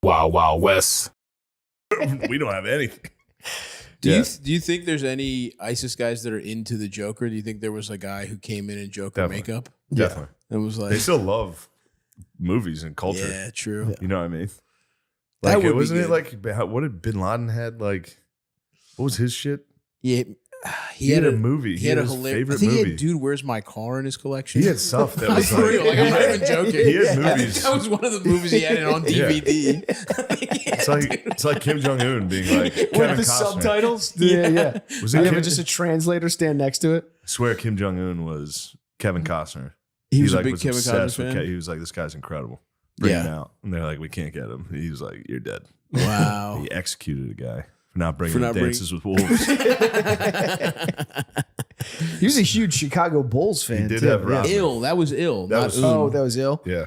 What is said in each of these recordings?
Wild Wild West. We don't have anything. Do you think there's any ISIS guys that are into the Joker? Do you think there was a guy who came in Joker makeup? Definitely. And was like, they still love movies and culture. Yeah, true. You know what I mean? That Like, would wasn't be it like, what did Bin Laden had? Like, what was his shit? Yeah, He had a movie. He had a his hilarious. favorite I think movie. he had "Dude, Where's My Car" in his collection. He had stuff that was For real, like I'm not even joking. He had I think movies. that was one of the movies he had it on DVD. It's like Kim Jong Un being like With Kevin the Costner. subtitles? Yeah. Was You it have Kim? just a translator stand next to it? I swear Kim Jong Un was Kevin Costner. He was a like, big Kevin Costner obsessed with fan. He was like, this guy's incredible. Bring him Yeah. out. And they're like, we can't get him. He was like, you're dead. Wow. He executed a guy for not bringing Dances with Wolves. He was a huge Chicago Bulls fan. He did too. have Rob. Ill. That was ill. That not was- Un. Oh, that was ill. Yeah.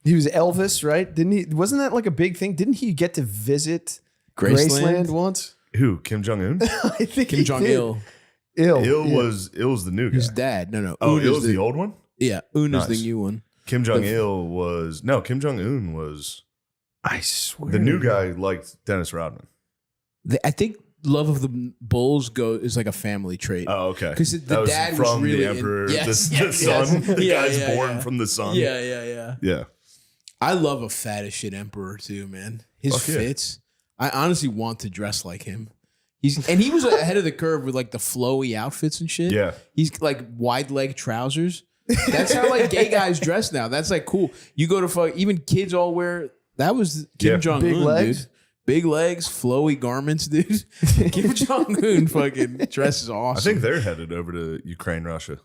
He was Elvis, right? Didn't he? Wasn't that like a big thing? Didn't he get to visit Graceland? once? Who? Kim Jong Un? I think Kim he Jong did. Il. Il was the new guy. His dad. No. Oh, Un is Il's the old one? Yeah, Un is Nice. the new one. Kim Jong Il was Kim Jong Un was I swear. the new guy liked Dennis Rodman. I think love of the Bulls is like a family trait. Oh, okay. 'Cause the That dad was from really the emperor, in- Yes, the yes, son. yes. The Yeah, guy's yeah, born yeah. from the sun. Yeah. Yeah. I love a fat as shit emperor too, man. His Fuck yeah. fits. I honestly want to dress like him. He was ahead of the curve with like the flowy outfits and shit. Yeah. He's like wide leg trousers. That's how like gay guys dress now. That's like cool. You go to even kids all wear. That was Kim Yeah. Jong Big Un, legs? dude. Big legs, flowy garments, dude. Kim Jong Un fucking dresses awesome. I think they're headed over to Ukraine, Russia.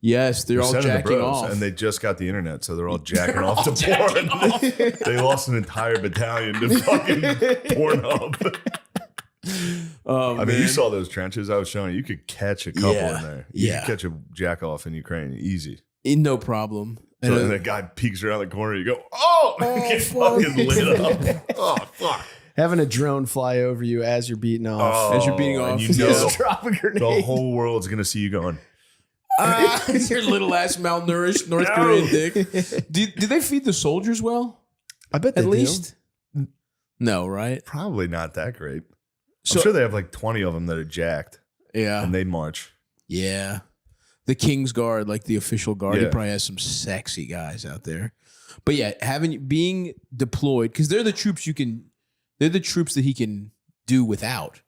yes, they're all Sending the jacking bros, off. and they just got the internet, so they're all jacking off to porn. They lost an entire battalion to fucking Pornhub. Oh, I mean, you saw those trenches I was showing you. You could catch a couple Yeah. in there. You Yeah. could catch a jack off in Ukraine easy. No problem. So And, then that guy peeks around the corner. You go, oh, get fucking lit up. Oh, fuck. Having a drone fly over you as you're beating off. As you're beating and off. you Just know drop a grenade. the whole world's going to see you going, your little ass malnourished North Korean dick. Do they feed the soldiers well? I bet they At do. least? No, right? probably not that great. So- I'm sure they have like 20 of them that are jacked Yeah. and they march. Yeah. The King's Guard, like the official guard, he Yeah. probably has some sexy guys out there. But yeah, being deployed, because they're the troops that he can do without.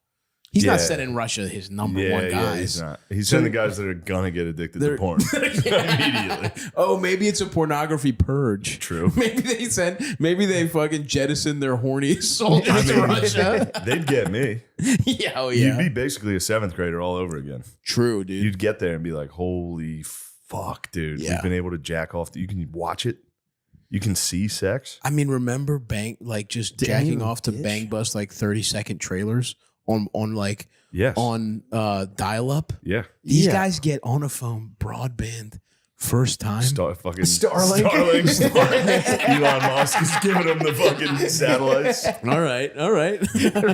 He's not Yeah. sending Russia his number one He's guys. not. He's sending the guys that are going to get addicted to They're- porn immediately. Oh, maybe it's a pornography purge. True. Maybe they fucking jettison their horniest soldiers to Russia. They'd get me. Yeah, oh You'd yeah. be basically a seventh grader all over again. True, dude. You'd get there and be like, holy fuck, dude. Yeah. We've been able to jack off. You can watch it. You can see sex. I mean, remember just jacking Damn, off to bitch. Bang Bus like 30-second trailers on Yes. dial up. Yeah. These Yeah. guys get on a phone broadband first time. Fucking Starlink. Starlink. Elon Musk is giving them the fucking satellites. All right.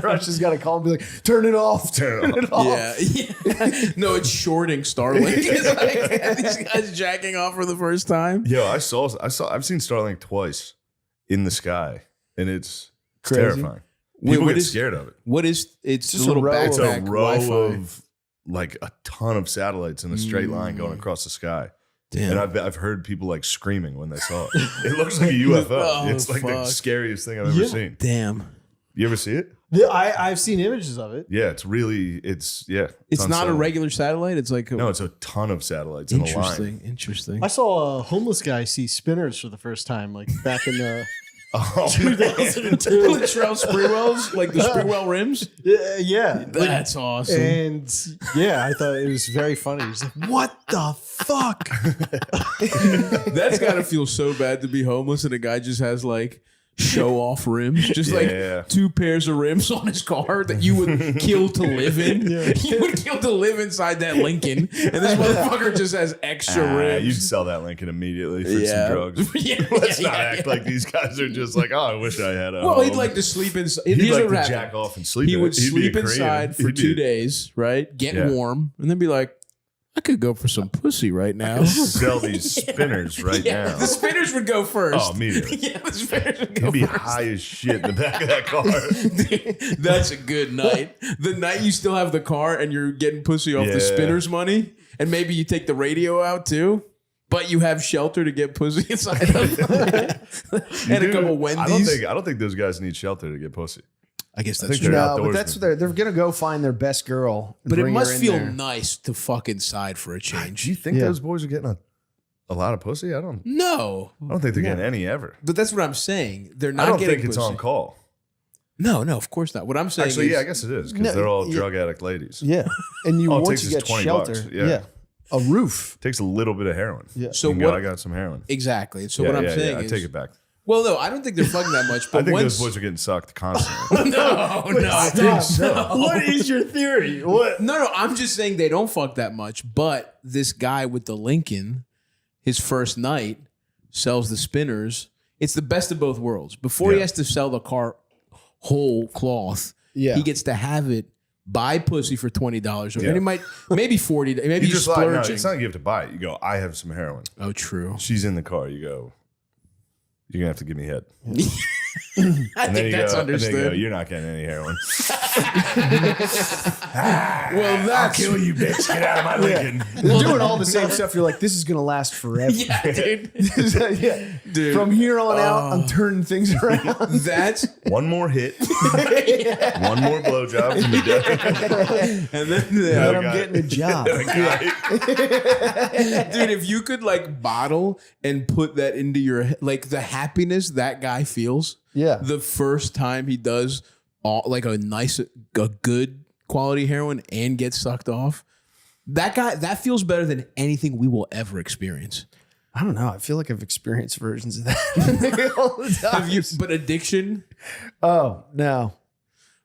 Russia's got to call and be like, turn it off. Turn it off. Yeah. No, it's shorting Starlink. It's like, these guys jacking off for the first time. Yo, I've seen Starlink twice in the sky, and it's Crazy. terrifying. Wait, People what get is- scared of it. What is it's Just a little a row of- It's a backpack row Wi-Fi. of like a ton of satellites in a straight line going across the sky. Damn. And I've heard people like screaming when they saw it. It looks like a UFO. Oh, it's like the fuck. scariest thing I've ever seen. Damn. You ever see it? Yeah, I've seen images of it. Yeah, it's not It's not a unsettling. regular satellite. It's like No, it's a ton of satellites in a line. Interesting. I saw a homeless guy see spinners for the first time, like back in the Oh, 2002. Latrell Sprewell's, like the Sprewell rims. Yeah. That's awesome. And yeah, I thought it was very funny. He's like, what the fuck? That's got to feel so bad to be homeless and a guy just has like show off rims, just Yeah. like 2 pairs of rims on his car that you would kill to live in. You would kill to live inside that Lincoln, and this motherfucker just has extra rims. You'd sell that Lincoln immediately for some drugs. Yeah, Let's yeah, not act like these guys are just like, oh, I wish I had a Well, home. he'd like to sleep inside. He'd Here's like what to happened. jack off and sleep He in would it. He'd be a sleep Korean. inside for He'd be 2 days, right? Get Yeah. warm, and then be like, I could go for some pussy right now. Sell these spinners right now. The spinners would go first. Oh, immediately. Yeah, the spinners would go You'd be first. high as shit in the back of that car. Dude, that's a good night. The night you still have the car and you're getting pussy off the Yeah. spinners money, and maybe you take the radio out too, but you have shelter to get pussy inside of. And a couple Wendy's. I don't think those guys need shelter to get pussy. I guess I that's think true. they're No, but that's outdoorsmen. what they're gonna go find their best girl. And But it bring her must in feel there. nice to fuck inside for a change. Do you think Yeah. those boys are getting a lot of pussy? I don't No, think they're getting any ever. but that's what I'm saying. They're I not don't getting think it's pussy. on call. No, of course not. What I'm saying Actually, is, yeah, I guess it is because No, they're all yeah. drug addict ladies. Yeah, and you All it once takes you is get $20, shelter, yeah. a roof. Takes a little bit of heroin. Yeah. So You can go, what- I got some heroin. exactly. So Yeah, what I'm yeah, saying I is, take it back. well, no, I don't think they're fucking that much. But I think once, those boys are getting sucked constantly. no, I think so. What is your theory? What? No, I'm just saying they don't fuck that much. But this guy with the Lincoln, his first night, sells the spinners. It's the best of both worlds. Before he Yeah. has to sell the car whole cloth, Yeah. he gets to have it, buy pussy for $20, or Yeah. and he might maybe $40. Maybe You he's just lie. No, splurging. it's not like you have to buy it. You go, I have some heroin. Oh, true. She's in the car. You go, you're going to have to give me head. I And then think you that's go, and then you go, understood. you're not getting any heroin. Well, that's you, bitch. Get out of my Lincoln. They're doing all the same stuff. You're like, this is gonna last forever. yeah, dude. Yeah. Dude. From here on out, I'm turning things around. That's One more hit. One more blowjob from the dead. and then And I'm got getting it. a job. dude, if you could like bottle and put that into your like the happiness that guy feels Yeah. the first time he does all like a good quality heroin and gets sucked off, that guy that feels better than anything we will ever experience. I don't know. I feel like I've experienced versions of that all the time. Have you? But addiction, Oh no.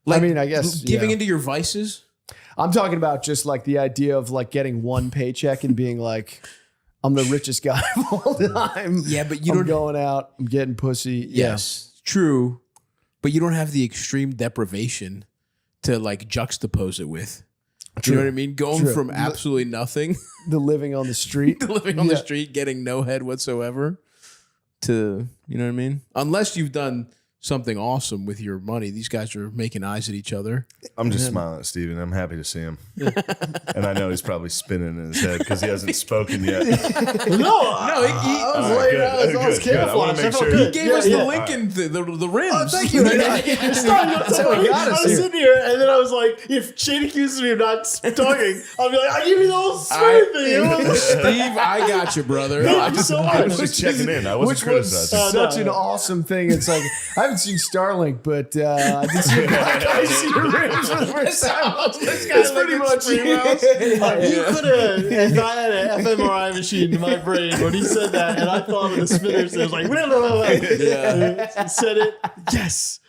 like I mean, I guess giving yeah. into your vices. I'm talking about just like the idea of like getting one paycheck and being like, I'm the richest guy of all time. Yeah, but you I'm don't. going out. I'm getting pussy. Yes, true, but you don't have the extreme deprivation to like juxtapose it with. Do you know what I mean? Going True. from absolutely nothing, Yeah. The living on the street. to living on the Yeah. street, getting no head whatsoever, to you know what I mean? Unless you've done something awesome with your money. These guys are making eyes at each other. I'm just smiling at Steven. I'm happy to see him. And I know he's probably spinning in his head because he hasn't spoken yet. No, No, he- I was All right, laid good, out. I was good, good. I wanna camouflaged. make I felt sure- good. He gave Yeah, us yeah. the Lincoln, the rims. Oh, thank you. It's not your what got I us was here. sitting here, and then I was like, if Shane accuses me of not talking, I'll be like, I give you the whole I- swear thing. Steve, I got you, brother. Thank I you just- so I much. was just checking in. I wasn't Which was criticizing. such no, an no. awesome thing. It's like, I haven't seen Starlink, but I did see I see your rims for the first time. It's pretty much You could have, if I had an fMRI machine in my brain when he said that, and I thought of the spinners, it was like, Yeah. said it, yes.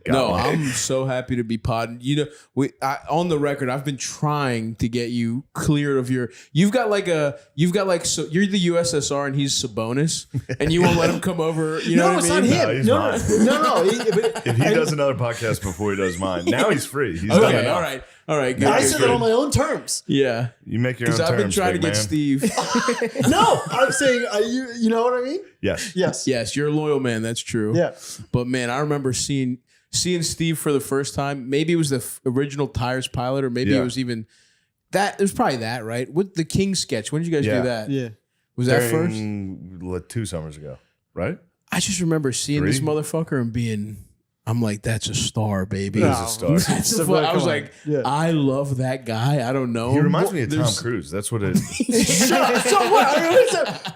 No, I'm so happy to be podding. You know, on the record, I've been trying to get you clear of your. You've got like so you're the USSR and he's Sabonis, and you won't let him come over. You know No, what it's I not mean? him. he's No, mine. no. But If he does another podcast before he does mine, now he's free. He's done Okay, enough. all right, good. I good, said good. it on my own terms. Yeah, You make your own because terms, I've been trying to big get man. Steve. No, I'm saying, you know what I mean? Yes. Yes. Yes, you're a loyal man. That's true. Yeah. But man, I remember seeing Steve for the first time. Maybe it was the original Tires pilot, or maybe Yeah. it was even that. It was probably that, right? With the King sketch. When did you guys Yeah. do that? Yeah. Was that first? Like 2 summers ago, right? I just remember seeing this 3? motherfucker and being, I'm like, that's a star, baby. He is a star. That's So, a fu- I was come on. like, Yeah. I love that guy. I don't know. He him. reminds me of Tom There's- Cruise. That's what it Shut up. So what? I mean,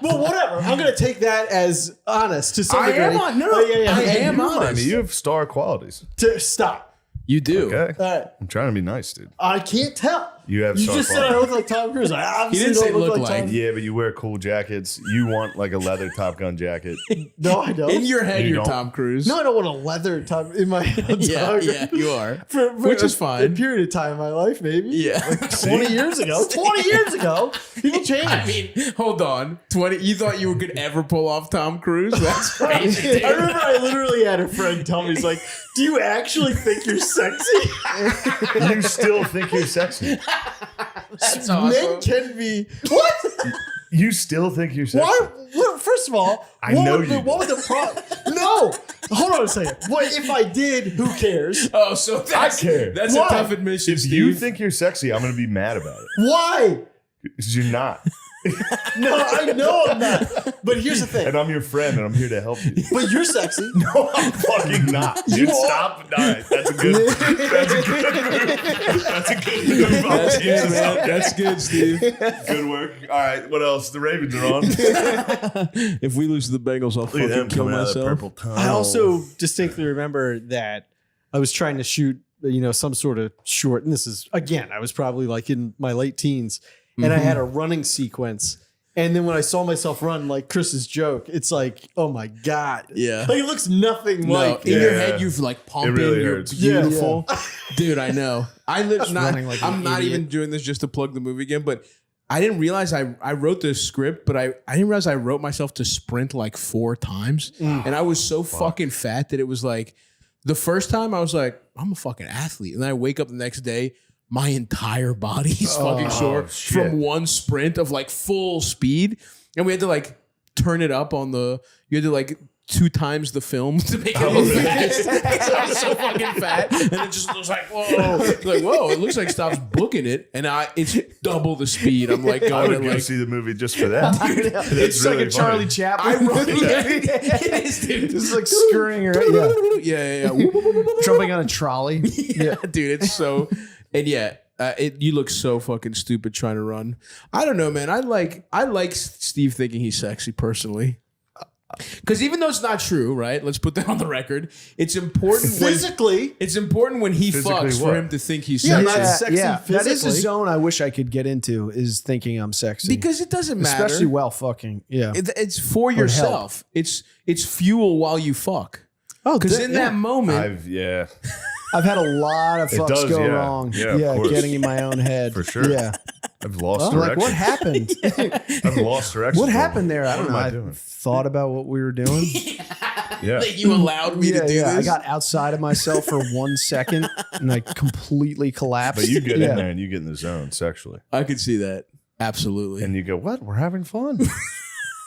well, whatever. I'm going to take that as honest to some I degree. am on. No, Oh, yeah. I am You remind me, honest. you have star qualities. Stop. You do. Okay. All right. I'm trying to be nice, dude. I can't tell. You have You star just said I qualities. look like Tom Cruise. I He obviously didn't say don't look look like like. Tom. Yeah, but you wear cool jackets. You want like a leather Top Gun jacket. No, I don't. In your head, You you're don't? Tom Cruise. No, I don't want a leather top in my yeah, yeah, you are. Which is A fine. period of time in my life, maybe. Yeah. 20 years ago. 20 years ago. People change. I mean, hold on. 20. You thought you could ever pull off Tom Cruise? That's crazy. I remember I literally had a friend tell me, he's like, do you actually think you're sexy? You still think you're sexy. That's Men awesome. can be what? You still think you're sexy? Why? Well, first of all, I know you What would the problem? No, hold on a second. What if I did? Who cares? Oh, so that's, care. That's Why? a tough admission, If Steve. you think you're sexy, I'm going to be mad about it. Why? Because you're not. No, I know I'm not. But here's the thing. And I'm your friend, and I'm here to help you. But you're sexy. No, I'm fucking not. Dude, stop. All right, that's a good. That's a good move. That's a good move. I'll That's change good, the man. subject. That's good, Steve. Good work. All right, what else? The Ravens are on. If we lose to the Bengals, I'll Look at them fucking kill coming out of that myself. purple tunnel. I also distinctly remember that I was trying to shoot, some sort of short. And this is, again, I was probably like in my late teens. And I had a running sequence. And then when I saw myself run, like Chris's joke, it's like, oh my God. Yeah. Like it looks nothing No, like. in your Yeah. head, you've like pumping. It really You're hurts. beautiful, dude. I know. running like I'm an not idiot. even doing this just to plug the movie again, but I didn't realize I wrote this script, but I didn't realize I wrote myself to sprint like 4 times, and I was so fucking fat that it was like the first time I was like, I'm a fucking athlete, and then I wake up the next day. My entire body is fucking sore shit. from one sprint of like full speed. And we had to like turn it up on you had to like 2 times the film to make it look fast. I was so fucking fat. And it just looks like, whoa. Like, whoa, it looks like Stop's booking it. And it's double the speed. I'm like I going would to go like, see the movie just for that. That's It's like really a Charlie funny. Chaplin. it is, dude. It's like scurrying around. Yeah. Yeah. Jumping on a trolley. Yeah, dude, it's so, and yeah, you look so fucking stupid trying to run. I don't know, man. I like Steve thinking he's sexy personally, because even though it's not true, right? Let's put that on the record. It's important. Physically. It's important when he Physically fucks what? for him to think he's Yeah, sexy. not sexy That is a physically. zone I wish I could get into, is thinking I'm sexy. Because it doesn't matter. Especially while fucking. Yeah. It's for yourself. It's fuel while you fuck. Oh, Because in that moment, I've had a lot of It fucks does, go yeah. wrong. Yeah, of course. Getting in my own head. For sure. Yeah. I've lost I'm direction. like, what happened? I've lost direction. What happened there? I What don't know. am I I doing? thought about what we were doing. Yeah. that you allowed me to do I this. got outside of myself for 1 second and I completely collapsed. But you get Yeah. in there and you get in the zone sexually. I could see that. Absolutely. And you go, what? We're having fun.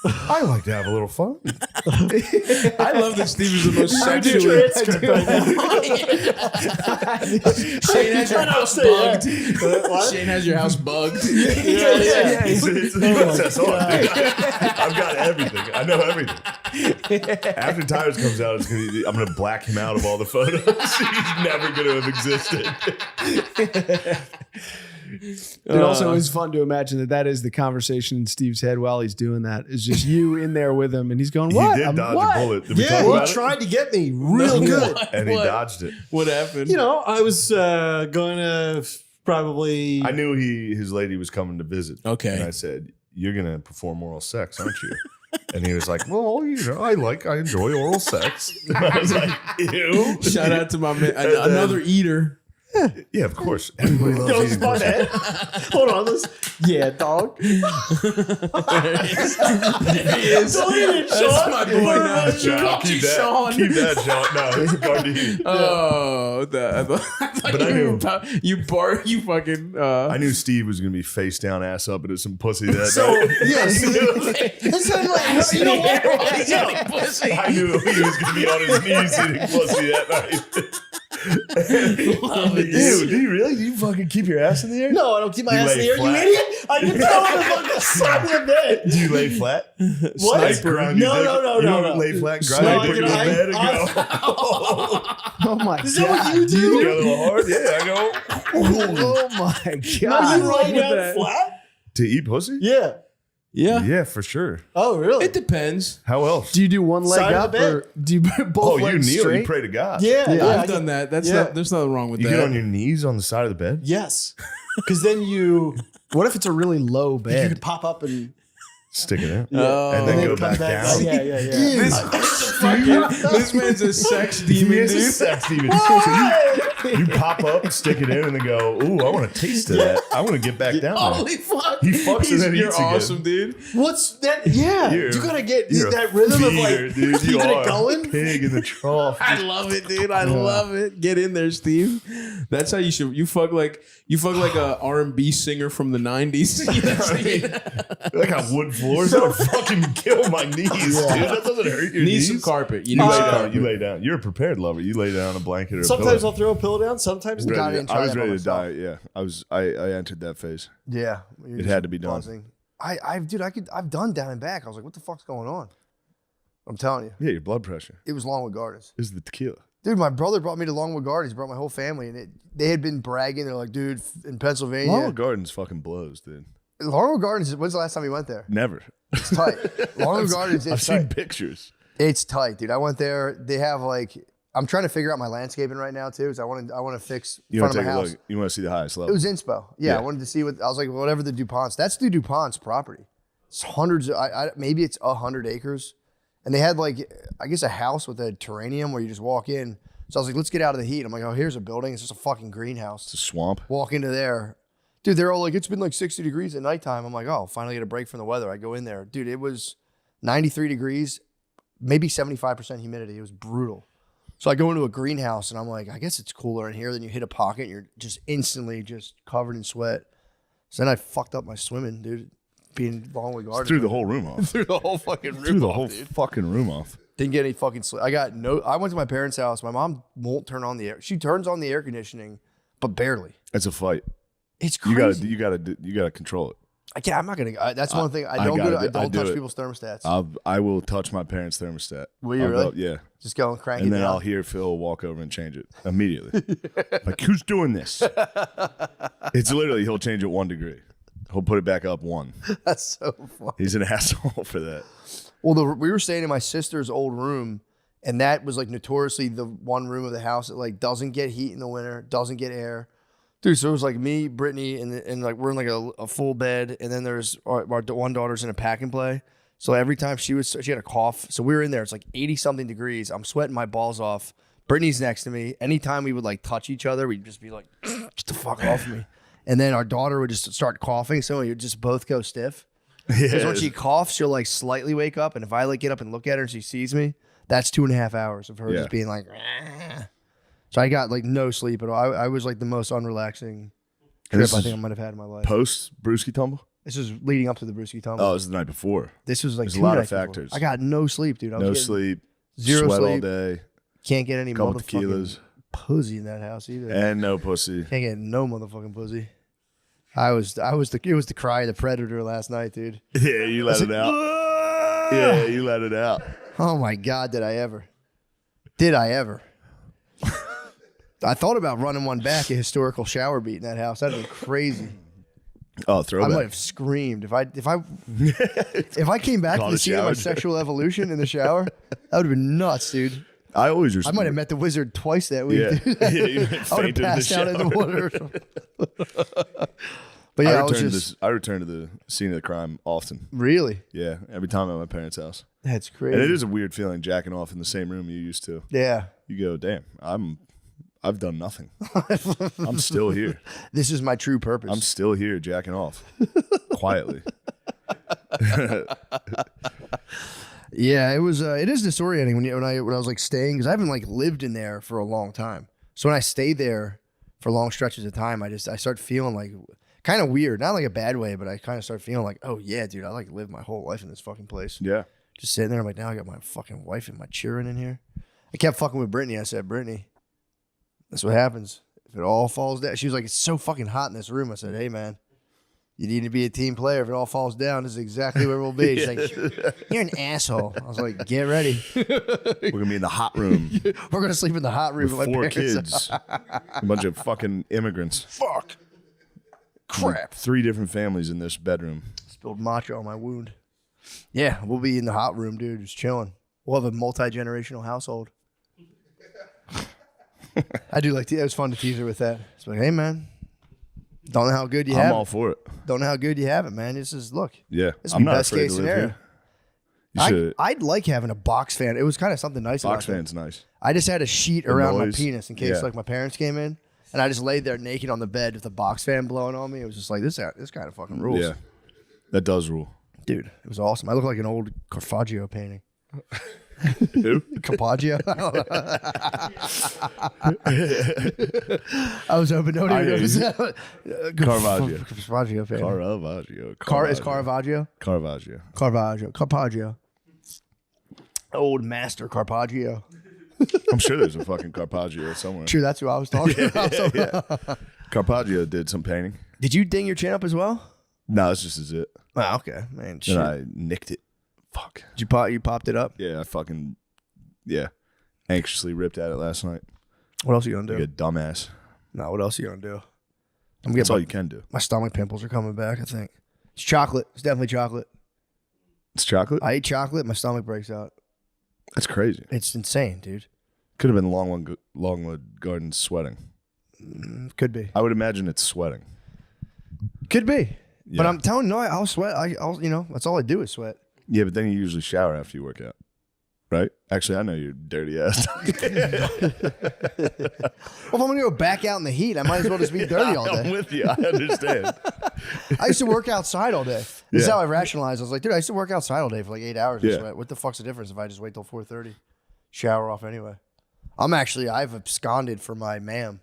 I like to have a little fun. I love that Steve is the most sexually. Transcript right now. Shane has your house bugged. Shane has your house bugged. Yeah. It's the USSR, dude. I've got everything. I know everything. After Tires comes out, I'm going to black him out of all the photos. He's never going to have existed. It also is fun to imagine that is the conversation in Steve's head while he's doing that. It's just you in there with him, and he's going, "What? He did dodge what?" a bullet. Did we talk Yeah, about he it? tried to get me real good. And he What? dodged it. What happened? I was going to probably. I knew his lady was coming to visit. Okay. And I said, "You're going to perform oral sex, aren't you?" And he was like, "Well, I enjoy oral sex." And I was like, "Ew." Shout out to my man, another eater. Yeah, of course. Everybody loves Don't eating spot pussy. that. Hold on, let's. Yeah, dog. He is. Delete it, That's Sean. my boy now. No, Call you keep that. Sean. Keep that, Sean. No, it's Gardein. Oh, But I knew. you fucking. I knew Steve was going to be face down, ass up into some pussy that So night. yes, it's like, you know what? I knew he was going to be on his knees eating pussy that night. Dude, do you really? Do you fucking keep your ass in the air? No, I don't keep my You ass in lay the air. You flat. idiot! I can tell on the fucking side of the bed. Do you lay flat? What? Like grind your No, dick? no, no, You no, don't no. lay flat, Sniper. grind your dick in I- bed and I- go. Oh my Is that what god! you do? You go a little hard? Yeah, I go. Oh my Now you god! lie with down that? flat? To eat pussy? Yeah. Yeah, Yeah, for sure. Oh, really? it depends. How else? Do you do one leg Side of up the bed. or do you both Oh, you legs kneel. straight? You pray to God. yeah, Yeah, yeah. I've done that. That's yeah. not. There's nothing wrong with You that. get on your knees on the side of the bed? Yes. Because then you What if it's a really low could bed? pop up and Stick it in. Oh. And then go come back down. Yeah, yeah, yeah. This man's a sex demon, He is a dude. sex demon. You pop up, stick it in, and then go, ooh, I want a taste of that. I want to get back down there. Holy fuck! He fucks and then You're eats again. awesome, dude. What's that? Yeah, You're- you gotta get You're that a rhythm of feeder, like dude. You keeping are it going. a pig in the trough. I love it, dude. I love it. Get in there, Steve. That's how you should. You fuck like a R&B singer from the '90s. Like on wood floors, that would fucking kill my knees, dude. That doesn't hurt your Need knees. some carpet. You You need lay some down. carpet. You lay down. You're a prepared lover. You lay down on a blanket or Sometimes a I'll throw a pillow down. Sometimes pillow. not. Ready- didn't try I was that by ready to myself. die. Yeah, I entered that phase. Yeah, It had to be done. I've done down and back. I was like, what the fuck's going on? I'm telling you, Yeah, your blood pressure it was Longwood Gardens. is the tequila. Dude, my brother brought me to Longwood Gardens. He brought my whole family, and they had been bragging. They're like, dude, in Pennsylvania, Longwood Gardens fucking blows, dude. Longwood Gardens. When's the last time you went there? Never. It's tight. Longwood Gardens. I've It's seen tight. pictures. It's tight, dude. I went there. They have like, I'm trying to figure out my landscaping right now too, because I want to fix You front want of to my take a house. look. You want to see the highest It level. was inspo. Yeah, Yeah. I wanted to see what I was like. Whatever the DuPonts. That's the DuPont's property. It's hundreds. Maybe it's 100 acres, and they had like I guess a house with a terrarium where you just walk in. So I was like, let's get out of the heat. I'm like, oh, here's a building. It's just a fucking greenhouse. It's a swamp. Walk into there. Dude, they're all like, it's been like 60 degrees at nighttime. I'm like, oh, finally get a break from the weather. I go in there. Dude, it was 93 degrees, maybe 75% humidity. It was brutal. So I go into a greenhouse and I'm like, I guess it's cooler in here. Then you hit a pocket and you're just instantly just covered in sweat. So then I fucked up my swimming, dude. Being Longwood Gardens. Threw the whole room off. Threw the whole fucking room Threw the off, whole dude. fucking room off. Didn't get any fucking sleep. I went to my parents' house. My mom won't turn on the air. She turns on the air conditioning, but barely. It's a fight. It's You crazy. gotta control it. I can't. I'm not gonna. That's one thing. I I don't. gotta I do- I don't do touch it. people's thermostats. I will touch my parents' thermostat. Will you I'll really? go- yeah. Just go and crank And it then down. I'll hear Phil walk over and change it immediately. Like, who's doing this? It's literally, he'll change it 1 degree. He'll put it back up 1. That's so funny. He's an asshole for that. Well, we were staying in my sister's old room, and that was like notoriously the one room of the house that like doesn't get heat in the winter, doesn't get air. Dude, so it was like me, Brittany, and like we're in like a full bed, and then there's our one daughter's in a pack and play. So every time she had a cough, so we were in there. It's like 80 something degrees. I'm sweating my balls off. Brittany's next to me. Anytime we would like touch each other, we'd just be like, "Get the fuck off me." And then our daughter would just start coughing, so we would just both go stiff. Because when she coughs, she'll like slightly wake up, and if I like get up and look at her and she sees me, that's 2.5 hours of her Yeah. just being like. "Ah." So I got like no sleep at all. I was like the most unrelaxing And trip this I is think I might have had in my life. Post Brewski Tumble? This was leading up to the Brewski Tumble. Oh, it was the night before. This was like there's a 2 lot of nights before. factors. I got no sleep, dude. I was No getting sleep, zero sweat all sleep. day, Can't get any couple motherfucking tequilas, pussy in that house either. and no pussy. Can't get no motherfucking pussy. It was the cry of the predator last night, dude. Yeah, you let it out. Yeah, you let it out. Oh my God, did I ever? Did I ever? I thought about running one back, a historical shower beat in that house. That'd be crazy. Oh, I throwback. might have screamed if I came back to Call the the scene of my shower. sexual evolution in the shower. That would have been nuts, dude. I always I might have met the wizard twice that week. Yeah, Dude. yeah, you I would have fainted in the passed out in the shower. water. Or something. But yeah, I was just I return to the scene of the crime often. really. Yeah, every time at my parents' house. That's crazy. And it is a weird feeling jacking off in the same room you used to. Yeah. You go, damn, I've done nothing. I'm still here. This is my true purpose. I'm still here jacking off quietly. Yeah, it was. It is disorienting when I was like staying, because I haven't like lived in there for a long time. So when I stay there for long stretches of time, I start feeling like kind of weird, not like a bad way, but I kind of start feeling like, oh yeah, dude, I like live my whole life in this fucking place. Yeah. Just sitting there, I'm like, now I got my fucking wife and my children in here. I kept fucking with Brittany. I said, Brittany, that's what happens if it all falls down. She was like, it's so fucking hot in this room. I said, hey man, you need to be a team player. If it all falls down, this is exactly where we'll be. She's like, you're an asshole. I was like, get ready. We're going to be in the hot room We're going to sleep in the hot room with with my 4 parents. kids. A bunch of fucking immigrants. Fuck. Crap. 3 different families in this bedroom. Spilled matcha on my wound. Yeah, we'll be in the hot room, dude, just chilling. We'll have a multi-generational household. I do like it was fun to tease her with that. It's like, hey man, don't know how good you I'm have all it. for it. Don't know how good you have it, man. This is look. Yeah. This I'm would be not best afraid case to live scenario. here. You should. I'd like having a box fan. It was kind of something nice. Box about fan's nice. I just had a sheet around my noise. penis in case Yeah. like my parents came in, and I just laid there naked on the bed with a box fan blowing on me. It was just like this kind of fucking rules. Yeah, that does rule. Dude, it was awesome. I look like an old Caravaggio painting. Who? Caravaggio? I was hoping nobody would notice that. Caravaggio. Caravaggio painting. Caravaggio. Is Caravaggio? Caravaggio. Caravaggio. Old master Caravaggio. I'm sure there's a fucking Caravaggio somewhere. True, that's who I was talking about. Caravaggio did some painting. Did you ding your chin up as well? No, it's just as it. Oh, okay. Man, shit. And I nicked it. Fuck. Did you popped it up? Yeah, I fucking anxiously ripped at it last night. What else are you gonna do? Like a dumbass. No, what else are you gonna do? That's all you can do. My stomach pimples are coming back, I think. It's chocolate. It's definitely chocolate. It's chocolate? I eat chocolate, my stomach breaks out. That's crazy. It's insane, dude. Could have been Longwood Gardens sweating. Could be. I would imagine it's sweating. Could be. Yeah. But I'm telling you, no, I'll sweat. I'll that's all I do is sweat. Yeah, but then you usually shower after you work out. Right? Actually, I know you're dirty ass. Well, if I'm gonna go back out in the heat, I might as well just be dirty all I'm day. with you. I understand. I used to work outside all day. This is Yeah. how I rationalized. I was like, dude, I used to work outside all day for like 8 hours and Yeah. sweat. What the fuck's the difference if I just wait till 4:30? Shower off anyway. I've absconded from my ma'am.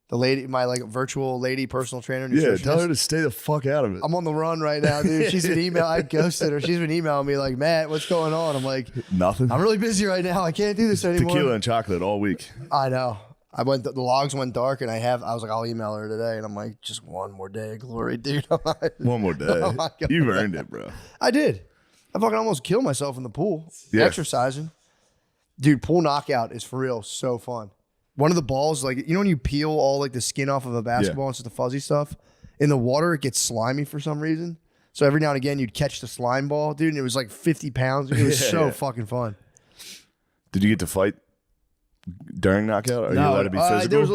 The lady, my like virtual lady personal trainer. Yeah, Nutritionist. tell her to stay the fuck out of it. I'm on the run right now, dude. She's been I ghosted her. She's been emailing me like, Matt, what's going on? I'm like, Nothing. I'm really busy right now. I can't do this anymore. Tequila and chocolate all week. I know. The logs went dark, and I was like, I'll email her today, and I'm like, just one more day of glory, dude. One more day. Oh my God. You've earned it, bro. I did. I fucking almost killed myself in the pool. Yeah. Exercising. Dude, pool knockout is for real so fun. One of the balls, like, you know when you peel all like the skin off of a basketball and it's just the fuzzy stuff? In the water, it gets slimy for some reason. So every now and again, you'd catch the slime ball, dude, and it was like 50 pounds. It was fucking fun. Did you get to fight during knockout? Are you allowed to be physical? There was a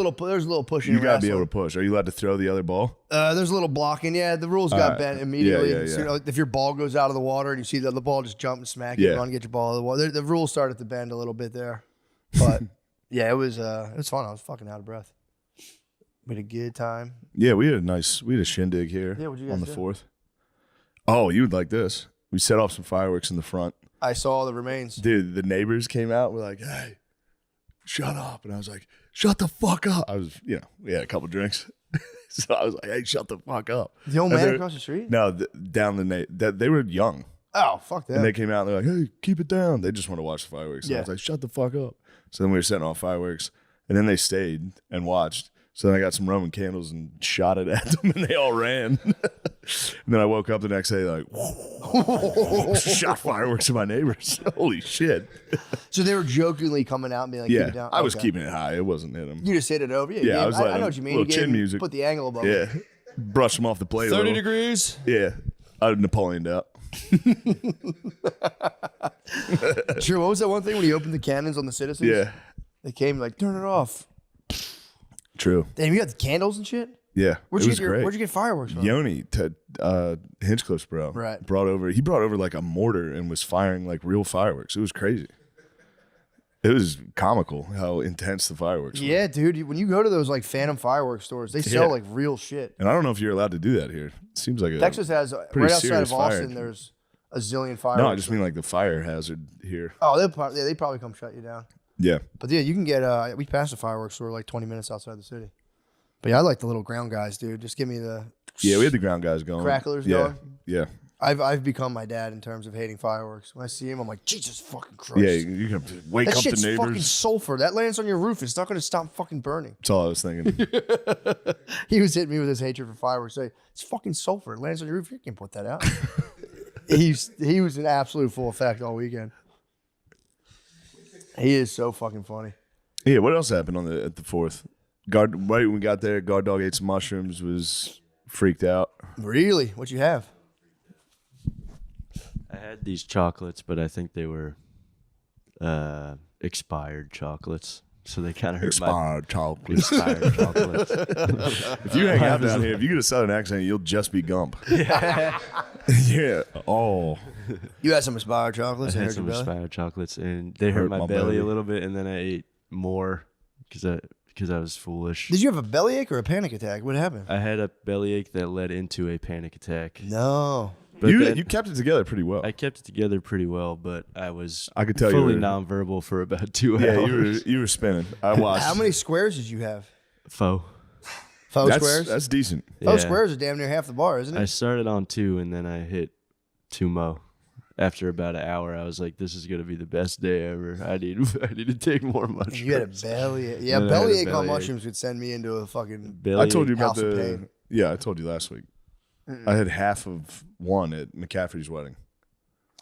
little pushing. You gotta be able to push. Are you allowed to throw the other ball? There's a little blocking. Yeah, the rules got bent immediately. Yeah. So, you know, if your ball goes out of the water and you see the other ball, just jump and smack it. Yeah. Run, get your ball out of the water. The rules started to bend a little bit there, but yeah, it was fun. I was fucking out of breath. We had a good time. Yeah, we had a shindig here Yeah, what'd you guys on the do? 4th. Oh, you would like this. We set off some fireworks in the front. I saw the remains. Dude, the neighbors came out. We're like, hey, shut up. And I was like, shut the fuck up. I was, we had a couple drinks. So I was like, hey, shut the fuck up. The old And man they're- across the street? No, down they were young. Oh, fuck that. And they came out and they're like, hey, keep it down. They just want to watch the fireworks. So I Yeah. was like, shut the fuck up. So then we were setting off fireworks. And then they stayed and watched. So then I got some Roman candles and shot it at them and they all ran. And then I woke up the next day like, shot fireworks at my neighbors. Holy shit. So they were jokingly coming out and being like, keep it Yeah, down. I was Okay. keeping it high. It wasn't hit them. You just hit it over? Yeah, I was I letting know what you mean. little You gave chin him- music. Put the angle above Yeah. it. Brush them off the plate a 30 little. degrees. Yeah. I Napoleoned out. Sure, what was that one thing when he opened the cannons on the citizens? Yeah. They came like, turn it off. True. Damn, you got the candles and shit? Yeah. Where'd it you was get great. where'd you get fireworks from? Yoni, Hinchcliffe's bro, Right. he brought over like a mortar and was firing like real fireworks. It was crazy. It was comical how intense the fireworks were. Yeah, dude. When you go to those like Phantom fireworks stores, they sell Yeah. like real shit. And I don't know if you're allowed to do that here. It seems like Texas has pretty right outside serious of Austin. fire. There's a zillion fireworks. No, I just mean like the fire hazard here. Oh, they probably come shut you down. Yeah. But yeah, you can get. We passed a fireworks store like 20 minutes outside the city. But yeah, I like the little ground guys, dude. Just give me the Yeah, we had the ground guys going. cracklers yeah. going. Yeah. I've become my dad in terms of hating fireworks. When I see him, I'm like, Jesus fucking Christ. Yeah, you can wake that up the shit's fucking neighbors. sulfur. That lands on your roof. It's not going to stop fucking burning. That's all I was thinking. He was hitting me with his hatred for fireworks. Say, it's fucking sulfur. It lands on your roof. You can't put that out. He was in absolute full effect all weekend. He is so fucking funny. Yeah, what else happened at the 4th? Right when we got there, Guard Dog ate some mushrooms, was freaked out. Really? What you have? I had these chocolates, but I think they were expired chocolates. So they kind of hurt Expired chocolate. my expired chocolates. If you hang out down here, if you get a southern accent, you'll just be Gump. Yeah. Oh. You had some Aspire chocolates. I and had hurt some your belly? Aspire chocolates, and they hurt my belly a little bit, and then I ate more because I was foolish. Did you have a bellyache or a panic attack? What happened? I had a bellyache that led into a panic attack. No. But then You kept it together pretty well. I kept it together pretty well, but I was I could tell you fully were- nonverbal for about 2 yeah, hours. you were spinning. I watched. How many squares did you have? Faux. Faux squares? That's decent. Faux Yeah. squares are damn near half the bar, isn't I it? started on 2, and then I hit 2 mo. After about an hour, I was like, "This is gonna be the best day ever. I need to take more mushrooms." You had a bellyache. Yeah, Then I had a bellyache on bellyache. mushrooms would send me into a fucking. I told you about House of the. Pain. Yeah, I told you last week. I had half of one at McCaffrey's wedding.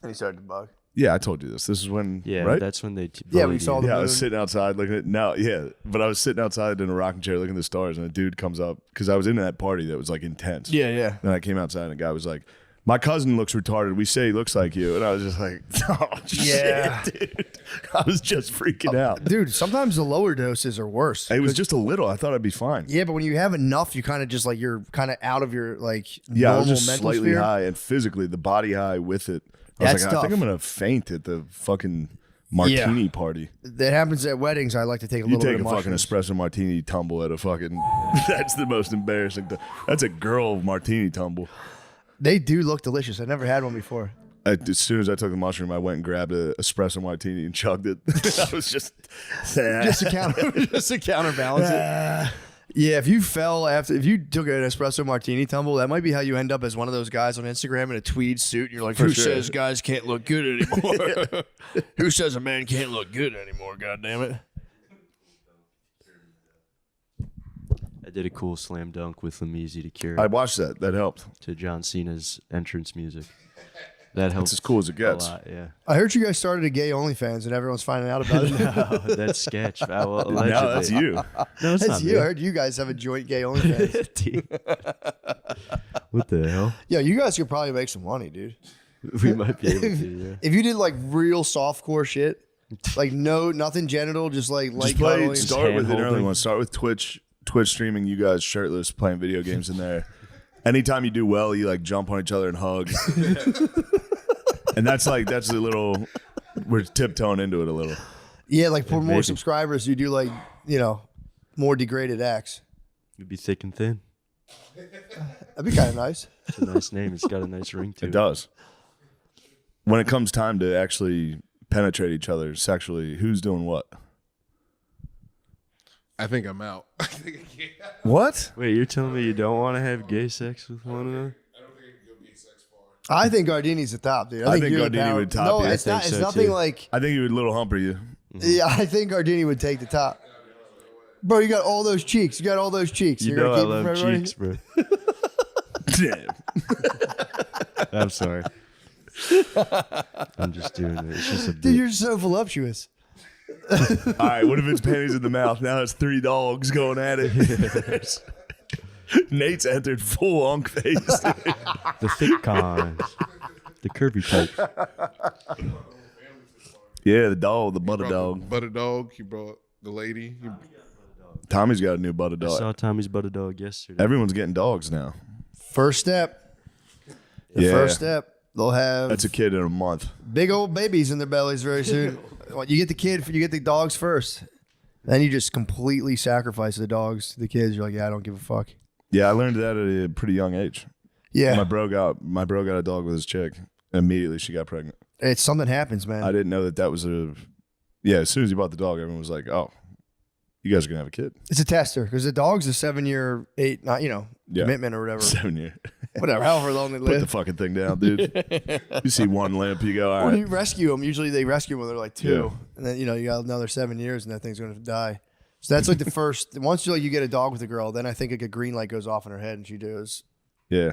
And he started to bug. Yeah, I told you this. This is when. Yeah, right. that's when they. Yeah, we bullied saw you. the Yeah, I was moon. sitting outside looking at but I was sitting outside in a rocking chair looking at the stars, and a dude comes up because I was in that party that was like intense. Yeah. Then I came outside, and a guy was like, "My cousin looks retarded. We say he looks like you," and I was just like, "Oh Yeah. shit, dude!" I was just freaking out. Dude, sometimes the lower doses are worse. It was just a little. I thought I'd be fine. Yeah, but when you have enough, you kind of just like you're kind of out of your like Yeah, I normal was just mental slightly sphere. high, and physically the body high with it. I was That's like, I think tough. I'm gonna faint at the fucking martini party. That happens at weddings. I like to take a You little take bit a of fucking mushrooms. espresso martini tumble at a fucking. That's the most embarrassing. That's a girl martini tumble. They do look delicious. I never had one before. As soon as I took the mushroom, I went and grabbed a espresso martini and chugged it. I was just Just to counterbalance it. Yeah, if you took an espresso martini tumble, that might be how you end up as one of those guys on Instagram in a tweed suit. And you're like, who sure. says guys can't look good anymore? Who says a man can't look good anymore? God damn it! I did a cool slam dunk with Lamisi to cure I watched that. That helped. to John Cena's entrance music. That helps. That's as cool as it gets. A lot, yeah. I heard you guys started a gay OnlyFans and everyone's finding out about it. Oh, that's sketch. Well, Now that's allegedly. you. No, it's That's not you. I heard you guys have a joint gay OnlyFans. What the hell? Yeah, you guys could probably make some money, dude. We might be able to. Yeah. If you did like real softcore shit, like nothing genital, just like Just cuddling. play. Start with an early hand-holding. one. Start with Twitch streaming. You guys shirtless playing video games in there. Anytime you do well, you like jump on each other and hug. And that's a little. We're tiptoeing into it a little. Yeah, like for more maybe. subscribers, you do like more degraded acts. It'd be thick and thin. That'd be kind of nice. It's a nice name. It's got a nice ring to It it. does. When it comes time to actually penetrate each other sexually, who's doing what? I think I'm out. What? Wait, you're telling me you don't want to have gay sex with one another? I think Gardini's the top, dude. I think you're the Gardini power- would top No, you. I it's not. think It's so, nothing too. like. I think he would little humper you. Yeah, I think Gardini would take the top. Bro, you got all those cheeks. You got all those cheeks. You You're know gonna I keep love them for everybody? Damn. I'm sorry. I'm just doing it. It's just a Dude, bit. you're so voluptuous. All right, what if it's panties in the mouth? Now it's 3 dogs going at it. Nate's entered full unk face. The thick cons. The curvy type. Yeah, the dog, the butter dog. Butter dog. He brought the lady. Tommy's got a new butter I saw dog. Tommy's butter dog yesterday. Everyone's getting dogs now. First step. The Yeah. first step. They'll have That's a kid in a month. big old babies in their bellies very soon. Well, you get the kid, you get the dogs first. Then you just completely sacrifice the dogs to the kids. You're like, yeah, I don't give a fuck. Yeah, I learned that at a pretty young age. Yeah, My bro got a dog with his chick. Immediately she got pregnant. it's something happens, man. I didn't know that was a. Yeah, as soon as he bought the dog, everyone was like, "Oh, you guys are gonna have a kid." It's a tester because the dog's a 7-year, 8, not Yeah. commitment or whatever, 7 year. whatever, however long they Put the live. fucking thing down, dude. You see one limp, you go, all When right. you rescue them, usually they rescue them when they're like 2, Yeah. and then you got another 7 years, and that thing's gonna die. So that's like the first. Once you get a dog with a girl, then I think like a green light goes off in her head, and she does. Yeah.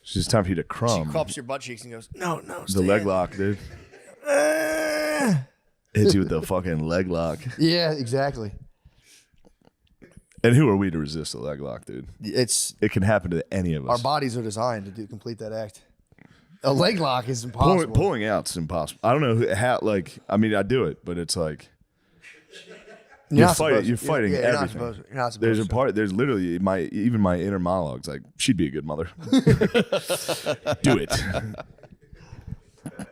It's just time for you to She crumb. cups your butt cheeks and goes, no, The stay leg in." lock, dude. Ah. Hits you with the fucking leg lock. Yeah, exactly. And who are we to resist a leg lock, dude? It's It can happen to any of our us. bodies are designed to complete that act. A leg lock is impossible. Pulling out's impossible. I don't know how, like, I mean, I do it, but it's like, You're not fighting. supposed to. You're fighting You're not everything. supposed to. You're not supposed There's a to. part. There's literally even my inner monologues. Like, she'd be a good mother. Do it.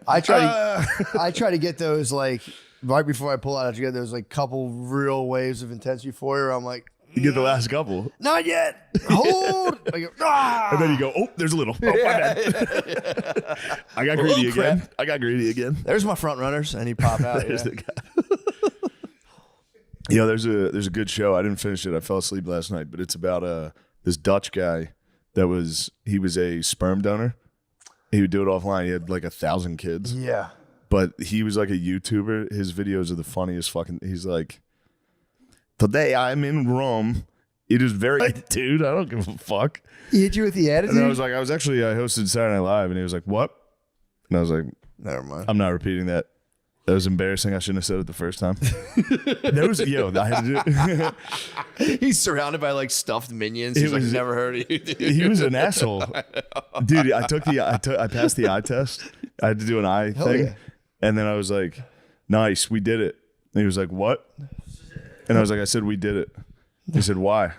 I try to get those like right before I pull out. I try to get those like couple real waves of intense euphoria. I'm like, You get the last couple, not yet. Hold. I go, ah! and then you go, oh, there's a little. Oh, my bad. I got greedy again. I got greedy again. There's my front runners, and he pop out. There's yeah. the guy. There's a good show. I didn't finish it. I fell asleep last night, but it's about this Dutch guy he was a sperm donor. He would do it offline. He had like 1,000 kids. Yeah. But he was like a YouTuber. His videos are the funniest fucking. He's like, today I'm in Rome. It is very, dude. I don't give a fuck. He hit you with the attitude. And I was like, I hosted Saturday Night Live, and he was like, what? And I was like, Never mind. I'm not repeating that. That was embarrassing. I shouldn't have said it the first time. I had to do it. He's surrounded by like stuffed minions. He's like, never heard of you. Dude. He was an asshole, dude. I passed the eye test. I had to do an eye thing, yeah. and then I was like, "Nice, we did it." And he was like, "What?" And I was like, "I said we did it." He said, "Why?"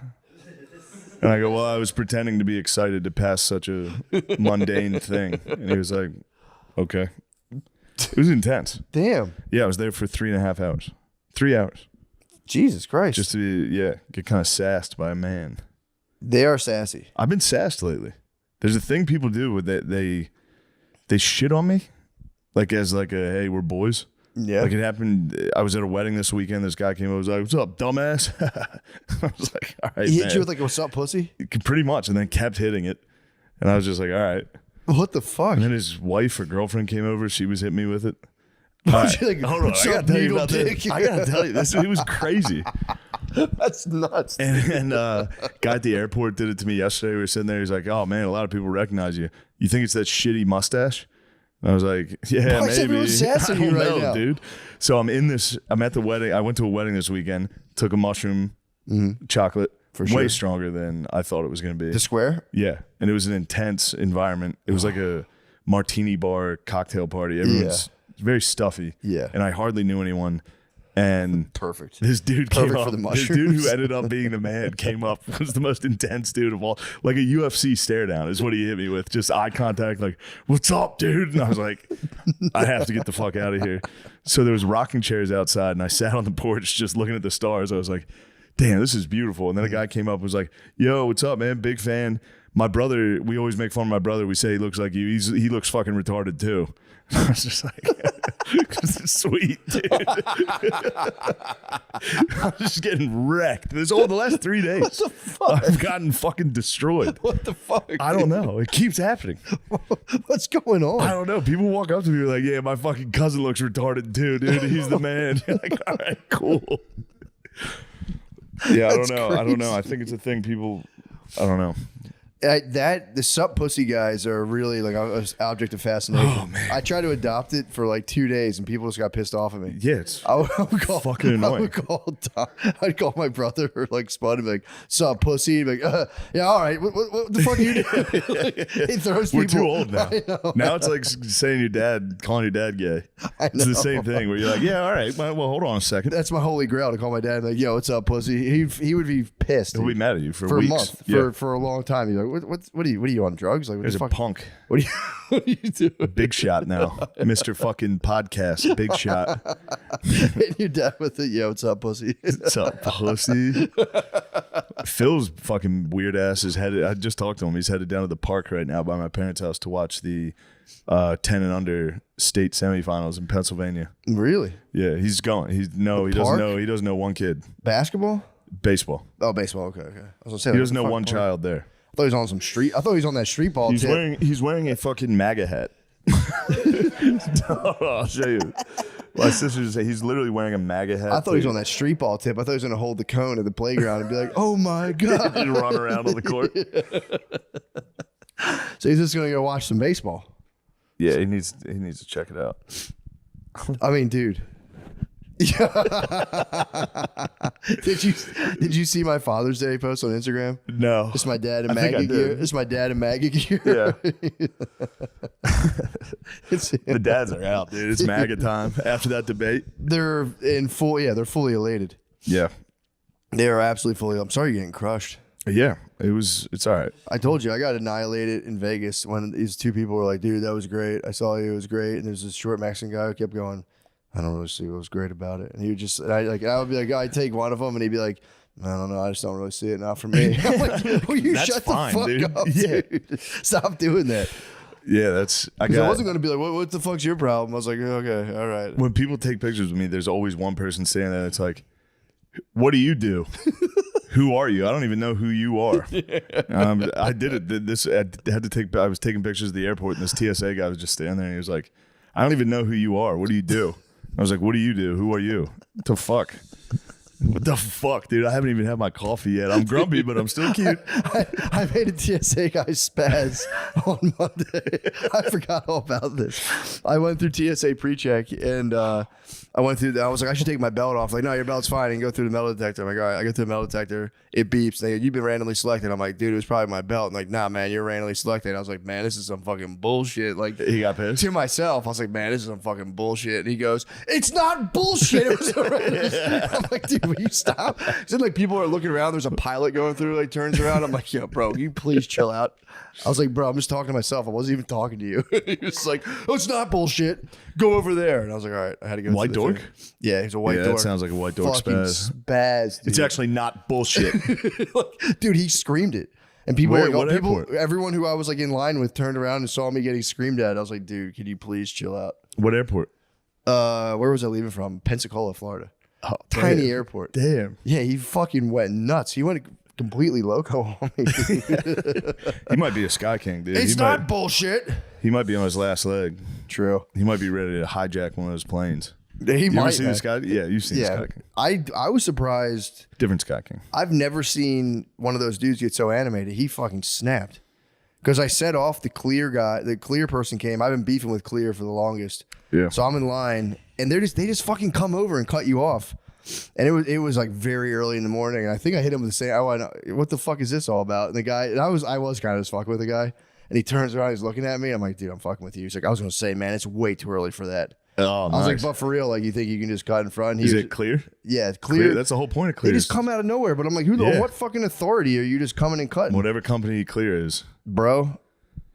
And I go, "Well, I was pretending to be excited to pass such a mundane thing." And he was like, "Okay." It was intense. Damn. Yeah, I was there for 3.5 hours. 3 hours. Jesus Christ. Just to get kind of sassed by a man. They are sassy. I've been sassed lately. There's a thing people do with they shit on me, like as like a hey, we're boys. Yeah. Like it happened. I was at a wedding this weekend. This guy came over, was like, "What's up, dumbass?" I was like, "All right, He man." hit you with like, what's up, pussy? Pretty much, and then kept hitting it, and I was just like, "All right." What the fuck? And then his wife or girlfriend came over. She was hitting me with it. She like, Hold on, what's I up, gotta tell you needle about dick? this. I gotta tell you this. It was crazy. That's nuts. And guy at the airport did it to me yesterday. We were sitting there. He's like, "Oh man, a lot of people recognize you. You think it's that shitty mustache?" And I was like, "Yeah, Why is maybe." everyone sassing you right now? dude. So I'm at the wedding. I went to a wedding this weekend. Took a mushroom chocolate. For Way sure. stronger than I thought it was going to be. The square? Yeah, and it was an intense environment. It was like a martini bar cocktail party. Everyone's very stuffy. Yeah. And I hardly knew anyone. And Perfect. this dude Perfect came up. for the This dude mushrooms. who ended up being the man came up. Was the most intense dude of all. Like a UFC stare down is what he hit me with. Just eye contact. Like, "What's up, dude?" And I was like, I have to get the fuck out of here. So there was rocking chairs outside, and I sat on the porch just looking at the stars. I was like, damn, this is beautiful. And then a guy came up and was like, "Yo, what's up, man? Big fan. My brother, we always make fun of my brother. We say he looks like you. He looks fucking retarded too." I was just like, sweet, dude. I'm just getting wrecked. The last 3 days. What the fuck? I've gotten fucking destroyed. What the fuck? I don't know. It keeps happening. What's going on? I don't know. People walk up to me and are like, "Yeah, my fucking cousin looks retarded too, dude. He's the man." You're like, all right, cool. Yeah, I don't know. I think it's a thing people, I don't know. The sup pussy guys are really like an object of fascination. Oh, man. I tried to adopt it for like 2 days and people just got pissed off at me. Yeah, it's I would call, fucking annoying. I'd call my brother or like Spud and be like, "Sup pussy?" He'd be like, "Yeah, all right. What the fuck are you doing?" He throws We're people. too old now. I know. Now it's like calling your dad gay. It's the same thing where you're like, "Yeah, all right. Well, hold on a second." That's my holy grail to call my dad and be like, "Yo, what's up, pussy?" He would be pissed. He'll be dude. mad at you for a weeks. month, Yeah. for a long time. He's like, "What are you on drugs? Like, what There's the a fuck? punk. What are you doing?" Big shot now. Mr. fucking podcast. Big shot. Hitting your dad with it. "Yo, what's up, pussy?" What's up, pussy? Phil's fucking weird ass is headed. I just talked to him. He's headed down to the park right now by my parents' house to watch the 10 and under state semifinals in Pennsylvania. Really? Yeah, he's going. He doesn't park? know. He doesn't know one kid. Baseball? Baseball. Oh, baseball. Okay. I was gonna say He like, doesn't know fuck one park? child there. I thought he was on some street. I thought he was on that street ball tip. He's wearing a fucking MAGA hat. I'll show you. My sister just said he's literally wearing a MAGA hat. I thought he was on that street ball tip. I thought he was gonna hold the cone at the playground and be like, "Oh my god!" and run around on the court. So he's just gonna go watch some baseball. Yeah, he needs to check it out. I mean, dude. Did you see my Father's Day post on Instagram? No, It's my dad in I think I MAGA did. gear. It's my dad in MAGA gear. Yeah. It's, The dads are out, dude. It's MAGA time after that debate. they're in full. Yeah, they're fully elated. Yeah. They are absolutely fully. I'm sorry you're getting crushed. Yeah. It's all right. I told you I got annihilated in Vegas when these two people were like, dude, that was great. I saw you, it was great. And there's this short Mexican guy who kept going, I don't really see what was great about it. And he would just, and I would be like, I'd take one of them and he'd be like, I don't know, I just don't really see it. Not for me. I'm like, well, you That's shut fine, the fuck dude. up, Yeah. dude. Stop doing that. Yeah, I wasn't going to be like, what the fuck's your problem? I was like, okay, all right. when people take pictures with me, there's always one person standing there that's like, what do you do? Who are you? I don't even know who you are. I did it. I was taking pictures at the airport, and this TSA guy was just standing there, and he was like, I don't even know who you are. What do you do? I was like, what do you do? Who are you? What the fuck? What the fuck, dude? I haven't even had my coffee yet. I'm grumpy, but I'm still cute. I made a TSA guy spaz on Monday. I forgot all about this. I went through TSA pre-check and I was like, I should take my belt off. Like, no, your belt's fine. And go through the metal detector. I'm like, all right, I go through the metal detector. It beeps. They go, you've been randomly selected. I'm like, dude, it was probably my belt. And like, nah, man, you're randomly selected. And I was like, man, this is some fucking bullshit. Like, He got pissed. to myself, I was like, man, this is some fucking bullshit. And he goes, it's not bullshit. It was horrendous. I'm like, dude, will you stop? So like people are looking around. There's a pilot going through, like turns around. I'm like, yo, bro, can you please chill out? I was like, bro, I'm just talking to myself. I wasn't even talking to you. He was like, oh, it's not bullshit. Go over there. And I was like, all right. I had to go. White dork? Yeah, he's a white Yeah, dork. that sounds like a white dork Fucking spaz. Dude. It's actually not bullshit. Dude, he screamed it. And people, Where- like, what people, airport? everyone who I was like in line with turned around and saw me getting screamed at. I was like, dude, can you please chill out? What airport? Where was I leaving from? Pensacola, Florida. Oh, Tiny airport. Damn. Yeah, he fucking went nuts. He went completely loco on me. He might be a Sky King, dude. It's not bullshit. He might be on his last leg. True. He might be ready to hijack one of those planes. He You ever might. seen Man. the Sky? Yeah, you've seen Yeah, Sky King. I was surprised. Different Sky King. I've never seen one of those dudes get so animated. He fucking snapped. Because I set off the clear guy. The clear person came. I've been beefing with clear for the longest. Yeah. So I'm in line, and they just fucking come over and cut you off. And it was like very early in the morning, and I think I hit him with the same. What the fuck is this all about? And the guy, and I was kind of just fucking with the guy, and he turns around, he's looking at me. I'm like, dude, I'm fucking with you. He's like, I was gonna say, man, it's way too early for that. Oh, I was like, but for real, like, you think you can just cut in front? Is it clear? Yeah, it's clear. That's the whole point of They clear. just come out of nowhere. But I'm like, Yeah. what fucking authority are you just coming and cutting, Whatever company clear is. bro?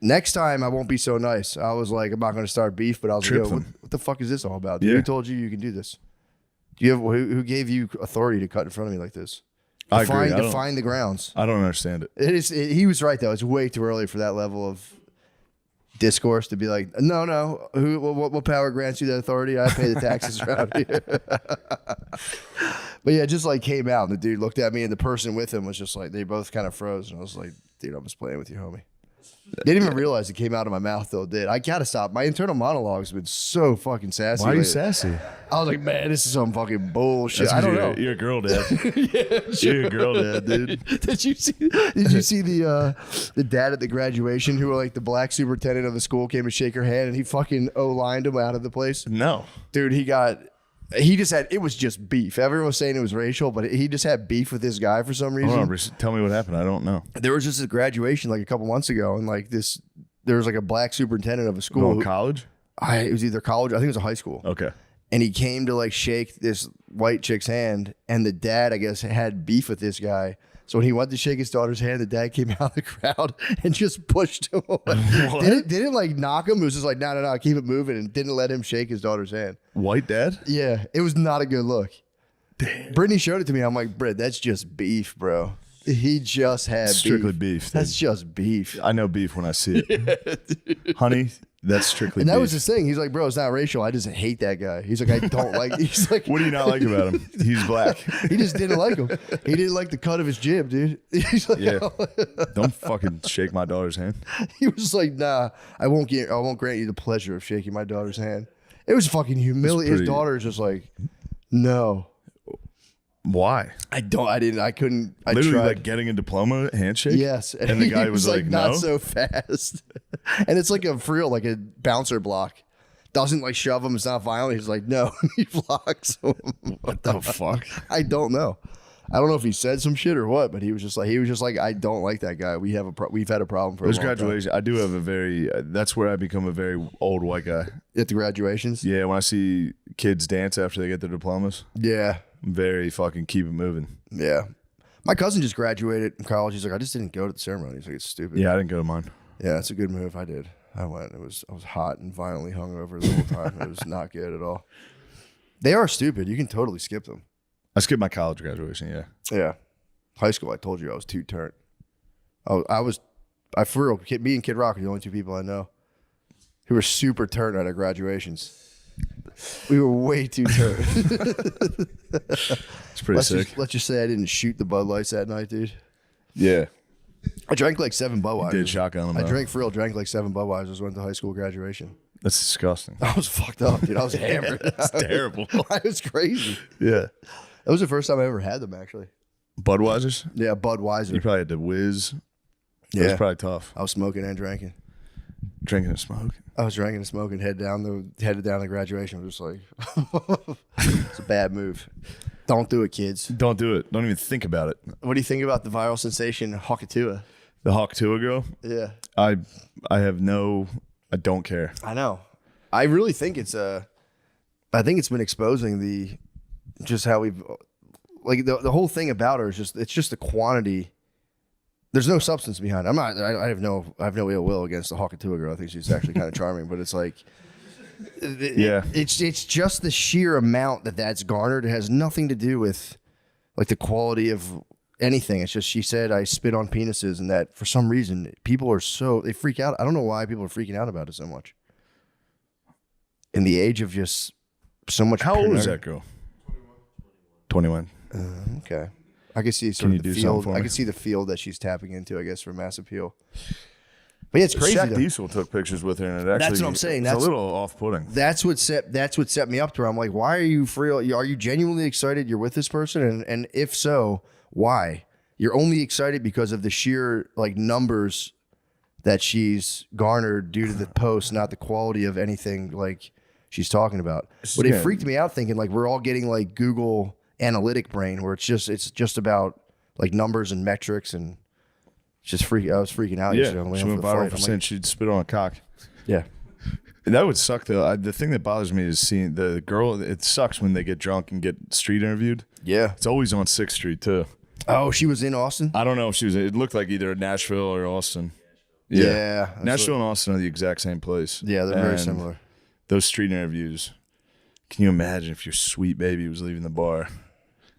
Next time I won't be so nice. I was like, I'm not gonna start beef, but I was Trip like, yo, them. what the fuck is this all about? Yeah. Who told you can do this? Do you have who gave you authority to cut in front of me like this? I agree. Define the grounds. I don't understand it. He was right though. It's way too early for that level of discourse to be like, no. What power grants you that authority? I pay the taxes around here. But yeah, it just like came out, and the dude looked at me, and the person with him was just like, they both kind of froze, and I was like, dude, I'm just playing with you, homie. They didn't even realize it came out of my mouth, though. It did. I gotta stop. My internal monologues have been so fucking sassy. Why are you lately. sassy? I was like, man, this is some fucking bullshit. That's I 'cause don't you're, know. You're a girl dad. You're a girl dad, dude. Did you see the dad at the graduation who, like, the black superintendent of the school came to shake her hand, and he fucking O-lined him out of the place? No. Dude, it was just beef. Everyone was saying it was racial, but he just had beef with this guy for some reason. Hold on, tell me what happened. I don't know. There was just a graduation like a couple months ago, and like there was like a black superintendent of a school. Oh, college? It was either college, I think it was a high school. Okay. And he came to like shake this white chick's hand, and the dad, I guess, had beef with this guy. So when he went to shake his daughter's hand, the dad came out of the crowd and just pushed him away. Didn't like knock him. It was just like, no, keep it moving, and didn't let him shake his daughter's hand. White dad? Yeah, it was not a good look. Damn. Brittany showed it to me. I'm like, Britt, that's just beef, bro. He just had Strictly beef. That's just beef. I know beef when I see it. Honey, that's strictly And that beef. was his thing. He's like, bro, it's not racial. I just hate that guy. He's like, I don't like. He's like, What do you not like about him? He's black. He just didn't like him. He didn't like the cut of his jib, dude. He's like, Yeah. Don't fucking shake my daughter's hand. He was like, nah, I won't grant you the pleasure of shaking my daughter's hand. It was fucking humiliating. His pretty- daughter's just like, no, Why? I couldn't. I Literally tried. like getting a diploma handshake? Yes, And the guy he was like, not no? so fast. And it's like for real, like a bouncer block. Doesn't like shove him. It's not violent. He's like, no. He blocks him. What the fuck? I don't know. I don't know if he said some shit or what, but he was just like, I don't like that guy. We've had a problem for Those a long time. graduation, I do have a very, that's where I become a very old white guy. At the graduations. Yeah, when I see kids dance after they get their diplomas. Yeah. Very fucking keep it moving. Yeah. My cousin just graduated in college. He's like, I just didn't go to the ceremony. He's like, it's stupid. Yeah, I didn't go to mine. Yeah, that's a good move. I did. I went. I was hot and violently hungover the whole time. It was not good at all. They are stupid. You can totally skip them. I skipped my college graduation. Yeah. Yeah. High school, I told you I was too turnt. I for real, me and Kid Rock are the only two people I know who were super turnt at our graduations. We were way too turnt. It's pretty sick. Let's just say I didn't shoot the Bud Lights that night, dude. Yeah. I drank like 7 Budweisers. Did shotgun them. I drank like 7 Budweisers, went to high school graduation. That's disgusting. I was fucked up, dude. I was hammered. That's terrible. I was crazy. Yeah. That was the first time I ever had them, actually. Budweisers? Yeah, Budweiser. You probably had to whiz. It Yeah. was probably tough. I was smoking and drinking. Drinking and smoking. I was drinking and smoking, headed down to graduation. I was just like, it's a bad move. Don't do it, kids. Don't do it. Don't even think about it. What do you think about the viral sensation Hakatua? The Hawk Tua girl? Yeah, I don't care. I know. I really think I think it's been exposing just how we've like the whole thing about her is it's just the quantity. There's no substance behind it. I have no ill will against the Hakatua girl. I think she's actually kind of charming, but it's like, it's just the sheer amount that's garnered. It has nothing to do with like the quality of anything. It's just she said I spit on penises, and that for some reason people are they freak out. I don't know why people are freaking out about it so much. In the age of just so much. How old is that girl? 21. Okay. I can see Can you the do something field. for I me? can see the field that she's tapping into, I guess, for mass appeal. But yeah, it's crazy. Shaq though. Diesel took pictures with her, and it actually, That's what I'm saying. It's That's a little off-putting. That's what set me up to where I'm like, why are you for real? Are you genuinely excited you're with this person? And if so, why? You're only excited because of the sheer like numbers that she's garnered due to the post, not the quality of anything like she's talking about. But it freaked me out thinking like we're all getting like Google analytic brain where it's just about like numbers and metrics and just I was freaking out yesterday on the way she home went from the viral flight. for I'm saying like, she'd spit on a cock. yeah. That would suck though. The thing that bothers me is seeing the girl. It sucks when they get drunk and get street interviewed. Yeah. It's always on 6th Street too. Oh, she was in Austin? I don't know if she was. It looked like either Nashville or Austin. Yeah. Nashville and Austin are the exact same place. Yeah, they're very And similar. Those street interviews. Can you imagine if your sweet baby was leaving the bar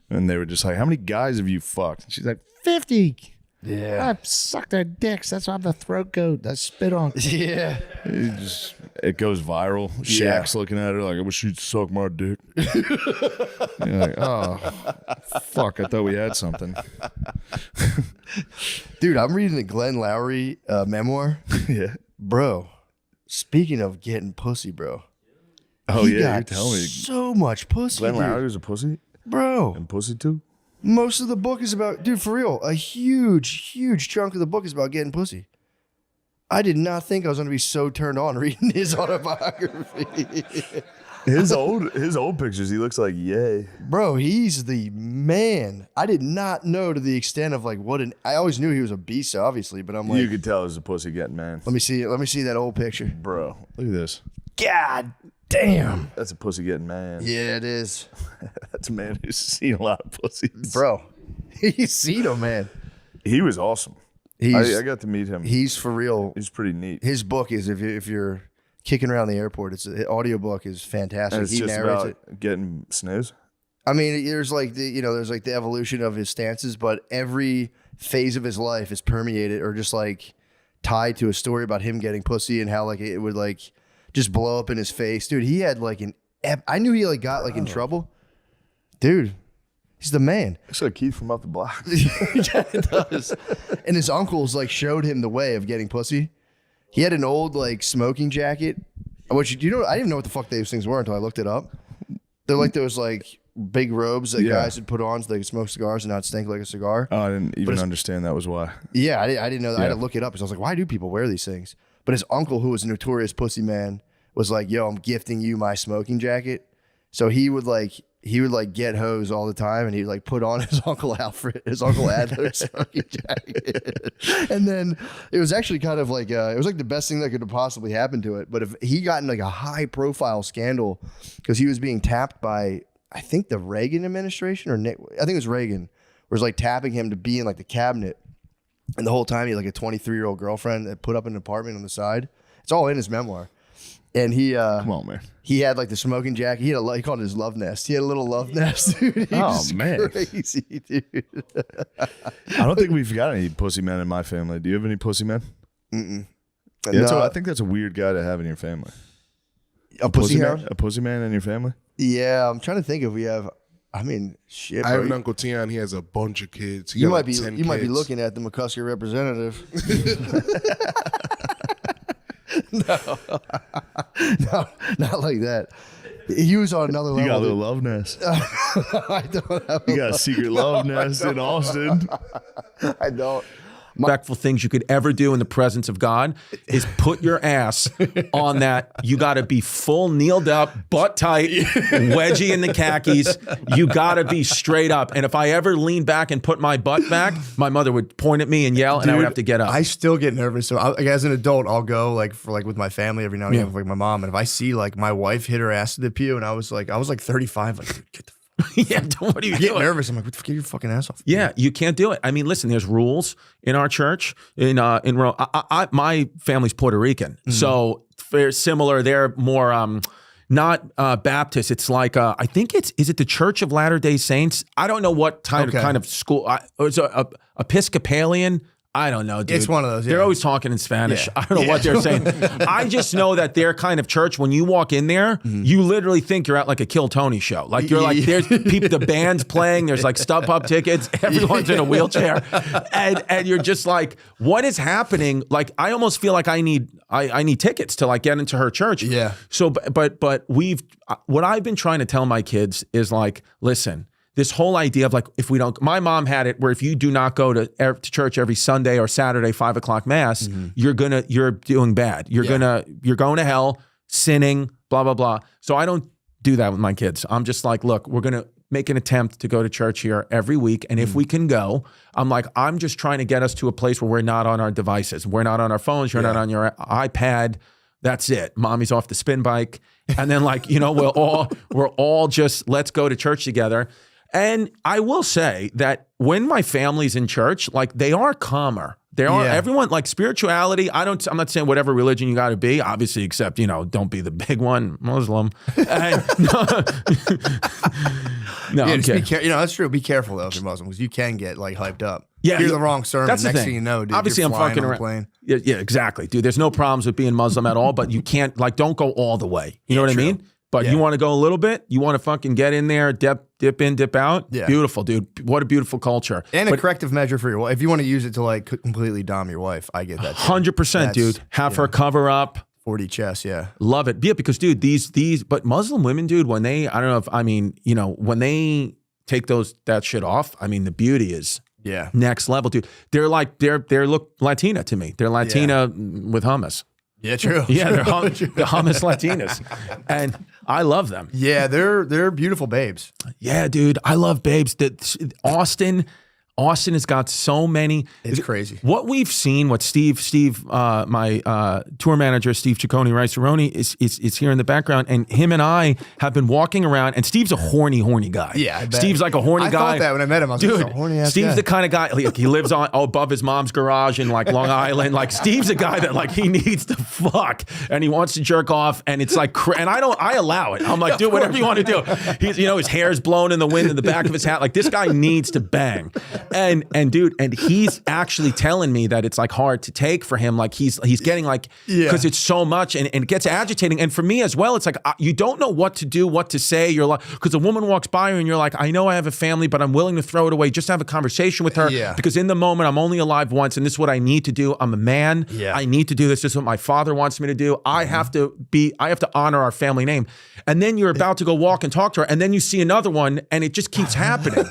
and they were just like, "How many guys have you fucked?" And she's like, 50. Yeah. I've sucked their dicks. That's why I'm the throat goat. I spit on. Yeah. It goes viral. Yeah. Shaq's looking at her like, I wish she'd suck my dick. You're like, oh, fuck. I thought we had something. Dude, I'm reading the Glenn Lowry memoir. Yeah. Bro, speaking of getting pussy, bro. Oh, he yeah. You're got telling me. so much pussy, Glenn dude. Lowry was a pussy? Bro, And pussy too? most of the book is about, dude, for real, a huge, huge chunk of the book is about getting pussy. I did not think I was going to be so turned on reading his autobiography. His old pictures, he looks like yay. Bro, he's the man. I did not know to the extent of like I always knew he was a beast, obviously, but I'm like, You could tell it was a pussy getting man. let me see that old picture. Bro, look at this. God damn. That's a pussy getting man. Yeah, it is. That's a man who's seen a lot of pussies. Bro, he's seen him, man. He was awesome. I got to meet him. He's for real. He's pretty neat. His book is if you're kicking around the airport, the audio book is fantastic. And it's He just narrates about it. getting snooze. I mean, there's like the evolution of his stances, but every phase of his life is permeated or just like tied to a story about him getting pussy and how like it would like just blow up in his face. Dude, he had like I knew he like got like in trouble. Dude, he's the man. Looks like Keith from up the block. Yeah, it does. And his uncles like showed him the way of getting pussy. He had an old like smoking jacket, which I didn't even know what the fuck those things were until I looked it up. They're like those like big robes that guys would put on so they could smoke cigars and not stink like a cigar. Oh, I didn't even understand that was why. Yeah, I didn't know that. I had Yeah. to look it up because I was like, why do people wear these things? But his uncle, who was a notorious pussy man, was like, yo, I'm gifting you my smoking jacket. So he would get hose all the time, and he'd like put on his Uncle Adler's smoking jacket. And then it was actually kind of like it was like the best thing that could have possibly happened to it. But if he got in like a high profile scandal because he was being tapped by I think the Reagan administration or Nick, I think it was Reagan, was like tapping him to be in like the cabinet. And the whole time he had like a 23-year-old girlfriend that put up an apartment on the side. It's all in his memoir. And he, Come on, man. he had like the smoking jacket. He called it his love nest. He had a little love nest, dude. He was man. crazy, dude. I don't think we've got any pussy men in my family. Do you have any pussy men? Mm-mm. Yeah, No, I think that's a weird guy to have in your family. a pussy man, hound? a pussy man in your family? Yeah, I'm trying to think if we have. I mean, shit. I have bro. an Uncle Tion. He has a bunch of kids. He You got might like be 10 you might be kids. looking at the McCusker representative. No, not like that. He was on another level. You got a little dude. love nest. I don't have. You got a secret love nest in Austin. I don't. Respectful things you could ever do in the presence of God is put your ass on that. You got to be full kneeled up, butt tight, wedgie in the khakis. You got to be straight up. And if I ever lean back and put my butt back, my mother would point at me and yell, and I would have to get up. I still get nervous. So as an adult, I'll go with my family every now and again with like my mom. And if I see like my wife hit her ass to the pew, and I was like 35, like dude, get the Yeah, what are you get doing? nervous. I'm like, get your fucking ass off. Yeah, you can't do it. I mean, listen, there's rules in our church in Rome. My family's Puerto Rican, so very similar. They're more not Baptist. It's like I think is it the Church of Latter-day Saints? I don't know what kind of school. It's Episcopalian. I don't know, dude. It's one of those, They're yeah. always talking in Spanish. Yeah. I don't know what they're saying. I just know that their kind of church, when you walk in there, you literally think you're at like a Kill Tony show. Like you're like, there's people, the band's playing, there's like StubHub tickets, everyone's in a wheelchair. And you're just like, what is happening? Like, I almost feel like I need tickets to like get into her church. Yeah. So, but what I've been trying to tell my kids is like, listen, this whole idea of like, if we don't, my mom had it where if you do not go to church every Sunday or Saturday, 5 o'clock mass, you're doing bad. You're going to hell, sinning, blah, blah, blah. So I don't do that with my kids. I'm just like, look, we're going to make an attempt to go to church here every week. And if we can go, I'm just trying to get us to a place where we're not on our devices. We're not on our phones. You're not on your iPad. That's it. Mommy's off the spin bike. And then like, we're all just, let's go to church together. And I will say that when my family's in church, like they are calmer. They are everyone like spirituality. I'm not saying whatever religion you got to be, obviously, except don't be the big one, Muslim. And, no, I'm kidding. That's true. Be careful though if you're Muslim because you can get like hyped up. Yeah, hear the wrong sermon. That's the Next thing. thing you know, dude, obviously you're I'm flying fucking on a around. plane. Yeah, exactly, dude. There's no problems with being Muslim at all, but you can't don't go all the way. You know what I mean? But you want to go a little bit. You want to fucking get in there, dip in, dip out. Yeah. Beautiful, dude. What a beautiful culture. And a corrective measure for your wife. If you want to use it to like completely dom your wife, I get that. 100%, dude. Have her cover up. 40 chest, yeah. Love it. Yeah, because dude, but Muslim women, dude, when they, when they take that shit off, the beauty is next level, dude. They're like, they look Latina to me. They're Latina with hummus. Yeah, true. Yeah, they're the hummus Latinas, and I love them. Yeah, they're beautiful babes. Yeah, dude, I love babes. Austin has got so many. It's crazy. What we've seen, what Steve, my tour manager, Steve Ciccone Rice-Aroni is here in the background, and him and I have been walking around, and Steve's a horny guy. Yeah, I bet. Steve's like a horny guy. I thought that when I met him. I was dude, like, horny ass Steve's guy. the kind of guy, like, he lives above his mom's garage in like Long Island. Like Steve's a guy that like he needs to fuck, and he wants to jerk off, and it's like, and I allow it. I'm like, dude, whatever you want to do. He's, his hair's blown in the wind in the back of his hat. Like this guy needs to bang. And dude, and he's actually telling me that it's like hard to take for him. Like he's getting like, because it's so much and it gets agitating. And for me as well, it's like, you don't know what to do, what to say. You're like, because a woman walks by you and you're like, I know I have a family, but I'm willing to throw it away just to have a conversation with her. Yeah. Because in the moment, I'm only alive once and this is what I need to do. I'm a man. Yeah. I need to do this. This is what my father wants me to do. I have to honor our family name. And then you're about to go walk and talk to her. And then you see another one and it just keeps happening.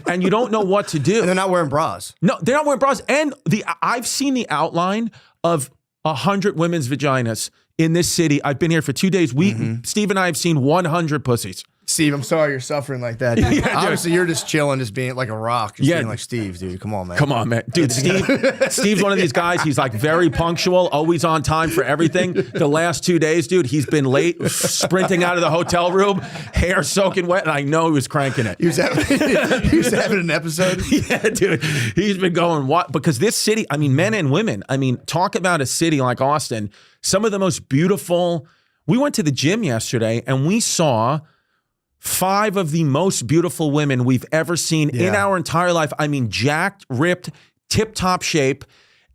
And you don't know what to do. And they're not wearing bras. No, they're not wearing bras. And I've seen the outline of 100 women's vaginas in this city. I've been here for 2 days. Steve and I have seen 100 pussies. Steve, I'm sorry you're suffering like that. Dude. Obviously, you're just chilling, just being like a rock, just being like Steve, dude. Come on, man. Come on, man. Dude, Steve's one of these guys. He's like very punctual, always on time for everything. The last 2 days, dude, he's been late, sprinting out of the hotel room, hair soaking wet, and I know he was cranking it. He was having an episode. Yeah, dude. He's been going, what? Because this city, I mean, men and women, I mean, talk about a city like Austin, some of the most beautiful. We went to the gym yesterday and we saw 5 of the most beautiful women we've ever seen in our entire life. I mean, jacked, ripped, tip-top shape.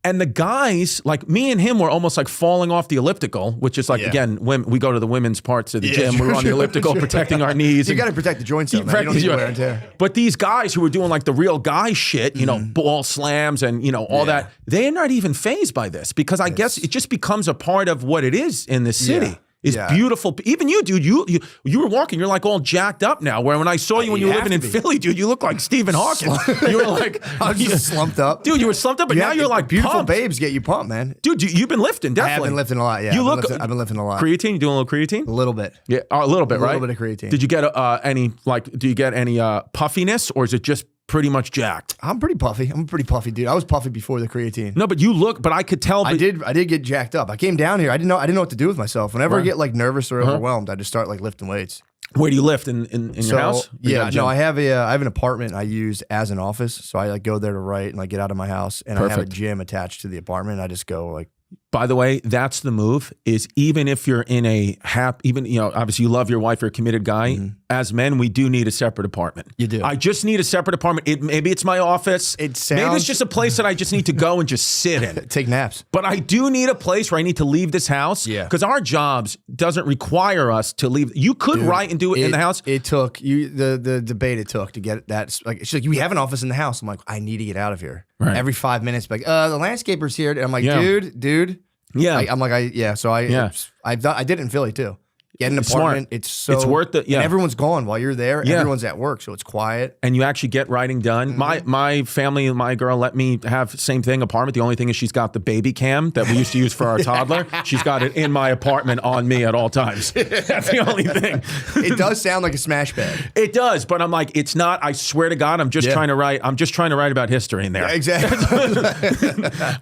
And the guys, like me and him, were almost like falling off the elliptical, which is like, again, when we go to the women's parts of the gym, we're on the elliptical protecting our knees. You got to protect the joints, though, man. You don't need to wear and tear. But these guys who were doing like the real guy shit, you know, ball slams and, you know, all that, they're not even fazed by this because I guess it just becomes a part of what it is in this city. It's beautiful. Even you, dude, you were walking, you're like all jacked up now. Where when I saw you when you were living in Philly, dude, you look like Stephen Hawking. You were like, I was just slumped up. Dude, you were slumped up, but now you're like beautiful pumped. babes get you pumped, man. Dude, you've been lifting, definitely. I have been lifting a lot, yeah. I've been lifting a lot. Creatine? You doing a little creatine? A little bit. Yeah, a little bit, right? A little bit of creatine. Did you get any, like, do you get any puffiness or is it just pretty much jacked? I'm pretty puffy. I'm a pretty puffy dude. I was puffy before the creatine. No, but you look, but I could tell. I did get jacked up. I came down here. I didn't know what to do with myself. Whenever I get like nervous or overwhelmed, I just start like lifting weights. Where do you lift in your house? Yeah, no, I have an apartment I use as an office. So I like go there to write and like get out of my house, and I have a gym attached to the apartment. And I just go like. By the way, that's the move. Is even if you're in a even you know, obviously you love your wife, you're a committed guy. As men, we do need a separate apartment. You do. I just need a separate apartment. Maybe it's my office. Maybe it's just a place that I just need to go and just sit in. Take naps. But I do need a place where I need to leave this house. Yeah. Because our jobs doesn't require us to leave. You could write and do it in the house. It took the debate it took to get that. Like she's like, we have an office in the house. I'm like, I need to get out of here. Right. Every 5 minutes, like, the landscaper's here. And I'm like, dude. Yeah. I did it in Philly too. Get an apartment. It's worth it. Yeah. And everyone's gone while you're there. Yeah. Everyone's at work, so it's quiet. And you actually get writing done. My family, my girl let me have same thing apartment. The only thing is she's got the baby cam that we used to use for our toddler. She's got it in my apartment on me at all times. That's the only thing. It does sound like a smash pad. It does, but I'm like, it's not. I swear to God, I'm just trying to write. I'm just trying to write about history in there. Yeah, exactly.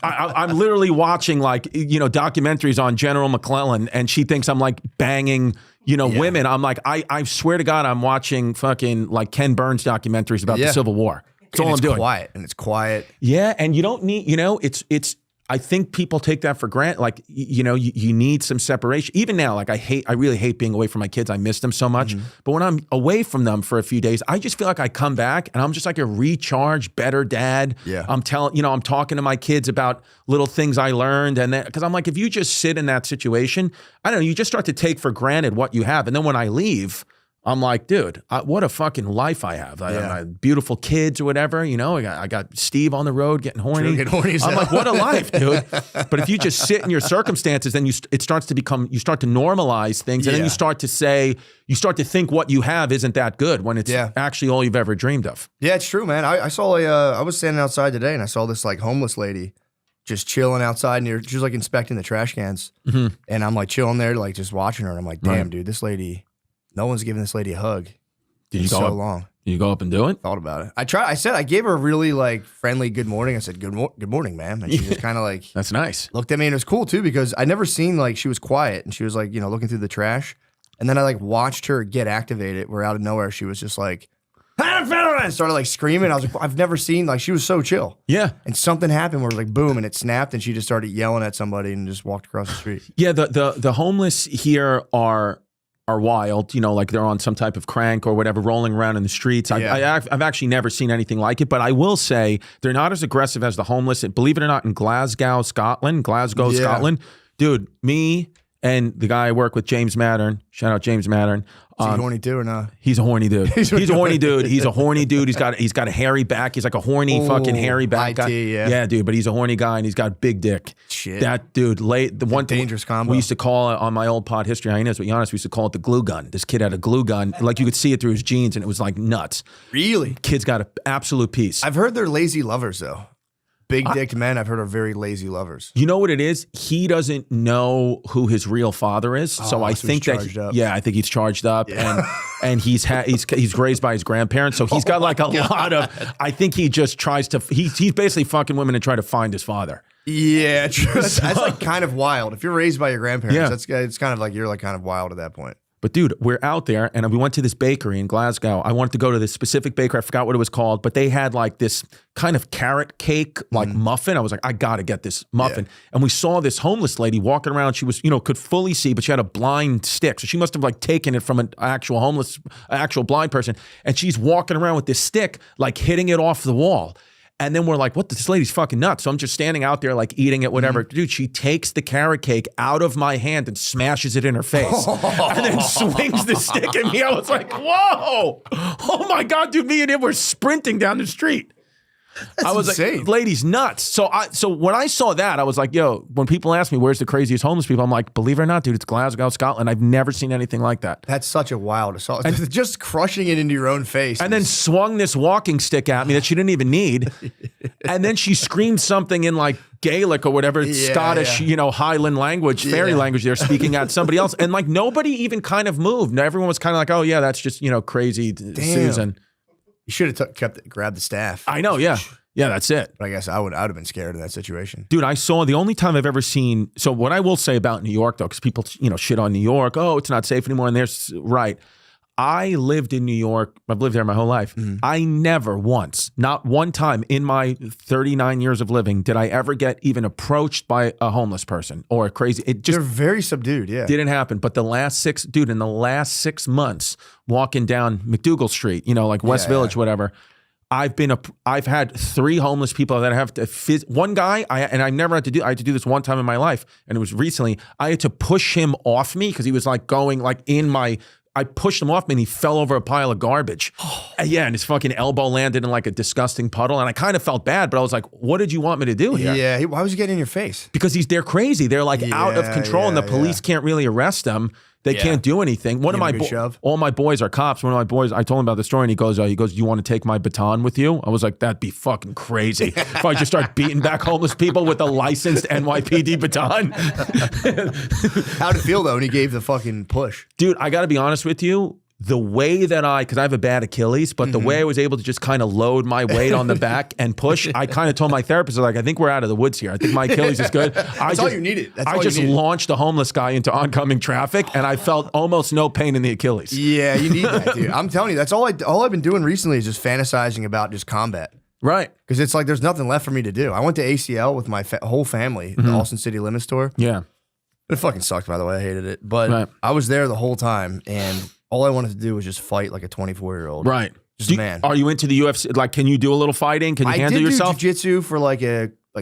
I'm literally watching like documentaries on General McClellan, and she thinks I'm like banging. Women. I'm like, I swear to God, I'm watching fucking like Ken Burns documentaries about the Civil War. That's all I'm doing. It's quiet. Yeah, and you don't need, it's. I think people take that for granted. Like, you need some separation. Even now, like I really hate being away from my kids. I miss them so much. But when I'm away from them for a few days, I just feel like I come back and I'm just like a recharged, better dad. Yeah. I'm talking to my kids about little things I learned. And because I'm like, if you just sit in that situation, I don't know, you just start to take for granted what you have. And then when I leave, I'm like, dude, what a fucking life I have. I have my beautiful kids or whatever. I got Steve on the road getting horny. I'm like, what a life, dude. But if you just sit in your circumstances, then it starts to become, you start to normalize things. And then you start to think what you have isn't that good when it's actually all you've ever dreamed of. Yeah, it's true, man. I saw I was standing outside today and I saw this like homeless lady just chilling outside near, she was like inspecting the trash cans. And I'm like chilling there, like just watching her. And I'm like, damn, dude, this lady... No one's giving this lady a hug. Did you go up? Long. Did you go up and do it? Thought about it. I gave her a really like friendly good morning. I said, good morning, ma'am. And she just kind of like. That's nice. Looked at me and it was cool too because I never seen like she was quiet and she was like, looking through the trash. And then I like watched her get activated where out of nowhere she was just like, and started like screaming. I was like, I've never seen, like she was so chill. Yeah. And something happened where it was like boom and it snapped and she just started yelling at somebody and just walked across the street. Yeah. The homeless here are wild, like they're on some type of crank or whatever, rolling around in the streets. I've actually never seen anything like it, but I will say they're not as aggressive as the homeless. Believe it or not, in Glasgow, Scotland, dude, me and the guy I work with, James Mattern, shout out James Mattern. Is he horny too or not? He's a horny dude. He's a horny dude. He's a horny dude. He's got a hairy back. He's like a horny fucking hairy back guy. Yeah, dude. But he's a horny guy and he's got big dick. Shit. That dude. Dangerous combo. We used to call it on my old pod History Hyenas, but Giannis, we used to call it the glue gun. This kid had a glue gun. Like you could see it through his jeans and it was like nuts. Really? Kid's got an absolute piece. I've heard they're lazy lovers though. big dick men I've heard are very lazy lovers. You know what it is? He doesn't know who his real father is, so I think that I think he's charged up, and he's raised by his grandparents, so he's got like a lot of. I think he just tries to. He's basically fucking women and trying to find his father. Yeah, true. That's like kind of wild. If you're raised by your grandparents, it's kind of like you're like kind of wild at that point. But dude, we're out there and we went to this bakery in Glasgow. I wanted to go to this specific bakery. I forgot what it was called, but they had like this kind of carrot cake, like muffin. I was like, I got to get this muffin. Yeah. And we saw this homeless lady walking around. She was, could fully see, but she had a blind stick. So she must have like taken it from an actual blind person. And she's walking around with this stick, like hitting it off the wall. And then we're like, what? This lady's fucking nuts. So I'm just standing out there like eating it, whatever. Dude, she takes the carrot cake out of my hand and smashes it in her face. And then swings the stick at me. I was like, whoa. Oh my God, dude, me and him were sprinting down the street. I was insane. Like, lady's nuts. So when I saw that, I was like, yo, when people ask me where's the craziest homeless people, I'm like, believe it or not, dude, it's Glasgow, Scotland. I've never seen anything like that. That's such a wild assault. And just crushing it into your own face. And then swung this walking stick at me that she didn't even need. And then she screamed something in like Gaelic or whatever, Scottish, Highland language, fairy language they're speaking at somebody else. And like nobody even kind of moved. Everyone was kind of like, oh yeah, that's just, crazy Susan. You should have grabbed the staff. I know, yeah. Yeah, that's it. But I guess I would have been scared in that situation. Dude, I saw the only time I've ever seen, so what I will say about New York though, because people, shit on New York, oh, it's not safe anymore, and there's, right. I lived in New York, I've lived there my whole life. I never once, not one time in my 39 years of living, did I ever get even approached by a homeless person or a crazy, it just- They're very subdued, yeah. Didn't happen, but in the last 6 months, walking down McDougal Street, like West Village, whatever, I've had 3 homeless people that I have to one guy, I had to do this one time in my life, and it was recently. I had to push him off me because he was like going like in my. I pushed him off me and he fell over a pile of garbage. And his fucking elbow landed in like a disgusting puddle, and I kind of felt bad, but I was like, "What did you want me to do here?" Yeah, why was he getting in your face? Because they're crazy. They're like out of control, and the police can't really arrest them. They can't do anything. All my boys are cops. One of my boys, I told him about the story, and he goes, "You want to take my baton with you?" I was like, "That'd be fucking crazy if I just start beating back homeless people with a licensed NYPD baton." How'd it feel though when he gave the fucking push? Dude, I got to be honest with you. The way that because I have a bad Achilles, but the way I was able to just kind of load my weight on the back and push, I kind of told my therapist, like, I think we're out of the woods here. I think my Achilles is good. That's all you needed. I just launched a homeless guy into oncoming traffic, and I felt almost no pain in the Achilles. Yeah, you need that, dude. I'm telling you, that's all I've been doing recently is just fantasizing about just combat. Right. Because it's like there's nothing left for me to do. I went to ACL with my whole family, the Austin City Limits Tour. Yeah. It fucking sucked, by the way. I hated it. But I was there the whole time, and all I wanted to do was just fight like a 24-year-old. Right. Just a man. Are you into the UFC? Like, can you do a little fighting? Can you handle yourself? I did do jiu-jitsu for like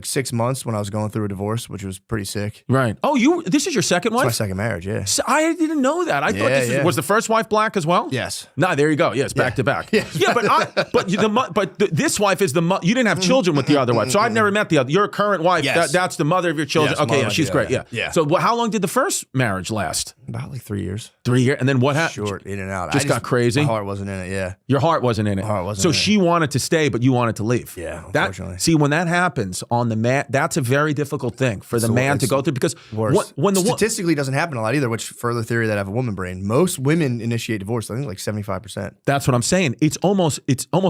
6 months when I was going through a divorce, which was pretty sick. Right. Oh, this is your second wife? It's my second marriage, yeah. So I didn't know that. I thought was the first wife black as well? Yes. No, there you go. Yes, back to back. Yeah, but this wife is you didn't have children with the other wife, so I've never met the other. Your current wife, that's the mother of your children. Yes, okay, she's great. Yeah. So how long did the first marriage last? About like 3 years. 3 years, and then what happened? Short, in and out. Just got crazy. My heart wasn't in it. Yeah. Your heart wasn't in it. My heart wasn't. So in she wanted to stay, but you wanted to leave. Yeah. Unfortunately. See, when that happens on the man, that's a very difficult thing for the man to go through, because when the statistically doesn't happen a lot either. Which further theory that I have a woman brain. Most women initiate divorce. I think like 75%. That's what I'm saying. It's almost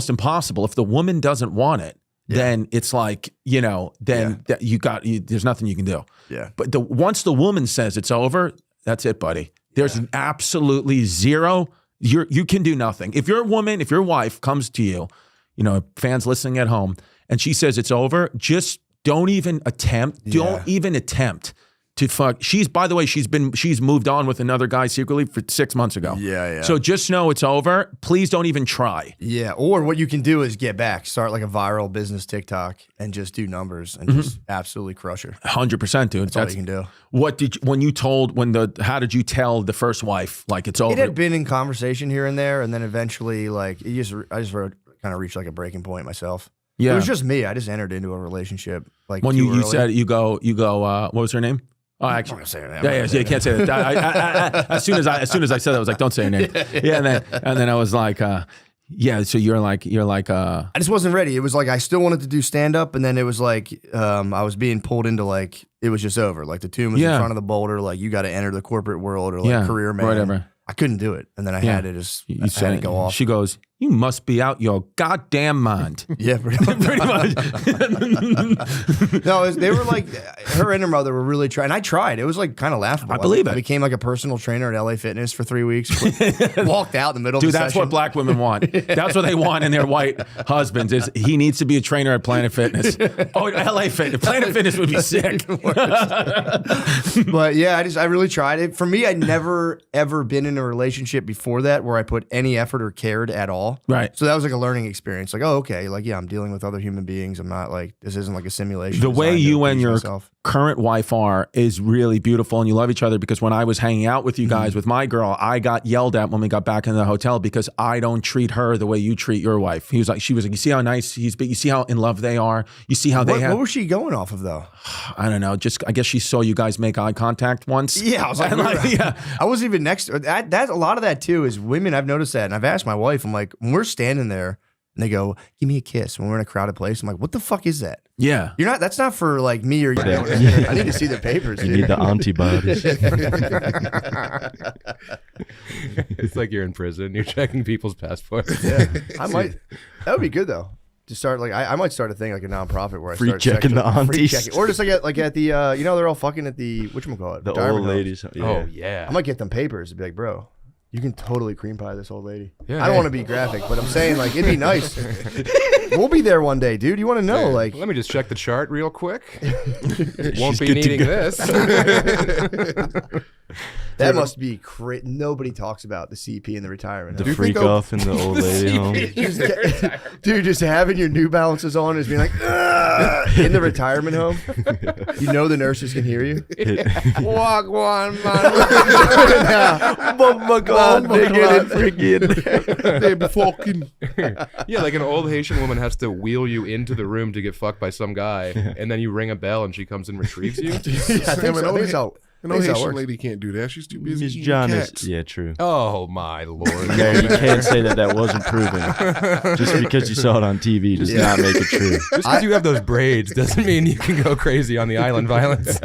impossible if the woman doesn't want it. Yeah. Then it's like, there's nothing you can do. Yeah. But once the woman says it's over, that's it, buddy. There's absolutely zero. You can do nothing. If your wife comes to you, fans listening at home, and she says it's over, just don't even attempt. Yeah. Don't even attempt to fuck. By the way, she's moved on with another guy secretly for 6 months ago. Yeah. So just know it's over. Please don't even try. Yeah. Or what you can do is get back, start like a viral business TikTok, and just do numbers and just absolutely crush her. 100%, dude. That's all you can do. How did you tell the first wife like it's over? It had been in conversation here and there, and then eventually like I just kind of reached like a breaking point myself. Yeah. It was just me. I just entered into a relationship like when you said you go what was her name? Oh, actually, you can't say that. As soon as I said that, I was like, don't say her name. Yeah, and then I was like, Yeah, so you're like I just wasn't ready. It was like I still wanted to do stand up, and then it was like I was being pulled into like it was just over. Like the tomb was in front of the boulder. Like you got to enter the corporate world or like career man. Whatever. I couldn't do it, and then I had to just You I had said to go off. She goes, "You must be out your goddamn mind." Yeah, pretty much. No, they were like her and her mother were really trying. I tried. It was like kind of laughable. I believe I it. became like a personal trainer at LA Fitness for 3 weeks. Walked out in the middle Dude, of the that's session. what black women want. That's what they want in their white husbands. Is he needs to be a trainer at Planet Fitness? Oh, LA Fitness. Planet Fitness would be sick. But yeah, I really tried it. For me, I'd never ever been in a relationship before that where I put any effort or cared at all. Right. So that was like a learning experience. Like, oh, okay, like yeah, I'm dealing with other human beings. I'm not like this isn't like a simulation. The way designed to you and please your myself. current wife are is really beautiful, and you love each other. Because when I was hanging out with you guys with my girl, I got yelled at when we got back in the hotel because I don't treat her the way you treat your wife. She was like, you see how nice he's, but you see how in love they are. You see how they have. What was she going off of though? I don't know. Just I guess she saw you guys make eye contact once. Yeah, I was like, I wasn't even next to that. That's a lot of that too. Is women. I've noticed that, and I've asked my wife. I'm like, when we're standing there, and they go, "Give me a kiss." When we're in a crowded place, I'm like, "What the fuck is that?" Yeah. You're not. That's not for like me or you. I need to see the papers. You Dude. need the antibodies. It's like you're in prison. You're checking people's passports. Yeah, I might. That would be good though. To start like I might start a thing like a nonprofit where I Free start checking the free aunties. checking. Or just like at the you know they're all fucking at the whatchamacallit, The retirement old homes. ladies. Yeah. Oh yeah. I might get them papers and be like, bro, you can totally cream pie this old lady. Yeah, I don't want to be graphic, but I'm saying like it'd be nice. We'll be there one day, dude. You want to know like Let me just check the chart real quick. Won't She's be good to needing go. this. that must be crazy. Nobody talks about the CP in the retirement. The home. freak off in the old lady home. Dude, just having your New Balances on is being like "Ugh," in the retirement home. You know the nurses can hear you. Walk one, They be fucking. Yeah, like an old Haitian woman has to wheel you into the room to get fucked by some guy, and then you ring a bell and she comes and retrieves you. Yeah, I think so. I think so. An I old think so it Haitian works. lady can't do that. She's too busy Miss eating John cats. is, yeah, true. Oh my lord! Yeah, you can't say that wasn't proven. Just because you saw it on TV does not make it true. Just because you have those braids doesn't mean you can go crazy on the island violence.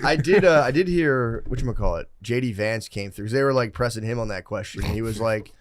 I did hear whatchamacallit, JD Vance came through. 'Cause they were like pressing him on that question. He was like,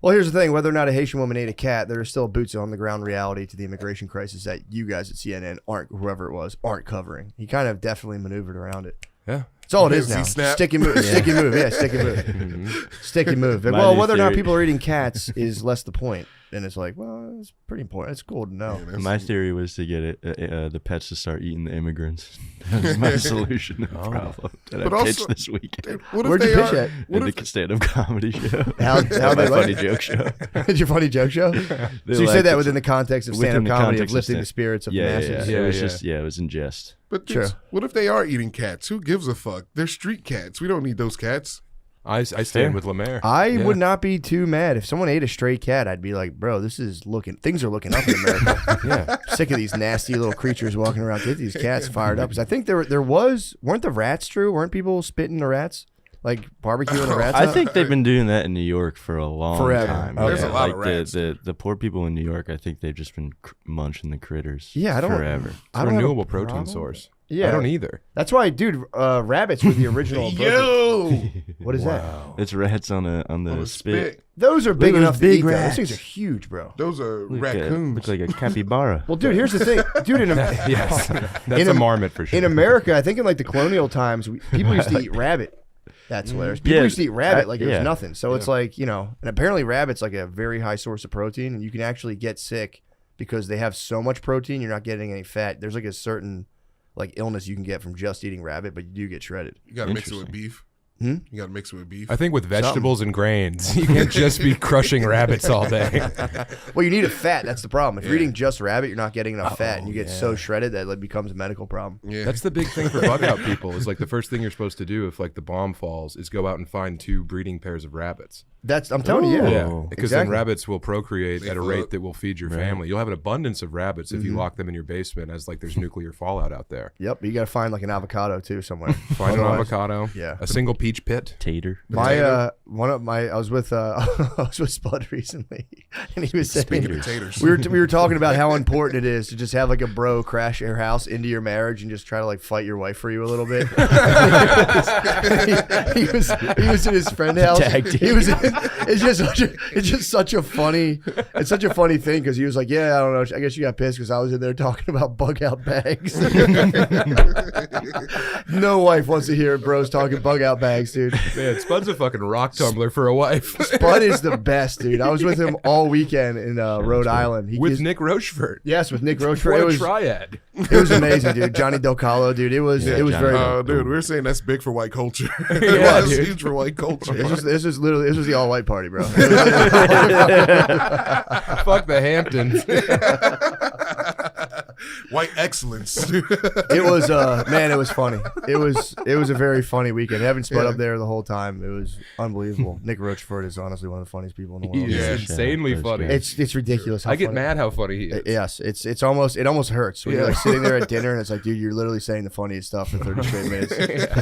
well, here's the thing. Whether or not a Haitian woman ate a cat, there is still boots on the ground reality to the immigration crisis that you guys at CNN whoever it was, aren't covering. He kind of definitely maneuvered around it. Yeah. That's all it is He now. snapped. Sticky move. Sticky move. Yeah, sticky move. Sticky move. My Well, new whether or not theory- people are eating cats is less the point. And it's like, well, it's pretty important. It's cool to know. My theory was to get the pets to start eating the immigrants. That was my solution to the problem that But I also- pitched this weekend. What if Where'd they you pitch are? at? What At if, the stand-up comedy show. How my they like funny it? joke show. Did your funny joke show? They So you liked said that it. within the context of Within stand-up the comedy of context of lifting stand- the spirits of the Yeah, masses. yeah. It was Yeah. just it was in jest. but Sure. what if they are eating cats? Who gives a fuck? They're street cats. We don't need those cats. I stand with Lemaire. I would not be too mad if someone ate a stray cat. I'd be like, bro, things are looking up in America. Yeah. Sick of these nasty little creatures walking around. Get these cats fired up. Because I think weren't the rats true? Weren't people spitting the rats? Like barbecuing the rats? I up? think they've been doing that in New York for a long Forever. time. Okay. There's a lot of like rats. the poor people in New York. I think they've just been munching the critters. Yeah, I don't- forever. I don't have a Renewable protein problem. source. Yeah. I don't either. That's why, dude, rabbits were the original. Yo, What is that? It's rats on the on the spit. spit. Those are big Look at enough those to big eat. Though. Those rats. things are huge, bro. Those are Look raccoons. like a capybara. Well, dude, here's the thing, dude. Yes, that's In a Am- marmot for sure. In America, I think in like the colonial times, people used to eat rabbit. That's hilarious. People Yeah, used to eat rabbit like it was yeah. nothing. So it's like, and apparently rabbit's like a very high source of protein, and you can actually get sick because they have so much protein, you're not getting any fat. There's like a certain like illness you can get from just eating rabbit, but you do get shredded. You gotta mix it with Interesting. beef. Hmm? You gotta mix it with beef. I think with vegetables and grains, you can't just be crushing rabbits all day. Well, you need a fat. That's the problem. If you're eating just rabbit, you're not getting enough fat, and you get so shredded that it becomes a medical problem. Yeah, That's the big thing for bug out people. Is like the first thing you're supposed to do if like the bomb falls is go out and find 2 breeding pairs of rabbits. I'm telling you, yeah. Oh. Because then Exactly. rabbits will procreate at a float. rate that will feed your family. You'll have an abundance of rabbits if you lock them in your basement as like there's nuclear fallout out there. Yep, you got to find like an avocado too somewhere. Find an Otherwise- avocado, Yeah. a single peach pit. Tater. I was with Spud recently, and he was saying Speaking of taters. we were talking about how important it is to just have like a bro crash your house into your marriage and just try to like fight your wife for you a little bit. he was in his friend's house. It's just such a funny thing because he was like, yeah, I don't know, I guess you got pissed because I was in there talking about bug out bags. No wife wants to hear bros talking bug out bags, dude. Man, Spud's a fucking rock tumbler for a wife. Spud is the best, dude. I was with him all weekend in Rhode Island. With Nick Rochefort. Yes, with Nick Rochefort. What It a was triad. amazing, dude. Johnny Del Calo, dude. It was very good. Dude, we were saying that's big for white culture. Yeah, That's dude. huge for white culture. This was the all white party, bro. Fuck the Hamptons. White excellence. It was man, it was funny. It was a very funny weekend. Having Spud up there the whole time, it was unbelievable. Nick Rochefort is honestly one of the funniest people in the world. He's Yeah. insanely That's funny. great. It's ridiculous. How I get funny. mad how funny he is. Yes, it almost hurts when you're like sitting there at dinner and it's like, dude, you're literally saying the funniest stuff for 30 straight minutes.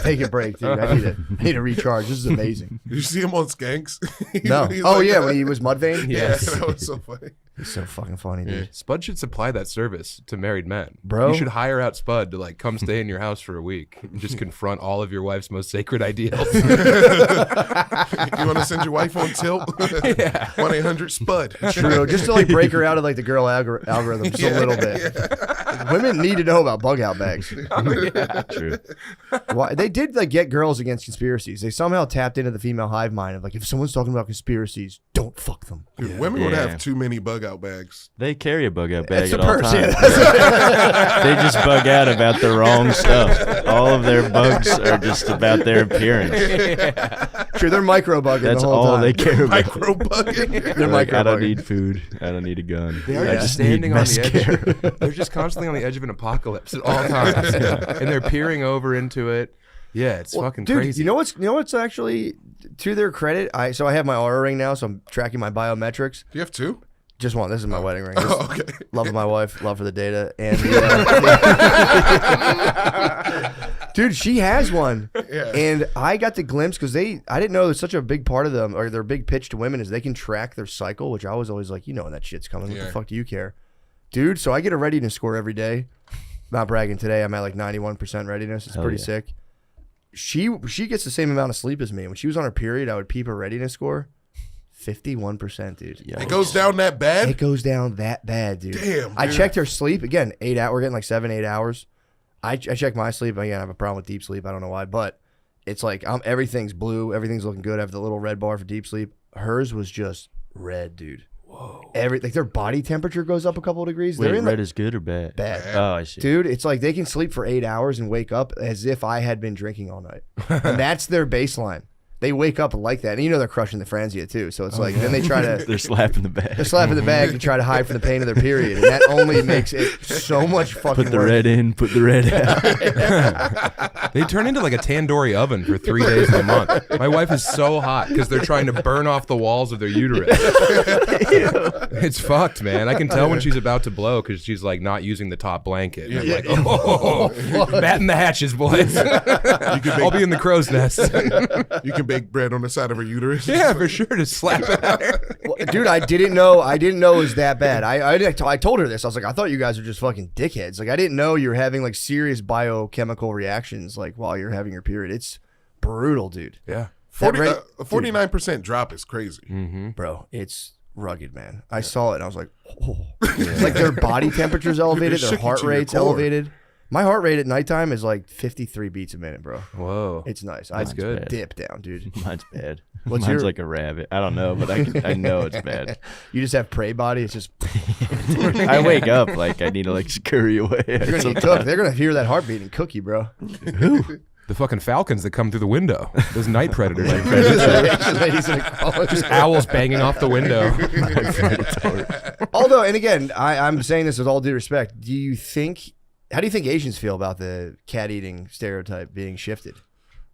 Take a break, dude. I need to recharge. This is amazing. Did you see him on Skanks? No. He's Oh like yeah, that. when he was Mudvayne. Yeah, Yes. that was so funny. He's so fucking funny, dude. Spud should supply that service to married men. Bro. You should hire out Spud to like come stay in your house for a week and just confront all of your wife's most sacred ideals. You want to send your wife on tilt? 1-800-SPUD. True, just to like break her out of like the girl algorithm just a little bit. Women need to know about bug out bags. True. Why they did like get girls against conspiracies. They somehow tapped into the female hive mind of like, if someone's talking about conspiracies, don't fuck them. Dude, women would Yeah. have too many bug out bags. They carry a bug out bag It's at a all purse, times. yeah. They just bug out about the wrong stuff. All of their bugs are just about their appearance. True, they're micro bugging That's the whole all time. they care about. Micro bugging. They're Like, I don't micro-bugging. need food. I don't need a gun. They are I just just standing need on the mascara. edge. They're just constantly on the edge of an apocalypse at all times, and they're peering over into it. Yeah, it's fucking Dude, crazy. you know what's actually to their credit? I have my Aura ring now, so I'm tracking my biometrics. Do you have two? Just one. This is my wedding ring. This- Oh, okay. Love of my wife, love for the data, and dude, she has one, Yeah. and I got the glimpse because I didn't know it's such a big part of them, or their big pitch to women is they can track their cycle, which I was always like, when that shit's coming, what the Yeah. fuck do you care, dude? So I get a readiness score every day. Not bragging today, I'm at like 91% readiness. It's Hell pretty yeah. sick. She gets the same amount of sleep as me. When she was on her period, I would peep her readiness score. 51%, dude. It goes down that bad? It goes down that bad, dude. Damn, I dude. checked her sleep again. 8 hours. We're getting like 7-8 hours. I checked my sleep. Again, I have a problem with deep sleep. I don't know why, but it's like everything's blue. Everything's looking good. I have the little red bar for deep sleep. Hers was just red, dude. Whoa. Their body temperature goes up a couple of degrees. Wait, They're in red is good or bad? bad. Oh, I see. Dude, it's like they can sleep for 8 hours and wake up as if I had been drinking all night. And that's their baseline. They wake up like that. And they're crushing the Franzia too. So it's like, then they try to, They're slapping the bag. they're slapping the bag to try to hide from the pain of their period. And that only makes it so much fucking Put the worse. red in, put the red out. They turn into like a tandoori oven for 3 days of the month. My wife is so hot because they're trying to burn off the walls of their uterus. It's fucked, man. I can tell when she's about to blow because she's like not using the top blanket. And I'm like, batten the hatches, boys. I'll be in the crow's nest. You can bake bread on the side of her uterus. Yeah, for sure. Just slap it out there. Well, dude, I didn't know it was that bad. I told her this. I was like, I thought you guys were just fucking dickheads. Like, I didn't know you were having like serious biochemical reactions like while you're having your period. It's brutal, dude. Yeah. 49% drop is crazy. Bro, it's rugged, man. I saw it and I was like, oh. Like their body temperature's elevated, their shook you heart to your rate's core. elevated. My heart rate at nighttime is like 53 beats a minute, bro. Whoa. It's nice. That's I good. dip down, dude. Mine's bad. What's Mine's your- like a rabbit. I don't know, but I know it's bad. You just have prey body. It's just I wake up like I need to like scurry away. you're gonna get cooked. They're gonna hear that heartbeat and cook you, bro. The fucking falcons that come through the window. Those night predators. Just owls banging off the window. Although, and again, I'm saying this with all due respect. How do you think Asians feel about the cat eating stereotype being shifted?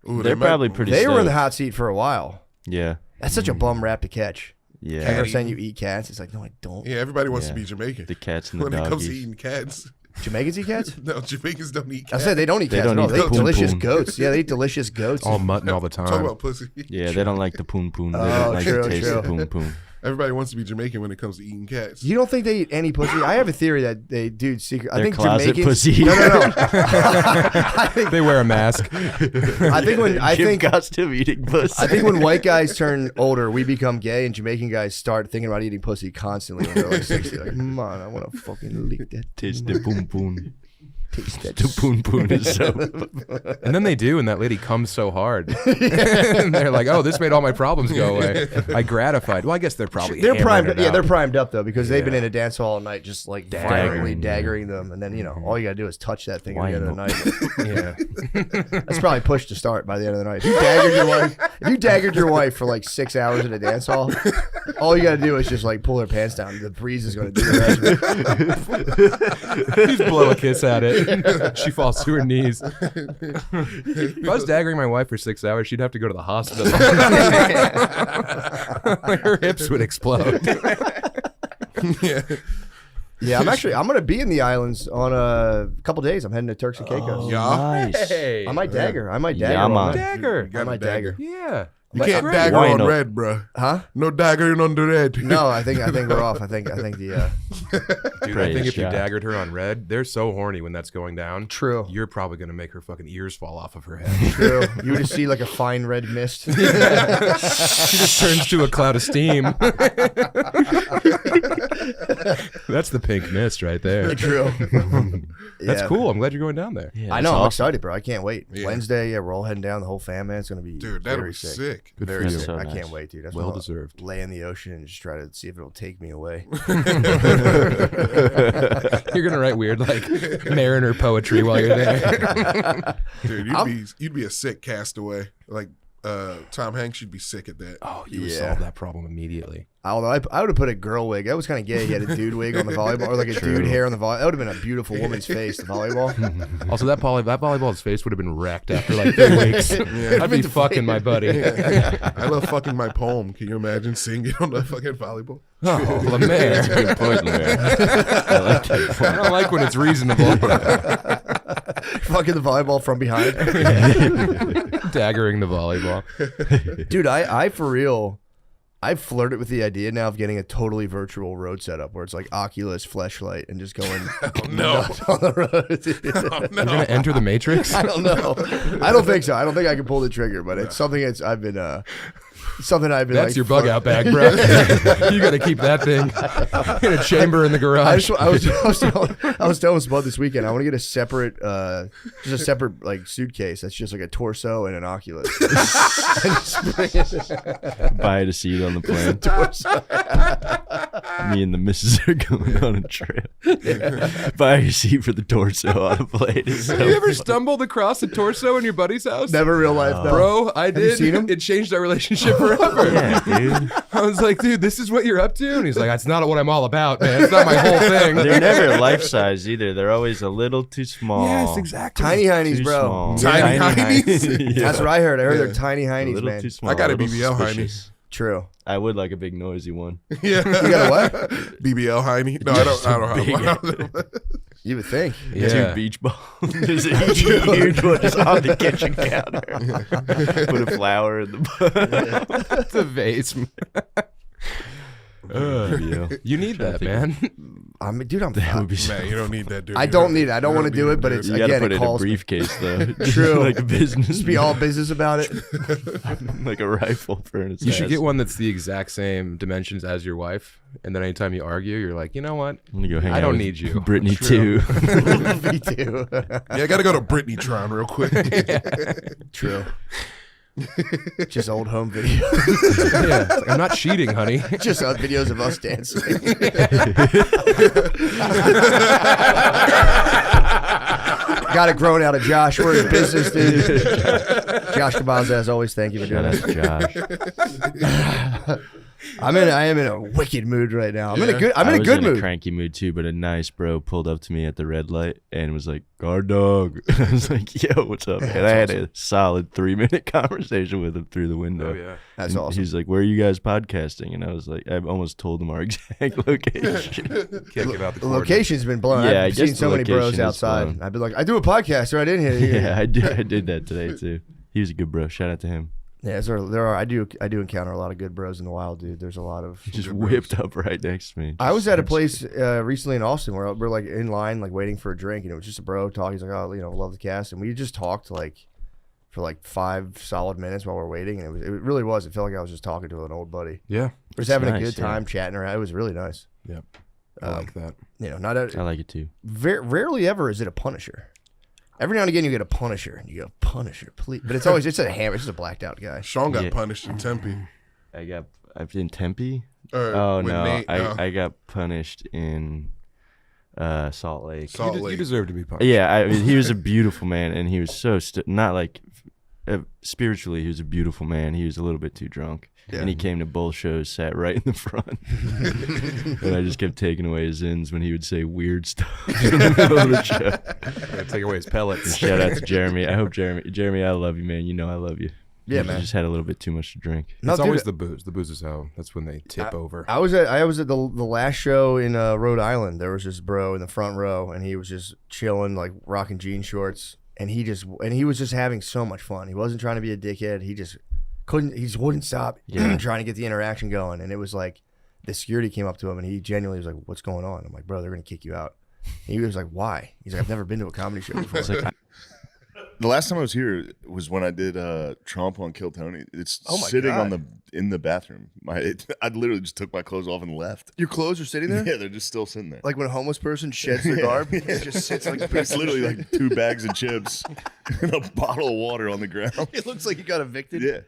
Ooh, They're they might- probably pretty. They were in the stoked. hot seat for a while. Yeah, That's such a bum rap to catch. yeah. Ever saying you eat cats, it's like, no, I don't. Yeah, everybody wants Yeah. to be Jamaican. The cats and the when it comes to doggies. eating cats. Jamaicans eat cats? No, Jamaicans don't eat I cats. said they don't eat cats. don't No, eat they the eat poon delicious poon. goats. Yeah, they eat delicious goats. All mutton all the time. Talk about pussy. Yeah, they don't like the poon poon. They Oh, don't like true, the taste of true. poon poon. Everybody wants to be Jamaican when it comes to eating cats. You don't think they eat any pussy? I have a theory that they do secret. I They're think closet Jamaicans. pussy. No. I think. They wear a mask. I think when I think. costume eating pussy. I think when white guys turn older, we become gay, and Jamaican guys start thinking about eating pussy constantly when they're like 60. Like, man, I want to fucking lick that. taste the poon poon. Taste that. The poon poon is so. And then they do, and that lady comes so hard. And they're like, "Oh, this made all my problems go away." I gratified. Well, I guess they're probably They're hammering primed. it Yeah, out. they're primed up though because they've been Yeah. in a dance hall all night, just like violently daggering them, and then all you gotta do is touch that thing at the end of the night. Yeah. That's probably push to start by the end of the night. If you daggered your wife for like 6 hours in a dance hall, all you gotta do is just like pull her pants down. The breeze is gonna do the rest. Just blow a kiss at it. She falls to her knees. If I was daggering my wife for 6 hours, she'd have to go to the hospital. Her hips would explode. Yeah, I'm gonna be in the islands on a couple days. I'm heading to Turks and Caicos. Nice. Hey. I might dagger. Yeah, all man. night. Dagger. got I might a dagger. dagger. Yeah. You can't great. dagger Why on not? red, bro. Huh? No daggering on the red. No, I think we're off. I think the Dude, I Praise think if you God. daggered her on red, they're so horny when that's going down. True. You're probably going to make her fucking ears fall off of her head. True. You would just see like a fine red mist. She just turns to a cloud of steam. That's the pink mist right there. True. That's Yeah. cool. I'm glad you're going down there. Yeah, I it's know. I'm awesome. excited, bro. I can't wait. Yeah. Wednesday, yeah, we're all heading down. The whole fam, man. It's gonna be Dude, that'll very be sick. sick. Good Very for you. sick. So I nice. can't wait, dude. That's Well what I'll deserved. lay in the ocean and just try to see if it'll take me away. You're gonna write weird like mariner poetry while you're there. Dude, you'd be a sick castaway. Like Tom Hanks, you'd be sick at that. Oh, you would Yeah. solve that problem immediately. Although I would have put a girl wig. That was kind of gay. He had a dude wig on the volleyball, or like a dude hair on the volleyball. That would have been a beautiful woman's face. The volleyball. Also, that volleyball's face would have been wrecked after like 3 weeks. I'd be fucking my buddy. I love fucking my poem. Can you imagine singing on the fucking volleyball? Oh, Lemaire. Good point, Lemaire. I like that point. I don't like when it's reasonable. Fucking the volleyball from behind. Daggering the volleyball. Dude, I for real, I've flirted with the idea now of getting a totally virtual road setup where it's like Oculus fleshlight and just going nuts on the road. You're gonna enter the Matrix? I don't know. I don't think so. I don't think I can pull the trigger, but it's something I've been That's like, your bug out bag, bro. You got to keep that thing in a chamber in the garage. I was telling Spud this weekend. I want to get a separate, just a separate like suitcase that's just like a torso and an Oculus. And just bring it- Buy a seat on the plane. Me and the missus are going on a trip. Buy a seat for the torso on a plane. It's so Have you ever fun. stumbled across a torso in your buddy's house? Never real life, no. Bro, I you did. seen him? It changed our relationship forever. Yeah, dude. I was like, dude, this is what you're up to? And he's like, that's not what I'm all about, man. It's not my whole thing. They're never life size either. They're always a little too small. Yes, exactly. Tiny heinies, Too bro. small. Tiny heinies? Yeah. That's what I heard. I heard Yeah. they're tiny A heinies, little man. too small. I got a little BBL suspicious. True. I would like a big noisy one. Yeah. You got a what? BBL Heine. No, I don't have. You would think. Yeah. Two beach balls. There's a huge one just on the kitchen counter. Put a flower in the It's a vase. BBL. You need that, man. Dude, I'm. That would be so. Man, you don't need that, dude. I don't need it. I don't want to do it, but it's You gotta again, put it it in a calls me. briefcase though. True. Like a business. Just be all business about it. like a rifle for an You should assassin. get one that's the exact same dimensions as your wife. And then anytime you argue, you're like, you know what? I'm gonna go hang I out don't with need you. Brittany True. too. Me too. Yeah, I got to go to Britney Tron real quick. True. Just old home videos. Yeah, it's like, I'm not cheating, honey. Just videos of us dancing. Got it grown out of Josh. We're in business, dude. Josh Cabaza, as always, thank you for doing Shout out this. to Josh. I am in a wicked mood right now. I'm in a good I was in a mood. cranky mood too, but a nice bro pulled up to me at the red light and was like, "Guard dog." I was like, "Yo, what's up?" And I had a solid 3-minute conversation with him through the window. Oh yeah. That's And awesome. He's like, "Where are you guys podcasting?" And I was like, I almost told him our exact location. Can't give out the The location's been blown. Yeah, I I've guess seen so the many bros location is outside. blown. I've been like, I do a podcast right in here. Yeah, I did that today too. He was a good bro. Shout out to him. Yeah, there are. I do encounter a lot of good bros in the wild, dude. There's a lot of. He just whipped up right next to me. I was at a place recently in Austin where we're like in line, like waiting for a drink, and it was just a bro talking. He's like, "Oh, love the cast," and we just talked like for like 5 solid minutes while we're waiting, and it really was. It felt like I was just talking to an old buddy. Yeah. We're just having a nice, good time chatting around. It was really nice. Yep. I like that. Not I like it too. rarely ever is it a Punisher. Every now and again you get a Punisher, and you go Punisher, please. But it's always a hammer. It's just a blacked out guy. Sean got Yeah. punished in Tempe. I've in Tempe. Or Oh with no, Nate, I got punished in Salt Lake. Salt You Lake. deserve to be punished. Yeah, I mean, he was a beautiful man, and he was so not like spiritually. He was a beautiful man. He was a little bit too drunk, and he came to both shows, sat right in the front, and I just kept taking away his ends when he would say weird stuff in the middle of the show. Gotta take away his pellets. Shout out to Jeremy. I hope Jeremy, I love you, man. You know I love you. Yeah, You man. just had a little bit too much to drink. No, It's dude, always the booze. The booze is how. That's when they tip over. I was at the last show in Rhode Island. There was this bro in the front row, and he was just chilling, like rocking jean shorts, and he was just having so much fun. He wasn't trying to be a dickhead. He just wouldn't stop trying to get the interaction going. And it was like the security came up to him, and he genuinely was like, "What's going on?" I'm like, "Bro, they're gonna kick you out." And he was like, "Why?" He's like, "I've never been to a comedy show before." It's like, The last time I was here was when I did Trump on Kill Tony. It's Oh my sitting God. in the bathroom. I literally just took my clothes off and left. Your clothes are sitting there, Yeah, they're just still sitting there. like when a homeless person sheds their garb, it just sits like a piece It's of literally shit. like 2 bags of chips and a bottle of water on the ground. It looks like you got evicted. Yeah.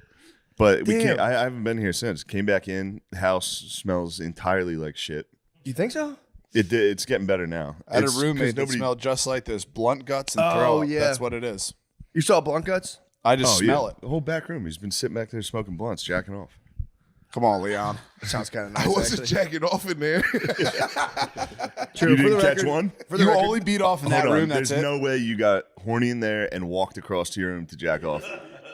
But we Damn. can't. I haven't been here since. Came back in. The house smells entirely like shit. You think so? It's getting better now. I had a It's 'cause roommate that nobody- smelled just like this. Blunt guts and Oh, throw up. yeah. That's what it is. You saw blunt guts? I just smell it. The whole back room. He's been sitting back there smoking blunts, jacking off. Come on, Leon. Sounds kind of nice. I wasn't actually. jacking off in there. True. You For the didn't catch record- one? For the You record, only beat off in that Hold on. room. That's There's it. no way you got horny in there and walked across to your room to jack off.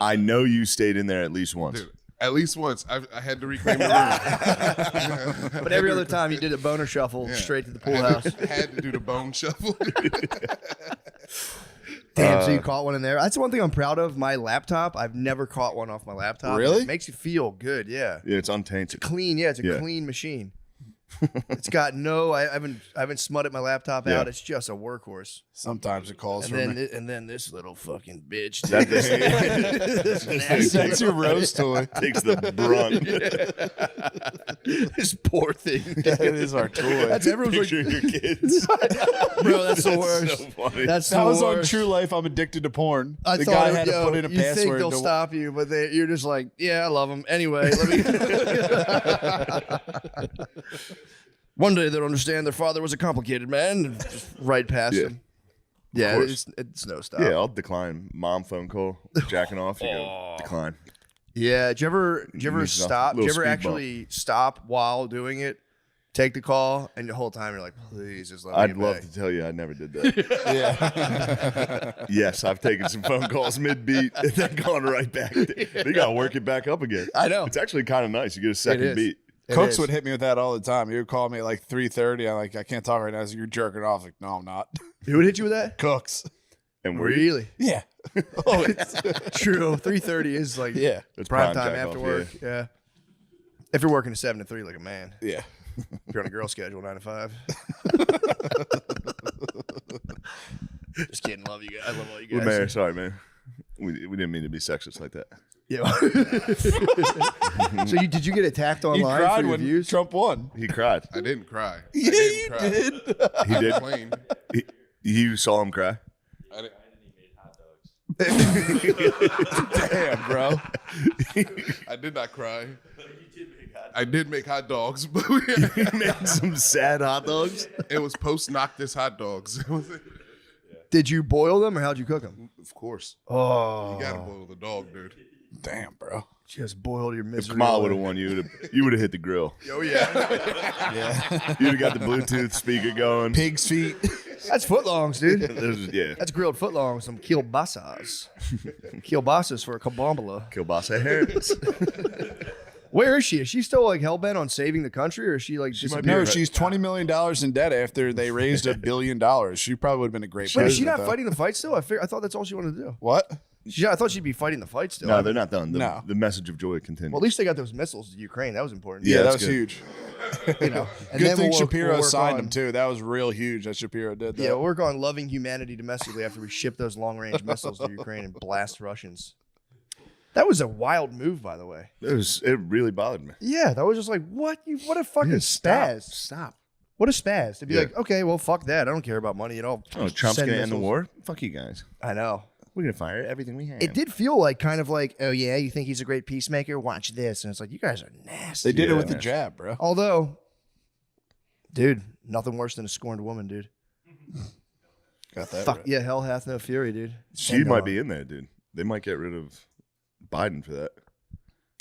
I know you stayed in there at least once. Dude, at least once. I had to reclaim the room. but every other time you did a boner shuffle straight to the pool house. Had to do the bone shuffle. Damn, so you caught one in there. That's one thing I'm proud of. My laptop, I've never caught one off my laptop. Really? It makes you feel good, yeah. Yeah, it's untainted. Clean, yeah, it's a Yeah. clean machine. It's got I haven't smutted my laptop Yeah. out. It's just a workhorse. Sometimes it calls And for then me. and then this little fucking bitch. That That's your rose toy. takes the brunt. This poor thing. That is our toy. That's everyone's like, Picturing your kids. bro, that's the worst. So funny. That's That the was on worst. True Life. I'm addicted to porn. I The thought guy it- had to yo, put in a you think password. they'll to- stop you, but you're just like, yeah, I love them. Anyway, let me. One day they'll understand their father was a complicated man. And just right past Yeah. him. Yeah, course. it's no stop. Yeah, I'll decline. Mom phone call, jacking off. You go decline. Yeah. Did you ever Use a stop? Did you little ever speed bump. actually stop while doing it? Take the call, and the whole time you're like, please just let me I'd get love back. to tell you I never did that. Yes, I've taken some phone calls mid beat and then gone right back. You gotta work it back up again. I know. It's actually kind of nice. You get a is. second beat. It Cooks is. would hit me with that all the time. He would call me at like 3:30. I'm like, I can't talk right now. So you're jerking off. Like, no, I'm not. Who would hit you with that? Cooks. And we're Really? Yeah. Oh, it's true. 3:30 is like Yeah. That's prime prime time jack after off, work. Yeah. If you're working a 7 to 3 like a man, Yeah. if you're on a girl schedule 9 to 5. Just kidding. Love you guys. I love all you Well, guys. man, sorry, man. We didn't mean to be sexist like that. Yeah. So did you get attacked You online cried for your when views? Trump won. He cried. I didn't cry. Yeah, you I didn't did. cry. He did. Plain. You saw him cry. I didn't- Damn, bro. I did not cry. I did make hot dogs, but He made some sad hot dogs. it was post Noctis hot dogs. Did you boil them or how'd you cook them? Of course. Oh. You gotta boil the dog, dude. Damn, bro. Just boiled your If misery. Kamala would away. have won, you would have hit the grill. Oh yeah. You'd have got the Bluetooth speaker going. Pig's feet. That's footlongs, dude. Yeah. That's grilled footlongs. Some kielbasas. Kielbasas for a kabambala. Kielbasa Harris. Where is she? Is she still like hell bent on saving the country, or is she like She might disappeared? be No, right. she's $20 million in debt after they raised $1 billion. She probably would have been a great Wait, is she president, not though. fighting the fight still? I thought that's all she wanted to do. What? I thought she'd be fighting the fight still. No, they're not done. No. The message of joy continues. Well, at least they got those missiles to Ukraine. That was important. Yeah, that that's was good. huge. You know. And Good then thing we'll work- Shapiro we'll work signed on- them, too. That was real huge that Shapiro did that. Yeah, we'll work on loving humanity domestically after we ship those long-range missiles to Ukraine and blast Russians. That was a wild move, by the way. It really bothered me. Yeah, that was just like, what a fucking spaz. Stop. What a spaz. To be Yeah. like, okay, well, fuck that. I don't care about money at all. Oh, Trump's Send going to end the missiles. war? Fuck you guys. I know. We're going to fire everything we have. It did feel like kind of like, oh, yeah, you think he's a great peacemaker? Watch this. And it's like, you guys are nasty. They did it Yeah, with the man. jab, bro. Although, dude, nothing worse than a scorned woman, dude. Got that Fuck right. yeah, hell hath no fury, dude. She And, might be in there, dude. They might get rid of Biden for that.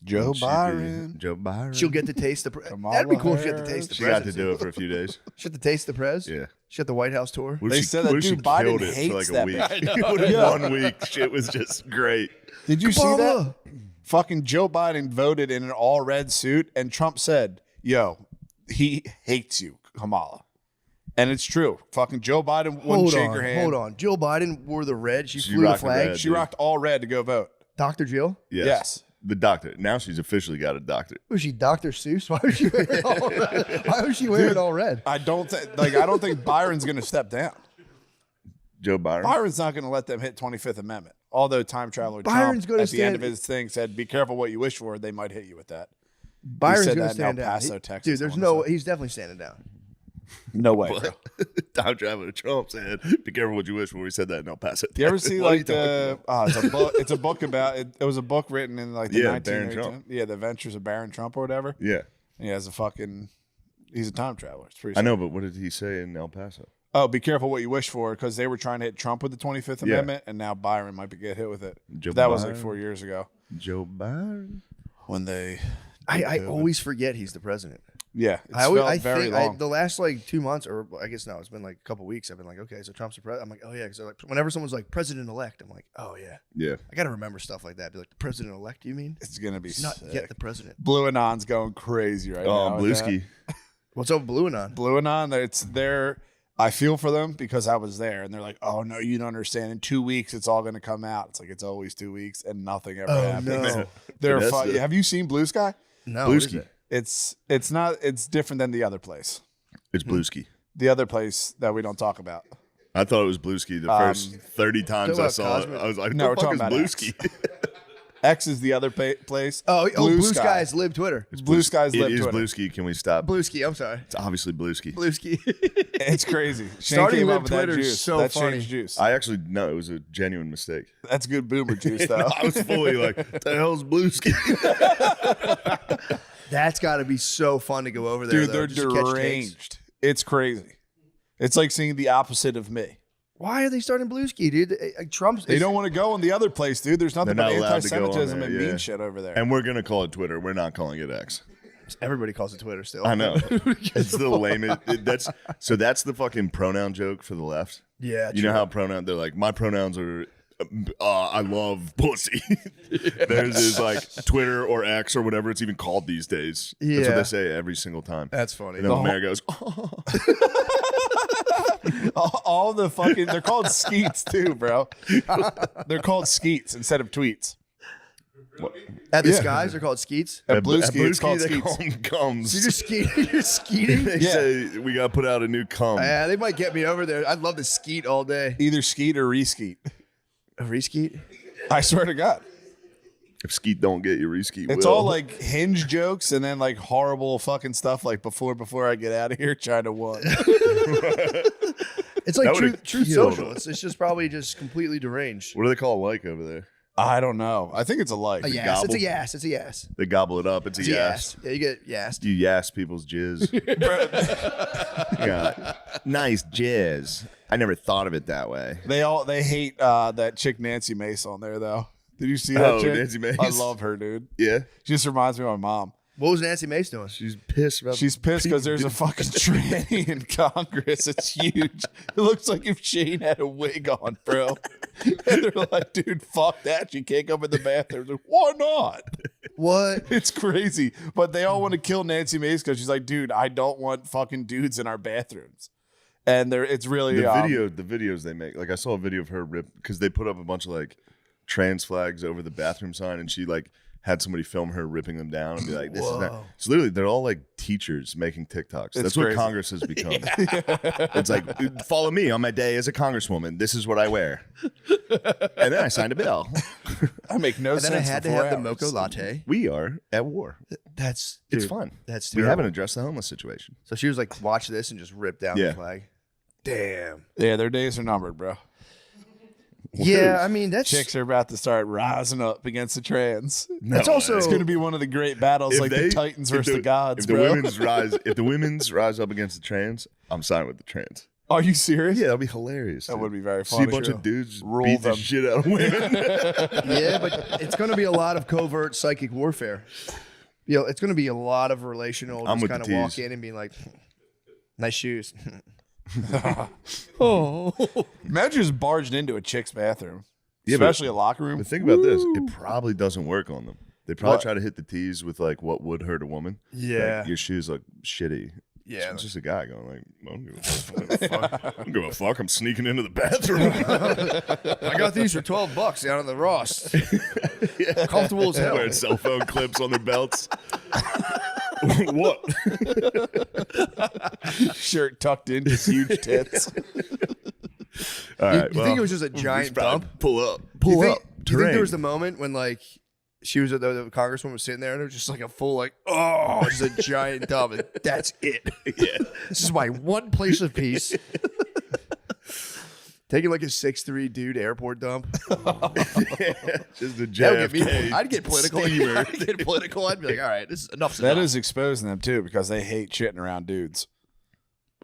Joe She'd be- Byron. Joe Byron. She'll get to taste the. Kamala That'd be cool if she got to taste the. She got to presidency. do it for a few days. She had to taste the prez. Yeah. She had the White House tour. What if They she- said that what if she dude Biden killed it hates for like that a week? bitch. What if Yeah. 1 week shit was just great? Did you see Kamala. that? Fucking Joe Biden voted in an all red suit, and Trump said, yo, he hates you, Kamala. And it's true. Fucking Joe Biden wouldn't shake her hand. Hold on. Jill Biden wore the red. She She flew the rocked the flag. red. She rocked all red to go vote. Dr. Jill? Yes. The doctor. Now she's officially got a doctor. Was she Dr. Seuss? Why was she wearing all red? Why was she wearing all red? I don't think Byron's gonna step down. Joe Byron. Byron's not gonna let them hit 25th Amendment. Although time traveler Byron's Trump gonna at the end stand- of his thing said, be careful what you wish for, they might hit you with that. Byron's said going that to in El stand down. Paso, Texas, Dude, I there's wanna no. say. He's definitely standing down. No way, bro. Time traveler Trump said, "Be careful what you wish for." He said that in El Paso. You ever see What are you like talking the? It's a book. It's a book about. It was a book written in like the Yeah, Baron 19 Trump. Yeah, the Adventures of Baron Trump or whatever. Yeah, He has a fucking. He's a time traveler. It's pretty. I know, but what did he say in El Paso? Oh, be careful what you wish for, because they were trying to hit Trump with the 25th Yeah. Amendment, and now Byron might get hit with it. Joe That was like Byron? 4 years ago Joe Byron. when they. I always forget he's the president. Yeah, it's I always, felt I very think long. the last like 2 months, or I guess no, it's been like a couple weeks. I've been like, okay, so Trump's the president. I'm like, oh yeah, because like, whenever someone's like president elect, I'm like, oh yeah, Yeah, I got to remember stuff like that. Be like, the president elect, you mean? It's gonna be He's not sick. yet the president. Blue Anon's going crazy right oh, now. with that. Bluesky. What's up, with Blue Anon? Blue Anon, it's their. I feel for them because I was there, and they're like, "Oh no, you don't understand. In 2 weeks, it's all going to come out." It's like it's always 2 weeks, and nothing ever Oh, happens. no. They're That's fu- the- Have you seen Blue Sky? No, what is Bluesky. it? It's not. It's different than the other place. It's Bluesky. The other place that we don't talk about. I thought it was Bluesky the first 30 times talking I about saw Cosmic- it. I was like, No, "What the we're fuck talking is about Bluesky?" X is the other place. Oh, Blue Sky. Skies live Twitter. Blue Skies It live is Twitter. Bluesky. Can we stop? Bluesky, I'm sorry. It's obviously Bluesky. Bluesky. It's crazy. Shane Starting came live up with Twitter that is juice. so That's funny. Shane's juice. I actually no, it was a genuine mistake. That's good boomer juice, though. I was fully like, "What the hell's Bluesky?" That's got to be so fun to go over there. Dude, though, they're just catch takes. deranged. It's crazy. It's like seeing the opposite of me. Why are they starting Bluesky, dude? Trump's. They don't want to go in the other place, dude. There's nothing They're but not allowed to go on anti-Semitism there, and yeah. mean shit over there. And we're gonna call it Twitter. We're not calling it X. Everybody calls it Twitter still. I know. It's the lamest. That's the fucking pronoun joke for the left. Yeah, You know how they're like, my pronouns are I love pussy. Theirs is like Twitter or X or whatever it's even called these days. That's what Yeah. they say every single time. That's funny. And then Mayor goes, "Oh." all the fucking they're called skeets too, bro. They're called skeets instead of tweets. At the skies, they're called skeets. At Bluesky, it's called they skeets. call them gums. So you're just skeeting. You're skeeting. They say we gotta put out a new cum. Yeah, they might get me over there. I'd love to skeet all day. Either skeet or reskeet. A reskeet? I swear to God. If Skeet don't get you, Reskeet It's will. all like hinge jokes and then like horrible fucking stuff like before I get out of here, try to one. It's like That would've truth killed social. it. It's just probably just completely deranged. What do they call like over there? I don't know. I think it's a like. A yes. gobble? It's a yes. It's a yes. They gobble it up. It's a It's a yes. yes. Yeah, you get yes. You yes people's jizz. Yeah. Nice jizz. I never thought of it that way. They hate that chick Nancy Mace on there though. Did you see that Oh, chick? Nancy Mace? I love her, dude. Yeah. She just reminds me of my mom. What was Nancy Mace doing? She's pissed about She's pissed because there's a fucking tranny in Congress. It's huge. It looks like if Shane had a wig on, bro. And they're like, dude, fuck that. She can't come in the bathroom. Like, why not? What? It's crazy. But they all want to kill Nancy Mace because she's like, dude, I don't want fucking dudes in our bathrooms. And it's really the videos they make. Like I saw a video of her rip because they put up a bunch of like trans flags over the bathroom sign, and she like had somebody film her ripping them down and be like, "This is not." It's literally they're all like teachers making TikToks. That's what Congress has become. It's like, follow me on my day as a congresswoman. This is what I wear, and then I signed a bill. I make no And sense. then I had to for 4 have the hours. mocha latte. We are at war. That's It's dude, fun. That's We terrible. haven't addressed the homeless situation. So she was like, watch this and just rip down Yeah. the flag. Damn. Yeah, their days are numbered, bro. Yeah, I mean that's Chicks are about to start rising up against the trans. That's also It's going to be one of the great battles, like the Titans versus the gods, if the bro. women's rise up against the trans, I'm signing with the trans. Are you serious? Yeah, that'll be hilarious. That dude. would be very See funny. a bunch too. of dudes just Rule beat them. the shit out of women. yeah, but it's going to be a lot of covert psychic warfare. You know, it's going to be a lot of relational. I'm Just with kind the of walk tease. in and being like, nice shoes. Imagine just barging into a chick's bathroom, Yeah, but- especially a locker room. But think about this: it probably doesn't work on them. They probably What? try to hit the tees with like what would hurt a woman. Yeah. Like, your shoes look shitty. Yeah. It's just a guy going like, I don't give a fuck. I don't give a fuck. I'm sneaking into the bathroom. I got these for $12 down in the Ross. Comfortable as hell. Wearing cell phone clips on their belts. What? Shirt tucked in, just huge tits. All You right. think it was just a we giant should probably dump? Pull up. Do you Pull think, up. do you think there Terrain. was the moment when like she was the congresswoman was sitting there and it was just like a full like just a giant dump and that's it. Yeah. This is my one place of peace. Taking like a 6'3" dude airport dump. Just a That would get me. JFK. I'd get political. steamer. I'd get political. I'd be like, all right, this is enough's That enough. is exposing them too, because they hate shitting around dudes.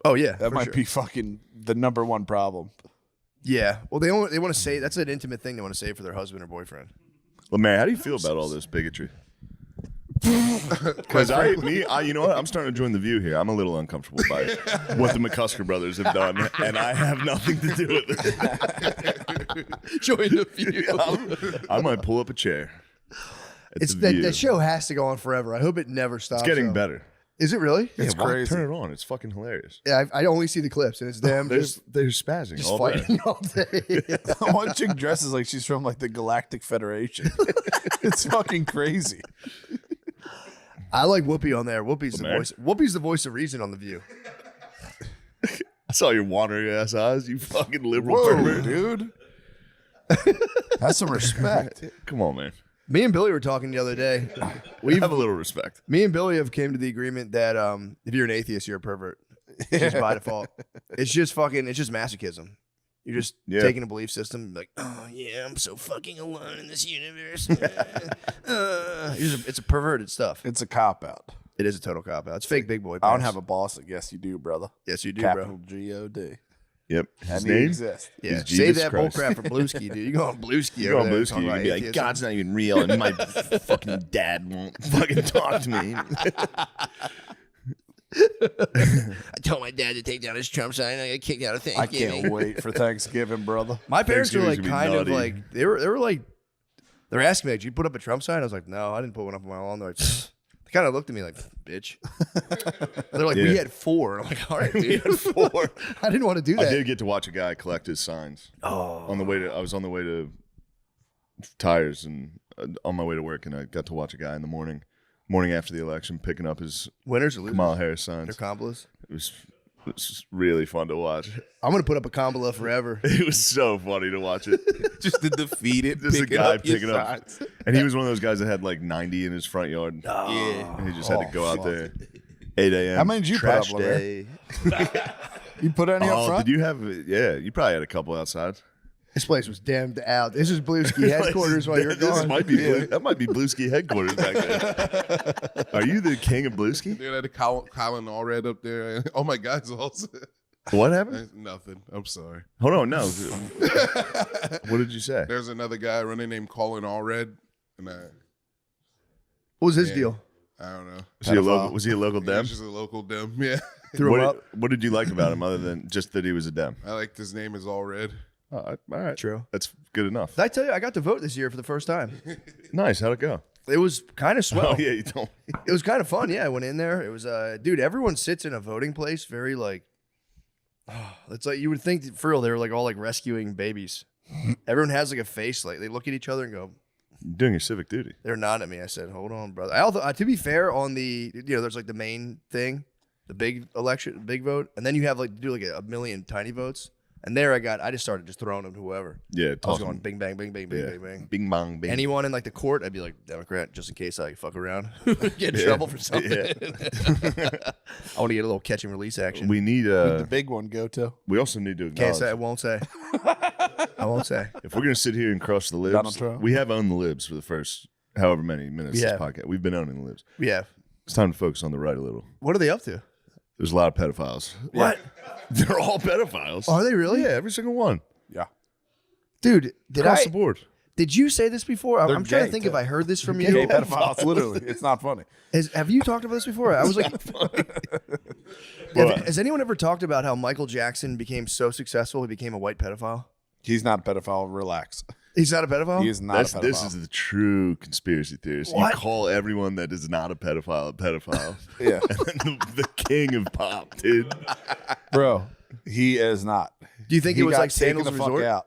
Oh yeah, That for might sure. be fucking the number one problem. Yeah. Well, they want to say that's an intimate thing they want to say for their husband or boyfriend. Well, Mary, how do you feel about all this bigotry? Because you know what? I'm starting to join the view here. I'm a little uncomfortable by what the McCusker brothers have done, and I have nothing to do with it. Join the view. I might pull up a chair. at It's the View. that show has to go on forever. I hope it never stops. It's getting though. better. Is it really? It's Why crazy. turn it on. It's fucking hilarious. Yeah, I only see the clips, and it's them just They're spazzing all day. fighting all day. One chick dresses like she's from like the Galactic Federation. It's fucking crazy. I like Whoopi on there. Whoopi's the Mary? voice. Whoopi's the voice of reason on the View. I saw your wandering ass eyes, you fucking liberal Whoa, pervert. dude. Have some respect. Come on, man. Me and Billy were talking the other day. We have a little respect. Me and Billy have came to the agreement that if you're an atheist, you're a pervert. Just by default. It's just masochism. You're just taking a belief system like, oh yeah, I'm so fucking alone in this universe. It's a perverted stuff. It's a cop out. It is a total cop out. It's fake big boy. I don't pants. have a boss. Yes, you do, brother. Yes, you do, Capital bro. G-O-D. Yep. And His he name? exists. Yeah, Is save Jesus that Christ. bullcrap for Bluesky, dude. You go on Bluesky. You go on over there Bluesky, talking you about can be like, atheism. God's not even real, and my fucking dad won't fucking talk to me. I told my dad to take down his Trump sign. I got kicked out of I Thanksgiving. can't wait for Thanksgiving, brother. My parents were like Thanksgiving's gonna be kind of naughty. like they were like they're asking me like, did you put up a Trump sign? I was like, no, I didn't put one up on my lawn. They're like, they kind of looked at me like, bitch. They're like, we Yeah. had 4. I'm like, all right, dude. We had 4. I didn't want to do I that. did get to watch a guy collect his signs. Oh. I was on the way to tires and on my way to work, and I got to watch a guy in the morning after the election picking up his Winners or losers? Kamala Harris They're signs. Kambalas. It was really fun to watch. I'm gonna put up a Kambala forever. It was so funny to watch it. Just to defeat it. Just a picking guy up your picking up, signs. and he was one of those guys that had like 90 in his front yard. Yeah. And he just had to go out there 8 a.m. How many did you put trash up, Lemire? day. You put any up Oh, front? did you have? Yeah, you probably had a couple outside. This place was damned out. This is Bluesky headquarters while you're This gone. might be that might be Bluesky headquarters back there. Are you the king of Bluesky? They had a Colin all red up there. Oh my God, it's also What happened? Nothing. I'm sorry. Hold on, no. What did you say? There's another guy running named Colin Allred, and What was his deal? I don't know. Was he a local He's dem? just a local dem. Yeah. Threw him up. What did you like about him other than just that he was a dem? I liked his name is Allred. Oh, all right. True. That's good enough. Did I tell you I got to vote this year for the first time? Nice. How'd it go? It was kind of swell. Oh, yeah, you told me. It was kind of fun. Yeah, I went in there. It was, dude, everyone sits in a voting place very like, it's like you would think that for real, they were like all like rescuing babies. Everyone has like a face, like they look at each other and go, You're doing your civic duty. they're nodding at me. I said, hold on, brother. I also, to be fair, on the, there's like the main thing, the big election, big vote, and then you have like to do like a million tiny votes. And there I just started just throwing them to whoever. Yeah, I was toss 'em. going bing, bang, bing, bang, bing, Yeah. bang, bang. Bing bong bing. Anyone in like the court, I'd be like Democrat, just in case I fuck around, get in trouble for something. Yeah. I want to get a little catch and release action. We need The big one go to. we also need to Can't acknowledge say. I won't say. I won't say. if we're gonna sit here and crush the libs, Donald Trump. we have owned the libs for the first however many minutes Yeah. of this podcast. We've been owning the libs. Yeah. It's time to focus on the right a little. What are they up to? There's a lot of pedophiles. What? They're all pedophiles. Are they really? Yeah, every single one. Yeah. Dude, Across the board. did you say this before? They're I'm trying to gay, think too. if I heard this from Gay you. pedophiles, literally. It's not funny. Have you talked about this before? I was like, has anyone ever talked about how Michael Jackson became so successful he became a white pedophile? He's not a pedophile. Relax. He's not a pedophile? He is not a pedophile. This is the true conspiracy theorist. What? You call everyone that is not a pedophile. Yeah. And then the king of pop, dude. Bro, he is not. Do you think He it was got like taken Sandals the fuck Resort? out.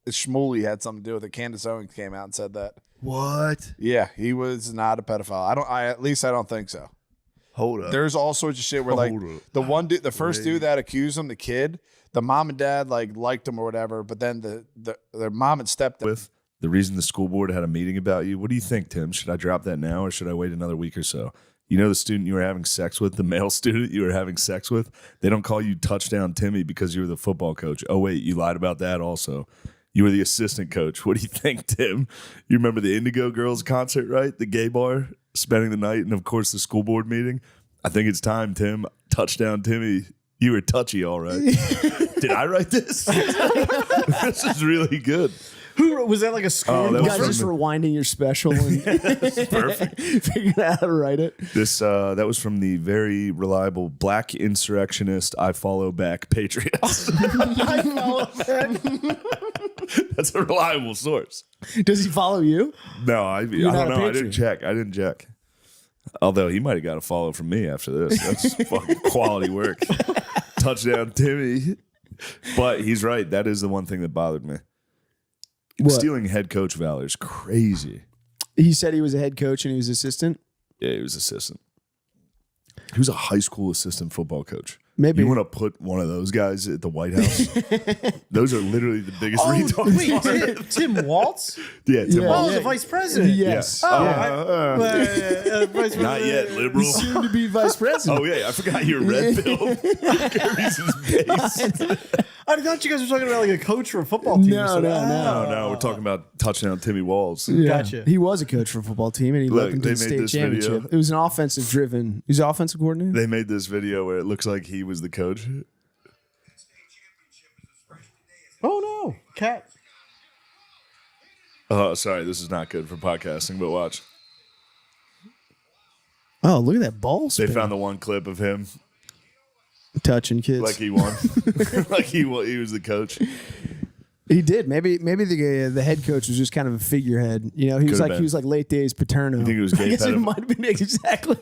Shmuley had something to do with it. Candace Owens came out and said that. What? Yeah, he was not a pedophile. At least I don't think so. Hold up. There's all sorts of shit where like Hold up. the one dude, the first dude that accused him, the kid, the mom and dad like liked him or whatever, but then their mom and stepdad With the reason the school board had a meeting about you. What do you think, Tim? Should I drop that now or should I wait another week or so? You know the student you were having sex with, the male student you were having sex with? They don't call you Touchdown Timmy because you were the football coach. Oh, wait, you lied about that also. You were the assistant coach. What do you think, Tim? You remember the Indigo Girls concert, right? The gay bar, spending the night, and of course the school board meeting. I think it's time, Tim. Touchdown Timmy. You were touchy, all right. Did I write this? This is really good. Who was that? Like a score? that You was guys from just the- rewinding your special and figuring out how to write it. This that was from the very reliable black insurrectionist I follow back patriots. I follow That's a reliable source. Does he follow you? No, I not don't a know. I patriot. didn't check. Although he might have got a follow from me after this. That's fucking quality work. Touchdown, Timmy. But he's right. That is the one thing that bothered me. What? Stealing head coach valor is crazy. He said he was a head coach and he was assistant. Yeah, he was assistant. He was a high school assistant football coach. Maybe. You want to put one of those guys at the White House? Those are literally the biggest retards. wait, Tim Waltz? Yeah, Tim Oh, Walz. the vice president. Yes. Vice Not yet, liberal. Soon to be vice president. Oh, yeah. I forgot you're red pill. Carries his base. I thought you guys were talking about like a coach for a football team. No, no. No, we're talking about touchdown Timmy Walls. Yeah. Gotcha. He was a coach for a football team, and he Look, led them to they the made state this championship. video. It was an offensive driven. He was an offensive coordinator. They made this video where it looks like he was the coach. Oh no, cat. Oh, sorry. This is not good for podcasting, but watch. Oh, look at that ball They spin. found the one clip of him touching kids. like he won. Like he was the coach. He did. Maybe the head coach was just kind of a figurehead. You know, he was Could've like been. late days Paterno. You think it was gay I guess it pedophile? might have been exactly.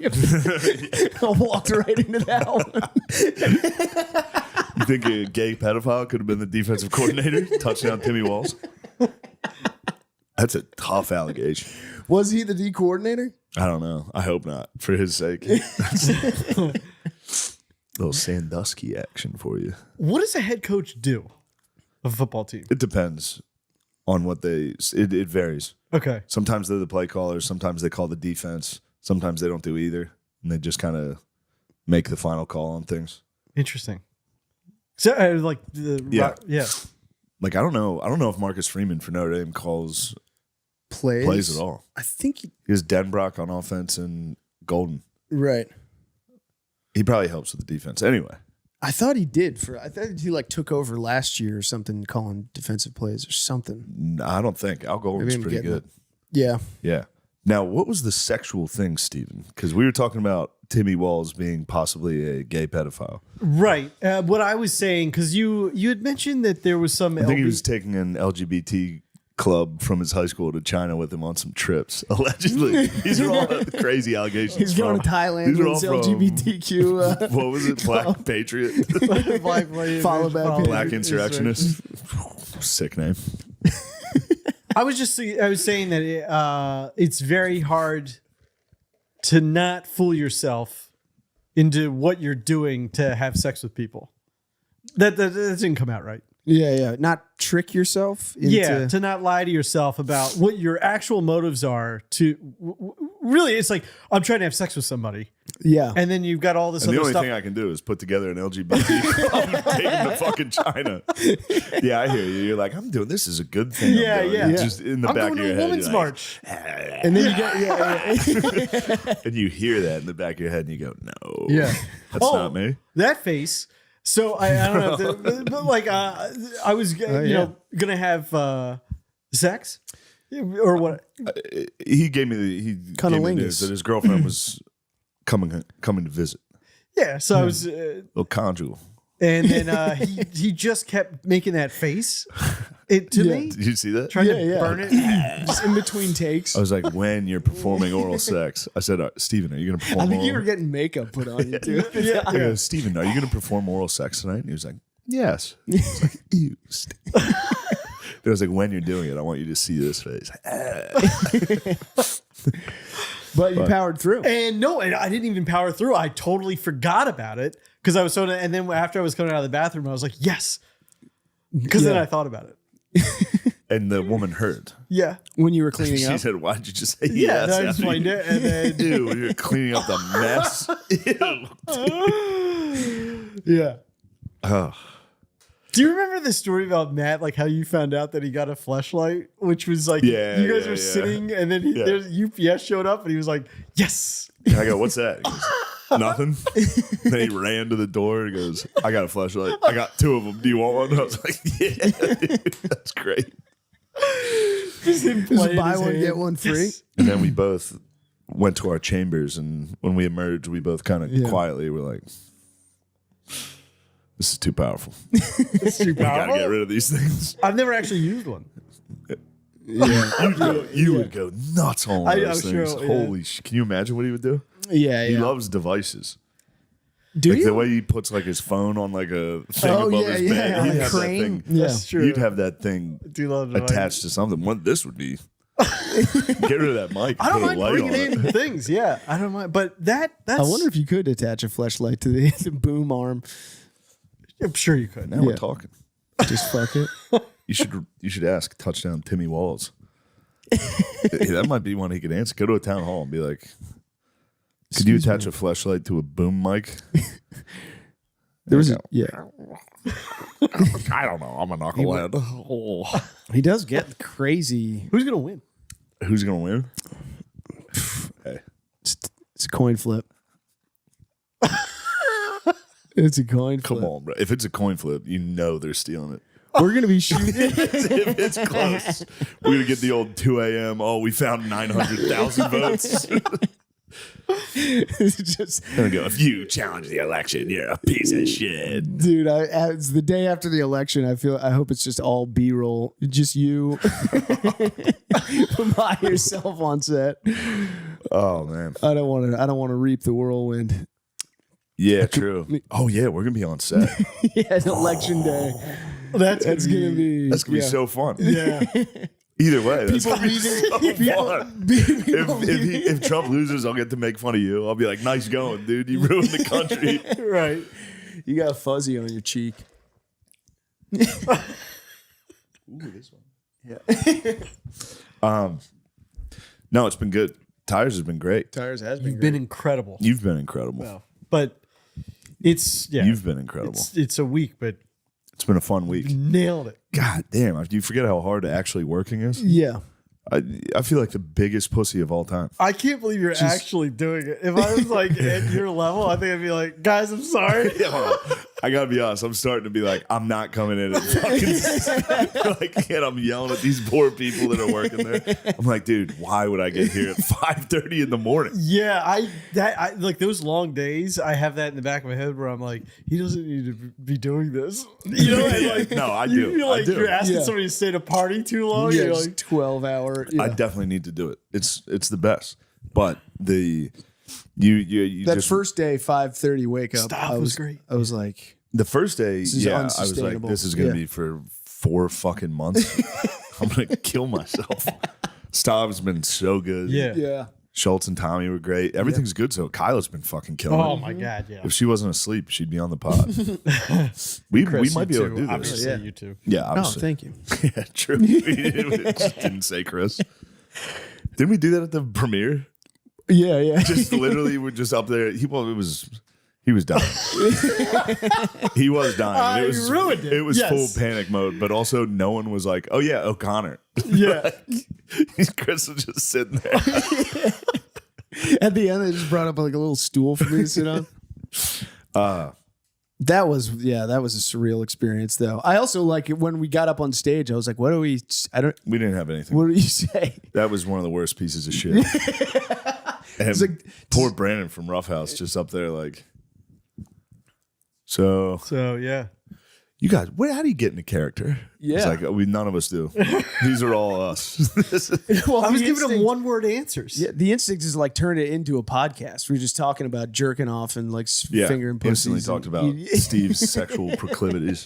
I walked right into that one. You think a gay pedophile could have been the defensive coordinator? Touchdown Timmy Walls. That's a tough allegation. Was he the D coordinator? I don't know. I hope not, for his sake. Little Sandusky action for you. What does a head coach do of a football team? It depends on what it varies. Okay. Sometimes they're the play callers. Sometimes they call the defense. Sometimes they don't do either. And they just kind of make the final call on things. Interesting. So like the Yeah. yeah. Like, I don't know. I don't know if Marcus Freeman for Notre Dame calls plays at all. I think He has Denbrock on offense and Golden. right. He probably helps with the defense. Anyway, I thought he did. I thought he like took over last year or something, calling defensive plays or something. No, I don't think Al Golden's Maybe I'm pretty getting good. Yeah. Yeah. Now, what was the sexual thing, Steven? Because we were talking about Timmy Walls being possibly a gay pedophile. Right. What I was saying, because you had mentioned that there was some. I think he was taking an LGBT club from his high school to China with him on some trips. Allegedly, these are all crazy allegations. He's going to Thailand these with are all his from- LGBTQ. What was it? Black Patriot, Follow back. Black Insurrectionist. Sick name. I was saying that it's very hard to not fool yourself into what you're doing to have sex with people. That didn't come out right. Yeah. Not trick yourself. To not lie to yourself about what your actual motives are. Really, it's like, I'm trying to have sex with somebody. Yeah. And then you've got all this And the other only stuff. thing I can do is put together an LGBT club, take him to fucking China. Yeah, I hear you. You're like, I'm doing this is a good thing. Yeah, I'm doing. yeah. Just in the I'm back going of your to a head, women's you're like, march. And then you get and you hear that in the back of your head, and you go, "No, Yeah. that's not me." That face. So I don't know, but like I was gonna have sex or what? He gave me the Cunnilingus. news that his girlfriend was coming to visit. Yeah. So I was, Little conjugal. and then he just kept making that face to me, Did you see that? trying to burn it. just in between takes. I was like, when you're performing oral sex, I said, Steven, are you going to perform I think oral? you were getting makeup put on you too. I go, Steven, are you going to perform oral sex tonight? And he was like, yes. I was like, ew, Steven. It was like, when you're doing it, I want you to see this face. But you powered through. And I didn't even power through. I totally forgot about it because I was so. And then after I was coming out of the bathroom, I was like, yes, because then I thought about it. And the woman heard. Yeah. When you were cleaning She up. said, why'd you just say Yeah. yes? Then I explained it, and then Dude, you're cleaning up the mess. Ew. yeah. Oh. Do you remember the story about Matt, like how you found out that he got a fleshlight, which was like, Yeah, you guys yeah, were yeah. sitting and then there's UPS showed up and he was like, yes. And I go, what's that? He goes, nothing. Then he ran to the door and goes, I got a flashlight. I got 2 of them. Do you want one? I was like, yeah, dude, that's great. Just him Just playing buy his one, hand. get one free. Yes. And then we both went to our chambers, and when we emerged, we both kind of quietly were like, this is too powerful. It's too We gotta powerful. get rid of these things. I've never actually used one. You would go nuts on I- those I'm things. sure, yeah. Holy shit. Can you imagine what he would do? Yeah, He yeah. loves devices. Do Like you? the way he puts like his phone on like a thing Oh, above yeah, his yeah, bed. on He'd a have crane. that thing. Yeah. That's true. You'd have that thing I do love it. attached to something. What this would be. Get rid of that mic. I don't put a mind light bringing on it. in things. Yeah, I don't mind. But that's. I wonder if you could attach a fleshlight to the boom arm. I'm sure you could. Now we're talking. Just fuck it. You should ask touchdown Timmy Walls. That might be one he could answer. Go to a town hall and be like, could you attach a flashlight to a boom mic? There was you I don't know. I'm a knucklehead. He does get crazy. Who's gonna win? Who's gonna win? Hey, It's a coin flip. It's a coin flip. come on, bro. If it's a coin flip, you know they're stealing it. We're gonna be shooting. If it's close, we're gonna get the old 2 a.m. Oh, we found 900,000 votes. It's just, Gonna go. If you challenge the election, you're a piece of shit. dude. It's the day after the election. I hope it's just all B-roll. Just you by yourself on set. Oh man. I don't want to reap the whirlwind. Yeah, true. Oh yeah, we're gonna be on set. Yeah, it's election day. That's That's gonna be. That's gonna be so fun. Yeah. Either way, that's People gonna be reading- so people- fun. people If Trump loses, I'll get to make fun of you. I'll be like, "Nice going, dude. You ruined the country." Right. You got a fuzzy on your cheek. No, it's been good. Tires has been great. Tires has You've been incredible. You've been incredible. Well, but it's You've been incredible. It's a week, but It's been a fun week. nailed it. God damn, do you forget how hard actually working is? Yeah. I feel like the biggest pussy of all time. I can't believe you're actually doing it. If I was like at your level, I think I'd be like, guys, I'm sorry. I gotta be honest. I'm starting to be like, I'm not coming in at fucking like, and I'm yelling at these poor people that are working there. I'm like, dude, why would I get here at 5:30 in the morning? Yeah, I like those long days. I have that in the back of my head where I'm like, he doesn't need to be doing this. You know, and like, No, I you do. feel like I do. you're asking somebody to stay to party too long. Yeah, You're just like, 12-hour. I definitely need to do it. It's the best. But the you That just, first day, 5:30 wake up. Stop, was great. I was like, the first day, is I was like, unsustainable. this is gonna Yeah. be for 4 fucking months. I'm gonna kill myself. Stav's been so good. yeah. Schultz and Tommy were great. Everything's good. So Kyla's been fucking killing oh it. my god, yeah. If she wasn't asleep, she'd be on the pod. we Chris, might be you able to too. do this. Obviously, Yeah. you too. Yeah, Oh, obviously. thank you. Yeah, true. We just didn't say Chris. Didn't we do that at the premiere? Yeah. Just literally, we're just up there. He was dying. He was dying. You ruined it. It was Yes. full panic mode, but also no one was like, "Oh yeah, O'Connor." Yeah. Chris was just sitting there. At the end, they just brought up like a little stool for me to sit on. That was a surreal experience though. I also like it when we got up on stage. I was like, We didn't have anything. what do you say? That was one of the worst pieces of shit. And like- poor Brandon from Rough House just up there like, so yeah. you guys, how do you get into character? Yeah. It's like, none of us do. These are all us. Well, I was the giving them instinct- 1-word answers. Yeah, the instinct is like turn it into a podcast. We're just talking about jerking off and like fingering pussies. Instantly talked about Steve's sexual proclivities.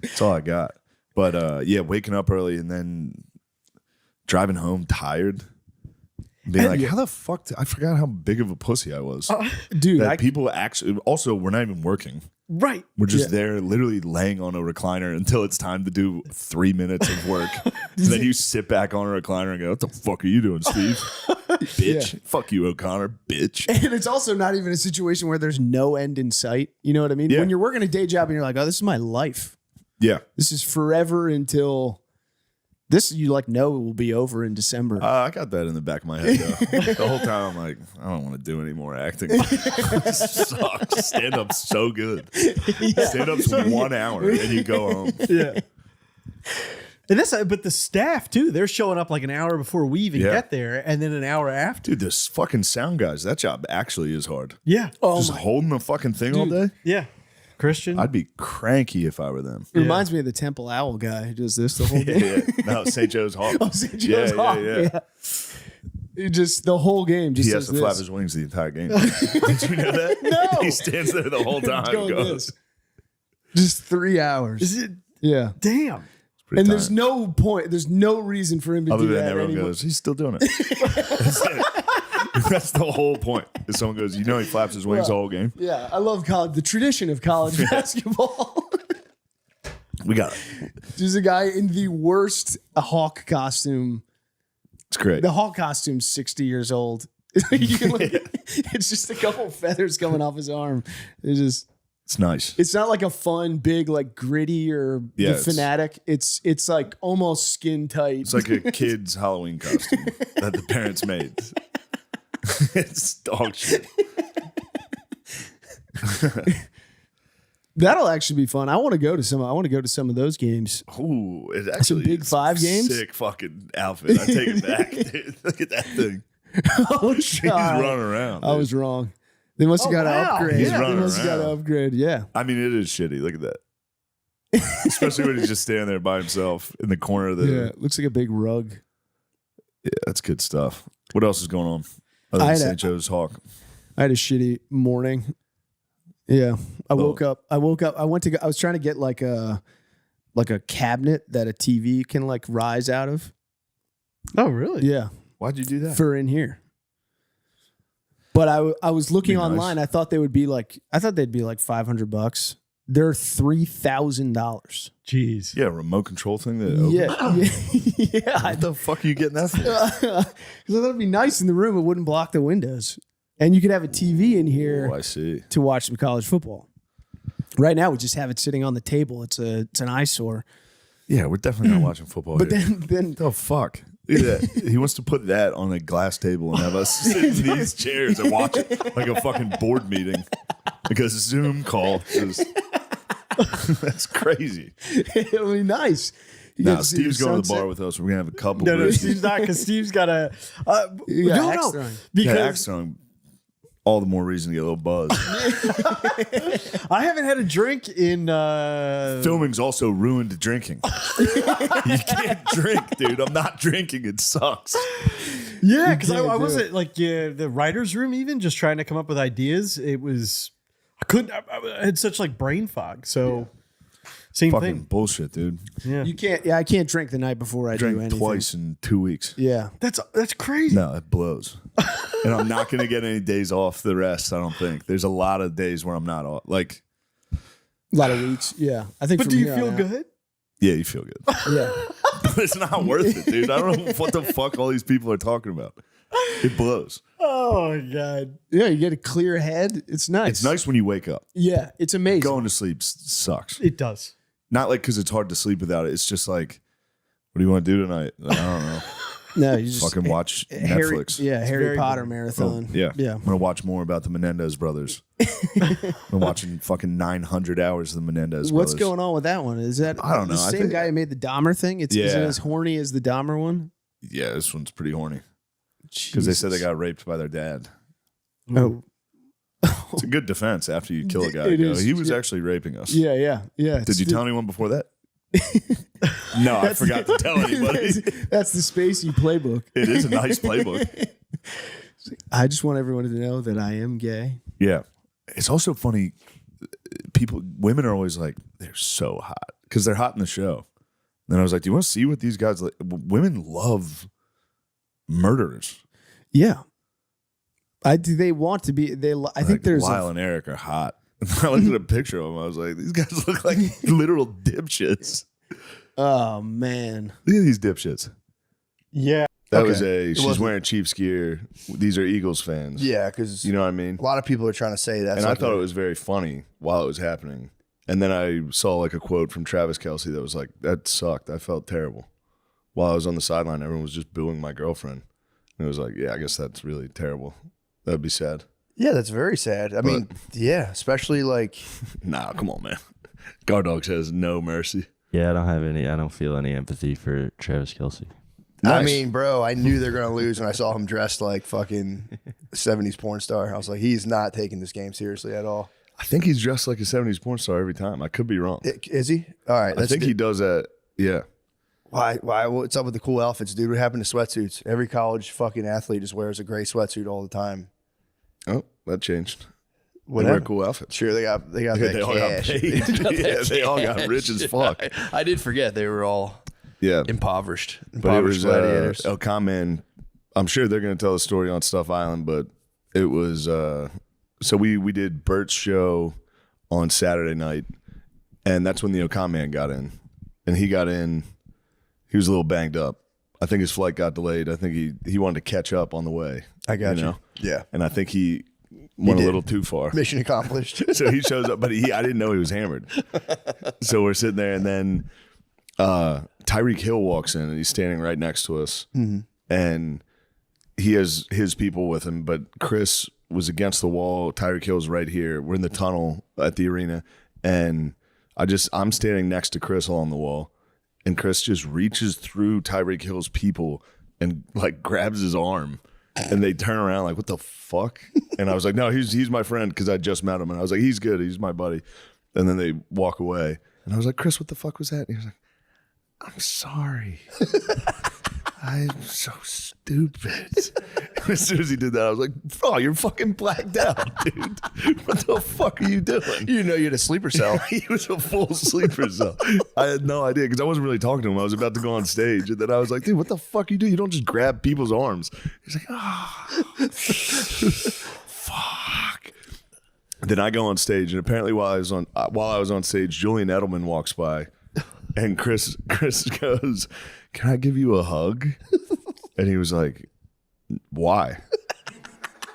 That's all I got. But waking up early and then driving home tired. Being like, how the fuck? I forgot how big of a pussy I was. Dude, that people actually, also, we're not even working. Right. We're just there literally laying on a recliner until it's time to do 3 minutes of work. And then you sit back on a recliner and go, what the fuck are you doing, Steve? Bitch. Fuck you, O'Connor, bitch. and it's also not even a situation where there's no end in sight. You know what I mean? Yeah. When you're working a day job and you're like, oh, this is my life. Yeah. This is forever until this, you like know it will be over in December. I got that in the back of my head, though. The whole time I'm like, I don't want to do any more acting. This sucks. Stand-up's so good. Stand-up's 1 hour and you go home. Yeah. And but the staff too, they're showing up like an hour before we even get there, and then an hour after. Dude, this fucking sound guys, that job actually is hard. Yeah. Just holding the fucking thing all day? Yeah. Christian. I'd be cranky if I were them. It reminds me of the Temple Owl guy who does this the whole day. No, St. Joe's Hawk. Oh, St. Joe's Hawk. Yeah. It just the whole game. Just He has does to flap this. his wings the entire game. Did you know that? No. He stands there the whole time. Going and this. goes. Just 3 hours. Is it? Yeah. Damn. Pretty And there's tiring. no point. There's no reason for him to Other do than that everyone anymore. goes, he's still doing it. That's it. That's the whole point. If someone goes, you know, he flaps his wings the whole game. Yeah, I love college. The tradition of college basketball. We got it. There's a guy in the worst Hawk costume. It's great. The Hawk costume's 60 years old. It's just a couple feathers coming off his arm. It's nice. It's not like a fun, big, like gritty or Yeah, the Fanatic. It's like almost skin tight. It's like a kid's Halloween costume that the parents made. It's dog shit. That'll actually be fun. I want to go to some of those games. Ooh, it actually Big is Five games? Sick fucking outfit. I take it back. Dude, look at that thing. Oh, He's running around. I dude. was wrong. They must have got to upgrade. He's They running must have got to around. upgrade. Yeah. I mean, it is shitty. Look at that. Especially when he's just standing there by himself in the corner of the. Yeah. Looks like a big rug. Yeah, that's good stuff. What else is going on? Other I than had St. Joe's Hawk. I had a shitty morning. Yeah. I woke up. I was trying to get like a cabinet that a TV can like rise out of. Oh, really? Yeah. Why'd you do that? For in here. But I was looking Be nice. online. I thought they'd be like $500. They're $3,000. Jeez. Yeah, remote control thing. That opens. Yeah. What the fuck are you getting that for? Because I thought it'd be nice in the room. It wouldn't block the windows. And you could have a TV in here Oh, I see. to watch some college football. Right now, we just have it sitting on the table. It's an eyesore. Yeah, we're definitely not watching football But here. then The fuck? Look at that. He wants to put that on a glass table and have us sit in these chairs and watch it like a fucking board meeting. Like a Zoom call. Just That's crazy. It'll be nice. You get Now to see Steve's the going to the sunset. bar with us. We're gonna have a couple. No, brisket. Steve's not, because Steve's got a. You got axe no, throwing. Yeah, because axe throwing. All the more reason to get a little buzz. I haven't had a drink in. Filming's also ruined drinking. You can't drink, dude. I'm not drinking. It sucks. Yeah, because can't I do wasn't like the writer's room, even just trying to come up with ideas. It was. I couldn't. I had such like brain fog. So, same Fucking thing. bullshit, dude. Yeah, You can't. Yeah, I can't drink the night before I do Drank anything. twice in 2 weeks. Yeah. that's crazy. No, it blows. And I'm not going to get any days off the rest, I don't think. There's a lot of days where I'm not off. Like, A lot of weeks. Yeah. I think. But from do you here feel on out- good? yeah, you feel good. Yeah. But it's not worth it, dude. I don't know what the fuck all these people are talking about. It blows. Oh my god. Yeah. You get a clear head. It's nice. It's nice when you wake up. Yeah. It's amazing. Going to sleep sucks. It does. Not like because it's hard to sleep without it. It's just like, what do you want to do tonight? I don't know. No, you just Fucking watch Harry, Netflix. Yeah, Harry very Potter boring. marathon. Yeah. Yeah. I'm going to watch more about the Menendez brothers. I'm watching fucking 900 hours of the Menendez What's brothers. going on with that one? Is that I don't know. the I same think- guy who made the Dahmer thing? Is it Yeah. as horny as the Dahmer one? Yeah, this one's pretty horny. Because they said they got raped by their dad. Oh. It's a good defense after you kill a guy. It Go, is. he was actually raping us. Yeah. Did you tell anyone before that? No, I forgot to tell anybody. That's the Spacey playbook. It is a nice playbook. I just want everyone to know that I am gay. Yeah. It's also funny. Women are always like, they're so hot because they're hot in the show. And then I was like, do you want to see what these guys like? Women love murderers. Yeah. They want to be. I think there's. Lyle and Eric are hot. I looked at a picture of them. I was like, these guys look like literal dipshits. Oh man. Look at these dipshits. Yeah. That Okay. was she's wasn't- wearing Chiefs gear. These are Eagles fans. Yeah, because You know what I mean? a lot of people are trying to say that. And I thought it was very funny while it was happening. And then I saw like a quote from Travis Kelce that was like, that sucked. I felt terrible. While I was on the sideline, everyone was just booing my girlfriend. And it was like, yeah, I guess that's really terrible. That would be sad. Yeah, that's very sad. I mean, yeah, especially like Nah, come on, man. Guard Dogs has no mercy. Yeah, I don't feel any empathy for Travis Kelce. I Nice. mean, bro, I knew they're gonna lose when I saw him dressed like fucking 70s porn star. I was like, he's not taking this game seriously at all. I think he's dressed like a 70s porn star every time. I could be wrong. Is he? All right, I think he does that. Yeah. Why? What's up with the cool outfits, dude? What happened to sweatsuits? Every college fucking athlete just wears a gray sweatsuit all the time. Oh, that changed. They Whatever. wear cool outfits. Sure, they got that They all got cash. paid. Yeah, they all got rich as fuck. I did forget they were all Yeah. impoverished. But it was gladiators. El Common. I'm sure they're going to tell the story on Stuff Island, but it was so we did Bert's show on Saturday night, and that's when the Ocon man got in, and he got in. He was a little banged up. I think his flight got delayed. I think he wanted to catch up on the way. I got you. know? Yeah, And I think he went a did. little too far. mission accomplished. So he shows up, but I didn't know he was hammered. So we're sitting there, and then Tyreek Hill walks in, and he's standing right next to us, and he has his people with him. But Chris was against the wall. Tyreek Hill's right here. We're in the tunnel at the arena, and I'm standing next to Chris along the wall, and Chris just reaches through Tyreek Hill's people and like grabs his arm. And they turn around like, what the fuck? And I was like, no, he's my friend because I just met him. And I was like, he's good. He's my buddy. And then they walk away. And I was like, Chris, what the fuck was that? And he was like, I'm sorry. I'm so stupid. And as soon as he did that, I was like, oh, you're fucking blacked out, dude. What the fuck are you doing? You know, you had a sleeper cell. He was a full sleeper cell. I had no idea because I wasn't really talking to him. I was about to go on stage. And then I was like, dude, what the fuck you do? You don't just grab people's arms. He's like, oh, fuck. Then I go on stage, and apparently while I was on stage, Julian Edelman walks by, and Chris goes, can I give you a hug? And he was like, why?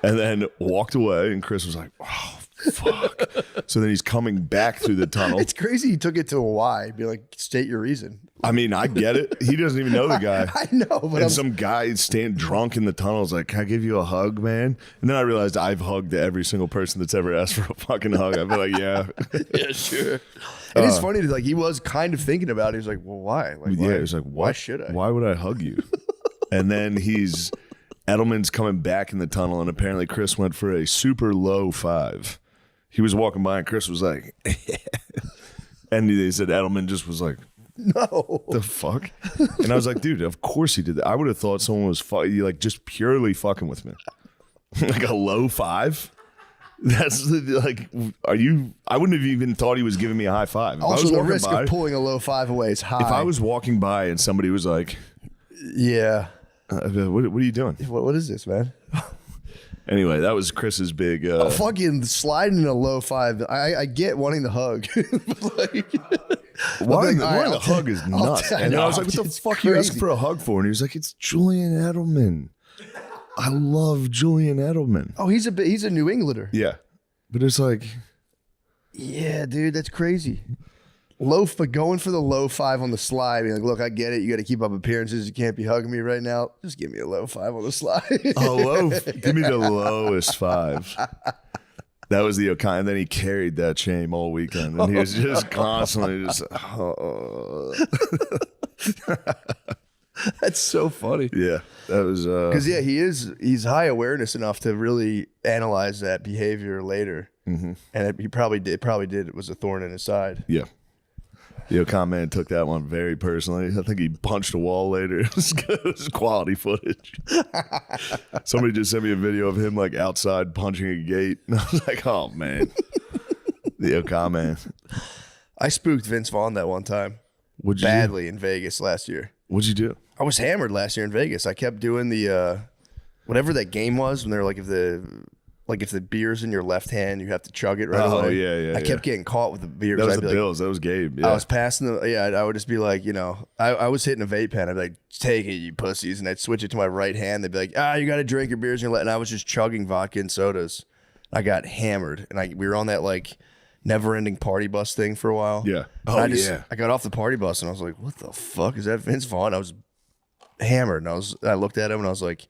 And then walked away, and Chris was like, oh, fuck. So then he's coming back through the tunnel. It's crazy. He took it to a why. Be like, state your reason. I mean, I get it. He doesn't even know the guy. I know, but And some guy staying drunk in the tunnel is like, "Can I give you a hug, man?" And then I realized I've hugged every single person that's ever asked for a fucking hug. I'd be like, "Yeah, Yeah, sure. And it's funny, like he was kind of thinking about it. He was like, well, why? Like, yeah." He's like, why should I? Why would I hug you?" And then Edelman's coming back in the tunnel, and apparently Chris went for a super low 5. He was walking by, and Chris was like, and they said Edelman just was like, No. the fuck? And I was like, dude, of course he did that. I would have thought someone was like just purely fucking with me. Like a low 5? That's like, are you? I wouldn't have even thought he was giving me a high five. If I Also, was the walking risk by, of pulling a low 5 away is high. if I was walking by and somebody was like, yeah. I'd be like, what are you doing? What is this, man? Anyway, that was Chris's big. Fucking sliding in a low 5. I get wanting the hug. Like, Wanting all right, the I'll hug is nuts. And then I was like, what the it's fuck are you asking crazy. for a hug for? And he was like, it's Julian Edelman. I love Julian Edelman. Oh, he's a New Englander. Yeah. But it's like, Yeah, dude, that's crazy. But going for the low 5 on the slide, being like, look, I get it. You got to keep up appearances. You can't be hugging me right now. Just give me a low 5 on the slide. give me the lowest 5. That was the O'Connor. And then he carried that shame all weekend. And he was just constantly just, That's so funny. yeah. That was, Because he's high awareness enough to really analyze that behavior later, and he probably did. It was a thorn in his side. yeah. The O'Connor man took that one very personally. I think he punched a wall later. It was quality footage. Somebody just sent me a video of him like outside punching a gate. And I was like, oh man. The O'Connor man. I spooked Vince Vaughn that one time What'd you badly in Vegas last year. What'd you do? I was hammered last year in Vegas. I kept doing the whatever that game was when they're like if the beer's in your left hand, you have to chug it right away. Yeah. I kept getting caught with the beer. That was I'd the be Bills. That was Gabe. Yeah. I was passing I would just be like, I was hitting a vape pen. I'd be like, take it, you pussies. And I'd switch it to my right hand. They'd be like, you got to drink your beers in your left. And I was just chugging vodka and sodas. I got hammered. And we were on that like never ending party bus thing for a while. Yeah. And I got off the party bus and I was like, what the fuck? Is that Vince Vaughn? I was hammered. And I looked at him and I was like,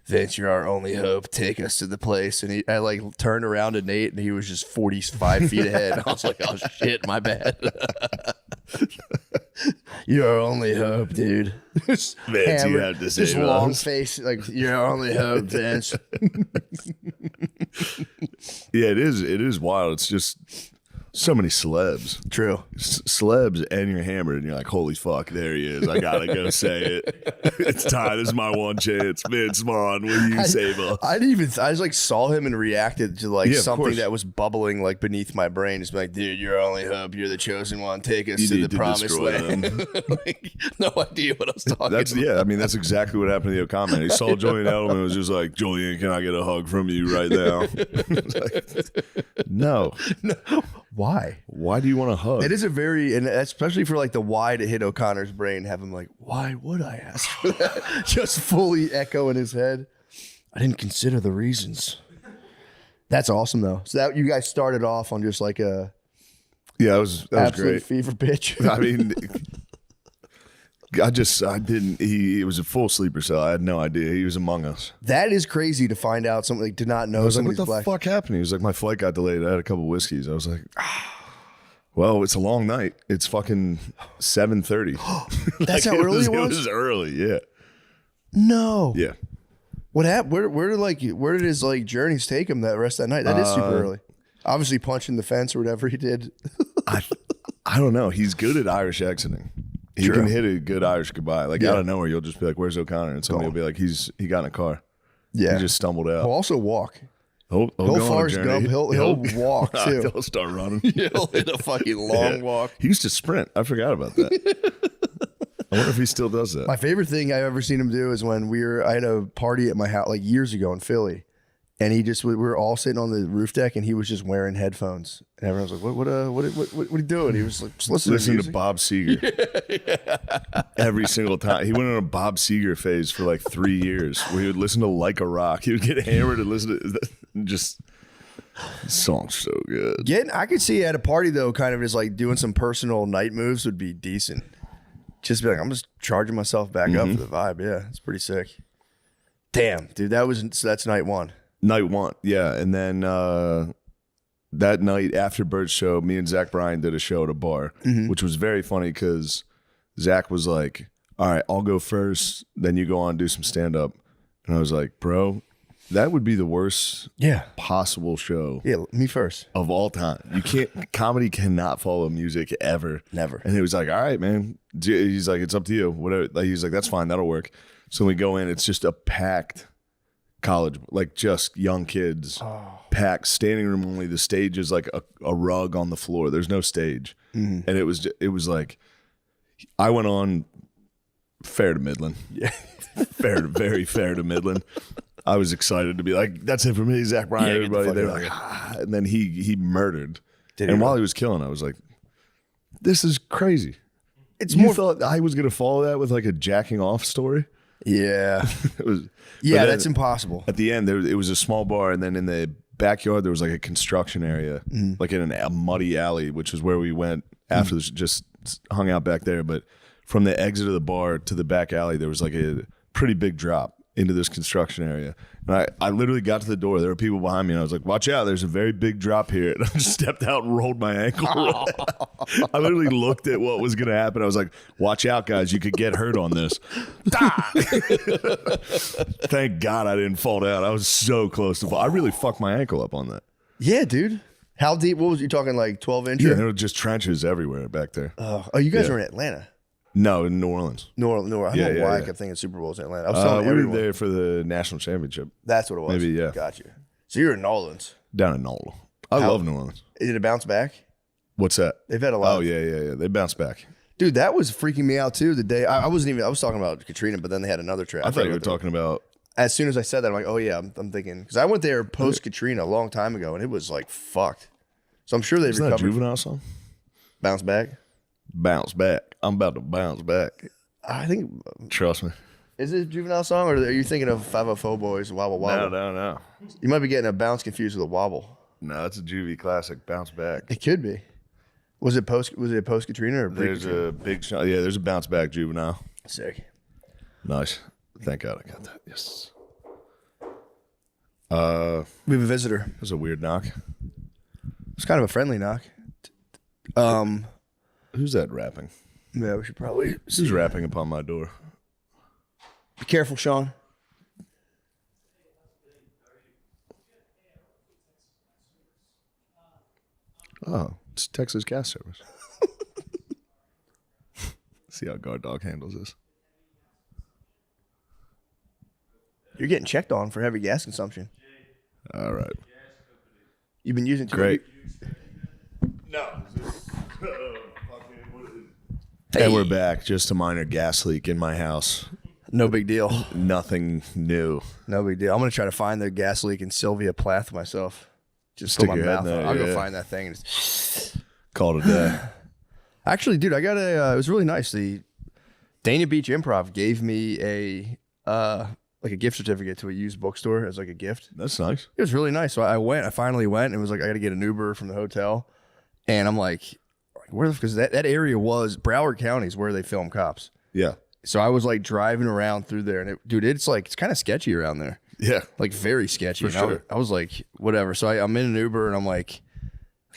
Vince, you're our only hope. Take us to the place. And I like turned around to Nate, and he was just 45 feet ahead. I was like, oh shit, my bad. You're our only hope, dude. Vince, you have to save just long us. face, like you're our only hope, Vince. Yeah, it is wild. It's just so many celebs. True. Celebs, and you're hammered, and you're like, holy fuck, there he is. I gotta go say it. It's time. This is my one chance. Vince Vaughn, will you save us? I just like saw him and reacted to like Yeah, of something course. that was bubbling like beneath my brain. Just be like, dude, you're our only hope. You're the chosen one. Take us You to need the to promised destroy land. Like, no idea what I was talking That's about. yeah. I mean, that's exactly what happened to the O'Connor. He saw Julian Edelman and was just like, Julian, can I get a hug from you right now? No. Why? Why do you want a hug? It is a very, and especially for like the why to hit O'Connor's brain, have him like, why would I ask for that? Just fully echo in his head. I didn't consider the reasons. That's awesome though. So that you guys started off on just like a Yeah, that was absolute great. fever pitch. I mean, I didn't. It was a full sleeper cell. I had no idea he was among us. That is crazy to find out something like did not know I was like, what somebody's the black. fuck happened? He was like, my flight got delayed. I had a couple whiskeys. I was like, well, it's a long night. It's fucking 7:30. That's how early it was? It was early, yeah. No. Yeah. What happened? Where did his like journeys take him that rest of that night? That is super early. Obviously punching the fence or whatever he did. I don't know. He's good at Irish exiting. He True. can hit a good Irish goodbye. Like Yeah. out of nowhere, you'll just be like, "Where's O'Connor?" And somebody will be like, "He got in a car. Yeah. He just stumbled out." He'll also walk. He'll go on a Forrest journey. Gump. He'll walk too. He'll start running. He'll hit a fucking long Yeah. walk. He used to sprint. I forgot about that. I wonder if he still does that. My favorite thing I've ever seen him do is when I had a party at my house like years ago in Philly, and we were all sitting on the roof deck, and he was just wearing headphones, and everyone was like, "What are you doing?" He was like, "Just listening to to music." Bob Seger every single time. He went on a Bob Seger phase for like 3 years where he would listen to Like a Rock. He would get hammered and listen to just this song's so good. I could see at a party though, kind of just like doing some personal night moves would be decent. just be like, I'm just charging myself back up for the vibe. Yeah, it's pretty sick. Damn, dude, so that's night one. Night one, yeah. And then that night after Bert's show, me and Zach Bryan did a show at a bar, which was very funny because Zach was like, all right, I'll go first, then you go on and do some stand-up. And I was like, bro, that would be the worst possible show. Yeah, me first. Of all time. You can't, comedy cannot follow music ever. Never. And he was like, all right, man. He's like, it's up to you. Whatever. Like, he's like, that's fine. That'll work. So we go in, it's just a packed college, like just young kids, packed, standing room only. The stage is like a rug on the floor. There's no stage. And it was like, I went on fair to middling. Yeah. Very fair to middling. I was excited to be like, that's it for me, Zach Bryan, everybody. They're like, and then he murdered. And while he was killing, I was like, this is crazy. You thought I was gonna follow that with like a jacking off story? Yeah. It was. Yeah, that's impossible. At the end, it was a small bar, and then in the backyard there was like a construction area, like in a muddy alley, which is where we went after this. Just hung out back there. But from the exit of the bar to the back alley, there was like a pretty big drop into this construction area. And I literally got to the door. There were people behind me, and I was like, watch out, there's a very big drop here. And I just stepped out and rolled my ankle. I literally looked at what was going to happen. I was like, watch out, guys. You could get hurt on this. Thank God I didn't fall down. I was so close to fall. I really fucked my ankle up on that. Yeah, dude. How deep? What was you talking, like 12 inch? Yeah, there were just trenches everywhere back there. Oh, you guys were in Atlanta. No, in New Orleans. New Orleans. I don't know why I kept thinking Super Bowl's in Atlanta. I was telling we everyone. were there for the national championship. That's what it was. Maybe, yeah. Got you. So you're in New Orleans. Down in New Orleans. I love New Orleans. Did it bounce back? What's that? They've had a lot. Oh, yeah. They bounced back. Dude, that was freaking me out too. The day I was talking about Katrina, but then they had another trip. I thought you were talking about. As soon as I said that, I'm like, oh yeah, I'm thinking because I went there post Katrina a long time ago, and it was like fucked. So I'm sure they've Isn't recovered. that a Juvenile song? Bounce back. Bounce back. I'm about to bounce back. I think. Trust me. Is it a Juvenile song, or are you thinking of 504 Boys, Wobble Wobble? No. You might be getting a bounce confused with a wobble. No, it's a juvie classic. Bounce back. It could be. Was it post Katrina or There's a big shot. Yeah, there's a bounce back Juvenile. Sick. Nice. Thank God I got that. Yes. We have a visitor. That was a weird knock. It's kind of a friendly knock. Who's that rapping? Yeah, we should probably. Who's rapping upon my door? Be careful, Sean. Oh, it's Texas gas service. See how Guard Dog handles this. You're getting checked on for heavy gas consumption. All right. You've been using too Great. No. And we're back. Just a minor gas leak in my house. No big deal. Nothing new. No big deal. I'm gonna try to find the gas leak in Sylvia Plath myself. Just Stick put my your head mouth in on. there, I'll go yeah. find that thing. And Call it a day. actually, dude, I got a. It was really nice. The Dana Beach Improv gave me a like a gift certificate to a used bookstore as like a gift. That's nice. It was really nice. So I finally went and was like, I got to get an Uber from the hotel. And I'm like, where? Because that area was Broward County is where they film Cops. Yeah. So I was like driving around through there, and it's kind of sketchy around there, Yeah. like very sketchy. For And sure. I was like, whatever. So I'm in an Uber, and I'm like,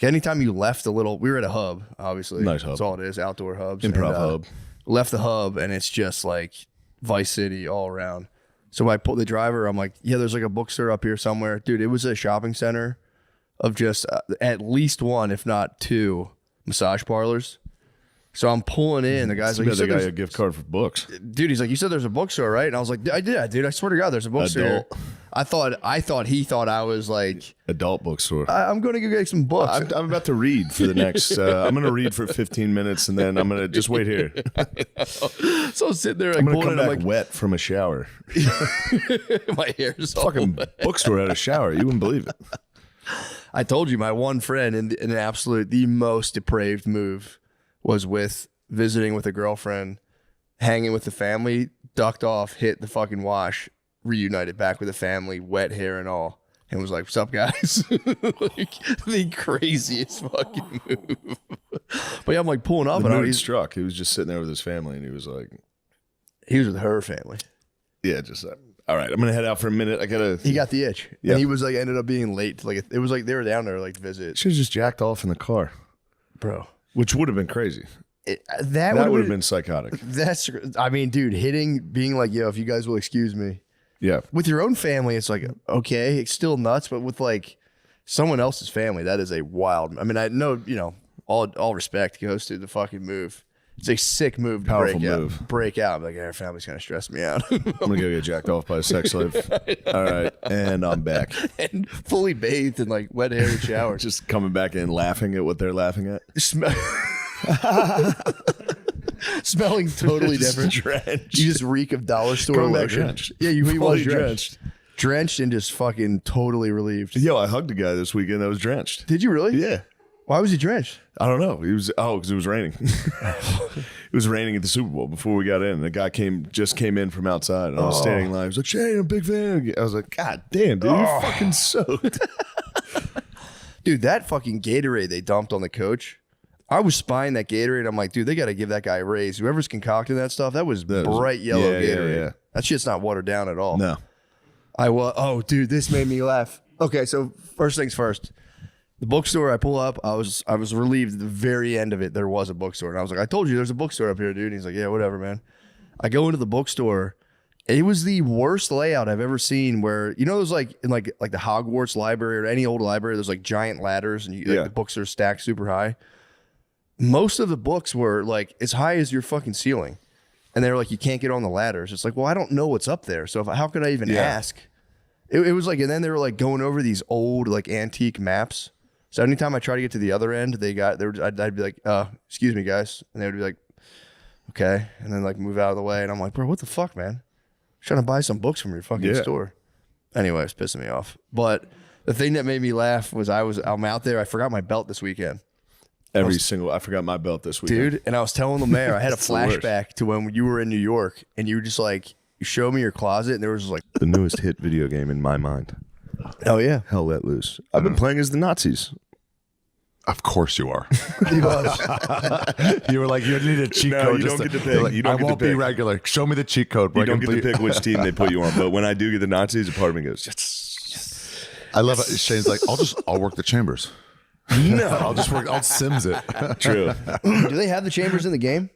anytime you left a little, we were at a hub, obviously. Nice hub. That's all it is, outdoor hubs. Improv And, hub. Left the hub, and it's just like Vice City all around. So I pulled the driver. I'm like, yeah, there's like a bookstore up here somewhere. Dude, it was a shopping center of just at least one, if not two, massage parlors. So I'm pulling in. The guy's like, You you bet said that guy there's- a gift card for books. dude, he's like, you said there's a bookstore, right? And I was like, I did, dude. I swear to God, there's a bookstore. Adult. I thought he thought I was like, Adult bookstore. I'm going to go get some books. I'm about to read for the next. I'm going to read for 15 minutes, and then I'm going to just wait here. So I'm sitting there, like, I'm going to pulling come in. back I'm like, wet from a shower. my hair's all Fucking wet. bookstore had a shower. You wouldn't believe it. I told you, my one friend in an absolute, the most depraved move was visiting with a girlfriend, hanging with the family, ducked off, hit the fucking wash, reunited back with the family, wet hair and all. and was like, "What's up, guys?" Like, the craziest fucking move. But yeah, I'm like pulling up, The and mood he's struck. He was just sitting there with his family, and he was like, he was with her family. "Yeah, just all right. I'm gonna head out for a minute. I gotta." He got the itch, Yeah. and he was like ended up being late. To, like it was like they were down there like to visit, Should have just jacked off in the car, bro. which would have been crazy. That That would would have been psychotic. That's. I mean, dude, being like, yo, if you guys will excuse me. Yeah. With your own family, it's like, okay, it's still nuts, but with like someone else's family, that is a wild. I mean, I know, all respect goes to the fucking move. It's a sick move to Powerful break move. out. Break out. I'm like, our family's kind of stressed me out. I'm gonna go get jacked off by a sex slave. All right, and I'm back. And fully bathed in like wet hair and shower. Just coming back in, laughing at what they're laughing at. Smelling totally Just different. drenched. You just reek of dollar store Coming back lotion. drenched. Yeah, he was Fully drenched. Drenched and just fucking totally relieved. Yo, I hugged a guy this weekend that was drenched. Did you really? Yeah. Why was he drenched? I don't know. He was because it was raining. It was raining at the Super Bowl before we got in. The guy just came in from outside, and I was standing in line. He was like, "Shane, I'm a big fan." I was like, "God damn, dude, you're fucking soaked." Dude, that fucking Gatorade they dumped on the coach. I was spying that Gatorade. I'm like, dude, they got to give that guy a raise. Whoever's concocting that stuff, that was bright yellow Gatorade. Yeah. That shit's not watered down at all. No. Oh, dude, this made me laugh. Okay, so first things first. The bookstore I pull up, I was relieved at the very end of it there was a bookstore. And I was like, I told you there's a bookstore up here, dude. And he's like, yeah, whatever, man. I go into the bookstore. It was the worst layout I've ever seen where, there's like in like the Hogwarts library or any old library, there's like giant ladders and the books are stacked super high. Most of the books were like as high as your fucking ceiling. And they're like, you can't get on the ladders. It's like, well, I don't know what's up there. So how could I even ask? It was like, and then they were like going over these old like antique maps. So anytime I try to get to the other end, I'd be like, excuse me, guys. And they would be like, okay. And then like move out of the way. And I'm like, bro, what the fuck, man? I'm trying to buy some books from your fucking store. Anyway, it's pissing me off. But the thing that made me laugh was I'm out there. I forgot my belt this weekend. I forgot my belt this weekend. Dude, and I was telling the mayor, I had a flashback to when you were in New York and you were just like, you showed me your closet and there was just like The newest hit video game in my mind. Oh yeah. Hell let loose. I've been playing as the Nazis. Of course you are. He was. You were like, you need a cheat No, code. you just don't to- get to pick. you're like, You don't I get to won't be pick. regular. Show me the cheat code. You don't get to pick which team they put you on. But when I do get the Nazis, a part of me goes, yes. I love it. Shane's like, I'll work the chambers. No. I'll Sims it. True. Do they have the chambers in the game?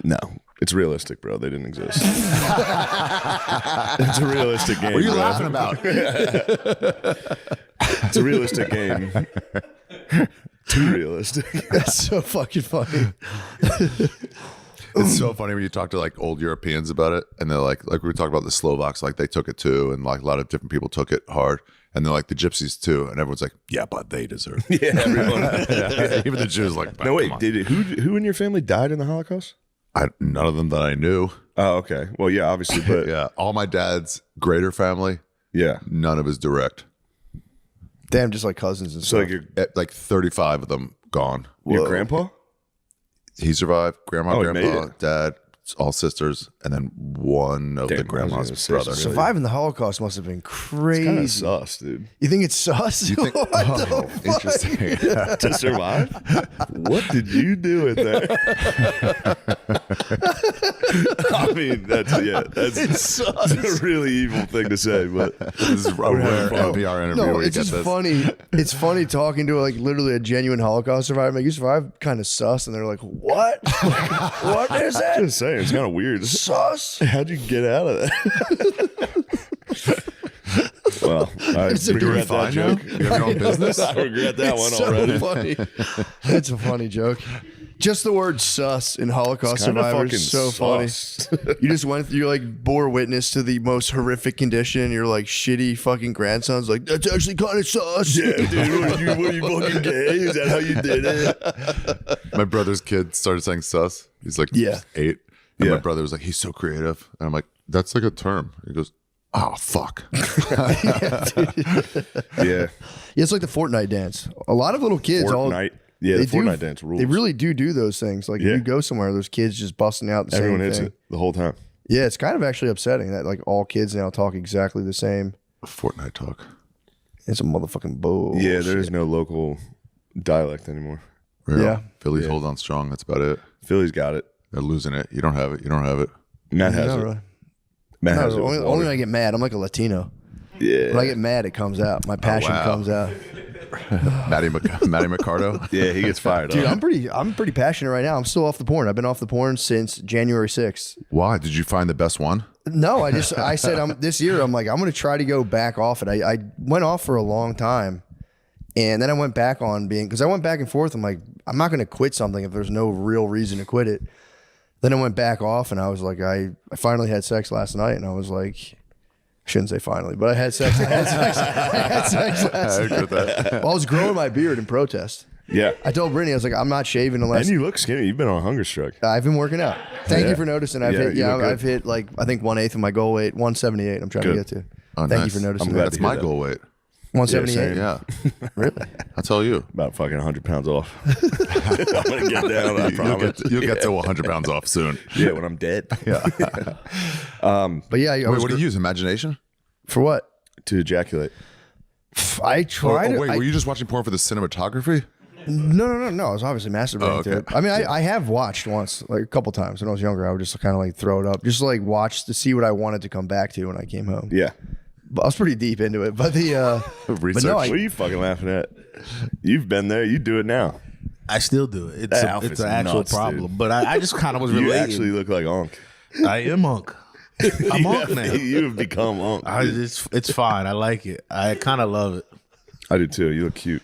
No. It's realistic, bro. They didn't exist. It's a realistic game. What are you bro. laughing about? It's a realistic game. Too realistic. That's so fucking funny. It's so funny when you talk to like old Europeans about it, and they're like we were talking about the Slovaks, like they took it too, and like a lot of different people took it hard, and they're like the Gypsies too, and everyone's like, yeah, but they deserve it. Yeah, everyone. Yeah, even the Jews like, No, wait. come on. Did it, who in your family died in the Holocaust? None of them that I knew. Oh, okay. Well, yeah, obviously, but Yeah, all my dad's greater family, yeah. none of his direct. Damn, just like cousins and So stuff. like Like 35 of them gone. your grandpa? He survived. Grandma, Oh, he made grandpa, it. dad, all sisters, and then one of Damn, I the was grandma's gonna say, brother. Surviving the Holocaust must have been It's crazy. kind of sus, dude. You think it's sus? You think? What Oh, the fuck? interesting. To survive? What did you do with that? I mean, that's a really evil thing to say, but This is a rare NPR interview No, where you it's get just this. funny. It's funny talking to like literally a genuine Holocaust survivor. Like, you survived kind of sus, and they're like, "What? What is that? just saying, it's kind of weird. Sus?" How'd you get out of that? Well, I It's a regret that fine now? joke. You have your own business? I regret that one It's so already. funny. It's a funny joke. Just the word "sus" in Holocaust Kinda survivors fucking is so sus. funny. You just went, you like bore witness to the most horrific condition. Your like shitty fucking grandson's like, that's actually kind of sus. Yeah, dude, what are you fucking gay? Is that how you did it? My brother's kid started saying sus. He's like Yeah. 8. And Yeah. my brother was like, he's so creative. And I'm like, that's like a term. He goes, oh, fuck. Yeah, Yeah, it's like the Fortnite dance. A lot of little kids Fortnite. Yeah, the they do- Fortnite dance rules. They really do those things. Like Yeah. if you go somewhere, there's kids just busting out the Everyone same hits thing. it the whole time. Yeah, it's kind of actually upsetting that like all kids now talk exactly the same. Fortnite talk. It's a motherfucking bull. Yeah, there is no local dialect anymore. Yeah. Philly's hold on strong. That's about it. Philly's got it. They're losing it. You don't have it. You don't have it. Matt has No, it. really. Matt No, has it. only with when water. I get mad. I'm like a Latino. Yeah. When I get mad, it comes out. My passion wow. comes out. Matty Mercado. Yeah, he gets fired Dude, up. I'm pretty passionate right now. I'm still off the porn. I've been off the porn since January 6th. Why? Did you find the best one? No, I said this year I'm like I'm gonna try to go back off it. I went off for a long time, and then I went back on because I went back and forth. I'm like I'm not gonna quit something if there's no real reason to quit it. Then I went back off, and I was like I finally had sex last night, and I was like. I shouldn't say finally, but I had sex. I had sex last I agree night. with that. Well, I was growing my beard in protest. Yeah. I told Brittany, I was like, I'm not shaving unless And you look skinny. You've been on a hunger strike. I've been working out. Thank you for noticing. I've hit, you look good. I've hit like I think 1/8 of my goal weight, 178. I'm trying to Good. get to. Oh, Thank nice. you for noticing. I'm glad That's to hear my that. goal weight. 178. Yeah. Really? I'll tell you. About fucking 100 pounds off. I'm going to get down, I promise. You'll get to 100 pounds off soon. Yeah, when I'm dead. But yeah, I Wait, was what do you use? Imagination? for what? To ejaculate. I tried. Wait, were you just watching porn for the cinematography? No. I was obviously masturbating Oh, to okay. it. I mean, I have watched once, like a couple times when I was younger. I would just kind of like throw it up, just like watch to see what I wanted to come back to when I came home. Yeah. But I was pretty deep into it. But the Research. but no, What are you fucking laughing at? You've been there. You do it now. I still do it. That It's outfit's an actual nuts, problem. dude. But I just kind of was You relating. actually look like Unc. I am Unc. I'm Unc now. You have become Unc. It's fine. I like it. I kind of love it. I do too. You look cute.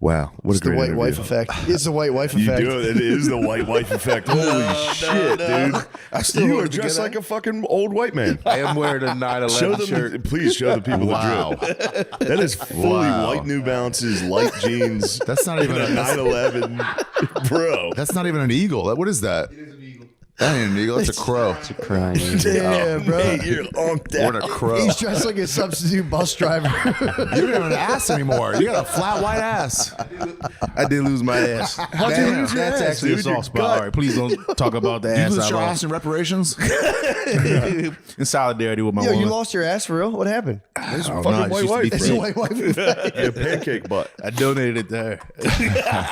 Wow. What it's a the great white interview. wife effect. It's the white wife You effect. do it. It is the white wife effect. Holy shit, dude. I still You wanted are to dressed get like a fucking old white man. I am wearing a 9/11 Show them, shirt. please show the people Wow. the drip. That is fully Wow. white New Balances, light jeans. That's not even a a 9/11, bro. That's not even an eagle. What is that? That ain't an eagle. That's a crow. Crying. Damn, bro. Hey, you're onked What out. a crow. He's dressed like a substitute bus driver. You don't have an ass anymore. You got a flat white ass. I did lose my ass. How'd you lose your That's ass, actually dude? a soft Your spot. gut. All right, please don't talk about the You ass lose I your lost. ass in reparations? In solidarity with my Yo, you woman. lost your ass for real? What happened? It's Oh, fucking no, it white used to be wife, It's a bro. white wife effect. Your pancake butt. I donated it to her.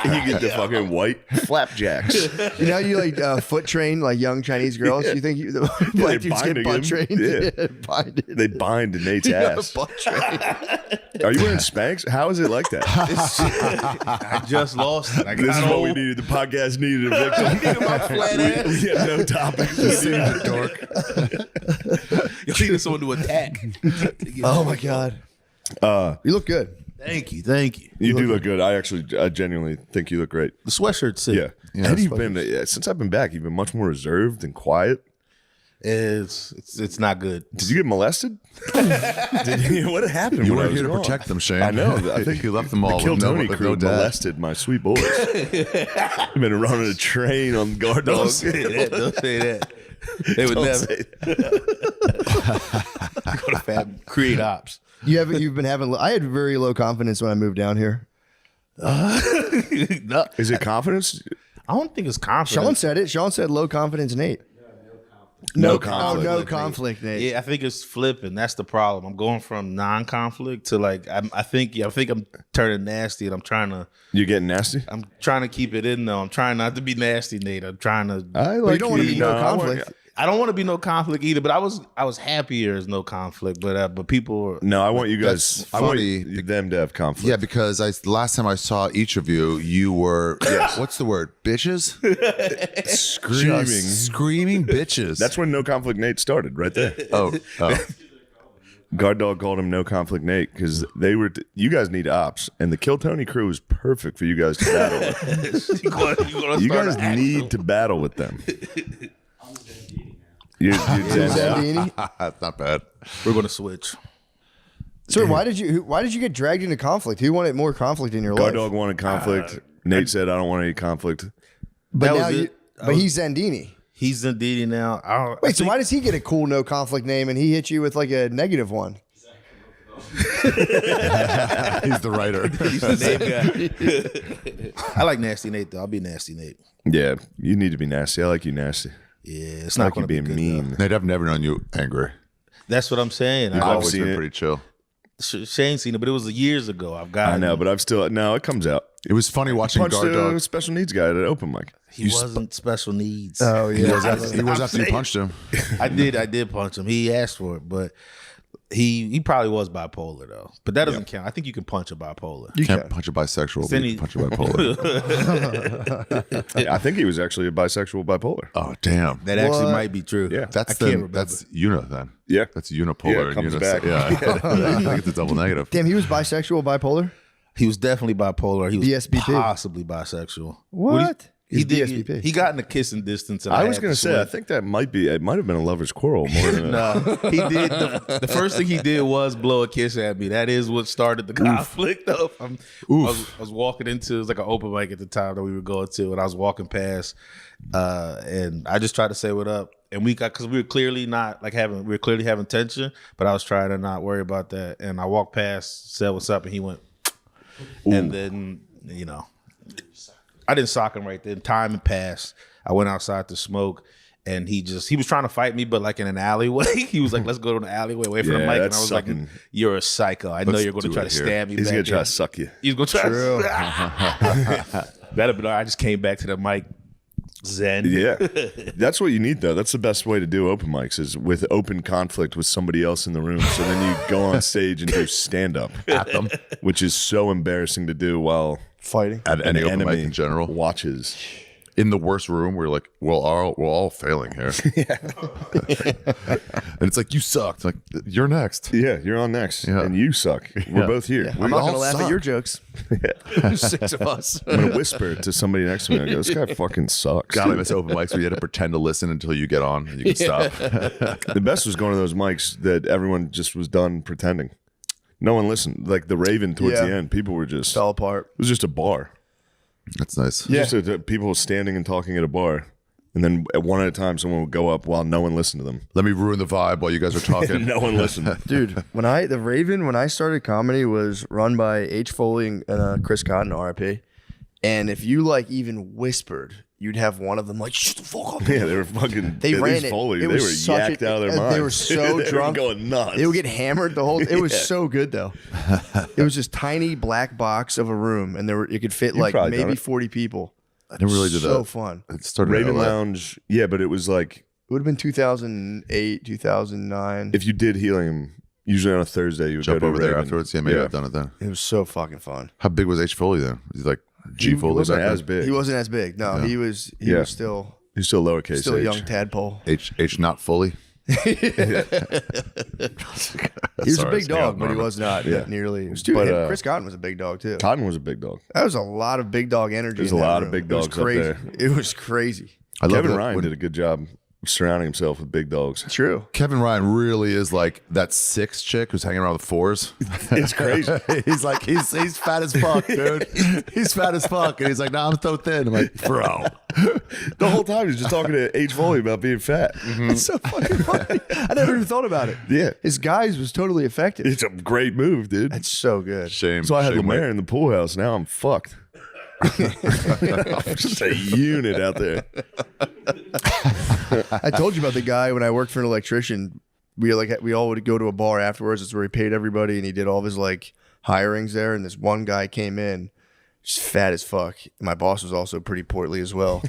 You get the fucking white flapjacks. You know how you like foot train like young Chinese girls? You think you black dudes bind get butt again. trained? Yeah. Bind it. They bind to Nate's ass. Butt train. Are you wearing Spanx? How is it like that? I just lost it. I This is got what we old. needed. The podcast needed a victim. My flat ass. We had no topics. We needed a dork. You needed someone to attack. Oh my god. You look good. Thank you. Thank you. You do look good. I genuinely think you look great. The sweatshirt's sick. Yeah. And you've been since I've been back. You've been much more reserved and quiet. It's not good. Did you get molested? What happened? You when I weren't was here to gone? protect them, Shane. I know. I think you left them all the Kill with no, Tony with crew no dad. molested my sweet boys. I've been running a train on guard Don't dogs. say that. Don't say that. They would Don't never say that. go to Fab create ops. You've been having. I had very low confidence when I moved down here. No, Is it confidence? I don't think it's confidence. Sean said it. Sean said low confidence, Nate. No conflict. conflict. Oh, no conflict, Nate. Yeah, I think it's flipping. That's the problem. I'm going from non-conflict to like I think I'm turning nasty, and I'm trying to keep it in though. I'm trying not to be nasty, Nate. I'm trying to. I But like you don't want to be no I want- conflict. I don't want to be no conflict either. But I was happier as no conflict. But people. No, I want you guys. That's I want funny. them to have conflict. Yeah, because last time I saw each of you, you were what's the word? Bitches? Screaming. Just screaming bitches. That's when No Conflict Nate started, right there. oh. Guard Dog called him No Conflict Nate because they were. You guys need ops, and the Kill Tony crew is perfect for you guys to battle with. You guys need to battle with them. You're Zandini? That's not bad. We're gonna switch. So why did you get dragged into conflict? Who wanted more conflict in your Guard life? Dog wanted conflict. Nate said, "I don't want any conflict." But That now was you, it. but he's Zandini. He's Ndidi now. I Wait, so think- why does he get a cool no conflict name and he hit you with like a negative one? He's the writer. He's the name guy. I like Nasty Nate though. I'll be Nasty Nate. Yeah, you need to be nasty. I like you nasty. Yeah, it's I not like you gonna be being good, mean. though. Nate, I've never known you angry. That's what I'm saying. You've I've always seen been it. pretty chill. Shane seen it, but it was years ago. I know, but I've still no. It comes out. It was funny watching Punched guard a dog. special needs guy at an open mic. he wasn't special needs. Oh He yeah. was after you punched him. I did punch him. He asked for it, but he probably was bipolar though. But that doesn't count. I think you can punch a bipolar. You can't punch a bisexual. Then But you he- can punch a bipolar. I think he was actually a bisexual bipolar. Oh damn! That actually What? might be true. Yeah. That's I can't remember. that's uni then. Yeah. That's unipolar. Yeah, it and comes unis- back. Yeah, I think it's a double negative. Damn, he was bisexual, bipolar. He was definitely bipolar. He was BSBP. possibly bisexual. What? He He's did. BSBP. He got in a kissing distance. And I was had going to say, I sweat. think that might be. It might have been a lover's quarrel more than a. No, he did. The first thing he did was blow a kiss at me. That is what started the conflict. Though I was walking into it was like an open mic at the time that we were going to, and I was walking past, and I just tried to say what up, and because we were clearly not like having tension, but I was trying to not worry about that, and I walked past, said what's up, and he went, and then I didn't sock him right then. Time had passed. I went outside to smoke, and he was trying to fight me, but like in an alleyway. He was like, "Let's go to an alleyway away from the Yeah, mic." And I that's was sucking. like, "You're a psycho. I know Let's you're going to do try it to here." stab me." He's back going to try there." to suck you. He's going to try. That'd have been. I just came back to the mic. Zen. Yeah, that's what you need though. That's the best way to do open mics is with open conflict with somebody else in the room. So then you go on stage and do stand up at them, which is so embarrassing to do while Fighting. At an any open mic enemy in general. watches. In the worst room, we're like, we're all failing here. And it's like, you sucked. Like, you're next. Yeah, you're on next, Yeah. and you suck. We're both here. I'm not all gonna laugh suck. at your jokes. There's 6 of us. I'm gonna whisper to somebody next to me. I go, "This guy fucking sucks." God, I miss open mics where you had to pretend to listen until you get on and you can stop. The best was going to those mics that everyone just was done pretending. No one listened. Like the Raven towards Yeah. the end, people were just. Fell apart. It was just a bar. That's nice. Yeah. Just people standing and talking at a bar, and then at one at a time, someone would go up while no one listened to them. Let me ruin the vibe while you guys are talking. No one listened. Dude, when the Raven, when I started comedy, was run by H. Foley and Chris Cotton, RIP. And if you like even whispered, you'd have one of them like, "Shut the fuck up." Yeah, they were fucking. They at ran least it. Foley, It they were was such yacked out of their minds. They were so They drunk. going nuts. They would get hammered the whole. It was so good though. It was this tiny black box of a room, and it could fit like probably done maybe it. 40 people. I never really did So that. fun. It started Raven in LA. Lounge. Yeah, but it was like It would have been 2008, 2009. if you did Helium, usually on a Thursday, you would Jump go to over there Raven. afterwards. Yeah, maybe I've done it then. It was so fucking fun. How big was H. Foley then? He's like G. He Foley wasn't back as then? big. He wasn't as big. No, he was. He Yeah. was still He's still lowercase. a H. young tadpole. H. Not Foley. He was Sorry, a big it's dog, but he Norman. was not nearly. It was too, But, Chris Cotton was a big dog too. Cotton was a big dog. That was a lot of big dog energy. There's in a that lot of room. big It was dogs up crazy. there. It was crazy. I love Kevin that Ryan when- did a good job surrounding himself with big dogs. True. Kevin Ryan really is like that 6 chick who's hanging around with 4s. It's crazy. He's like, he's fat as fuck, dude. He's fat as fuck. And he's like, nah, I'm so thin. I'm like, bro. The whole time he's just talking to H. Foley about being fat. It's so fucking funny. I never even thought about it. Yeah. His guys was totally effective. It's a great move, dude. That's so good. Shame. So I had shame, Lemaire in the pool house. Now I'm fucked. I'm just a unit out there. I told you about the guy when I worked for an electrician. We all would go to a bar afterwards. That's where he paid everybody, and he did all of his like hirings there. And this one guy came in, just fat as fuck. My boss was also pretty portly as well.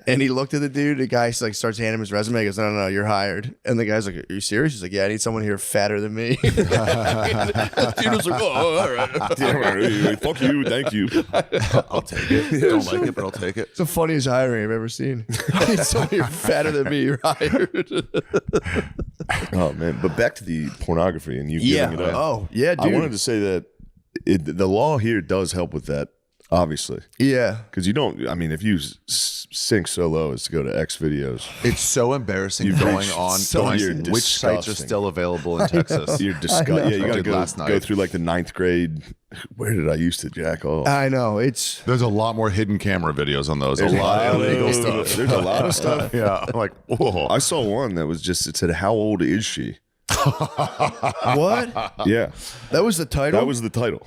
And he looked at the dude. The guy like starts handing him his resume. He goes, "No, you're hired." And the guy's like, "Are you serious?" He's like, "Yeah, I need someone here fatter than me." The dude was like, "Oh, all right." Fuck you. Thank you. I'll take it. Don't like it, but I'll take it. It's the funniest hiring I've ever seen. I need someone here fatter than me. You're hired. Oh, man. But back to the pornography and you Yeah. giving it up. Oh, yeah, dude. I wanted to say that the law here does help with that, obviously. Yeah. Because you don't, I mean, if you sink so low as to go to X videos, It's so embarrassing You've going reached on. so- going, you're which sites are disgusting. still available in Texas? you're disgusting. Yeah, you I got to did last go night. through like the 9th grade. Where did I used to jack off? I know. It's There's a lot more hidden camera videos on those. There's a lot of illegal of- stuff. There's a lot of stuff. Yeah, I'm like, whoa. I saw one that was just, it said, "How old is she?" what? Yeah, That was the title? that was the title.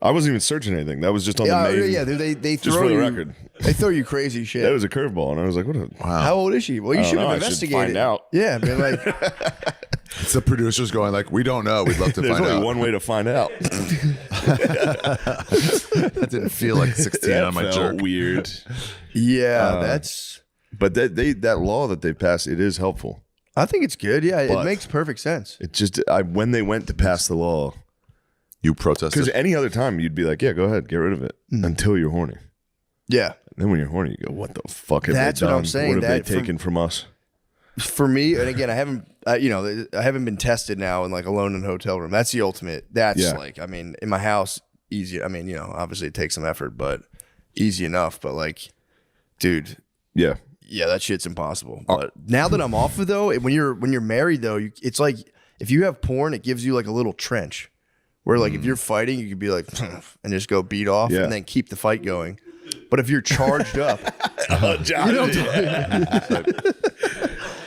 I wasn't even searching anything. That was just on Yeah, the main. yeah. They just throw for the you. record. They throw you crazy shit. That was a curveball, and I was like, "What? Wow. How old is she? Well, you I don't should know. have I should investigated. find out. Yeah, man. Like, It's the producers going like, we don't know. We'd love to There's find only out. one way to find out. That didn't feel like 16 That on my felt jerk. weird. Yeah, that's. But that law that they passed, it is helpful. I think it's good. Yeah, it But- makes perfect sense. It just when they went to pass the law, You because protested. any other time you'd be like, yeah, go ahead, get rid of it until you're horny. Yeah, And then when you're horny, you go, what the fuck have That's they what done? I'm saying, What have that they taken from us? for me, and again, I haven't, I haven't been tested now in like alone in a hotel room. That's the ultimate. That's Yeah. like, I mean, in my house, easy. I mean, obviously it takes some effort, but easy enough. But like, dude, Yeah. yeah, that shit's impossible. But now that I'm off of though, when you're married though, it's like if you have porn, it gives you like a little trench where like if you're fighting, you could be like and just go beat off Yeah. and then keep the fight going. But if you're charged up,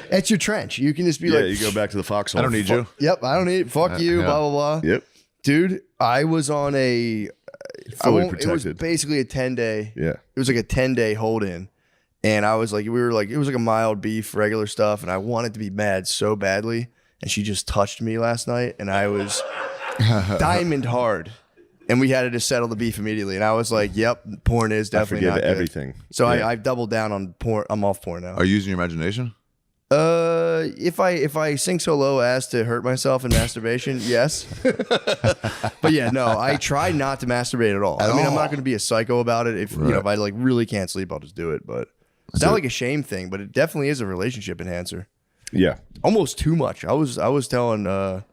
that's your trench. You can just be Yeah, like, you go back to the foxhole. I don't need you. yep, I don't need fuck you, yeah. blah blah blah. Yep. Dude, I was on a Fully it was protected. basically a 10-day. Yeah. It was like a 10-day hold in. And I was like, it was like a mild beef, regular stuff. And I wanted to be mad so badly. And she just touched me last night. And I was diamond hard. And we had to just settle the beef immediately. And I was like, yep, porn is I definitely forgive not good. everything. So Yeah. I've doubled down on porn. I'm off porn now. Are you using your imagination? If I sink so low as to hurt myself in masturbation, yes. But yeah, no, I try not to masturbate at all. I mean, I'm not going to be a psycho about it. If if I like really can't sleep, I'll just do it. But it's not like a shame thing, but it definitely is a relationship enhancer. Yeah. Almost too much. I was telling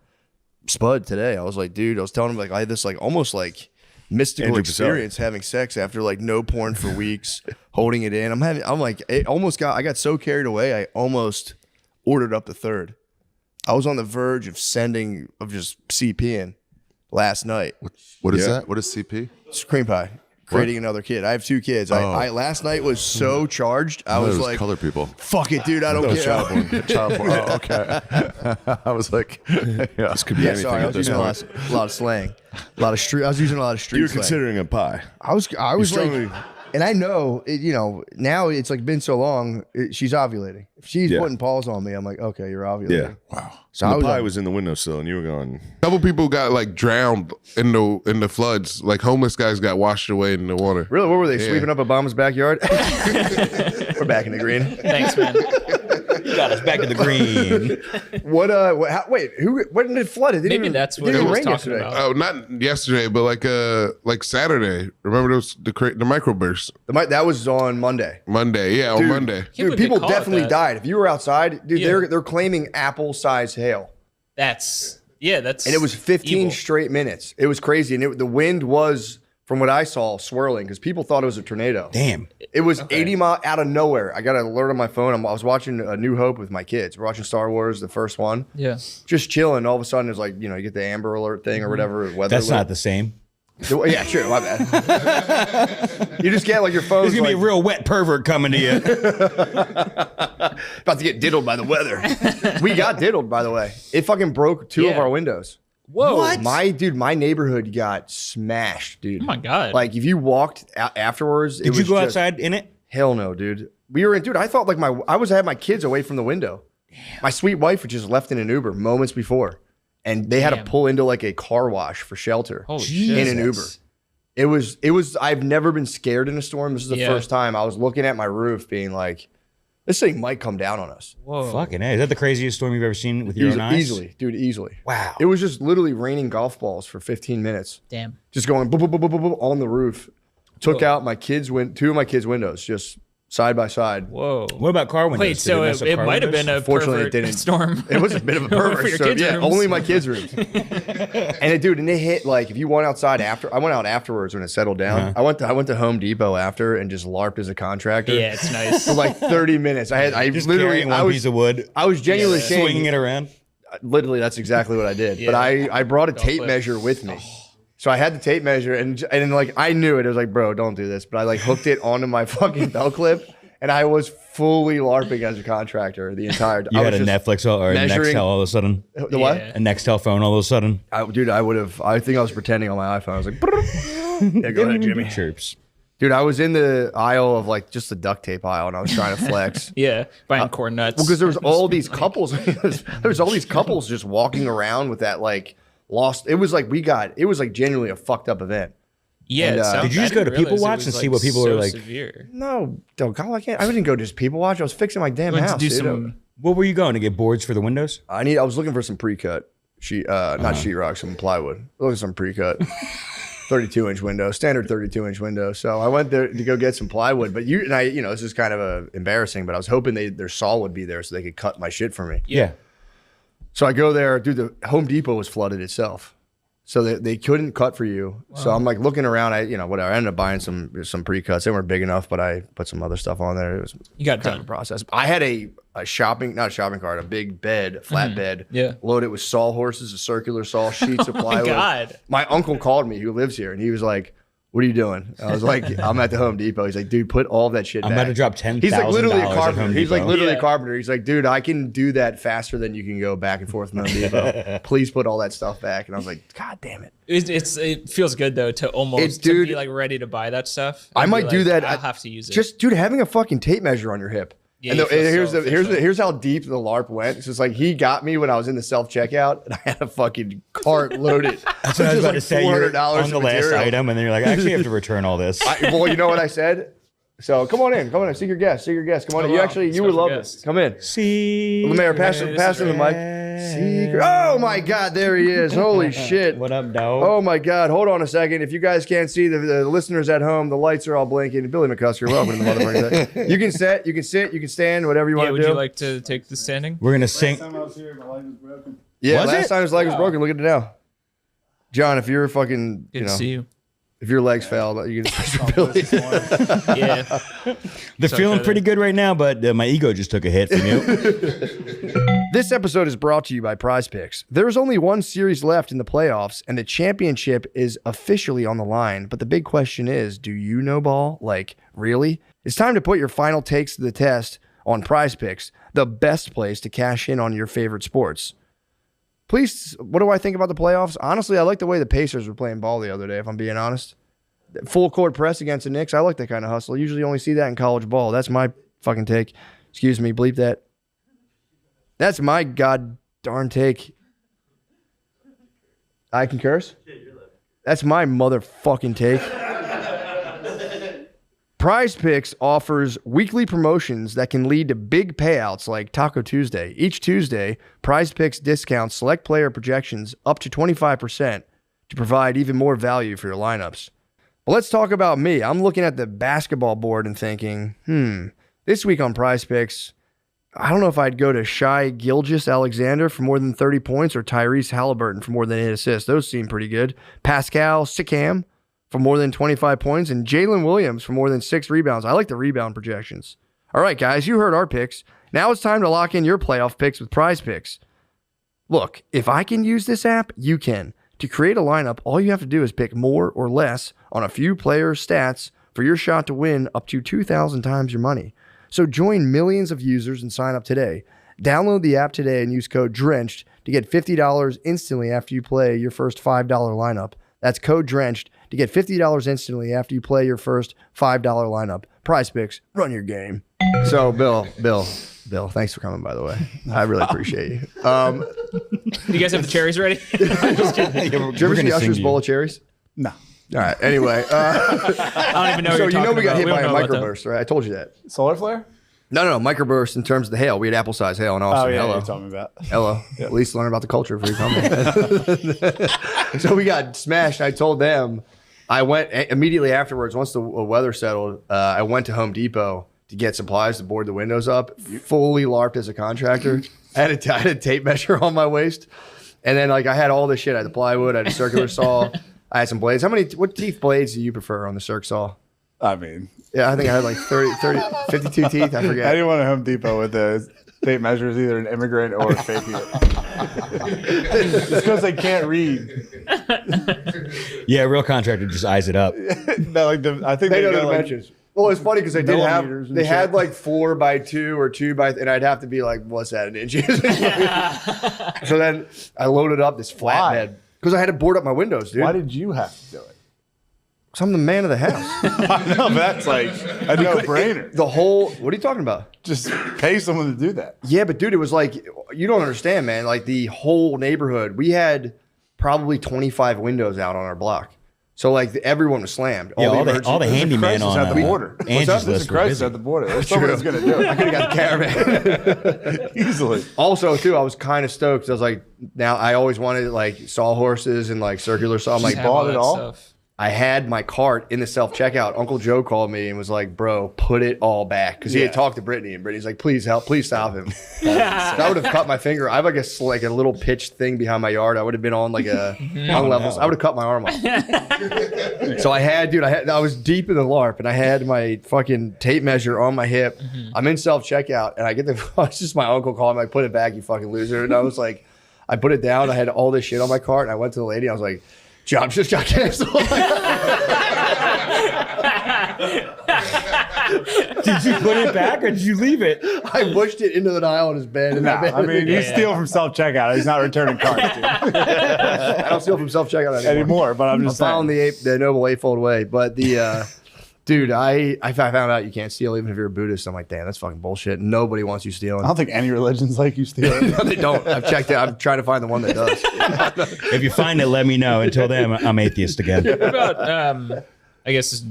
Spud today. I was like, dude, I was telling him like I had this like almost like mystical Andrew experience having sex after like no porn for weeks, holding it in. I'm like, it almost I got so carried away. I almost ordered up the third. I was on the verge of just CPing last night. What is Yeah. that? What is CP? It's cream pie. Creating another kid. I have 2 kids. I last night was so charged. I was like, color people. fuck it, dude. I don't care. Child porn. Oh, okay. I was like, yeah. This could be Yeah, anything sorry. I at was this using point. a lot of slang. I was using a lot of street You're slang. considering a pie. I was strongly- like, and I know, now it's like been so long, she's ovulating. If she's Yeah. putting paws on me, I'm like, okay, you're ovulating. Yeah. Wow. So The I was, pie was in the windowsill and you were going, Couple people got like drowned in the floods. Like homeless guys got washed away in the water. really, what were they, Yeah. sweeping up Obama's backyard? We're back in the green. Thanks, man. You got us back in the green. When did it flood? It didn't Maybe even, that's it what didn't he even was rain talking yesterday. about. Oh, not yesterday, but like Saturday. Remember those the microbursts? That was on Monday. Monday, yeah, on Monday. Can't Dude, believe they people call it definitely that. died. If you were outside, dude, Yeah. they're claiming apple-sized hail. That's And it was 15 evil. straight minutes. It was crazy. And the wind was, from what I saw, swirling because people thought it was a tornado. Damn. It was 80 miles out of nowhere. I got an alert on my phone. I was watching A New Hope with my kids. We're watching Star Wars, the first one. Yeah. Just chilling. All of a sudden, it's like, you get the Amber Alert thing or whatever. Weather That's alert. not the same. Yeah, sure. My bad. You just get like your phone's There's gonna be like, a real wet pervert coming to you. about to get diddled by the weather. We got diddled, by the way. It fucking broke 2 of Yeah. our windows. Whoa. What? My neighborhood got smashed, dude. Oh my God. Like if you walked out afterwards, Did you go outside in it? Hell no, dude. We were in, dude. I thought like I had my kids away from the window. My sweet wife had just left in an Uber moments before, and they had to Damn. pull into like a car wash for shelter Holy in shit. an Uber. It was. I've never been scared in a storm. This is the Yeah. first time I was looking at my roof, being like, this thing might come down on us. Whoa. Fucking A. Is that the craziest storm you've ever seen with your own eyes? Easily, dude, easily. Wow. It was just literally raining golf balls for 15 minutes. Damn. Just going boop, boop, boop, boop, boop, boop, on the roof. Took out my kids' 2 of my kids' windows, just side by side. Whoa. What about car windows? Wait, Did so mess up it car might have windows? been a Fortunately, it pervert didn't. storm. It was a bit of a For pervert your storm. kids' Yeah, rooms. only my kids' rooms. And it hit like if you went outside after. I went out afterwards when it settled down. I went to Home Depot after and just LARPed as a contractor. Yeah, it's nice. For like 30 minutes. I Just literally carrying one piece of wood, I was genuinely swinging saying it around. literally that's exactly what I did. But Yeah. I brought a tape flip. measure with me. So I had the tape measure and like I knew it. It was like, bro, don't do this. But I like hooked it onto my fucking belt clip and I was fully LARPing as a contractor the entire time. You had a Netflix or a measuring- Nextel all of a sudden. The what? Yeah. A Nextel phone all of a sudden. Dude, I would have. I think I was pretending on my iPhone. I was like, yeah, go ahead, Jimmy. Chirps. Dude, I was in the aisle of like just the duct tape aisle, and I was trying to flex. Yeah, buying corn nuts. Well, because there was all these couples. There's all these couples just walking around with that like lost. It was like genuinely a fucked up event. Yeah. And, it sounds- Did you just I go to didn't People realize it Watch was, and see what people so are like? Severe. No, don't call. I can't. I didn't go just people watch. I was fixing my damn Went to house. do dude. some. What were you going to get boards for the windows? I was looking for some pre-cut sheet, not sheetrock, some plywood. Looking for some pre-cut. 32-inch window, standard 32-inch window. So I went there to go get some plywood. But this is kind of embarrassing, but I was hoping their saw would be there so they could cut my shit for me. Yeah. So I go there, dude. The Home Depot was flooded itself, so they couldn't cut for you. Wow. So I'm like looking around. I ended up buying some pre-cuts. They weren't big enough, but I put some other stuff on there. It was You got kind of done. a process. I had not a shopping cart, a big bed, flat bed. Yeah. Loaded with sawhorses, a circular saw, sheets of plywood. God. My uncle called me, who lives here, and he was like, "What are you doing?" I was like, "I'm at the Home Depot." He's like, "Dude, put all that shit I'm back." about to drop $10,000 He's like literally a at carpenter. Home He's like Depot. literally Yeah. a carpenter. He's like, "Dude, I can do that faster than you can go back and forth from Home Depot. Please put all that stuff back." And I was like, "God damn it." It feels good though to almost to dude, be like ready to buy that stuff. I and might be do like, that. I'll have to use it. Just dude, having a fucking tape measure on your hip. Yeah, and you feel here's so official. here's how deep the LARP went. It's just like he got me when I was in the self checkout, and I had a fucking cart loaded. That's what I was about to say. You're $400 on the last material. item, and then you're like, I actually have to return all this. Well, you know what I said? So come on in, secret guest. Come on in. You would love this. Come in. See, Lemaire, pass him the mic. Secret. Oh my God, there he is. Holy shit. What up, dog? Oh my God, hold on a second. If you guys can't see the listeners at home, the lights are all blinking. Billy McCusker, welcome to the motherfucking thing. You can sit, you can stand, whatever you want to would do. you like to take the standing? We're gonna sing. Yeah, Was last it? time his leg was broken. Look at it now. John, if you're fucking, Good to see you. if your legs failed, you can just Billy. Yeah. They're feeling pretty good right now, but my ego just took a hit from you. This episode is brought to you by Prize Picks. There is only one series left in the playoffs, and the championship is officially on the line. But the big question is, do you know ball? Like, really? It's time to put your final takes to the test on Prize Picks, the best place to cash in on your favorite sports. Please, what do I think about the playoffs? Honestly, I like the way the Pacers were playing ball the other day, if I'm being honest. Full court press against the Knicks. I like that kind of hustle. Usually only see that in college ball. That's my fucking take. Excuse me, bleep that. That's my god darn take. I can curse? That's my motherfucking take. Prize Picks offers weekly promotions that can lead to big payouts like Taco Tuesday. Each Tuesday, Prize Picks discounts select player projections up to 25% to provide even more value for your lineups. But let's talk about me. I'm looking at the basketball board and thinking, this week on Prize Picks, I don't know if I'd go to Shai Gilgeous-Alexander for more than 30 points or Tyrese Halliburton for more than 8 assists. Those seem pretty good. Pascal Siakam for more than 25 points and Jalen Williams for more than 6 rebounds. I like the rebound projections. All right, guys, you heard our picks. Now it's time to lock in your playoff picks with Prize Picks. Look, if I can use this app, you can. To create a lineup, all you have to do is pick more or less on a few players' stats for your shot to win up to 2,000 times your money. So join millions of users and sign up today. Download the app today and use code DRENCHED to get $50 instantly after you play your first $5 lineup. That's code DRENCHED to get $50 instantly after you play your first $5 lineup. Prize Picks, run your game. So, Bill, thanks for coming, by the way. I really appreciate you. Do you guys have the cherries ready? Just kidding. Did you ever see Usher's bowl of cherries? No. All right. Anyway, I don't even know what so you're talking we got about. hit We by a don't know about that. microburst, right? I told you that. Solar flare? No, microburst in terms of the hail. We had apple-sized hail in Austin. Oh, yeah, Hello. you told me about. Hello. At least learn about the culture before you come. So we got smashed. I told them. I went immediately afterwards. Once the weather settled, I went to Home Depot to get supplies to board the windows up. Fully LARPed as a contractor. I had a tape measure on my waist, and then I had all this shit. I had the plywood. I had a circular saw. I had some blades. What teeth blades do you prefer on the circ saw? I mean, Yeah, I think I had like 52 teeth. I forget. anyone at Home Depot with a tape measure is either an immigrant or faking it. It's because they can't read. Yeah, a real contractor just eyes it up. No, I think They know go, the like, dimensions. Well, it's funny because they did have millimeters and they shit. had like 4 by 2 or 2 by, and I'd have to be like, what's that in inches? So then I loaded up this flatbed because I had to board up my windows, dude. Why did you have to do it? Because I'm the man of the house. I know, but that's like a no-brainer. The whole, what are you talking about? Just pay someone to do that. Yeah, but dude, it was like, you don't understand, man. Like the whole neighborhood, we had probably 25 windows out on our block. So like everyone was slammed. Yeah, all the handyman on at the border. Angie's list were Christ busy. at the border. There's someone's going to do it. I could have got the caravan. Easily. Also, too, I was kind of stoked. I was like, now I always wanted like sawhorses and like circular saw. I'm like, Have all bought it that all? stuff. I had my cart in the self-checkout. Uncle Joe called me and was like, bro, put it all back. Because he had talked to Brittany, and Brittany's like, please help, please stop him. I would have cut my finger. I have like a little pitched thing behind my yard. I would have been on like on levels. I would have cut my arm off. So I was deep in the LARP, and I had my fucking tape measure on my hip. I'm in self-checkout, and I get it's just my uncle calling me, like, put it back, you fucking loser. And I was like, I put it down. I had all this shit on my cart, and I went to the lady. I was like, job just got canceled. Did you put it back or did you leave it? I pushed it into the aisle on his bed. And I mean, you steal from self-checkout. He's not returning cards, dude. I don't steal from self-checkout anymore. But I'm just following the noble eightfold way. But the dude, I found out you can't steal even if you're a Buddhist. I'm like, damn, that's fucking bullshit. Nobody wants you stealing. I don't think any religions like you stealing. No, they don't. I've checked it. I'm trying to find the one that does. If you find it, let me know. Until then, I'm atheist again. What about I guess this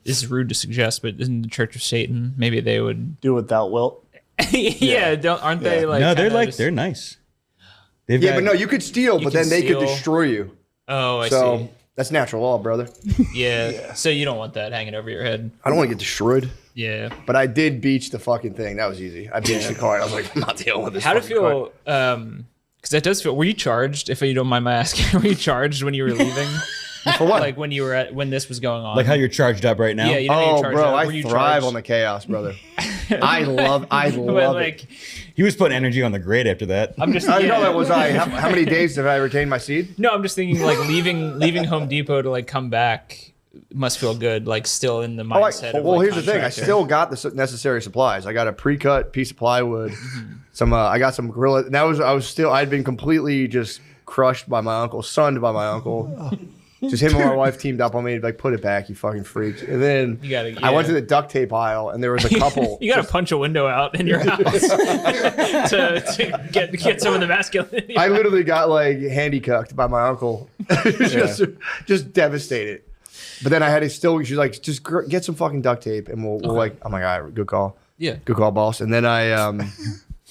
is rude to suggest, but isn't the Church of Satan? Maybe they would Do without wilt. aren't they like? No, they're kinda like just- they're nice. But no, you could steal, but can then they could steal. destroy you. Oh, I So see. that's natural law, brother. Yeah. So you don't want that hanging over your head. I don't want to get destroyed. Yeah. But I did beach the fucking thing. That was easy. I beached the car. And I was like, I'm not dealing with this. How to fucking car. feel? Because that does feel. Were you charged? If you don't mind my asking, were you charged when you were leaving? For what? Like when you were when this was going on? Like how you're charged up right now. Yeah. You know you're Oh, charged bro, up. I Were you thrive charged? on the chaos, brother. I love But it. He was putting energy on the grid after that. I'm just. I yeah. know that was I. How many days did I retain my seed? No, I'm just thinking like leaving Home Depot to like come back must feel good. Like still in the mindset. of, Well, like, here's the thing. I contractor. still got the necessary supplies. I got a pre-cut piece of plywood. Some. I got some gorilla. That was. I'd been completely just crushed by my uncle, sunned by my uncle. Just him and my wife teamed up on me to like, put it back, you fucking freaks. And then I went to the duct tape aisle, and there was a couple. You got to punch a window out in your house to get some of the masculinity. I literally got like handicucked by my uncle, just devastated. But then I had to still. She's like, just get some fucking duct tape, and we'll like. I'm like, all right, good call. Yeah, good call, boss. And then I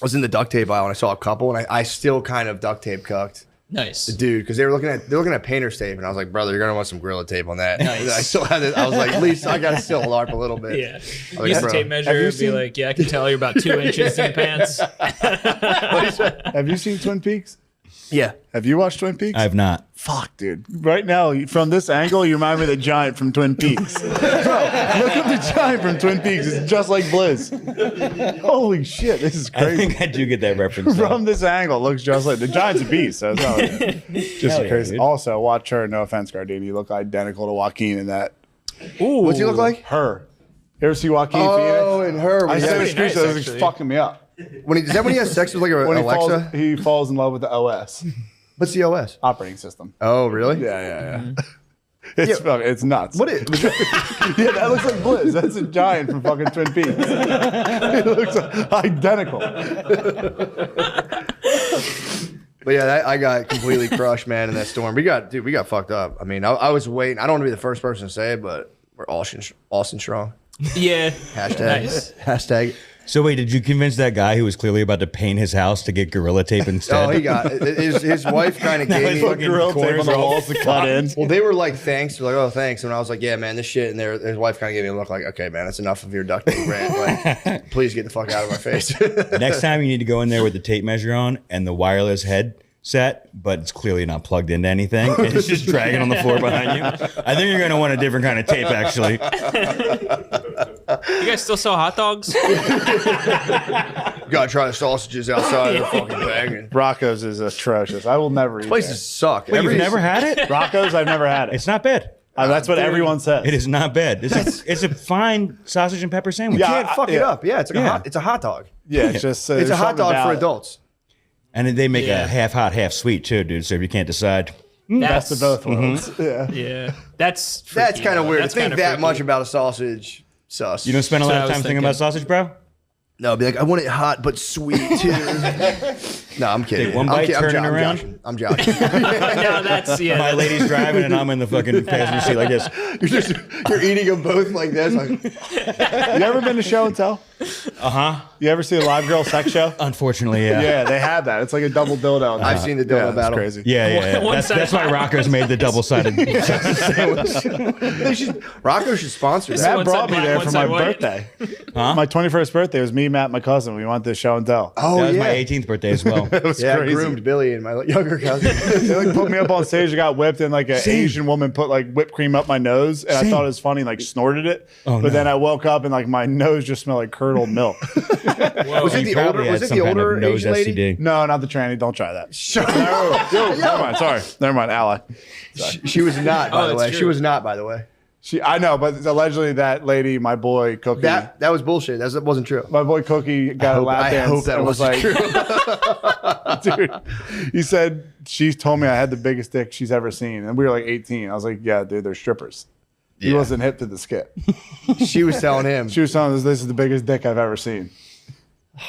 was in the duct tape aisle, and I saw a couple, and I still kind of duct tape cucked. Nice, the dude, because they're looking at painter's tape, and I was like, brother, you're gonna want some Gorilla tape on that. Nice. I still had it. I was like, at least I gotta still LARP a little bit. Yeah, Like, use the bro, tape measure. Be like, yeah, I can tell you're about 2 inches in your pants. Have you seen Twin Peaks? Yeah. Have you watched Twin Peaks? I have not. Fuck, dude. Right now, from this angle, you remind me of the giant from Twin Peaks. Bro, look at the giant from Twin Peaks. It's just like Blizz. Holy shit, this is I crazy. think I do get that reference. though. From this angle, it looks just like the giant's a beast. So it's not just Hell yeah, crazy. dude. Also, watch her. No offense, Gardini. You look identical to Joaquin in that. Ooh, What's he look like? Her. You ever see Joaquin Oh, Phoenix? and her. I when he said has- a screenshot. nice, This is actually. fucking me up. is that when he has sex with like When Alexa? he falls in love with the OS What's the OS? operating system. Oh, really? Yeah. It's nuts. What is? Yeah, that looks like Blizz. That's a giant from fucking Twin Peaks. It looks identical. But yeah, I got completely crushed, man, in that storm. We got fucked up. I mean, I was waiting. I don't want to be the first person to say it, but we're Austin strong. Yeah. Hashtag. Nice. Hashtag. So wait, did you convince that guy who was clearly about to paint his house to get Gorilla Tape instead? Oh, he got his wife kind of gave me. fucking Gorilla tape corners on the are all walls to cut in. Well, they were like, thanks. They're like, oh, thanks. And I was like, yeah, man, this shit. And his wife kind of gave me a look like, okay, man, that's enough of your duct tape rant. Like, please get the fuck out of my face. Next time you need to go in there with the tape measure on and the wireless headset, but it's clearly not plugged into anything. And it's just dragging on the floor behind you. I think you're going to want a different kind of tape, actually. You guys still sell hot dogs? Gotta try the sausages outside of the fucking thing. Rocco's is atrocious. I will never eat Places suck. Wait, you've never had it? there. Rocco's, I've never had it. It's not bad. That's what everyone says. It is not bad. It's a fine sausage and pepper sandwich. You can't fuck it yeah. up. Yeah, it's a hot dog. Yeah, it's just It's a hot dog for adults. And then they make Yeah. a half hot, half sweet too, dude. So if you can't decide, Best of both worlds. Yeah. Yeah, that's That's kind of weird to That's think kinda that freaky. much about a sausage. Sus. You don't spend a That's lot what of I time was thinking about sausage, bro? No, be like, I want it hot but sweet too. No, I'm kidding. Take one bite, turn it I'm around. joshing. I'm joshing. No, that's My lady's driving and I'm in the fucking passenger seat like this. You're eating them both like this. Like, You ever been to show and tell? You ever see a live girl sex show? Unfortunately, yeah. Yeah, they have that. It's like a double dildo. I've seen the dildo yeah, it's battle. crazy. Yeah. One That's side- why Rocco's made the double-sided Rocco should sponsor that. Matt one brought side me black, there one for side my white. birthday. My 21st birthday was me, Matt, and my cousin. We went to show and tell. Oh That was yeah. my 18th birthday as well. It was Yeah, I crazy. groomed Billy and my younger cousin. They like put me up on stage. I got whipped, and like an Asian woman put like whipped cream up my nose, and I thought it was funny, like snorted it. But then I woke up and like my nose just smelled like curdled milk. Was it the older? Was it the older Asian lady? No, not the tranny. Don't try that. Never mind. Sorry. Never mind. Ally. She was not, by the that's way. true. She was not, by the way. I know, but allegedly that lady, my boy Cookie. That was bullshit. That wasn't true. My boy Cookie got a lap I dance hope that and was like, true. dude, he said, she told me I had the biggest dick she's ever seen. And we were like 18. I was like, yeah, dude, they're strippers. He wasn't hip to the skit. She was telling him. She was telling us this is the biggest dick I've ever seen.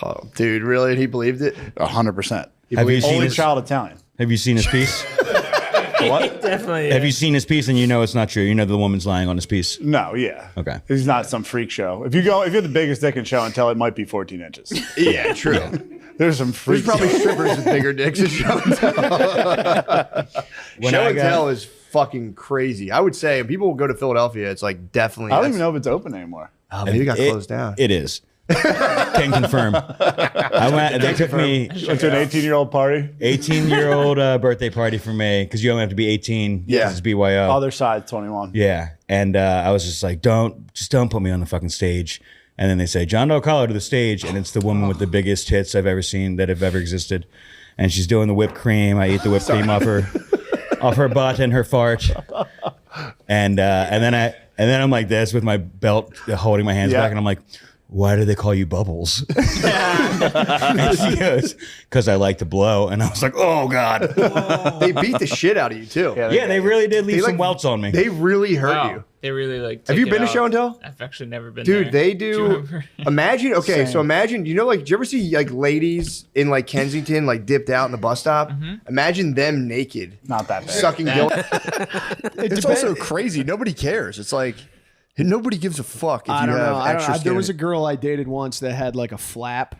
Oh, dude, really? And he believed it? 100%. Have you seen Only his, child Italian. Have you seen his piece? What? Definitely. Have you seen his piece and you know it's not true? You know the woman's lying on his piece. No, yeah. Okay. He's not some freak show. If you're the biggest dick in show and tell, it might be 14 inches. Yeah, true. There's some freak There's probably strippers with bigger dicks at show and tell. Show and tell is fucking crazy. I would say, if people will go to Philadelphia, it's like definitely. I don't even know if it's open anymore. Oh, maybe it got closed down. It is. Can confirm. They took me Went to an 18-year-old party. 18-year-old birthday party for me because you only have to be 18. Yeah. It's BYO. Other side, 21. Yeah, and I was just like, don't put me on the fucking stage. And then they say, John Doe Collar to the stage, and it's the woman with the biggest tits I've ever seen that have ever existed, and she's doing the whipped cream. I eat the whipped cream off her butt and her fart, and then I'm like this with my belt holding my hands back, and I'm like, why do they call you Bubbles? And she goes, because I like to blow. And I was like, oh, God. They beat the shit out of you, too. Yeah, they really did leave They, some like, welts on me. They really hurt Wow. you. They really like. Have take you it been to out. show and tell? I've actually never been. Dude, there. they Do you do. remember? Imagine, okay, so imagine, you know, like, did you ever see like ladies in like Kensington, like dipped out in the bus stop? Imagine them naked, Not that bad. sucking guilt. It's also crazy. Nobody cares. It's like nobody gives a fuck if I you don't know. have I don't extra know. skin. There was a girl I dated once that had like a flap.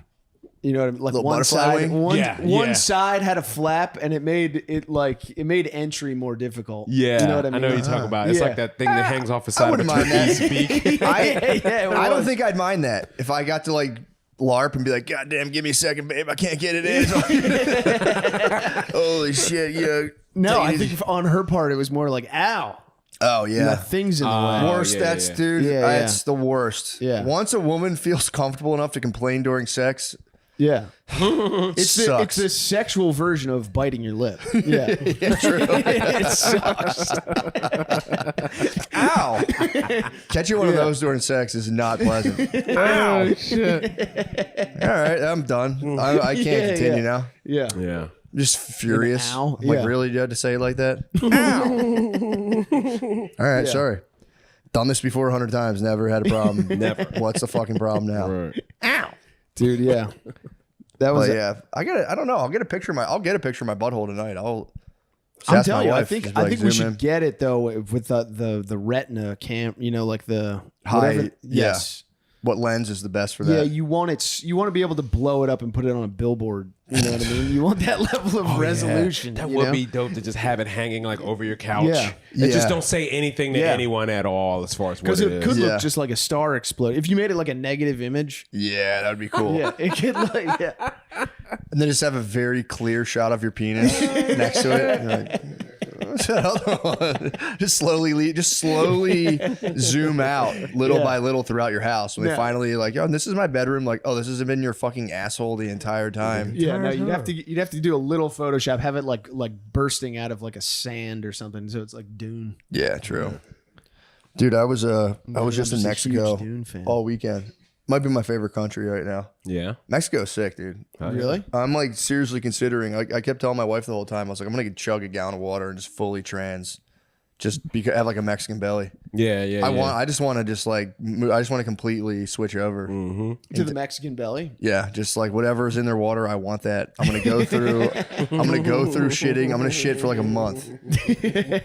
You know what I mean? Like Little one butterfly side, wing? one side had a flap, and it made entry more difficult. Yeah, you know what I mean. know what you're talking about. It's Yeah. like that thing that hangs off the side of a wouldn't mind turkey's that. beak. I don't think I'd mind that if I got to like LARP and be like, God damn, give me a second, babe. I can't get it in. Holy shit, yeah. No, I think on her part it was more like, ow. Oh You got things in the way. Worst, dude. Yeah, That's the worst. Yeah. Once a woman feels comfortable enough to complain during sex, Yeah. It's sucks. the sexual version of biting your lip. Yeah. true. It sucks. Ow. Catching one of those during sex is not pleasant. Oh, shit. All right, I'm done. I can't continue now. Yeah. Yeah. I'm just furious. Ow? I'm like, Yeah. really? You had to say it like that? All right, sorry. Done this before 100 times. Never had a problem. Never. What's the fucking problem now? Right. Dude, yeah. That was But yeah, I don't know. I'll get a picture of my butthole tonight. I'm ask telling my you, I wife. think Just be like, we zoom should in. get it though with the retina cam, you know, like the High, whatever- Yes. What lens is the best for that? Yeah, you want to be able to blow it up and put it on a billboard. You know what I mean? You want that level of resolution. That you would know? be dope to just have it hanging like over your couch. Yeah. And just Yeah. don't say anything to Yeah. anyone at all as far as what Because it it is. could Yeah. look just like a star explode. If you made it like a negative image, Yeah, that would be cool. yeah, it could like yeah. And then just have a very clear shot of your penis next to it. You're like, what's that other one? Just slowly zoom out little by little throughout your house. When they Yeah. finally like, oh, this is my bedroom. Like, oh, this has been your fucking asshole the entire time. Yeah, no, you'd have to do a little Photoshop, have it like bursting out of like a sand or something, so it's like Dune. Yeah, true. Dude, I was just in just a Mexico huge Dune fan. all weekend. Might be my favorite country right now. Yeah. Mexico's sick, dude. Really? I'm like seriously considering. I kept telling my wife the whole time. I was like, I'm gonna chug a gallon of water and just fully trans, just because have like a Mexican belly. Yeah, yeah. I just want to completely switch over To the Mexican belly? Yeah, just like whatever's in their water, I want that. I'm gonna go through. I'm gonna go through shitting. I'm gonna shit for like a month,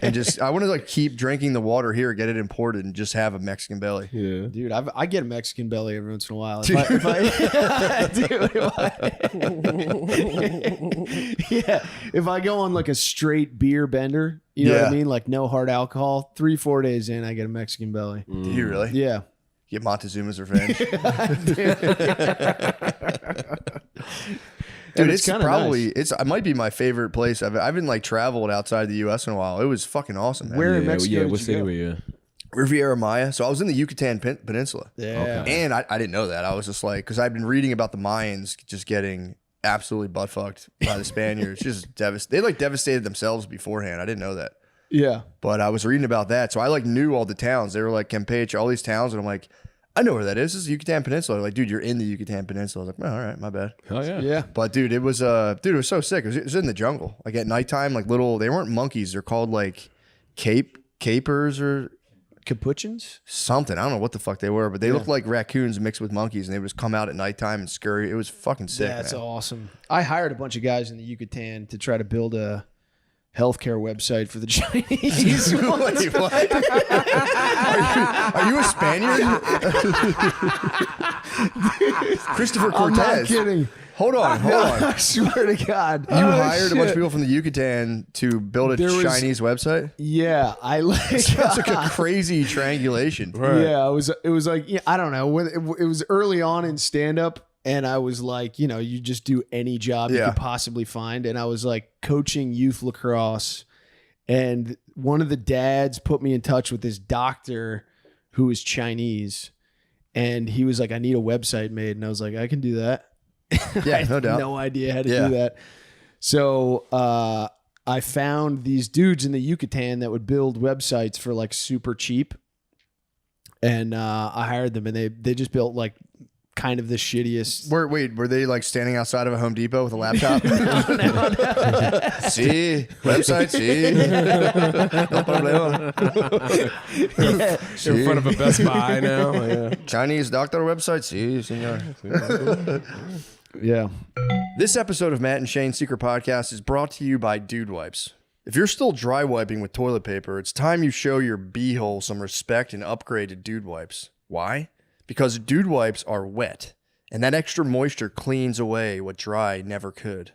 and just I want to like keep drinking the water here, get it imported, and just have a Mexican belly. Yeah. Dude, I get a Mexican belly every once in a while. If I go on like a straight beer bender, you know what I mean? Like no hard alcohol, 3-4 days in, I get a Mexican belly. Do you really? Yeah. Get Montezuma's revenge. Dude, it's probably nice. it might be my favorite place. I've been like traveled outside the U.S. in a while. It was fucking awesome, man. Where in Mexico? Yeah, what city were you? Riviera Maya. So I was in the Yucatan Peninsula. Yeah. Okay. And I didn't know that. I was just like, because I've been reading about the Mayans just getting absolutely butt fucked by the Spaniards. Just they like devastated themselves beforehand. I didn't know that. Yeah. But I was reading about that. So I like knew all the towns. They were like Campeche, all these towns. And I'm like, I know where that is. This is the Yucatan Peninsula. They're like, dude, you're in the Yucatan Peninsula. I was like, oh, all right, my bad. Oh yeah. Yeah. But dude, it was so sick. It was in the jungle. Like at nighttime, like they weren't monkeys. They're called like capers or Capuchins? something. I don't know what the fuck they were, but they looked like raccoons mixed with monkeys, and they would just come out at nighttime and scurry. It was fucking sick. That's man. awesome. I hired a bunch of guys in the Yucatan to try to build a healthcare website for the Chinese. Wait, what? Are you a Spaniard? Christopher Cortez. I'm not kidding. Hold on. I swear to God. You hired a bunch of people from the Yucatan to build a There was- Chinese website? Yeah, I like. That's like a crazy triangulation. Yeah, it was like I don't know. When it was early on in stand up, and I was like, you know, you just do any job you could possibly find, and I was like coaching youth lacrosse, and one of the dads put me in touch with this doctor who is Chinese, and he was like, I need a website made, and I was like, I can do that. Yeah, no doubt. No idea how to do that. So I found these dudes in the Yucatan that would build websites for like super cheap. And I hired them, and they just built like kind of the shittiest. Were they like standing outside of a Home Depot with a laptop? No. See? Website, see? No problema. In front of a Best Buy now. Yeah. Chinese doctor website, see, senor. Yeah. This episode of Matt and Shane's Secret Podcast is brought to you by Dude Wipes. If you're still dry wiping with toilet paper, it's time you show your beehole some respect and upgrade to Dude Wipes. Why? Because Dude Wipes are wet, and that extra moisture cleans away what dry never could.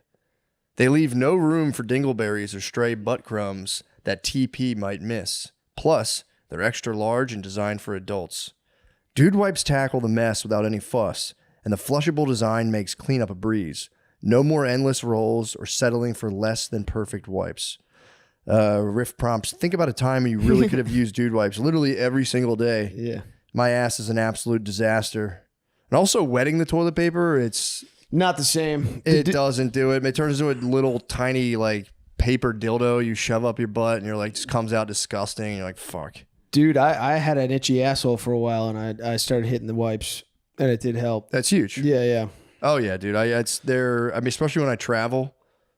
They leave no room for dingleberries or stray butt crumbs that TP might miss. Plus, they're extra large and designed for adults. Dude Wipes tackle the mess without any fuss, and the flushable design makes cleanup a breeze. No more endless rolls or settling for less than perfect wipes. Riff prompts. Think about a time you really could have used Dude Wipes literally every single day. Yeah. My ass is an absolute disaster. And also wetting the toilet paper, it's Not the same. it doesn't do it. It turns into a little tiny like paper dildo you shove up your butt and you're like just comes out disgusting and you're like fuck. Dude, I had an itchy asshole for a while, and I started hitting the wipes, and it did help. That's huge. Yeah. Oh yeah, dude. It's there. I mean, especially when I travel,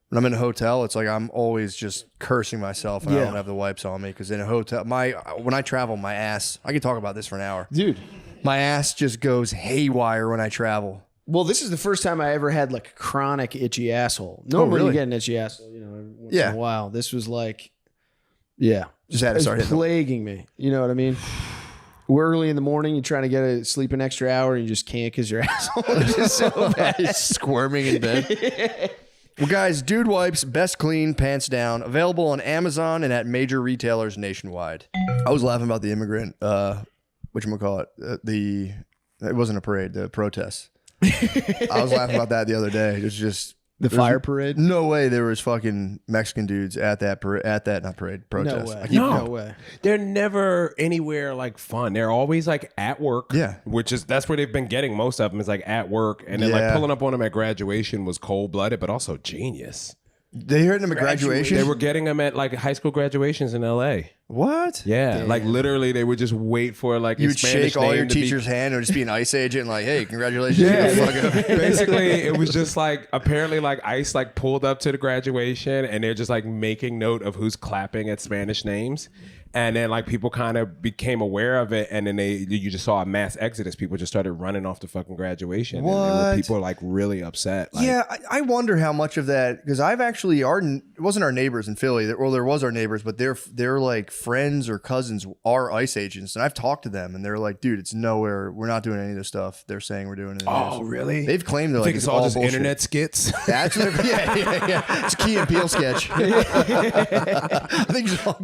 when I'm in a hotel, it's like I'm always just cursing myself and I don't have the wipes on me because in a hotel, when I travel, my ass. I could talk about this for an hour, dude. My ass just goes haywire when I travel. Well, this is the first time I ever had like a chronic itchy asshole. Normally really? you get an itchy asshole, you know, every once in a while. This was like, just had to start hitting plaguing me. You know what I mean? We're early in the morning, you're trying to get sleep an extra hour, and you just can't because your asshole is just so bad. Squirming in bed. Well, guys, Dude Wipes, best clean, pants down, available on Amazon and at major retailers nationwide. I was laughing about the immigrant, whatchamacallit, it wasn't a parade, the protest. I was laughing about that the other day. It was just the fire parade. No way there was fucking Mexican dudes at that protest. No way. No way. They're never anywhere like fun. They're always like at work. Yeah. That's where they've been getting most of them is like at work. And then like pulling up on them at graduation was cold blooded, but also genius. They heard him at graduation. They were getting them at like high school graduations in L.A. What? Yeah, like literally, they would just wait for like You a would Spanish shake all name your to be- teacher's hand. It would just be an ICE agent, like, "Hey, congratulations!" Basically, it was just like apparently like ICE like pulled up to the graduation and they're just like making note of who's clapping at Spanish names. And then like people kind of became aware of it, and then you just saw a mass exodus. People just started running off the fucking graduation. What? And people are like really upset. Like, Yeah, I wonder how much of that, because I've actually it wasn't our neighbors in Philly. Well, there was our neighbors, but they're like friends or cousins are ICE agents, and I've talked to them, and they're like, "Dude, it's nowhere. We're not doing any of this stuff. They're saying we're doing it." Oh, really? They've claimed I like think it's all just bullshit. internet skits. That's what yeah. It's a Key and Peele sketch. I think it's all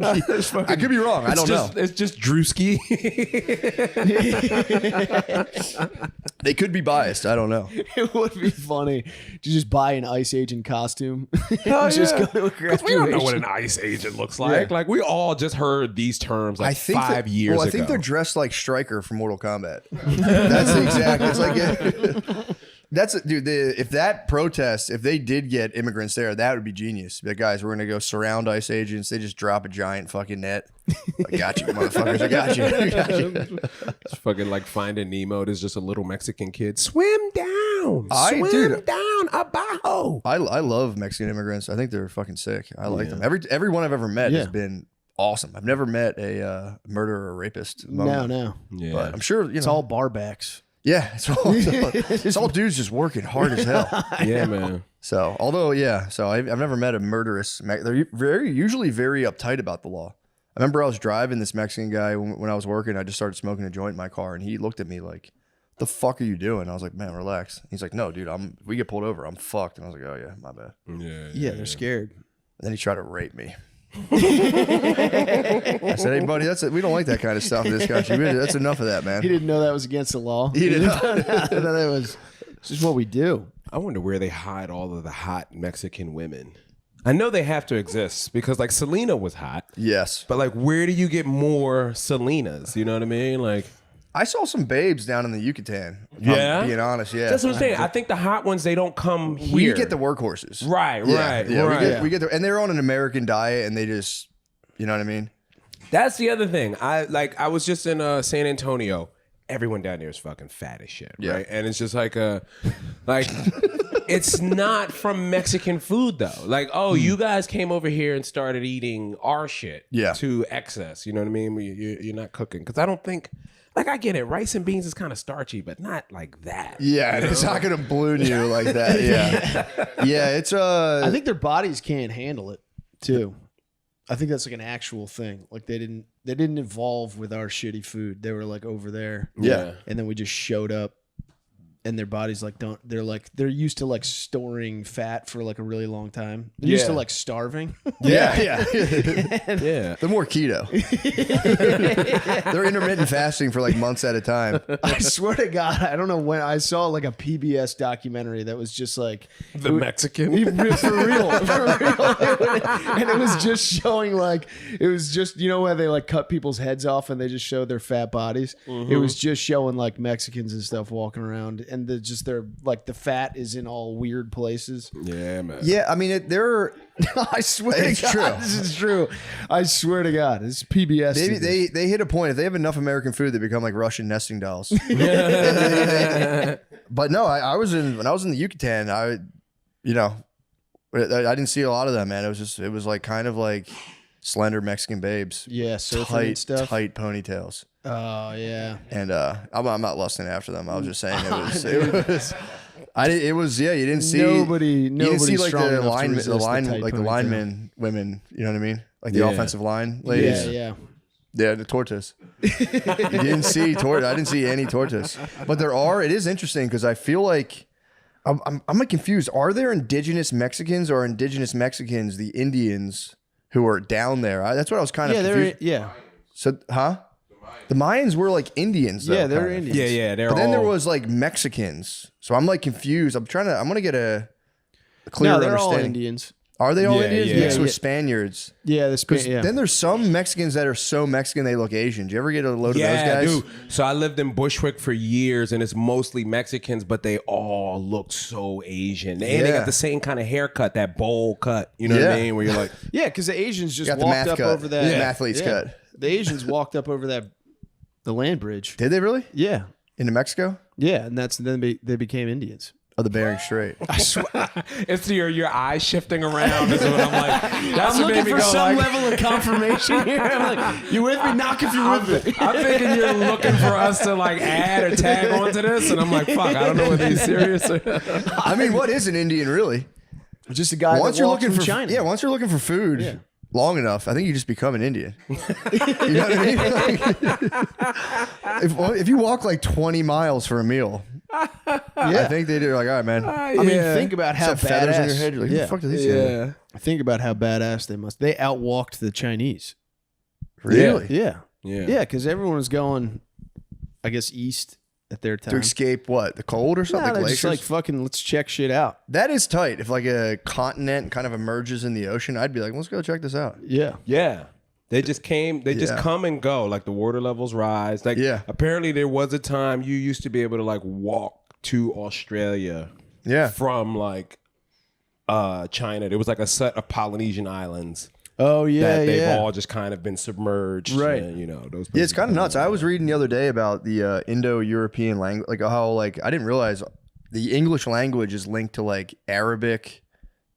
I could be wrong. I don't know. It's just Drewski. They could be biased. I don't know. It would be funny to just buy an ICE agent costume. Hell Just yeah. go to a 'Cause graduation. we don't know what an ICE agent looks like. Yeah. Like we all just heard these terms like I think 5 years ago. I think they're dressed like Stryker from Mortal Kombat. That's exactly. It's like dude. If that protest, if they did get immigrants there, that would be genius. But guys, we're gonna go surround ICE agents. They just drop a giant fucking net. I got you, motherfuckers. I got you. I got you. It's fucking like Finding Nemo. There's just a little Mexican kid. Swim down. Swim Swim down. Abajo. I love Mexican immigrants. I think they're fucking sick. I like them. Everyone I've ever met has been awesome. I've never met a murderer or rapist. among them. No. Yeah. But I'm sure It's all barbacks. Yeah, it's all dudes just working hard as hell. Yeah, man. So, I've never met a murderous. They're usually very uptight about the law. I remember I was driving this Mexican guy when I was working. I just started smoking a joint in my car, and he looked at me like, "The fuck are you doing?" I was like, "Man, relax." He's like, "No, dude, if we get pulled over, I'm fucked." And I was like, "Oh yeah, my bad." Yeah, they're scared. And then he tried to rape me. I said, "Hey, buddy, we don't like that kind of stuff in this country. That's enough of that, man." He didn't know that was against the law. He didn't know. That was just what we do. I wonder where they hide all of the hot Mexican women. I know they have to exist because like Selena was hot. Yes. But like where do you get more Selenas? You know what I mean? Like I saw some babes down in the Yucatan. if Yeah? I'm being honest, yeah. that's what I'm saying. I think the hot ones, they don't come here. We get the workhorses. Right. Yeah, we get and they're on an American diet, and they just, you know what I mean? That's the other thing. I was just in San Antonio. Everyone down there is fucking fat as shit, right? And it's just like it's not from Mexican food though. Like, oh, you guys came over here and started eating our shit to excess. You know what I mean? You're not cooking because I don't think. Like, I get it. Rice and beans is kind of starchy, but not like that. Yeah, it's not going to balloon you like that. Yeah. Yeah, it's I think their bodies can't handle it, too. I think that's like an actual thing. Like they didn't evolve with our shitty food. They were like over there. Yeah. And then we just showed up and their bodies they're used to like storing fat for like a really long time. They're used to like starving. Yeah. Yeah. They're more keto. They're intermittent fasting for like months at a time. I swear to God, I don't know when I saw like a PBS documentary that was just like The Mexican. for real. And it was just showing like it was just where they like cut people's heads off and they just show their fat bodies. It was just showing like Mexicans and stuff walking around, and they're like the fat is in all weird places. Yeah, man. Yeah, I mean, I swear It's to God, true. this is true. I swear to God, it's PBS. Maybe they hit a point. If they have enough American food, they become like Russian nesting dolls. But no, when I was in the Yucatan, I didn't see a lot of them, man. It was like kind of like slender Mexican babes. Yeah, surfing and stuff. Tight ponytails. Oh yeah. And I'm not lusting after them. I was just saying it was you didn't see nobody didn't see like strong the enough to linemen resist the tight linemen women, you know what I mean? Like the offensive line ladies. Yeah. Yeah, the tortoise. You didn't see I didn't see any tortoise. But it is interesting because I feel like I'm like confused. Are there indigenous Mexicans or indigenous Mexicans, the Indians who are down there? That's what I was kind of confused. So, the Mayans were like Indians, though. Yeah, they're kind of. Indians. Yeah, But then there was like Mexicans. So I'm like confused. I'm going to get a clear No, they're understanding. all Indians. Are they all Yeah, Indians yeah. mixed Yeah, with yeah. Spaniards? Yeah, Then there's some Mexicans that are so Mexican they look Asian. Do you ever get a load of those guys? dude. So I lived in Bushwick for years, and it's mostly Mexicans, but they all look so Asian. And they got the same kind of haircut, that bowl cut. You know what I mean? Where you're like, yeah, because the Asians just Got the walked math up cut. over that. The athlete's cut. The Asians walked up over the land bridge. Did they really? Yeah, into Mexico? Yeah, and then they became Indians. Oh, the Bering Strait. I swear, it's your eyes shifting around. Is what I'm like. That's I'm what made looking me for go some like, level of confirmation here. I'm like, you with me? Knock if you're with me. I'm thinking you're looking for us to like add or tag onto this, and I'm like, fuck, I don't know whether he's serious or. I mean, what is an Indian really? Just a guy once that you're walks looking from for China. Yeah, once you're looking for food long enough, I think you just become an Indian. You know what I mean? If you walk like 20 miles for a meal, I think they do. Like, all right, man. I mean, think about how Some feathers badass. on your head. You're like, who the fuck do these things? Think about how badass they must. They outwalked the Chinese. Really? Yeah. Yeah. Yeah, because everyone was going, I guess, east at their time. To escape what? The cold or something? Nah, they're just glaciers? like, fucking, let's check shit out. That is tight. If like a continent kind of emerges in the ocean, I'd be like, let's go check this out. Yeah. Yeah. They just came, they just come and go. Like the water levels rise. Like apparently there was a time you used to be able to like walk to Australia from like China. There was like a set of Polynesian islands. Oh yeah, that they've all just kind of been submerged. Right. And, you know, those. Yeah, it's kind of nuts. I was reading the other day about the Indo-European language, like how like I didn't realize the English language is linked to like Arabic,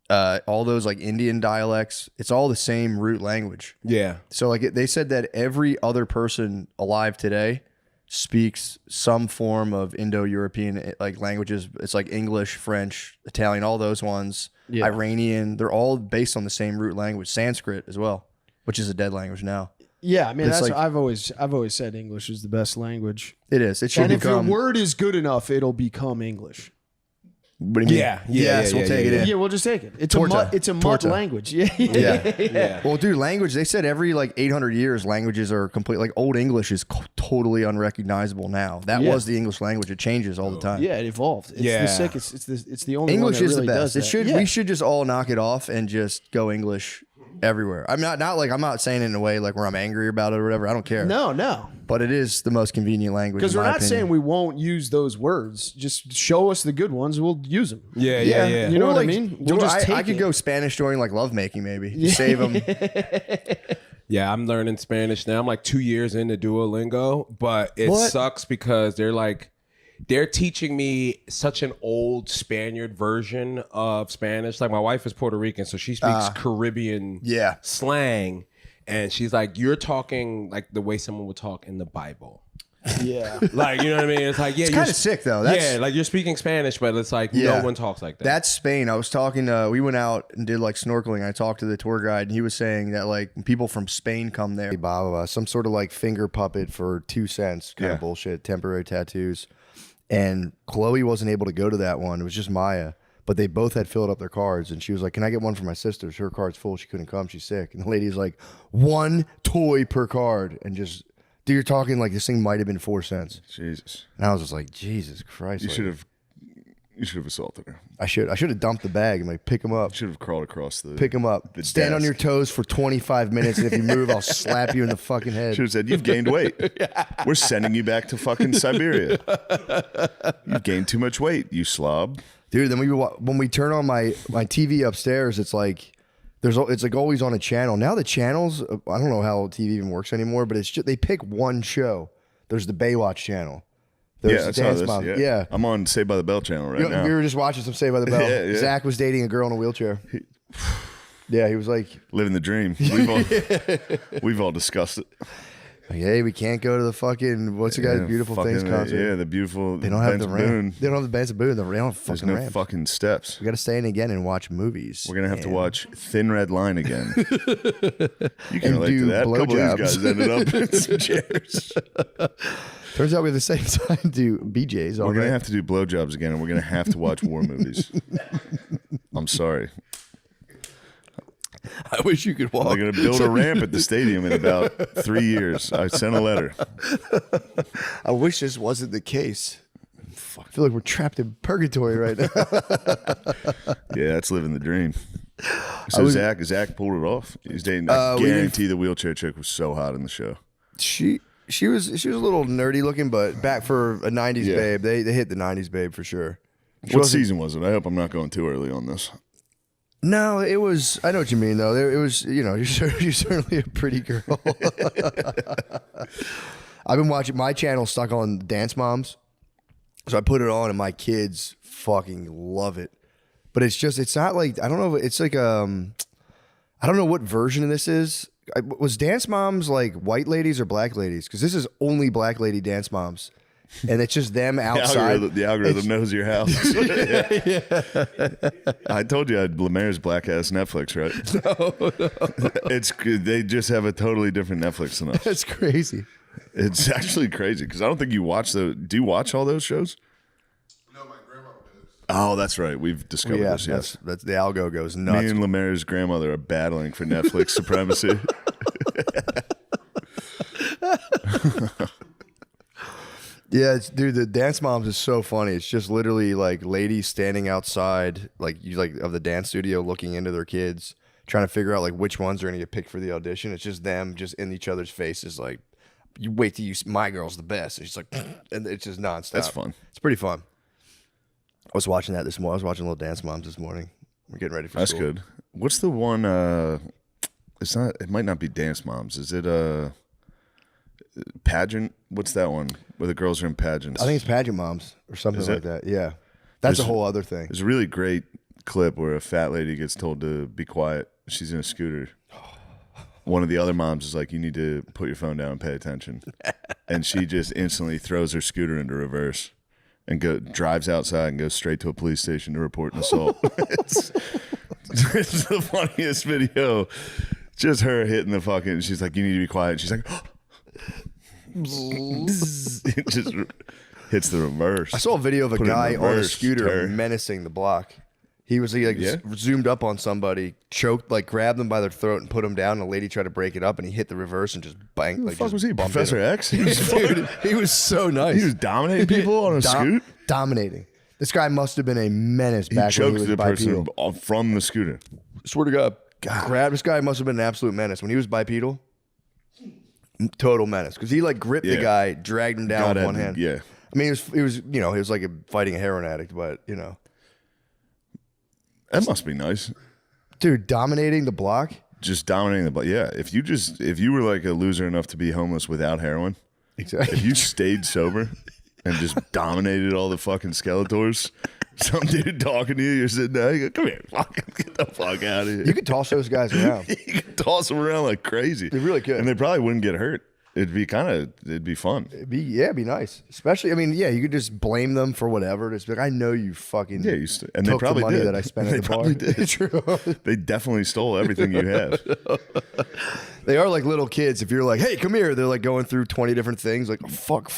all those like Indian dialects. It's all the same root language. Yeah. So like they said that every other person alive today speaks some form of Indo-European like languages. It's like English, French, Italian, all those ones. Yeah. Iranian. They're all based on the same root language. Sanskrit as well, which is a dead language now. Yeah, I mean, It's that's like- I've always said English is the best language. It is. It should And if become. your word is good enough, it'll become English. What do you mean? Yes, we'll take it in. Yeah, we'll just take it. It's Torta. a mud Torta. language. Yeah. Yeah. Well, dude, language, they said every like 800 years, languages are complete. Like Old English is totally unrecognizable now. That Yeah. was the English language. It changes all the time. Yeah, it evolved. It's Yeah. the sickest. It's the only English one that is really the does best. that. Yeah. We should just all knock it off and just go English everywhere. I'm not like, I'm not saying it in a way like where I'm angry about it or whatever. I don't care. No. But it is the most convenient language. Because in we're my not opinion. saying we won't use those words. Just show us the good ones. We'll use them. Yeah. You know Or, what I like, mean? We'll just take I could it. go Spanish during like lovemaking maybe. Save them. Yeah, I'm learning Spanish now. I'm like 2 years into Duolingo, but it What? sucks because they're teaching me such an old Spaniard version of Spanish. Like my wife is Puerto Rican, so she speaks Caribbean slang. And she's like, you're talking like the way someone would talk in the Bible. Yeah. Like, you know what I mean? It's like, yeah, It's you're kind of sick though. That's, like you're speaking Spanish, but it's like Yeah. no one talks like that. That's Spain. I was talking we went out and did like snorkeling. I talked to the tour guide and he was saying that like when people from Spain come there, blah, blah, blah, some sort of like finger puppet for 2 cents kind of bullshit, temporary tattoos. And Chloe wasn't able to go to that one. It was just Maya. But they both had filled up their cards and she was like, can I get one for my sister? Her card's full. She couldn't come. She's sick. And the lady's like, 1 toy per card. And just, dude, you're talking like this thing might have been 4 cents. Jesus. And I was just like, Jesus Christ. You like, should have assaulted her. I should have dumped the bag and like pick him up. Should have crawled across the. Pick him up. the Stand on desk. your toes for 25 minutes, and if you move, I'll slap you in the fucking head. Should have said, you've gained weight. We're sending you back to fucking Siberia. You've gained too much weight, you slob. Dude, then when we turn on my TV upstairs, it's like it's like always on a channel. Now the channels, I don't know how TV even works anymore, but it's just they pick one show. There's the Baywatch channel. There's I the saw Dance this. Mom. Yeah. I'm on Saved by the Bell channel right now. We were just watching some Saved by the Bell. Yeah. Zach was dating a girl in a wheelchair. Yeah, he was like Living the dream. We've all discussed it. hey, we can't go to the fucking what's the guy's Beautiful Things concert. Yeah, the beautiful. They don't have the Benson ramp. Boone. They don't have the Benson Boone. They don't have There's fucking no ramp. fucking steps. We got to stay in again and watch movies. We're gonna have to And- watch Thin Red Line again. You can And relate do to that. A couple of these blowjobs. guys ended up in some chairs. Turns out we have the same time to BJ's. We're gonna have to do blowjobs again, and we're gonna have to watch war movies. I'm sorry. I wish you could walk. They're gonna build a ramp at the stadium in about 3 years. I sent a letter. I wish this wasn't the case. I feel like we're trapped in purgatory right now. Yeah, that's living the dream. So Zach pulled it off. He's dating. I guarantee the wheelchair chick was so hot in the show. She was a little nerdy looking, but back for a '90s babe. They hit the '90s babe for sure. What season was it? I hope I'm not going too early on this. No, it was. I know what you mean, though. It was. You're certainly a pretty girl. I've been watching my channel stuck on Dance Moms, so I put it on, and my kids fucking love it. But it's not like, I don't know. It's like I don't know what version of this is. Was Dance Moms like white ladies or black ladies? Because this is only black lady Dance Moms. And it's just them outside. The algorithm knows your house. I told you I had Lemaire's black ass Netflix, right? No. They just have a totally different Netflix than us. That's crazy. It's actually crazy because I don't think you watch do you watch all those shows? No, my grandmother does. Oh, that's right. We've discovered this. Yes, that's the algo goes nuts. Me and Lemaire's grandmother are battling for Netflix supremacy. Yeah, dude, the Dance Moms is so funny. It's just literally like ladies standing outside, of the dance studio, looking into their kids, trying to figure out like which ones are going to get picked for the audition. It's just them, just in each other's faces, like, you wait till my girl's the best. And she's like, and it's just nonstop. That's fun. It's pretty fun. I was watching that this morning. I was watching Little Dance Moms this morning. We're getting ready for That's school. good. What's the one? It's not. It might not be Dance Moms. Is it pageant? What's that one where the girls are in pageants? I think it's Pageant Moms or something like that. Yeah, that's a whole other thing. There's a really great clip where a fat lady gets told to be quiet. She's in a scooter. One of the other moms is like, "You need to put your phone down and pay attention," and she just instantly throws her scooter into reverse and drives outside and goes straight to a police station to report an assault. It's the funniest video. Just her hitting the fucking. She's like, "You need to be quiet." And she's like. It just hits the reverse. I saw a video of a guy on a scooter menacing the block. He was zoomed up on somebody, choked, grabbed them by their throat and put them down. And a lady tried to break it up, and he hit the reverse and just banged. Who the fuck was he? Professor X? Dude, he was so nice. He was dominating people on a scoot? Dominating. This guy must have been a menace back when he was bipedal. Person from the scooter. Swear to God. This guy must have been an absolute menace. When he was bipedal, total menace. Because he gripped the guy, dragged him down with one hand. Yeah. I mean, it was like fighting a heroin addict, but That must be nice. Dude, dominating the block? Just dominating the block. Yeah. If you were like a loser enough to be homeless without heroin, exactly. If you stayed sober and just dominated all the fucking Skeletors, some dude talking to you, you're sitting there, you go, come here, get the fuck out of here. You could toss those guys around. You could toss them around like crazy. They really could. And they probably wouldn't get hurt. It'd be fun. It'd be nice. Especially, you could just blame them for whatever. Just be like, I know you fucking and took they probably the money did. that I spent at the bar. Probably did. True. They definitely stole everything you have. They are like little kids. If you're like, hey, come here, they're like going through 20 different things. Like, oh, fuck,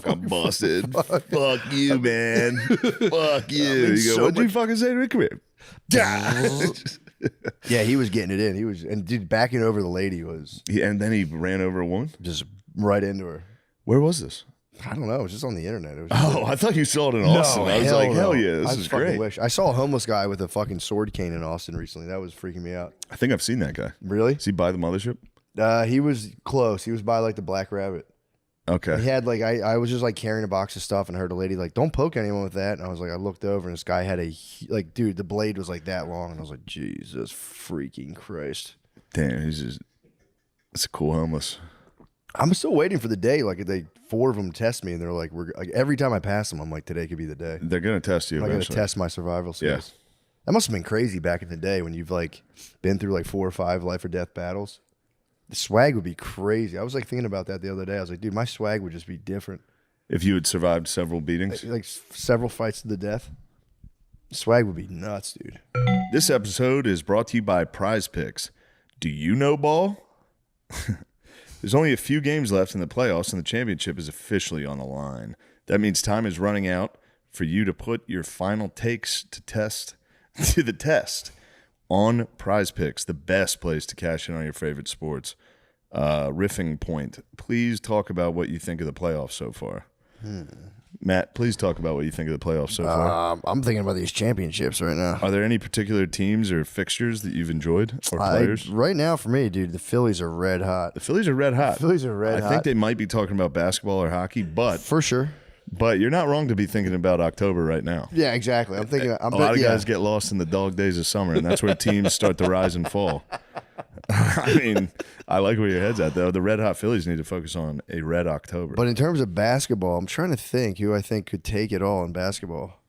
I'm busted. Fuck you, man. Fuck you. You go, what'd you fucking say to me? Come here. Yeah, he was getting it in. And dude, backing over the lady was. And then he ran over a woman? Just right into her. Where was this? I don't know. It was just on the internet. I thought you saw it in Austin. I was like, hell yeah, this is great. Wish. I saw a homeless guy with a fucking sword cane in Austin recently. That was freaking me out. I think I've seen that guy. Really? Is he by the mothership? He was close. He was by the Black Rabbit. Okay. And he had I was just carrying a box of stuff and heard a lady don't poke anyone with that. And I was like, I looked over and this guy had dude, the blade was that long. And I was like, Jesus freaking Christ. Damn, it's a cool homeless. I'm still waiting for the day. Four of them test me and they're like, every time I pass them, I'm like, today could be the day. They're going to test you. I'm going to test my survival skills. Yeah. That must have been crazy back in the day when you've been through 4 or 5 life or death battles. The swag would be crazy. I was thinking about that the other day. I was like, dude, my swag would just be different. If you had survived several beatings? Several fights to the death. Swag would be nuts, dude. This episode is brought to you by Prize Picks. Do you know ball? There's only a few games left in the playoffs and the championship is officially on the line. That means time is running out for you to put your final takes to the test on Prize Picks, the best place to cash in on your favorite sports. Riffing point. Please talk about what you think of the playoffs so far. Matt, please talk about what you think of the playoffs so far. I'm thinking about these championships right now. Are there any particular teams or fixtures that you've enjoyed or players? Right now, for me, dude, the Phillies are red hot. The Phillies are red hot. I think they might be talking about basketball or hockey, but for sure. But you're not wrong to be thinking about October right now. Yeah, exactly. I'm thinking. A lot of guys get lost in the dog days of summer, and that's where teams start to rise and fall. I mean, I like where your head's at, though. The red hot Phillies need to focus on a red October. But in terms of basketball, I'm trying to think who I think could take it all in basketball.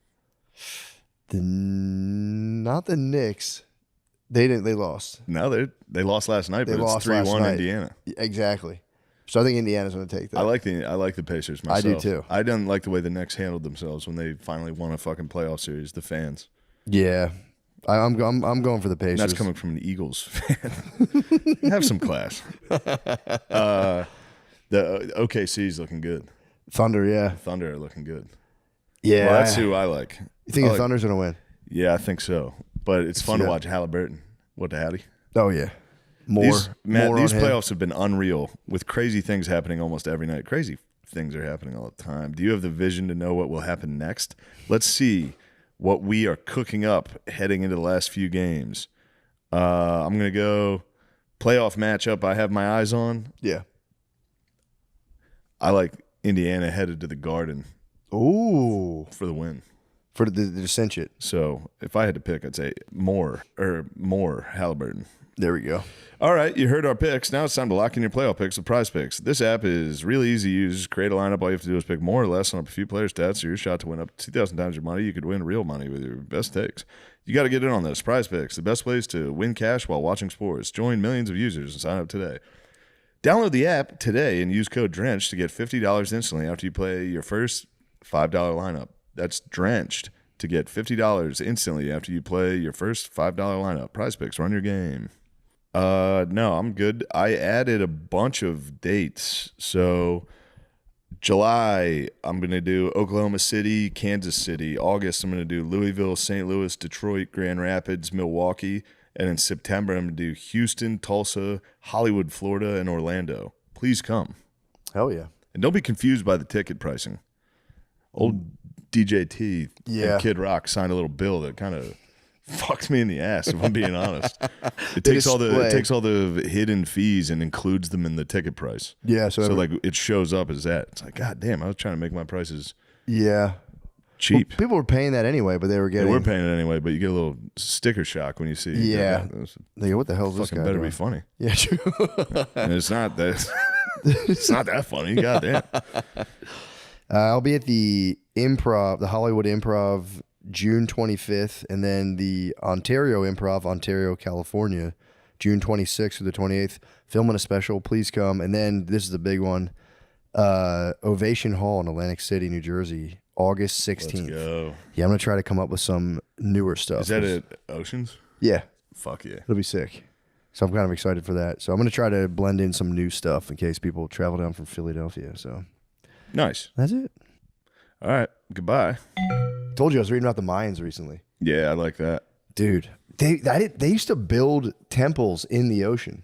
Not the Knicks. They didn't. They lost. No, they lost last night, but it's 3-1 Indiana. Exactly. So I think Indiana's going to take that. I like the Pacers myself. I do too. I didn't like the way the Knicks handled themselves when they finally won a fucking playoff series. The fans. Yeah. I'm going for the Pacers. And that's coming from an Eagles fan. Have some class. The OKC's looking good. Thunder, yeah. Thunder are looking good. Yeah. Well, that's who I like. You think the Thunder's going to win? Yeah, I think so. But it's fun to watch Halliburton. What the howdy? Oh, yeah. These playoffs have been unreal with crazy things happening almost every night. Crazy things are happening all the time. Do you have the vision to know what will happen next? Let's see what we are cooking up heading into the last few games. I'm going to go playoff matchup I have my eyes on. Yeah. I like Indiana headed to the Garden. Ooh. For the win. For the cinch it. So if I had to pick, I'd say more Halliburton. There we go. All right, you heard our picks. Now it's time to lock in your playoff picks with Prize Picks. This app is really easy to use. Just create a lineup. All you have to do is pick more or less on a few player stats. So your shot to win up to 2,000 times your money. You could win real money with your best takes. You got to get in on this. Prize Picks, the best ways to win cash while watching sports. Join millions of users and sign up today. Download the app today and use code DRENCHED to get $50 instantly after you play your first $5 lineup. That's DRENCHED to get $50 instantly after you play your first $5 lineup. Prize Picks, run your game. No, I'm good. I added a bunch of dates. So July, I'm going to do Oklahoma City, Kansas City. August, I'm going to do Louisville, St. Louis, Detroit, Grand Rapids, Milwaukee. And in September, I'm going to do Houston, Tulsa, Hollywood, Florida, and Orlando. Please come. Hell yeah. And don't be confused by the ticket pricing. Old DJT and Kid Rock signed a little bill that kind of fucks me in the ass, if I'm being honest. It takes all the hidden fees and includes them in the ticket price. Yeah, so like it shows up as that. It's like, God damn, I was trying to make my prices cheap. Well, people were paying that anyway, but they were paying it anyway, but you get a little sticker shock when you see. Yeah, they go, what the hell is this guy better doing? Be funny. Yeah, true. And it's not that. It's not that funny. God damn. I'll be at the Improv, the Hollywood Improv, June 25th, and then the Ontario Improv, Ontario, California, June 26th through the 28th. Filming a special. Please come. And then this is the big one, Ovation Hall in Atlantic City, New Jersey, August 16th. Let's go. Yeah, I'm going to try to come up with some newer stuff. Is that at Oceans? Yeah. Fuck yeah. It'll be sick. So I'm kind of excited for that. So I'm going to try to blend in some new stuff in case people travel down from Philadelphia. So nice. That's it. All right. Goodbye. Told you I was reading about the Mayans recently. Yeah, I like that. Dude, they used to build temples in the ocean.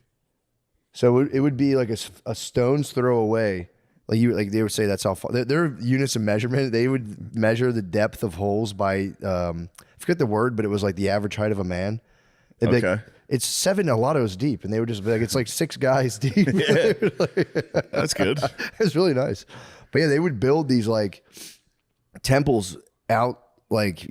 So it would be like a stone's throw away. Like they would say that's how far. Their units of measurement, they would measure the depth of holes by I forget the word, but it was like the average height of a man. They'd be like, it's 7 Alatos deep, and they would just be like, it's like 6 guys deep. Yeah. That's good. It's really nice. But yeah, they would build these like temples out, like,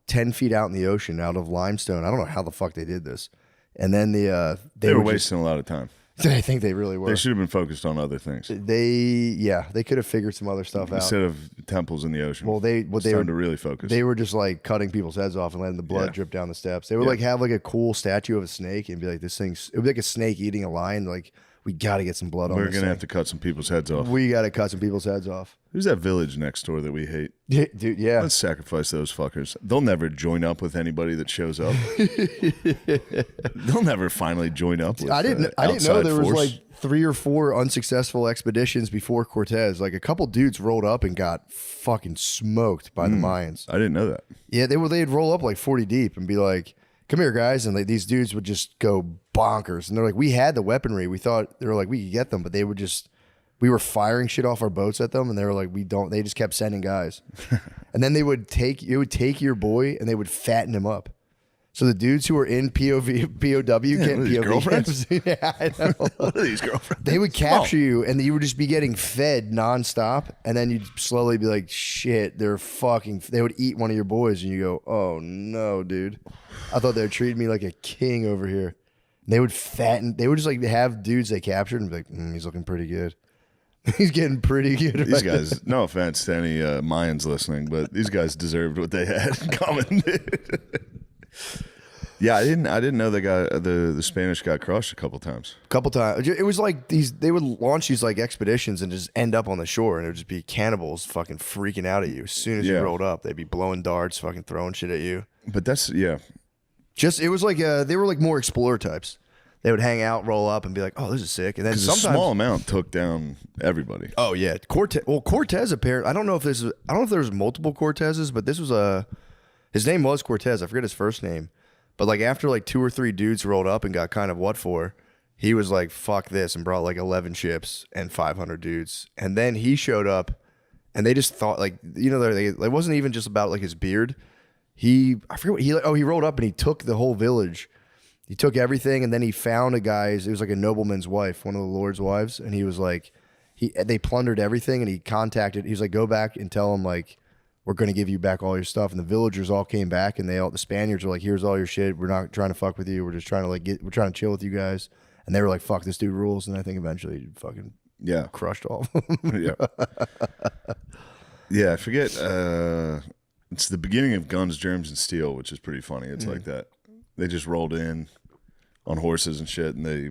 10 feet out in the ocean out of limestone. I don't know how the fuck they did this. And then they were wasting a lot of time. I think they really were. They should have been focused on other things. They could have figured some other stuff out instead of temples in the ocean. Well, they were to really focus. They were just like cutting people's heads off and letting the blood drip down the steps. They would like have like a cool statue of a snake and be like, this thing's. It would be like a snake eating a lion. Like, we got to get some blood on this. We're gonna have to cut some people's heads off. We got to cut some people's heads off. Who's that village next door that we hate? Dude, yeah. Let's sacrifice those fuckers. They'll never join up with anybody that shows up. They'll never finally join up with I didn't know there was like 3 or 4 unsuccessful expeditions before Cortez. Like a couple dudes rolled up and got fucking smoked by the Mayans. I didn't know that. Yeah, they'd roll up like 40 deep and be like, come here, guys. And like these dudes would just go bonkers. And they're like, we had the weaponry. We thought, they were like, we could get them, but they would just we were firing shit off our boats at them, and they were like, we don't. They just kept sending guys, and then it would take your boy and they would fatten him up. So the dudes who were in POW getting POV girlfriends? Yeah, I know. What are these girlfriends? They would capture you, and you would just be getting fed nonstop, and then you'd slowly be like, "Shit, they're fucking." They would eat one of your boys, and you go, "Oh no, dude! I thought they were treating me like a king over here." They would fatten. They would just like have dudes they captured and be like, "He's looking pretty good. He's getting pretty good." These guys, no offense to any Mayans listening, but these guys deserved what they had coming. Yeah, I didn't know the Spanish got crushed a couple times. It was like they would launch these like expeditions and just end up on the shore, and it would just be cannibals fucking freaking out at you as soon as you rolled up. They'd be blowing darts, fucking throwing shit at you. But that's Just it was like they were like more explorer types. They would hang out, roll up, and be like, "Oh, this is sick." And then sometimes a small amount took down everybody. Oh yeah, Cortez apparently. I don't know if there was multiple Cortezes, but this was his name was Cortez. I forget his first name. But like after like 2 or 3 dudes rolled up and got kind of what for, he was like, "Fuck this," and brought like 11 ships and 500 dudes. And then he showed up, and they just thought like, it wasn't even just about like his beard. I forget what he rolled up and he took the whole village. He took everything, and then he found a guy's. It was like a nobleman's wife, one of the lord's wives, and he was like, they plundered everything, and he contacted. He was like, "Go back and tell him like, we're going to give you back all your stuff." And the villagers all came back, and the Spaniards were like, "Here's all your shit. We're not trying to fuck with you. We're just trying to we're trying to chill with you guys." And they were like, "Fuck, this dude rules." And I think eventually he fucking crushed all of them. Yeah, I forget. It's the beginning of Guns, Germs, and Steel, which is pretty funny. It's like that. They just rolled in on horses and shit, and they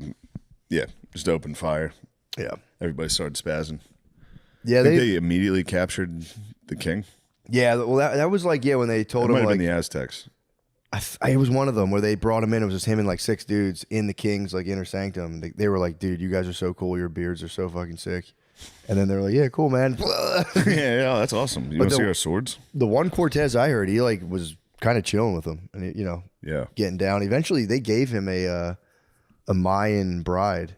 just opened fire. Yeah. Everybody started spazzing. Yeah, they immediately captured the king. Yeah, well, that was like, when they told It him, might have like, been the Aztecs. it was one of them where they brought him in. It was just him and like 6 dudes in the king's like inner sanctum. They were like, "Dude, you guys are so cool. Your beards are so fucking sick." And then they're like, "Yeah, cool, man." yeah, that's awesome. You want to see our swords? The one Cortez I heard, he like was kind of chilling with them, and getting down. Eventually, they gave him a Mayan bride,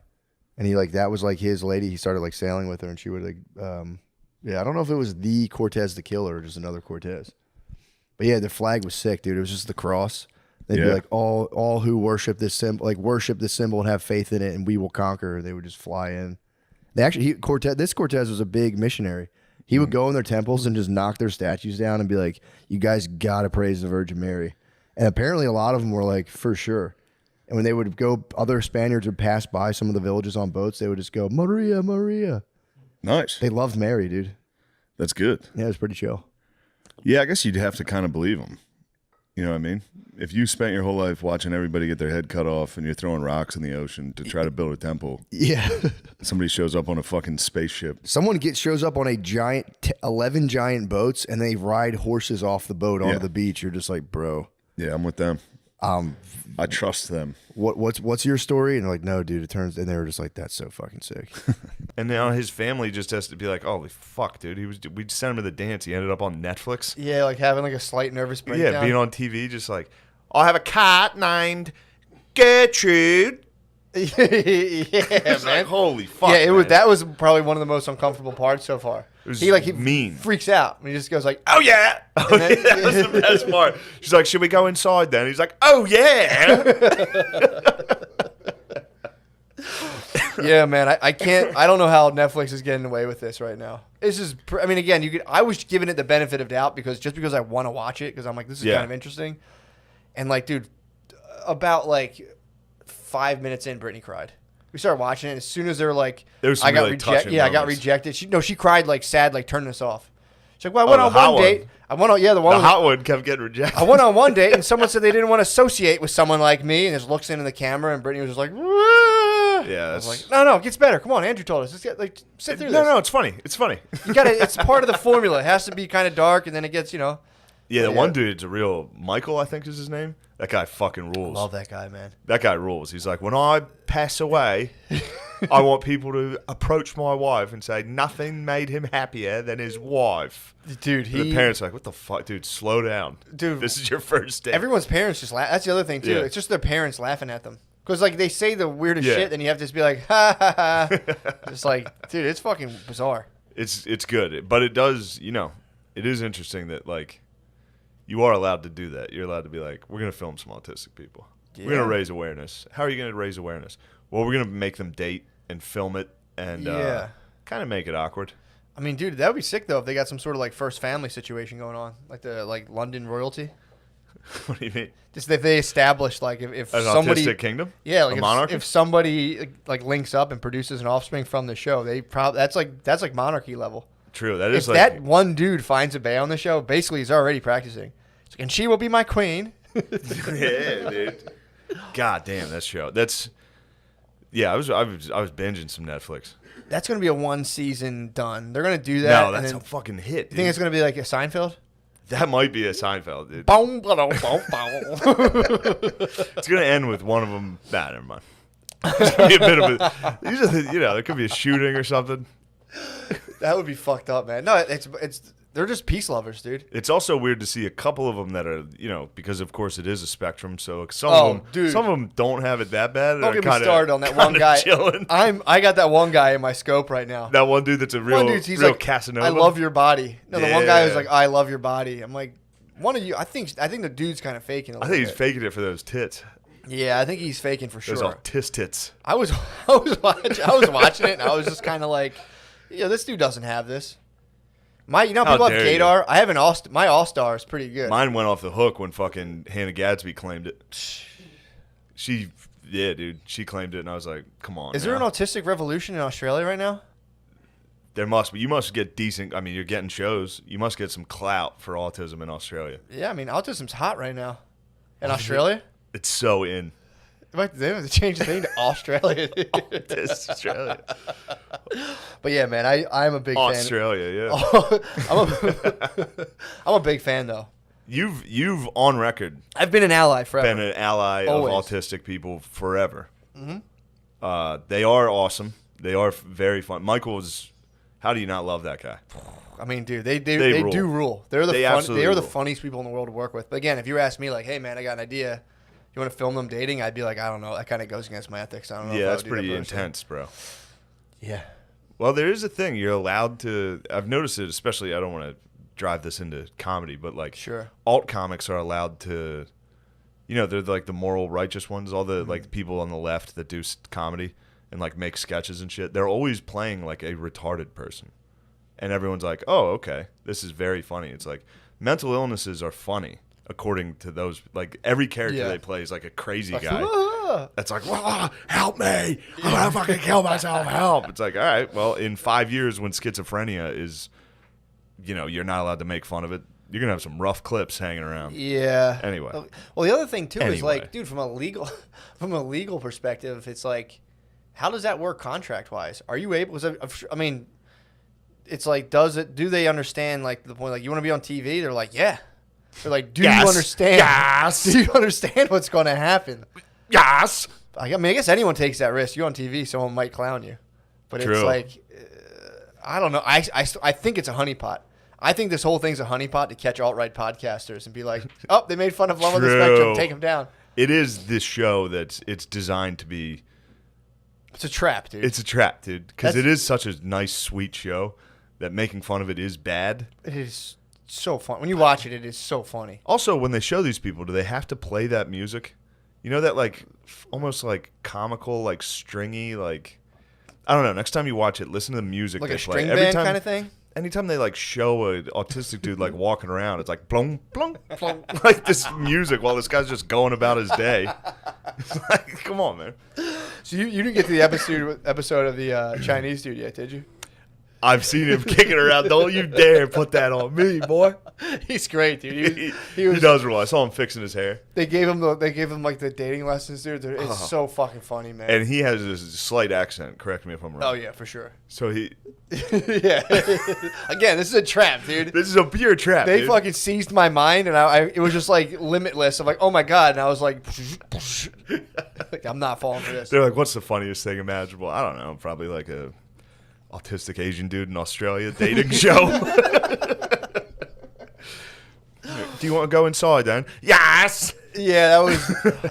and he like that was like his lady. He started like sailing with her, and she would like, I don't know if it was the Cortez the killer or just another Cortez, but yeah, the flag was sick, dude. It was just the cross. They'd be like, all who worship this symbol, and have faith in it, and we will conquer. They would just fly in. They actually, this Cortez was a big missionary. He would go in their temples and just knock their statues down and be like, "You guys gotta praise the Virgin Mary." And apparently a lot of them were like, for sure. And when they would go, other Spaniards would pass by some of the villages on boats, they would just go, "Maria, Maria." Nice. They loved Mary, dude. That's good. Yeah, it was pretty chill. Yeah, I guess you'd have to kind of believe them. You know what I mean? If you spent your whole life watching everybody get their head cut off and you're throwing rocks in the ocean to try to build a temple. Yeah. Somebody shows up on a fucking spaceship. Someone shows up on a giant, 11 giant boats, and they ride horses off the boat onto the beach. You're just like, bro. Yeah, I'm with them. I trust them. What's your story? And they're like, "No, dude, it turns," and they were just like, "That's so fucking sick." And now his family just has to be like, "Holy fuck, dude! We sent him to the dance. He ended up on Netflix." Yeah, like having like a slight nervous breakdown. Yeah, being on TV, just like, "I have a cat named Gertrude." Yeah, It's man. like, holy fuck. Yeah, man. that was probably one of the most uncomfortable parts so far. He mean. freaks out. And he just goes like, "Oh yeah." And then, That was the best part. She's like, "Should we go inside then?" He's like, "Oh yeah." Yeah, man, I can't. I don't know how Netflix is getting away with this right now. This is, I mean, again, I was giving it the benefit of doubt because I want to watch it because I'm like, this is kind of interesting. And like, dude, about like 5 minutes in, Brittany cried. We started watching it. As soon as they're like, I got rejected. Yeah, I got rejected. She cried like sad, like turn this off. She's like, "Well, I went on one date. I went on, the hot one kept getting rejected. I went on one date and someone said they didn't want to associate with someone like me, and just looks into the camera, and Brittany was just like, "Wah." Yeah, I was like, no, it gets better. Come on, Andrew told us. Let's sit through this. No, it's funny. It's funny. You gotta. It's part of the formula. It has to be kind of dark, and then it gets, Yeah, the one dude's a real Michael, I think is his name. That guy fucking rules. Love that guy, man. That guy rules. He's like, when I pass away, I want people to approach my wife and say nothing made him happier than his wife. Dude, the parents are like, "What the fuck, dude? Slow down, dude. This is your first date." Everyone's parents just laugh. That's the other thing too. Yeah. It's just their parents laughing at them. Because like they say the weirdest shit, then you have to just be like, ha ha ha. Just like, dude, it's fucking bizarre. It's good, but it does. It is interesting that like you are allowed to do that. You're allowed to be like, we're gonna film some autistic people. Yeah. We're gonna raise awareness. How are you gonna raise awareness? Well, we're gonna make them date and film it and kind of make it awkward. I mean, dude, that would be sick though if they got some sort of like first family situation going on, like the London royalty. What do you mean? Just if they established like if an somebody autistic kingdom, like a monarchy. If somebody like links up and produces an offspring from the show, they probably that's like monarchy level. True, that is. If that one dude finds a bae on the show, basically he's already practicing. It's like, and she will be my queen. Yeah, dude. God damn, that show. That's. Yeah, I was binging some Netflix. That's gonna be a 1 season done. They're gonna do that. No, that's a fucking hit. You think it's gonna be like a Seinfeld? That might be a Seinfeld, dude. It's It's gonna end with one of them. Nah, never mind. It's gonna be a bit of a. There could be a shooting or something. That would be fucked up, man. No, it's they're just peace lovers, dude. It's also weird to see a couple of them that are, because of course it is a spectrum. So some of them don't have it that bad. Don't get me started on that one guy. Chilling. I got that one guy in my scope right now. That one dude that's a real like, Casanova. I love your body. No, the one guy who's like, I love your body. I'm like, one of you. I think the dude's kind of faking it. I think he's faking it for those tits. Yeah, I think he's faking for sure. Those autistic tits. I was watching it and I was just kind of like, this dude doesn't have this. People have gaydar. I have my all-star is pretty good. Mine went off the hook when fucking Hannah Gadsby claimed it. She claimed it, and I was like, come on. Is there an autistic revolution in Australia right now? There must be. You must get decent. I mean, you're getting shows. You must get some clout for autism in Australia. Yeah, I mean, autism's hot right now. In Australia? It's so in. They have to change the thing to Australia. Australia. But yeah, man, I'm a big fan. Australia, yeah. I'm a big fan though. You've on record. I've been an ally forever. Been an ally Always. of autistic people forever. Mm-hmm. They are awesome. They are very fun. Michael's. How do you not love that guy? I mean, dude, they do rule. They are the rule. funniest people in the world to work with. But again, if you ask me, like, hey man, I got an idea. You want to film them dating? I'd be like, I don't know. That kind of goes against my ethics. I don't know. Yeah, that's pretty intense, bro. Yeah. Well, there is a thing. You're allowed to. I've noticed it, especially. I don't want to drive this into comedy, but like, alt comics are allowed to. They're like the moral, righteous ones. All the like people on the left that do comedy and like make sketches and shit. They're always playing like a retarded person, and everyone's like, "Oh, okay, this is very funny." It's like mental illnesses are funny. According to those, like every character they play is like a crazy guy. That's like, help me! I'm gonna fucking kill myself. Help! It's like, all right, well, in 5 years when schizophrenia is, you're not allowed to make fun of it. You're gonna have some rough clips hanging around. Yeah. Anyway. Well, the other thing too is like, dude, from a legal perspective, it's like, how does that work contract wise? Are you able? I mean, it's like, do they understand like the point? Like, you want to be on TV? They're like, yeah. They're like, do you understand? Yes. Do you understand what's going to happen? Yes. I guess anyone takes that risk. You're on TV, someone might clown you. But it's like, I don't know. I think it's a honeypot. I think this whole thing's a honeypot to catch alt-right podcasters and be like, oh, they made fun of Love on the Spectrum. Take them down. It is this show it's designed to be. It's a trap, dude. It's a trap, dude. Because it is such a nice, sweet show that making fun of it is bad. It is. So fun. When you watch it, it is so funny. Also, when they show these people, do they have to play that music? That like almost like comical, like stringy, like I don't know. Next time you watch it, listen to the music like they a play. String band kind of thing. Anytime they like show an autistic dude like walking around, it's like blong blong blong, like this music while this guy's just going about his day. It's like, come on, man. So you didn't get to the episode of the Chinese dude yet, did you? I've seen him kicking around. Don't you dare put that on me, boy. He's great, dude. He does rule. I saw him fixing his hair. They gave him like the dating lessons, dude. It's so fucking funny, man. And he has this slight accent. Correct me if I'm wrong. Oh yeah, for sure. So he, yeah. Again, this is a trap, dude. This is a pure trap. They fucking seized my mind, and it was just like limitless. I'm like, oh my god, and I was like, I'm not falling for this. They're like, what's the funniest thing imaginable? I don't know. Probably like a autistic Asian dude in Australia dating show. Do you want to go inside then? Yes. Yeah,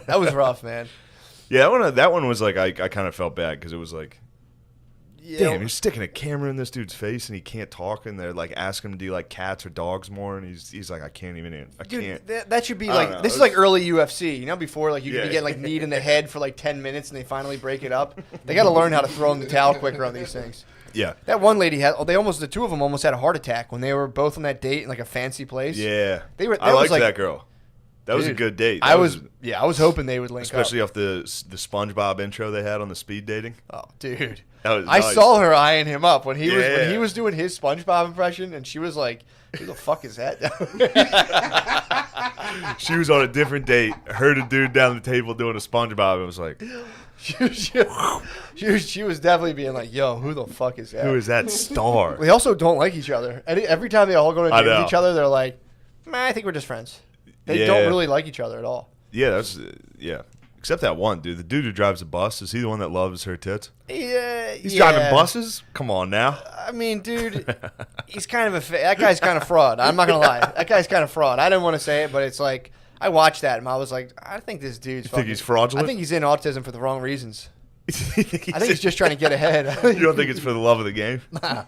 that was rough, man. Yeah, that one was like I kind of felt bad because it was like, Yeah. damn, you're sticking a camera in this dude's face and he can't talk, and they're like asking him to do like cats or dogs more, and he's like, I can't. Dude, that should be I don't like know. this is like early UFC. You know, before like you could Yeah. be getting like kneed in the head for like 10 minutes and they finally break it up. They got to learn how to throw in the towel quicker on these things. Yeah. That one lady the two of them almost had a heart attack when they were both on that date in like a fancy place. Yeah, They were. I was liked that girl. That was a Dude, good date. I That was hoping they would link especially up. off the SpongeBob intro they had on the speed dating. Oh, dude. That was I nice. saw her eyeing him up when he Yeah. was doing his SpongeBob impression, and she was like, "Who the fuck is that?" She was on a different date. Heard a dude down the table doing a SpongeBob and was like, she was definitely being like, "Yo, who the fuck is that? "Who is that star?" They also don't like each other. Every time they all go to I dinner with know. each other, they're like, "Man, I think we're just friends." They Yeah. don't really like each other at all. Yeah, that's yeah. Except that one dude. The dude who drives the bus, is he the one that loves her tits? Yeah, He's driving buses? Come on now. I mean, dude, he's kind of that guy's kind of fraud. I'm not gonna lie, that guy's kind of fraud. I didn't want to say it, but it's like I watched that and I was like, I think this dude's. You think he's fraudulent? I think he's in autism for the wrong reasons. I think he's just trying to get ahead. You don't think it's for the love of the game? Nah.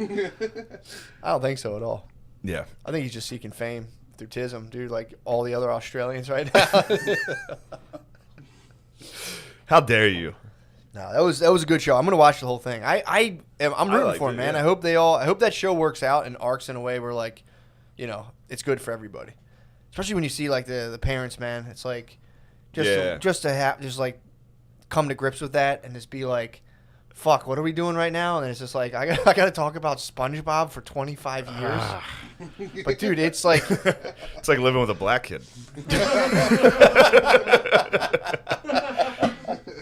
I don't think so at all. Yeah. I think he's just seeking fame through tism, dude, like all the other Australians right now. How dare you? No, that was a good show. I'm gonna watch the whole thing. I'm rooting liked for him, it, man. yeah. I hope that show works out and arcs in a way where like, you know, it's good for everybody. Especially when you see like the parents, man. It's like just to have like come to grips with that and just be like, fuck, what are we doing right now? And it's just like I got to talk about SpongeBob for 25 years. But dude, it's like It's like living with a black kid.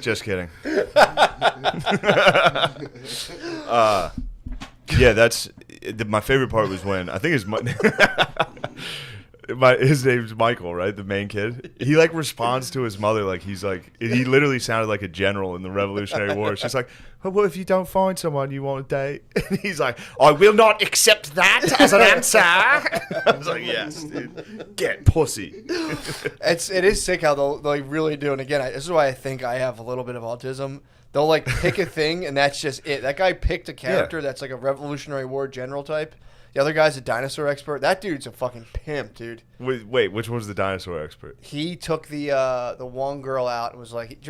Just kidding. Yeah, that's my favorite part was when I think his name's Michael, right? The main kid. He like responds to his mother like he literally sounded like a general in the Revolutionary War. She's like, well, what if you don't find someone you want to date? And he's like, I will not accept that as an answer. I was like, yes, dude. Get pussy. it is sick how they really do. And again, this is why I think I have a little bit of autism. They'll like pick a thing and that's just it. That guy picked a character that's like a Revolutionary War general type. The other guy's a dinosaur expert. That dude's a fucking pimp, dude. Wait, which one's the dinosaur expert? He took the one girl out and was like,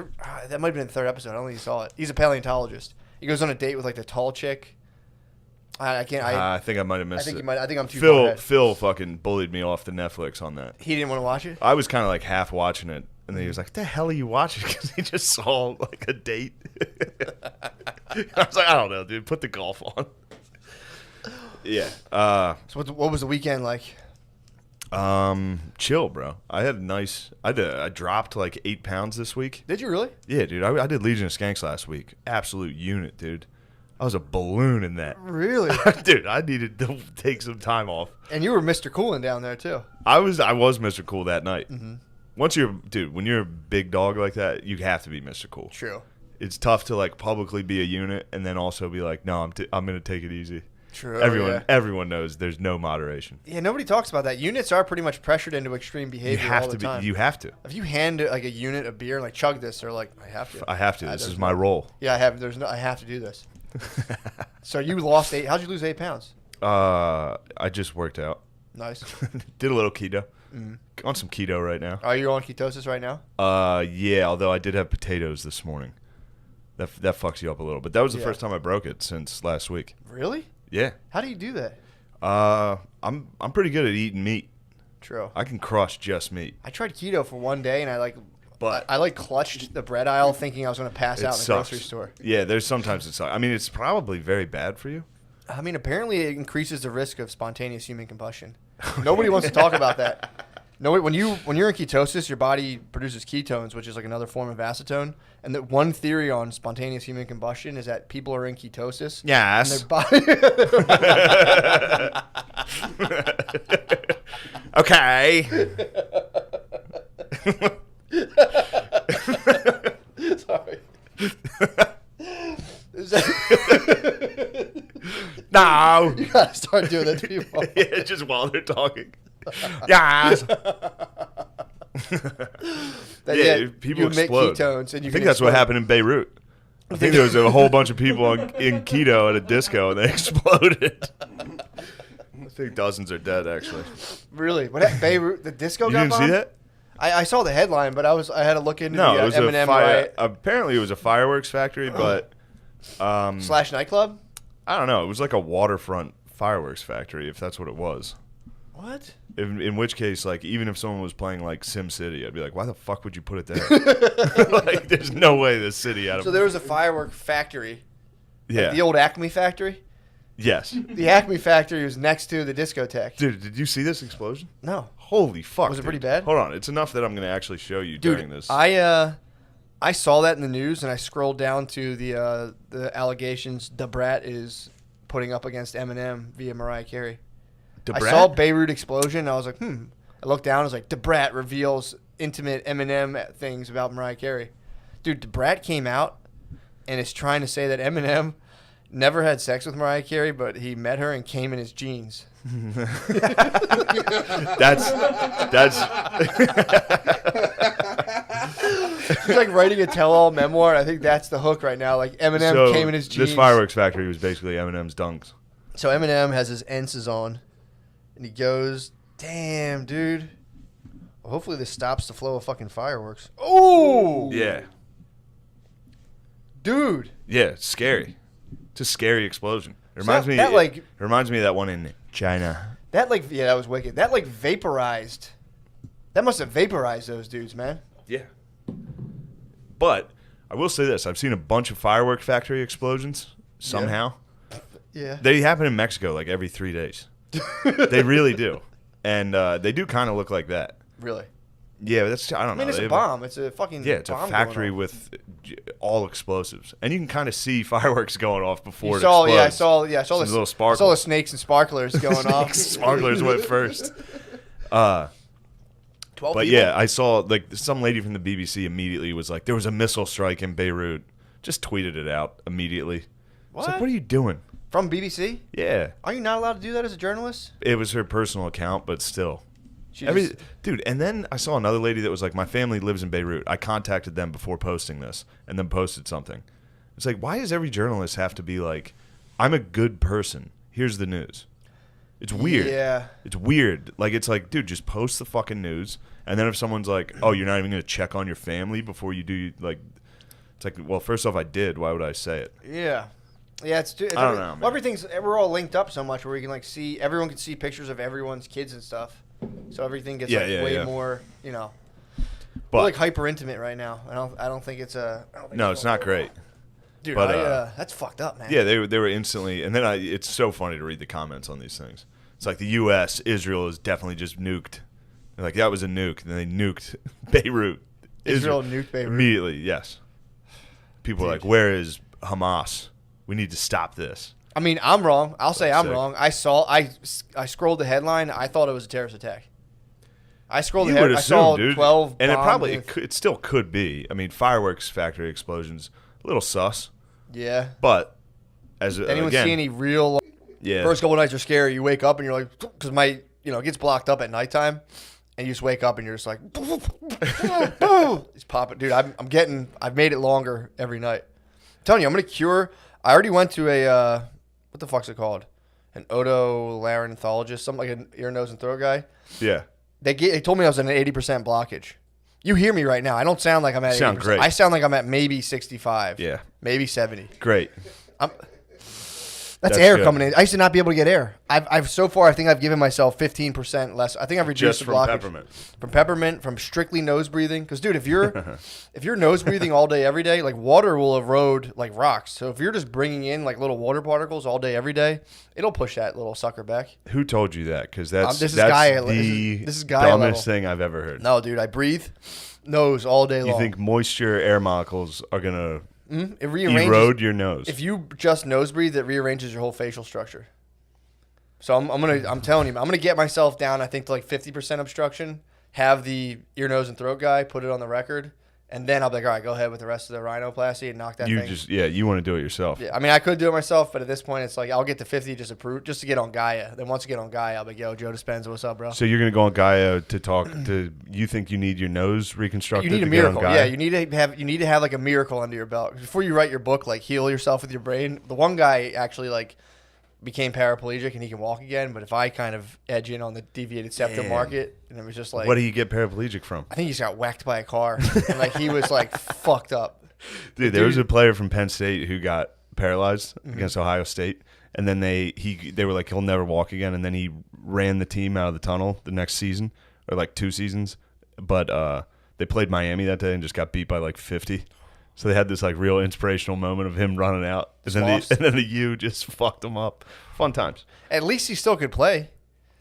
that might have been the third episode. I don't think you saw it. He's a paleontologist. He goes on a date with like the tall chick. I can't. I think I might have missed I think it. you might. I think I'm too far ahead. Phil fucking bullied me off the Netflix on that. He didn't want to watch it. I was kind of like half watching it, and then he was like, "What the hell are you watching?" Because he just saw like a date. I was like, "I don't know, dude. Put the golf on." Yeah. So what was the weekend like? Chill, bro. I dropped like 8 pounds this week. Did you really? Yeah, dude. I did Legion of Skanks last week. Absolute unit, dude. I was a balloon in that. Really? Dude, I needed to take some time off. And you were Mr. Coolin down there too. I was Mr. Cool that night. Mm-hmm. When you're a big dog like that, you have to be Mr. Cool. True. It's tough to like publicly be a unit and then also be like, no, I'm gonna take it easy. True. Everyone knows there's no moderation. Yeah, nobody talks about that. Units are pretty much pressured into extreme behavior all the time. You have to. If you hand like a unit a beer, like chug this, they're like, I have to. I have to. This is my role. Yeah, I have to do this. So you lost 8. How'd you lose 8 pounds? I just worked out. Nice. Did a little keto. Mhm. On some keto right now. Are you on ketosis right now? Yeah. Although I did have potatoes this morning. That fucks you up a little. But that was the first time I broke it since last week. Really? Yeah. How do you do that? I'm pretty good at eating meat. True. I can crush just meat. I tried keto for one day and I clutched the bread aisle thinking I was going to pass out in the grocery store. Yeah, there's sometimes it sucks. I mean, it's probably very bad for you. I mean, apparently it increases the risk of spontaneous human combustion. Nobody wants to talk about that. No, when you're in ketosis, your body produces ketones, which is like another form of acetone. And that one theory on spontaneous human combustion is that people are in ketosis. Yes. And their body Okay. Sorry. No. You gotta start doing that to people. Yeah, just while they're talking. Yes. people you emit explode. ketones, and you I think can that's what explode. happened in Beirut. I think there was a whole bunch of people in keto at a disco, and they exploded. I think dozens are dead, actually. Really? What Beirut? The disco You got didn't see bombed? that? I saw the headline, but I had to look into No, the it was Eminem a fire. riot Apparently, it was a fireworks factory, but slash nightclub. I don't know. It was like a waterfront fireworks factory, if that's what it was. What? In which case, like, even if someone was playing like Sim City, I'd be like, why the fuck would you put it there? Like, there's no way this city had. So there was a firework factory. Yeah. Like the old Acme factory. Yes. The Acme factory was next to the discotheque. Dude, did you see this explosion? No. Holy fuck! Was it dude. pretty bad? Hold on, it's enough that I'm going to actually show you Dude, during this. I saw that in the news, and I scrolled down to the allegations Da Brat is putting up against Eminem via Mariah Carey. Da I Brat? saw Beirut explosion, and I was like, I looked down, I was like, Da Brat reveals intimate Eminem things about Mariah Carey. Dude, Da Brat came out and is trying to say that Eminem never had sex with Mariah Carey, but he met her and came in his jeans. that's He's like writing a tell-all memoir. I think that's the hook right now. Like Eminem came in his jeans. This fireworks factory was basically Eminem's dunks. So Eminem has his enses on, and he goes, "Damn, dude. Well, hopefully this stops the flow of fucking fireworks." Oh, Yeah. dude. Yeah, it's scary. It's a scary explosion. It So reminds me. that, like- it reminds me of that one in China. That that was wicked. That vaporized. That must have vaporized those dudes, man. Yeah. But I will say this: I've seen a bunch of firework factory explosions. Somehow, Yeah. they happen in Mexico like every 3 days. They really do, and they do kind of look like that. Really? Yeah, that's I don't know. I mean, it's They a have bomb. It's a fucking Yeah, it's a bomb factory going on. with all explosives, and you can kind of see fireworks going off before You it saw, explodes. I saw the Some little I sparkles. saw the snakes and sparklers going off. Sparklers went first. 12 But people? yeah, I saw like some lady from the BBC immediately was like, there was a missile strike in Beirut. Just tweeted it out immediately. It's like, what are you doing? From BBC? Yeah. Are you not allowed to do that as a journalist? It was her personal account, but still. She Dude, and then I saw another lady that was like, my family lives in Beirut. I contacted them before posting this and then posted something. It's like, why does every journalist have to be like, I'm a good person. Here's the news. It's weird. Yeah. It's weird. Like, it's like, dude, just post the fucking news. And then if someone's like, oh, you're not even going to check on your family before you do, like, it's like, well, first off, I did. Why would I say it? Yeah. Yeah, it's I don't know, man. everything's we're all linked up so much where we can like see everyone can see pictures of everyone's kids and stuff. So everything gets way more, you know. But we're like hyper intimate right now. I don't think it's no, it's not great. Dude, But, that's fucked up, man. Yeah, they were instantly, and then it's so funny to read the comments on these things. It's like the U.S., Israel is definitely just nuked. They're like, that was a nuke. And then they nuked Beirut. Israel nuked Beirut. Immediately, yes. People are like, where is Hamas? We need to stop this. I mean, I'm wrong. I'll say I'm sick. wrong. I scrolled the headline. I thought it was a terrorist attack. I scrolled You the would headline. I assume, saw dude. 12 and it bombed probably with- it still could be. I mean, fireworks factory explosions, a little sus. Yeah. But as Anyone again, see any real? Yeah. First couple nights are scary. You wake up and you're like, because it gets blocked up at nighttime, and you just wake up and you're just like, it's popping, dude. I've made it longer every night. I'm telling you, I'm gonna cure. I already went to a what the fuck's it called? An otolaryngologist, something like an ear, nose, and throat guy. Yeah. They told me I was at an 80% blockage. You hear me right now. I don't sound like I'm at 80%. Sound great. I sound like I'm at maybe 65. Yeah. Maybe 70. Great. That's air good. Coming in. I used to not be able to get air. I've so far I think I've given myself 15% less. I think I've reduced Just the from blockage. peppermint. From peppermint, from strictly nose breathing. Because dude, if you're nose breathing all day every day, like water will erode like rocks. So if you're just bringing in like little water particles all day every day, it'll push that little sucker back. Who told you that? Because that's this is that's Gaia- the this is Gaia dumbest level. thing I've ever heard. No, dude, I breathe nose all day long. You think moisture air molecules are gonna it rearranges, erode your nose? If you just nose breathe, it rearranges your whole facial structure. So I'm telling you, I'm gonna get myself down. I think to like 50% obstruction. Have the ear, nose, and throat guy put it on the record, And then I'll be like, all right, go ahead with the rest of the rhinoplasty and knock that thing. You want to do it yourself. Yeah, I mean, I could do it myself, but at this point, it's like I'll get to 50 just to get on Gaia. Then once I get on Gaia, I'll be like, yo, Joe Dispenza, what's up, bro? So you're gonna go on Gaia to talk to. You think you need your nose reconstructed? You need a to get on miracle. Gaia? Yeah, you need to have like a miracle under your belt before you write your book. Like heal yourself with your brain. The one guy actually like became paraplegic and he can walk again. But if I kind of edge in on the deviated septum market, and it was just like, what do you get paraplegic from? I think he just got whacked by a car, and like he was like fucked up. Dude, there was a player from Penn State who got paralyzed against Ohio State, and then they were like, he'll never walk again, and then he ran the team out of the tunnel the next season, or like 2 seasons, but they played Miami that day and just got beat by like 50. So they had this like real inspirational moment of him running out, and then the U just fucked him up. Fun times. At least he still could play.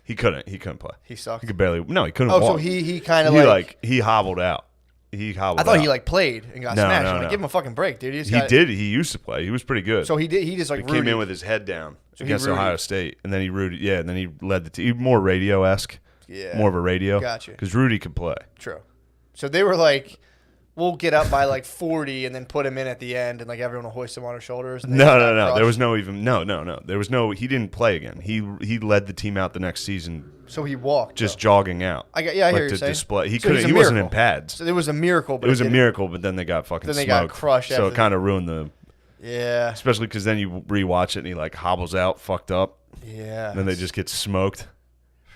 He couldn't play. He sucked. He could barely. No, he couldn't. Oh, walk. so he kind of he hobbled out. He hobbled. I thought out. he like played and got smashed. No, I'm like, no. give him a fucking break, dude. He did. He used to play. He was pretty good. So he did. He just like came in with his head down against Rudy. Ohio State, and then he rooted. Yeah, and then he led the team. More radio-esque. Yeah. More of a radio. Gotcha. Because Rudy could play. True. So they were like, we'll get up by like 40 and then put him in at the end, and like everyone will hoist him on their shoulders. And No. There was no. There was no. He didn't play again. He led the team out the next season. So he walked. Just jogging out. I hear you to saying. display. He So couldn't. he's a He wasn't in miracle. pads. So it was a miracle. But It was a miracle, but then they got fucking Then they smoked. got crushed So after it kind of ruined the. Yeah. Especially because then you rewatch it and he like hobbles out, fucked up. Yeah. And then they just get smoked.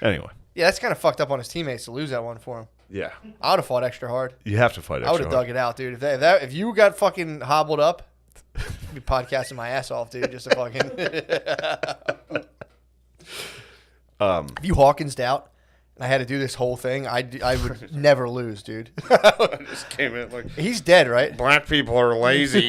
Anyway. Yeah, that's kind of fucked up on his teammates to lose that one for him. Yeah. I would have fought extra hard. You have to fight extra I would have dug it out, dude. If you got fucking hobbled up, I'd be podcasting my ass off, dude. Just to fucking. If you Hawkins'd out, and I had to do this whole thing, I would never lose, dude. I just came in like he's dead, right? Black people are lazy.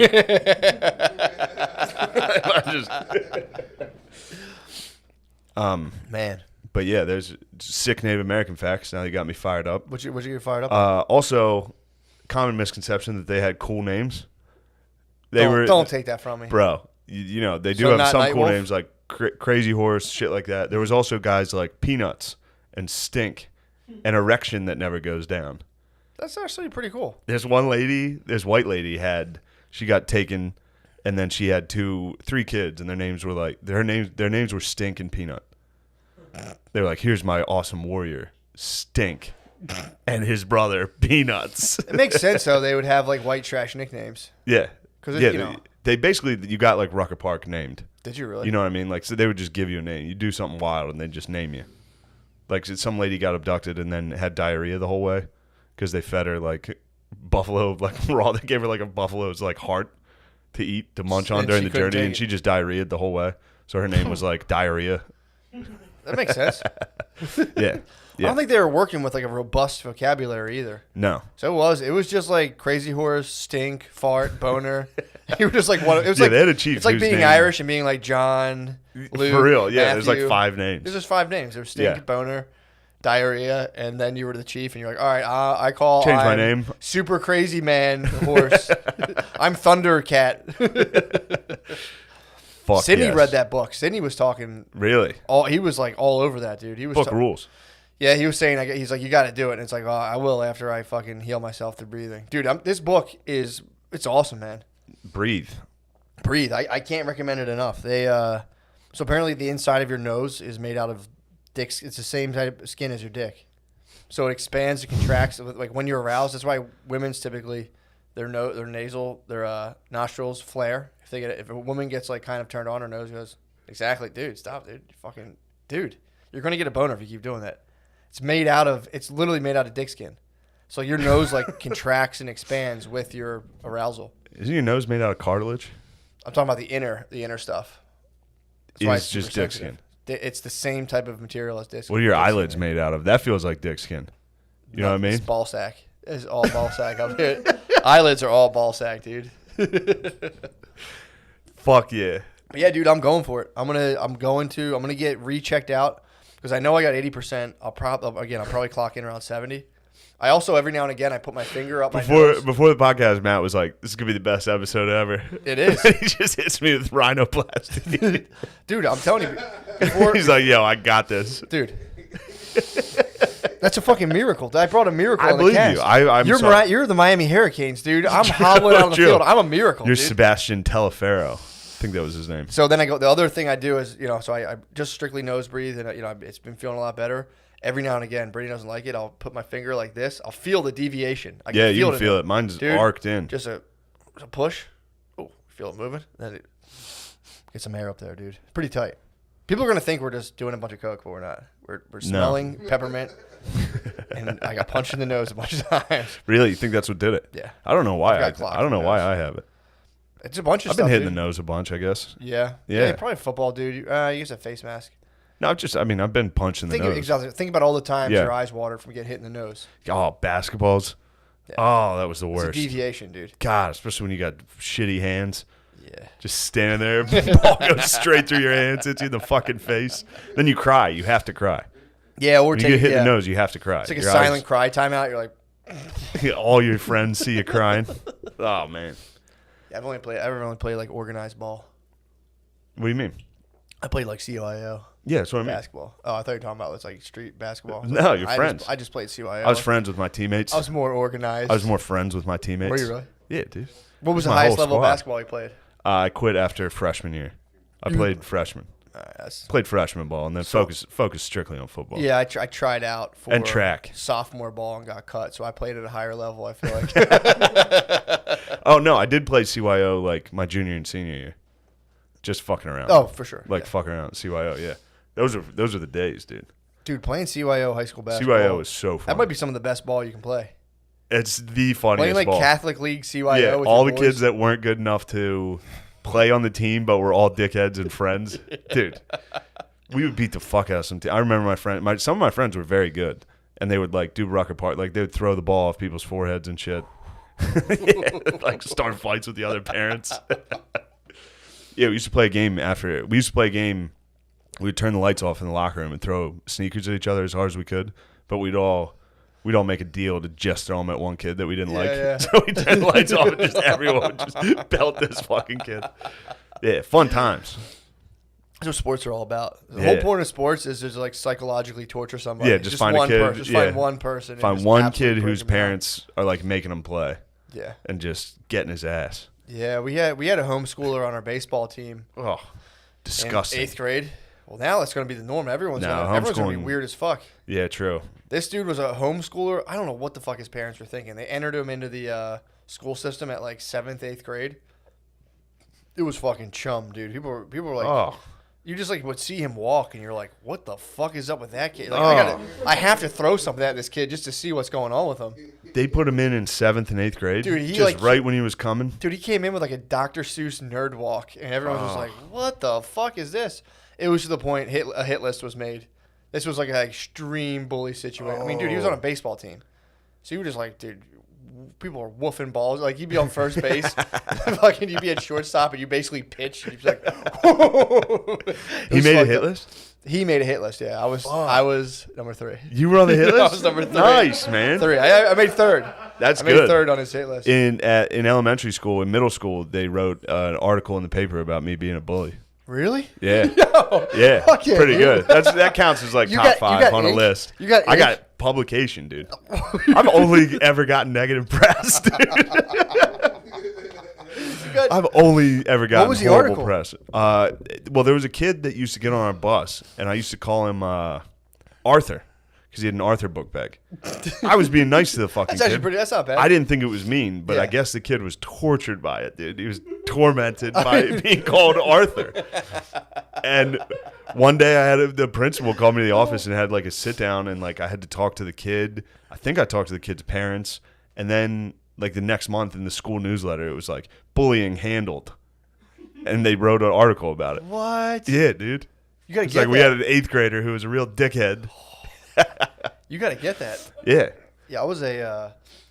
Man. But yeah, there's sick Native American facts. Now you got me fired up. What you get fired up on? Also, common misconception that they had cool names. Don't take that from me, bro. You know they do So have not some Night cool Wolf? names like Crazy Horse, shit like that. There was also guys like Peanuts and Stink and Erection that never goes down. That's actually pretty cool. This white lady she got taken, and then she had 3 kids, and their names were Stink and Peanut. They were like, here's my awesome warrior, Stink, and his brother, Peanuts. It makes sense though. They would have like white trash nicknames. Yeah. Because Yeah, you know. they basically, you got like Rucker Park named. Did you really? You know what I mean? Like, so they would just give you a name. You do something wild, and they'd just name you. Like, some lady got abducted and then had diarrhea the whole way because they fed her like buffalo, like raw. They gave her like a buffalo's like heart to eat, to munch on And during she the couldn't journey, take and it. she just diarrheaed the whole way. So her name was like Diarrhea. That makes sense. Yeah. I don't think they were working with like a robust vocabulary either. No. So it was just like Crazy Horse, Stink, Fart, Boner. You were just like one. It was Yeah, like they had a chief It's like whose being name- Irish and being like John, Luke, For real, yeah. There's like Matthew. 5 names. There's just 5 names. There's Stink, Yeah. Boner, Diarrhea, and then you were the chief, and you're like, all right, I call. Change my I'm name. Super Crazy Man Horse. I'm Thundercat. Fuck Sydney yes. read that book. Sydney was talking. Really? He was like all over that, dude. He was Book rules. Yeah, he was saying, he's like, you got to do it. And it's like, oh, I will after I fucking heal myself through breathing. Dude, this book it's awesome, man. Breathe. I can't recommend it enough. So apparently the inside of your nose is made out of dicks. It's the same type of skin as your dick. So it expands, it contracts. Like when you're aroused, that's why women's typically, their nostrils flare. If a woman gets like kind of turned on, her nose goes, exactly, dude, stop, dude. Dude, you're going to get a boner if you keep doing that. It's literally made out of dick skin. So your nose like contracts and expands with your arousal. Isn't your nose made out of cartilage? I'm talking about the inner stuff. That's why It's super just dick sensitive. It's the same type of material as dick skin. What are your eyelids made out of? That feels like dick skin. You know what I mean? It's ball sack. It's all ball sack up here. Eyelids are all ball sack, dude. Fuck yeah. But yeah, dude, I'm going for it. I'm gonna get rechecked out because I know I got 80%. I'll probably clock in around 70. I also every now and again I put my finger up my nose. Before the podcast, Matt was like, "This is gonna be the best episode ever." It is. He just hits me with rhinoplasty. Dude, I'm telling you. He's like, "Yo, I got this." Dude. That's a fucking miracle. I brought a miracle. I in the believe cast. you. I'm you're sorry. you're the Miami Hurricanes, dude. I'm hobbling out on the True. field. I'm a miracle. You're dude. Sebastian Telefero. I think that was his name. So then I go. The other thing I do is, so I just strictly nose breathe, and it's been feeling a lot better. Every now and again, Brady doesn't like it. I'll put my finger like this. I'll feel the deviation. I Yeah, you can in feel there. it. Mine's Dude, arced in. Just a push. Oh, feel it moving. Then it get some air up there, dude. Pretty tight. People are gonna think we're just doing a bunch of coke, but we're not. We're smelling peppermint, and I got punched in the nose a bunch of times. Really? You think that's what did it? Yeah. I don't know why. I've got clogged I don't know why nose. I have it. It's a bunch of I've stuff. been hitting dude. the nose a bunch, I guess. Yeah. Yeah. Probably football, dude. You use a face mask. No, I've been punched in the nose. Exactly. Think about all the times Yeah. your eyes watered from getting hit in the nose. Oh, basketballs. Yeah. Oh, that was the It's a worst. deviation, dude. God, especially when you got shitty hands. Yeah. Just standing there, ball goes straight through your hands, hits you in the fucking face. Then you cry. You have to cry. Yeah, or when you get hit in the nose, you have to cry. It's like Your a silent cry timeout. You're like, all your friends see you crying. Oh man. Yeah, I've only played like organized ball. What do you mean? I played like CYO. Yeah, that's what I mean. Basketball. Oh, I thought you were talking about it's like street basketball. No, you're friends. I just played CYO. I was friends with my teammates. I was more organized. I was more friends with my teammates. Were you really? Yeah, dude. What was the My highest whole level of squad. basketball you played? I quit after freshman year. I played freshman. Played freshman ball and then focused strictly on football. Yeah, I tried out for and track sophomore ball and got cut, so I played at a higher level. I feel like. Oh no, I did play CYO like my junior and senior year, just fucking around. Oh, for sure. Like fucking around CYO. Yeah, those are the days, dude. Dude, playing CYO high school basketball. CYO is so fun. That might be some of the best ball you can play. It's the funniest Playing like ball. Catholic League CYO. Yeah, with all your the boys. kids that weren't good enough to play on the team, but were all dickheads and friends, dude. We would beat the fuck out of some team. I remember some of my friends were very good, and they would like do ruck apart, like they would throw the ball off people's foreheads and shit. Yeah, like start fights with the other parents. Yeah, we used to play a game after. We used to play a game. We would turn the lights off in the locker room and throw sneakers at each other as hard as we could, but we'd all make a deal to just throw them at one kid that we didn't like. Yeah. So we turned the lights off and just everyone would just belt this fucking kid. Yeah, fun times. That's what sports are all about. The Yeah. whole point of sports is to like psychologically torture somebody. Yeah, just find one a kid. person. Just yeah. find one person. and Find just one absolutely kid break whose him down. parents are like making him play. Yeah. And just getting his ass. Yeah, we had a homeschooler on our baseball team. Oh, disgusting. In 8th grade. Well, now it's going to be the norm. Everyone's going to be homeschooling- weird as fuck. Yeah, true. This dude was a homeschooler. I don't know what the fuck his parents were thinking. They entered him into the school system at like 7th, 8th grade. It was fucking chum, dude. People were like, Oh. you just like would see him walk, and you're like, what the fuck is up with that kid? Like, I have to throw something at this kid just to see what's going on with him. They put him in 7th and 8th grade. Dude, he just like right when he was coming. Dude, he came in with like a Dr. Seuss nerd walk, and everyone was just like, what the fuck is this? It was to the point a hit list was made. This was like an extreme bully situation. I mean, dude, he was on a baseball team. So you were just like, dude, people are woofing balls. Like, you'd be on first base, fucking you'd be at shortstop, and you basically pitch, and you'd be like, He made a hit list? He made a hit list, yeah. I was number 3. You were on the hit list? I was number 3. Nice, man. 3. I made 3rd. That's I good. made 3rd on his hit list. In elementary school, in middle school, they wrote an article in the paper about me being a bully. Really? Yeah. No. Yeah. Fuck yeah, Pretty dude. good. That counts as like You top got 5 on a ink? list. I got publication, dude. I've only ever gotten negative press, dude. I've only ever gotten was the horrible article? press. Well, there was a kid that used to get on our bus, and I used to call him Arthur because he had an Arthur book bag. I was being nice to the fucking That's actually kid. pretty. That's not bad. I didn't think it was mean, but I Yeah. guess the kid was tortured by it, dude. He was tormented by being called Arthur. And one day I had the principal call me to the office and had like a sit down, and like I had to talk to the kid. I think I talked to the kid's parents, and then like the next month in the school newsletter, it was like bullying handled, and they wrote an article about it. What? Yeah, dude. You gotta It's get like that. we had an 8th grader who was a real dickhead. You got to get that. Yeah. Yeah, I was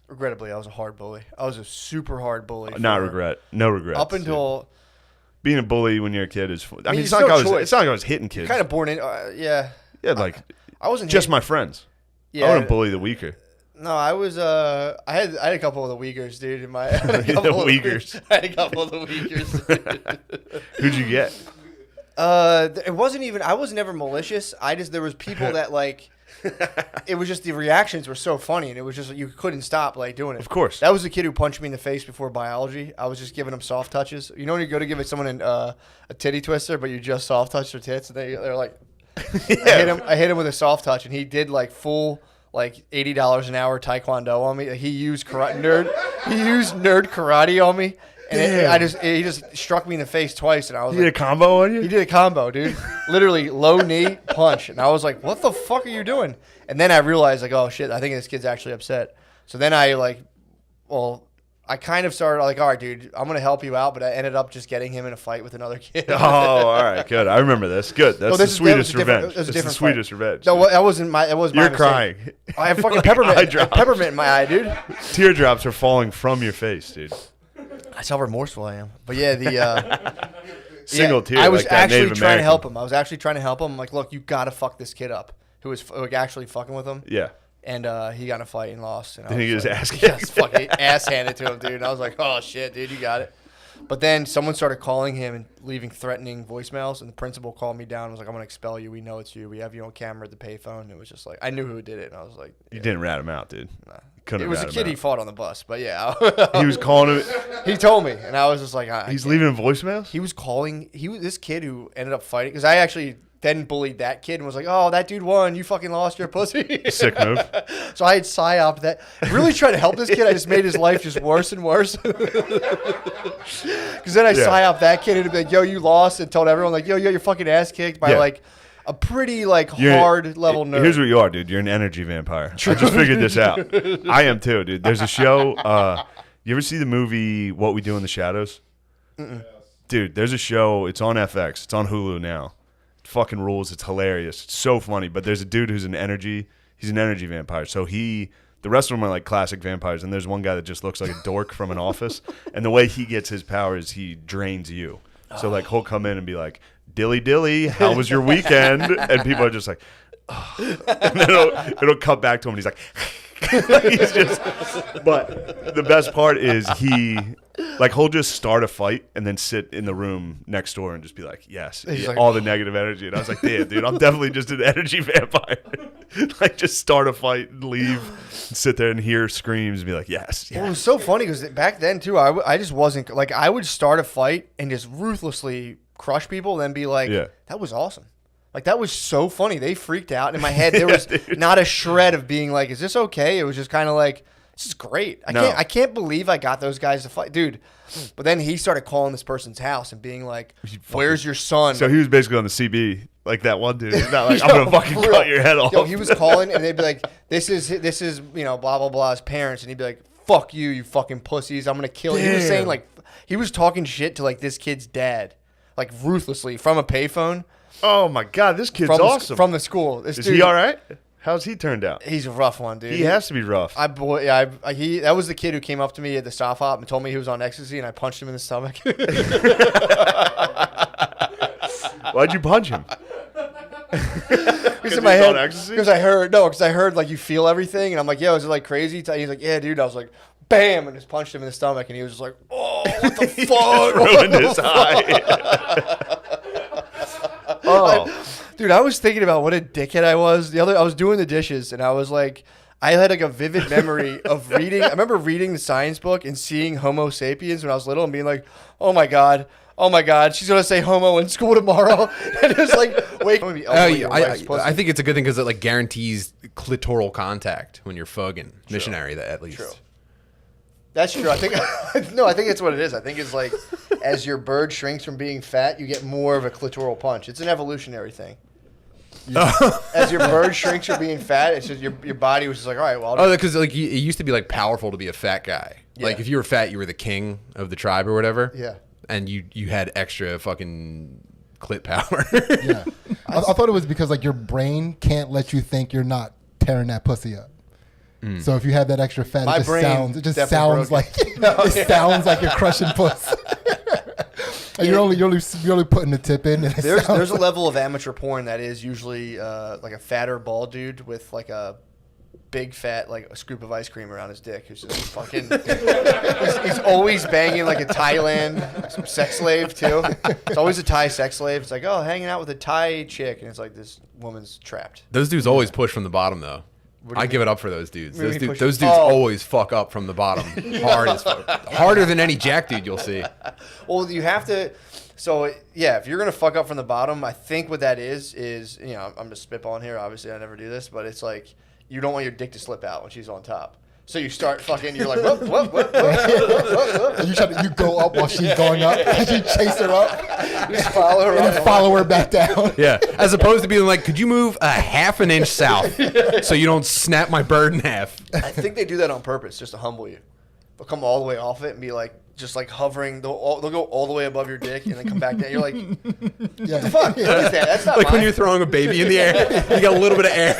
regrettably, I was a hard bully. I was a super hard bully. Not for- regret. No regrets. Up until being a bully when you're a kid is fun. I mean, mean, it's it's not no like choice. it's not like I was hitting kids. kind of born in. Yeah. Yeah, like I wasn't just hitting- my friends. Yeah. I wouldn't bully the weaker. No, I was. I had a couple of the Uyghurs, dude. In my I had a The couple of Uyghurs. I had a couple of the Uyghurs. Who'd you get? It wasn't even. I was never malicious. There was people that like it was just the reactions were so funny, and it was just you couldn't stop like doing it. Of course. That was the kid who punched me in the face before biology. I was just giving him soft touches. You know when you go to give someone a titty twister, but you just soft touch their tits, and they're like, I hit him with a soft touch, and he did like full like $80 an hour taekwondo on me. He used nerd karate on me. And he just struck me in the face twice, and I was He did a combo on you? He did a combo, dude. Literally low knee punch, and I was like, "What the fuck are you doing?" And then I realized, like, "Oh shit, I think this kid's actually upset." So then I I kind of started like, "All right, dude, I'm gonna help you out," but I ended up just getting him in a fight with another kid. Oh, all right, good. I remember this. Good. That's the sweetest revenge. That's the sweetest revenge. No, that wasn't my. It was my. You're mistake. crying. I have fucking peppermint in my eye, dude. Teardrops are falling from your face, dude. That's how remorseful I am. But yeah, the single tear. I was like that actually Native trying to American. help him. I was actually trying to help him. I'm like, look, you gotta fuck this kid up. Who was actually fucking with him? Yeah. And he got in a fight and lost. And Then he was gets like, ass kicked. yes, fucking ass handed to him, dude. And I was like, oh shit, dude, you got it. But then someone started calling him and leaving threatening voicemails, and the principal called me down and was like, I'm gonna expel you. We know it's you. We have you on camera at the payphone. And it was just like, I knew who did it, and I was like, You didn't rat him out, dude. Nah. Couldn't It was a rat him kid he out. fought on the bus, but yeah. He was calling him. He told me, and I was just like, He's leaving him voicemails? He was calling. He was this kid who ended up fighting because I actually then bullied that kid and was like, "Oh, that dude won. You fucking lost your pussy." Sick move. So I had psyoped that. Really trying to help this kid. I just made his life just worse and worse. Because then I psyoped that kid and be like, "Yo, you lost," and told everyone like, "Yo, you got your fucking ass kicked by like a pretty like hard level nerd." Here's what you are, dude. You're an energy vampire. I just figured this out. I am too, dude. There's a show. You ever see the movie What We Do in the Shadows? Mm-mm. Dude, there's a show. It's on FX. It's on Hulu now. It fucking rules. It's hilarious. It's so funny. But there's a dude who's an energy. He's an energy vampire. So the rest of them are like classic vampires. And there's one guy that just looks like a dork from an office. And the way he gets his power is he drains you. So like he'll come in and be like, "Dilly dilly, how was your weekend?" And people are just like, oh. And then it'll cut back to him and he's like, he's just. But the best part is he'll just start a fight and then sit in the room next door and just be like, yes, like, all the negative energy. And I was like, damn, dude, I'm definitely just an energy vampire. Like just start a fight and leave, and sit there and hear screams and be like, yes. Well, it was so funny because back then too, I just wasn't like I would start a fight and just ruthlessly crush people, and then be like, that was awesome. Like that was so funny. They freaked out. And in my head, there was not a shred of being like, "Is this okay?" It was just kind of like, "This is great." I can't believe I got those guys to fight, dude. But then he started calling this person's house and being like, "Where's your son?" So he was basically on the CB, like that one dude. He's not like, "I'm gonna fucking cut your head off." Yo, he was calling, and they'd be like, "This is blah blah blah's parents," and he'd be like, "Fuck you, you fucking pussies! I'm gonna kill you." He was saying like, he was talking shit to like this kid's dad, like ruthlessly from a payphone. Oh my god, this kid's awesome. From the school. Is he all right? How's he turned out? He's a rough one, dude. He has to be rough. That was the kid who came up to me at the stop hop and told me he was on ecstasy, and I punched him in the stomach. Why'd you punch him? Because in my head, because I heard like you feel everything, and I'm like, "Yo, is it like crazy?" He's like, "Yeah, dude." I was like, "Bam!" and just punched him in the stomach, and he was just like, "Oh, what the fuck?" Ruined his eye. Dude, I was thinking about what a dickhead I was. I was doing the dishes, and I was like, I had like a vivid memory of reading. I remember reading the science book and seeing Homo sapiens when I was little, and being like, "Oh my god, she's gonna say homo in school tomorrow," and it was like, "Wait." I think it's a good thing because it like guarantees clitoral contact when you're fugging. Missionary, that at least. True. That's true. I think I think it's what it is. I think it's like as your bird shrinks from being fat, you get more of a clitoral punch. It's an evolutionary thing. As your bird shrinks from being fat, it's just your body was just like, all right, well. Because like it used to be like powerful to be a fat guy. Yeah. Like if you were fat, you were the king of the tribe or whatever. Yeah. And you had extra fucking clit power. Yeah. I thought it was because like your brain can't let you think you're not tearing that pussy up. So if you have that extra fat, it just sounds like sounds like you're crushing puss. And you're only putting the tip in. And there's a level of amateur porn that is usually like a fatter bald dude with like a big fat like a scoop of ice cream around his dick. Who's just fucking. he's always banging like a Thailand sex slave too. It's always a Thai sex slave. It's like, oh, hanging out with a Thai chick, and it's like this woman's trapped. Those dudes always push from the bottom though. I give it up for those dudes. What do you mean Those push- dudes Oh. always fuck up from the bottom, hard as fuck, harder than any jack dude you'll see. Well, you have to. So yeah, if you're gonna fuck up from the bottom, I think what that is you know, I'm just spitballing here. Obviously, I never do this, but it's like you don't want your dick to slip out when she's on top. So you start fucking. You're like, what? And you go up while she's going up. And you chase her up. Just follow her And up. then follow her back down. Yeah, as opposed to being like, could you move a half an inch south so you don't snap my bird in half? I think they do that on purpose, just to humble you. They'll come all the way off it and be like, just like hovering. They'll go all the way above your dick and then come back down. You're like, what the fuck? What is that? That's not Like when mine. you're throwing a baby in the air, you got a little bit of air.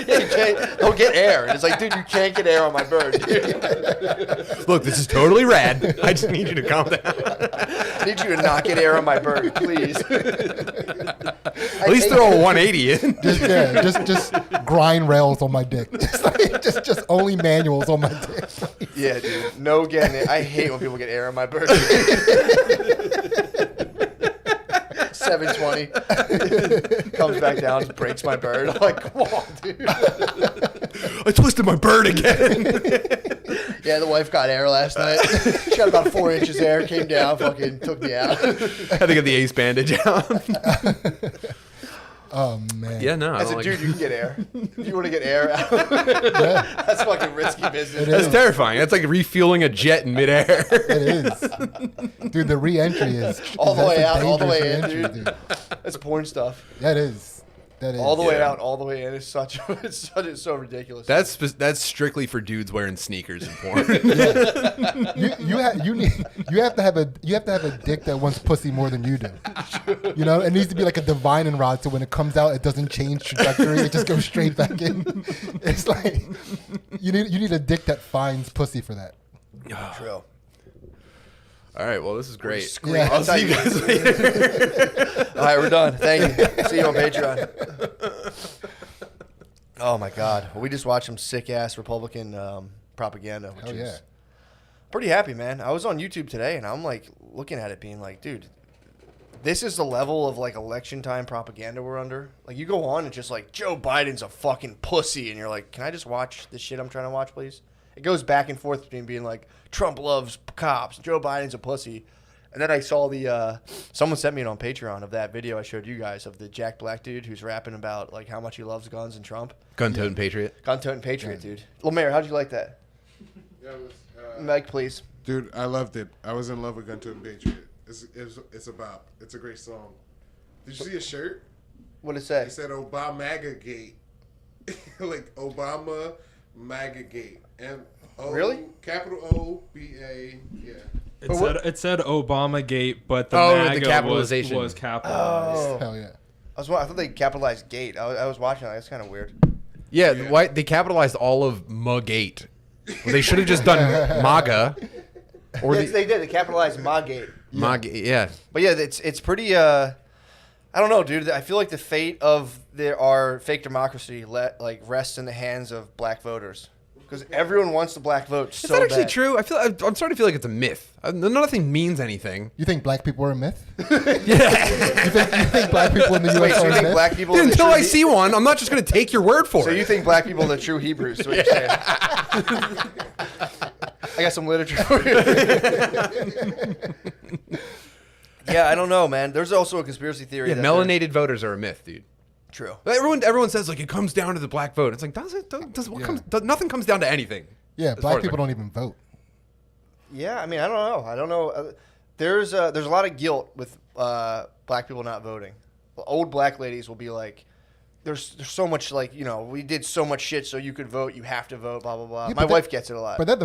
Yeah, you can't. They'll get air. And it's like, dude, you can't get air on my bird. Look, this is totally rad. I just need you to calm down. I need you to not get air on my bird, please. At least throw a 180 in. Just grind rails on my dick. Just only manuals on my dick. Yeah, dude. No getting it. I hate when people get air on my bird. 720 comes back down, just breaks my bird. I'm like, come on, dude. I twisted my bird again. Yeah, the wife got air last night. She got about 4 inches air, came down, fucking took me out. Had to get the ace bandage out. Oh man. Yeah, no. I As don't a like dude, you can get air. If you want to get air out, that's fucking risky business. That's terrifying. That's like refueling a jet in midair. It is. Dude, the re-entry is all the that's way a out, all the way dangerous in, re-entry, dude. That's porn stuff. That is. That is. All the way out, all the way in. It's so ridiculous. That's strictly for dudes wearing sneakers and porn. You have to have a dick that wants pussy more than you do. You know, it needs to be like a divining rod, so when it comes out, it doesn't change trajectory. It just goes straight back in. It's like you need a dick that finds pussy for that. True. All right, well, this is great. Yeah. I'll see you guys later. All right, we're done. Thank you. See you on Patreon. Oh my God. Well, we just watched some sick ass Republican propaganda, which is pretty happy, man. I was on YouTube today and I'm like looking at it being like, dude, this is the level of like election time propaganda we're under. Like you go on and just like Joe Biden's a fucking pussy and you're like, can I just watch the shit I'm trying to watch, please? It goes back and forth between being like Trump loves cops, Joe Biden's a pussy. And then I saw someone sent me it on Patreon of that video I showed you guys of the Jack Black dude who's rapping about like how much he loves guns and Trump. Gun-toting patriot. Gun-toting patriot, dude. Lemaire, how'd you like that? Yeah, it was, Mike, please. Dude, I loved it. I was in love with Gun to Patriot. It's a bop. It's a great song. Did you see his shirt? What did it say? It said Obama Gate. Like Obama MAGA Gate. Really? Capital O-B-A. Yeah. It said Obama Gate, but the the MAGA capitalization was capitalized. Oh. Hell yeah. I thought they capitalized gate. I was watching that. That's kind of weird. Yeah, why they capitalized all of MAGate. Well, they should have just done MAGA. Or Yes, they did. They capitalized MAGate. MAGA, yeah. But yeah, it's pretty. I don't know, dude. I feel like the fate of our fake democracy rests in the hands of black voters. Because everyone wants the black vote so Is that actually bad. true? I'm starting to feel like it's a myth. Nothing means anything. You think black people are a myth? Yeah. you think black people in the U.S. Wait, so are you a think myth? black people? Dude, are the until true I see one, I'm not just going to take your word for So it. you think black people are the true Hebrews? Is what you're saying. I got some literature for you. Yeah, I don't know, man. There's also a conspiracy theory. Yeah, that melanated voters are a myth, dude. True. Everyone says like it comes down to the black vote. It's like does it? Nothing comes down to anything. Yeah, as far black as people don't even vote. Yeah, I mean, I don't know. There's a lot of guilt with black people not voting. Old black ladies will be like, "There's so much we did so much shit so you could vote. You have to vote. Blah blah blah." Yeah, My wife gets it a lot. But they're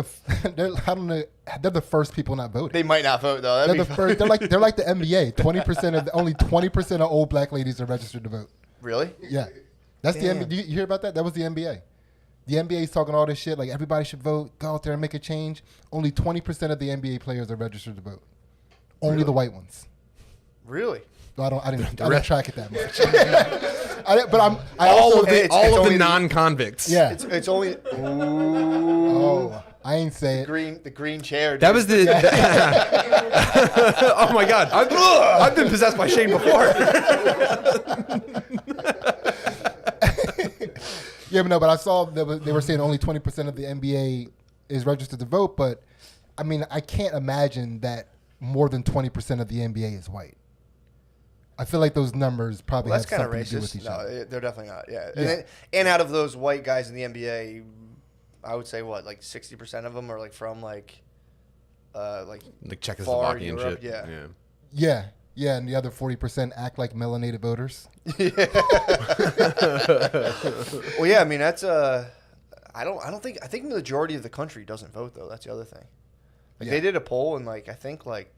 the first people not voting. They might not vote though. That'd They're be the first. They're like the NBA. Only 20% of old black ladies are registered to vote. Really? Yeah, that's Damn. the NBA. You hear about that? That was the NBA. The NBA is talking all this shit like everybody should vote, go out there and make a change. Only 20% of the NBA players are registered to vote. Only the white ones. Really? I didn't track it that much. All of the non-convicts. Yeah. It's only. Oh, I ain't say it. The green chair. Dude. That was the. Oh my God! I've been possessed by Shane before. Yeah, but I saw they were saying only 20% of the NBA is registered to vote, but I mean, I can't imagine that more than 20% of the NBA is white. I feel like those numbers probably have something to do with each other. No, they're definitely not. Yeah. And out of those white guys in the NBA, I would say like 60% of them are like from like Czechoslovakia and shit. Yeah, and the other 40% act like melanated voters. Well, yeah, I mean that's I think the majority of the country doesn't vote though. That's the other thing. Like they did a poll and like I think like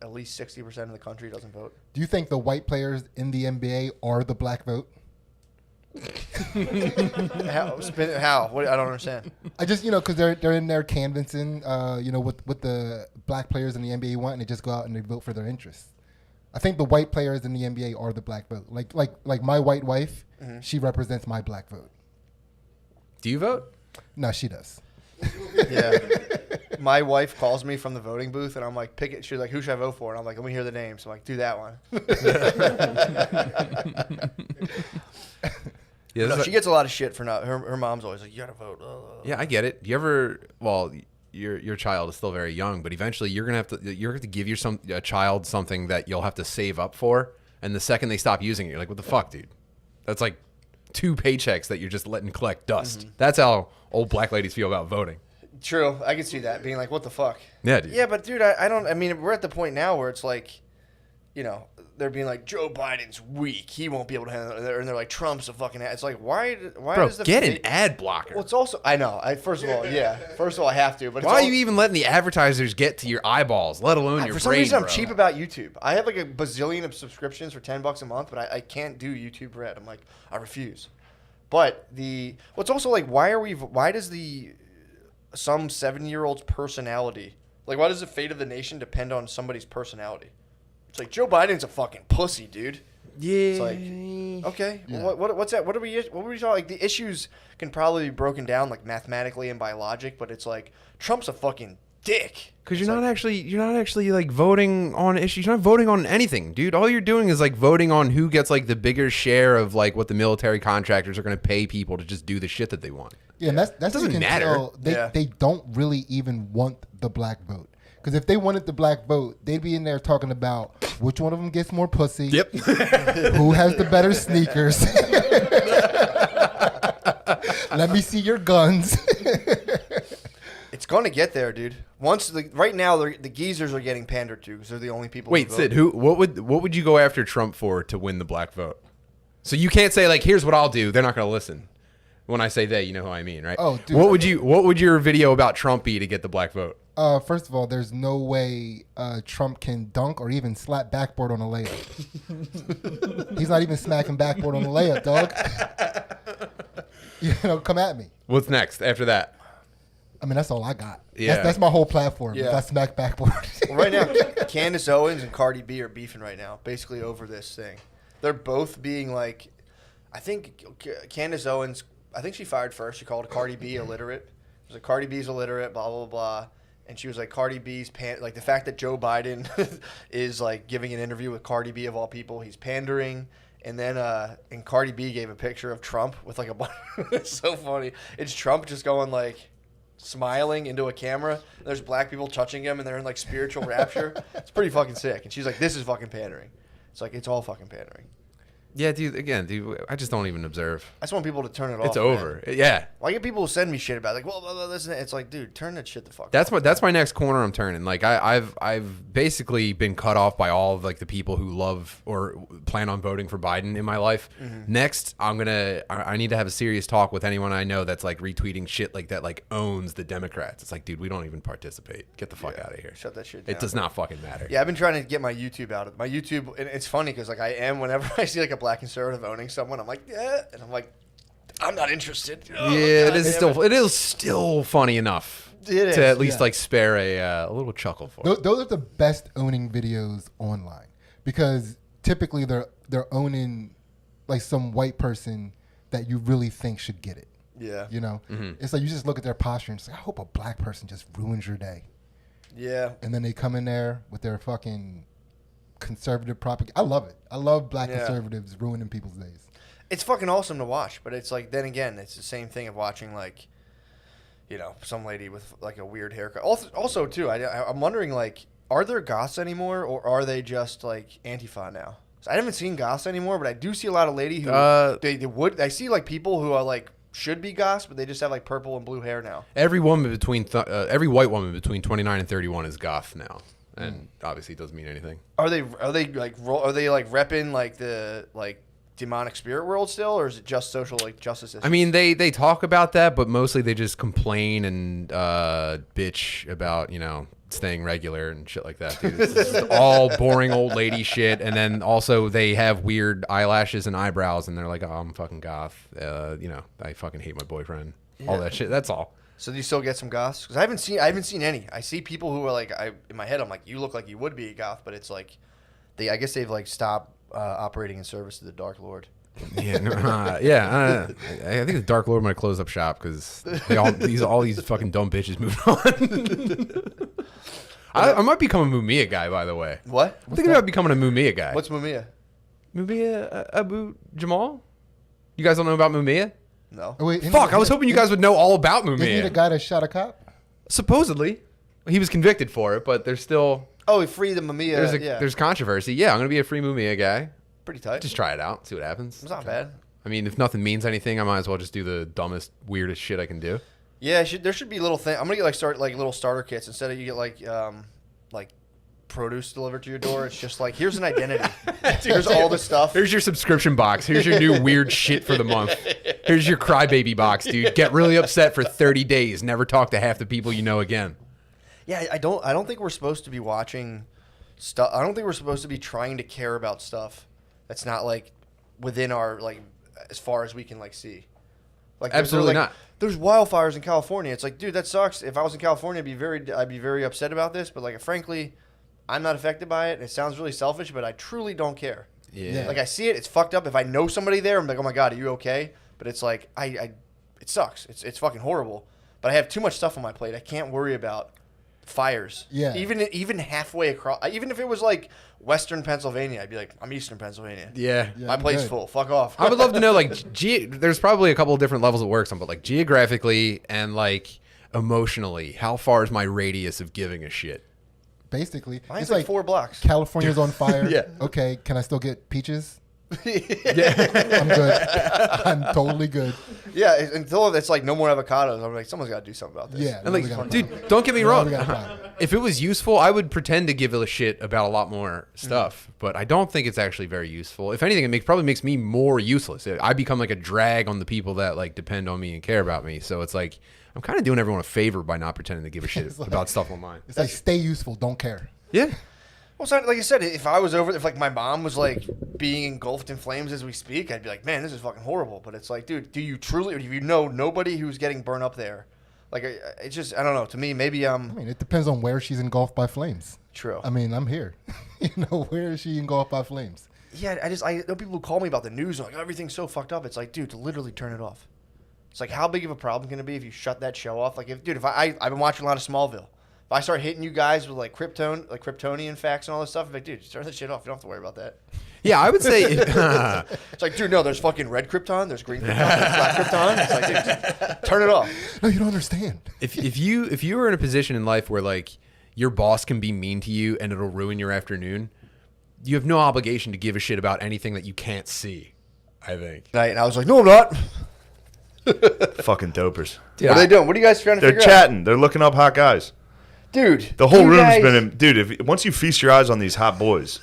at least 60% of the country doesn't vote. Do you think the white players in the NBA are the black vote? How? What? I don't understand. I just because they're in there canvassing what the black players in the NBA want, and they just go out and they vote for their interests. I think the white players in the NBA are the black vote. Like my white wife, she represents my black vote. Do you vote? No, she does. Yeah. My wife calls me from the voting booth, and I'm like, pick it. She's like, who should I vote for? And I'm like, let me hear the names. So I'm like, do that one. Yeah, no, she gets a lot of shit for not. Her mom's always like, you gotta vote. Yeah, I get it. Do you ever? Well, your child is still very young, but eventually you're gonna have to give a child something that you'll have to save up for, and the second they stop using it, you're like, what the fuck, dude? That's like 2 paychecks that you're just letting collect dust. Mm-hmm. That's how old black ladies feel about voting. True, I can see that being like, what the fuck? Yeah, dude. Yeah, but dude, I don't. I mean, we're at the point now where it's like, they're being like, Joe Biden's weak. He won't be able to handle it. And they're like, Trump's a fucking ass. It's like, why Bro, does the get an ad blocker? Well, it's also, I know. First of all, I have to. But why are you even letting the advertisers get to your eyeballs, let alone your brain? For some reason, I'm cheap about YouTube. I have like a bazillion of subscriptions for $10 a month, but I can't do YouTube Red. I'm like, I refuse. But what's also like, why does some 7-year-old's personality, like, why does the fate of the nation depend on somebody's personality? It's like, Joe Biden's a fucking pussy, dude. Yeah. It's like, okay, well, what's that? What were we talking? Like, the issues can probably be broken down like mathematically and by logic, but it's like Trump's a fucking dick. Because you're not actually like voting on issues. You're not voting on anything, dude. All you're doing is like voting on who gets like the bigger share of like what the military contractors are going to pay people to just do the shit that they want. Yeah, and that doesn't matter. They don't really even want the black vote. Because if they wanted the black vote, they'd be in there talking about which one of them gets more pussy. Yep. Who has the better sneakers? Let me see your guns. It's going to get there, dude. Right now, the geezers are getting pandered to because they're the only people. Wait, Sid, what would you go after Trump for to win the black vote? So you can't say like, here's what I'll do. They're not going to listen. When I say they, you know who I mean, right? Oh, dude. What would your video about Trump be to get the black vote? First of all, there's no way Trump can dunk or even slap backboard on a layup. He's not even smacking backboard on the layup, dog. Come at me. What's next after that? I mean, that's all I got. Yeah. That's my whole platform. Yeah. I smack backboard. Well, right now, Candace Owens and Cardi B are beefing right now, basically over this thing. They're both being like, I think Candace Owens, I think she fired first. She called Cardi B illiterate. It was like, Cardi B's illiterate, blah, blah, blah. And she was like, Cardi B's like the fact that Joe Biden is like giving an interview with Cardi B of all people, he's pandering. And then and Cardi B gave a picture of Trump with like a bunch. It's so funny. It's Trump just going like smiling into a camera. There's black people touching him and they're in like spiritual rapture. It's pretty fucking sick. And she's like, this is fucking pandering. It's like, it's all fucking pandering. Yeah, dude, I just don't even observe. I just want people to turn it off. It's over. Man. Yeah. Well, I get people who send me shit about it, like, well, blah, blah, this and that. It's like, dude, turn that shit the fuck off. That's my next corner I'm turning. Like I've basically been cut off by all of like the people who love or plan on voting for Biden in my life. Mm-hmm. Next, I need to have a serious talk with anyone I know that's like retweeting shit like that, like owns the Democrats. It's like, dude, we don't even participate. Get the fuck out of here. Shut that shit down. It does not fucking matter. Yeah, I've been trying to get my YouTube out of my YouTube. And it's funny because like whenever I see like a black conservative owning someone, I'm like, yeah, and I'm like, I'm not interested. Oh, yeah, it is still funny enough to at least like spare a little chuckle for. Those are the best owning videos online because typically they're owning like some white person that you really think should get it. Yeah. You know, it's like you just look at their posture and say, I hope a black person just ruins your day. Yeah. And then they come in there with their fucking conservative propaganda. I love it. I love black conservatives ruining people's days. It's fucking awesome to watch, but it's like, then again, it's the same thing of watching like, you know, some lady with like a weird haircut. Also too, I'm wondering like, are there goths anymore, or are they just like Antifa now? So I haven't seen goths anymore, but I do see a lot of lady who I see like people who are like should be goths, but they just have like purple and blue hair now. Every woman every white woman between 29 and 31 is goth now, and obviously it doesn't mean anything. Are they like repping like the like demonic spirit world still, or is it just social like justice issues? I mean, they talk about that, but mostly they just complain and bitch about, you know, staying regular and shit like that, dude. It's just all boring old lady shit. And then also they have weird eyelashes and eyebrows, and they're like, oh, I'm fucking goth. You know, I fucking hate my boyfriend. Yeah. All that shit. That's all. So do you still get some goths? Because I haven't seen any. I see people who are like, in my head, I'm like, you look like you would be a goth, but it's like, I guess they've like stopped operating in service to the Dark Lord. Yeah, I think the Dark Lord might close up shop because all these fucking dumb bitches moved on. I might become a Mumia guy, by the way. What? I'm thinking about becoming a Mumia guy. What's Mumia? Mumia Abu Jamal? You guys don't know about Mumia? No. Oh, wait, Fuck, I was hoping you guys would know all about Mumia. Isn't he the guy that shot a cop? Supposedly. He was convicted for it, but there's still... Oh, he freed the Mumia. There's controversy. Yeah, I'm going to be a free Mumia guy. Pretty tight. Just try it out, see what happens. It's not bad. I mean, if nothing means anything, I might as well just do the dumbest, weirdest shit I can do. Yeah, there should be little thing. I'm gonna get little starter kits instead of you get like produce delivered to your door. It's just like, here's an identity. Here's all the stuff. Here's your subscription box. Here's your new weird shit for the month. Here's your crybaby box, dude. Get really upset for 30 days. Never talk to half the people you know again. Yeah, I don't think we're supposed to be watching stuff. I don't think we're supposed to be trying to care about stuff that's not like within our like as far as we can like see. Like absolutely not. There's wildfires in California. It's like, dude, that sucks. If I was in California, I'd be very upset about this. But like, frankly, I'm not affected by it. And it sounds really selfish, but I truly don't care. Yeah. Like I see it. It's fucked up. If I know somebody there, I'm like, oh my god, are you okay? But it's like it sucks. It's fucking horrible. But I have too much stuff on my plate. I can't worry about fires. Yeah. Even halfway across, even if it was like Western Pennsylvania, I'd be like, I'm Eastern Pennsylvania. Yeah. My plate's full. Fuck off. I would love to know, like, there's probably a couple of different levels it works on, but like geographically and like emotionally, how far is my radius of giving a shit? Basically, Mine's it's like like 4 blocks. California's on fire. Yeah. Okay, can I still get peaches? Yeah. I'm good. I'm totally good. Yeah, until it's like no more avocados, I'm like, someone's got to do something about this. Yeah. And like, dude, don't get me wrong. If it was useful, I would pretend to give a shit about a lot more stuff. But I don't think it's actually very useful. If anything, it probably makes me more useless. I become like a drag on the people that like depend on me and care about me. So it's like I'm kind of doing everyone a favor by not pretending to give a shit about stuff online. It's like stay useful, don't care. Yeah. Well, so like I said, if like my mom was like being engulfed in flames as we speak, I'd be like, man, this is fucking horrible. But it's like, dude, do you truly, or do you know nobody who's getting burned up there? Like, it's just, I don't know. To me, maybe I mean, it depends on where she's engulfed by flames. True. I mean, I'm here. Where is she engulfed by flames? Yeah, I know people who call me about the news, like, oh, everything's so fucked up. It's like, dude, to literally turn it off. It's like, how big of a problem can it be if you shut that show off? Like, if I've been watching a lot of Smallville. If I start hitting you guys with like Kryptonian facts and all this stuff, I'm like, dude, just turn that shit off. You don't have to worry about that. Yeah, I would say it's like, dude, no, there's fucking red Krypton, there's green Krypton, there's black Krypton. It's like, dude, turn it off. No, you don't understand. If you were in a position in life where like your boss can be mean to you and it'll ruin your afternoon, you have no obligation to give a shit about anything that you can't see. I think. And I was like, no, I'm not. Fucking dopers. Dude, what are they doing? What are you guys trying to figure out? They're chatting. They're looking up hot guys. Dude, the whole room's been in. Dude, once you feast your eyes on these hot boys,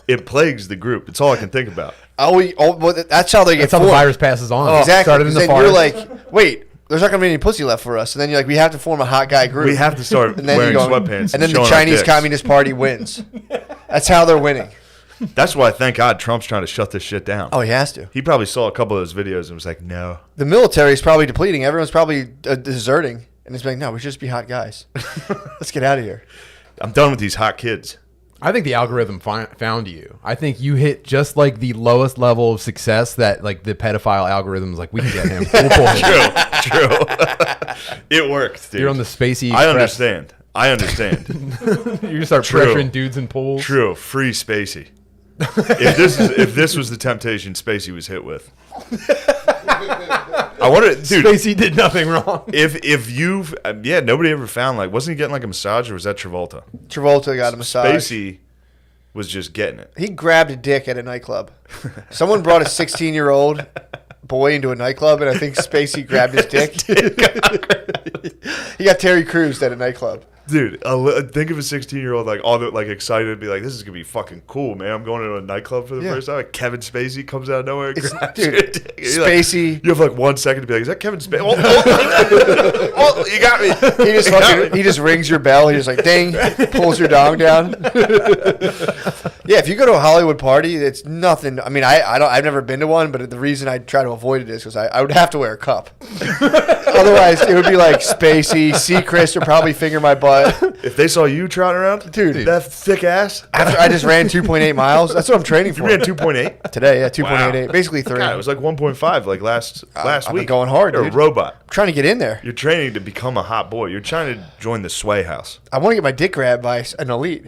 it plagues the group. It's all I can think about. That's how they get. That's how the virus passes on. Oh, exactly. Started in the then forest. you're like, wait, there's not gonna be any pussy left for us. And then you're like, we have to form a hot guy group. We have to start and then wearing sweatpants. And then the Chinese Communist Party wins. That's how they're winning. That's why, thank God, Trump's trying to shut this shit down. Oh, he has to. He probably saw a couple of those videos and was like, no. The military's probably depleting. Everyone's probably deserting. And it's like, no, we should just be hot guys. Let's get out of here. I'm done with these hot kids. I think the algorithm found you. I think you hit just like the lowest level of success that like the pedophile algorithm is like, we can get him. We'll pull him. True. It worked, dude. You're on the Spacey I Express. understand. You start pressuring dudes in pools. True. Free Spacey. If this was the temptation Spacey was hit with. I wonder, dude. Spacey did nothing wrong. If you've, nobody ever found, like, wasn't he getting like a massage, or was that Travolta? Travolta got a massage. Spacey was just getting it. He grabbed a dick at a nightclub. Someone brought a 16-year-old boy into a nightclub, and I think Spacey grabbed his dick. He got Terry Crews at a nightclub. Dude, think of a 16-year-old like all the like excited to be like, this is gonna be fucking cool, man. I'm going to a nightclub for the first time. Like, Kevin Spacey comes out of nowhere and grabs your dick. Spacey. Like, you have like 1 second to be like, is that Kevin Spacey? Oh, you got me. He just rings your bell. He's just like, ding, pulls your dong down. Yeah, if you go to a Hollywood party, it's nothing. I mean, I've never been to one, but the reason I try to avoid it is because I would have to wear a cup. Otherwise, it would be like Spacey, Seacrest, or probably finger my butt. If they saw you trotting around, dude, that thick ass. After I just ran 2.8 miles, that's what I'm training for. You ran 2.8 today? Yeah, 2.88, basically 3. God, it was like 1.5 like last I've week. been going hard, You're dude. a robot. I'm trying to get in there. You're training to become a hot boy. You're trying to join the Sway House. I want to get my dick grabbed by an elite.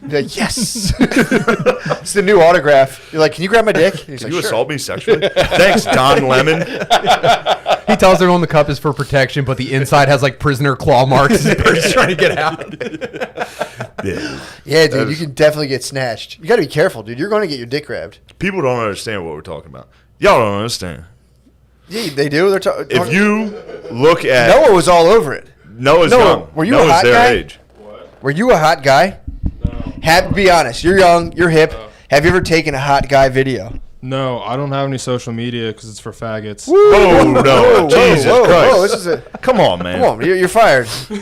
Be like, yes. It's the new autograph. You're like, can you grab my dick? And he's Can like, you sure. assault me sexually? Thanks, Don Lemon. He tells everyone the cup is for protection, but the inside has like prisoner claw marks. His bird's trying to get out. Yeah, dude, you can definitely get snatched. You got to be careful, dude. You're going to get your dick grabbed. People don't understand what we're talking about. Y'all don't understand. Yeah, they do. They're If you look at Noah was all over it. Noah's Noah, young. were you Noah's a hot their guy? age. Were you a hot guy? No. Be honest. You're young. You're hip. No. Have you ever taken a hot guy video? No, I don't have any social media because it's for faggots. Oh no! Jesus Christ! Whoa, this is a Come on, man. Come on, you're fired. You're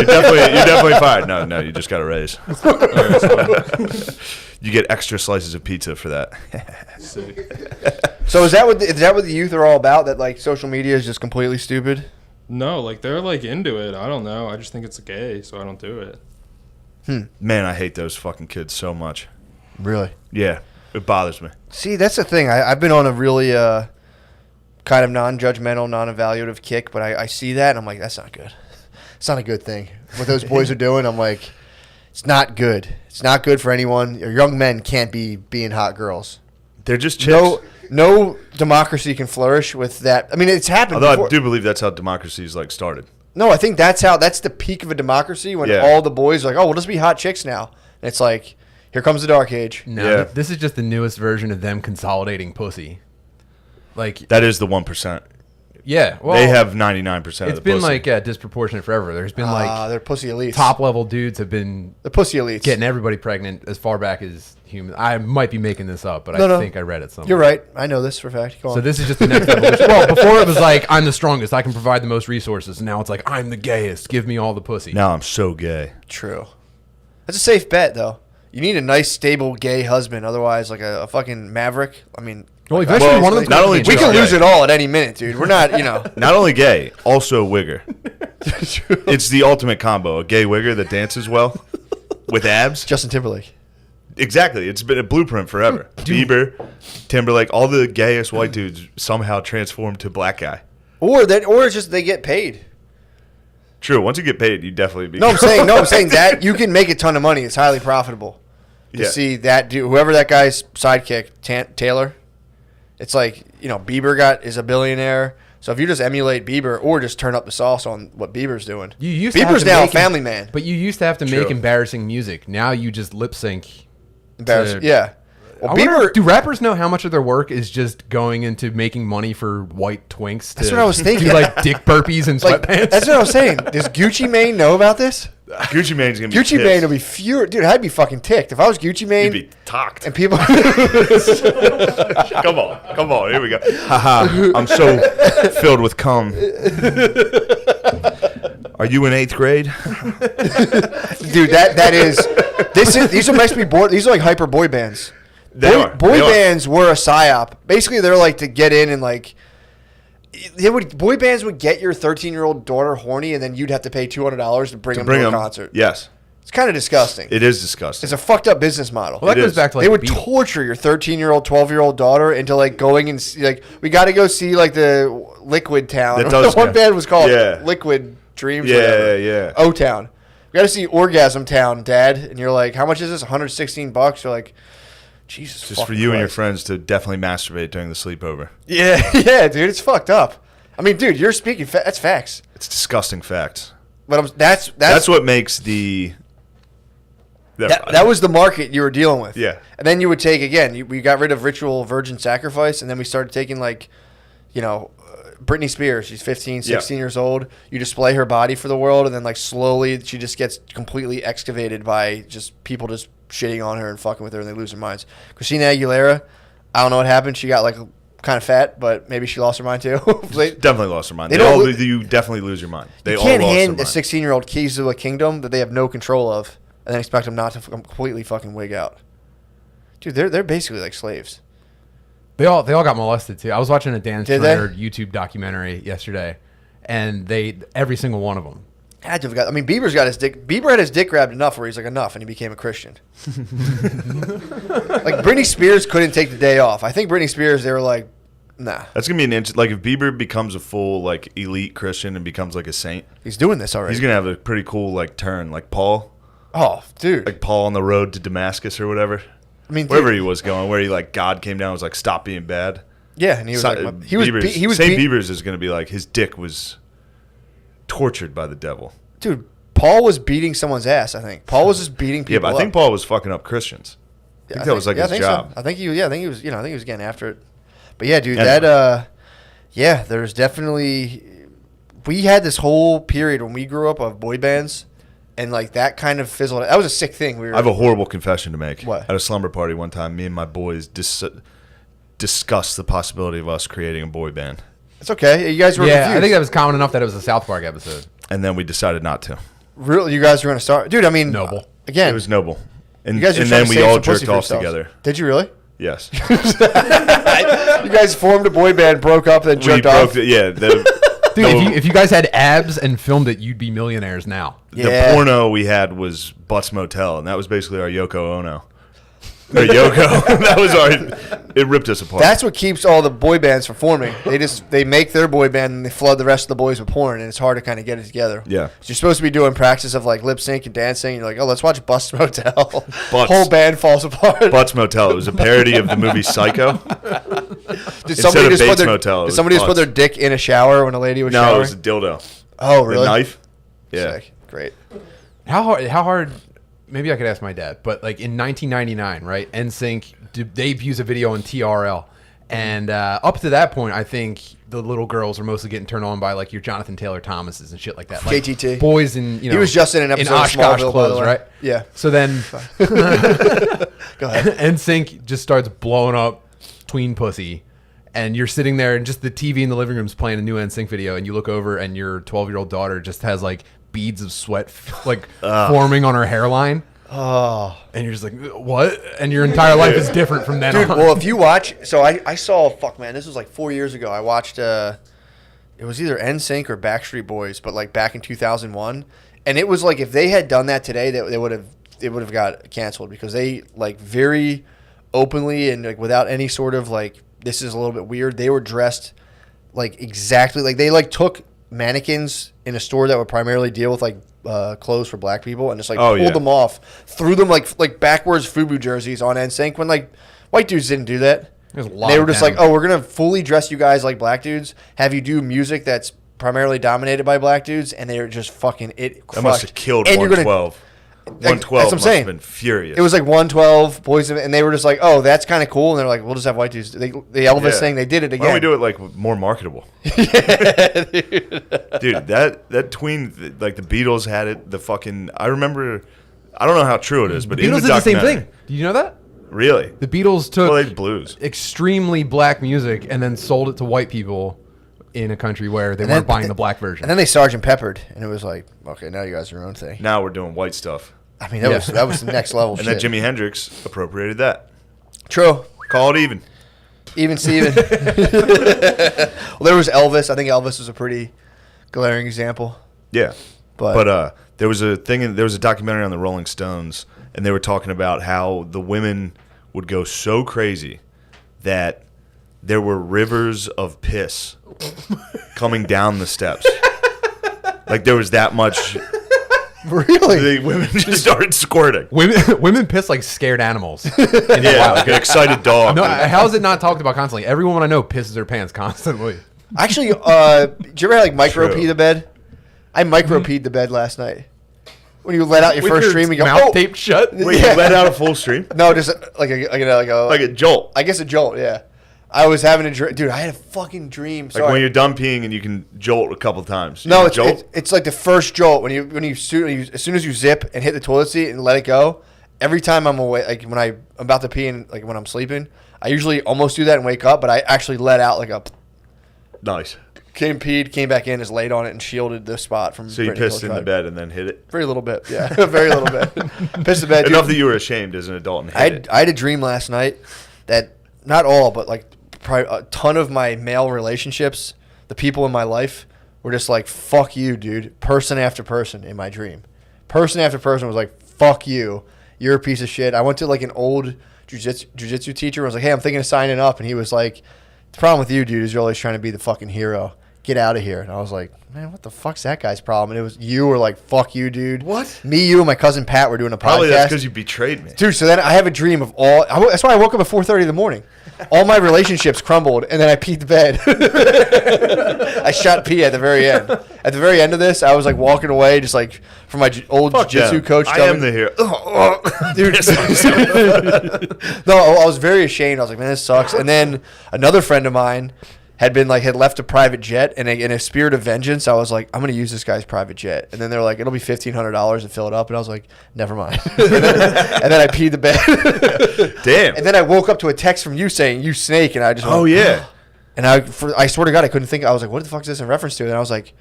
definitely fired. No, you just got a raise. You get extra slices of pizza for that. So is that what the youth are all about? That like social media is just completely stupid? No, like they're like into it. I don't know. I just think it's gay, so I don't do it. Man, I hate those fucking kids so much. Really? Yeah, it bothers me. See, that's the thing. I've been on a really kind of non-judgmental, non-evaluative kick, but I see that and I'm like, that's not good. It's not a good thing. What those boys are doing, I'm like, it's not good. It's not good for anyone. Your young men can't be being hot girls. They're just chicks. No democracy can flourish with that. I mean, it's happened Although before. I do believe that's how democracy's like started. No, I think that's the peak of a democracy when all the boys are like, oh, we'll just be hot chicks now. And it's like, here comes the dark age. No, this is just the newest version of them consolidating pussy. Like that is the 1%. Yeah, well, they have 99% of the pussy. It's been like disproportionate forever. There's been like they're pussy elites. Top level dudes have been the pussy elites getting everybody pregnant as far back as human. I might be making this up, but I think I read it somewhere. You're right. I know this for a fact. Go on. So this is just the next evolution. Well, before it was like I'm the strongest, I can provide the most resources, and now it's like I'm the gayest. Give me all the pussy. Now I'm so gay. True. That's a safe bet though. You need a nice, stable, gay husband. Otherwise, like a fucking maverick. I mean, well, eventually one of them. Not only we can lose it all at any minute, dude. We're not, you know. Not only gay, also wigger. It's the ultimate combo: a gay wigger that dances well with abs. Justin Timberlake. Exactly. It's been a blueprint forever. Bieber, Timberlake, all the gayest white dudes somehow transformed to black guy. Or it's just they get paid. True. Once you get paid, you definitely be. I'm saying that you can make a ton of money. It's highly profitable. To see that dude, whoever that guy's sidekick, Taylor. It's like, you know, Bieber is a billionaire. So if you just emulate Bieber or just turn up the sauce on what Bieber's doing, Bieber's now a family man. But you used to have to make embarrassing music. Now you just lip sync. Embarrassing, yeah. Well, Bieber, do rappers know how much of their work is just going into making money for white twinks? That's what I was thinking. Do like dick burpees and sweatpants. That's what I was saying. Does Gucci Mane know about this? Gucci Mane's gonna be Gucci Mane will be furious. Dude, I'd be fucking ticked. If I was Gucci Mane. You'd be talked. And people. Come on. Here we go. Haha. I'm so filled with cum. Are you in 8th grade? Dude, that is. These are Mssp these are like hyper boy bands. Boy bands were a psyop. Basically, they're like to get in and like. Boy bands would get your 13-year-old daughter horny, and then you'd have to pay $200 to bring them to a concert. Yes. It's kind of disgusting. It is disgusting. It's a fucked up business model. Well, that goes back to like they would the Beatles. torture your 13-year-old, 12-year-old daughter into like going and see, like we got to go see like the Liquid Town. That does One go- band was called Yeah. Liquid Dreams. Yeah, whatever. yeah. O Town. We got to see Orgasm Town, Dad, and you're like, how much is this? $116. You're like, Jesus. Just for you and your friends to definitely masturbate during the sleepover. Yeah, yeah, dude, it's fucked up. I mean, dude, you're speaking. That's facts. It's disgusting facts. But that's what makes the. That was the market you were dealing with. Yeah. And then you would take, again, we got rid of ritual virgin sacrifice, and then we started taking, like, Britney Spears. She's 15, 16 years old. You display her body for the world, and then, like, slowly she just gets completely excavated by just people just shitting on her and fucking with her, and they lose their minds. Christina Aguilera, I don't know what happened. She got, like, kind of fat, but maybe she lost her mind, too. Definitely lost her mind. You definitely lose your mind. They you all can't lost hand their a mind. 16-year-old keys to a kingdom that they have no control of, and then expect them not to completely fucking wig out. Dude, they're basically like slaves. They all got molested too. I was watching a Dan Did they? Schneider YouTube documentary yesterday, and every single one of them Had to have got. I mean, Bieber had his dick grabbed enough where he's like enough, and he became a Christian. Like Britney Spears couldn't take the day off. I think Britney Spears, they were like, nah. That's gonna be like if Bieber becomes a full like elite Christian and becomes like a saint. He's doing this already. He's gonna have a pretty cool like turn, like Paul. Oh, dude. Like Paul on the road to Damascus or whatever. I mean, wherever dude. he was going, where he like God came down and was like, stop being bad. Yeah, and he was like, St. Bieber's is gonna be like his dick was tortured by the devil. Dude, Paul was beating someone's ass. I think Paul was just beating people. Yeah, but I think up. Paul was fucking up Christians. I think that was like his job. So. I think he was getting after it. But yeah, dude, Anyway. there's definitely we had this whole period when we grew up of boy bands, and like that kind of fizzled. That was a sick thing. I have a horrible confession to make. What? At a slumber party one time, me and my boys discussed the possibility of us creating a boy band. It's okay. You guys were Yeah, confused. I think that was common enough that it was a South Park episode. And then we decided not to. Really, you guys were going to start, dude. I mean, Noble. Again, It was noble. And, you guys were and trying then to we save all some pussy jerked for off yourselves. together. Did you really? Yes. You guys formed a boy band, broke up, then jerked off. Dude, if you guys had abs and filmed it, you'd be millionaires now. The porno we had was Butts Motel, and that was basically our Yoko Ono. Or Yoko. That was it ripped us apart. That's what keeps all the boy bands from forming. They make their boy band and they flood the rest of the boys with porn, and it's hard to kind of get it together. Yeah. So you're supposed to be doing practice of like lip sync and dancing. And you're like, oh, let's watch Bust Motel. Butts. Whole band falls apart. Butts Motel. It was a parody of the movie Psycho. Did somebody just put their Motel, it Did was somebody just put Butts. their dick in a shower when a lady was No, showering? it was a dildo. Oh, really? The knife. Yeah. Sick. Great. How hard? Maybe I could ask my dad, but like in 1999, right? NSYNC debuts a video on TRL, and up to that point, I think the little girls are mostly getting turned on by like your Jonathan Taylor Thomases and shit like that. Like KTT. boys in He was just in an episode of Oshkosh Smallville, by clothes, the way. right? Yeah. So then, Go ahead. NSYNC just starts blowing up tween pussy. And you're sitting there, and just the TV in the living room is playing a new NSYNC video, and you look over, and your 12-year-old daughter just has like beads of sweat like forming on her hairline. Oh. And you're just like, what? And your entire life is different from then Dude, on. well, if you watch, so I saw, fuck man, this was like 4 years ago. I watched, it was either NSYNC or Backstreet Boys, but like back in 2001. And it was like, if they had done that today, it would have got canceled because they like very openly and like without any sort of like, this is a little bit weird. They were dressed like exactly like they like took mannequins in a store that would primarily deal with like clothes for black people and just like pulled them off, threw them like backwards FUBU jerseys on NSYNC when like white dudes didn't do that. They were just like, oh, we're gonna fully dress you guys like black dudes, have you do music that's primarily dominated by black dudes, and they were just fucking it. That must have killed and 112. 112 that's what I'm must saying. have been furious. It was like 112 boys, and they were just like, "Oh, that's kind of cool." And they're like, "We'll just have white dudes." The Elvis thing, they did it again. Why don't we do it like more marketable? Dude, that tween, like the Beatles had it. The fucking I remember. I don't know how true it is, but in Beatles the did the same documentary- thing. Do you know that? Really? The Beatles took they blues. extremely black music and then sold it to white people in a country where they weren't buying the black version. And then they Sgt. Peppered, and it was like, okay, now you guys are your own thing. Now we're doing white stuff. I mean, that was the next level And shit. then Jimi Hendrix appropriated that. True. Call it even. Even Steven. Well, there was Elvis. I think Elvis was a pretty glaring example. Yeah. But there was a documentary on the Rolling Stones, and they were talking about how the women would go so crazy that there were rivers of piss coming down the steps. Like there was that much. Really? The women just started squirting. Women piss like scared animals. Yeah, like an excited dog. No, how is it not talked about constantly? Every woman I know pisses their pants constantly. Actually, did you ever like micro pee the bed? I micro peed the bed last night. When you let out your first stream, you go mouth taped shut. Wait, you let out a full stream? No, just like a jolt. I guess a jolt. Yeah. I was having a dream, dude. I had a fucking dream. Like when you're done peeing and you can jolt a couple times. No, it's like the first jolt when you as soon as you zip and hit the toilet seat and let it go. Every time I'm away, like when I'm about to pee and like when I'm sleeping, I usually almost do that and wake up, but I actually let out like a. Nice. Came back in, just laid on it and shielded the spot from. So you pissed in the bed and then hit it. Very little bit, yeah, very little bit. Pissed the bed. Enough that you were ashamed as an adult and hit it. I had a dream last night that not all, but like probably a ton of my male relationships, the people in my life, were just like, "Fuck you, dude." Person after person in my dream, person after person was like, "Fuck you, you're a piece of shit." I went to like an old jiu-jitsu teacher. I was like, "Hey, I'm thinking of signing up," and he was like, "The problem with you, dude, is you're always trying to be the fucking hero. Get out of here." And I was like, man, what the fuck's that guy's problem? And it was you were like, fuck you, dude. What? Me, you, and my cousin Pat were doing a podcast. Probably that's because you betrayed me. Dude, so then I have a dream of that's why I woke up at 4:30 in the morning. All my relationships crumbled, and then I peed the bed. I shot pee at the very end. At the very end of this, I was like walking away just like from my old jiu-jitsu coach. I am the hero. Dude. No, I was very ashamed. I was like, man, this sucks. And then another friend of mine had left a private jet, and in a spirit of vengeance, I was like, I'm going to use this guy's private jet. And then they're like, it'll be $1,500 to fill it up. And I was like, never mind. and then I peed the bed. Damn. And then I woke up to a text from you saying, you snake. And I just went, yeah. And I swear to God, I couldn't think. I was like, what the fuck is this in reference to? And I was like,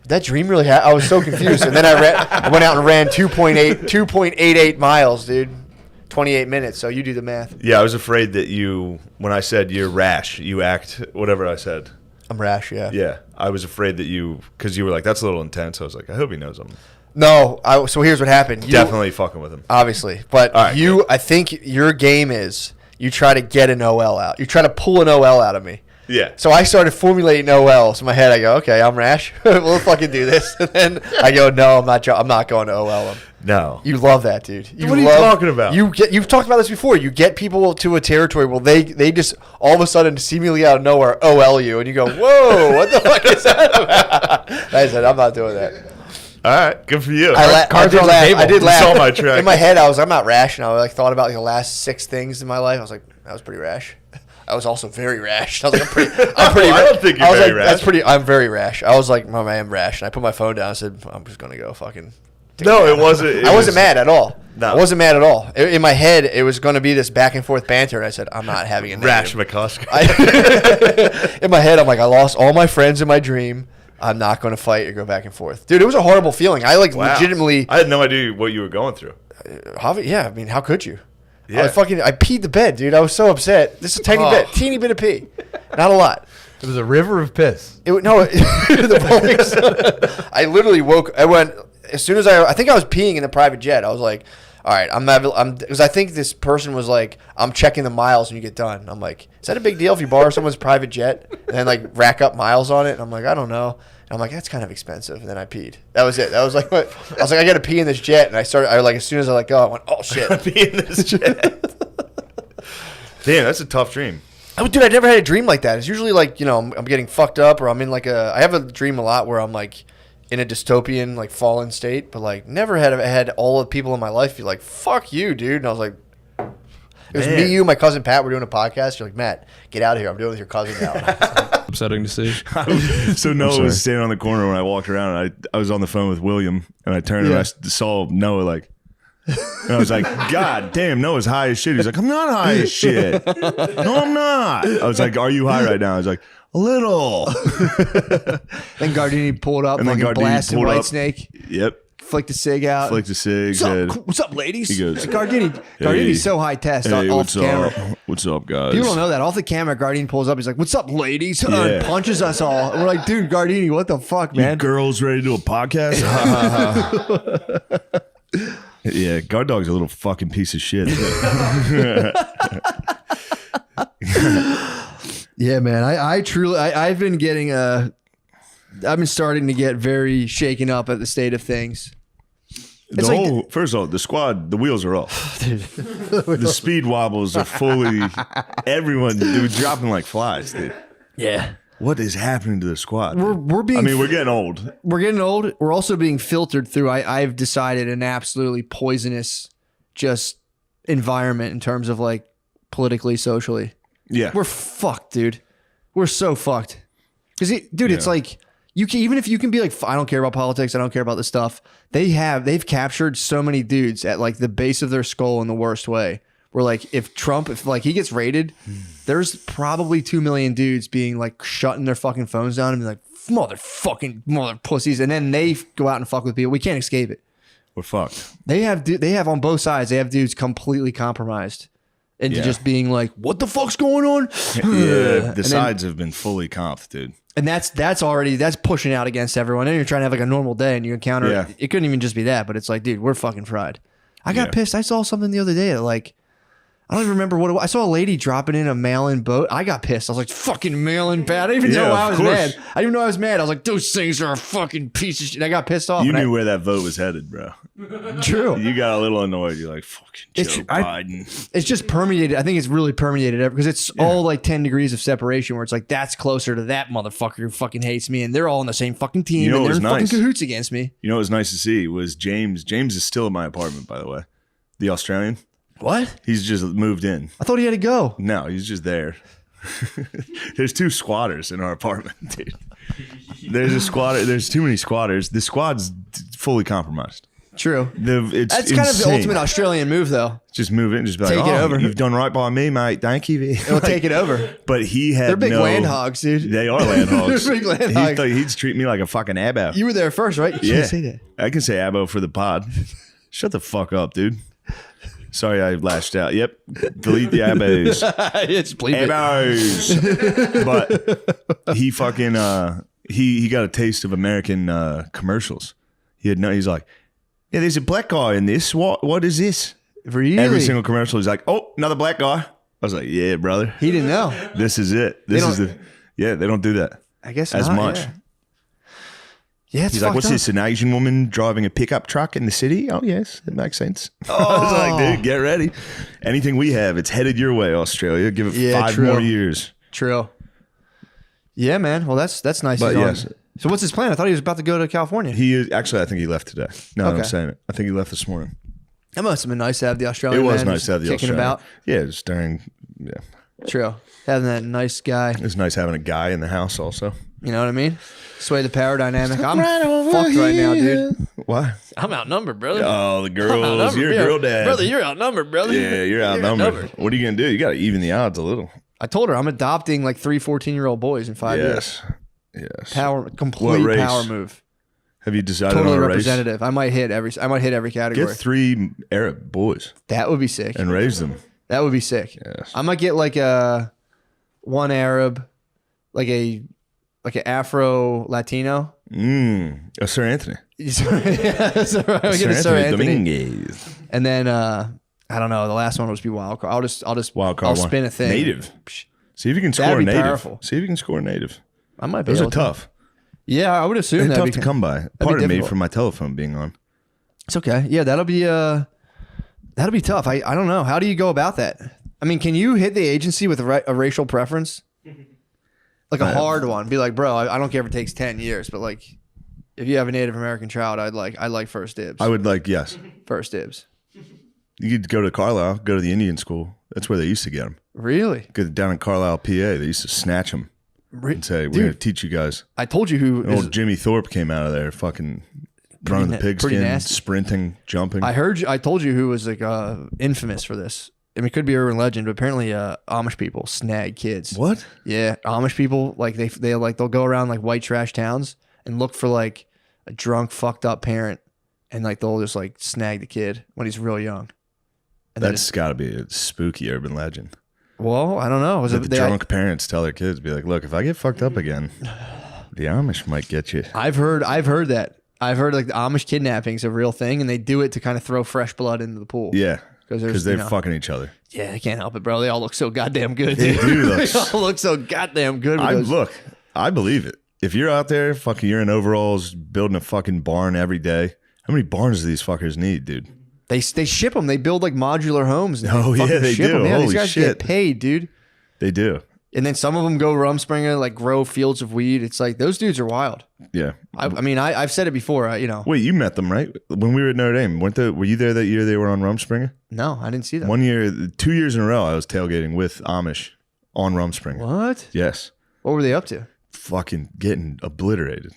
did that dream really happen? I was so confused. And then I went out and ran 2.88 miles, dude. 28 minutes, so you do the math. Yeah, I was afraid that when I said you're rash, you act whatever I said. I'm rash, yeah. Yeah, I was afraid that because you were like, that's a little intense. I was like, I hope he knows I'm. No, so here's what happened. Definitely fucking with him. Obviously. But right, I think your game is you try to get an OL out. You try to pull an OL out of me. Yeah. So I started formulating OLs in my head. I go, okay, I'm rash. We'll fucking do this. And then I go, no, I'm not going to OL him. No. You love that, dude. What are you talking about? You've talked about this before. You get people to a territory where they just all of a sudden seemingly out of nowhere OL you, and you go, whoa, what the fuck is that about? I said, I'm not doing that. All right, good for you. I did laugh. I did laugh. Saw my track. In my head, I'm not rash, and I thought about the last 6 things in my life. I was like, that was pretty rash. I was also very rash. I was like, I'm pretty. I don't think you're very rash. That's pretty. I'm very rash. I was like, oh, man, I'm rash. And I put my phone down. I said, I'm just gonna go fucking. No, it wasn't. I wasn't mad at all. No. I wasn't mad at all. In my head, it was going to be this back and forth banter, and I said, I'm not having a rash negative. McCusker. In my head, I'm like, I lost all my friends in my dream. I'm not going to fight or go back and forth. Dude, it was a horrible feeling. I legitimately. I had no idea what you were going through. Yeah, I mean, how could you? Yeah. I peed the bed, dude. I was so upset. This is a teeny bit of pee. Not a lot. It was a river of piss. I literally woke. I went as soon as I think I was peeing in the private jet. I was like, all right, I'm because I think this person was like, I'm checking the miles when you get done. I'm like, is that a big deal if you borrow someone's private jet and then like rack up miles on it? And I'm like, I don't know. And I'm like, that's kind of expensive. And then I peed. That was it. That was like what I was like. I got to pee in this jet, and as soon as I let go, I went, oh shit, pee in this jet. Damn, that's a tough dream. Dude, I never had a dream like that. It's usually like, I'm getting fucked up, or I'm in like I have a dream a lot where I'm like in a dystopian, like fallen state, but like never had all the people in my life be like, fuck you, dude. And I was like, it was me, you, my cousin Pat, we're doing a podcast. You're like, Matt, get out of here. I'm doing it with your cousin now. Upsetting to see. So Noah was standing on the corner when I walked around, and I was on the phone with William, and I turned and I saw Noah like, and I was like, God damn, Noah's high as shit. He's like, I'm not high as shit. No, I'm not. I was like, are you high right now? I was like, a little. Then Gardini pulled up and like blasted White Snake. Yep. flicked a cig out. Flicked a cig. What's up, ladies? He goes, Gardini's so high test Hey, off what's camera. up? What's up, guys? People don't know that. Off the camera, Gardini pulls up. He's like, "What's up, ladies?" And punches us all. We're like, "Dude, Gardini, what the fuck, man?" You girls ready to do a podcast? Yeah, Guard Dog's a little fucking piece of shit. Yeah, man. I truly, I've been getting I've been starting to get very shaken up at the state of things. First of all, the squad, the wheels are off. The speed wobbles are fully. Everyone, dude, dropping like flies, dude. Yeah. What is happening to the squad? We're being. I mean, we're getting old. We're getting old. We're also being filtered through. I've decided an absolutely poisonous, just environment in terms of like politically, socially. Yeah, we're fucked, dude. We're so fucked. Because, dude, it's like you can, even if you can be like, I don't care about politics, I don't care about this stuff. They've captured so many dudes at like the base of their skull in the worst way. Where like if Trump, if like he gets raided, there's probably 2 million dudes being like shutting their fucking phones down and be like, mother pussies, and then they go out and fuck with people. We can't escape it. We're fucked. They have on both sides. They have dudes completely compromised into just being like, what the fuck's going on? Yeah, the sides have been fully comped, dude. And that's pushing out against everyone. And you're trying to have like a normal day and you encounter it couldn't even just be that, but it's like, dude, we're fucking fried. I got pissed. I saw something the other day that like, I don't even remember what it was. I saw a lady dropping in a mail-in boat. I got pissed. I was like, fucking mail-in bad. I didn't even know why I was mad. I didn't even know I was mad. I was like, those things are a fucking piece of shit. I got pissed off. You knew where that vote was headed, bro. True. You got a little annoyed. You're like, fucking Joe Biden. It's just permeated. I think it's really permeated because it's all like 10 degrees of separation where it's like, that's closer to that motherfucker who fucking hates me. And they're all on the same fucking team. You know and they're what was in nice? fucking cahoots against me. You know what was nice to see was James. James is still in my apartment, by the way. The Australian. What? He's just moved in. I thought he had to go. No, he's just there. There's 2 squatters in our apartment, dude. There's a squatter. There's too many squatters. The squad's fully compromised. True. That's kind of the ultimate Australian move, though. Just move in, just be like, Take it over. You've done right by me, mate. Thank you. It'll take it over. But he had They're big land hogs, dude. They are land hogs. They're big land hogs. He'd treat me like a fucking abo. You were there first, right? You can't say that. I can say abo for the pod. Shut the fuck up, dude. Sorry, I lashed out. Yep, delete the abos. It's bleep But he fucking he got a taste of American commercials. He's like, yeah, there's a black guy in this. What is this? Really? Every single commercial, he's like, oh, another black guy. I was like, yeah, brother. He didn't know. This is it. They don't do that. I guess as not, much. Yeah. Yeah, it's He's like, what's up. this? An Asian woman driving a pickup truck in the city? Oh, yes, it makes sense. I was like, dude, get ready. Anything we have, it's headed your way, Australia. Give it 5 more years. True. Yeah, man. Well, that's nice. But yes. So what's his plan? I thought he was about to go to California. He is, actually, I think he left today. No, I'm saying it. I think he left this morning. That must have been nice to have the Australian. It was man nice to have the kicking Australian. about. Yeah, just during, yeah. True. Having that nice guy. It's nice having a guy in the house also. You know what I mean? Sway the power dynamic. I'm fucked right now, dude. Why? I'm outnumbered, brother. Oh, the girls. You're a girl dad. Brother, you're outnumbered, brother. Yeah, you're outnumbered. What are you going to do? You got to even the odds a little. I told her I'm adopting like 3 14-year-old boys in 5 years. Yes. Complete power move. Have you decided Totally on a representative. I might hit every category. Get 3 Arab boys. That would be sick. And raise them. That would be sick. Yes. I might get like one Arab, like an Afro Latino. A Sir Anthony. Sir Anthony Dominguez. And then I don't know. The last one will just be wild card. I'll spin a thing. Native. See if you can score a native. Powerful. See if you can score a native. I might be. Those able are tough. Yeah, I would assume they're that'd tough to come by. Pardon me for my telephone being on. It's okay. Yeah, that'll be tough. I don't know. How do you go about that? I mean, can you hit the agency with a racial preference? Like a hard one. Be like, bro, I don't care if it takes 10 years, but like, if you have a Native American child, I'd like first dibs. I would like, yes. First dibs. You could go to Carlisle, go to the Indian school. That's where they used to get them. Really? Go down in Carlisle, PA. They used to snatch them and say, we're going to teach you guys. I told you who. Old Jimmy Thorpe came out of there, fucking running the pigskin, sprinting, jumping. I told you who was like infamous for this. I mean, it could be urban legend, but apparently Amish people snag kids. What? Yeah, Amish people like they'll go around like white trash towns and look for like a drunk, fucked up parent and like they'll just like snag the kid when he's real young. And That's got to be a spooky urban legend. Well, I don't know. The drunk parents tell their kids, be like, look, if I get fucked up again, the Amish might get you. I've heard that. I've heard like the Amish kidnapping is a real thing, and they do it to kind of throw fresh blood into the pool. Yeah, because they're fucking each other. Yeah, they can't help it, bro. They all look so goddamn good. They do. They all look so goddamn good. Look, I believe it. If you're out there, fucking, you're in overalls, building a fucking barn every day. How many barns do these fuckers need, dude? They ship them. They build like modular homes. Oh yeah, they do. Them. Yeah, Holy these guys shit, get paid, dude. They do. And then some of them go Rumspringa, like grow fields of weed. It's like those dudes are wild. Yeah. I mean, I've said it before. You know. Wait, you met them, right? When we were at Notre Dame, were you there that year they were on Rumspringa? No, I didn't see that. 1 year, 2 years in a row, I was tailgating with Amish on Rumspringa. What? Yes. What were they up to? Fucking getting obliterated.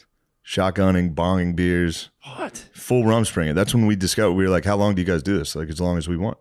Shotgunning, bonging beers. What? Full Rumspringa. That's when we discovered, we were like, how long do you guys do this? Like, as long as we want.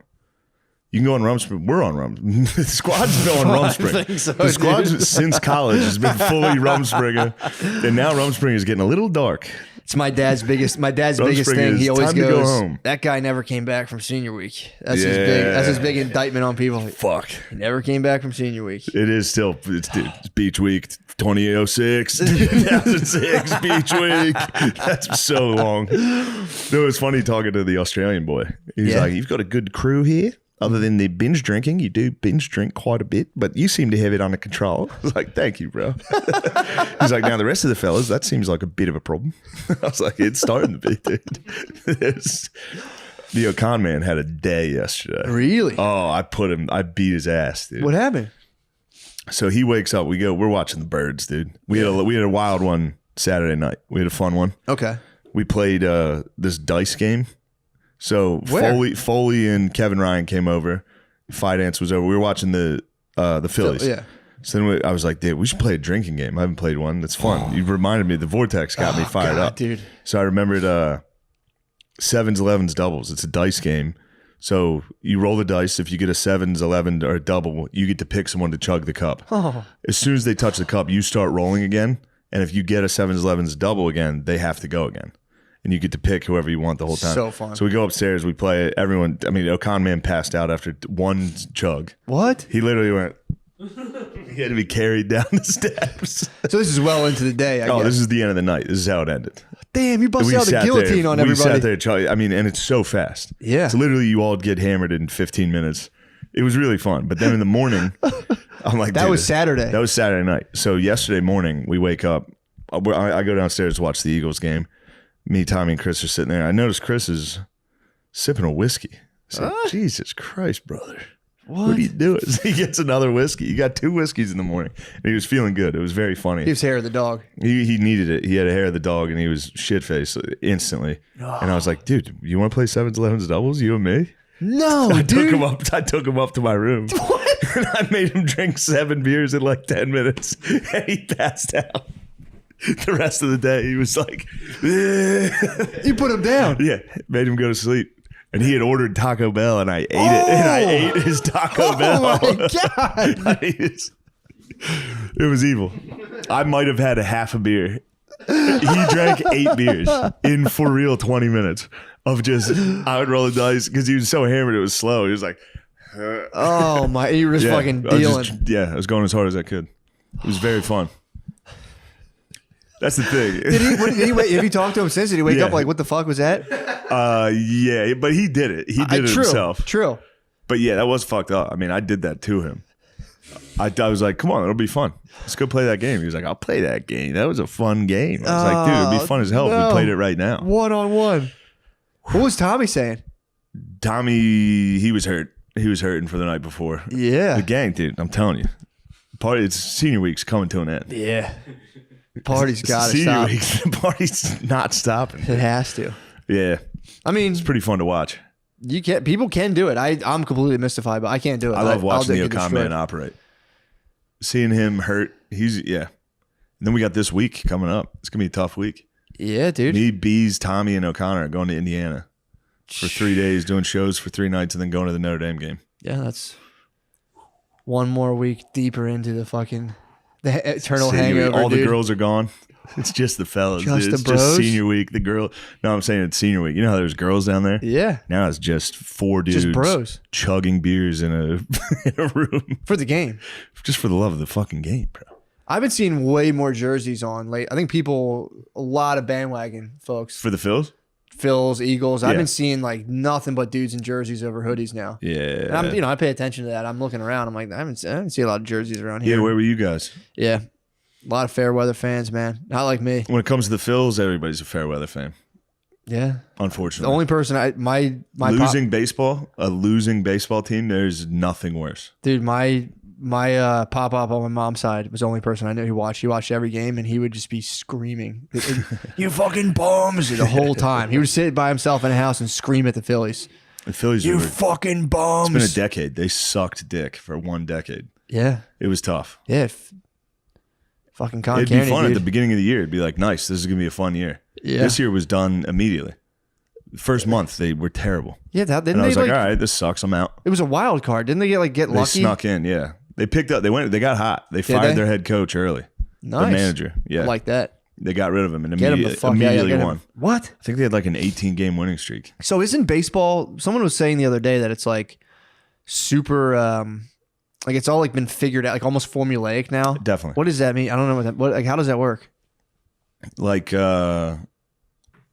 You can go on Rumspringa. We're on Rumspringa. The squad's been on Rumspringa. I think so, the squad dude. since college has been fully Rumspringa. And now Rumspringa is getting a little dark. It's my dad's biggest thing. He always goes, go home. That guy never came back from senior week. That's his big indictment on people. Fuck. He never came back from senior week. It is still, it's beach week 2006, 2006 beach week. That's so long. No, it's funny talking to the Australian boy. He's like, you've got a good crew here. Other than the binge drinking, you do binge drink quite a bit, but you seem to have it under control. I was like, thank you, bro. He's like, now the rest of the fellas, that seems like a bit of a problem. I was like, it's starting to be, dude. The Okan man had a day yesterday. Really? Oh, I beat his ass, dude. What happened? So he wakes up, we're watching the birds, dude. We had a wild one Saturday night. We had a fun one. Okay. We played this dice game. So Where? Foley and Kevin Ryan came over. Fight Dance was over. We were watching the Phillies. Yeah. So then I was like, dude, we should play a drinking game. I haven't played one. That's fun. You reminded me. The Vortex got me fired up, dude. So I remembered sevens, 11s, doubles. It's a dice game. So you roll the dice. If you get a sevens, 11, or a double, you get to pick someone to chug the cup. Oh. As soon as they touch the cup, you start rolling again. And if you get a sevens, 11s, double again, they have to go again. And you get to pick whoever you want the whole time. So fun. So we go upstairs, we play it. Everyone, I mean, Okan man passed out after one chug. What? He literally went, he had to be carried down the steps. So this is well into the day, I guess. This is the end of the night. This is how it ended. Damn, you busted out the guillotine on everybody. We sat there, and it's so fast. Yeah. So literally you all get hammered in 15 minutes. It was really fun. But then in the morning, I'm like, that was Saturday. That was Saturday night. So yesterday morning, we wake up. I go downstairs to watch the Eagles game. Me, Tommy, and Chris are sitting there. I noticed Chris is sipping a whiskey. I said, Jesus Christ, brother. What are you doing? He gets another whiskey. He got 2 whiskeys in the morning. And he was feeling good. It was very funny. He was hair of the dog. He needed it. He had a hair of the dog, and he was shit-faced instantly. And I was like, dude, you want to play 7s, 11s, doubles, you and me? No, I dude. took him up to my room. What? And I made him drink 7 beers in like 10 minutes. And he passed out. The rest of the day, he was like, You put him down. Yeah, made him go to sleep. And he had ordered Taco Bell, and I ate it. And I ate his Taco Bell. Oh, my God. It was evil. I might have had a half a beer. He drank 8 beers in, for real, 20 minutes of just, I would roll the dice, because he was so hammered, it was slow. He was like, oh, my. You were just fucking dealing. I was going as hard as I could. It was very fun. That's the thing. Have you talked to him since? Did he wake up like, what the fuck was that? Yeah, but he did it. He did it himself. True. But yeah, that was fucked up. I mean, I did that to him. I was like, come on, it'll be fun. Let's go play that game. He was like, I'll play that game. That was a fun game. I was like, dude, it'd be fun as hell if we played it right now. 1-on-1. What was Tommy saying? Tommy, he was hurt. He was hurting for the night before. Yeah. The gang, dude, I'm telling you. It's senior week's coming to an end. Yeah. Party's got to senior stop. week. The party's not stopping. It has to. Yeah. I mean, it's pretty fun to watch. People can do it. I'm completely mystified, but I can't do it. I love watching the Okan man operate. Seeing him hurt, And then we got this week coming up. It's gonna be a tough week. Yeah, dude. Me, Bees, Tommy, and O'Connor are going to Indiana for 3 days, doing shows for 3 nights, and then going to the Notre Dame game. Yeah, that's one more week deeper into the eternal hangover. All the girls are gone. It's just the fellas. Just dude. the It's bros? just senior week. The girl. No, I'm saying it's senior week. You know how there's girls down there? Yeah. Now it's just 4 dudes. Just bros. Chugging beers in a, in a room. For the game. Just for the love of the fucking game, bro. I've been seeing way more jerseys on late. I think a lot of bandwagon folks. For the Phils? Phils, Eagles. I've Yeah. been seeing like nothing but dudes in jerseys over hoodies now. Yeah. And I'm, I pay attention to that. I'm looking around. I'm like, I haven't seen a lot of jerseys around here. Yeah, where were you guys? Yeah. A lot of fair weather fans, man. Not like me. When it comes to the Phils, everybody's a fair weather fan. Yeah. Unfortunately. The only person my losing baseball, a losing baseball team, there's nothing worse. Dude, my pop up on my mom's side was the only person I knew who watched. He watched every game and he would just be screaming, "You fucking bums!" the whole time. He would sit by himself in a house and scream at the Phillies. The Phillies, You were, fucking bums. It's been a decade. They sucked dick for 1 decade. Yeah. It was tough. Yeah. Fucking Con It'd Candy, be fun dude. at the beginning of the year. It'd be like, nice, this is gonna be a fun year. Yeah. This year was done immediately. First month they were terrible. Yeah, didn't and I was they like, all right, this sucks. I'm out. It was a wild card. Didn't they get They lucky? snuck in. Yeah, they picked up. They got hot. They Did fired they? their head coach early. Nice. The manager. Yeah, I like that. They got rid of him and Get him the fuck out. Yeah, immediately get him. won. What? I think they had like an 18-game winning streak. So isn't baseball? Someone was saying the other day that it's like super, like it's all like been figured out, like almost formulaic now. Definitely. What does that mean? I don't know like how does that work? Like,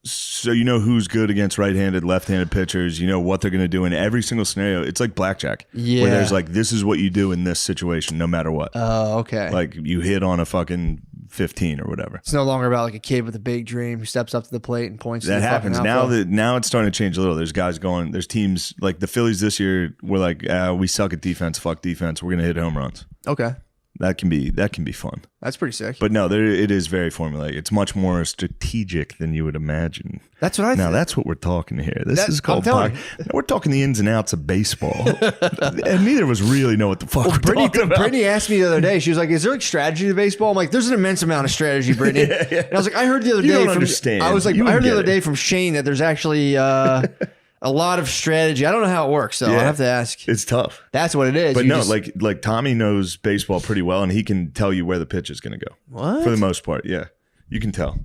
so you know who's good against right-handed, left-handed pitchers. You know what they're going to do in every single scenario. It's like blackjack. Yeah. Where there's like, this is what you do in this situation, no matter what. Oh, okay. Like you hit on a fucking 15 or whatever. It's no longer about like a kid with a big dream who steps up to the plate and points. That to the happens fucking now. outfield. Now it's starting to change a little. There's guys going. There's teams like the Phillies this year. Were like, we suck at defense. Fuck defense. We're gonna hit home runs. Okay, that can be fun. That's pretty sick. But no, it is very formulaic. It's much more strategic than you would imagine. That's what I Now think. that's what we're talking here. This is called. I'm telling Now we're talking the ins and outs of baseball, and neither of us really know what the fuck we're talking about. Brittany asked me the other day. She was like, "Is there like strategy to baseball?" I'm like, "There's an immense amount of strategy, Brittany." And I was like, "I heard the other You day don't from understand. I was like, You I heard wouldn't the other get it. day from Shane that there's actually a lot of strategy. I don't know how it works, so I'll have to ask. It's tough. That's what it is. But You no, just- like Tommy knows baseball pretty well, and he can tell you where the pitch is going to go. What? For the most part, yeah, you can tell.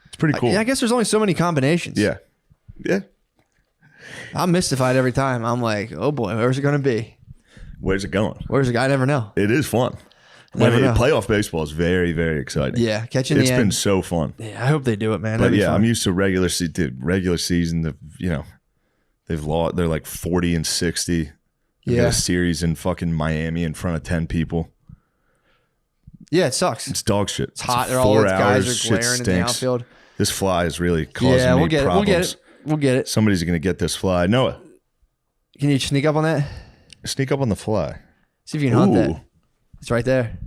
It's pretty cool. I guess there's only so many combinations. Yeah, yeah. I'm mystified every time. I'm like, oh boy, where's it going to be? Where's it going? Where's it? I never know. It is fun. Never know. Playoff baseball is very, very exciting. Yeah, catching the It's been end. so fun. Yeah, I hope they do it, man. But That'd be yeah, fun. I'm used to regular season. They've lost. They're like 40 and 60. They got Yeah. a series in fucking Miami in front of 10 people. Yeah, it sucks. It's dog shit. It's hot. They're all the 4 guys hours. are Shit glaring in the stinks. outfield. This fly is really causing Yeah, me we'll get problems. it. We'll get it. We'll get it. Somebody's gonna get this fly. Noah, Can you sneak up on that? sneak up on the fly. See if you can hunt Ooh. that. It's right there.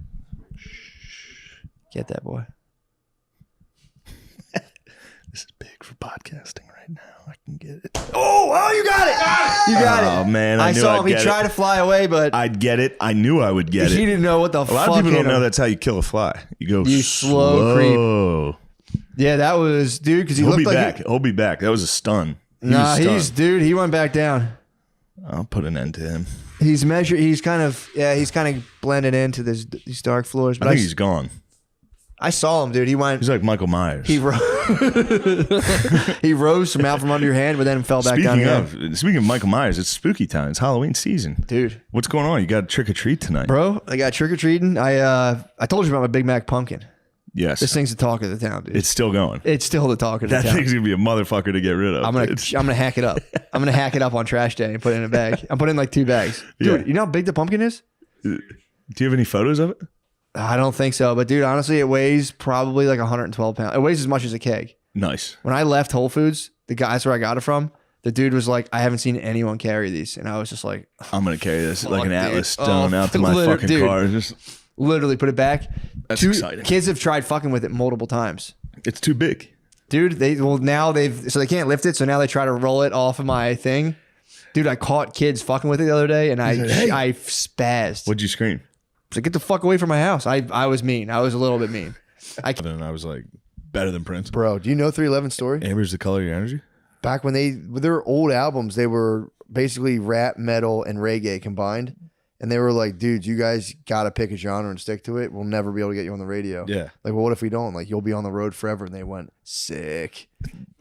Get that boy. This is big for podcasting right now. I can get it. Oh, you got it. You got it. Oh man, I knew saw I'd him. He get tried it. to fly away, but I'd get it. I knew I would get it. he didn't know what the A fuck. lot of people hit don't know him. that's how you kill a fly. You go You slow slow. Yeah, that was dude because he He'll looked be like back. He'll be back. That was a stun. Nah, was he's stunned. dude. He went back down. I'll put an end to him. He's measured. He's kind of blended into these dark floors. But I think he's gone. I saw him, dude. He went. He's like Michael Myers. He he rose from out from under your hand, but then fell back down again. Speaking of Michael Myers, it's spooky time. It's Halloween season, dude. What's going on? You got trick or treat tonight, Bro, I got trick or treating. I told you about my Big Mac pumpkin. Yes, This thing's the talk of the town, dude. it's still going. It's still the talk of the That town. thing's gonna be a motherfucker to get rid of. I'm gonna hack it up. I'm gonna hack it up on trash day and put it in a bag. I'm putting like 2 bags. Dude, Yeah. you know how big the pumpkin is? Do you have any photos of it? I don't think so, but dude, honestly, it weighs probably like 112 pounds. It weighs as much as a keg. Nice. When I left Whole Foods, the guys where I got it from, the dude was like, I haven't seen anyone carry these. And I was just like, I'm gonna carry this like fuck, an dude. Atlas stone Oh, out to my literally, fucking dude. car. Just literally put it back. That's 2 exciting. Kids have tried fucking with it multiple times. It's too big. Dude, they can't lift it, so now they try to roll it off of my thing. Dude, I caught kids fucking with it the other day, and I spazzed. What'd you scream? I was like, get the fuck away from my house. I was mean. I was a little bit mean. And I was like, better than Prince. Bro, do you know 311 story? Amber's the color of your energy. Back when with their old albums, they were basically rap, metal, and reggae combined. And they were like, dude, you guys got to pick a genre and stick to it. We'll never be able to get you on the radio. Yeah. Like, well, what if we don't? Like, you'll be on the road forever. And they went, sick.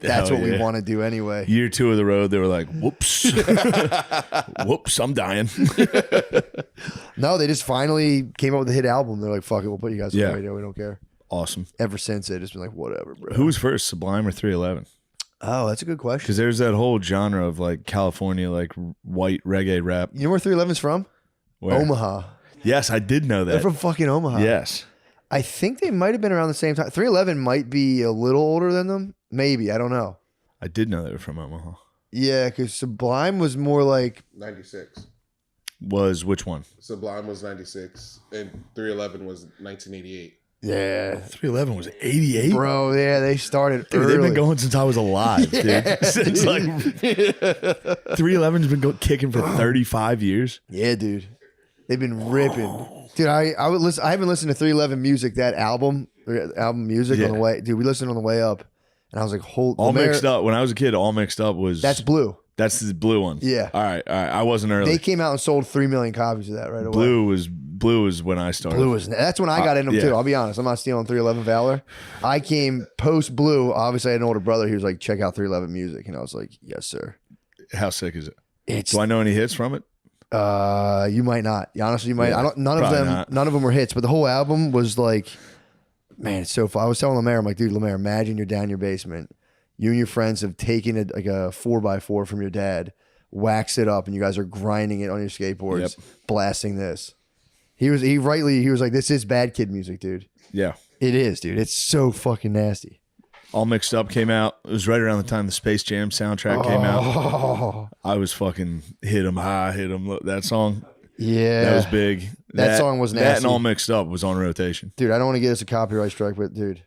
That's Hell what we yeah. want to do anyway. Year 2 of the road, they were like, whoops. Whoops, I'm dying. No, they just finally came up with a hit album. They're like, fuck it, we'll put you guys on the radio. We don't care. Awesome. Ever since, they just been like, whatever, bro. Who was first, Sublime or 311? Oh, that's a good question. Because there's that whole genre of like California, like white reggae rap. You know where 311's from? Where? Omaha. Yes, I did know that. They're from fucking Omaha. Yes. I think they might have been around the same time. 311 might be a little older than them. Maybe. I don't know. I did know they were from Omaha. Yeah, because Sublime was more like 96. Was which one? Sublime was 96, and 311 was 1988. Yeah. 311 was 88? Bro, yeah, they started Dude, early. they've been going since I was alive, Yeah, dude. Since like 311's been kicking for 35 years. Yeah, dude. They've been ripping. Dude, I would listen. I haven't listened to 311 music, that album music on the way. Dude, we listened on the way up, and I was like, "Hold." All Mixed Up. When I was a kid, All Mixed Up was That's Blue. That's the blue one. Yeah. All right. I wasn't early. They came out and sold 3 million copies of that right away. Blue was when I started. Blue was that's when I got into them yeah. too. I'll be honest. I'm not stealing 311 Valor. I came post Blue. Obviously, I had an older brother. He was like, "Check out 311 music," and I was like, "Yes, sir." How sick is it? It's Do I know any hits from it? You might not. Honestly, you might. Yeah, I don't. None of probably them. not. None of them were hits. But the whole album was like, man, it's so fun. I was telling Lemaire, I'm like, dude, Lemaire, imagine you're down in your basement. You and your friends have taken a 4x4 from your dad, waxed it up, and you guys are grinding it on your skateboards, blasting this. He was like, this is bad kid music, dude. Yeah. It is, dude. It's so fucking nasty. All Mixed Up came out. It was right around the time the Space Jam soundtrack came out. I was fucking hit 'em high, hit 'em low. That song. Yeah. That was big. That song was nasty. That and All Mixed Up was on rotation. Dude, I don't want to get us a copyright strike, but dude.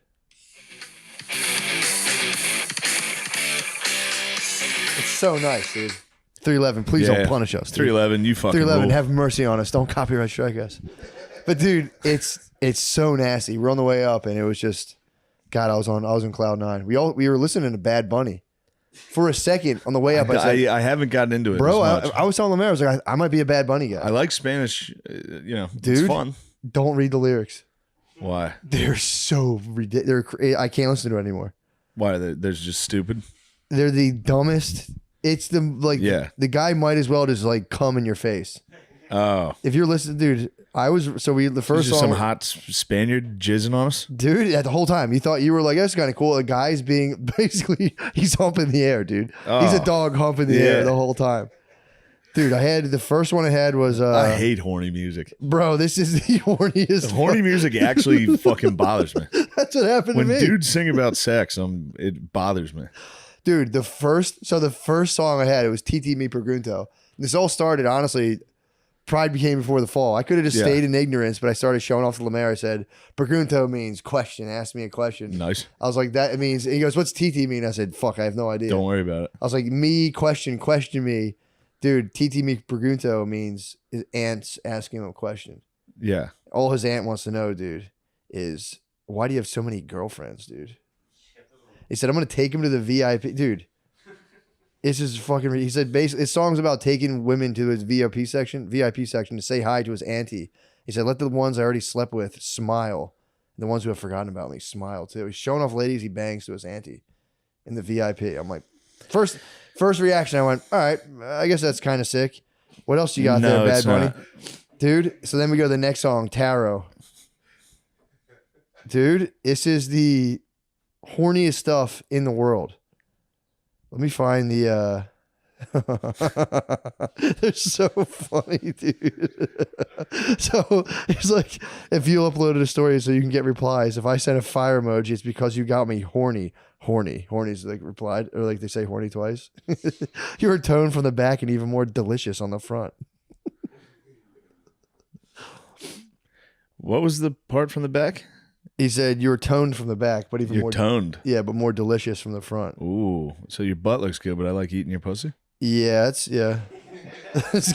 It's so nice, dude. 311, please don't punish us. 311, you fucking 311, rule. have mercy on us. Don't copyright strike us. But dude, it's so nasty. We're on the way up, and it was just, God, I was in cloud nine. We were listening to Bad Bunny for a second on the way up. I said, I haven't gotten into it, bro. as much. I was telling Lemaire, I was like, I might be a Bad Bunny guy. I like Spanish. Dude, it's fun. Don't read the lyrics. Why? They're so ridiculous. I can't listen to it anymore. Why? They're just stupid. They're the dumbest. It's the the guy might as well just like come in your face. Oh, if you're listening, dude. The first song, some hot Spaniard jizzing on us, dude. At the whole time, you thought you were like, that's kind of cool. The guy's being basically he's humping the air, dude. He's a dog humping the air the whole time, dude. The first one I had was I hate horny music, bro. This is the horniest. Horny music actually fucking bothers me. That's what happened when to me. dudes sing about sex. It bothers me. Dude, the first song I had, it was TT Me Pregunto. This all started, honestly, pride became before the fall. I could have just stayed in ignorance, but I started showing off to Lemaire. I said, Pregunto means question. Ask me a question. Nice. I was like, that means, he goes, what's TT mean? I said, fuck, I have no idea. Don't worry about it. I was like, me, question me. Dude, TT Me Pregunto means his aunt's asking him a question. Yeah. All his aunt wants to know, dude, is why do you have so many girlfriends, dude? He said, I'm going to take him to the VIP. Dude, it's just fucking... He said, basically, his song's about taking women to his VIP section to say hi to his auntie. He said, let the ones I already slept with smile. And the ones who have forgotten about me smile, too. He's showing off ladies he bangs to his auntie in the VIP. I'm like... First reaction, I went, all right, I guess that's kind of sick. What else you got there, Bad Bunny? Dude, so then we go to the next song, Tarot. Dude, this is the horniest stuff in the world. Let me find the they're so funny, dude. So it's like, if you uploaded a story so you can get replies, if I send a fire emoji, it's because you got me horny. Horny's like replied, or like they say horny twice. You were toned from the back and even more delicious on the front. What was the part from the back? He said you were toned from the back, but even more toned. Yeah, but more delicious from the front. Ooh, so your butt looks good, but I like eating your pussy. Yeah, it's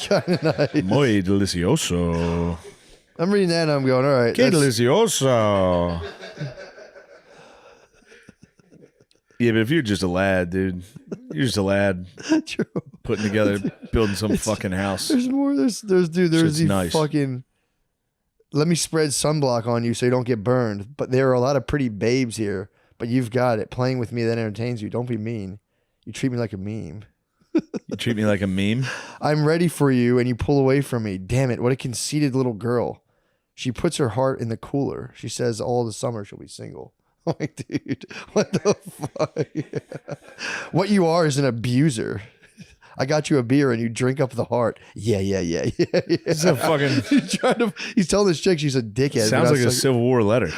kind of nice. Muy delicioso. I'm reading that and I'm going, all right. Que delicioso. Yeah, but if you're just a lad, dude, you're just a lad putting together, building some fucking house. There's more. There's the nice. fucking. Let me spread sunblock on you so you don't get burned. But there are a lot of pretty babes here. But you've got it. Playing with me that entertains you. Don't be mean. You treat me like a meme. You treat me like a meme? I'm ready for you and you pull away from me. Damn it. What a conceited little girl. She puts her heart in the cooler. She says all the summer she'll be single. I'm like, dude, what the fuck? What you are is an abuser. I got you a beer and you drink up the heart. Yeah. It's a fucking. He's telling this chick she's a dickhead. Sounds like a Civil War letter.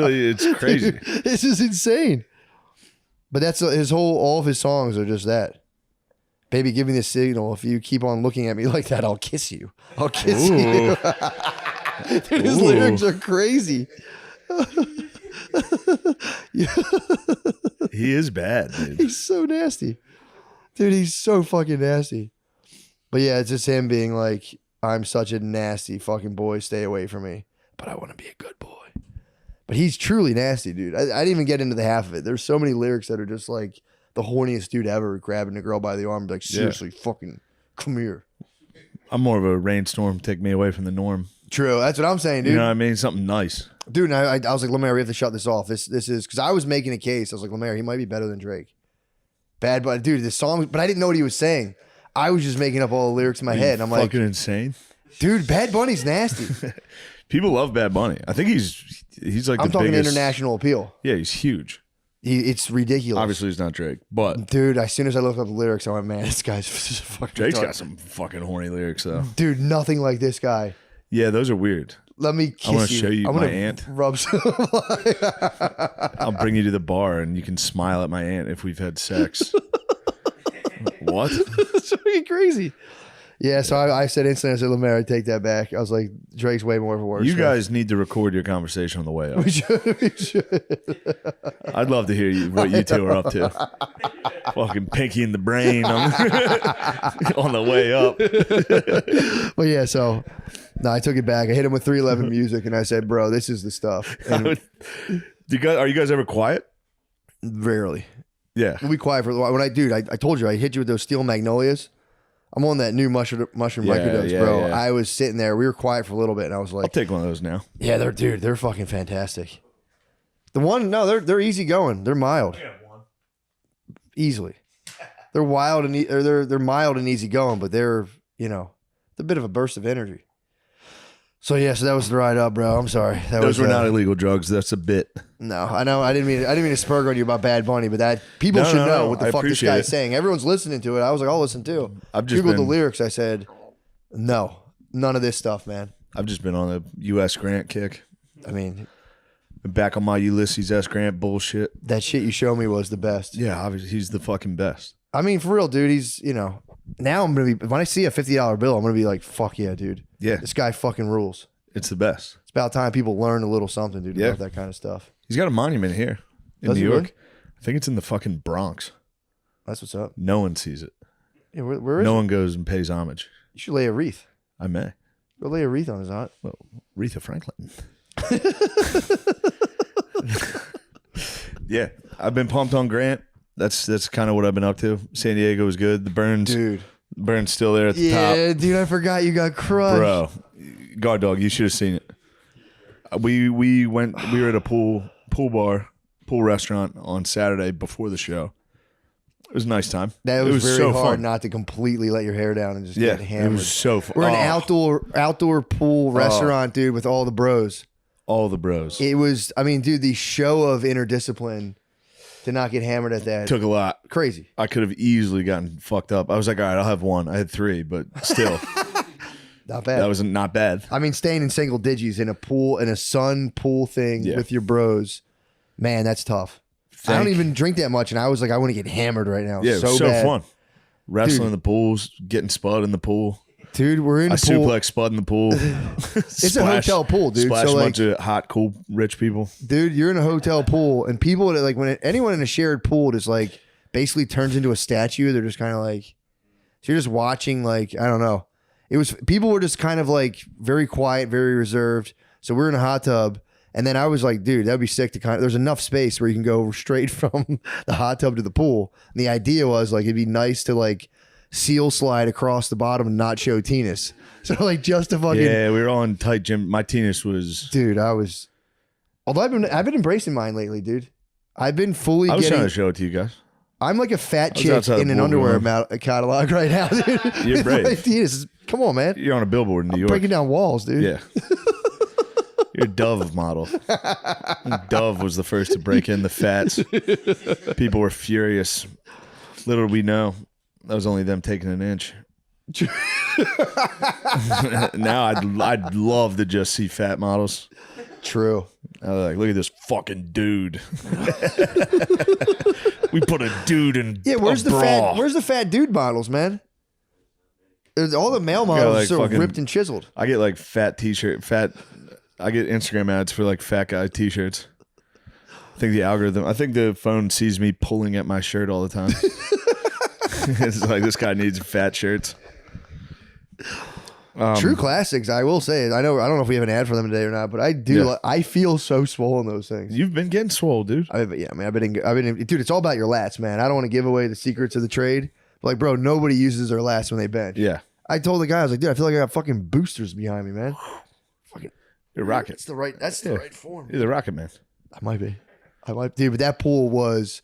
It's crazy. Dude, this is insane. But that's all of his songs are just that. Baby, give me the signal. If you keep on looking at me like that, I'll kiss you. I'll kiss you. Dude, his lyrics are crazy. He is bad, dude. He's so nasty. Dude, he's so fucking nasty. But yeah, it's just him being like, I'm such a nasty fucking boy. Stay away from me. But I want to be a good boy. But he's truly nasty, dude. I didn't even get into the half of it. There's so many lyrics that are just like the horniest dude ever grabbing a girl by the arm and be like, seriously, fucking come here. I'm more of a rainstorm, take me away from the norm. True. That's what I'm saying, dude. You know what I mean? Something nice. Dude, and I was like, Lemaire, we have to shut this off. This is, because I was making a case. I was like, Lemaire, he might be better than Drake. Bad, but dude, the song, but I didn't know what he was saying. I was just making up all the lyrics in my head. And I'm like, fucking insane. Dude, Bad Bunny's nasty. People love Bad Bunny. I think he's like I'm the talking biggest international appeal. Yeah, he's huge. It's ridiculous. Obviously, he's not Drake, but dude, as soon as I looked up the lyrics, I went, man, this guy's just fucking. Drake's retarded. got some fucking horny lyrics though. Dude, nothing like this guy. Yeah, those are weird. Let me kiss I want to you. show you I'm my gonna aunt. Rub some. I'll bring you to the bar and you can smile at my aunt if we've had sex. What? It's fucking crazy. Yeah, so I said instantly, I said, Lemaire, I take that back. I was like, Drake's way more of a worse. You guys need to record your conversation on the way up. We should. I'd love to hear what you two are up to. Fucking pinky in the brain on the way up. But yeah, so no, I took it back. I hit him with 311 music and I said, bro, this is the stuff. And are you guys ever quiet? Rarely. Yeah. We'll be quiet for a while. When I told you, I hit you with those Steel Magnolias. I'm on that new mushroom microdose, bro. Yeah. I was sitting there. We were quiet for a little bit, and I was like, I'll take one of those now. Yeah, they're fucking fantastic. The one, no, they're easy going. They're mild. Easily. They're wild and they're mild and easy going, but they're a bit of a burst of energy. So yeah, so that was the ride up, bro. I'm sorry. Those were not illegal drugs. That's a bit. No, I know. I didn't mean to spurg on you about Bad Bunny, but that people should know what the fuck this guy's saying. Everyone's listening to it. I was like, I'll listen too. I've just Googled the lyrics. I said, no, none of this stuff, man. I've just been on a U.S. Grant kick. I mean, back on my Ulysses S. Grant bullshit. That shit you showed me was the best. Yeah, obviously he's the fucking best. I mean, for real, dude. He's now I'm gonna be when I see a $50 bill, I'm gonna be like, fuck yeah, dude. Yeah, this guy fucking rules. It's the best. It's about time people learn a little something, dude, about that kind of stuff. He's got a monument here in New York. Really? I think it's in the fucking Bronx. That's what's up. No one sees it. Yeah, where is no it? one goes and pays homage. You should lay a wreath. I may. Go lay a wreath on his aunt. Well, Aretha Franklin. Yeah, I've been pumped on Grant. That's kind of what I've been up to. San Diego was good. The Burns still there at the top. Yeah, dude, I forgot you got crushed. Bro, God dog, you should have seen it. We were at a pool restaurant on Saturday before the show. It was a nice time. That was very so hard fun. not to completely let your hair down and just get hammered. It was so fun. We're an outdoor pool restaurant, dude, with all the bros. All the bros. It was, I mean, dude, the show of interdiscipline to not get hammered at that took a lot. Crazy. I could have easily gotten fucked up. I was like, all right, I'll have one. I had 3, but still. Not bad. That was not bad. I mean, staying in single digits in a pool, in a sun pool thing with your bros, man, that's tough. I don't even drink that much, and I was like, I want to get hammered right now. Yeah, it was so bad. fun. Wrestling Dude. in the pools, getting Spud in the pool. Dude, we're in I a pool. suplex Spud in the pool. It's a hotel pool, dude. Splash So, a like, bunch of hot, cool, rich people. dude, you're in a hotel pool, and people that anyone in a shared pool just like basically turns into a statue. They're just kind of like, so you're just watching, like, I don't know. People were just kind of like very quiet, very reserved. So we're in a hot tub, And then I was like, dude, that'd be sick to there's enough space where you can go straight from the hot tub to the pool. And the idea was like, it'd be nice to like seal slide across the bottom and not show tennis. So like just a fucking. Yeah, we were all in tight gym. My tennis was. Dude, although I've been embracing mine lately, dude. I've been fully I was getting. trying to show it to you guys. I'm like a fat chick in an underwear catalog right now, dude. You're brave. Come on, man. You're on a billboard in New York. Breaking down walls, dude. Yeah. You're a Dove model. Dove was the first to break in the fats. People were furious. Little did we know, that was only them taking an inch. Now I'd love to just see fat models. True. I was like, look at this fucking dude. We put a dude in. Yeah, where's the fat dude models, man? All the male models are so ripped and chiseled. I get like fat t-shirt, I get Instagram ads for like fat guy t-shirts. I think the phone sees me pulling at my shirt all the time. It's like, this guy needs fat shirts. True classics, I will say. I don't know if we have an ad for them today or not, but I do. Yeah. I feel so swole in those things. You've been getting swole, dude. I've been dude. It's all about your lats, man. I don't want to give away the secrets of the trade. But like, bro, nobody uses their lats when they bench. Yeah. I told the guy, I was like, dude, I feel like I got fucking boosters behind me, man. Fucking, you're rocket. That's the right form. You're the rocket man. I might be, dude. But that pool was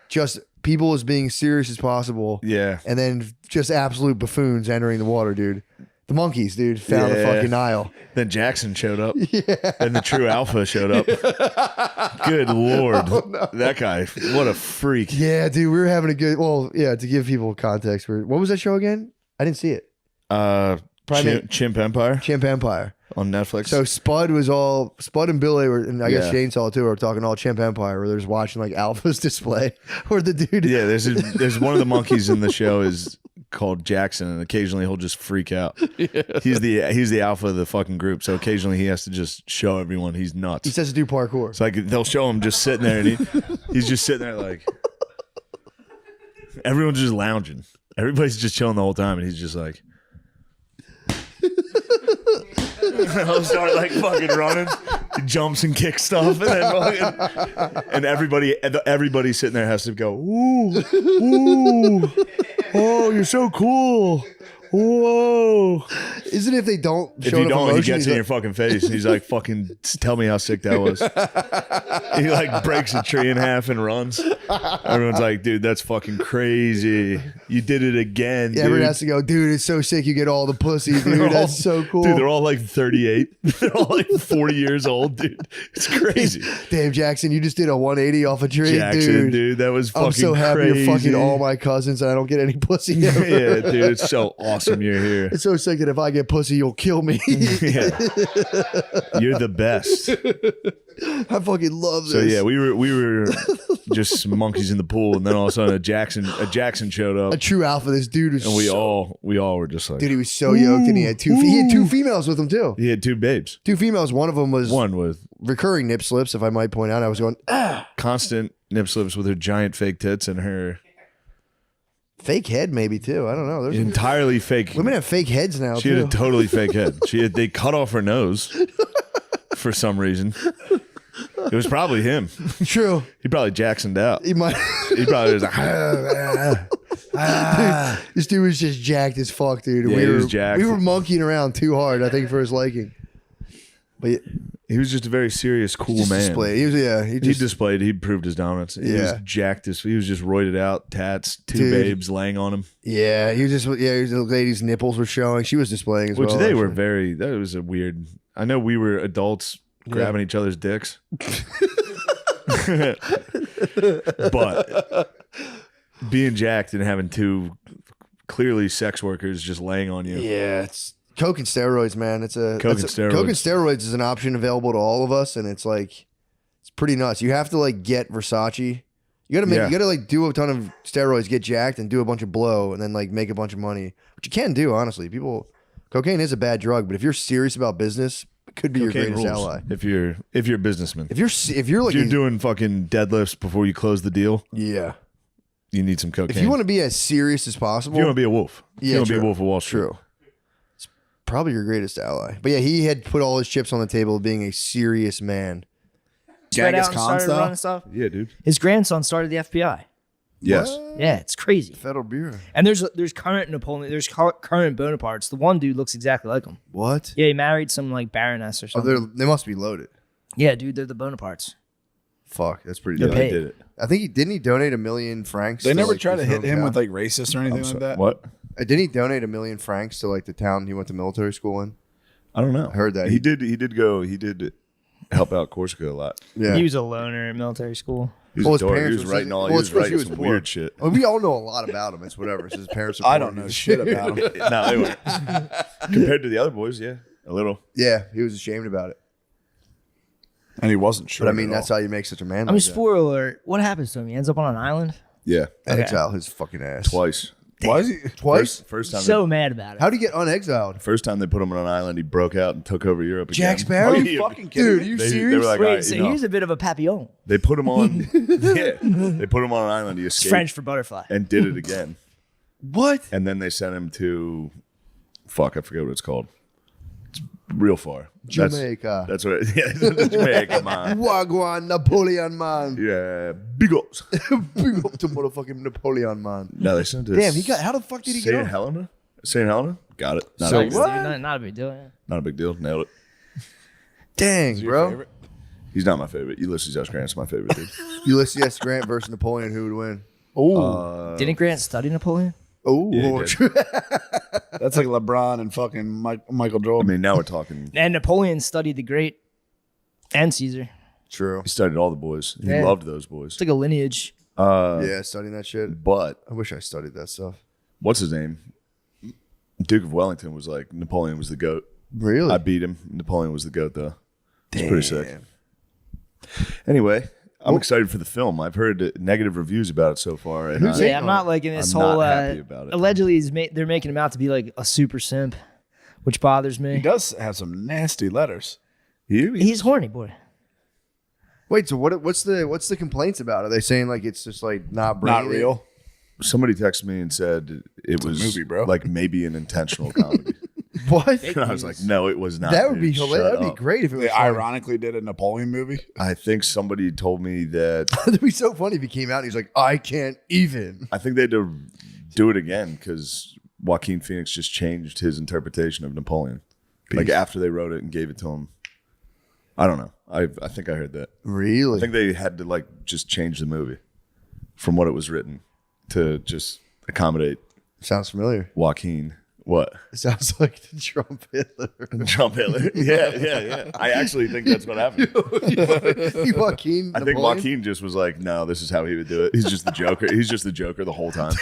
just people as being serious as possible. Yeah. And then just absolute buffoons entering the water, dude. The monkeys, dude, found the fucking Nile. Then Jackson showed up. Yeah. And the true alpha showed up. Good Lord. Oh, no. That guy, what a freak. Yeah, dude, we were having a good, to give people context. What was that show again? I didn't see it. Chimp Empire. Chimp Empire. On Netflix. So Spud and Billy were, and I guess Shane saw it too, were talking all Chimp Empire, where they're just watching like Alpha's display, where the dude. Yeah, there's one of the monkeys in the show is called Jackson, and occasionally he'll just freak out. Yeah. He's the alpha of the fucking group, so occasionally he has to just show everyone he's nuts. He says to do parkour. So like they'll show him just sitting there, and he's just sitting there like everyone's just lounging. Everybody's just chilling the whole time, and he's just like. He'll start like fucking running. He jumps and kicks stuff, and everybody sitting there has to go, ooh, ooh, oh, you're so cool. Whoa. Isn't it if they don't show if you don't, emotion, he gets in your fucking face and he's like, fucking tell me how sick that was. He like breaks a tree in half and runs. Everyone's like, dude, that's fucking crazy. You did it again, dude. Everyone has to go, dude, it's so sick you get all the pussy, dude. That's so cool. Dude, they're all like 38. They're all like 40 years old, dude. It's crazy. Damn, Jackson, you just did a 180 off a tree, Jackson, dude. That was fucking crazy. I'm so happy you're fucking all my cousins and I don't get any pussy. Yeah, dude, it's so awesome you're here. It's so sick that if I get pussy, you'll kill me. Yeah. You're the best. I fucking love this. So yeah, we were just some monkeys in the pool, and then all of a sudden a Jackson showed up. A true alpha. This dude was, and we all were just like, dude, he was so yoked, and he had two females with him too. He had two babes, two females. One of them was with recurring nip slips, if I might point out. I was going constant nip slips with her giant fake tits and her fake head, maybe too. I don't know. There's entirely fake. Women have fake heads now. She had a totally fake head. They cut off her nose for some reason. It was probably him. True. He probably Jacksoned out. He might. He probably was like, dude, this dude was just jacked as fuck, dude. Yeah, he was jacked. We were monkeying around too hard, I think, for his liking. But he was just a very serious, cool man. Displayed. He proved his dominance. He was jacked. He was just roided out, tats, two babes laying on him. Yeah, the lady's nipples were showing. She was displaying as well. Which they were that was a weird. I know we were adults grabbing each other's dicks. But being jacked and having two clearly sex workers just laying on you. Yeah, it's coke and steroids, man. Coke and steroids is an option available to all of us, and it's like it's pretty nuts. You have to like get Versace. You gotta like do a ton of steroids, get jacked, and do a bunch of blow, and then like make a bunch of money, which you can do. Honestly, cocaine is a bad drug, but if you're serious about business, it could be cocaine your greatest rules. ally. If you're a businessman, if you're doing fucking deadlifts before you close the deal, yeah, you need some cocaine. If you want to be as serious as possible, if you want to be a wolf, yeah, you want to be a wolf of Wall Street. True. probably your greatest ally. But yeah, he had put all his chips on the table of being a serious man. Spread Genghis out and Khan started style? running stuff. Yeah, dude. His grandson started the FBI. Yes. Yeah, it's crazy. Federal Bureau. And there's current Napoleon. There's current Bonapartes. The one dude looks exactly like him. What? Yeah, he married some like baroness or Oh, something. they must be loaded. Yeah, dude, they're the Bonapartes. Fuck, that's pretty They're dope. paid. Did it. I think didn't he donate $1 million francs? They to, never like, try to his hit him hometown? with like racist or anything like that. What? Didn't he donate $1 million francs to like the town he went to military school in? I don't know. I heard that. He did help out Corsica a lot. Yeah. He was a loner in military school. He was, Well, his a dork. parents He was writing all. well, He it's was because he writing was some poor. weird shit. Well, we all know a lot about him. It's whatever. It's his parents. I don't know shit about him. No, they weren't. Compared to the other boys, yeah, a little. Yeah, he was ashamed about it. And he wasn't sure. But I mean, that's how you make such a man. I mean, like that. spoiler alert. What happens to him? He ends up on an island. Yeah, Exile his fucking ass twice. Why is he twice? First time. So mad about it. How'd he get unexiled? First time they put him on an island, he broke out and took over Europe again. Jack Sparrow? Are you fucking kidding Dude, me? are you They serious? were like, Wait, all right, so you know, he's a bit of a papillon. they put him on. Yeah, they put him on an island. He It's escaped French for butterfly. and did it again. What? And then they sent him to, fuck, I forget what it's called. It's real far. Jamaica. That's what. Yeah, Jamaica, man. Wagwan Napoleon man. Yeah, big ups. Bring up to motherfucking Napoleon man. No, they sent it. Damn, he got. How the fuck did he get Saint on? Helena? St. Helena? Got it. Not, So a big deal. what? Not a big deal. Yeah. Not a big deal. Nailed it. Dang, bro. He's not my favorite. Ulysses S. Grant's my favorite dude. Ulysses S. Grant versus Napoleon. Who would win? Oh, Didn't Grant study Napoleon? Oh, Yeah, he did. that's like LeBron and fucking Michael I Jordan. mean, now we're talking. And Napoleon studied the great and Caesar. true. He studied all the boys. He Yeah. loved those boys. It's like a lineage. Yeah, studying that shit. But I wish I studied that stuff. what's his name? Duke of Wellington was like, Napoleon was the GOAT. Really? I beat him. Napoleon was the GOAT, though. It's pretty sick. Anyway, I'm excited for the film. I've heard negative reviews about it so far. And Yeah, I'm not liking this I'm whole. not happy about it. Allegedly, they're making him out to be like a super simp, which bothers He me. does have some nasty letters. He's horny, boy. Wait, so what's the complaints about? Are they saying like it's just like not bringing Not real. Somebody texted me and said it was movie, bro. like maybe an intentional comedy. What? And I was like, no, it was not. That would be dude. hilarious. Shut That'd be up. great if it was. They funny. ironically did a Napoleon movie. I think somebody told me that. That'd be so funny if he came out and he's like, I can't even. I think they had to do it again because Joaquin Phoenix just changed his interpretation of Napoleon. Like after they wrote it and gave it to him. I don't know. I think I heard that. Really? I think they had to like just change the movie from what it was written to just accommodate Sounds familiar. Joaquin. What? It sounds like the Trump Hitler. Trump Hitler. Yeah. I actually think that's what happened. Joaquin. I think Joaquin just was like, no, this is how he would do it. He's just the Joker. He's just the Joker the whole time.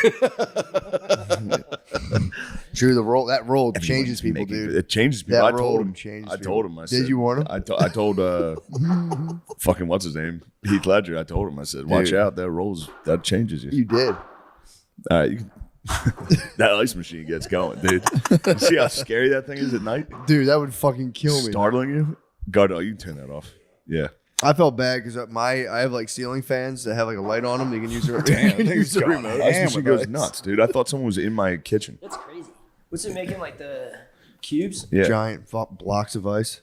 True, that role changes people, dude. It changes people. That I role told him. changes I people. told him. I Did said, you warn him? I told fucking what's his name? Heath Ledger. I told him. I said, watch Dude. out. That changes you. You did. All right. That ice machine gets going, dude. You see how scary that thing is at night? Dude, that would fucking kill me. Startling you? God, no, you can turn that off. Yeah. I felt bad because I have like ceiling fans that have like a light on them. They can use their Damn, they can use the going remote. Ice machine goes nuts, dude. I thought someone was in my kitchen. That's crazy. What's it making like the cubes? Yeah. Giant blocks of ice.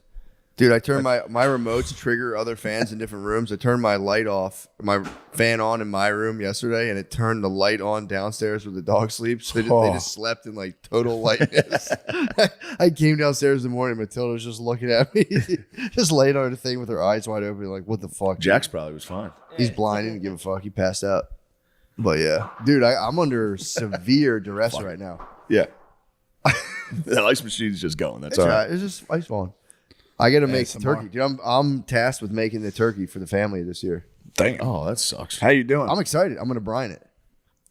Dude, I turned my remotes trigger other fans in different rooms. I turned my light off, my fan on in my room yesterday, and it turned the light on downstairs where the dog sleeps. So they just slept in like total lightness. I came downstairs in the morning, Matilda was just looking at me, just laid on her thing with her eyes wide open, like, what the fuck? Jax probably was fine. He's blind, he didn't give a fuck. He passed out. But yeah, dude, I'm under severe duress right now. Yeah. The ice machine's just going. That's It's all right. It's just ice falling. I got to make ASMR. turkey, dude. I'm tasked with making the turkey for the family this year. Damn. Oh, that sucks. How you doing? I'm excited. I'm gonna brine it.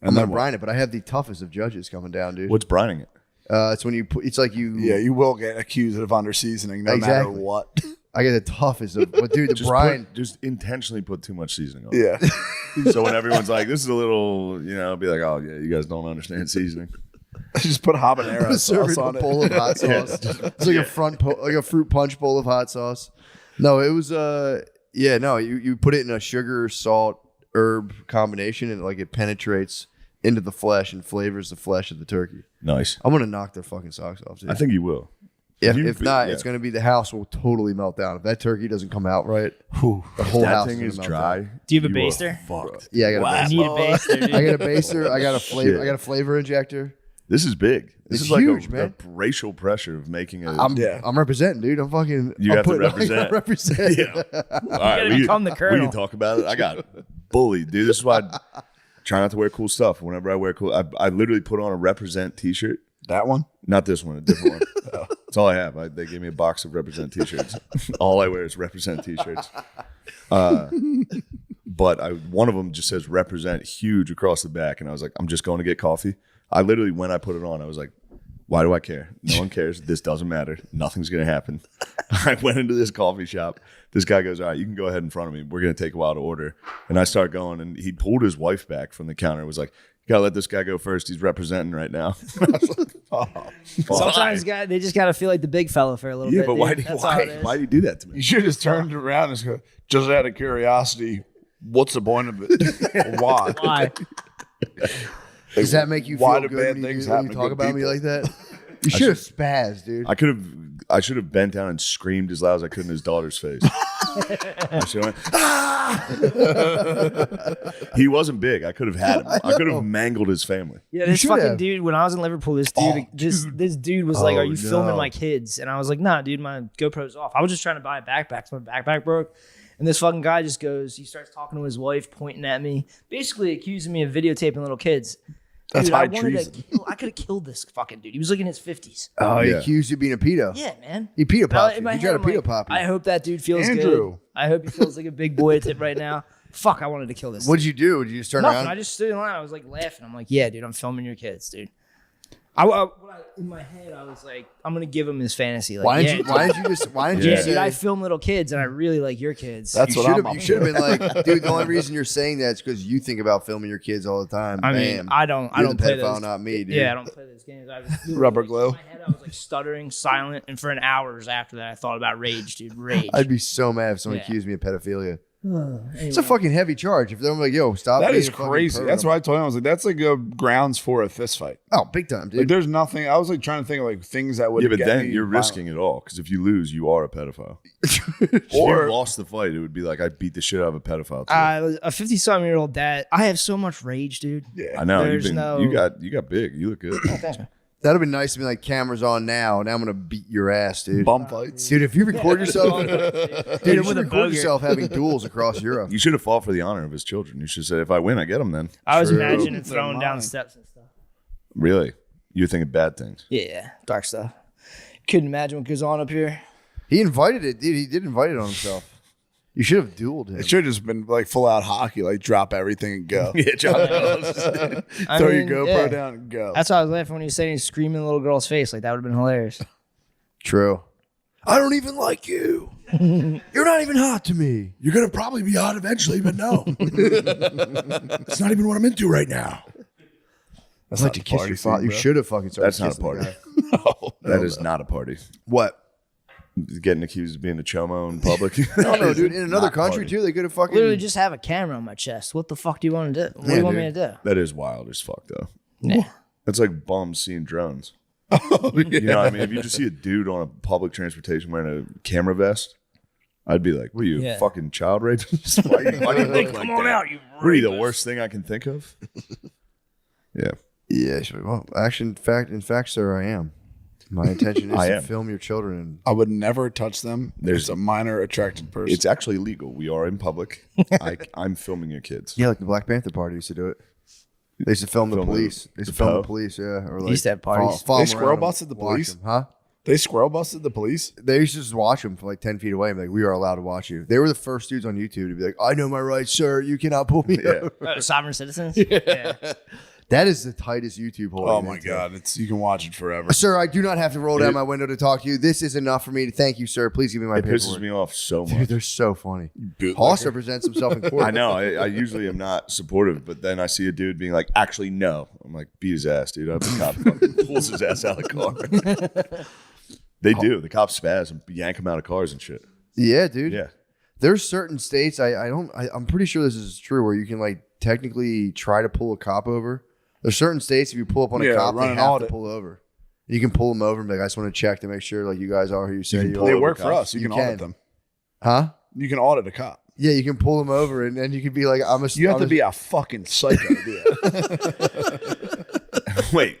I'm And gonna then brine it, but I have the toughest of judges coming down, dude. What's brining it? It's when you put. It's like you. Yeah, you will get accused of under seasoning no Exactly. matter what. I get the toughest of. But dude, the brine. Just intentionally put too much seasoning on. Yeah. So when everyone's like, "This is a little," be like, "Oh yeah, you guys don't understand seasoning." Just put habanero Serve sauce it in on a bowl of hot Yeah. sauce. It's like a fruit punch bowl of hot sauce. No, it was you put it in a sugar, salt, herb combination, and like it penetrates into the flesh and flavors the flesh of the turkey. Nice. I'm gonna knock their fucking socks off, dude. I think you will. If not, it's going to be the house will totally melt down. If that turkey doesn't come out right, the whole house thing is melt dry. down. Do you have a baster? Yeah, I got a baster. I need a baster, dude. I got a baster. I got a flavor. Shit. I got a flavor injector. This is big. This It's is like huge, a man. racial pressure of making a. I'm representing, dude. I'm fucking. You I'm have to putting- represent. I represent. Yeah. All right, gotta become the we colonel. can talk about it. I got bullied, dude. This is why I try not to wear cool stuff. Whenever I wear cool, I literally put on a represent T-shirt. That one? Not this one, a different one. That's all I have. They gave me a box of represent T-shirts. All I wear is represent T-shirts. But one of them just says represent huge across the back, and I was like, I'm just going to get coffee. I literally, when I put it on, I was like, why do I care? No one cares. This doesn't matter. Nothing's going to happen. I went into this coffee shop. This guy goes, all right, you can go ahead in front of me. We're going to take a while to order. And I start going, and he pulled his wife back from the counter. It was like, you got to let this guy go first. He's representing right now. I was like, Sometimes they just got to feel like the big fella for a little bit. but why dude. do That's all it is. you do that to me? You should have just turned around and go, just out of curiosity, what's the point of it? Why? Why? Does that make you Why feel do good bad when things you, when happen you to talk good about me people? like that? You should have spazzed, dude. I should have bent down and screamed as loud as I could in his daughter's face. I should have went, ah! He wasn't big. I could have had him. I could have mangled his family. Yeah, You this should fucking have. dude. When I was in Liverpool, this dude was like, "Are you filming no. my kids?" And I was like, "Nah, dude, my GoPro's off. I was just trying to buy a backpack. So my backpack broke." And this fucking guy just goes, he starts talking to his wife, pointing at me, basically accusing me of videotaping little kids. That's Dude, high I wanted treason. to kill, I could have killed this fucking dude. He was like in his 50s. Oh, he Yeah. accused you of being a pedo. Yeah, man. He pedo popped In you. my He head, tried to I'm pedo like, pop you. I hope that dude feels Andrew. good. I hope he feels like a big boy right now. Fuck, I wanted to kill this. What'd you do? Did you just turn Nothing. around? I just stood in line. I was like laughing. I'm like, yeah, dude, I'm filming your kids, dude. In my head, I was like, I'm gonna give him his fantasy. Like, Why yeah, didn't you yeah, say? dude, I film little kids and I really like your kids. That's you what I'm you should have been like, dude. The only reason you're saying that is because you think about filming your kids all the time. I mean, Bam. I don't You're the play pedophile, those. not me, dude. Yeah, I don't play those games. I was Rubber glue. In my head, I was like stuttering, silent, and for an hours after that, I thought about rage, dude. Rage. I'd be so mad if someone Yeah. accused me of pedophilia. Anyway. It's a fucking heavy charge. If they're like, yo, stop. That being is a fucking crazy. pervert. That's why I told him. I was like, that's like a grounds for a fist fight. Oh, big time, dude. Like, there's nothing. I was like trying to think of like things that would. Yeah, but get then me you're violent. risking it all because if you lose, you are a pedophile. If Or- you lost the fight, it would be like I beat the shit out of a pedophile. Too. A 50-something-year-old dad. I have so much rage, dude. Yeah. I know There's you got big. You look good. Thanks, man. That'd have been nice to be like, cameras on now. Now I'm gonna beat your ass, dude. Bum fights. Dude, if you record yourself, dude, you with should a record bogey. yourself having duels across Europe. You should have fought for the honor of his children. You should have said, if I win, I get them then. I was True. imagining throwing down steps and stuff. Really? You're thinking bad things. Yeah, dark stuff. Couldn't imagine what goes on up here. He invited it, dude. He did invite it on himself. You should have dueled him. It should have just been like full out hockey, like drop everything and go. Yeah, Throw your GoPro yeah. down and go. That's why I was laughing when he was saying he's screaming in the little girl's face. Like, that would have been hilarious. True. I don't even like you. You're not even hot to me. You're gonna probably be hot eventually, but no. It's not even what I'm into right now. I'd like to kiss your father. You should have fucking started. That's not a kissing the party. guy. That is not a party. What? Getting accused of being a chomo in public. No, dude. In another Not country party. too, they could have fucking. Literally just have a camera on my chest. What the fuck do you want to do? What do you want me to do? That is wild as fuck, though. Yeah. That's like bums seeing drones. You know what I mean? If you just see a dude on a public transportation wearing a camera vest, I'd be like, what are you, Yeah. fucking child rapist? why do you look like Come on that? out, you What are you, the rapist. worst thing I can think of? Yeah. Yeah. Sure. Well, actually, in fact, sir, I am. My intention is I to am. film your children. And I would never touch them. There's- There's a minor attracted person. It's actually legal. We are in public. I'm filming your kids. yeah, like the Black Panther Party used to do it. They used to film the Film the- police. They used to the film the Poe. police. Yeah, or like used to have parties. follow They them squirrel around and busted the watch police? them, huh? They squirrel busted the police. They used to just watch them from like 10 feet away. And be like, we are allowed to watch you. They were the first dudes on YouTube to be like, I know my rights, sir. You cannot pull me Yeah. over. Sovereign citizens? Yeah. That is the tightest YouTube hole. Oh you my can god, it's you can watch it forever. Sir, I do not have to roll down my window to talk to you. This is enough for me to thank you, sir. Please give me my It paperwork. pisses me off so Dude, much. they're so funny. Bootlegger. Hoss represents himself in court. I know. I usually am not supportive, but then I see a dude being like, actually, no. I'm like, beat his ass, dude. I hope the cop fucking pulls his ass out of the car. They do. The cops spaz and yank him out of cars and shit. Yeah, dude. Yeah. There's certain states I'm pretty sure this is true where you can like technically try to pull a cop over. There's certain states if you pull up on a Yeah, cop, run they an have audit. to pull over. You can pull them over and be like, I just want to check to make sure like you guys are who you say you are. They work for us. You can audit them. Huh? You can audit a cop. Yeah, you can pull them over and then you can be like, You have to be a fucking psycho to do that. Wait,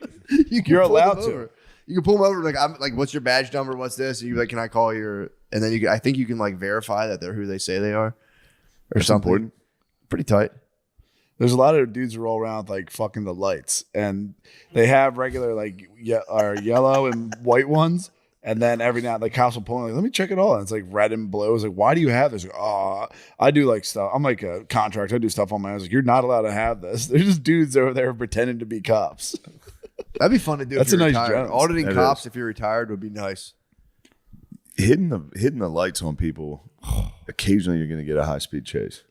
you're allowed to. You can pull them over like, I'm like, what's your badge number? What's this? And you're like, can I call your? And then I think you can like verify that they're who they say they are, or That's something. important. Pretty tight. There's a lot of dudes who roll around with, like fucking the lights, and they have regular like yellow and white ones. And then every now and then, the cops will pull in, like, let me check it all. And it's like red and blue. It's like, why do you have this? Like, oh, I do like stuff. I'm like a contractor. I do stuff on my own. I was like, you're not allowed to have this. There's just dudes over there pretending to be cops. That'd be fun to do. That's if you're a nice retired. job. Auditing That cops is. if you're retired would be nice. Hitting the lights on people. Occasionally, you're going to get a high speed chase.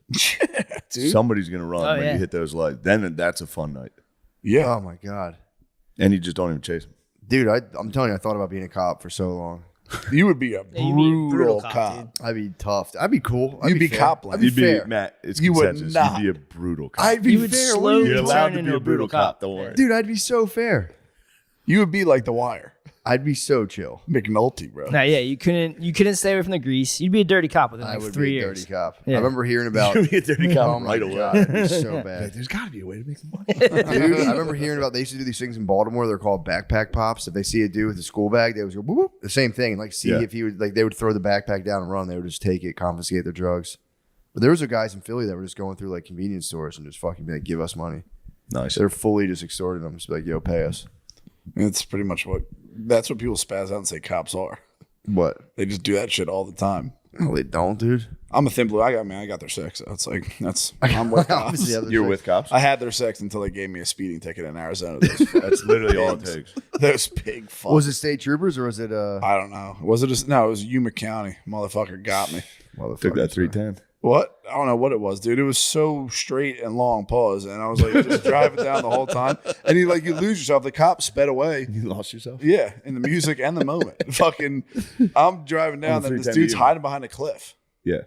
Dude. Somebody's going to run Oh, when yeah. you hit those lights. Then that's a fun night, Yeah. Oh my god, and you just don't even chase them. dude! I'm telling you, I thought about being a cop for so long. You would be a Yeah, you'd be a brutal cop, cop. dude. I'd be tough. I'd be cool. I'd You'd be fair. cop-like. I'd be You'd be fair. Matt. It's You would consensus. not. You'd be a brutal cop. I'd be You would fair. slowly You're allowed turn to into be a brutal cop. Don't worry. Dude, I'd be so fair. You would be like The Wire. I'd be so chill. McNulty, bro. Nah, yeah, you couldn't stay away from the grease. You'd be a dirty cop within I like would 3 be a years. dirty cop. Yeah. I remember hearing about. You'd be a dirty cop Oh my right away. God, it'd be so bad. There's got to be a way to make some money. Dude, I remember hearing about they used to do these things in Baltimore. They're called backpack pops. If they see a dude with a school bag, they would go whoop, whoop, the same thing. Like see Yeah. if he would like they would throw the backpack down and run. They would just take it, confiscate their drugs. But there was guys in Philly that were just going through like convenience stores and just fucking be like, give us money. Nice. They're fully just extorting them. Just be like, yo, pay us. It's pretty much that's what people spaz out and say cops are. What? They just do that shit all the time. No, they don't, dude. I'm a thin blue. I got their sex. So it's like I'm with cops. Obviously, yeah, You're with cops? I had their sex until they gave me a speeding ticket in Arizona. That's literally all it takes. Those big fucks. Was it state troopers or was it I don't know. Was it no, it was Yuma County. Motherfucker got me. Took that 310. What? I don't know what it was, dude. It was so straight and long pause. And I was like, just driving down the whole time. And you lose yourself. The cop sped away. You lost yourself? Yeah, in the music and the moment. Fucking, I'm driving down, and this 310 dude's to you. hiding behind a cliff. Yeah.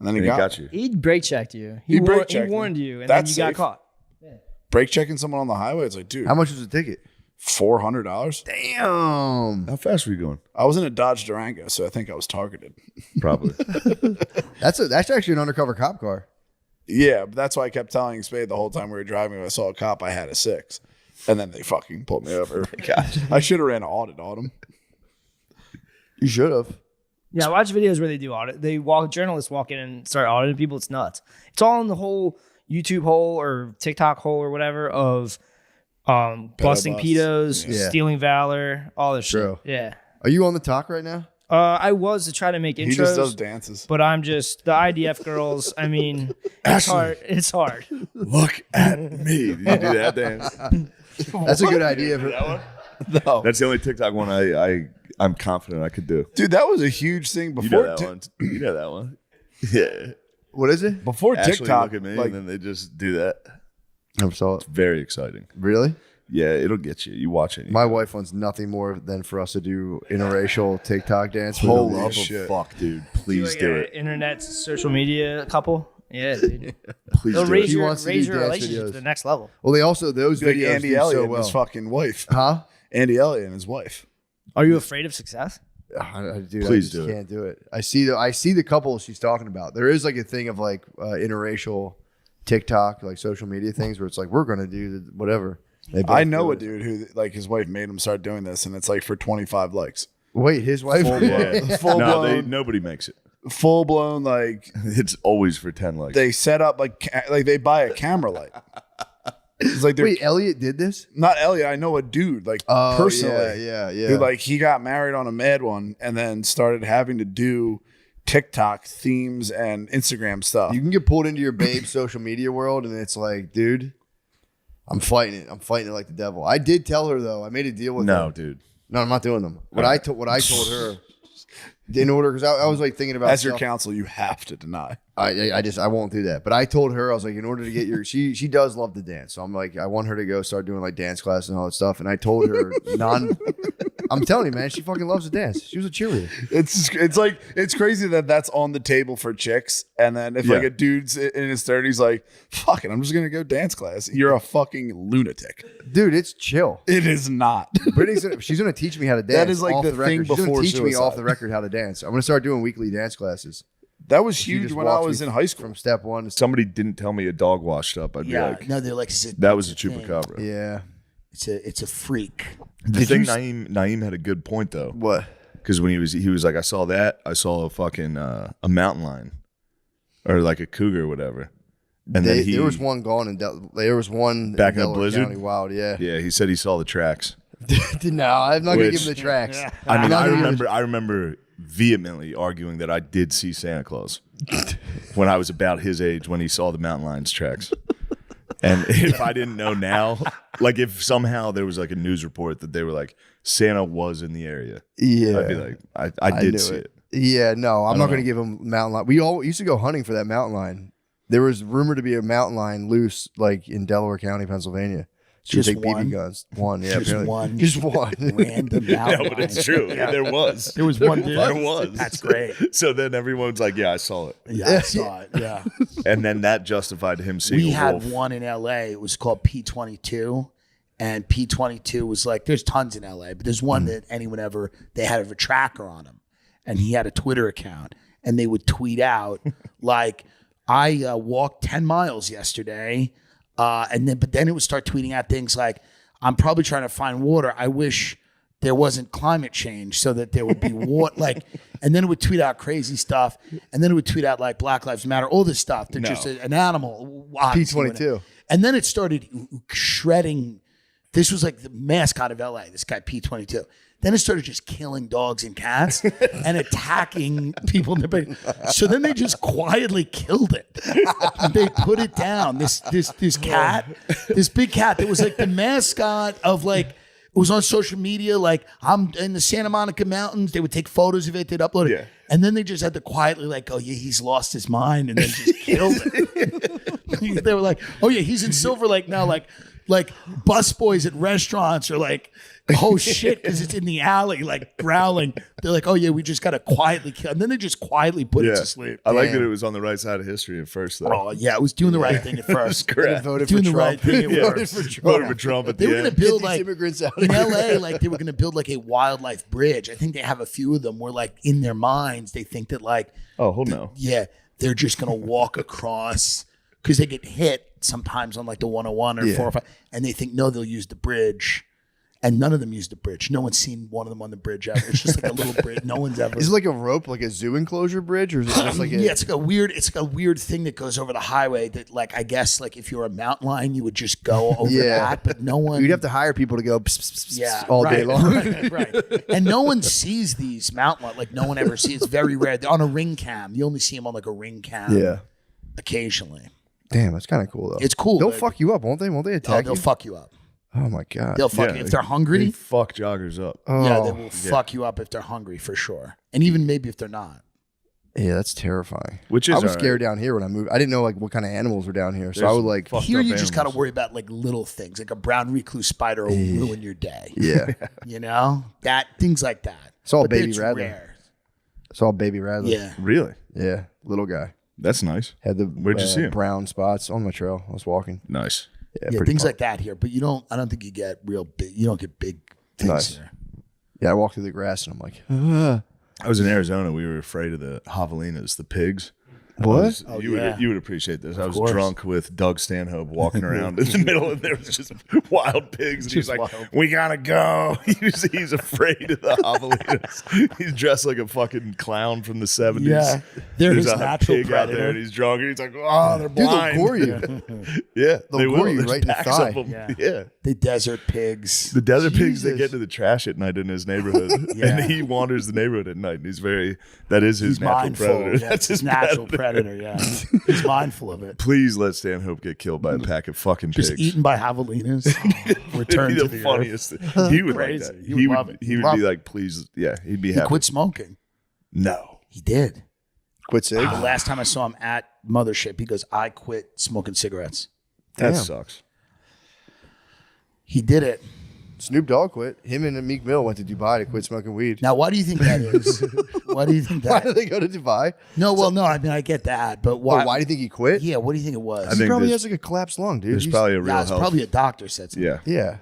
And then he And got you. He brake checked you. He brake He checked me. warned you, and That's then you safe. got caught. Brake checking someone on the highway. It's like, dude, how much was the ticket? $400. Damn. How fast were you going? I was in a Dodge Durango, so I think I was targeted. Probably. That's actually an undercover cop car. Yeah, but that's why I kept telling Spade the whole time we were driving. When I saw a cop, I had a 6. And then they fucking pulled me over. I should have ran an audit on him. You should have. Yeah, I watch videos where they do audit. Journalists walk in and start auditing people. It's nuts. It's all in the whole YouTube hole or TikTok hole or whatever of busting bus. pedos, Yeah. stealing valor, all this True. shit. Yeah. Are you on the talk right now? I was to try to make intros. He just does dances. But I'm just the IDF girls. I mean, it's hard. It's hard. Look at me. Did you do that dance? That's a good idea. No. That's the only TikTok one I'm confident I could do. Dude, that was a huge thing You before. know that one. You know that one. Yeah. What is it? Before Ashley TikTok, look at me like, and then they just do that. Never saw it. It's very exciting. Really? Yeah, it'll get you. You watch it. My wife wants nothing more than for us to do interracial TikTok dance. with Holy her. love of fuck, dude. Please do it. Internet social media couple. Yeah, dude. Please They'll do raise it. She your, wants to raise do your dance relationship videos. to the next level. Well, they also those like videos Andy do Elliott so and well. his fucking wife. Huh? Andy Elliott and his wife. Are you afraid of success? Dude, Please I just do it. can't do it. I see the couple she's talking about. There is like a thing of like interracial TikTok, like social media things where it's like we're gonna do whatever. They both I know do a it. dude who like his wife made him start doing this, and it's like for 25 likes. Wait, his wife? Full No, blown, nobody makes it. full blown like It's always for 10 likes. they set up like they buy a camera light. It's like they're Wait, Elliot did this? not Elliot. I know a dude like Oh, personally. yeah. Who like he got married on a mad one and then started having to do TikTok themes and Instagram stuff. You can get pulled into your babe social media world, and it's like, dude, I'm fighting it. I'm fighting it like the devil. I did tell her though. I made a deal with her. No, dude. No, I'm not doing them. What I told her in order, because I was like thinking about As your stuff. counsel, you have to deny. I won't do that. But I told her, I was like, in order to get your, she does love to dance. So I'm like, I want her to go start doing like dance class and all that stuff. And I told her I'm telling you, man, she fucking loves to dance. She was a cheerleader. It's crazy that that's on the table for chicks. And then if like a dude's in his 30s, like, fuck it, I'm just going to go dance class. You're a fucking lunatic. Dude, it's chill. It is not. She's going to teach me how to dance. That is like off the record. thing She's gonna before teach me suicide. off the record how to dance. I'm going to start doing weekly dance classes. That was She huge just when I walks was me in high school. From step one to Somebody didn't tell me a dog washed up. I'd be like, no, they're like, is it- that was a it's a thing. chupacabra. Yeah. It's a freak. The thing Naeem had a good point though. What? Because when he was like, I saw that. I saw a fucking a mountain lion, or like a cougar or whatever. And then there was one gone in there was one back in the Delaware blizzard. County Wild. Yeah. Yeah, he said he saw the tracks. No, I'm not going to Which- give him the tracks. I mean, I'm not gonna give him I remember vehemently arguing that I did see Santa Claus when I was about his age when he saw the mountain lion's tracks. And if I didn't know now, like if somehow there was like a news report that they were like Santa was in the area, Yeah. I'd be like, I knew did see it. Yeah, no, I'm I not don't going to give him mountain lion. We all used to go hunting for that mountain lion. There was rumored to be a mountain lion loose, like in Delaware County, Pennsylvania. Just take one? BB guns. One, yeah, Just apparently. one? Just one. Random No, mountain but it's lion. true. Yeah. There was. There was one dude. There was. That's great. So then everyone's like, yeah, I saw it. Yeah, I saw it. Yeah. And then that justified him seeing We a had wolf. one in LA. It was called P22. And P22 was like, there's tons in LA, but there's one that anyone ever, they had a tracker on him. And he had a Twitter account. And they would tweet out, like, I walked 10 miles yesterday. But then it would start tweeting out things like, I'm probably trying to find water. I wish there wasn't climate change so that there would be water. Like, and then it would tweet out crazy stuff. And then it would tweet out like Black Lives Matter, all this stuff. They're just an animal. obviously, P22. And then it started shredding. This was like the mascot of LA, this guy P22. Then it started just killing dogs and cats and attacking people in the bed. So then they just quietly killed it. They put it down. This cat, this big cat that was like the mascot of like, it was on social media. Like, I'm in the Santa Monica Mountains. They would take photos of it. They'd upload it. Yeah. And then they just had to quietly like, oh yeah, he's lost his mind, and then just killed it. They were like, oh yeah, he's in Silver Lake now. Like busboys at restaurants are like, oh shit, because it's in the alley, like growling. They're like, oh yeah, we just gotta quietly kill. And then they just quietly put it to sleep. I like that it was on the right side of history at first, though. Oh yeah, it was doing the right thing at first. Correct. Voted Doing for the Trump. right thing at Yeah. first. Voted for Trump at They the were gonna end. build Get these like immigrants out. in LA, like they were gonna build like a wildlife bridge. I think they have a few of them where like in their minds they think that like, Oh, hold no. yeah, they're just gonna walk across because they get hit sometimes on like the 101 or 405, and they think no, they'll use the bridge, and none of them use the bridge. No one's seen one of them on the bridge ever. It's just like a little bridge. No one's ever. Is it like a rope, like a zoo enclosure bridge, or is it just like a? Yeah, it's like a weird thing that goes over the highway that like I guess like if you're a mountain lion you would just go over that, but no one. You'd have to hire people to go pss, pss, pss, Yeah, all day right, long. right. And no one sees these mountain lions. Like no one ever sees. It's very rare. They're on a ring cam. You only see them on like a ring cam. Yeah. Occasionally. Damn, that's kind of cool though. It's cool. They'll but- fuck you up, won't they? Won't they Oh, attack they'll you? fuck you up. Oh my god. They'll fuck you if they're hungry. They fuck joggers up. Oh, Yeah, they will fuck you up if they're hungry for sure, and even maybe if they're not. Yeah, that's terrifying. Which is I was all right. scared down here when I moved. I didn't know like what kind of animals were down here, so I There's would like. fucked Here up you just got to animals. worry about like little things, like a brown recluse spider will ruin your day. Yeah, You know that things like that. Saw a But baby it's rattler. rare. Saw a baby rattler. Yeah. Really? Yeah, little guy That's nice. had the Where'd you see him? brown spots on my trail. I was walking. Nice. Yeah, pretty things fun. like that here, but you don't. I don't think you get real big. You don't get big things Nice. here. Yeah, I walked through the grass and I'm like, I was in Arizona. We were afraid of the javelinas, the pigs. What? I was- Oh, you yeah. would you would appreciate this. I was course. drunk with Doug Stanhope walking around in the middle, and there was just wild pigs. And he's Just like, wild. "We gotta go." He's afraid of the javelinas. He's dressed like a fucking clown from the 70s. Yeah, they're There's his a natural pig out there, predator. and he's drunk, and he's like, "Oh, they're dude, they'll blind." gore you. Yeah, They'll they gore will. you There's right in the packs thigh. of them. Yeah. Yeah. The desert pigs. The desert pigs, they Jesus. get to the trash at night in his neighborhood, Yeah. and he wanders the neighborhood at night. And that is his He's natural mindful. predator. Yeah, That's his natural predator. Yeah, he's mindful of it. Please let Stanhope get killed by a pack of fucking Just pigs. eaten by javelinas. Return It'd to be the the funniest. He would like Crazy. that. He would love it. He would Love be it. like, please, yeah, he'd be He happy. quit smoking. No, He did. Quit cig? The last time I saw him at Mothership, he goes, I quit smoking cigarettes. That Damn. sucks. He did it. Snoop Dogg quit. Him and Meek Mill went to Dubai to quit smoking weed. Now, why do you think that is? Why do you think that? Why did they go to Dubai? No, well, no, I mean, I get that, but why? Well, why do you think he quit? Yeah, what do you think it was? I He think probably there's- has like a collapsed lung, dude. There's He's- probably a real it's health. probably a doctor said something. Yeah. Yeah.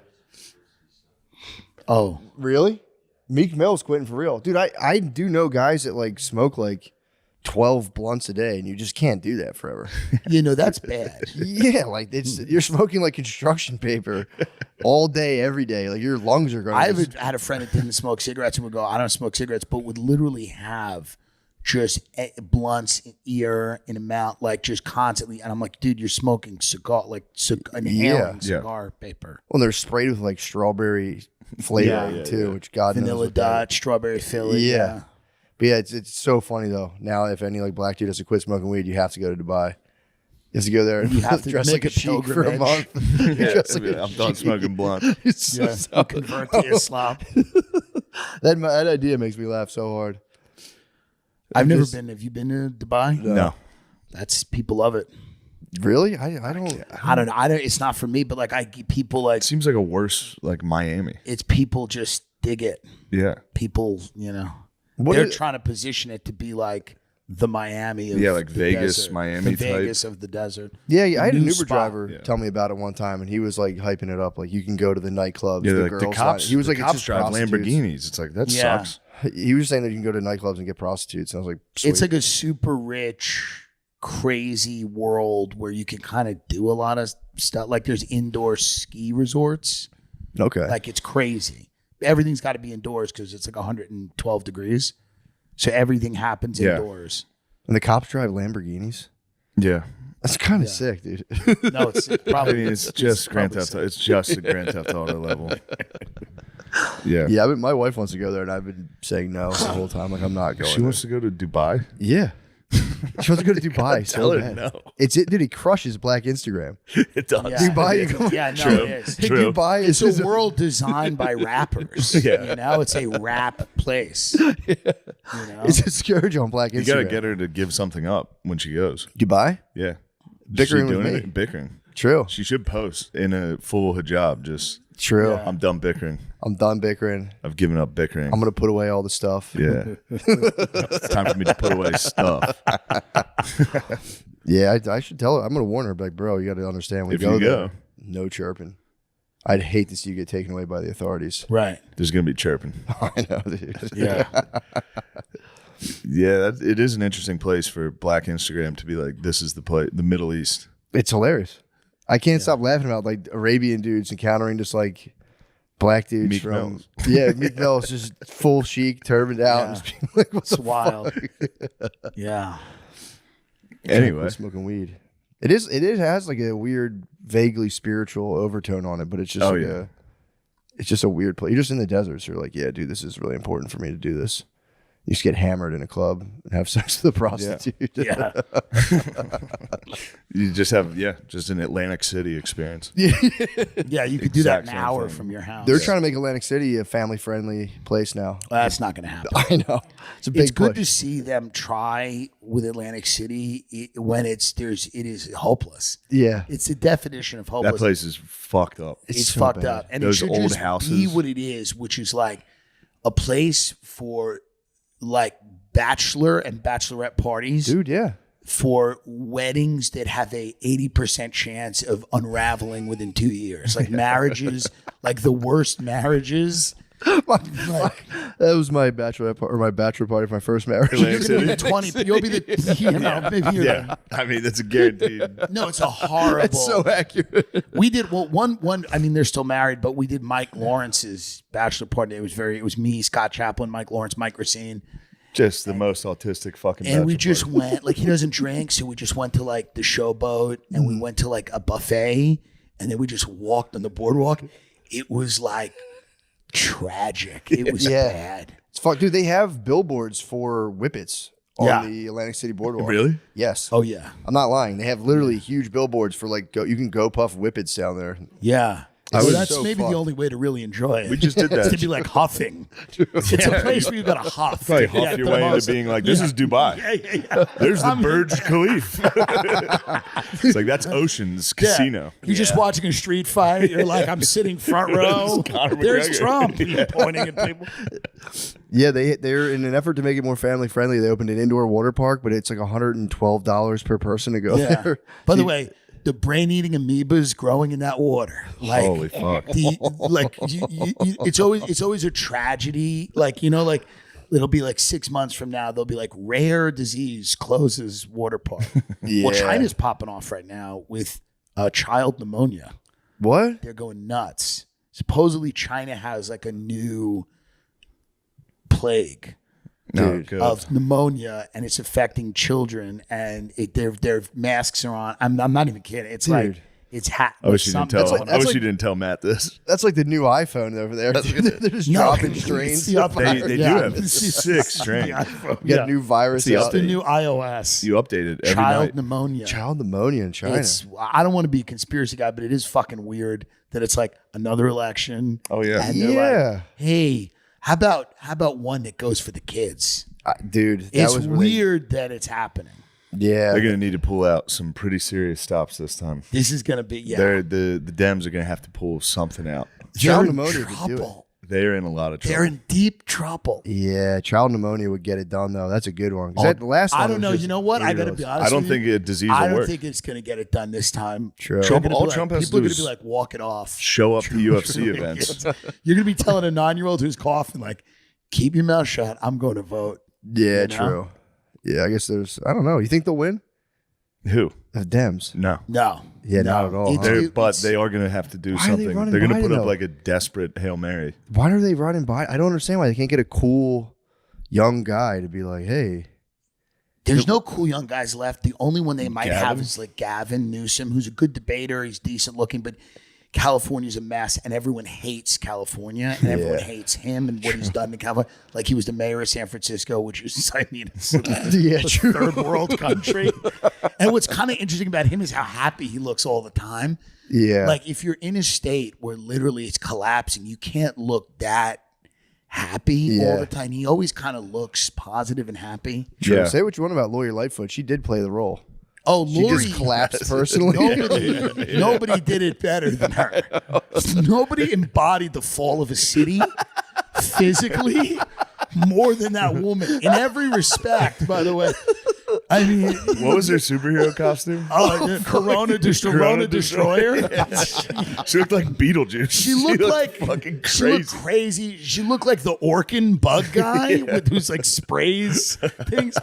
Oh, Really? Meek Mill's quitting for real. Dude, I do know guys that like smoke like 12 blunts a day and you just can't do that forever. you know, that's bad. Yeah, like you're smoking like construction paper all day, every day. Like your lungs are going I had a friend that didn't smoke cigarettes and would go, I don't smoke cigarettes, but would literally have just blunts in ear, in a mouth, like just constantly. And I'm like, dude, you're smoking cigar, like inhaling cigar paper. Well, they're sprayed with like strawberry flavoring too, which God knows. Vanilla what that Dutch, strawberry Philly. Yeah. But yeah, it's so funny though. Now, if any like black dude has to quit smoking weed, you have to go to Dubai. You have to go there and You have to dress make like a a sheik for a pilgrimage. month. Dress like a I'm done sheik. smoking blunt. It's so Yeah, you convert to Islam. that idea makes me laugh so hard. I've never Just- been. Have you been to Dubai? No. That's people love it. Really? I don't. I don't know. It's not for me, but like people like It seems like a worse like Miami. it's people just dig it. Yeah. People, you know, What they're is- trying to position it to be like the Miami of Yeah, like the Vegas, desert. Miami the type. Vegas of the desert. Yeah, I had an New Uber spot. driver Yeah. tell me about it one time, and he was like hyping it up. Like you can go to the nightclubs, Yeah, the like girls. the cops. He was the like, it's cops just drive prostitutes. Lamborghinis. It's like that Yeah. sucks. He was saying that you can go to nightclubs and get prostitutes, and I was like, sweet. It's like a super rich, crazy world where you can kind of do a lot of stuff. Like there's indoor ski resorts. Okay. Like it's crazy. Everything's got to be indoors because it's like 112 degrees. So everything happens Yeah. indoors. And the cops drive Lamborghinis. Yeah. That's kind of sick, dude. No, it's I probably mean, it's just Grand probably Theft Auto. It's just a Grand Theft Auto level. Yeah. Yeah, my wife wants to go there, and I've been saying no the whole time. Like I'm not going. She wants to go to Dubai. Yeah. She wants to go to Dubai Tell so her bad. no. It's it, dude. He crushes Black Instagram. It does. Yeah. Dubai, you go, Yeah, no, True. it is. True. Dubai It's is a world designed by rappers. Yeah. You know, it's a rap place. You know? It's a scourge on Black Instagram. You got to get her to give something up when she goes. Dubai. Yeah. Bickering She with doing me. it? Bickering. True. She should post in a full hijab. Just, True. I'm done bickering. I'm done bickering. I've given up bickering. I'm gonna put away all the stuff. Yeah. It's time for me to put away stuff. Yeah, I should tell her. I'm gonna warn her. Like, bro, you got to understand. When If you go you there, go. no chirping. I'd hate to see you get taken away by the authorities. Right. There's going to be chirping. I know, dude. Yeah. Yeah, it is an interesting place for Black Instagram to be like, this is the place, the Middle East. It's hilarious. I can't stop laughing about like Arabian dudes encountering just like black dudes Meek from Mills. yeah, Meek Mill's just full chic, turbaned out, and just being like, "What It's the wild. fuck?" Yeah. Anyway. Quit smoking weed. It has like a weird, vaguely spiritual overtone on it, but it's just Oh, like yeah. it's just a weird place. You're just in the desert, so you're like, yeah, dude, this is really important for me to do this. You just get hammered in a club and have sex with a prostitute. Yeah. You just have, just an Atlantic City experience. Yeah, you could do that Exact an same hour thing. from your house. They're trying to make Atlantic City a family-friendly place now. That's not going to happen. I know. It's a big It's good push. to see them try with Atlantic City when it is hopeless. Yeah. It's the definition of hopeless. That place is fucked up. It's so fucked bad. up, and Those it should old just houses. be what it is, which is like a place for like bachelor and bachelorette parties, Dude, yeah. for weddings that have a 80% chance of unraveling within 2 years, like marriages, like the worst marriages. That was my bachelor party for my first marriage. Atlantic You're gonna be City. the 20. You'll be the, you know, maybe you're Yeah. I mean, that's a guaranteed. No, it's a horrible. That's so accurate. We did one. I mean, they're still married, but we did Mike Lawrence's bachelor party. It was me, Scott Chaplin, Mike Lawrence, Mike Racine, Just the most autistic fucking and we bachelor just party. went. Like he doesn't drink, so we just went to like the Showboat, and we went to like a buffet, and then we just walked on the boardwalk. It was like tragic. It was Yeah. bad. It's fuck, dude. They have billboards for whippets on Yeah. the Atlantic City boardwalk. Really? Yes. Oh yeah, I'm not lying. They have literally huge billboards for like you can go puff whippets down there. yeah. Well, that's maybe the only way to really enjoy it. We just did that. It's to be like huffing. It's a place where you got to huff. Probably huff your way into being like, this is Dubai. Yeah. There's the Burj Khalifa. It's like, that's Ocean's Casino. You're just watching a street fight. You're like, I'm sitting front row. There's Trump. You're pointing at people. Yeah, they're in an effort to make it more family friendly. They opened an indoor water park, but it's like $112 per person to go there. By the way, the brain-eating amoebas growing in that water. Like, holy fuck! It's always a tragedy. Like, you know, like it'll be like 6 months from now. They'll be like, rare disease closes water park. Well, China's popping off right now with child pneumonia. What? They're going nuts. Supposedly, China has like a new plague. Of pneumonia, and it's affecting children, and their masks are on. I'm not even kidding. It's like it's I wish you didn't tell. I wish you didn't tell Matt this. That's like the new iPhone over there. They're just dropping strains. They do have 6 strains. You got a new virus. It's the new iOS. You update it every Child night. pneumonia. Child pneumonia in China. I don't want to be a conspiracy guy, but it is fucking weird that it's like another election. Oh yeah, and they're like, hey. How about one that goes for the kids? Dude, that it's was weird that it's happening. Yeah. They're going to need to pull out some pretty serious stops this time. This is going to be, The Dems are going to have to pull something out. Child pneumonia would do it. They're in a lot of trouble. They're in deep trouble. Yeah, child pneumonia would get it done, though. That's a good one. That last one I don't know. You know what? I got to be honest I don't with you. think a disease will I don't work. think it's going to get it done this time. True. All Trump has to people do are going is to be like, walk it off. show up to UFC events. You're going to be telling a 9-year-old who's coughing, like, keep your mouth shut. I'm going to vote. Yeah, You know? true. Yeah, I guess I don't know. You think they'll win? Who? The Dems. No. Yeah, not at all. But they are going to have to do Why are they something. running They're going to Biden, put up though? like a desperate Hail Mary. Why are they running by? I don't understand why they can't get a cool young guy to be like, hey. There's no cool young guys left. The only one they might Gavin? have is like Gavin Newsom, who's a good debater. He's decent looking, but California's a mess, and everyone hates California, and everyone hates him and what he's done to California. Like, he was the mayor of San Francisco, which is, I mean, it's a third world country. And what's kind of interesting about him is how happy he looks all the time. Yeah. Like, if you're in a state where literally it's collapsing, you can't look that happy all the time. He always kind of looks positive and happy. True. Say what you want about Lori Lightfoot. She did play the role. Oh, Lori. She just collapsed personally. Nobody did it better than her. Nobody embodied the fall of a city physically more than that woman in every respect, by the way. I mean, what was her superhero costume? The Corona Destroyer. She looked like Beetlejuice. She looked like fucking crazy. She looked crazy. She looked like the Orkin bug guy with who's like sprays things.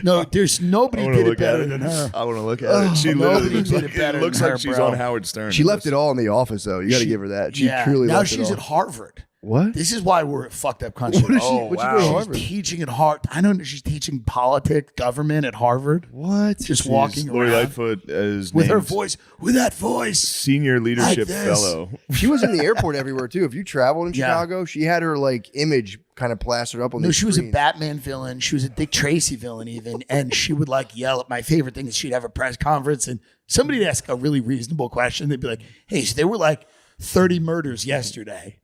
No, there's nobody did it better than her. I want to look at it. She literally looks did like, it better looks than like her, she's bro. on Howard Stern. She left it all in the office, though. You got to give her that. She truly now left she's it at all. Harvard. What? This is why we're a fucked up country. What is she? What'd you go to Harvard? She's teaching at Harvard. I don't know. She's teaching politics, government at Harvard. What? Just She's walking Lori around Lightfoot is with her named voice, with that voice. Senior Leadership Like this. Fellow. She was in the airport everywhere, too. If you traveled in Yeah. Chicago, she had her, like, image kind of plastered up on No, the she was a screens. Batman villain. She was a Dick Tracy villain, even. And she would like yell at my favorite thing is she'd have a press conference and somebody would ask a really reasonable question. They'd be like, hey, so there were like 30 murders yesterday.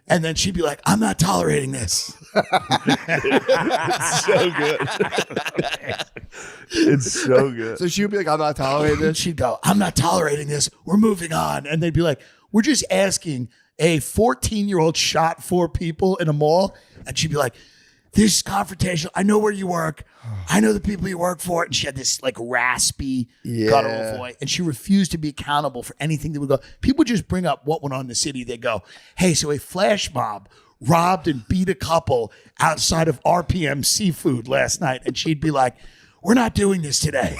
And then she'd be like, I'm not tolerating this. It's so good. It's so good. So she would be like, I'm not tolerating this. She'd go, I'm not tolerating this. We're moving on. And they'd be like, we're just asking a 14-year-old shot 4 people in a mall. And she'd be like, this is confrontational. I know where you work. I know the people you work for. And she had this like raspy, guttural voice. And she refused to be accountable for anything that would go. People would just bring up what went on in the city. They go, hey, so a flash mob robbed and beat a couple outside of RPM Seafood last night. And she'd be like, we're not doing this today.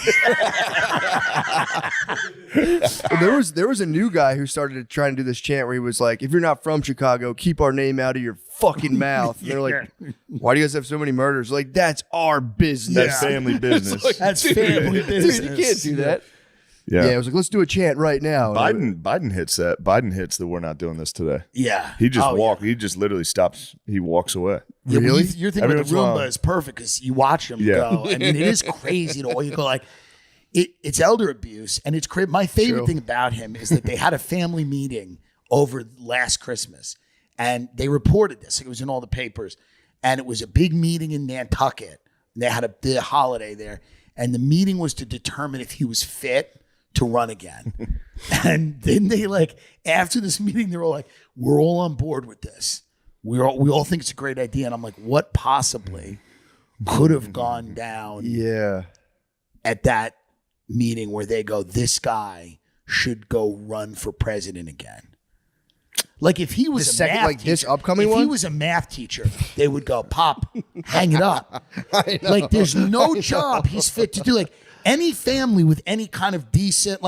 Well, there was a new guy who started trying to do this chant where he was like, if you're not from Chicago, keep our name out of your fucking mouth. And they're like, why do you guys have so many murders? Like, that's our business. That's family business. That's family business. Dude, you can't do that. Yeah. It was like, let's do a chant right now. Biden hits that. Biden hits the we're not doing this today. Yeah. He just Oh, He just literally stops. He walks away. Yeah, but Really? Your thing Every with the once in a while. Roomba is perfect because you watch them Yeah. go. I mean, it is crazy to all you go like, it's elder abuse. And it's crazy. My favorite thing about him is that they had a family meeting over last Christmas. And they reported this. It was in all the papers. And it was a big meeting in Nantucket. They had the holiday there. And the meeting was to determine if he was fit to run again. And then they after this meeting, they're all like, we're all on board with this. We all think it's a great idea. And I'm like, what possibly could have gone down at that meeting where they go, this guy should go run for president again? Like if he was a math teacher, this upcoming one? If he was a math teacher, they would go, Pop, hang it up. Like there's no job he's fit to do. Like any family with any kind of decent,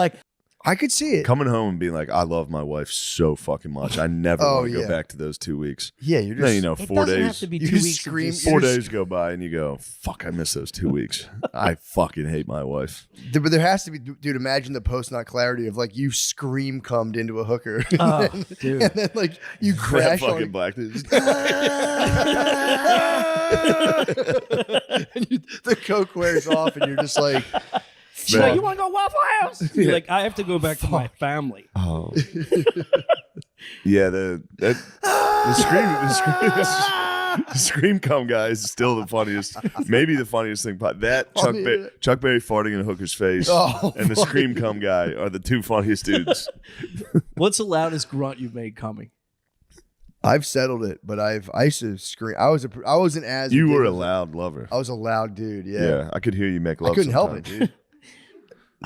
I could see it. Coming home and being like, I love my wife so fucking much. I never want to go back to those 2 weeks. Yeah, you're just... Then, 4 days. Have to be 2 weeks. Scream. 4 days go by and you go, fuck, I miss those 2 weeks. I fucking hate my wife. But there has to be, dude, imagine the post-nut clarity of you scream cummed into a hooker. Oh, dude. And then you crash that fucking on... black dude. And the coke wears off and you're just like... She's like, you want to go Waffle House? You're like, I have to go back to my family. Oh. Yeah, the scream cum guy is still the funniest. Maybe the funniest thing. That Chuck Berry farting in a hooker's face and the scream cum guy are the two funniest dudes. What's the loudest grunt you've made coming? I've settled it, but I used to scream. I wasn't as... You were a loud lover. I was a loud dude, Yeah, I could hear you make love. I couldn't help it, dude.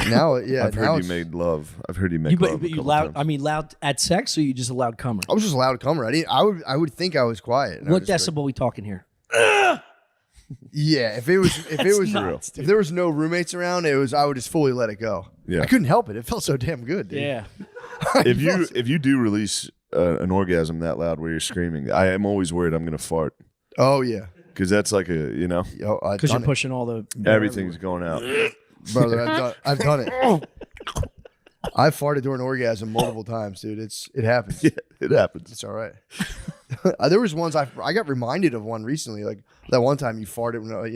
Now, I've heard you made love. I've heard you make love. But you loud? Times. I mean, loud at sex, or you just a loud comer? I was just a loud comer. I would think I was quiet. What decibel we talking here? Yeah, if there was no roommates around, I would just fully let it go. Yeah, I couldn't help it. It felt so damn good, dude. Yeah. If you do release an orgasm that loud where you're screaming, I am always worried I'm gonna fart. Oh yeah, because that's like because you're pushing all the everything's going out. Brother, I've done it. I've farted during orgasm multiple times, dude. It happens. Yeah, it happens. It's all right. There was ones I got reminded of one recently, like that one time you farted when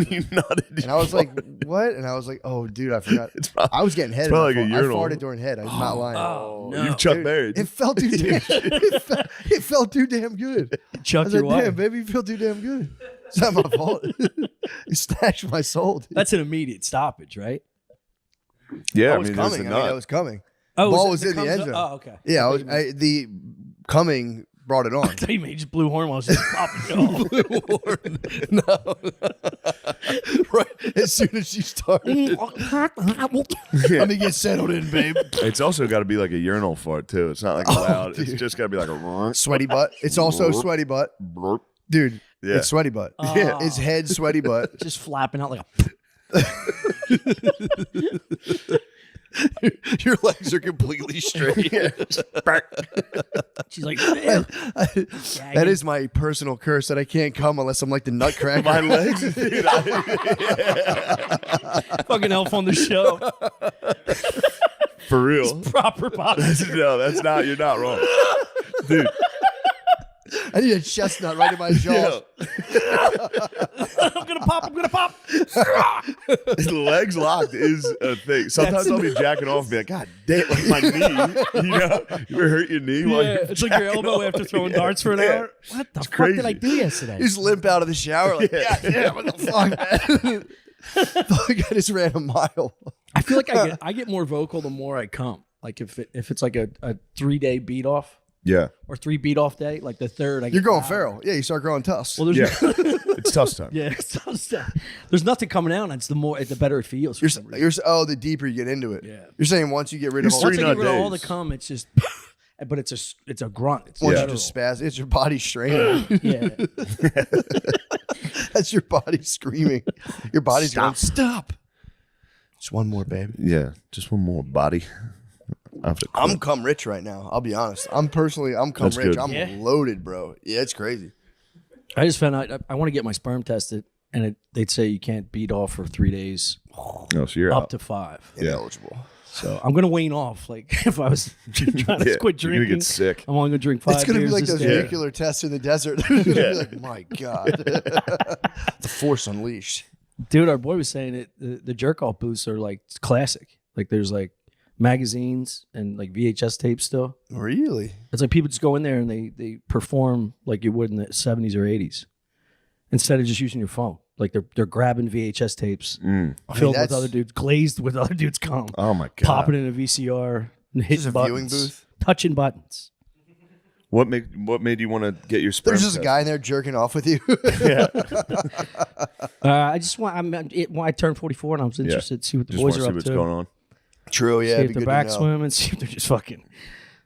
you nodded, and I was like, "What?" And I was like, "Oh, dude, I forgot." I was getting head. It's like a urinal. I farted during head. I'm not lying. Oh, no. You've Chuck Berry. It felt too damn. It felt too damn good. Chuck, I was like, "Damn, baby, you feel too damn good." It's not my fault. You snatched my soul. Dude. That's an immediate stoppage, right? Yeah, I was coming. I was coming. Oh, ball was in the end zone. Oh, okay. Yeah, the coming brought it on. I thought you made just blue horn while I was just popping blue horn. No. Right as soon as she started. Let me get settled in, babe. It's also got to be like a urinal fart too. It's not like loud. It's just got to be like a sweaty butt. It's also sweaty butt, dude. Yeah. It's sweaty butt. Yeah, it's head sweaty butt. Just flapping out like Your legs are completely straight. She's like, that is my personal curse that I can't come unless I'm like the nutcracker. My legs, dude. Fucking elf on the show. For real. It's proper body. No, that's not. You're not wrong, dude. I need a chestnut right in my jaw. I'm gonna pop. Legs locked is a thing. Sometimes I'll be jacking off and be like, God damn, like my knee. You ever hurt your knee? It's like your elbow after throwing darts for an hour. What the fuck did I do yesterday? You just limp out of the shower like, God damn, what the fuck? Fuck, I just ran a mile. I feel like I get more vocal the more I come. Like if it's like a 3-day beat off. Yeah. Or 3 beat off day, like the third. You're going feral. Yeah, you start growing tusks. Well, it's tusk time. Yeah, it's tusk time. There's nothing coming out. It's the better it feels. The deeper you get into it. Yeah. You're saying once you get rid of once I get rid of all the cum, it's just. But it's a grunt. It's once you just spaz, it's your body straining. Yeah. That's your body screaming. Your body's going, stop. Just one more, baby. Yeah, just one more, body. I'm cum rich right now. I'll be honest. I'm cum That's rich. good. I'm loaded, bro. Yeah, it's crazy. I just found out I want to get my sperm tested, and they'd say you can't beat off for 3 days. No, so you're up out. to 5. Ineligible. So I'm gonna wane off. Like if I was trying to quit drinking, you're gonna get sick. I'm only gonna drink 5 It's gonna be beers like this those day. nuclear tests in the desert. It's gonna be like, my God, the force unleashed. Dude, our boy was saying it. The jerk off booths are like classic. Like there's like magazines and like VHS tapes still. Really? It's like people just go in there and they perform like you would in the 70s or 80s instead of just using your phone. Like they're grabbing VHS tapes filled with other dudes, glazed with other dudes cum. Oh my god! Popping in a VCR, hitting a viewing booth, touching buttons. What made you want to get your sperm? There's just a test? guy in there jerking off with you. Yeah. I just want. I turned 44 and I was interested to see what the boys are up to. What's going on? True. Yeah. See it'd if be they're good back to know. swimming. See if they're just fucking.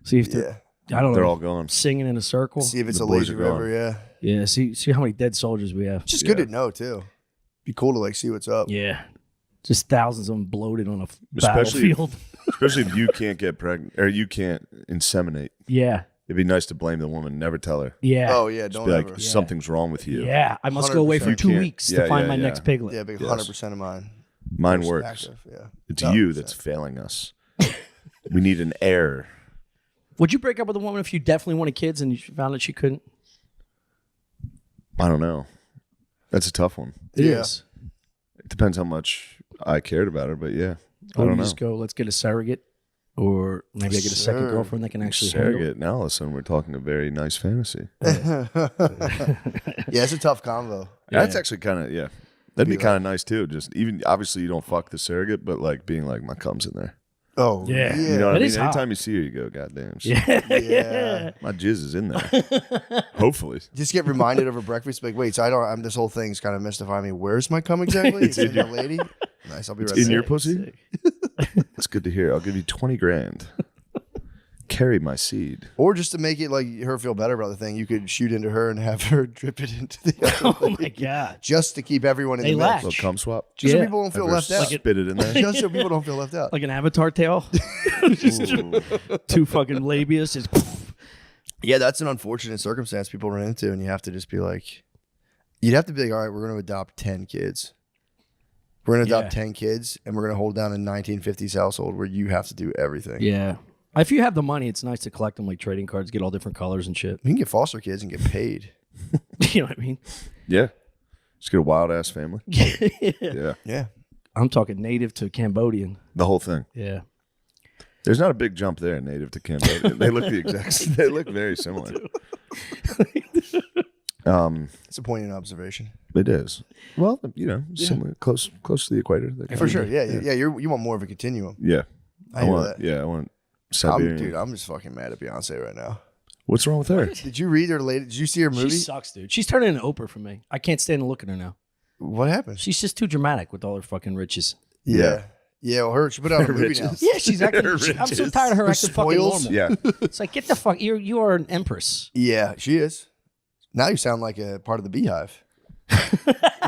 See if they're. I don't know. They're all gone. Singing in a circle. See if it's The a boys lazy are gone. river. Yeah. Yeah. See how many dead soldiers we have. It's just good to know too. Be cool to like see what's up. Yeah. Just thousands of them bloated on a Especially battlefield. especially if you can't get pregnant or you can't inseminate. Yeah. It'd be nice to blame the woman. Never tell her. Yeah. Oh yeah. Just Don't be like, ever. something's wrong with you. Yeah. I must go away for 100%. 2 You can't- weeks yeah, to find yeah, my yeah. next piglet. Yeah. Big Yes. 100% of mine. Mine Most works. active, yeah. It's 100%. you that's failing us. We need an heir. Would you break up with a woman if you definitely wanted kids and you found that she couldn't? I don't know. That's a tough one. It is. It depends how much I cared about her, but yeah. I Or don't you know. just go, let's get a surrogate, or maybe I get a second Sure. girlfriend that can actually handle it. Surrogate. Now all of a sudden we're talking a very nice fantasy. Yeah, it's a tough combo. That's actually kind of, yeah. That'd be Be kind of nice too. Just even, obviously you don't fuck the surrogate, but like being like, my cum's in there. Oh Yeah. You know what I That mean? is hot. Anytime you see her, you go, God damn. Yeah. My jizz is in there. Hopefully. Just get reminded over breakfast. Like, wait, so I'm this whole thing's kind of mystifying me. Where's my cum exactly? It's in the lady. Nice. I'll be right In back. your pussy? That's good to hear. I'll give you 20 grand. Carry my seed. Or just to make it like her feel better about the thing, you could shoot into her and have her drip it into the other Oh my lady. God. Just to keep everyone in They the latch. mix. Little cum swap. Just so Yeah. people don't feel Have her left out. Spit it in there. Just so people don't feel left out. Like an avatar tail. Just two fucking labias. Just Yeah, that's an unfortunate circumstance people run into, and you have to just be like, you'd have to be like, all right, we're going to adopt 10 kids. We're going to adopt 10 kids, and we're going to hold down a 1950s household where you have to do everything. yeah. If you have the money, it's nice to collect them like trading cards, get all different colors and shit. You can get foster kids and get paid. You know what I mean? Yeah. Just get a wild ass family. Yeah. Yeah. I'm talking native to Cambodian. The whole thing. Yeah. There's not a big jump there, native to Cambodia. They look the exact. They look very similar. It's a poignant observation. It is. Well, you know, similar, close to the equator. That kind For of- sure. Yeah. You want more of a continuum. Yeah. I hear want. that. Yeah, I want Siberian. I'm just fucking mad at Beyonce right now. What's wrong with her? Did you read her latest? Did you see her movie? She sucks, dude. She's turning into Oprah for me. I can't stand to look at her now. What happened? She's just too dramatic with all her fucking riches. Yeah. Yeah, well, she put out a movie now. Yeah, she's acting. I'm so tired of her acting fucking spoils. normal. Yeah. It's like, get the fuck. You are an empress. Yeah, she is. Now you sound like a part of the Beehive.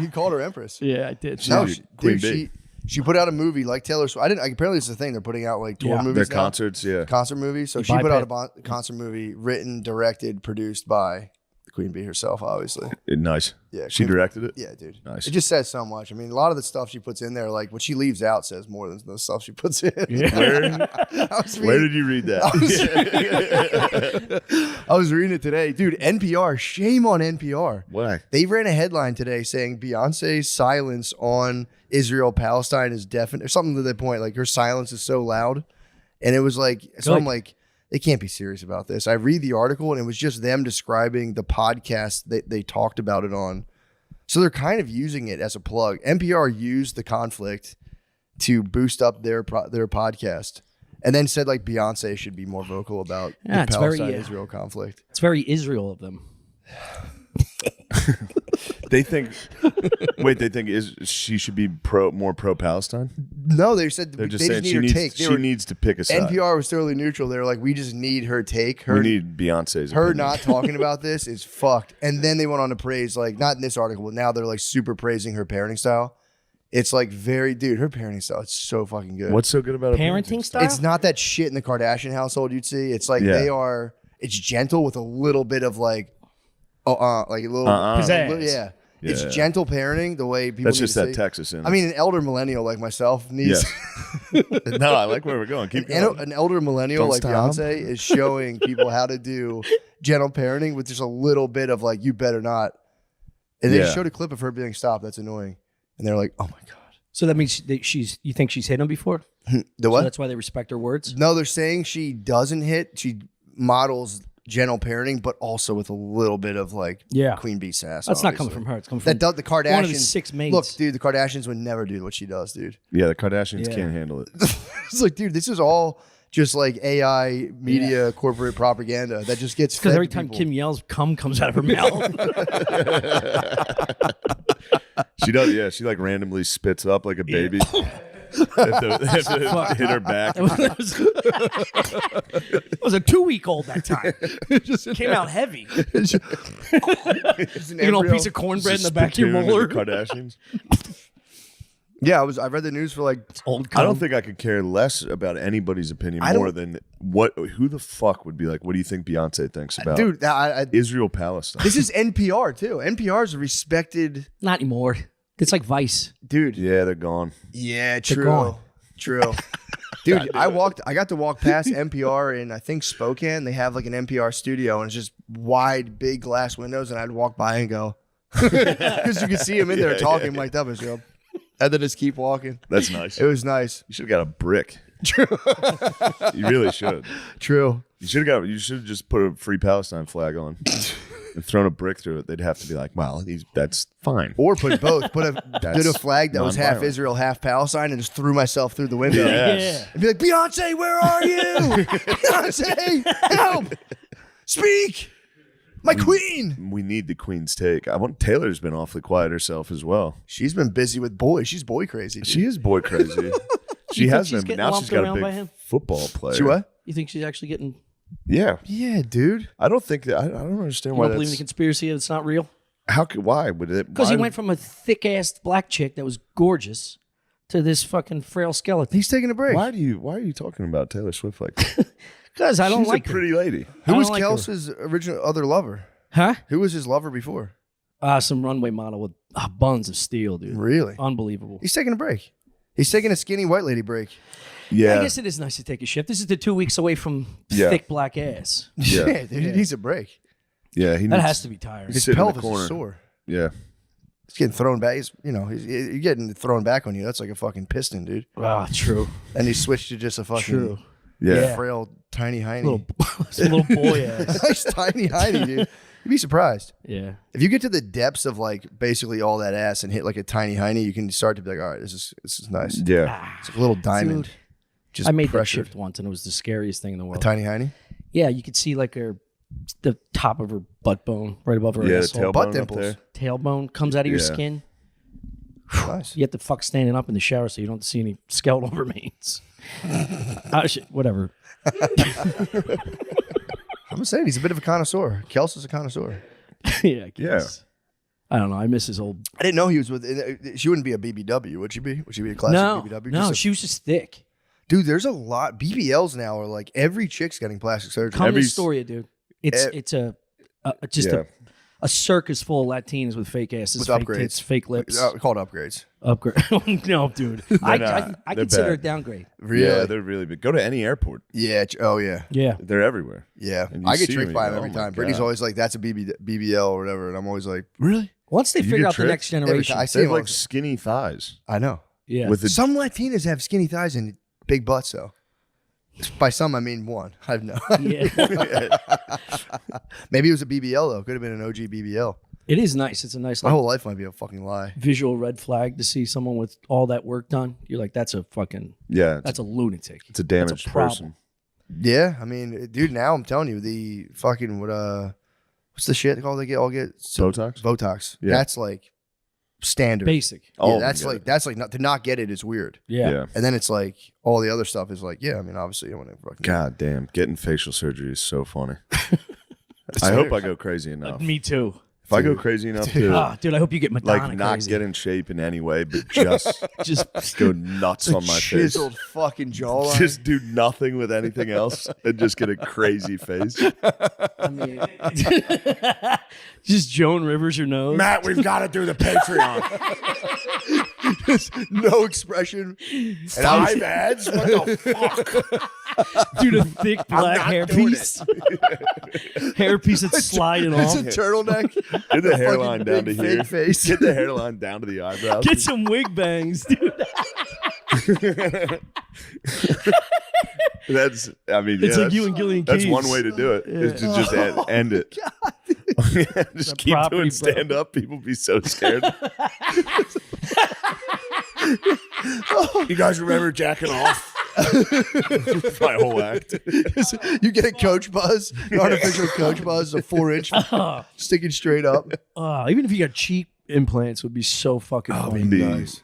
You called her Empress. Yeah, I did. No, She's she, Queen dude, Bee. she put out a movie like Taylor Swift. Apparently it's a thing. They're putting out like tour Yeah. movies Their now. concerts, yeah. Concert movies. So You she put out bypass- a concert movie written, directed, produced by the Queen Bee herself, obviously. Nice. Yeah, She Queen- directed it? Yeah, dude. Nice. It just says so much. I mean, a lot of the stuff she puts in there, like what she leaves out, says more than the stuff she puts in. Where did you read that? I was reading it today. Dude, NPR, shame on NPR. Why? They ran a headline today saying Beyonce's silence on Israel-Palestine is definite, or something to that point. Like her silence is so loud. And it was like, so I'm like, they can't be serious about this. I read the article and it was just them describing the podcast that they talked about it on. So they're kind of using it as a plug. NPR used the conflict to boost up their podcast, and then said like Beyonce should be more vocal about the it's very, Palestine-Israel conflict. It's very Israel of them. They think she should be more pro Palestine? No, they said They're just they saying just she need her needs take. she needs to pick a side. NPR was totally neutral. They were like, we just need her take. We need Beyonce's her opinion. not talking about this is fucked. And then they went on to praise, like, not in this article, but now they're like super praising her parenting style. It's like her parenting style. It's so fucking good. What's so good about her Parenting style? It's not that shit in the Kardashian household you'd see. It's like Yeah. it's gentle with a little bit of like a little Pizzazz. yeah. It's Yeah. gentle parenting the way people That's need just to that see. Texas in I it. mean, an elder millennial like myself needs No, I like where we're going. Keep going. an elder millennial Don't like stop. Beyonce is showing people how to do gentle parenting with just a little bit of like, you better not. And they Yeah. showed a clip of her being stopped. That's annoying. And they're like, oh my God. So that means you think she's hit him before? The what? So that's why they respect her words? No, they're saying she doesn't hit. She models gentle parenting, but also with a little bit of like queen bee sass. That's not coming from her. It's coming from the Kardashians. One of the 6 mates. Look, dude, the Kardashians would never do what she does, dude. Yeah, the Kardashians can't handle it. It's like, dude, this is all just like AI media corporate propaganda that just gets because fed every to time people. Kim yells, cum comes out of her mouth. She does, yeah. She like randomly spits up like a baby. If it hit her back. It was a 2-week-old that time. It just came out heavy. You know, a piece of cornbread in the back of your molar. Kardashians. Yeah, I read the news for like old. I don't think I could care less about anybody's opinion more than who the fuck would be like, what do you think Beyonce thinks about dude, Israel Palestine? This is NPR too. NPR is a respected. Not anymore. It's like Vice, dude. Yeah, they're gone. Yeah, They're gone. True. Dude, I got to walk past NPR in I think Spokane. They have like an NPR studio and it's just wide, big glass windows, and I'd walk by and go because you could see them in there talking mic'd up and go, and then just keep walking. That's nice. It was nice. You should have got a brick. True. You really should. True. You should have just put a Free Palestine flag on and thrown a brick through it. They'd have to be like, well, that's fine. Or put both. Did a flag that was half non-violent. Israel, half Palestine, and just threw myself through the window. Yes. And be like, Beyonce, where are you? Beyonce, help! Speak! My queen! We need the queen's take. Taylor's been awfully quiet herself as well. She's been busy with boys. She's boy crazy. Dude. She is boy crazy. She You think has she's been, but getting now lumped she's got a around by big him? football player. She what? You think she's actually getting? Yeah. Yeah, dude. I don't think that. I don't understand You why don't believe in the that's. conspiracy? It's not real. Why would it? Because he why- went from a thick ass black chick that was gorgeous to this fucking frail skeleton. He's taking a break. Why are you talking about Taylor Swift like that? Because I don't She's like a pretty lady. Who I was don't like her. Kelsey's original other lover? Huh? Who was his lover before? Some runway model with buns of steel, dude. Really? Unbelievable. He's taking a break. He's taking a skinny white lady break. Yeah. I guess it is nice to take a shift. This is the 2 weeks away from Yeah. thick black ass. Yeah. Yeah, dude, he needs a break. Yeah, he That needs- has to be tiring. His sit in the pelvis corner. is sore. Yeah. He's getting thrown back. You're getting thrown back on you. That's like a fucking piston, dude. Ah, true. And he switched to just a fucking True. Yeah. frail, tiny hiney. Little boy ass. Nice tiny hiney, dude. You'd be surprised. Yeah. If you get to the depths of like basically all that ass and hit like a tiny hiney, you can start to be like, all right, this is nice. Yeah. It's like a little diamond. Dude, Just I made pressured. that shift once, and it was the scariest thing in the A world. tiny hiney? Yeah, you could see like the top of her butt bone right above her Yeah, the asshole. tailbone Butt up dimples. there. Tailbone comes out of your Yeah. skin. Nice. You have to fuck standing up in the shower so you don't see any skeletal remains. Whatever. I'm saying he's a bit of a connoisseur. Kelsey's a connoisseur. Yeah, I guess. I don't know. I miss his old. I didn't know he was with. She wouldn't be a BBW, would she be? Would she be a classic No, BBW? no, Just a- she was just thick. Dude, there's a lot. BBLs now are like every chick's getting plastic surgery. Come Every to Astoria, dude. It's just a circus full of Latinas with fake asses, with fake upgrades, tits, fake lips. Called upgrades. Upgrade? No, dude. I they're consider bad. it downgrade. Really? Yeah, they're really big. Go to any airport. Yeah. Oh yeah. Yeah. They're everywhere. Yeah. And you I get see tricked them, by you them go, every "Oh my time. Brittany's God." always like, "That's a BBL or whatever," and I'm always like, "Really?" Once they You figure get out the tricked? next generation, I They see have them like all- skinny thighs. I know. yeah. With the Some Latinas have skinny thighs and big butts, though. By some, I mean one. I have no. Yeah. Maybe it was a BBL though. Could have been an OG BBL. It is nice. It's a nice My like, whole life might be a fucking lie. visual red flag to see someone with all that work done. You're like, that's a fucking, Yeah, that's a lunatic. it's a damaged problem. person. Yeah, I mean, dude. Now I'm telling you, the fucking what's the shit called? They all get Botox? Botox. Yeah. That's like standard. Basic. Yeah, Oh, that's my like God. not, to not get it is weird. Yeah. Yeah. And then it's like all the other stuff is like, yeah. I mean, obviously, I want to fucking. God damn, getting facial surgery is so funny. I hope I go crazy enough. Me too. If I go crazy enough to Dude, I hope you get Madonna like not crazy. get in shape in any way, but just Just go nuts on my face. Chiseled fucking jawline. Just do nothing with anything else and just get a crazy face. I mean, just Joan Rivers your nose. Matt, we've got to do the Patreon. Just no expression. And 5 ads? What the fuck? Dude, a thick black not doing hairpiece. Hairpiece that's sliding It's off. a turtleneck. Get the a hairline fucking down to big here. fake face. Get the hairline down to the eyebrows. Get some wig bangs, dude. That's, I mean, It's yeah, like you and Gillian That's Keys. one way to do it. Is to just end it. Just keep doing stand up. People be so scared. You guys remember jacking off? My whole act. You get a coach buzz, an artificial coach buzz, a 4-inch sticking straight up. Even if you got cheek implants, would be so fucking funny. Nice.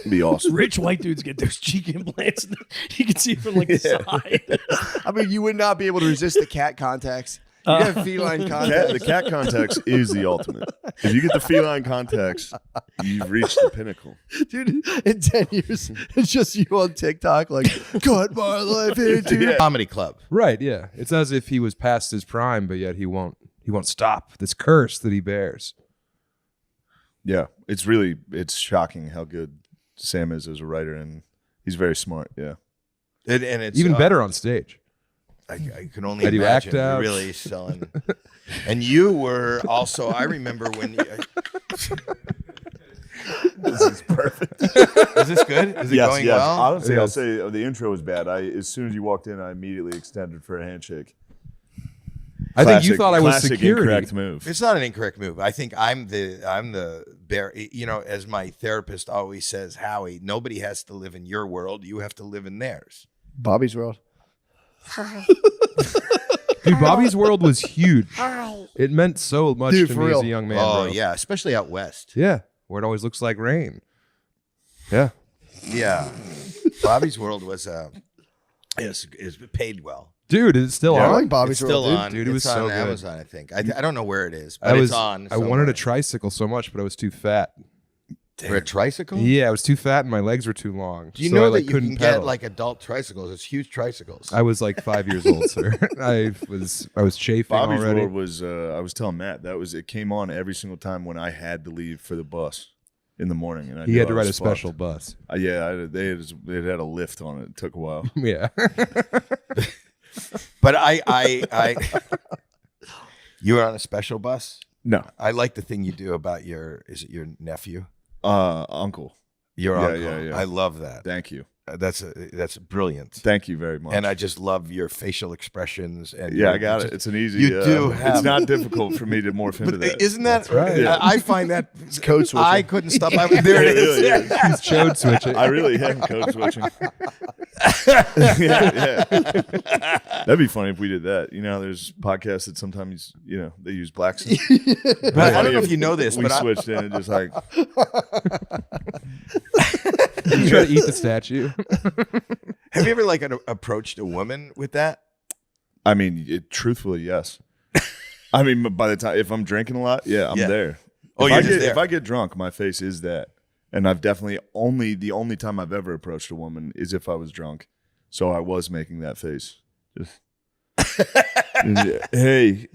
Be awesome. Rich white dudes get those cheek implants. You can see it from like the side. I mean, you would not be able to resist the cat contacts. You have feline contacts. The cat contacts is the ultimate. If you get the feline contacts, you've reached the pinnacle. Dude, in 10 years, it's just you on TikTok, like, cut my life into comedy club. Right, yeah. It's as if he was past his prime, but yet he won't stop this curse that he bears. Yeah, it's shocking how good Sam is as a writer, and he's very smart. Yeah, And it's even better on stage. I can only I do imagine act outs. you're really selling. And you were also, I remember when you, this is perfect. Is this good? Is it going well? Honestly, I'll say the intro was bad. As soon as you walked in, I immediately extended for a handshake. I think you thought I was security. Incorrect move. It's not an incorrect move. I think I'm the bear. You know, as my therapist always says, Howie, nobody has to live in your world. You have to live in theirs. Bobby's world. Dude, Bobby's world was huge. It meant so much to me as a young man. Oh bro. yeah, especially out west. Yeah, where it always looks like rain. Yeah. Yeah, Bobby's world was is paid well. Dude, it's still Yeah, on. I like Bobby's It's still world, on. Dude, it was It's so on good. Amazon, I think. I don't know where it is, but it's on. I wanted a tricycle so much, but I was too fat. For a tricycle? Yeah, I was too fat and my legs were too long. Do you so know I, that you couldn't can pedal. get like adult tricycles? It's huge tricycles. I was like 5 years old, sir. I was chafing Bobby's already. World was. I was telling Matt it came on every single time when I had to leave for the bus in the morning, and He had to ride a special bus. Yeah, they had a lift on it. It took a while. Yeah. But I you were on a special bus? No. I like the thing you do about is it your nephew? Uncle. Your Yeah, uncle. yeah. I love that. Thank you. That's brilliant. Thank you very much. And I just love your facial expressions. And I got it. It's an easy. You do have. It's not difficult for me to morph into that. Isn't that right? Yeah. I find that it's code switching. I couldn't stop. There it is. Really is. He's chode switching. I really am code switching. yeah. That'd be funny if we did that. You know, there's podcasts that sometimes they use black scent. But I don't know if you know this, we but switched in and just like. You try to eat the statue. Have you ever approached a woman with that? I mean, truthfully, yes. I mean, by the time if I'm drinking a lot, I'm there. Oh, if you're there. If I get drunk, my face is that, and I've definitely the only time I've ever approached a woman is if I was drunk, so I was making that face. Just, hey,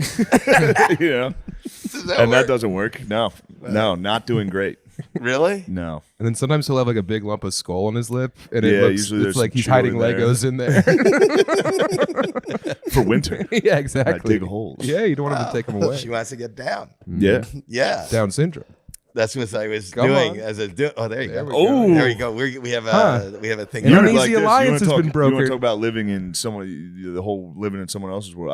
that doesn't work. No, not doing great. Really? No. And then sometimes he'll have like a big lump of skull on his lip, and usually it's there's like some he's chew hiding in there. Legos in there For winter. Yeah, exactly. I dig holes. Yeah, you don't want him to take them away. She wants to get down. Yeah. Yeah. Down syndrome. That's what I was Come doing on. as a. Oh, there you go. go. There you go. We have a thing. An uneasy like this. alliance has been You want brokered. to talk about living in the whole living in someone else's world?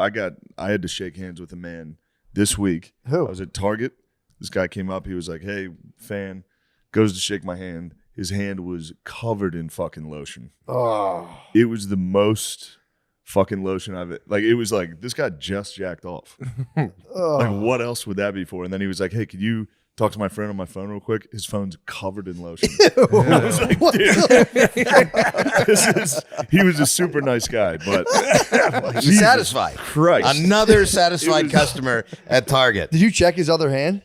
I had to shake hands with a man this week. Who? I was at Target. This guy came up. He was like, "Hey, fan." Goes to shake my hand. His hand was covered in fucking lotion. Oh. It was the most fucking lotion it was like this guy just jacked off. Like what else would that be for? And then he was like, "Hey, could you talk to my friend on my phone real quick?" His phone's covered in lotion. I was like, dude, he was a super nice guy, but He's satisfied. Christ. Another satisfied customer at Target. Did you check his other hand?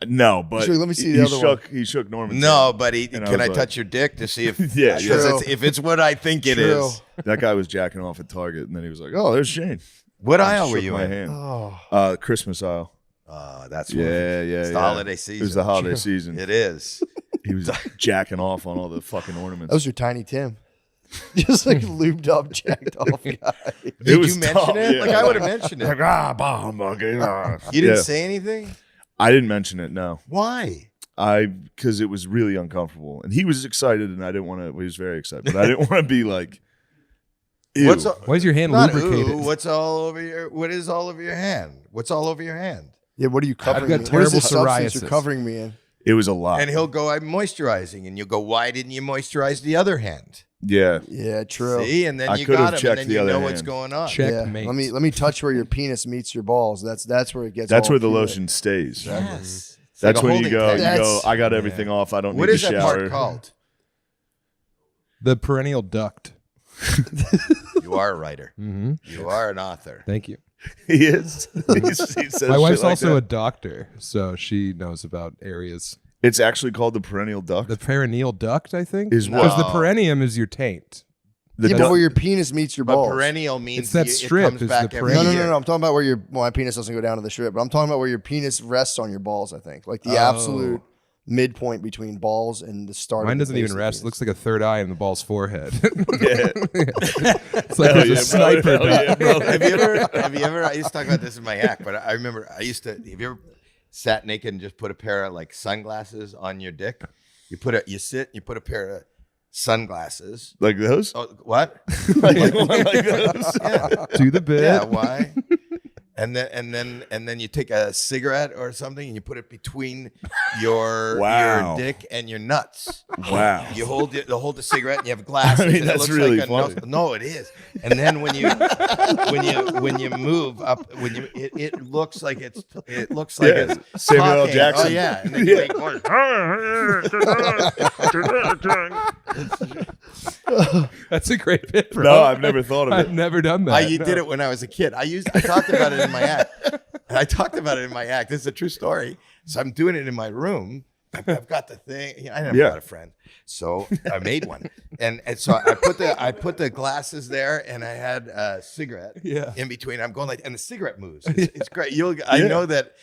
No, but Let me see the other one. He shook Norman's No, hand. but And can I was touch your dick to see if Yeah, if it's what I think it True. is? That guy was jacking off at Target, and then he was like, "Oh, there's Shane." What He aisle were shook you my in? hand. Oh. Christmas aisle. That's Yeah. It's the holiday season. It was the holiday season. It is. He was jacking off on all the fucking ornaments. That was your Tiny Tim. Just like lubed up, jacked off guy. Did was you mention tough, it? yeah. Like I would have mentioned it. Like, bomb, okay, You didn't say anything? I didn't mention it. No. Why? Because it was really uncomfortable, and he was excited, and I didn't want to. He was very excited, but I didn't want to be like. Ew. Why is your hand Not lubricated? ooh, what is all over your hand? What's all over your hand? Yeah, what are you covering? I've got me? terrible What is the substance psoriasis. you're covering me in? It was a lot. And he'll go, I'm moisturizing, and you'll go, why didn't you moisturize the other hand? Yeah. Yeah, true. See, and then I you could got have him, and checked then the you other know what's hand. going on. Checkmate. Yeah. Let me touch where your penis meets your balls. That's where it gets. That's all where the cute. lotion stays. Yes. It's That's like a when you holding go. tank. You go. I got everything off. I don't What need is to that shower. part called? The perennial duct. You are a writer. Mm-hmm. You are an author. Thank you. He is. He says My wife's shit like also a that. doctor, so she knows about areas. It's actually called the perennial duct. The perineal duct, I think, Is because the what? perineum is your taint. Yeah, but where your penis meets your But balls. perennial means It's that it strip comes is back the every perennial. year. No. I'm talking about where my penis doesn't go down to the strip, but I'm talking about where your penis rests on your balls. I think like the absolute midpoint between balls and the start. Mine of the doesn't base even of the rest. It penis. looks like a third eye in the ball's forehead. It's Hell like there's yeah, a sniper. bro. Hell yeah, bro. Have you ever? I used to talk about this in my act, but I remember I used to. Have you ever sat naked and just put a pair of like sunglasses on your dick? You put you put a pair of sunglasses Like those? Oh, what? like those? Yeah. Do the bit. Yeah. Why? And then you take a cigarette or something and you put it between your Wow. dick and your nuts. Wow. You hold the cigarette and you have glasses. I mean, and that's it looks really like funny. No, it is. And then when you move up, it looks like it's Yeah, Samuel L. talking. Jackson. Oh yeah. And then Yeah. you make That's a great bit, bro. No, I've never thought of it. I've never done that. You did it when I was a kid. I talked about it in my act. This is a true story. So I'm doing it in my room. I've got the thing. I never got a friend, so I made one, and so I put the glasses there, and I had a cigarette in between. I'm going like, and the cigarette moves. It's great. I know that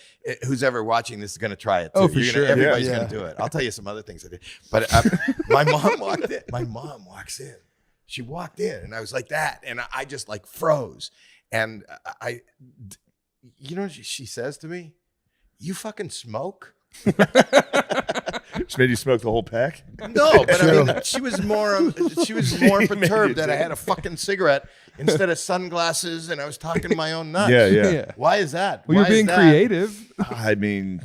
who's ever watching this is going to try it. Too. Oh, for sure. Everybody's going to do it. I'll tell you some other things I did. But my mom walked in. My mom walks in. She walked in, and I was like that, and I just like froze, and you know what she says to me? You fucking smoke? She made you smoke the whole pack? No, but I mean, she was more perturbed that I had a fucking cigarette instead of sunglasses, and I was talking to my own nuts. Yeah. Why is that? Well, Why you're being is that? creative. I mean,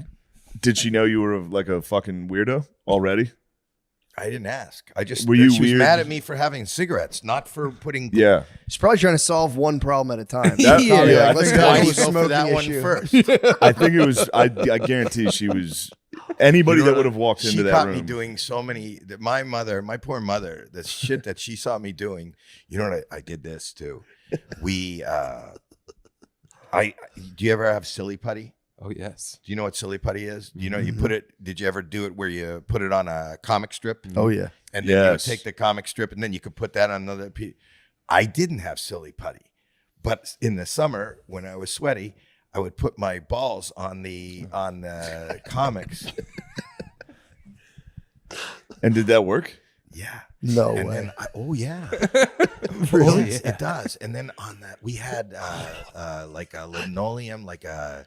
did she know you were like a fucking weirdo already? I didn't ask. I just Were you she was weird? mad at me for having cigarettes, not for putting. Yeah. She's probably trying to solve one problem at a time. That- Probably yeah, I let's think tackle that the was- go for smoking that one issue. first. I think it was. I guarantee she was. Anybody that would have walked into She that caught room. me doing so many. My poor mother, the shit that she saw me doing. You know what? I did this too. Do you ever have silly putty? Oh yes. Do you know what silly putty is? Do you know you put it? Did you ever do it where you put it on a comic strip? Oh yeah. And then you would Yes. take the comic strip and then you could put that on another piece. I didn't have silly putty, but in the summer when I was sweaty, I would put my balls on the comics. And did that work? Yeah. No and way. Then yeah. Really? It does. And then on that we had like a linoleum, like a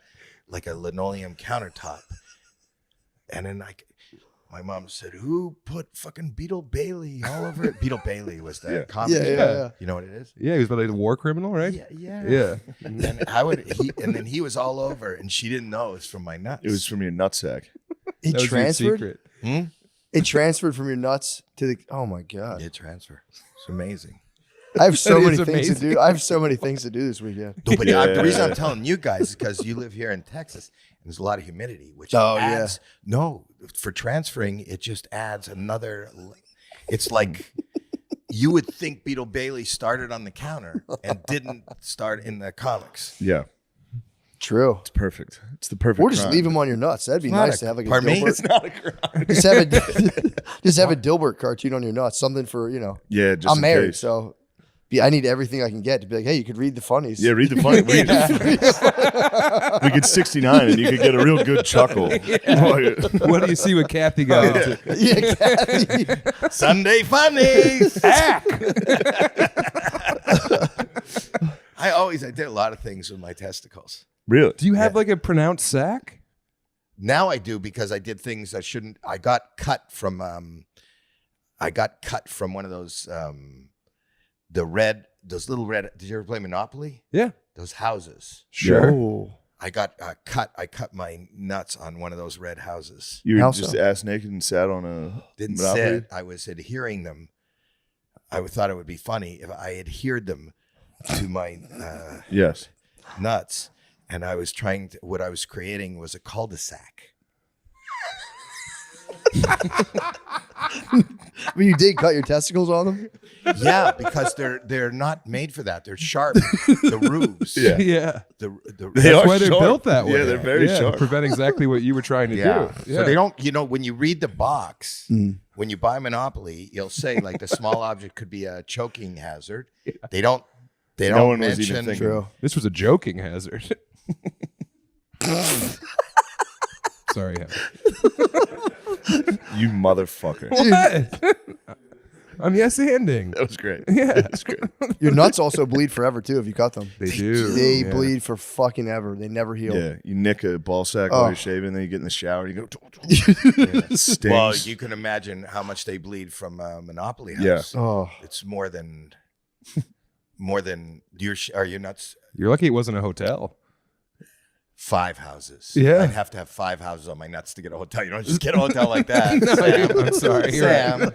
linoleum countertop. And then my mom said, "Who put fucking Beetle Bailey all over it?" Beetle Bailey was that Yeah. comic. Yeah. You know what it is? Yeah, he was like a war criminal, right? Yeah. And then he was all over, and she didn't know it was from my nuts. It was from your nutsack. It That was your transferred. secret. It transferred from your nuts to the. Oh my god! It transferred. It's amazing. I have so That many is things to amazing. do. I have so many things to do this weekend. No, but the reason I'm telling you guys is because you live here in Texas, and there's a lot of humidity, which adds. No, for transferring, it just adds another. It's like you would think Beetle Bailey started on the counter and didn't start in the comics. Yeah. True. It's perfect. It's the perfect. Or just crime. leave them on your nuts. That'd be It's not nice a- to have like a pardon me? Dilbert. It's not a crime. Just have a Dilbert cartoon on your nuts. Something for Yeah, just I'm in married, case. so I need everything I can get to be like, hey, you could read the funnies. Yeah, read the funny. Read the we get 69, and you could get a real good chuckle. What do you see what Kathy got up to? Yeah, Kathy. Sunday funnies. I did a lot of things with my testicles. Really? Do you have like a pronounced sack? Now I do because I did things I shouldn't. I got cut from one of those those little red. Did you ever play Monopoly? Yeah. Those houses. Sure. Oh. I got cut. I cut my nuts on one of those red houses. You were just ass naked and sat on a Didn't Monopoly? sit. I was adhering them. I thought it would be funny if I adhered them to my yes nuts, and I was trying to. What I was creating was a cul-de-sac. But you did cut your testicles on them? Yeah, because they're not made for that. They're sharp. The roofs. Yeah. That's why they're built that way. Yeah, they're very sharp. To prevent exactly what you were trying to do. So they don't, when you read the box, when you buy Monopoly, you'll say like the small object could be a choking hazard. They don't No one was mention. even thinking. This was a joking hazard. Sorry, You motherfucker. What? I'm yes-anding. That was great. Yeah. That's great. Your nuts also bleed forever too if you cut them. They do. They Yeah. bleed for fucking ever. They never heal. Yeah, you nick a ball sack Oh. while you're shaving, then you get in the shower and you go. It stings. Well, you can imagine how much they bleed from Monopoly House. Yeah. Oh. It's more than are you nuts? You're lucky it wasn't a hotel. 5 houses. Yeah. I'd have to have 5 houses on my nuts to get a hotel. You don't just get a hotel like that. No, Sam. I'm sorry. You're Sam. Who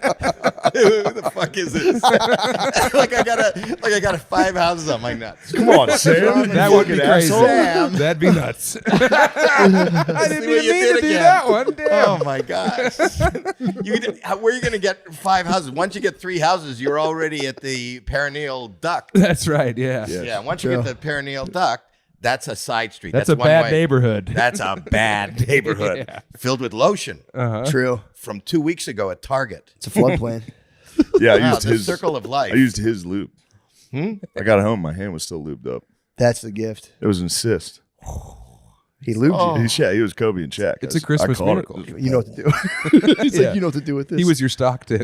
the fuck is this? like I got 5 houses on my nuts. Come on, Sam. That would be crazy. Sam. That'd be nuts. I didn't See what you even mean did to do again. that one. Damn. Oh my gosh. Where are you going to get 5 houses? Once you get 3 houses, you're already at the perineal duct. That's right. Yeah. Yeah. Once you get the perineal duct, that's a side street. That's a one bad way. neighborhood. That's a bad neighborhood. Yeah. Filled with lotion. Uh-huh. True. From 2 weeks ago at Target. It's a floodplain. Yeah, I Wow, used the his circle of life. I used his lube. I got home, my hand was still lubed up. That's the gift. It was an assist. He lubed you. He was Kobe and Shaq. It's a Christmas I called miracle. It. You know what to do. He's Yeah. like, you know what to do with this. He was your Stockton.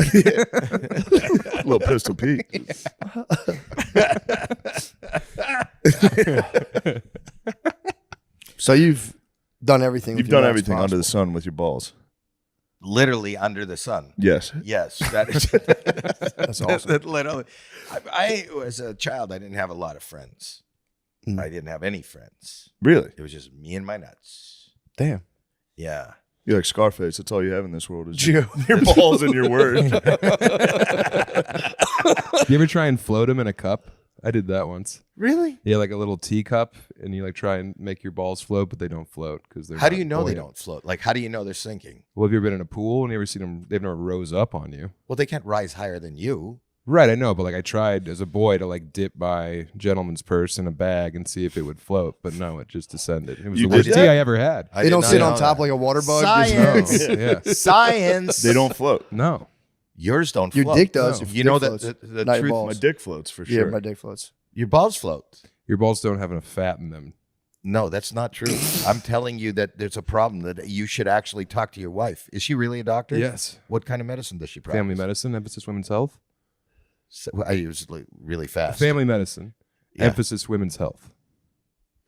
Little Pistol Pete. So you've done everything. You've with your done nuts everything under possible. the sun with your balls. Literally under the sun. Yes. Yes. That is That's awesome. Literally. I as a child, I didn't have a lot of friends. I didn't have any friends. Really? It was just me and my nuts. Damn. Yeah. You're like Scarface. That's all you have in this world is Geo. your balls and your word. You ever try and float them in a cup? I did that once. Really? Yeah, like a little teacup, and you like try and make your balls float, but they don't float because they're. How do not you know they buoyant. don't float? Like, how do you know they're sinking? Well, have you ever been in a pool and you ever seen them? They've never rose up on you. Well, they can't rise higher than you. Right, I know, but like I tried as a boy to like dip my gentleman's purse in a bag and see if it would float, but no, it just descended. It was You the worst did tea that? I ever had. I They did don't not sit know on top that. like a water bug. Science. Yeah. Science. They don't float. No. Yours don't Your float. dick does. No. If You your know dick that floats. the Not your truth. balls. My dick floats for Yeah, sure. my dick floats. Your balls float. Your balls don't have enough fat in them. No, that's not true. I'm telling you that there's a problem that you should actually talk to your wife. Is she really a doctor? Yes. What kind of medicine does she practice? Family medicine, emphasis women's health. So, I use like really fast. Family medicine, Yeah. emphasis women's health.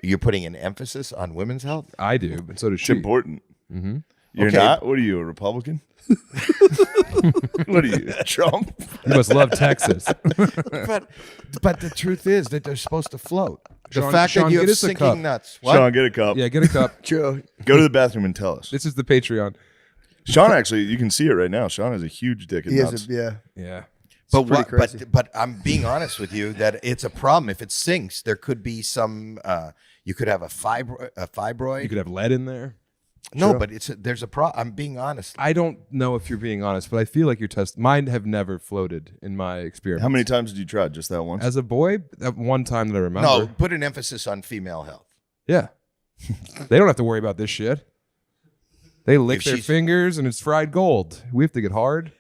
You're putting an emphasis on women's health? I do, but so does It's she. important. Mm-hmm. You're Okay. not? What are you, a Republican? What are you, Trump? You must love Texas. But the truth is that they're supposed to float. The Sean- fact Sean, that you get have us a sinking cup. nuts. What? Sean, get a cup. Yeah, get a cup. Joe. Go to the bathroom and tell us. This is the Patreon. Sean, actually, you can see it right now. Sean has a huge dick in He nuts. is. Yeah. Yeah. But pretty what? crazy. But I'm being honest with you that it's a problem. If it sinks, there could be some. You could have a fibroid. You could have lead in there. No, True. but there's a problem. I'm being honest. I don't know if you're being honest, but I feel like your test. Mine have never floated in my experience. How many times did you try? Just that once? As a boy, that one time that I remember. No, put an emphasis on female health. Yeah. They don't have to worry about this shit. They lick If their she's- fingers and it's fried gold. We have to get hard.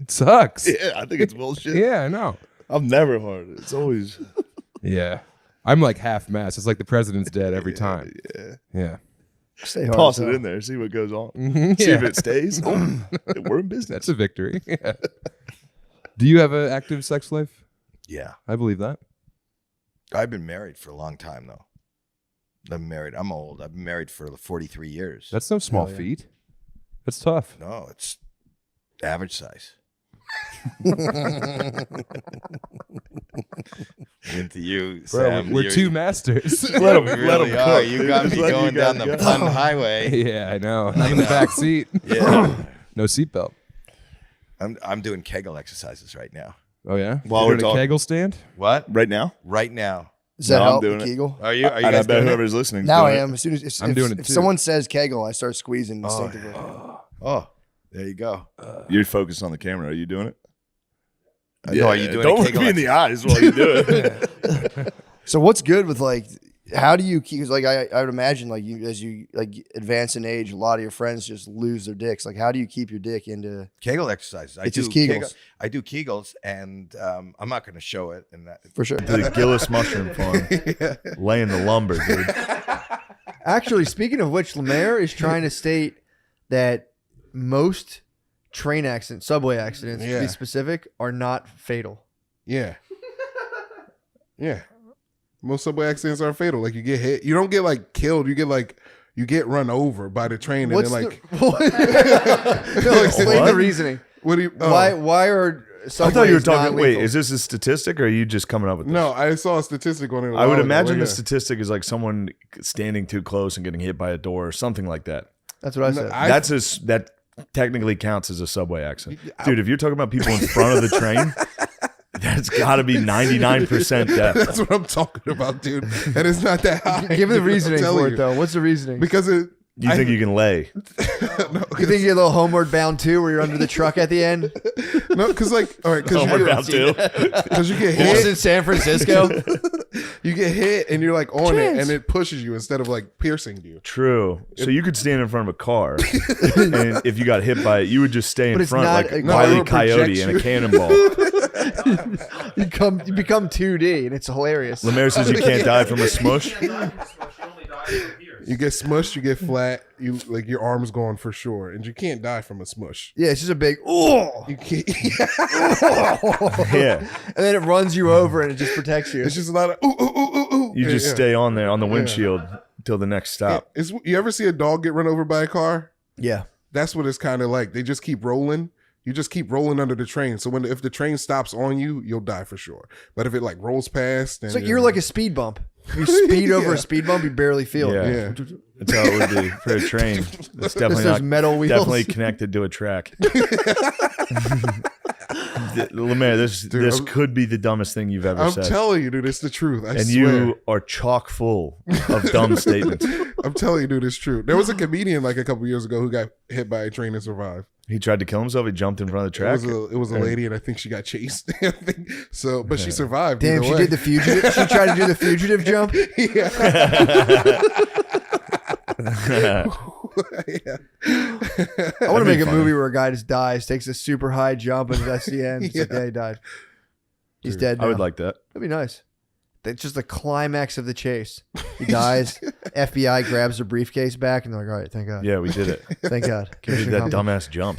It sucks. Yeah, I think it's bullshit. Yeah, I know. I'm never hard. It's always. Yeah. I'm like half mass. It's like the president's dead every time. Yeah. Yeah. Stay hard. Toss as it hell. in there. See what goes on. Mhm, See if yeah. it stays. Oh, we're in business. That's a victory. Yeah. Do you have an active sex life? Yeah, I believe that. I've been married for a long time though. I'm married. I'm old. I've been married for 43 years. That's no small feat. That's tough. No, it's average size. Into you, Sam. We're two masters. Let him, really are. You got me going down the pun highway. Yeah, I know. I'm in the back seat. Yeah. No seatbelt. I'm doing Kegel exercises right now. Oh yeah. While You're we're doing a talking, Kegel stand. What? Right now? Right now. Does that No, help I'm the doing it. Kegel? Are you And guys I bet doing it? whoever's listening. Now I doing am. As soon as I'm doing it if too. someone says Kegel, I start squeezing instinctively. Oh, there you go. You're focused on the camera. Are you doing it? No, are you doing Don't a look Kegel me in the eyes while you do it. So what's good with like? How do you keep? Cause like I would imagine like you as you like advance in age, a lot of your friends just lose their dicks. Like how do you keep your dick into Kegel exercises? It's just Kegels. I do Kegels, and I'm not going to show it. And that for sure? The Gillis mushroom farm, laying the lumber, dude. Actually, speaking of which, Lemaire is trying to state that most train accidents, subway accidents, to be specific, are not fatal. Yeah. Yeah. Most subway accidents are fatal. Like you get hit. You don't get like killed. You get run over by the train. And What's then like no, explain the reasoning. What do you why are I subways thought you were talking. Wait, non-lethal? is this a statistic, or are you just coming up with this? No, I saw a statistic on it. I would imagine the statistic is like someone standing too close and getting hit by a door or something like that. That's what I said. That technically counts as a subway accident, dude. If you're talking about people in front of the train, that's got to be 99% death. That's what I'm talking about, dude. And it's not that high. Give me the dude, reasoning I'm telling for it you. though. What's the reasoning? Because You think you can lay? You think you're a little homeward bound too, where you're under the truck at the end? No, because like, all right, because you get hit. It's in San Francisco. You get hit and you're like on it, and it pushes you instead of like piercing you. True. So you could stand in front of a car, and if you got hit by it, you would just stay in But it's front not like a- Wile E. No, it Coyote in a projects cannonball. You become 2D, and it's hilarious. Lemaire says you can't die from a smush. You get smushed, you get flat, you like your arm's gone for sure, and you can't die from a smush. Yeah, it's just a big oh. You can't. Yeah. And then it runs you over, and it just protects you. It's just a lot of ooh ooh ooh ooh ooh. You just Yeah. stay on there on the windshield till the next stop. You ever see a dog get run over by a car? Yeah. That's what it's kind of like. They just keep rolling. You just keep rolling under the train. So if the train stops on you, you'll die for sure. But if it like rolls past, then It's like you're like a speed bump. If you speed over Yeah. a speed bump, you barely feel it. Yeah. That's how it would be for a train. It's definitely those not metal wheels. definitely connected to a track. Lemaire, this could be the dumbest thing you've ever I'm said. telling you, dude, it's the truth. I and swear. you are chock full of dumb statements. I'm telling you, dude, it's true. There was a comedian like a couple years ago who got hit by a train and survived. He tried to kill himself. He jumped in front of the track. It was a lady, and I think she got chased. I think so, but she survived. Damn, either she way. did the fugitive. She tried to do the fugitive jump. Yeah. I want to make a movie where a guy just dies, takes a super high jump, and that's the end. It's like, yeah, he died. He's dead now. I would like that. That'd be nice. That's just the climax of the chase. He dies. FBI grabs the briefcase back, and they're like, all right, thank God. Yeah, we did it. Thank God. He did that dumbass jump.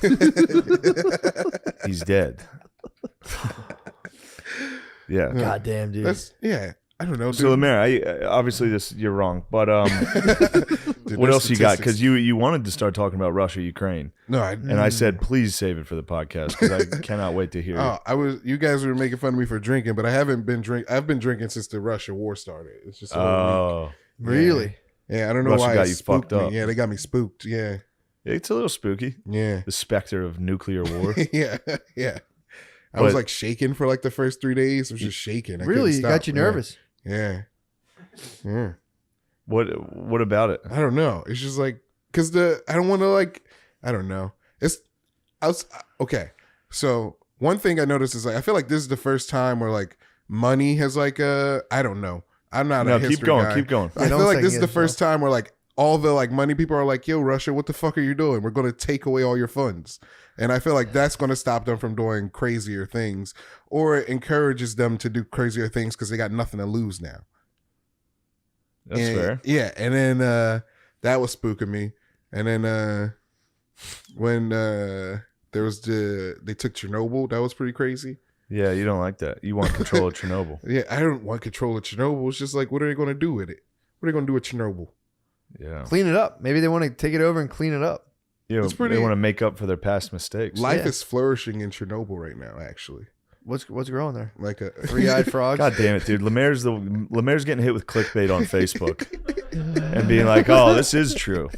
He's dead. Yeah. God damn, dude. I don't know. So Lemaire, obviously you're wrong, but Dude, what there's else you got? statistics. Because you wanted to start talking about Russia, Ukraine. No, and I said please save it for the podcast because I cannot wait to hear. You guys were making fun of me for drinking, but I haven't been I've been drinking since the Russia war started. It's just Really? Yeah, I don't know Russia why got it you spooked fucked me. up. Yeah, they got me spooked. Yeah, it's a little spooky. Yeah, the specter of nuclear war. yeah. I was like shaking for like the first 3 days. I was just shaking. I Really? couldn't It got stop. you nervous? Yeah. What about it? I don't know. It's just like because I don't want to I don't know. Okay. So one thing I noticed is like I feel like this is the first time where like money has I don't know. I'm not a history guy. Keep going. I feel like this is the first time where like all the like money people are like, yo, Russia, what the fuck are you doing? We're going to take away all your funds. And I feel like that's going to stop them from doing crazier things, or it encourages them to do crazier things because they got nothing to lose now. That's fair. Yeah. And then that was spooking me. And then when there was they took Chernobyl, that was pretty crazy. Yeah, you don't like that. You want control of Chernobyl. Yeah, I don't want control of Chernobyl. It's just like, what are they going to do with it? What are they gonna do with Chernobyl? Yeah. Clean it up. Maybe they want to take it over and clean it up. Yeah, It's pretty- they want to make up for their past mistakes. Life is flourishing in Chernobyl right now. Actually, What's growing there? like a Three-eyed frogs. God damn it, dude. Lemaire's getting hit with clickbait on Facebook and being like, "Oh, this is true."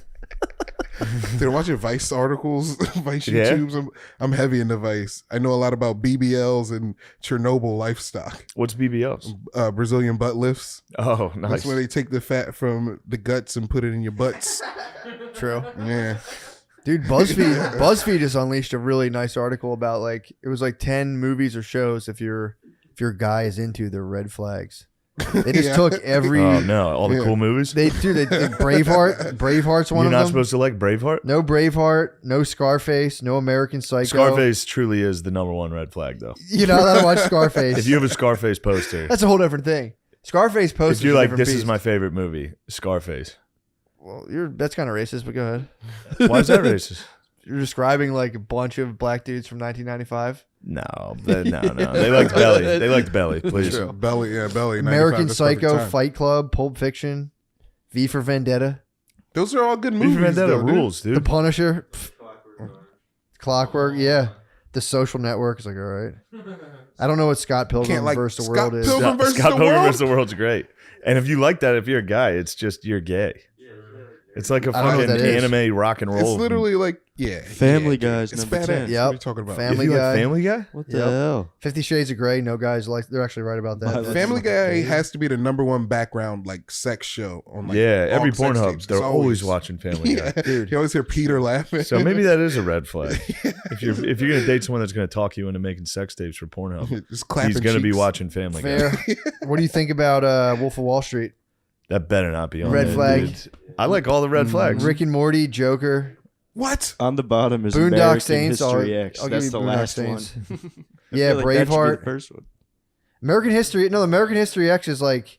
Dude, I'm watching Vice articles, Vice Yeah? YouTubes. I'm heavy into Vice. I know a lot about BBLs and Chernobyl livestock. What's BBLs? Brazilian butt lifts. Oh, nice. That's where they take the fat from the guts and put it in your butts. True. Yeah. Dude, BuzzFeed just unleashed a really nice article about like it was like 10 movies or shows if your guy is into their red flags. They just Yeah. took every Oh no, all the cool movies. they Braveheart. Braveheart's one You're of not them. supposed to like Braveheart. No Braveheart, no Scarface, no American Psycho. Scarface truly is the #1 red flag, though. You're not allowed to watch Scarface. If you have a Scarface poster, That's a whole different thing. Scarface poster. if you're like, this is my favorite movie, Scarface. Well, that's kind of racist, but go ahead. Why is that racist? You're describing like a bunch of black dudes from 1995. No. They liked Belly. They liked Belly. Please. True. Belly. 95, American that's perfect Psycho, time. Fight Club, Pulp Fiction, V for Vendetta, Those are all good V movies. for Vendetta though, dude. rules, The dude. Punisher, Clockwork. Yeah, The Social Network is like all right. I don't know what Scott Pilgrim Can't like versus the Scott World is. Pilgrim versus Scott the Pilgrim World? versus the World's great. And if you like that, if you're a guy, it's just you're gay. It's like a I don't know what fucking that is. anime rock and roll. It's literally like Family yeah, Guy's it's number badass. 10. What Yep. are you talking about? Family If you Guy. like Family Guy? What the Yep. hell? 50 Shades of Grey. No guys like. They're actually right about that. That's- Family Guy has to be the #1 background like sex show on like Yeah, every all sex Pornhubs, tapes. they're It's always watching Family Guy. Yeah, dude. You always hear Peter laughing. So maybe that is a red flag. If you're gonna date someone that's gonna talk you into making sex tapes for Pornhub, Just clapping he's gonna be cheeks. watching Family Fair. Guy. What do you think about Wolf of Wall Street? That better not be on Red there, flag. dude. I like all the red flags. Rick and Morty, Joker, What? On the bottom is Boondock American Saints. History X. I'll give That's you the Boondock last Saints. one. Yeah, I feel like that should be Braveheart. the first one. American History. No, American History X is like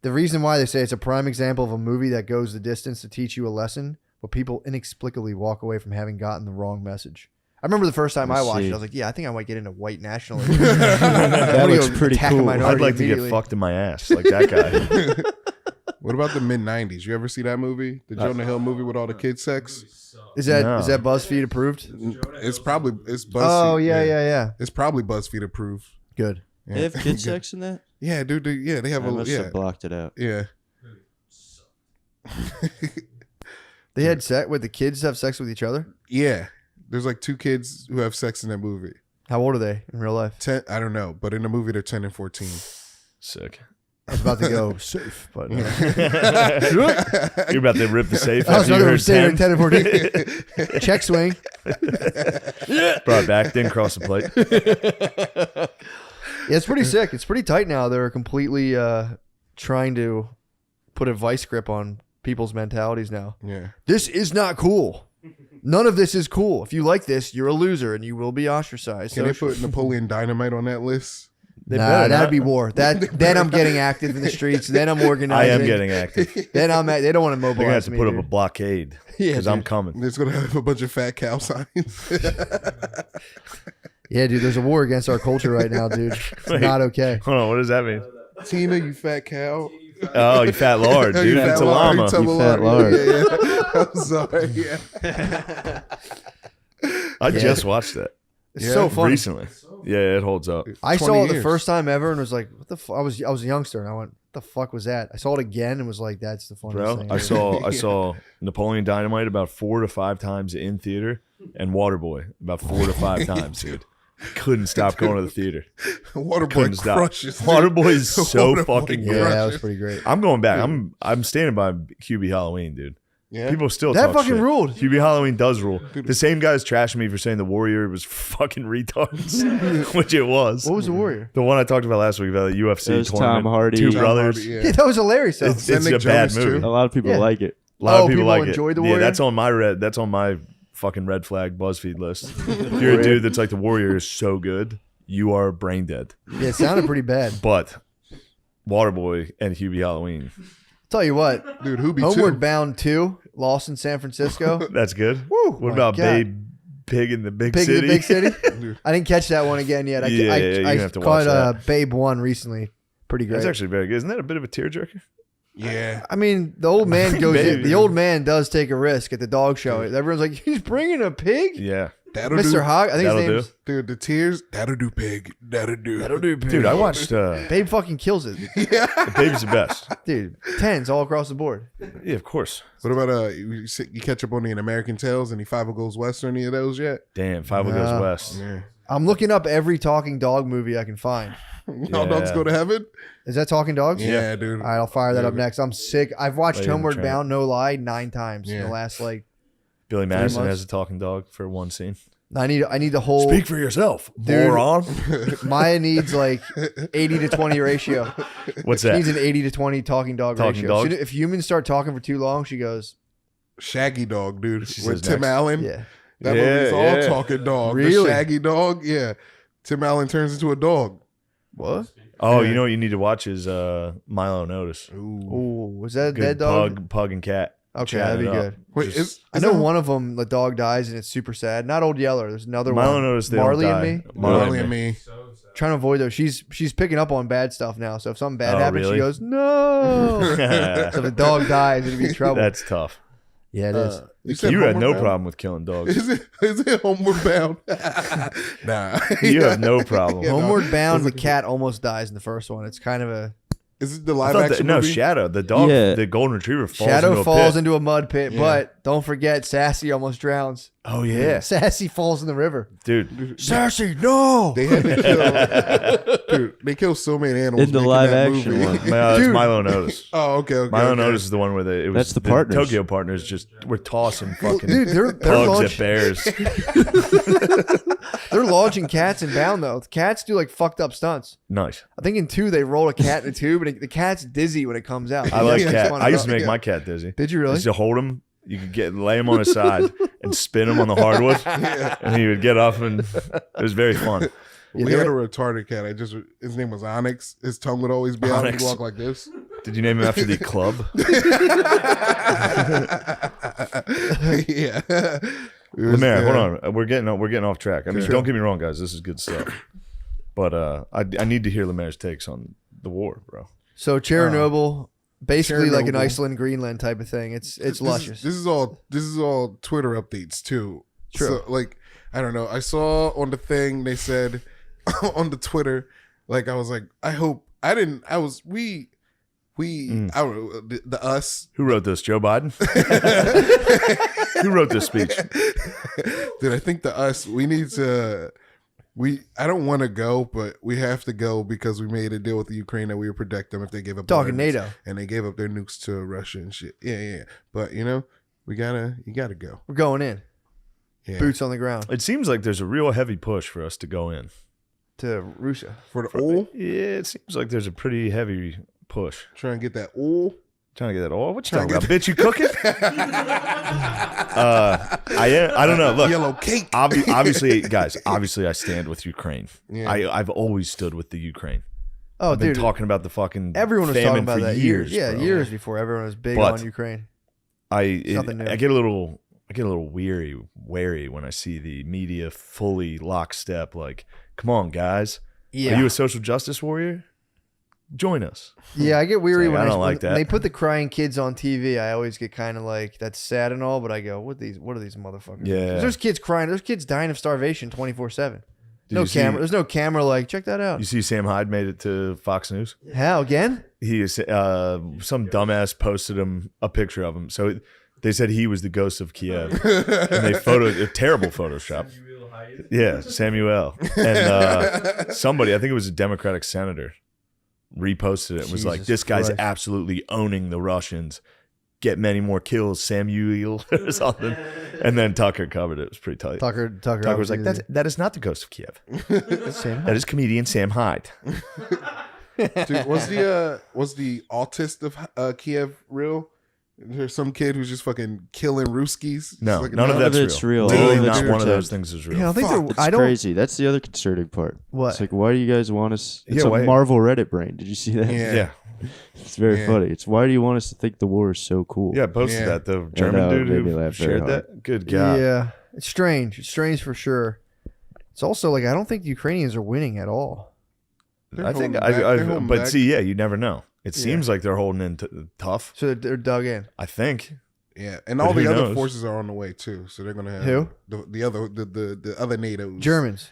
the reason why they say it's a prime example of a movie that goes the distance to teach you a lesson, but people inexplicably walk away from having gotten the wrong message. I remember the first time I watched it, I was like, yeah, I think I might get into white nationalism. That looks pretty cool. I'd like to get fucked in my ass like that guy. What about the mid-90s? You ever see that movie? The Jonah Hill movie with all the kid sex? Is that BuzzFeed approved? It's BuzzFeed. Oh, yeah. It's probably BuzzFeed approved. Good. Yeah. They have kid sex in that? Yeah, dude. Yeah, they have I must yeah. have blocked it out. Yeah. They had sex with the kids have sex with each other? Yeah. There's like 2 kids who have sex in that movie. How old are they in real life? 10, I don't know, but in the movie they're 10 and 14. Sick. I was about to go safe, but You're about to rip the safe. I was after about you to heard say 10 and 14. Check swing. Brought it back, didn't cross the plate. Yeah, it's pretty sick. It's pretty tight now. They're completely trying to put a vice grip on people's mentalities now. Yeah. This is not cool. None of this is cool. If you like this, you're a loser and you will be ostracized. Can they put Napoleon Dynamite on that list? Nah, that'd be war. Then I'm getting active in the streets. Then I'm organizing. I am getting active. Then they don't want to They're gonna mobilize have to me. put up dude. a blockade Yeah, because I'm dude. coming. It's gonna have a bunch of fat cow signs. Yeah, dude. There's a war against our culture right now, dude. It's Wait, not okay. Hold on, what does that mean? Tina, you fat cow. Oh, you fat lard, You dude. fat It's a lard. llama. You fat lard. Yeah. I'm sorry. Yeah. I just watched that. It's so funny. Recently. Yeah, it holds up. I saw it the years. first time ever and was like, "What the fuck?" I was a youngster and I went, "What the fuck was that?" I saw it again and was like, "That's the funniest Bro, thing." I ever." saw Napoleon Dynamite about 4 to 5 times in theater, and Waterboy about 4 to 5 times, dude. Couldn't stop going to the theater. Couldn't Waterboy stop. crushes. dude. Waterboy is so Waterboy fucking good. Yeah, that was pretty great. I'm going back. I'm standing by QB Halloween, dude. Yeah. People still That talk fucking shit. ruled. QB Halloween does rule. The same guys trashing me for saying the Warrior was fucking retards, which it was. What was the Warrior? The one I talked about last week about the UFC It was tournament. Tom Hardy. 2 Tom brothers. Hardy, Yeah, that was hilarious. Though. It's Nick a bad Jonas, movie. too. A lot of people Yeah. like it. A lot of people like enjoyed it. The Warrior? Yeah, that's on my fucking red flag BuzzFeed list. If you're a dude that's like the Warrior is so good, you are brain dead. Yeah, it sounded pretty bad. But Waterboy and Hubie Halloween, Tell you what, Dude, who be Homeward 2? Bound 2, Lost in San Francisco. that's good. Woo, What my about God. Babe Pig in the Big Pig City? in the Big City? I didn't catch that one again yet. Yeah, you're I gonna have to caught watch that. Babe 1 recently. Pretty great. That's actually very good. Isn't that a bit of a tearjerker? Yeah. I mean, the old man goes in. The old man does take a risk at the dog show. Everyone's like, he's bringing a pig? Yeah. That'll Mr. do. Hogg, I think his That'll name's... do. Dude, the tears, that'll do, pig. That'll do. That'll do, pig. Dude, I watched. Babe fucking kills it. The Babe's the best. Dude, 10s all across the board. Yeah, of course. What about you catch up on the American Tales? Any Five Goes West or any of those yet? Damn, Five Goes West. Yeah. I'm looking up every talking dog movie I can find. All dogs go to heaven? Is that Talking Dogs? Yeah, dude. All right, I'll fire that up next. I'm sick. I've watched Lay in the Homeward trap. Bound, no lie, 9 times in the last Billy 3 Madison months. has a talking dog for one scene. I need the whole. Speak for yourself, Dude, moron. Maya needs like 80-20 ratio. What's She that? needs an 80-20 talking dog Talking ratio. dogs? If humans start talking for too long, she goes. Shaggy Dog, dude. She With says Tim next. Allen. Yeah. That Yeah, movie's all yeah. talking dog. Really? The Shaggy Dog, yeah. Tim Allen turns into a dog. What? Oh, you know what you need to watch is Milo and Otis. Ooh, was that a Good dead dog? Pug and cat. Okay, chatting that'd be it up. good. Wait, Just- is I know that- one of them, the dog dies and it's super sad. Not Old Yeller. There's another Milo one. and Otis, they don't Marley and die. Me. Marley and Me. Trying to avoid those. She's picking up on bad stuff now. So if something bad Oh, happens, really? she goes no. So if the dog dies, it'd be trouble. That's tough. Yeah, it is. said You had Homeward no Bound? problem with killing dogs. Is it Homeward Bound? Nah. You have no problem. Homeward Bound, the cat almost dies in the first one. It's kind of a Is it the I live thought action no, movie? Shadow. The dog, Yeah. the golden retriever falls Shadow into a falls pit. into a mud pit, Yeah. but don't forget Sassy almost drowns. Oh, yeah. Sassy falls in the river. Dude. Sassy, no. They had to kill, dude. They kill so many animals In the making live that action movie. one. It's Dude. Milo and Otis. Oh, okay. Milo and okay. Otis is the one where it was That's the partners. Tokyo partners just were tossing fucking Dude, they're pugs launch- at bears. They're launching cats in Bound though. The cats do like fucked up stunts. Nice. I think in 2 they roll a cat in a tube, and the cat's dizzy when it comes out. I like It's cat. fun I used as to make hell. my cat dizzy. Did you I really? used to hold him. You could lay him on his side and spin him on the hardwood, and he would get up, and it was very fun. We had a retarded cat. His name was Onyx. His tongue would always be out. He'd Onyx. walk like this. Did you name him after the club? Yeah. Lemaire, hold on. We're getting off track. I mean, don't get me wrong, guys. This is good stuff. But I need to hear Lemaire's takes on the war, bro. So Chernobyl, basically like an Chernobyl. Iceland, Greenland type of thing. It's luscious. This is all Twitter updates too. True. So, like, I don't know. I saw on the thing they said on the Twitter, like I was like, I hope I didn't. I was we. I don't know, the us. Who wrote this? Joe Biden? Who wrote this speech? Dude, I think the us. We need to. I don't want to go, but we have to go because we made a deal with the Ukraine that we would protect them if they gave up Talking their nukes. NATO. And they gave up their nukes to Russia and shit. Yeah. But you know, you gotta go. We're going in. Yeah. Boots on the ground It seems like there's a real heavy push for us to go in. to Russia. For the oil, Yeah, it seems like there's a pretty heavy push. trying to get that oil. Trying to get that oil? What you talking about? Bitch, you cooking? I don't know. Look, Yellow cake. obviously, guys, obviously I stand with Ukraine. Yeah. I've always stood with the Ukraine. Oh, I've been dude. talking about the fucking Everyone was famine talking about for that years. Yeah, bro. years before everyone was big But on Ukraine. I Nothing new. get a little wary when I see the media fully lockstep. Like, come on, guys. Yeah. Are you a social justice warrior? Join us. Yeah, I get weary It's like, when I don't like when that. they put the crying kids on TV. I always get kind of like, that's sad and all, but I go, what are these motherfuckers? Yeah. 'Cause there's kids crying. There's kids dying of starvation 24/7. Did No you see- camera. There's no camera. Like, check that out. You see, Sam Hyde made it to Fox News. How again? He is some dumbass posted him a picture of him. So they said he was the ghost of Kiev, and they a terrible Photoshop. Yeah, Samuel and somebody. I think it was a Democratic senator. Reposted it and was like, Jesus "This guy's Christ. absolutely owning the Russians. Get many more kills, Samuel," or something. And then Tucker covered it. It was pretty tight. Tucker was like, "That is not the ghost of Kiev. That is comedian Sam Hyde." Dude, was the autist of Kiev real? There's some kid who's just fucking killing Ruskies. No, Just like, none of that's it's real. Literally All of it's not one of those pretend. things is real. Yeah, I think they're, It's I don't. crazy. That's the other concerning part. What? It's like, why do you guys want us? It's Yeah, a why- Marvel Reddit brain. Did you see that? Yeah. It's very Yeah. funny. It's why do you want us to think the war is so cool? Yeah, I posted Yeah. that. The know, German it dude made me who laugh very shared hard. that. Good God. Yeah, it's strange. It's strange for sure. It's also like I don't think the Ukrainians are winning at all. They're I think holding back. They're holding but back. see, yeah, you never know. It seems like they're holding in tough. So they're dug in. I think. Yeah, and But all the who other knows? forces are on the way too. So they're gonna have Who? the other NATOs. Germans.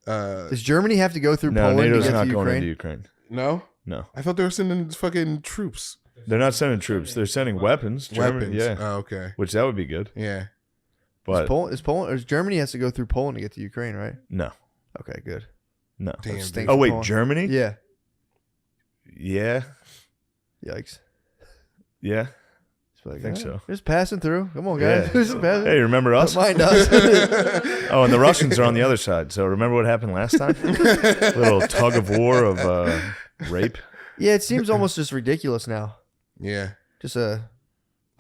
Does Germany have to go through No, Poland NATO's to get not to going Ukraine? into Ukraine. No, No. I thought they were sending fucking troops. They're not sending troops. They're sending weapons. Weapons. Yeah. Oh, okay. Which that would be good. Yeah. But Is Poland or Germany has to go through Poland to get to Ukraine, right? no. Okay, good. No. Damn, Stinks dude. Oh of wait, Poland. Germany? Yeah. Yeah. Yikes. Yeah. Like, I think so. Just passing through. Come on, guys. Yeah. Just passing. Hey, remember us? Don't mind us. Oh, and the Russians are on the other side. So remember what happened last time? Little tug of war of rape. Yeah, it seems almost just ridiculous now. Yeah. Just I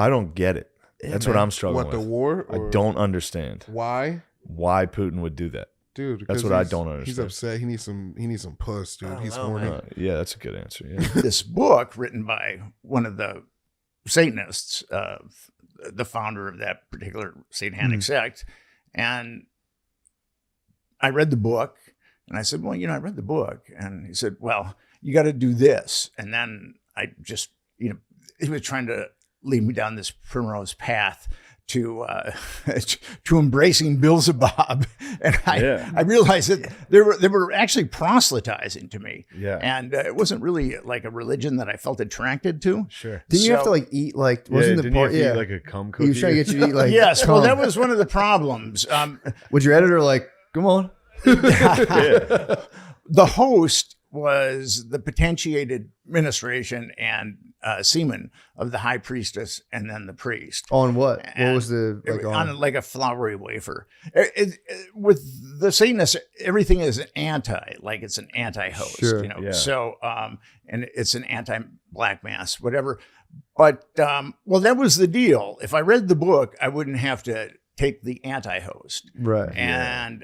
don't get it. That's what man. I'm struggling What, with. the war, I or- don't understand Why? why Putin would do that. Dude, That's because what I he's- don't understand. He's upset. He needs some puss, dude. He's horny. Yeah, that's a good answer. Yeah. This book written by one of the Satanists, the founder of that particular satanic sect, and I read the book, and I said, "Well, I read the book," and he said, "Well, you got to do this," and then I just, he was trying to lead me down this primrose path to embracing Beelzebub, and I realized that they were actually proselytizing to me, and it wasn't really like a religion that I felt attracted to. Sure. Didn't you have to eat wasn't the didn't part you have to eat like a cum cookie? He was trying to get you to eat like yes, cum. well, that was one of the problems. Was your editor like, come on? The host was the potentiated ministration and semen of the high priestess and then the priest. On what? And What was the on like a flowery wafer? With the Satanists, everything is anti, like it's an anti-host, Sure. Yeah. So and it's an anti-black mass, whatever. But well, that was the deal. If I read the book, I wouldn't have to take the anti-host, right? And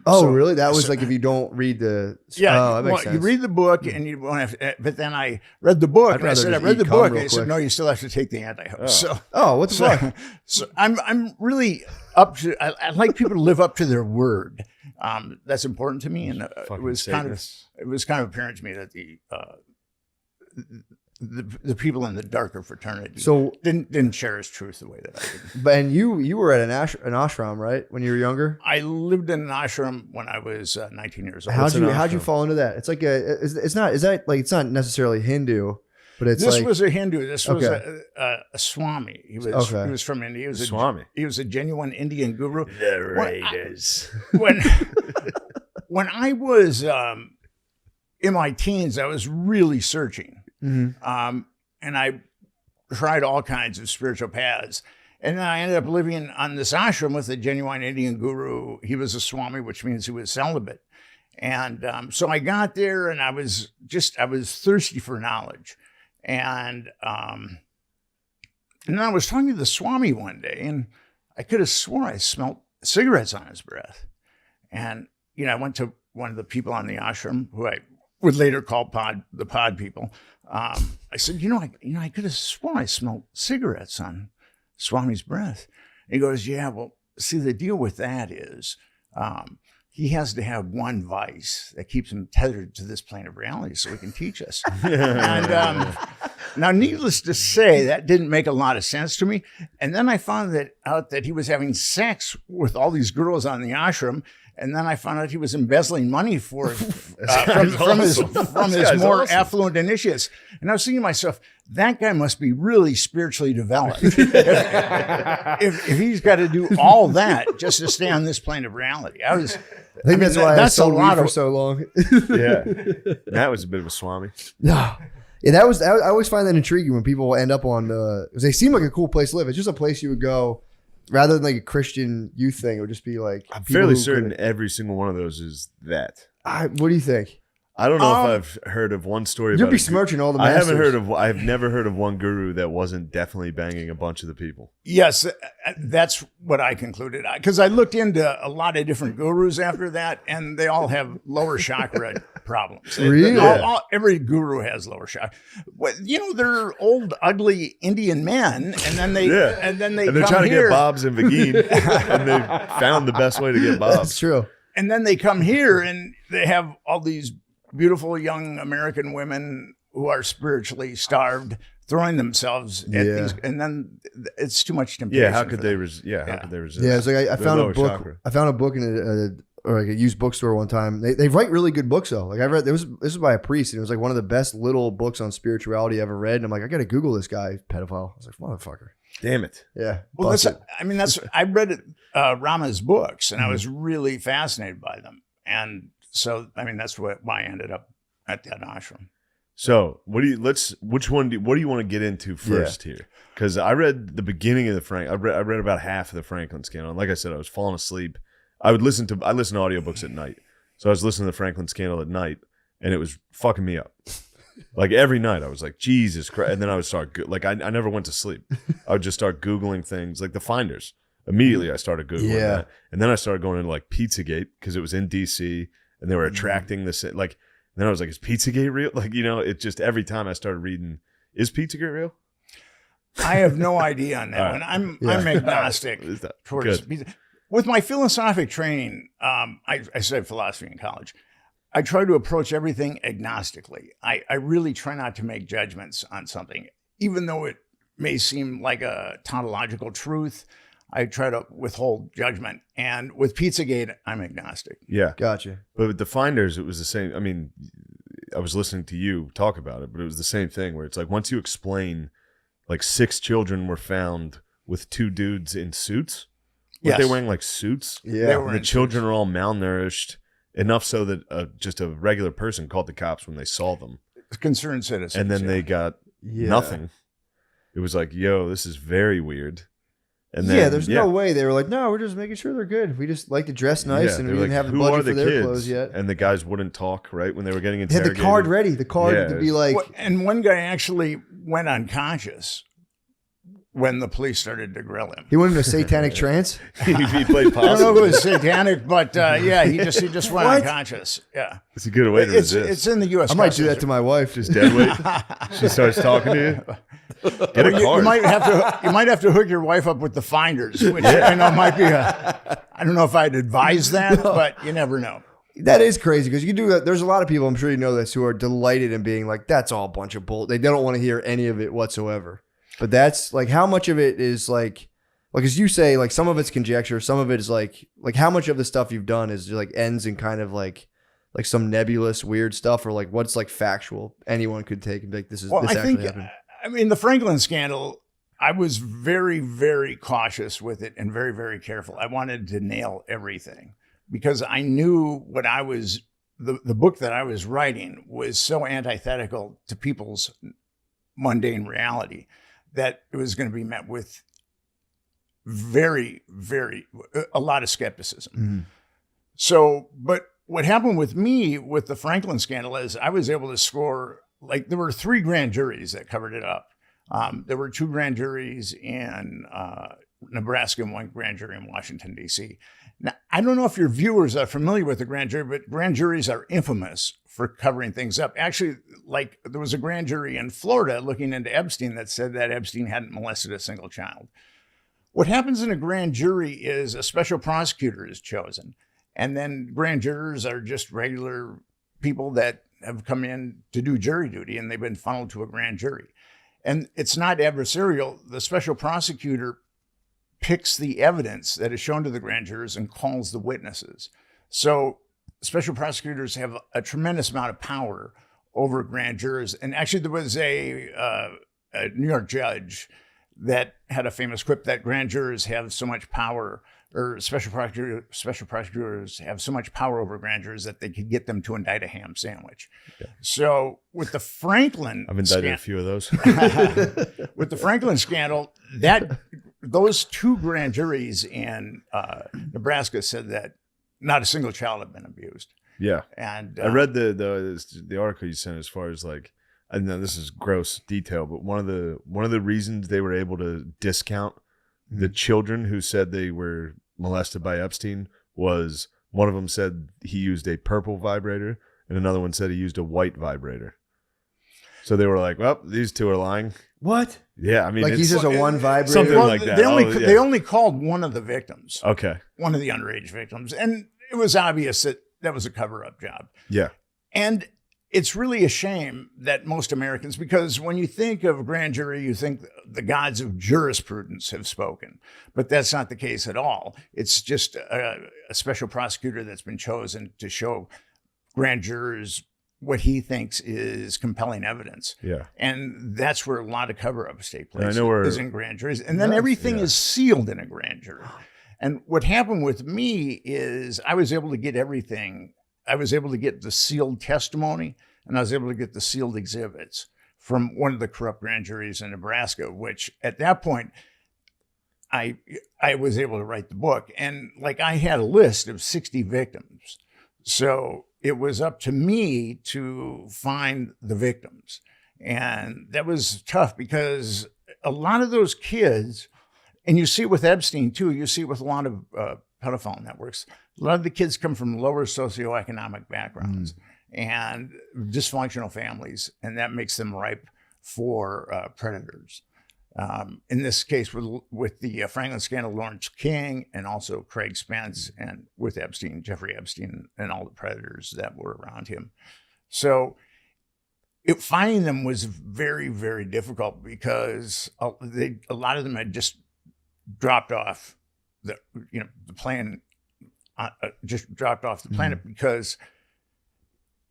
really? That was like if you don't read the that makes sense. You read the book and you won't have to, but then I read the book and I said I read the book and I said no, you still have to take the anti-host. What the fuck? So I'm really up to. I like people to live up to their word. That's important to me, and it was kind of apparent to me that the people in the darker fraternity didn't share his truth the way that I did. But and you were at an ashram, right? When you were younger? I lived in an ashram when I was 19 years old. How'd you fall into that? It's like it's not necessarily Hindu, but it's this like, was a Hindu. This was a Swami. He was from India. He was a Swami. He was a genuine Indian guru. The Raiders. When I was in my teens, I was really searching. Mm-hmm. And I tried all kinds of spiritual paths. And then I ended up living on this ashram with a genuine Indian guru. He was a Swami, which means he was celibate. And so I got there and I was thirsty for knowledge. And then I was talking to the Swami one day and I could have sworn I smelled cigarettes on his breath. And, I went to one of the people on the ashram who I would later call the pod people. I said, I could have sworn I smelled cigarettes on Swami's breath. And he goes, yeah, well, see, the deal with that is he has to have one vice that keeps him tethered to this plane of reality so he can teach us. And now, needless to say, that didn't make a lot of sense to me. And then I found out that he was having sex with all these girls on the ashram. And then I found out he was embezzling money from his more affluent initiates. And I was thinking to myself, that guy must be really spiritually developed. if he's got to do all that just to stay on this plane of reality. I think that's why I sold weed for of so long. Yeah, that was a bit of a Swami. No. Yeah, I always find that intriguing when people end up on because they seem like a cool place to live. It's just a place you would go rather than like a Christian youth thing. It would just be like I'm fairly certain every single one of those is that. What do you think? I don't know if I've heard of one story. You'll be smirching all the masters. I've never heard of one guru that wasn't definitely banging a bunch of the people. Yes, that's what I concluded. Because I looked into a lot of different gurus after that, and they all have lower chakra problems. Really? Every guru has lower chakra. They're old, ugly Indian men, and then they're trying to get Bob's and Vagine, and they found the best way to get Bob's. That's true. And then they come here, and they have all these beautiful young American women who are spiritually starved throwing themselves at these, and then it's too much temptation. Yeah, how could they resist? How could they resist? Yeah, it's like I Their found a lower book. chakra. I found a book in or like a used bookstore one time. They write really good books though. Like I read this was by a priest, and it was like one of the best little books on spirituality I ever read. And I'm like, I got to Google this guy, pedophile. I was like, motherfucker. Damn it. Yeah. Well, I read Rama's books, and I was really fascinated by them, and so that's why I ended up at that ashram. So what do you want to get into first here? Because I read the beginning of I read about half of the Franklin scandal. And like I said, I was falling asleep. I listen to audiobooks at night. So I was listening to the Franklin scandal at night, and it was fucking me up. Like every night I was like, Jesus Christ. And then I would start, I never went to sleep. I would just start Googling things like the Finders. Immediately I started Googling that. And then I started going into like Pizzagate because it was in DC and they were attracting this, like, and then I was like, is Pizzagate real? Like, it just, every time I started reading, is Pizzagate real? I have no idea on that one. I'm agnostic towards pizza. With my philosophic training, I studied philosophy in college. I try to approach everything agnostically. I really try not to make judgments on something, even though it may seem like a tautological truth. I try to withhold judgment. And with Pizzagate, I'm agnostic. Yeah. Gotcha. But with the Finders, it was the same. I mean, I was listening to you talk about it, but it was the same thing where it's like once you explain, like 6 children were found with 2 dudes in suits. Were they wearing like suits? Yeah. And the children are all malnourished. Enough so that just a regular person called the cops when they saw them. Concerned citizens. And then they got nothing. It was like, yo, this is very weird. And then, there's no way they were like, no, we're just making sure they're good. We just like to dress nice, and we didn't have the budget for their clothes yet. And the guys wouldn't talk, right? When they were getting They had interrogated. the card ready. The card to be like. And one guy actually went unconscious when the police started to grill him. He went into a satanic trance. He played possum. I don't know if it was satanic, but he just went unconscious. Yeah, it's a good way to resist. It's in the U.S. I might do that to my wife. Just dead weight. She starts talking to you. Get a card. You might have to hook your wife up with the Finders, which I know might be I don't know if I'd advise that, but you never know. That is crazy because you can do that. There's a lot of people, I'm sure you know this, who are delighted in being like, that's all a bunch of bull. They don't want to hear any of it whatsoever. But that's like, how much of it is like as you say, like some of it's conjecture, some of it is like how much of the stuff you've done is like ends in kind of like some nebulous weird stuff, or like what's like factual anyone could take and be like, this actually happened. I mean, the Franklin scandal, I was very, very cautious with it and very, very careful. I wanted to nail everything because I knew what I was, the book that I was writing was so antithetical to people's mundane reality that it was going to be met with a lot of skepticism. Mm-hmm. So, but what happened with me with the Franklin scandal is I was able to score, like there were 3 grand juries that covered it up. There were 2 grand juries in Nebraska and 1 grand jury in Washington, D.C. Now, I don't know if your viewers are familiar with the grand jury, but grand juries are infamous for covering things up. Actually, like there was a grand jury in Florida looking into Epstein that said that Epstein hadn't molested a single child. What happens in a grand jury is a special prosecutor is chosen. And then grand jurors are just regular people that have come in to do jury duty and they've been funneled to a grand jury. And it's not adversarial. The special prosecutor picks the evidence that is shown to the grand jurors and calls the witnesses. So special prosecutors have a tremendous amount of power over grand jurors. And actually there was a New York judge that had a famous quip that grand jurors have so much power, or special prosecutors have so much power over grand jurors that they could get them to indict a ham sandwich. Yeah. So with the Franklin I've indicted a few of those. With the Franklin scandal, those 2 grand juries in Nebraska said that not a single child had been abused. Yeah. And I read the article you sent as far as like, I know this is gross detail, but one of the reasons they were able to discount the children who said they were molested by Epstein was one of them said he used a purple vibrator and another one said he used a white vibrator. So they were like, well, these 2 are lying. What? Yeah, I mean, like he's just a one vibrator. Something like that. They only called one of the victims. Okay. One of the underage victims. And it was obvious that was a cover-up job. Yeah. And it's really a shame that most Americans, because when you think of grand jury, you think the gods of jurisprudence have spoken, but that's not the case at all. It's just a special prosecutor that's been chosen to show grand jurors what he thinks is compelling evidence. Yeah. And that's where a lot of cover-ups take place, I know where, is in grand juries. And then everything is sealed in a grand jury. And what happened with me is I was able to get everything. I was able to get the sealed testimony, and I was able to get the sealed exhibits from one of the corrupt grand juries in Nebraska, which at that point, I was able to write the book. And like I had a list of 60 victims. So it was up to me to find the victims. And that was tough because a lot of those kids, and you see it with Epstein too, you see it with a lot of pedophile networks, a lot of the kids come from lower socioeconomic backgrounds and dysfunctional families, and that makes them ripe for predators. In this case, with the Franklin scandal, Lawrence King, and also Craig Spence, and with Epstein, Jeffrey Epstein, and all the predators that were around him. So finding them was very, very difficult because a lot of them had just dropped off the plane, just dropped off the planet because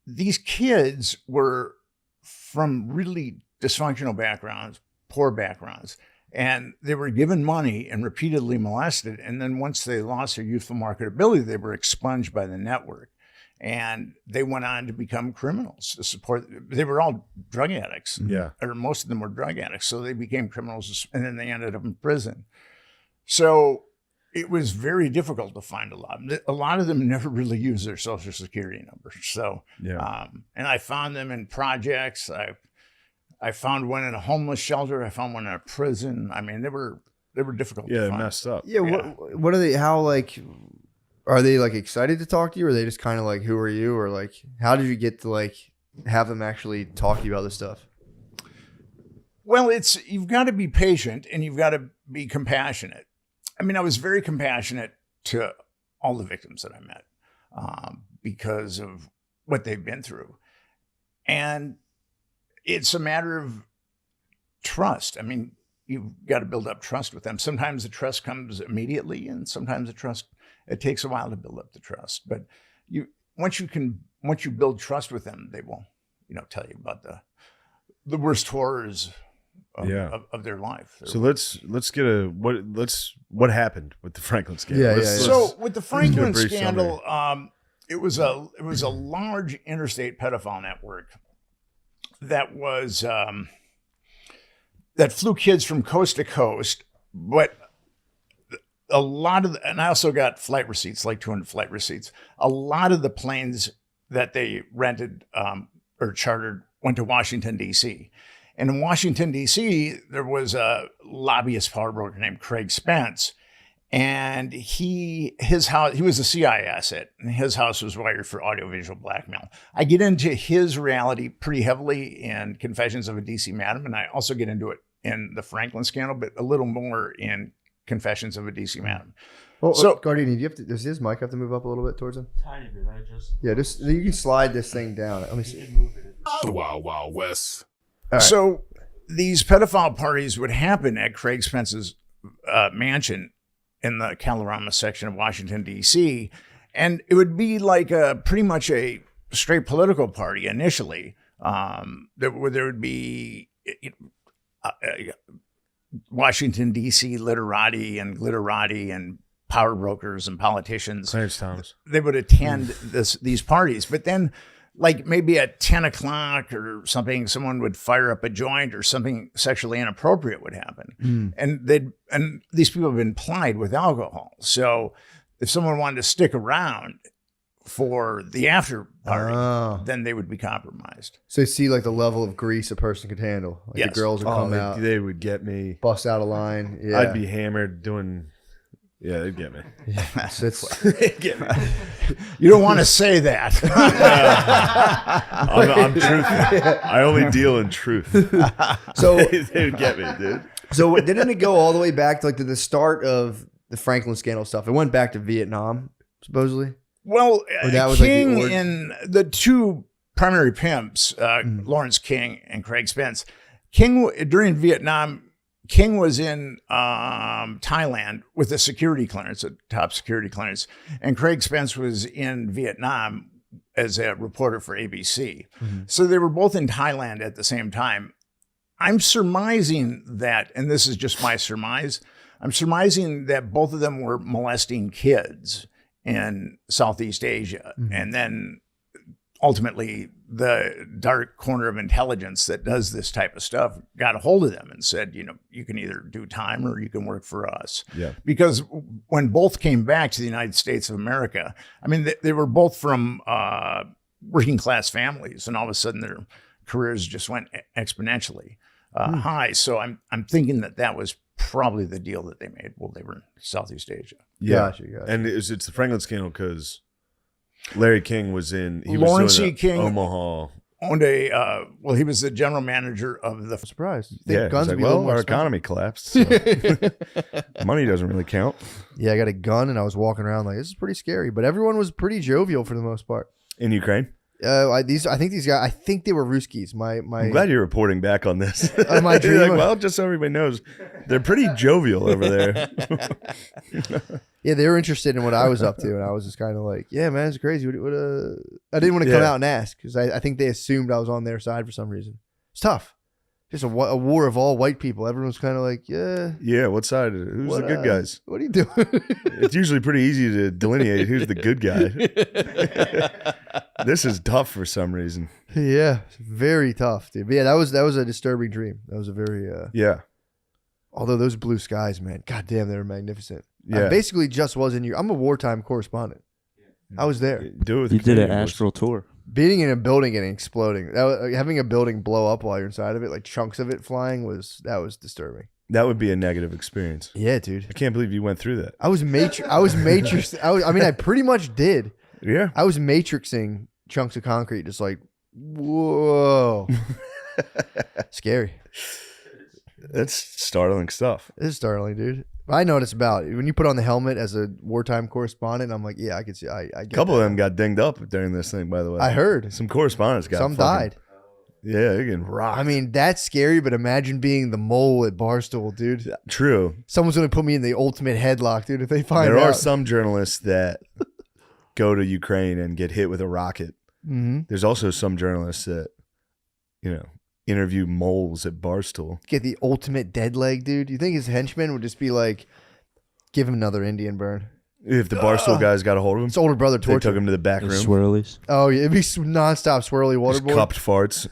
these kids were from really dysfunctional backgrounds, poor backgrounds, and they were given money and repeatedly molested. And then once they lost their youthful marketability, they were expunged by the network, and they went on to become criminals to support. They were all drug addicts, or most of them were drug addicts. So they became criminals, and then they ended up in prison. So it was very difficult to find a lot. A lot of them never really used their social security numbers. So, and I found them in projects. I found one in a homeless shelter. I found one in a prison. I mean, they were difficult to find. Messed up. Yeah. What are they? How, like, are they like excited to talk to you, or are they just kind of like, who are you, or like, how did you get to like have them actually talk to you about this stuff? Well, you've got to be patient and you've got to be compassionate. I mean, I was very compassionate to all the victims that I met because of what they've been through, and it's a matter of trust. I mean, you've got to build up trust with them. Sometimes the trust comes immediately, and sometimes it takes a while to build up the trust. But once you build trust with them, they will, tell you about the worst horrors of their life. So let's get what happened with the Franklin scandal. So with the Franklin scandal, it was a large interstate pedophile network that was that flew kids from coast to coast, but a lot of and I also got flight receipts, like 200 flight receipts. A lot of the planes that they rented or chartered went to Washington, D.C. And in Washington, D.C., there was a lobbyist power broker named Craig Spence. And he was a CIA asset, and his house was wired for audiovisual blackmail. I get into his reality pretty heavily in Confessions of a DC Madam, and I also get into it in the Franklin scandal, but a little more in Confessions of a DC Madam. Well, so, Guardian, does his mic have to move up a little bit towards him? Tiny bit. Just you can slide this thing down. Let me see. The Wild Wild West. Right. So these pedophile parties would happen at Craig Spence's mansion in the Kalorama section of Washington, D.C. And it would be like pretty much a straight political party initially. There would be Washington, D.C. literati and glitterati and power brokers and politicians. Thanks, Thomas. They would attend these parties. But then, like maybe at 10 o'clock or something, someone would fire up a joint or something sexually inappropriate would happen. And these people have been plied with alcohol. So if someone wanted to stick around for the after party, then they would be compromised. So you see like the level of grease a person could handle. Like the girls would come out. They would get me. Bust out a line. Yeah. I'd be hammered doing... Yeah, they'd get me. They'd get me. You don't want to say that. I'm truthful. I only deal in truth. So they would get me, dude. So didn't it go all the way back to the start of the Franklin scandal stuff? It went back to Vietnam, supposedly. Well, that was King and the two primary pimps, Lawrence King and Craig Spence. King, during Vietnam, King was in Thailand with a security clearance, a top security clearance, and Craig Spence was in Vietnam as a reporter for ABC. So they were both in Thailand at the same time. I'm surmising that, and this is just my surmise, I'm surmising that both of them were molesting kids in Southeast Asia. And then ultimately the dark corner of intelligence that does this type of stuff got a hold of them and said, you know, you can either do time or you can work for us. Yeah. Because when both came back to the United States of America, I mean, they were both from working class families, and all of a sudden their careers just went exponentially high. So I'm thinking that was probably the deal that they made while they were in Southeast Asia. Yeah. And it's the Franklin scandal because Larry King was in Lawrence E. King Omaha. Owned he was the general manager of the Surprise. Yeah, guns like, would be a little more our expensive. economy collapsed. So money doesn't really count. Yeah, I got a gun and I was walking around like, this is pretty scary. But everyone was pretty jovial for the most part. In Ukraine? I think these guys, I think they were Ruskies. I'm glad you're reporting back on this. My You're dream. like, well, just so everybody knows, they're pretty jovial over there. Yeah, they were interested in what I was up to, and I was just kind of like, yeah, man, it's crazy. I didn't want to come out and ask because I think they assumed I was on their side for some reason. It's tough. Just a war of all white people. Everyone's kind of like, yeah. Yeah, what side? Who's the good guys? What are you doing? It's usually pretty easy to delineate who's the good guy. This is tough for some reason. Yeah, it's very tough, dude. But yeah, that was a disturbing dream. That was a very yeah. Although those blue skies, man, goddamn, they were magnificent. Yeah. I basically just was in Europe. I'm a wartime correspondent. I was there. Do it with You the did an Canadian astral tour. Being in a building and exploding, having a building blow up while you're inside of it, like chunks of it flying, was disturbing. That would be a negative experience. Yeah, dude. I can't believe you went through that. I was matrix. I pretty much did. Yeah. I was matrixing chunks of concrete, just like, whoa, scary. That's startling stuff. It is startling, dude. I know what it's about. When you put on the helmet as a wartime correspondent, I'm like, yeah, I could see. I get A couple that. of them got dinged up during this thing, by the way. I heard. Some correspondents got Some fucking- died. Yeah, they're getting rocked. I mean, that's scary, but imagine being the mole at Barstool, dude. True. Someone's going to put me in the ultimate headlock, dude, if they find There out. are some journalists that go to Ukraine and get hit with a rocket. Mhm. There's also some journalists that, interview moles at Barstool. Get the ultimate dead leg, dude. You think his henchmen would just be like, give him another Indian burn? If the Barstool guys got a hold of him, His older brother they tortured took him to the back room. Swirlies. Oh, yeah, it'd be nonstop swirly Just waterboard. cupped farts.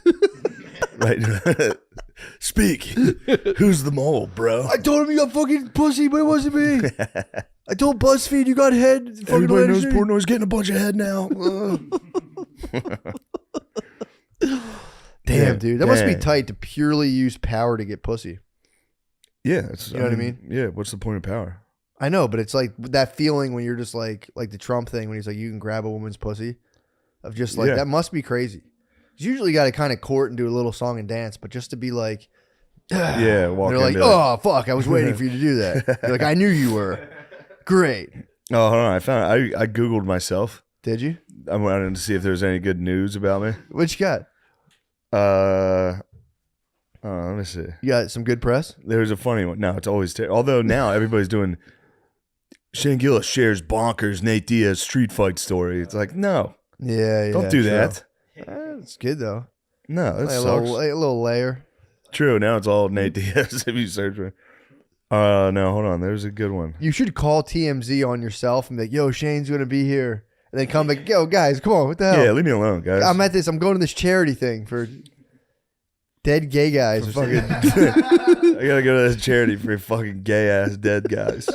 Right. Speak. Who's the mole, bro? I told him you got fucking pussy, but it wasn't me. I told BuzzFeed you got head. Fucking Everybody knows Leonard. Portnoy's getting a bunch of head now. Damn, dude. That must be Dang. tight to purely use power to get pussy. Yeah. You know what I mean? Yeah. What's the point of power? I know, but it's like that feeling when you're just like the Trump thing when he's like, you can grab a woman's pussy. Of just like, Yeah. that must be crazy. 'Cause usually you got to kind of court and do a little song and dance, but just to be like, Yeah. Walk they're like, into it. oh, fuck, I was waiting for you to do that. You're like, I knew you were. Great. Oh, hold on. I found I Googled myself. Did you? I wanted to see if there's any good news about me. What you got? Let me see. You got some good press? There's a funny one. No, it's always terrible. Although now everybody's doing Shane Gillis shares bonkers Nate Diaz street fight story. It's like, no. Yeah, Don't do true. that. It's good though. No, that Like a sucks. little layer. True. Now it's all Nate Diaz if you search for. No, hold on. There's a good one. You should call TMZ on yourself and be like, yo, Shane's gonna be here. And then come back, yo, guys, come on, what the hell? Yeah, leave me alone, guys. I'm going to this charity thing for dead gay guys. Or Fucking, something. I gotta go to this charity for fucking gay ass dead guys.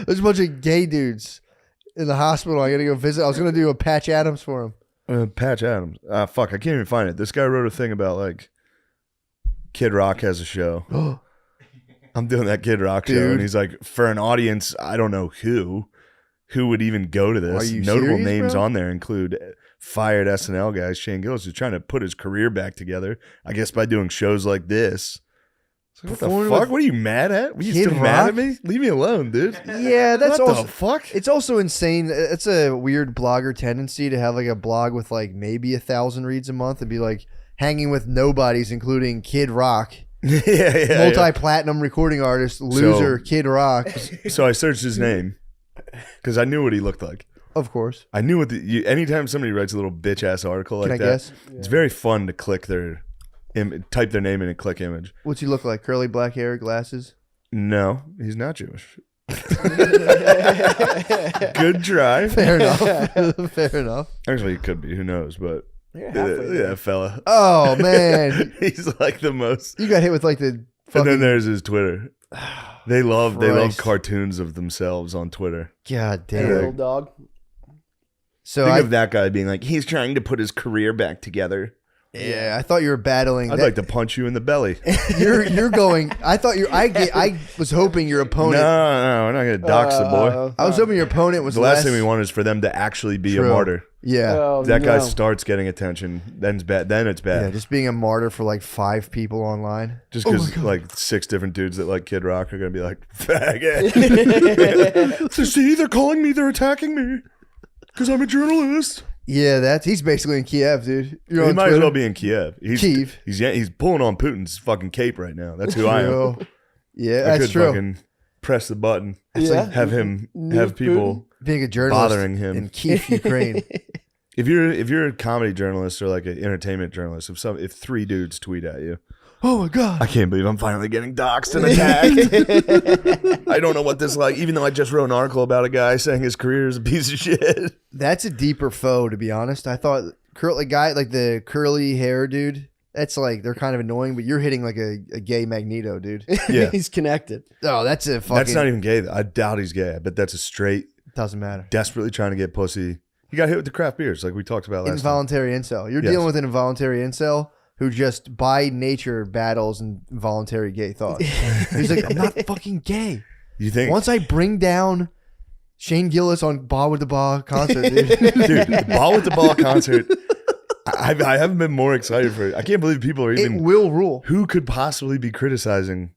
There's a bunch of gay dudes in the hospital. I gotta go visit. I was gonna do a Patch Adams for him. Patch Adams. Fuck, I can't even find it. This guy wrote a thing about like Kid Rock has a show. I'm doing that Kid Rock show, Dude. and he's like, for an audience, I don't know who would even go to this. Are you Notable serious, names bro? on there include fired SNL guys. Shane Gillis is trying to put his career back together, I guess, by doing shows like this. What the fuck? What are you mad at? Were you Kid still mad Rock? at me? Leave me alone, dude. Yeah, that's what also the fuck. It's also insane. It's a weird blogger tendency to have like a blog with like maybe 1,000 reads a month and be like hanging with nobodies, including Kid Rock. Multi-platinum recording artist, loser, Kid Rock. So I searched his name because I knew what he looked like. Of course. I knew what anytime somebody writes a little bitch ass article like Can I that, guess? it's very fun to click their type their name in and click image. What's he look like? Curly black hair, glasses? No, he's not Jewish. Good try. Fair enough. Fair enough. Actually, he could be. Who knows? But halfway fella. Oh man, he's like the most. You got hit with like the. And then there's his Twitter. They love Christ. cartoons of themselves on Twitter. God Hey, damn. little dog. So Think of that guy being like, he's trying to put his career back together. Yeah, I thought you were battling. I'd like to punch you in the belly. You're going. I thought you. I was hoping your opponent. No, we're not gonna dox the boy. I was hoping your opponent was The last less. thing we want is for them to actually be a True. martyr. Yeah. Oh, that guy no. starts getting attention, then it's bad. Then it's bad. Yeah, just being a martyr for like 5 people online. Just Oh my because God. like 6 different dudes that like Kid Rock are gonna be like, faggot. So see, they're calling me, they're attacking me because I'm a journalist. Yeah, he's basically in Kiev, dude. You're He on might Twitter. as well be in Kiev. Kyiv. He's pulling on Putin's fucking cape right now. That's who I am. True. Yeah, I that's could true. fucking press the button. That's like- have him have Nuke people Putin? Being a journalist bothering him in Kyiv, Ukraine. If you're a comedy journalist or like an entertainment journalist, if 3 dudes tweet at you, Oh my God. I can't believe I'm finally getting doxxed and attacked. I don't know what this like, even though I just wrote an article about a guy saying his career is a piece of shit. That's a deeper foe, to be honest. I thought the curly hair dude. That's like they're kind of annoying, but you're hitting like a gay Magneto, dude. Yeah. He's connected. Oh, that's a fucking. That's not even gay. I doubt he's gay. I bet that's a straight. Doesn't matter. Desperately trying to get pussy. He got hit with the craft beers like we talked about last time. Involuntary incel. You're Yes. dealing with an involuntary incel who just by nature battles involuntary gay thought. He's like, I'm not fucking gay. You think? Once I bring down Shane Gillis on Ball with the Ball concert, dude. Dude, the Ball with the Ball concert. I haven't been more excited for it. I can't believe people are even. It will rule. Who could possibly be criticizing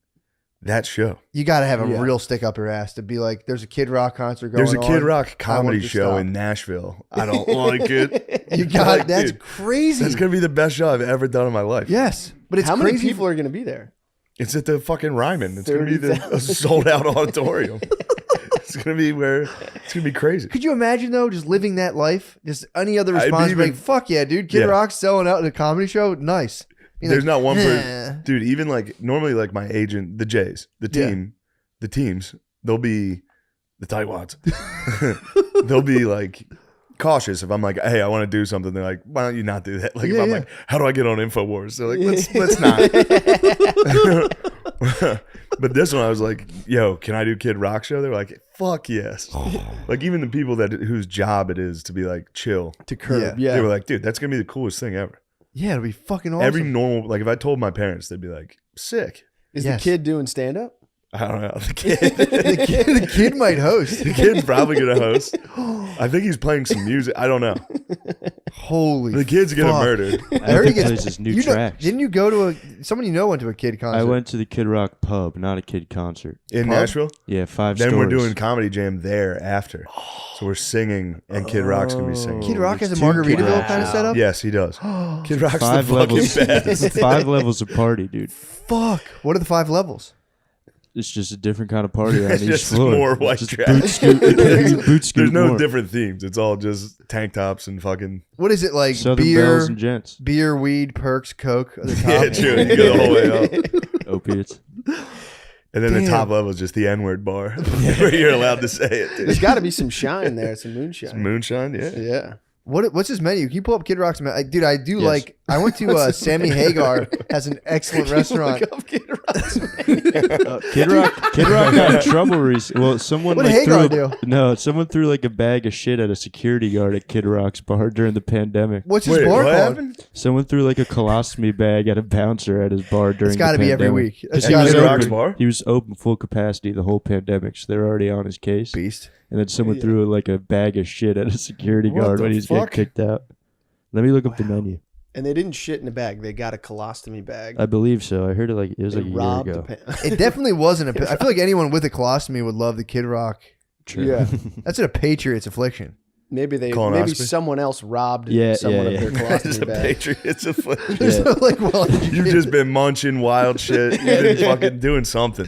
that show? You got to have a real stick up your ass to be like, there's a Kid Rock concert going on. There's a Kid Rock I want comedy it to show stop. in Nashville. I don't like it. You got Like, that's dude, crazy. That's gonna be the best show I've ever done in my life. Yes, but it's How crazy. many people are going to be there? It's at the fucking Ryman. It's gonna be a 30,000. sold out auditorium. It's gonna be it's gonna be crazy. Could you imagine though, just living that life? Just any other I'd be response, even- like, "Fuck yeah, dude! Kid Yeah. Rock's selling out in a comedy show. Nice." Being There's like, not one "Eh." person, dude. Even like normally, like my agent, the Jays, the team, the teams, they'll be the tightwads. They'll be like cautious if I'm like, hey, I want to do something. They're like, why don't you not do that? Like if I'm like, how do I get on InfoWars? They're like, let's not. But this one, I was like, yo, can I do Kid Rock show? They're like, fuck yes. Like even the people whose job it is to be like chill To curb, yeah. They were like, dude, that's gonna be the coolest thing ever. Yeah, it'll be fucking awesome. Every normal, like if I told my parents, they'd be like, sick. Is Yes. the kid doing stand up? I don't know. The kid, the kid might host. the kid's probably gonna host. I think he's playing some music. I don't know. Holy, The kid's getting fuck. murdered. I heard he plays gets his new you know- tracks. Didn't you go to someone you know went to a Kid concert? I went to the Kid Rock pub, not a Kid concert. In Pub? Nashville? Yeah, 5 Then stories. we're doing Comedy Jam there after. So we're singing, and Kid Rock's gonna be singing. Kid Rock has a Two Kid Margaritaville Rocks. kind of setup. Yes, he does. Kid Rock's 5 the fucking levels. best. 5 levels of party, dude. Fuck. What are the 5 levels? It's just a different kind of party on It's each just floor. more white Just trash. boot scoot, boot scoot There's no more. different themes. It's all just tank tops and fucking. What is it like? Southern beer, belles and gents. beer, weed, perks, coke at the top. Yeah, true. You go the whole way up. Opiates. And then the Damn. top level is just the N-word bar where you're allowed to say it. Dude. There's got to be some shine there, some moonshine. Some moonshine, yeah. Yeah. What's his menu? Can you pull up Kid Rock's menu? Dude, I do Yes. like. I went to Sammy Hagar has an excellent restaurant. Kid Rock got in trouble recently. Well, someone What did like Hagar threw do? No, someone threw like a bag of shit at a security guard at Kid Rock's bar during the pandemic. What's his bar what called? happened? Someone threw like a colostomy bag at a bouncer at his bar during. It's got to the be every pandemic. week. 'Cause It's he gotta was be Kid Rock's open. bar? He was open full capacity the whole pandemic, so they're already on his case. Beast. And then someone threw like a bag of shit at a security What guard the when he's getting fuck? kicked out. Let me look up the menu. And they didn't shit in a bag. They got a colostomy bag. I believe so. I heard it like it was They like a year robbed ago. It definitely wasn't I feel like anyone with a colostomy would love the Kid Rock. True. Yeah. That's a Patriot's affliction. Maybe Colonoscopy? someone else robbed someone of their It's colostomy a bag. Patriots affliction. Yeah. Like, well, You've just been munching wild shit. You've been fucking doing something.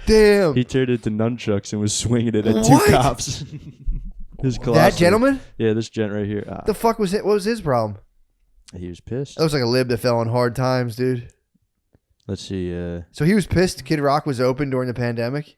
Damn. He turned into nunchucks and was swinging it at What? two cops. His That colostomy. gentleman? Yeah, this gent right here. Ah, The fuck was it? What was his problem? he was pissed. That was like a lib that fell on hard times, dude. Let's see. So he was pissed Kid Rock was open during the pandemic?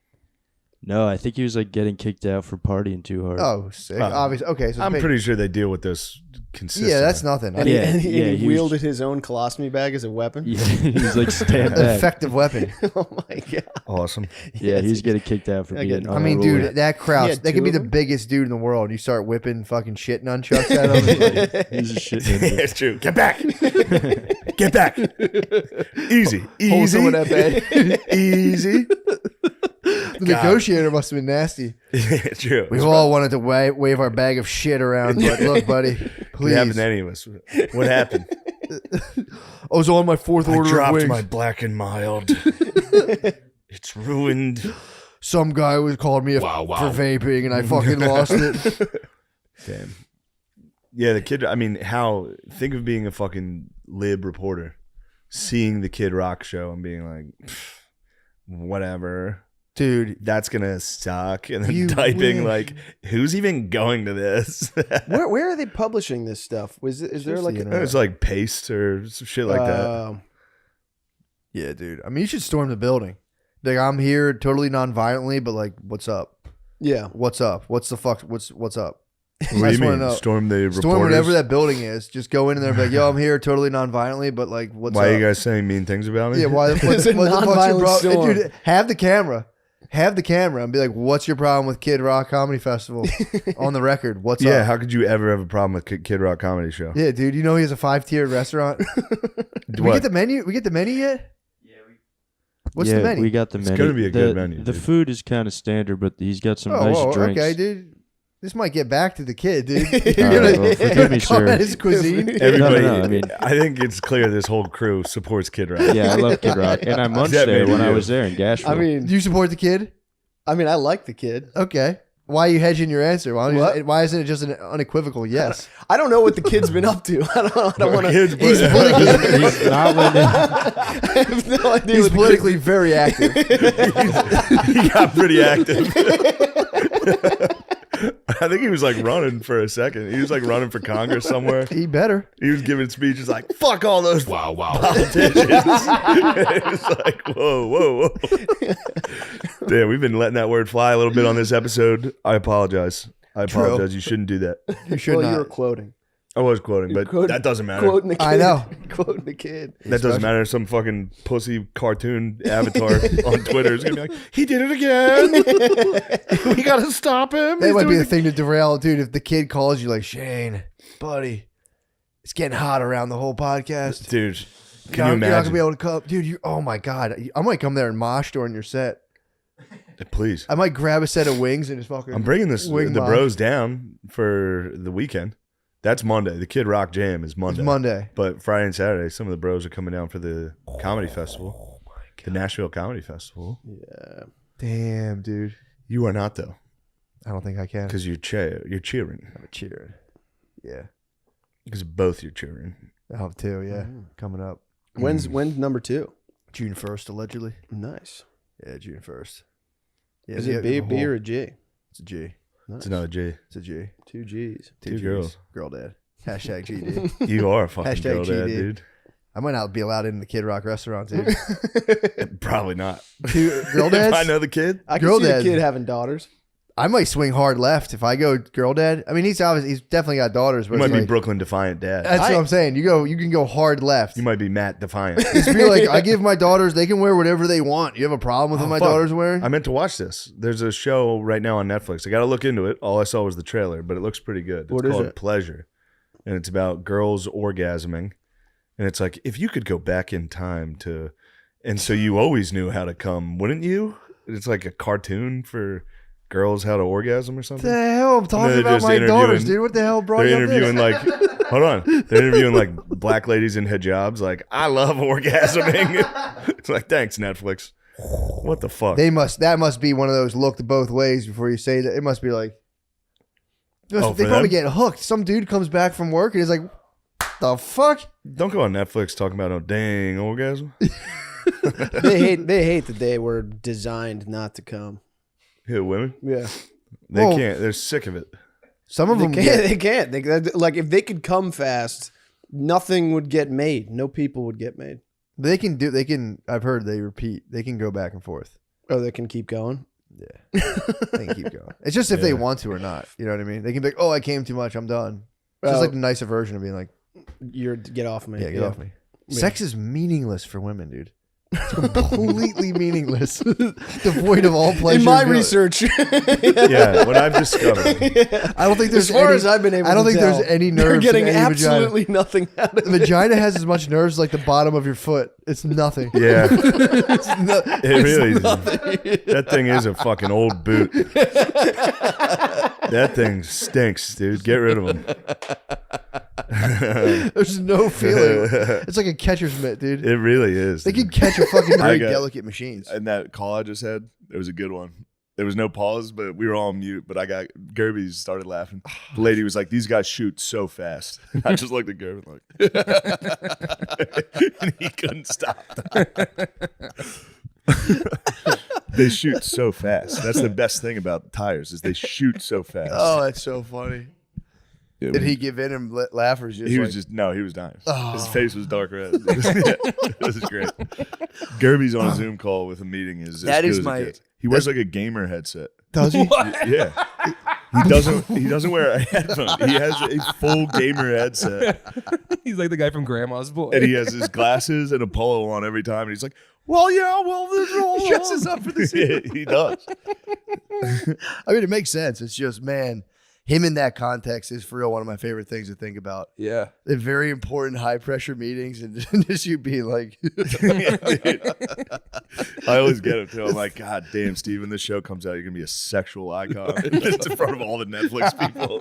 No, I think he was like getting kicked out for partying too hard. Oh, sick. Obviously. Okay, so I'm pretty sure they deal with this consistently. Yeah, that's nothing. And he he wielded his own colostomy bag as a weapon. Yeah, he's like stand back. Effective weapon. Oh my god. Awesome. Yeah, he's getting kicked out for being. I mean, unruly. dude, that crowd, He had they could be two the of biggest dude in the world. You start whipping fucking shit nunchucks at him. Like, He's a shit ninja. It's true. Get back. Get back. Easy. Hold Easy. someone at bay. Easy. the negotiator must have been nasty. It's true. We all wanted to wave our bag of shit around, but look, buddy, It please. happened to any of us. What happened? I was on my fourth I order of dropped wings. my black and mild. It's ruined. Some guy was called me for vaping, and I fucking lost it. Damn. Yeah, the Kid. I mean, how? Think of being a fucking lib reporter, seeing the Kid Rock show and being like, whatever, dude, that's gonna suck, and then You typing wish. like, who's even going to this? Where are they publishing this stuff? Is there like It's like Paste or some shit like that. Yeah, dude. I mean, you should storm the building. Like, I'm here totally non-violently, but like, what's up? Yeah. What's up? What's the fuck? What's up? What do you mean? Storm the Storm reporters? whatever that building is. Just go in there and be like, yo, I'm here totally non-violently, but like, what's Why up? are you guys saying mean things about me? Yeah, why the fuck? It's a what the fuck's your non-violent problem? storm. Dude, have the camera. Have the camera and be like, what's your problem with Kid Rock Comedy Festival? On the record, what's Yeah, up? how could you ever have a problem with Kid Rock Comedy Show? Yeah, dude, you know he has a 5-tiered restaurant. Did we What? get the menu? We get the menu yet? What's yeah, the menu? we got the It's menu. gonna be a good menu, The dude. food is kind of standard, but he's got some Oh, nice whoa, drinks. okay, dude. This might get back to the kid, dude. All right, well, forgive me, sir. comment his cuisine. Everybody, No, I mean, I think it's clear this whole crew supports Kid Rock. yeah, I love Kid Rock, and I munched That there made when me I do. was there in Gashville. I mean, Do you support the kid? I like the kid. Okay. Why are you hedging your answer? What? Why isn't it just an unequivocal yes? I don't know what the kid's been up to. I don't want to. He's politically, he's not letting. I have no idea. he's what the politically very active. He got pretty active. I think he was like running for a second. He was like running for Congress somewhere. He better. He was giving speeches like, fuck all those Wow. politicians. It was like, whoa. Damn, we've been letting that word fly a little bit on this episode. I apologize. You shouldn't do that. You should Well, you were not. quoting. I was quoting, but Quoting- that doesn't matter. Quoting the kid. I know. Quoting the kid. That doesn't matter. Some fucking pussy cartoon avatar on Twitter is gonna be like, he did it again. We gotta stop him. That He's might be doing the thing to derail, dude. If the kid calls you like, Shane, buddy, it's getting hot around the whole podcast. Dude, can you You're not imagine? gonna be able to come, dude. You, oh my god, I might come there and mosh during your set. Please. I might grab a set of wings and just fucking. I'm bringing the wing mosh. bros down for the weekend. That's Monday. The Kid Rock Jam is Monday. It's Monday. But Friday and Saturday, some of the bros are coming down for the comedy festival. The Nashville Comedy Festival. Yeah. Damn, dude. You are not, though. I don't think I can. Because you're cheering. I'm cheering. Yeah. Because both you're cheering. I hope too. Yeah, coming up. When's number 2? June 1st, allegedly. Nice. Yeah, June 1st. Yeah, Is it B or a G? It's a G. Nice. It's another G. It's a G. 2 G's. Two Gs. girls. Girl dad. Hashtag GD. You are a fucking Hashtag girl dad, GD. dude. I might not be allowed in the Kid Rock restaurant, dude. Probably not. Two girl If dads? I know the kid. I can Girl see dad. a kid having daughters. I might swing hard left if I go girl dad. I mean, he's definitely got daughters. You But might it's be like, Brooklyn Defiant dad. that's what I'm saying. You can go hard left. You might be Matt Defiant. Just be like, I give my daughters, they can wear whatever they want. You have a problem with what my fuck. daughters wearing? I meant to watch this. There's a show right now on Netflix. I got to look into it. All I saw was the trailer, but it looks pretty good. It's What is called it? Pleasure. And it's about girls orgasming. And it's like, if you could go back in time to, and so you always knew how to come, wouldn't you? It's like a cartoon for girls how to orgasm or something. What the hell? I'm And talking they're about just my daughters, interviewing- dude. What the hell brought They're you up this? interviewing like Hold on. They're interviewing like black ladies in hijabs. Like, I love orgasming. It's like, thanks, Netflix. What the fuck? That must be one of those look both ways before you say that. It must be like, they probably get hooked. Some dude comes back from work and he's like, the fuck? Don't go on Netflix talking about no dang orgasm. They hate that they were designed not to come. Who, women? Yeah. They can't. They're sick of it. Some of them They can't. Like if they could come fast, nothing would get made. No people would get made. They can. I've heard they repeat. They can go back and forth. Oh, they can keep going. Yeah, they can keep going. It's just if they want to or not. You know what I mean? They can be like, "Oh, I came too much. I'm done." It's just like the nicer version of being like, get off me." Yeah, get off me. Yeah. Sex is meaningless for women, dude. It's completely meaningless, devoid of all pleasure. In my research, yeah, what I've discovered, I don't think there's as far as I've been able. I don't to think tell, there's any nerves. They're getting in any absolutely vagina. nothing out of The vagina has as much nerves like the bottom of your foot. It's nothing. Yeah, it really is. That thing is a fucking old boot. That thing stinks, dude. Get rid of them. There's no feeling. It's like a catcher's mitt, dude. It really is. They can catch a fucking very delicate machines. And that call I just had, it was a good one. There was no pause, but we were all on mute. But I got Gerby started laughing. The lady was like, "These guys shoot so fast." And I just looked at Gerby like, and he couldn't stop. They shoot so fast. That's the best thing about tires is they shoot so fast. Oh, that's so funny. Did he give in and laugh or just he like, was just no, he was dying. Oh. His face was dark red. It was great. Gerby's on a Zoom call with a meeting. That is my. He wears like a gamer headset. Does he? Yeah. He doesn't wear a headphone. He has a full gamer headset. He's like the guy from Grandma's Boy. And he has his glasses and a polo on every time. And he's like, "Well, yeah, well, this He dresses up for the scene. He does. I mean, it makes sense. It's just, man, him in that context is for real one of my favorite things to think about. Yeah. The very important high pressure meetings and just you being like, I always get it too. I'm like, God damn, Steve, when this show comes out, you're gonna be a sexual icon. It's in front of all the Netflix people.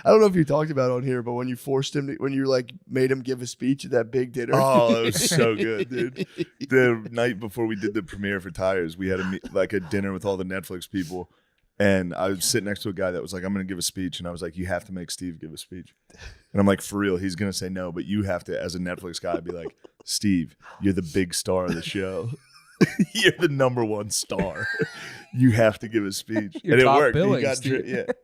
I don't know if you talked about it on here, but when you forced him, when you like made him give a speech at that big dinner. Oh, it was so good, dude. The night before we did the premiere for Tires, we had a dinner with all the Netflix people. And I was sitting next to a guy that was like, "I'm going to give a speech." And I was like, "You have to make Steve give a speech." And I'm like, "For real, he's going to say no, but you have to, as a Netflix guy, be like, Steve, you're the big star of the show. You're the number one star. You have to give a speech." Your and it top worked. billing, He got Steve. it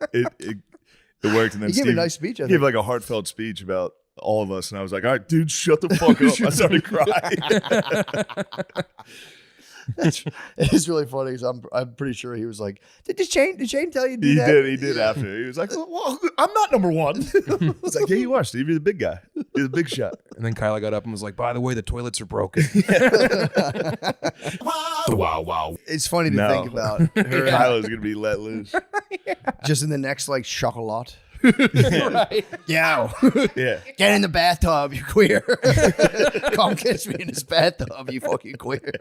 worked. And then He gave a nice speech, I He gave think. like a heartfelt speech about all of us. And I was like, "All right, dude, shut the fuck up." I started crying. It's really funny because I'm pretty sure he was like, did Shane tell you to do He that? He did after. He was like, "Well, I'm not number one." I was like, "Yeah, you are, Steve. You're the big guy. You're the big shot." And then Kyla got up and was like, "By the way, the toilets are broken." Wow, wow. It's funny to think about her Kyla's gonna be let loose. just in the next like chocolate. Right. Yeah. Yeah. Get in the bathtub, you queer. Come kiss me in this bathtub, you fucking queer.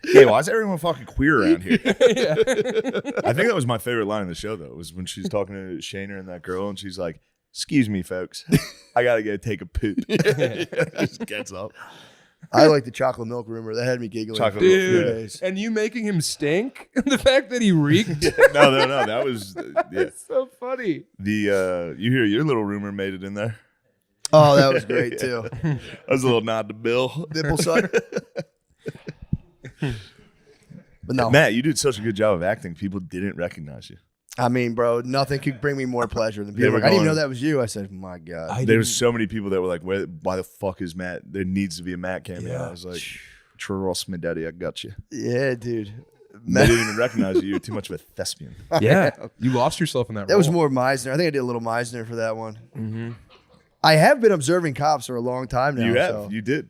Hey, why is everyone fucking queer around here? I think that was my favorite line in the show, though, was when she's talking to Shayner and that girl, and she's like, "Excuse me, folks. I gotta go take a poop." Just gets up. I like the chocolate milk rumor. That had me giggling. Chocolate for a milk, few yeah. days. And you making him stink? The fact that he reeked? No. That was yeah. That's so funny. The you hear your little rumor made it in there. Oh, that was great too. That was a little nod to Bill. Nipple sucker. But no, Matt, you did such a good job of acting. People didn't recognize you. I mean, bro, nothing could bring me more pleasure than They people. were Like, I didn't going- know that was you. I said, my God. There was so many people that were like, "Why the fuck is Matt? There needs to be a Matt cameo." Yeah. I was like, "Trust me, daddy, I got you." Yeah, dude. They didn't even recognize you. You're too much of a thespian. Yeah, you lost yourself in that. That role. was more Meisner. I think I did a little Meisner for that one. Mm-hmm. I have been observing cops for a long time now. You have. so- You did.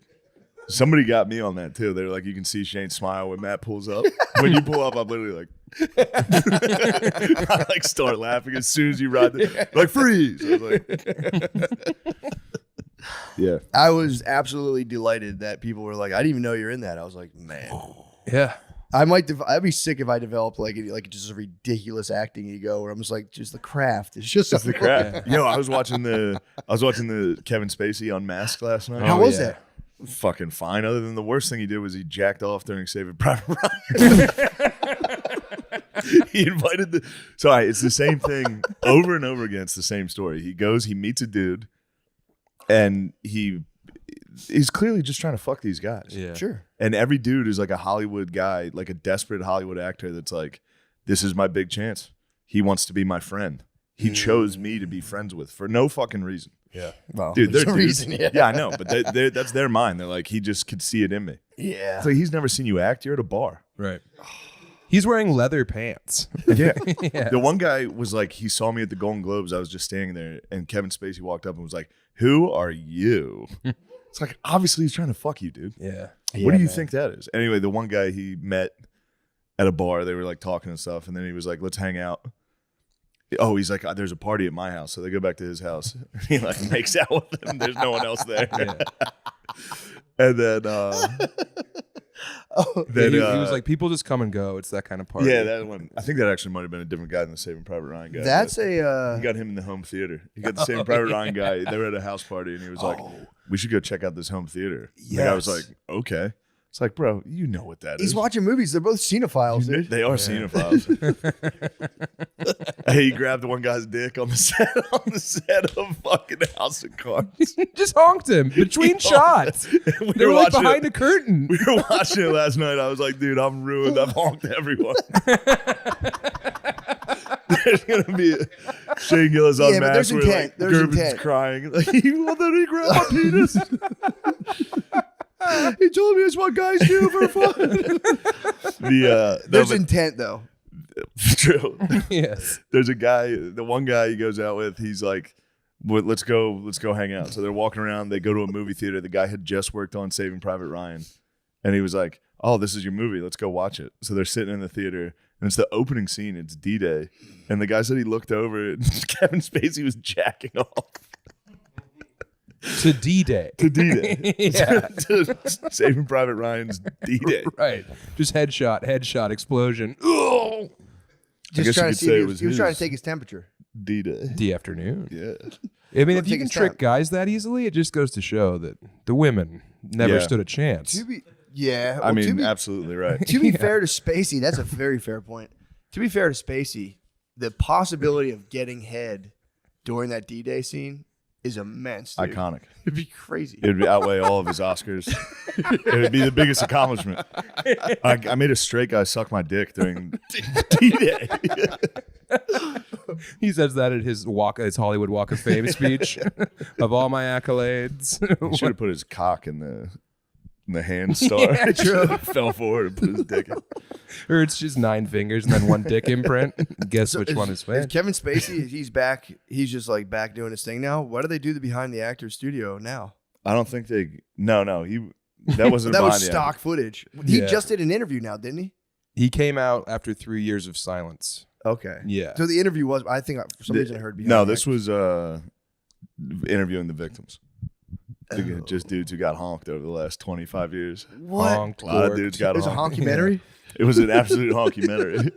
Somebody got me on that too. They're like, you can see Shane smile when Matt pulls up. When you pull up, I'm literally like, I like start laughing as soon as you ride the like freeze. I was like, yeah. I was absolutely delighted that people were like, I didn't even know you're in that. I was like, man. Yeah. I'd be sick if I developed like just a ridiculous acting ego where I'm just like, just the craft. It's just the craft. Yo, I was watching the Kevin Spacey Unmasked last night. How was that? Fucking fine. Other than the worst thing he did was he jacked off during Saving Private Ryan. He invited sorry, it's the same thing over and over again. It's the same story. He goes, he meets a dude, and he's clearly just trying to fuck these guys. Yeah. Sure. And every dude is like a Hollywood guy, like a desperate Hollywood actor that's like, this is my big chance. He wants to be my friend. He chose me to be friends with for no fucking reason. Yeah. Well, dude, there's they're a dudes. reason, Yeah, I know, but that's their mind. They're like, he just could see it in me. Yeah. It's like, he's never seen you act. You're at a bar. Right. He's wearing leather pants. Yeah. Yeah. The one guy was like, he saw me at the Golden Globes. I was just standing there, and Kevin Spacey walked up and was like, who are you? It's like, obviously he's trying to fuck you, dude. Yeah. What do you think that is? Anyway, the one guy he met at a bar, they were like talking and stuff, and then he was like, let's hang out. Oh, he's like, there's a party at my house. So they go back to his house. He like makes out with them. There's no one else there. Yeah. And then he was like, people just come and go. It's that kind of party. Yeah, that one. I think that actually might have been a different guy than the Saving Private Ryan guy. That's he a. got him in the home theater. He got the Saving Private Ryan guy. They were at a house party, and he was like, we should go check out this home theater. And the guy was like, okay. It's like, bro, you know what that is. He's watching movies. They're both cinephiles, dude. They are cinephiles. He grabbed one guy's dick on the set of fucking House of Cards. Just honked him between shots. They were like behind a curtain. We were watching it last night. I was like, dude, I'm ruined. I've honked everyone. There's gonna be Shane Gillis unmasked. But there's where intent. like, There's Gervin's intent. crying. Like, well, then he grabbed my penis. He told me it's what guys do for fun. There's intent though. True. Yes. There's a guy, the one guy he goes out with, he's like, let's go hang out. So they're walking around, they go to a movie theater. The guy had just worked on Saving Private Ryan. And he was like, oh, this is your movie. Let's go watch it. So they're sitting in the theater, and it's the opening scene. It's D-Day. And the guy said he looked over, and Kevin Spacey was jacking off. To D-Day. To D-Day. Yeah. To Saving Private Ryan's D-Day. Right. Just headshot, explosion. I Just guess trying you to could see say if it he was was trying his to take his temperature. D-Day. The afternoon. Yeah. I mean, if Take you can his trick time. guys that easily, it just goes to show that the women never Yeah. stood a chance. Yeah. I well, mean, absolutely right. To be fair to Spacey, that's a very fair point. To be fair to Spacey, the possibility of getting head during that D-Day scene is immense. Dude. Iconic. It'd be crazy. It would outweigh all of his Oscars. It would be the biggest accomplishment. I made a straight guy suck my dick during D-Day. He says that at his Hollywood Walk of Fame speech. Of all my accolades. He should have put his cock in the hand star. Yeah, true. Fell forward and put his dick in. Or it's just 9 fingers and then one dick imprint. Guess which one is Is which. Kevin Spacey, he's back. He's just like back doing his thing now. Why do they do the behind the actor studio now? I don't think they. No. That wasn't. That was behind the stock actor. footage. He Yeah. just did an interview now, didn't he? He came out after 3 years of silence. Okay. Yeah. So the interview was. I think for some reason I heard. Behind No, the this was interviewing the victims. Just dudes who got honked over the last 25 years. What? Honked, A lot of gorked. dudes got It was a honked. honkumentary? It was an absolute honkumentary.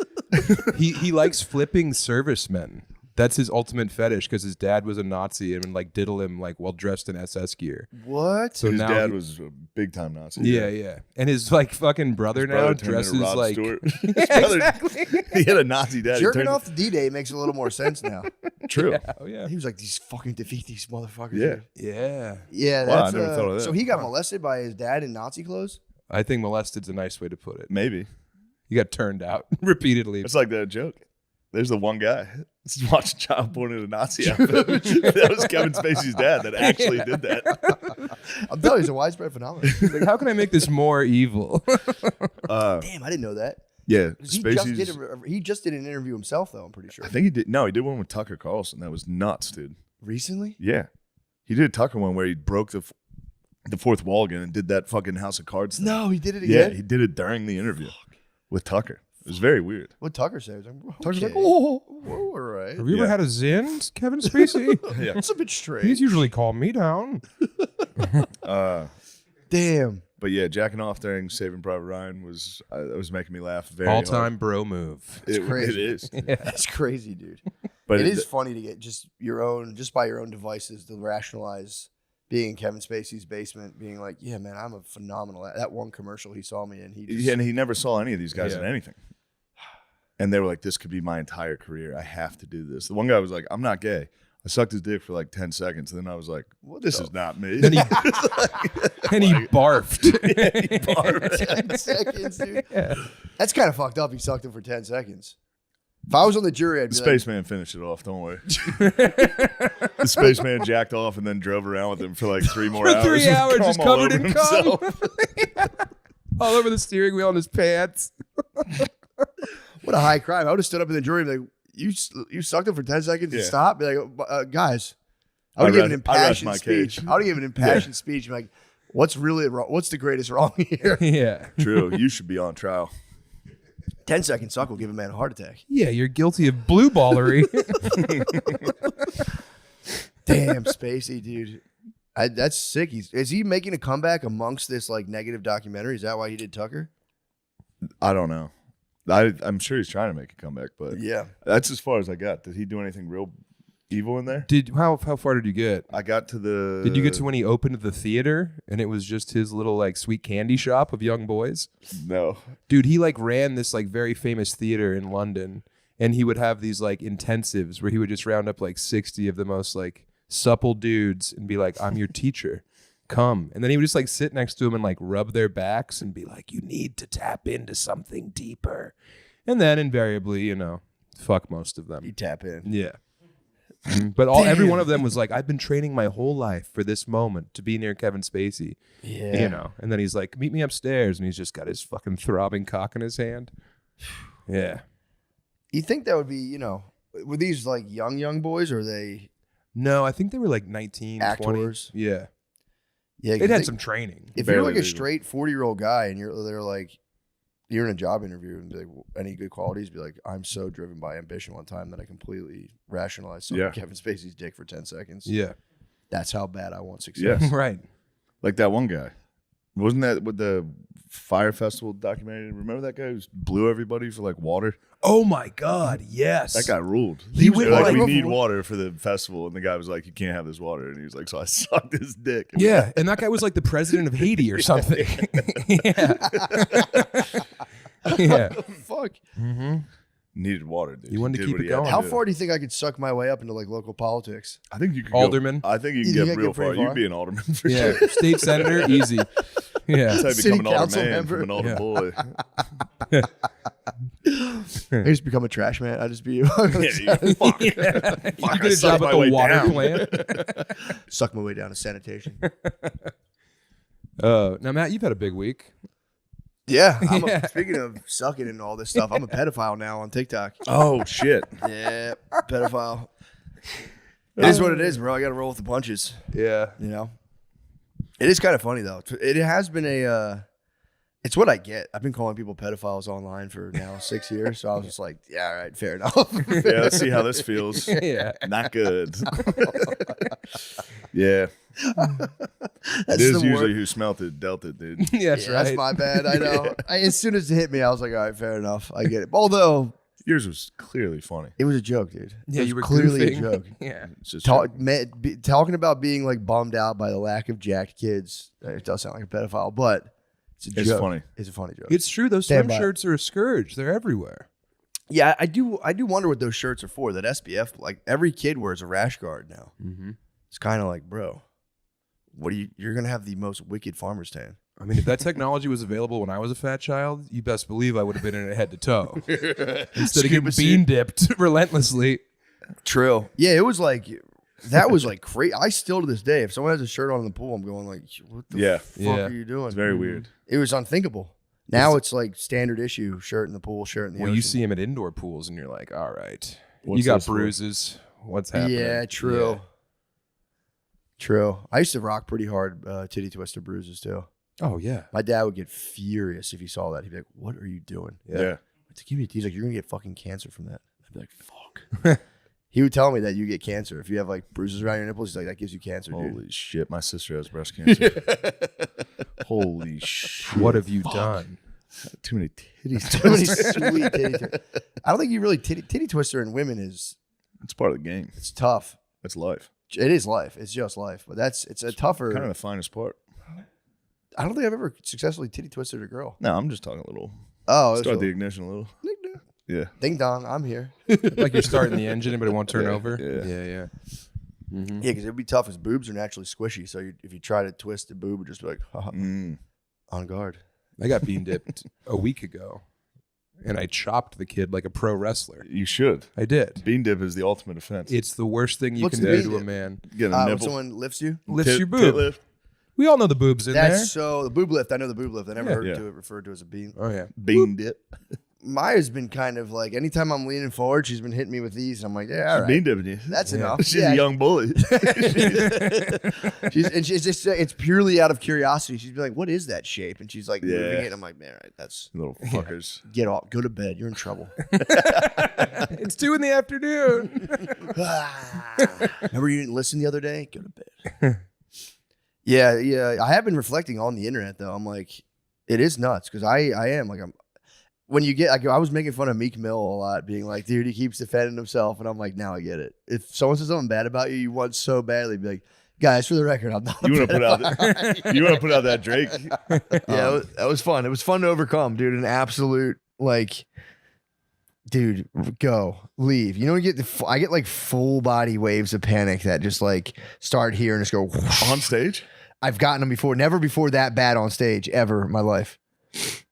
He likes flipping servicemen. That's his ultimate fetish because his dad was a Nazi and like diddle him like while dressed in SS gear. What? So his now dad he- was a big time Nazi. Yeah. And his like fucking brother His now brother turned into dresses Rod like Stewart. Yeah, His brother- exactly. He had a Nazi dad. He Jerking turned- off the D-Day makes a little more sense now. True. Yeah. He was like, "These fucking defeat these motherfuckers." Yeah. dude." Yeah. Yeah. Wow, I That's, never thought of that. So he got molested by his dad in Nazi clothes. I think molested's a nice way to put it. Maybe. He got turned out repeatedly. It's like that joke. There's the one guy that's watching child porn in a Nazi outfit. That was Kevin Spacey's dad that actually did that. I'm telling you, it's a widespread phenomenon. Like, how can I make this more evil? Damn, I didn't know that. Yeah, He just did an interview himself, though. I'm pretty sure. I think he did. No, he did one with Tucker Carlson. That was nuts, dude. Recently? Yeah, he did a Tucker one where he broke the fourth wall again and did that fucking House of Cards thing. No, he did it Yeah, again. he did it during the interview with Tucker. It was very weird. What Tucker said? Like, Tucker's okay. like, oh, all right. Have you ever had a Zin, Kevin Spacey? Yeah. That's a bit strange. He's usually calmed me down. Damn. But yeah, jacking off during Saving Private Ryan was making me laugh very All-time hard. bro move. It's crazy. It is. It's crazy, dude. But it is funny to get just by your own devices to rationalize being in Kevin Spacey's basement, being like, yeah, man, I'm a phenomenal. That one commercial he saw me in, and he never saw any of these guys in anything. And they were like, this could be my entire career. I have to do this. The one guy was like, I'm not gay. I sucked his dick for like 10 seconds. And then I was like, well, this is not me. Then he barfed. Yeah, he barfed. 10 seconds, dude. Yeah. That's kind of fucked up. He sucked him for 10 seconds. If I was on the jury, I'd be the like, spaceman finished it off. Don't worry. The spaceman jacked off and then drove around with him for like 3 more hours. 3 hours, just all covered over in cum. himself. All over the steering wheel in his pants. What a high crime. I would have stood up in the jury and be like, you sucked him for 10 seconds and stop? Be like, guys, I would give an impassioned speech. I would give an impassioned speech. Like, what's really wrong? What's the greatest wrong here? Yeah. True. You should be on trial. 10 second suck will give a man a heart attack. Yeah, you're guilty of blue ballery. Damn, Spacey, dude. That's sick. Is he making a comeback amongst this like negative documentary? Is that why he did Tucker? I don't know. I'm sure he's trying to make a comeback, but yeah, that's as far as I got. Did he do anything real evil in there? How far did you get? I got to the. Did you get to when he opened the theater and it was just his little like sweet candy shop of young boys? No, dude, he like ran this like very famous theater in London, and he would have these like intensives where he would just round up like 60 of the most like supple dudes and be like, "I'm your teacher. Come." And then he would just like sit next to him and like rub their backs and be like, "You need to tap into something deeper." And then invariably, fuck most of them. You tap in. Yeah. But every one of them was like, "I've been training my whole life for this moment to be near Kevin Spacey." Yeah. And then he's like, "Meet me upstairs." And he's just got his fucking throbbing cock in his hand. Yeah. You think that would be, were these like young boys or are they? No, I think they were like 19, actors. 20. Yeah. Yeah, it had some training. If you're like a straight 40-year-old guy and they're like, you're in a job interview and be like, any good qualities? Be like, I'm so driven by ambition one time that I completely rationalized Kevin Spacey's dick for 10 seconds. Yeah. That's how bad I want success. Yes. Right. Like that one guy. Wasn't that with the Fire Festival documentary? Remember that guy who blew everybody for like water? Oh my God, yes. That guy ruled. He went like, we need water for the festival. And the guy was like, you can't have this water. And he was like, so I sucked his dick. Yeah. And that guy was like the president of Haiti or something. Yeah. Yeah. What the fuck? Mm-hmm. Needed water, dude. You wanted to keep it going. How far do you think I could suck my way up into like local politics? I think you could Alderman. I think you can get real far. You'd be an alderman for yeah. sure. State senator, easy. Yeah. That's how you City become an alder council man member. from an alder boy. I just become a trash man. I just be Fuck. You get a job at the water plant. Suck my way down to sanitation. Now, Matt, you've had a big week. Yeah. Speaking of sucking and all this stuff, I'm a pedophile now on TikTok. Oh, shit. Yeah, pedophile. It is what it is, bro. I got to roll with the punches. Yeah. It is kind of funny, though. It has been it's what I get. I've been calling people pedophiles online for now 6 years. So I was just like, yeah, all right, fair enough. Yeah, let's see how this feels. Yeah. Not good. Yeah. That's it is the usually word. who smelt it, dealt it, dude. Yeah, that's right. That's my bad. I know. As soon as it hit me, I was like, all right, fair enough. I get it. Although yours was clearly funny. it was a joke, dude. Yeah, It was you were clearly goofing. a joke. Yeah. It's just Talking about being like bummed out by the lack of jacked kids. It does sound like a pedophile, but it's It's joke. funny. It's a funny joke. It's true. Those Stand swim by it. shirts are a scourge. They're everywhere. Yeah, I do wonder what those shirts are for. That SPF, like every kid wears a rash guard now. Mm-hmm. It's kind of like, bro, you're gonna have the most wicked farmer's tan. I mean, if that technology was available when I was a fat child, you best believe I would have been in it head to toe. Instead of getting bean dipped relentlessly. True. Yeah, it was like that was like crazy. I still to this day, if someone has a shirt on in the pool, I'm going like, what the fuck are you doing? It's very weird. It was unthinkable. Now it's like standard issue shirt in the pool, shirt in the Well, ocean. you see him at indoor pools and you're like, all right, What's you got this for? bruises. What's happening? Yeah, true. Yeah. True. I used to rock pretty hard titty twister bruises too. Oh, yeah. My dad would get furious if he saw that. He'd be like, what are you doing? Yeah. He's like, you're going to get fucking cancer from that. I'd be like, fuck. He would tell me that you get cancer. If you have like bruises around your nipples, he's like, that gives you cancer, dude. Holy shit, my sister has breast cancer. Holy shit! What have you done? Too many titties. Too many sweet titty. I don't think you really titty twister in women is. It's part of the game. It's tough. It's life. It is life. It's just life. But it's a tougher. Kind of the finest part. I don't think I've ever successfully titty twisted a girl. No, I'm just talking a little. Oh, start the ignition a little. Yeah. Ding dong, I'm here. Like you're starting the engine, but it won't turn over. Yeah. Mm-hmm. Yeah, because it'd be tough. His boobs are naturally squishy, so if you try to twist the boob, it'd just be like, on guard. I got bean dipped a week ago, and I chopped the kid like a pro wrestler. You should. I did. Bean dip is the ultimate offense. It's the worst thing you What's can the do bean to a dip? man. Get a When nipple. someone lifts you? Lifts your Tit boob. lift. We all know the boobs in That's there. so the boob lift. I know the boob lift. I never heard Yeah. to it referred to as a bean. Oh yeah, Bean dip. Maya's been kind of like anytime I'm leaning forward, she's been hitting me with these. And I'm like, yeah, all right. Bean dipping you. That's enough. She's a young bully. she's just it's purely out of curiosity. She's like, what is that shape? And she's like moving it. And I'm like, man, all right, that's Little fuckers. get off, go to bed. You're in trouble. It's 2 PM. Remember you didn't listen the other day? Go to bed. Yeah. I have been reflecting on the internet though. I'm like, it is nuts because I am like when you get like I was making fun of Meek Mill a lot, being like, dude, he keeps defending himself, and I'm like, now I get it. If someone says something bad about you, you want so badly be like, guys, for the record, I'm not. You want to put out that Drake? Yeah, that was fun. It was fun to overcome, dude. An absolute like, dude, go leave. You know, I get like full body waves of panic that just like start here and just go on stage. I've gotten them before, never before that bad on stage ever in my life.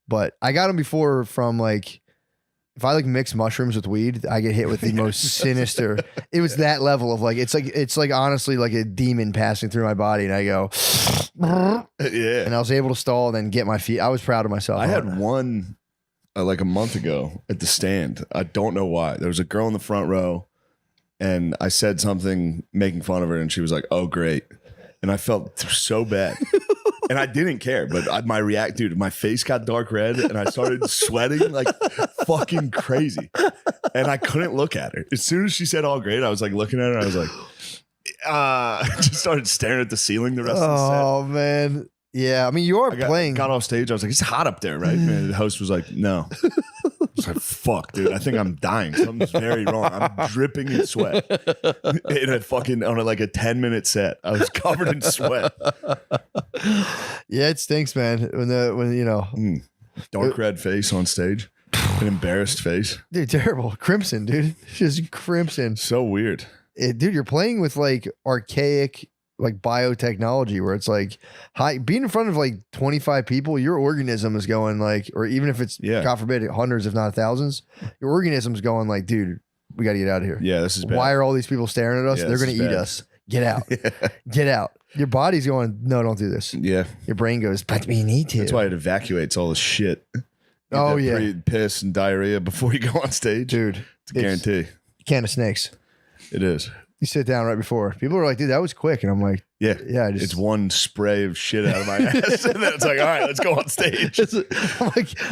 But I got them before from like, if I like mix mushrooms with weed, I get hit with the most sinister. It was that level of like, it's like honestly like a demon passing through my body, and I go, Yeah. and I was able to stall and then get my feet. I was proud of myself. I had one like a month ago at the stand. I don't know why. There was a girl in the front row, and I said something making fun of her, and she was like, "Oh, great," and I felt so bad. And I didn't care, but dude, my face got dark red and I started sweating like fucking crazy. And I couldn't look at her. As soon as she said all great, I was like looking at her and I was like, just started staring at the ceiling the rest of the set. Oh, man. Yeah, I mean, you are playing. Got off stage. I was like, it's hot up there, right? And the host was like, no. I was like, fuck, dude. I think I'm dying. Something's very wrong. I'm dripping in sweat. On a 10-minute set. I was covered in sweat. Yeah, it stinks, man. When you know. Dark red face on stage. An embarrassed face. Dude, terrible. Crimson, dude. Just crimson. So weird. Dude, you're playing with like archaic like biotechnology where it's like being in front of like 25 people, your organism is going like, or even if it's God forbid hundreds if not thousands, your organism's going like, dude, we got to get out of here. Yeah, this is bad. Why are all these people staring at us? Yeah, They're going to eat us. Get out. Get out. Your body's going, no, don't do this. Yeah. Your brain goes, but we need to. That's why it evacuates all the shit. Oh, yeah. Piss and diarrhea before you go on stage. Dude. It's a guarantee. Can of snakes. It is. You sit down right before. People are like, dude, that was quick. And I'm like, yeah. Just, it's one spray of shit out of my ass. And then it's like, all right, let's go on stage.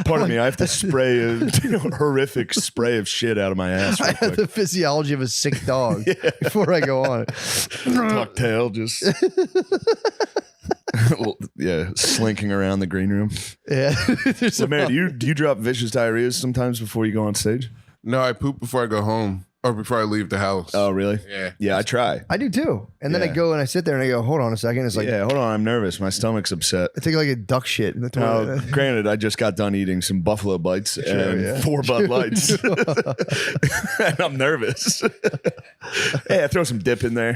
Pardon me, I have to spray a horrific spray of shit out of my ass. I have the physiology of a sick dog before I go on. Tuck tail, just slinking around the green room. Yeah. So, man, do you drop vicious diarrhea sometimes before you go on stage? No, I poop before I go home. Or before I leave the house. Oh, really? Yeah. Yeah, I try. I do too. And then I go and I sit there and I go, hold on a second. It's like, yeah, hold on. I'm nervous. My stomach's upset. I take like a duck shit in the toilet. Now, granted, I just got done eating some Buffalo Bites and 4 Bud Lights. And I'm nervous. Yeah, throw some dip in there.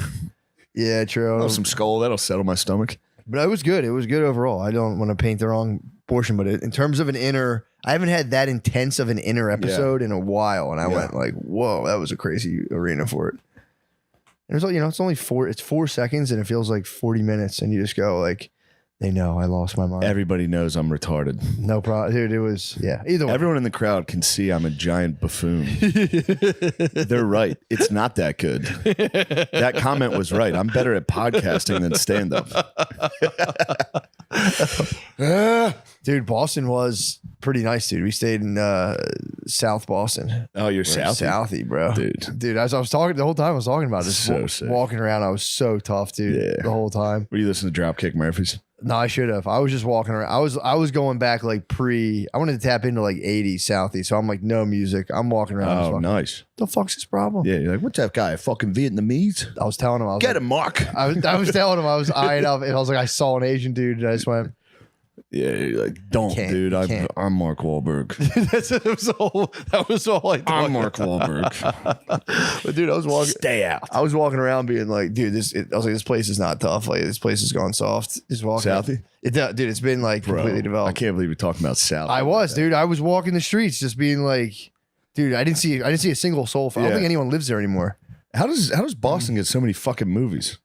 Yeah, true. Throw some skull. That'll settle my stomach. But it was good. It was good overall. I don't want to paint the wrong portion, but in terms of an inner, I haven't had that intense of an inner episode in a while. And I went like, whoa, that was a crazy arena for it. And it's like, it's only 4 seconds and it feels like 40 minutes. And you just go like, they know I lost my mind. Everybody knows I'm retarded. No problem. Dude, it was, either way. Everyone in the crowd can see I'm a giant buffoon. They're right. It's not that good. That comment was right. I'm better at podcasting than stand-up. Dude, Boston was pretty nice, dude. We stayed in South Boston. Oh, you're Southie? Southie, bro. Dude, as I was talking, the whole time I was talking about this. So sick. Walking around, I was so tough, dude, the whole time. Were you listening to Dropkick Murphys? No, I should have. I was just walking around. I was going back like I wanted to tap into like 80s Southie. So I'm like, no music. I'm walking around. Oh, nice. The fuck's his problem? Yeah, you're like, what's that guy? Fucking Vietnamese? I was telling him. Get him, Mark. I was telling him I was eyeing up, and I was like, I saw an Asian dude, and I just went. Yeah, you're like, don't, dude. I'm Mark Wahlberg. that was all I thought. I'm Mark Wahlberg. But dude, I was walking. Stay out. I was walking around being like, dude, I was like, this place is not tough. Like, this place has gone soft. Just walking. Southie? Dude, it's been like completely developed. I can't believe you're talking about Southie. I was, dude. I was walking the streets, just being like, dude, I didn't see a single soul. I don't think anyone lives there anymore. How does Boston get so many fucking movies?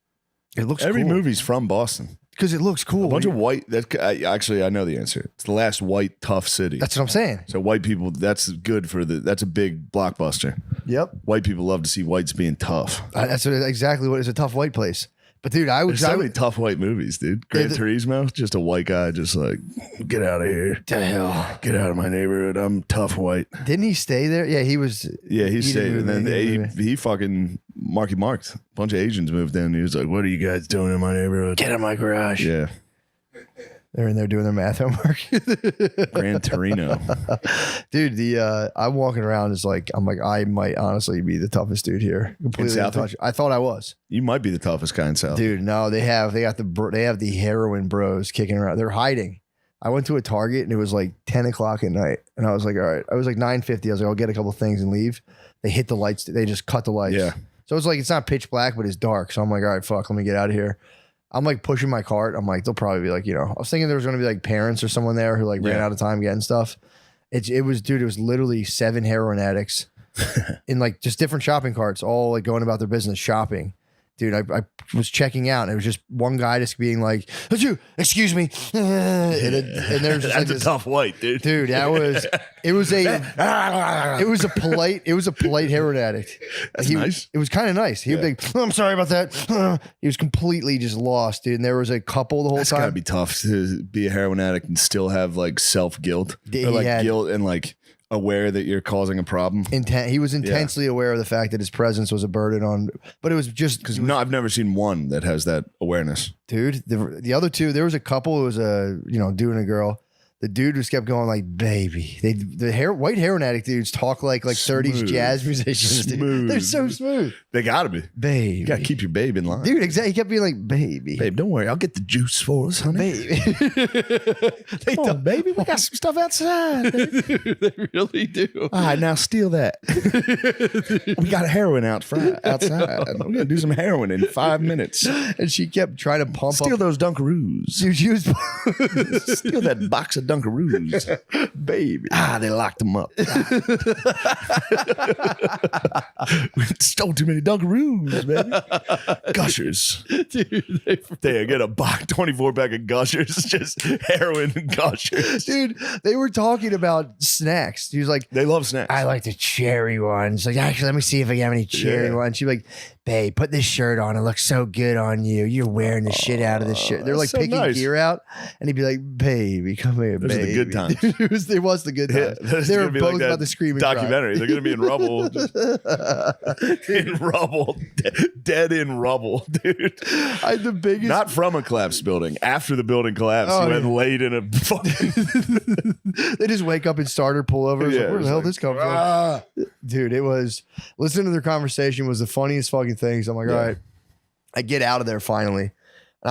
It looks every cool. movie's from Boston. Because it looks cool. A bunch of white. Actually, I know the answer. It's the last white tough city. That's what I'm saying. So white people. That's good for that's a big blockbuster. Yep. White people love to see whites being tough. That's exactly what is a tough white place. But dude, There's so many tough white movies, dude. Gran Turismo, just a white guy, just like, get out of here. The hell, get out of my neighborhood. I'm tough white. Didn't he stay there? Yeah, he was. Yeah, he stayed, and then he fucking Marky marked. A bunch of Asians moved in. He was like, "What are you guys doing in my neighborhood? Get out of my garage." Yeah. They're in there doing their math homework. Gran Torino. Dude, I'm walking around is like, I'm like, I might honestly be the toughest dude here. Completely untouched. I thought I was. You might be the toughest guy in South. Dude, no, they have the heroin bros kicking around. They're hiding. I went to a Target and it was like 10 o'clock at night. And I was like, all right. I was like 9:50. I was like, I'll get a couple things and leave. They hit the lights. They just cut the lights. Yeah. So it's like, it's not pitch black, but it's dark. So I'm like, all right, fuck, let me get out of here. I'm like pushing my cart. I'm like, they'll probably be like, I was thinking there was going to be like parents or someone there who like ran out of time getting stuff. It was literally 7 heroin addicts in like just different shopping carts, all like going about their business shopping. Dude, I was checking out and it was just one guy just being like, excuse me. And there's just That's like a tough white, dude. Dude, it was a polite heroin addict. That's nice. It was kind of nice. He would be like, I'm sorry about that. He was completely just lost, dude. And there was a couple the whole That's time. gotta be tough to be a heroin addict and still have like self-guilt. Or like guilt and like aware that you're causing a problem. He was intensely aware of the fact that his presence was a burden on, but it was just because I've never seen one that has that awareness. Dude, the other two, there was a couple. It was a dude and a girl. The dude just kept going like, baby. White heroin addict dudes talk like 30s jazz musicians. Dude. They're so smooth. They gotta be. Baby. You gotta keep your babe in line. Dude, exactly. He kept being like, baby. Babe, don't worry. I'll get the juice for us, honey. Baby. Come on, baby. We got some stuff outside. They really do. All right, now steal that. We got heroin outside. I'm gonna do some heroin in 5 minutes. And she kept trying to pump Steal those Dunkaroos. Dude, she was Steal that box of Dunkaroos. Baby. They locked them up. We stole too many Dunkaroos, baby. Gushers. Dude, they get a 24 pack of Gushers, just heroin and Gushers. Dude, they were talking about snacks. He was like, they love snacks. I like the cherry ones. Like, actually, let me see if I have any cherry ones. She's like, babe, put this shirt on. It looks so good on you. You're wearing the shit out of this shirt. They're like so picking nice. gear out. And he'd be like, baby, come here, Those are baby. the good times. it was the good times. They were both about the screaming documentary. cry. They're going to be in rubble. In rubble. Dead in rubble, dude. I had the biggest. Not from a collapsed building. After the building collapsed, he went laid in a fucking. They just wake up in starter pullovers. Yeah, Like, where the hell like, this come from? Dude, it was, listening to their conversation was the funniest fucking thing. So I'm like, all right, I get out of there finally. And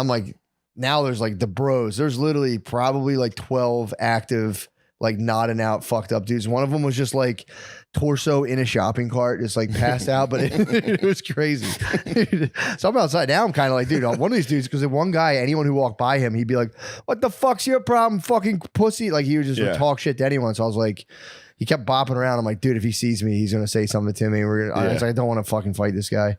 I'm like, now there's like the bros. There's literally probably like 12 active, like nodding out, fucked up dudes. One of them was just like torso in a shopping cart, just like passed out, but it was crazy. So I'm outside now. I'm kind of like, dude, one of these dudes, because one guy, anyone who walked by him, he'd be like, what the fuck's your problem, fucking pussy? Like he would just talk shit to anyone. So I was like, he kept bopping around. I'm like, dude, if he sees me, he's gonna say something to me. I was like, I don't want to fucking fight this guy.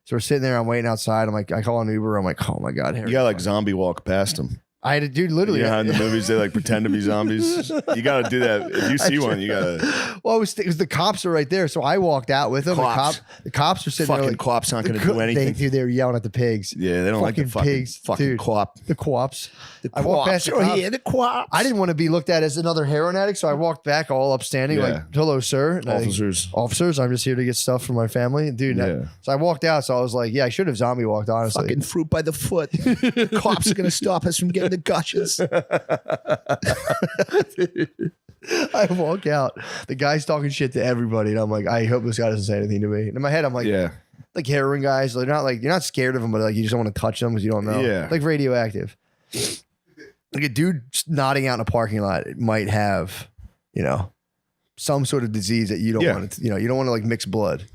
So we're sitting there. I'm waiting outside. I'm like, I call an Uber. I'm like, oh my god, You got like zombie walk past him. I had a dude literally. You know how in the movies they like pretend to be zombies? You got to do that. If you see one, you got to. Well, it was the cops are right there. So I walked out with them. The cops are sitting fucking there. Like, cops aren't going to do anything. They were yelling at the pigs. Yeah, they don't like the pigs. Fucking dude, quap. The quaps. The I walked past quaps. Oh, yeah, the quaps. I didn't want to be looked at as another heroin addict, so I walked back all upstanding, like, hello, sir. And officers, I'm just here to get stuff for my family. Dude, so I walked out, so I was like, yeah, I should have zombie walked, honestly. Fucking fruit by the foot. Cops are going to stop us from getting the gushes. I walk out. The guy's talking shit to everybody, and I'm like, I hope this guy doesn't say anything to me. And in my head, I'm like, like heroin guys. They're not like, you're not scared of them, but like you just don't want to touch them because you don't know. Yeah. Like radioactive. Like a dude nodding out in a parking lot might have, you know, some sort of disease that you don't want to, you know, you don't want to like mix blood.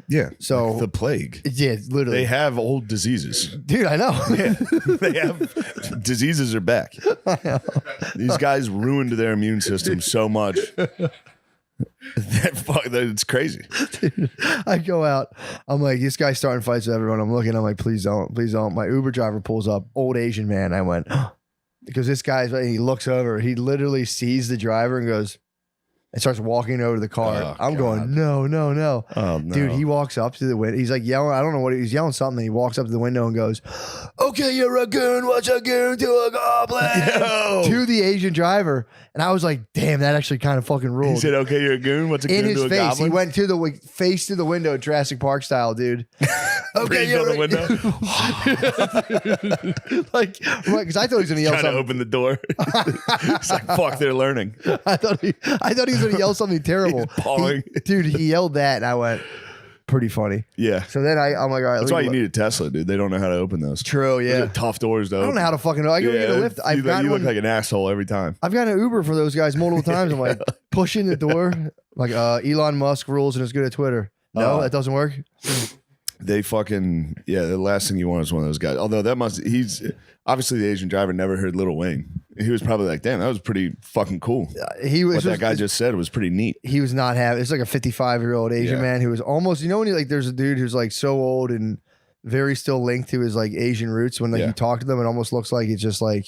Yeah. So like the plague. Yeah, literally. They have old diseases. Dude, I know. Yeah. They have diseases are back. I know. These guys ruined their immune system so much. It's crazy. Dude, I go out. I'm like, this guy's starting fights with everyone. I'm looking. I'm like, please don't. Please don't. My Uber driver pulls up. Old Asian man. I went, because this guy's, he looks over. He literally sees the driver and goes, and starts walking over to the car. I'm going, no. Oh, no. Dude, he walks up to the window. He's like yelling. I don't know what he's yelling something. He walks up to the window and goes, okay, you're a goon. What's a goon to a goblin? To the Asian driver. And I was like, damn, that actually kind of fucking ruled. He said, okay, you're a goon. What's a goon in his to a face, goblin? he went to the face to the window, Jurassic Park style, dude. Okay, you're the window. Like, right, because I thought he was gonna yell Trying something. to open the door. It's like, fuck, they're learning. I thought he was gonna yell something terrible. Dude, he yelled that, and I went, pretty funny. Yeah. So then I'm like, all right. That's why you need a Tesla, dude. They don't know how to open those. True, yeah. Those are tough doors, though. I don't know how to fucking know. I can get a lift. You look like an asshole every time. I've got an Uber for those guys multiple times. I'm like pushing the door, like Elon Musk rules and is good at Twitter. No, that doesn't work. They fucking the last thing you want is one of those guys. Although he's obviously the Asian driver never heard Lil Wayne. He was probably like, damn, that was pretty fucking cool. What that guy just said was pretty neat. He was not having. It's like a 55-year-old Asian man who was almost. You know when there's a dude who's like so old and very still linked to his like Asian roots. When like you talk to them, it almost looks like it's just like.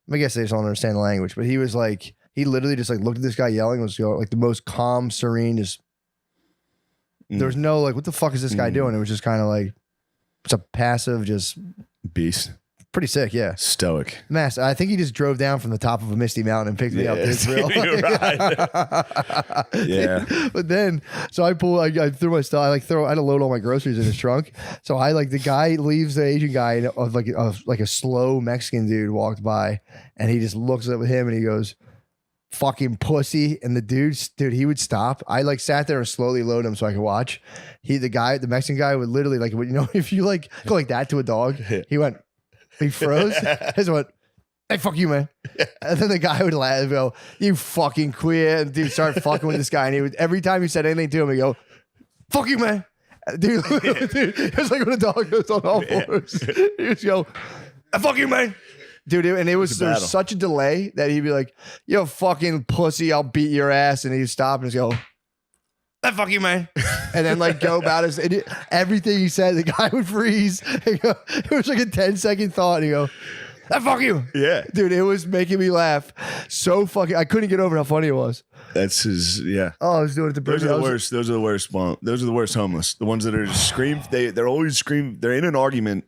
I guess they just don't understand the language. But he was like, he literally just like looked at this guy yelling. Was like the most calm, serene, just. There was no like, what the fuck is this guy doing? It was just kind of like, it's a passive, just beast. Pretty sick, yeah. Stoic. Mass. I think he just drove down from the top of a misty mountain and picked me up. You're right. Yeah. But then, so I threw my stuff. I had to load all my groceries in his trunk. So the guy leaves the Asian guy, and like a slow Mexican dude walked by, and he just looks up at him and he goes, fucking pussy. And the dude, he would stop. I sat there and slowly load him so I could watch. The Mexican guy would literally if you go like that to a dog, he froze. He went, hey, fuck you, man. And then the guy would laugh and go, you fucking queer. And dude started fucking with this guy. And he would, every time he said anything to him, he'd go, fuck you, man. Dude, it was like when a dog goes on all fours. He would go, fuck you, man. Dude, and there was such a delay that he'd be like, yo, fucking pussy, I'll beat your ass. And he'd stop and just go, fuck you, man. And then go about his, everything he said, the guy would freeze. It was like a 10-second thought. And he'd go, fuck you. Yeah. Dude, it was making me laugh. So fucking, I couldn't get over how funny it was. That's his, yeah. Oh, I was doing it to Those are the worst. Those are the worst. Those are the worst homeless. The ones that are scream. They're always scream. They're in an argument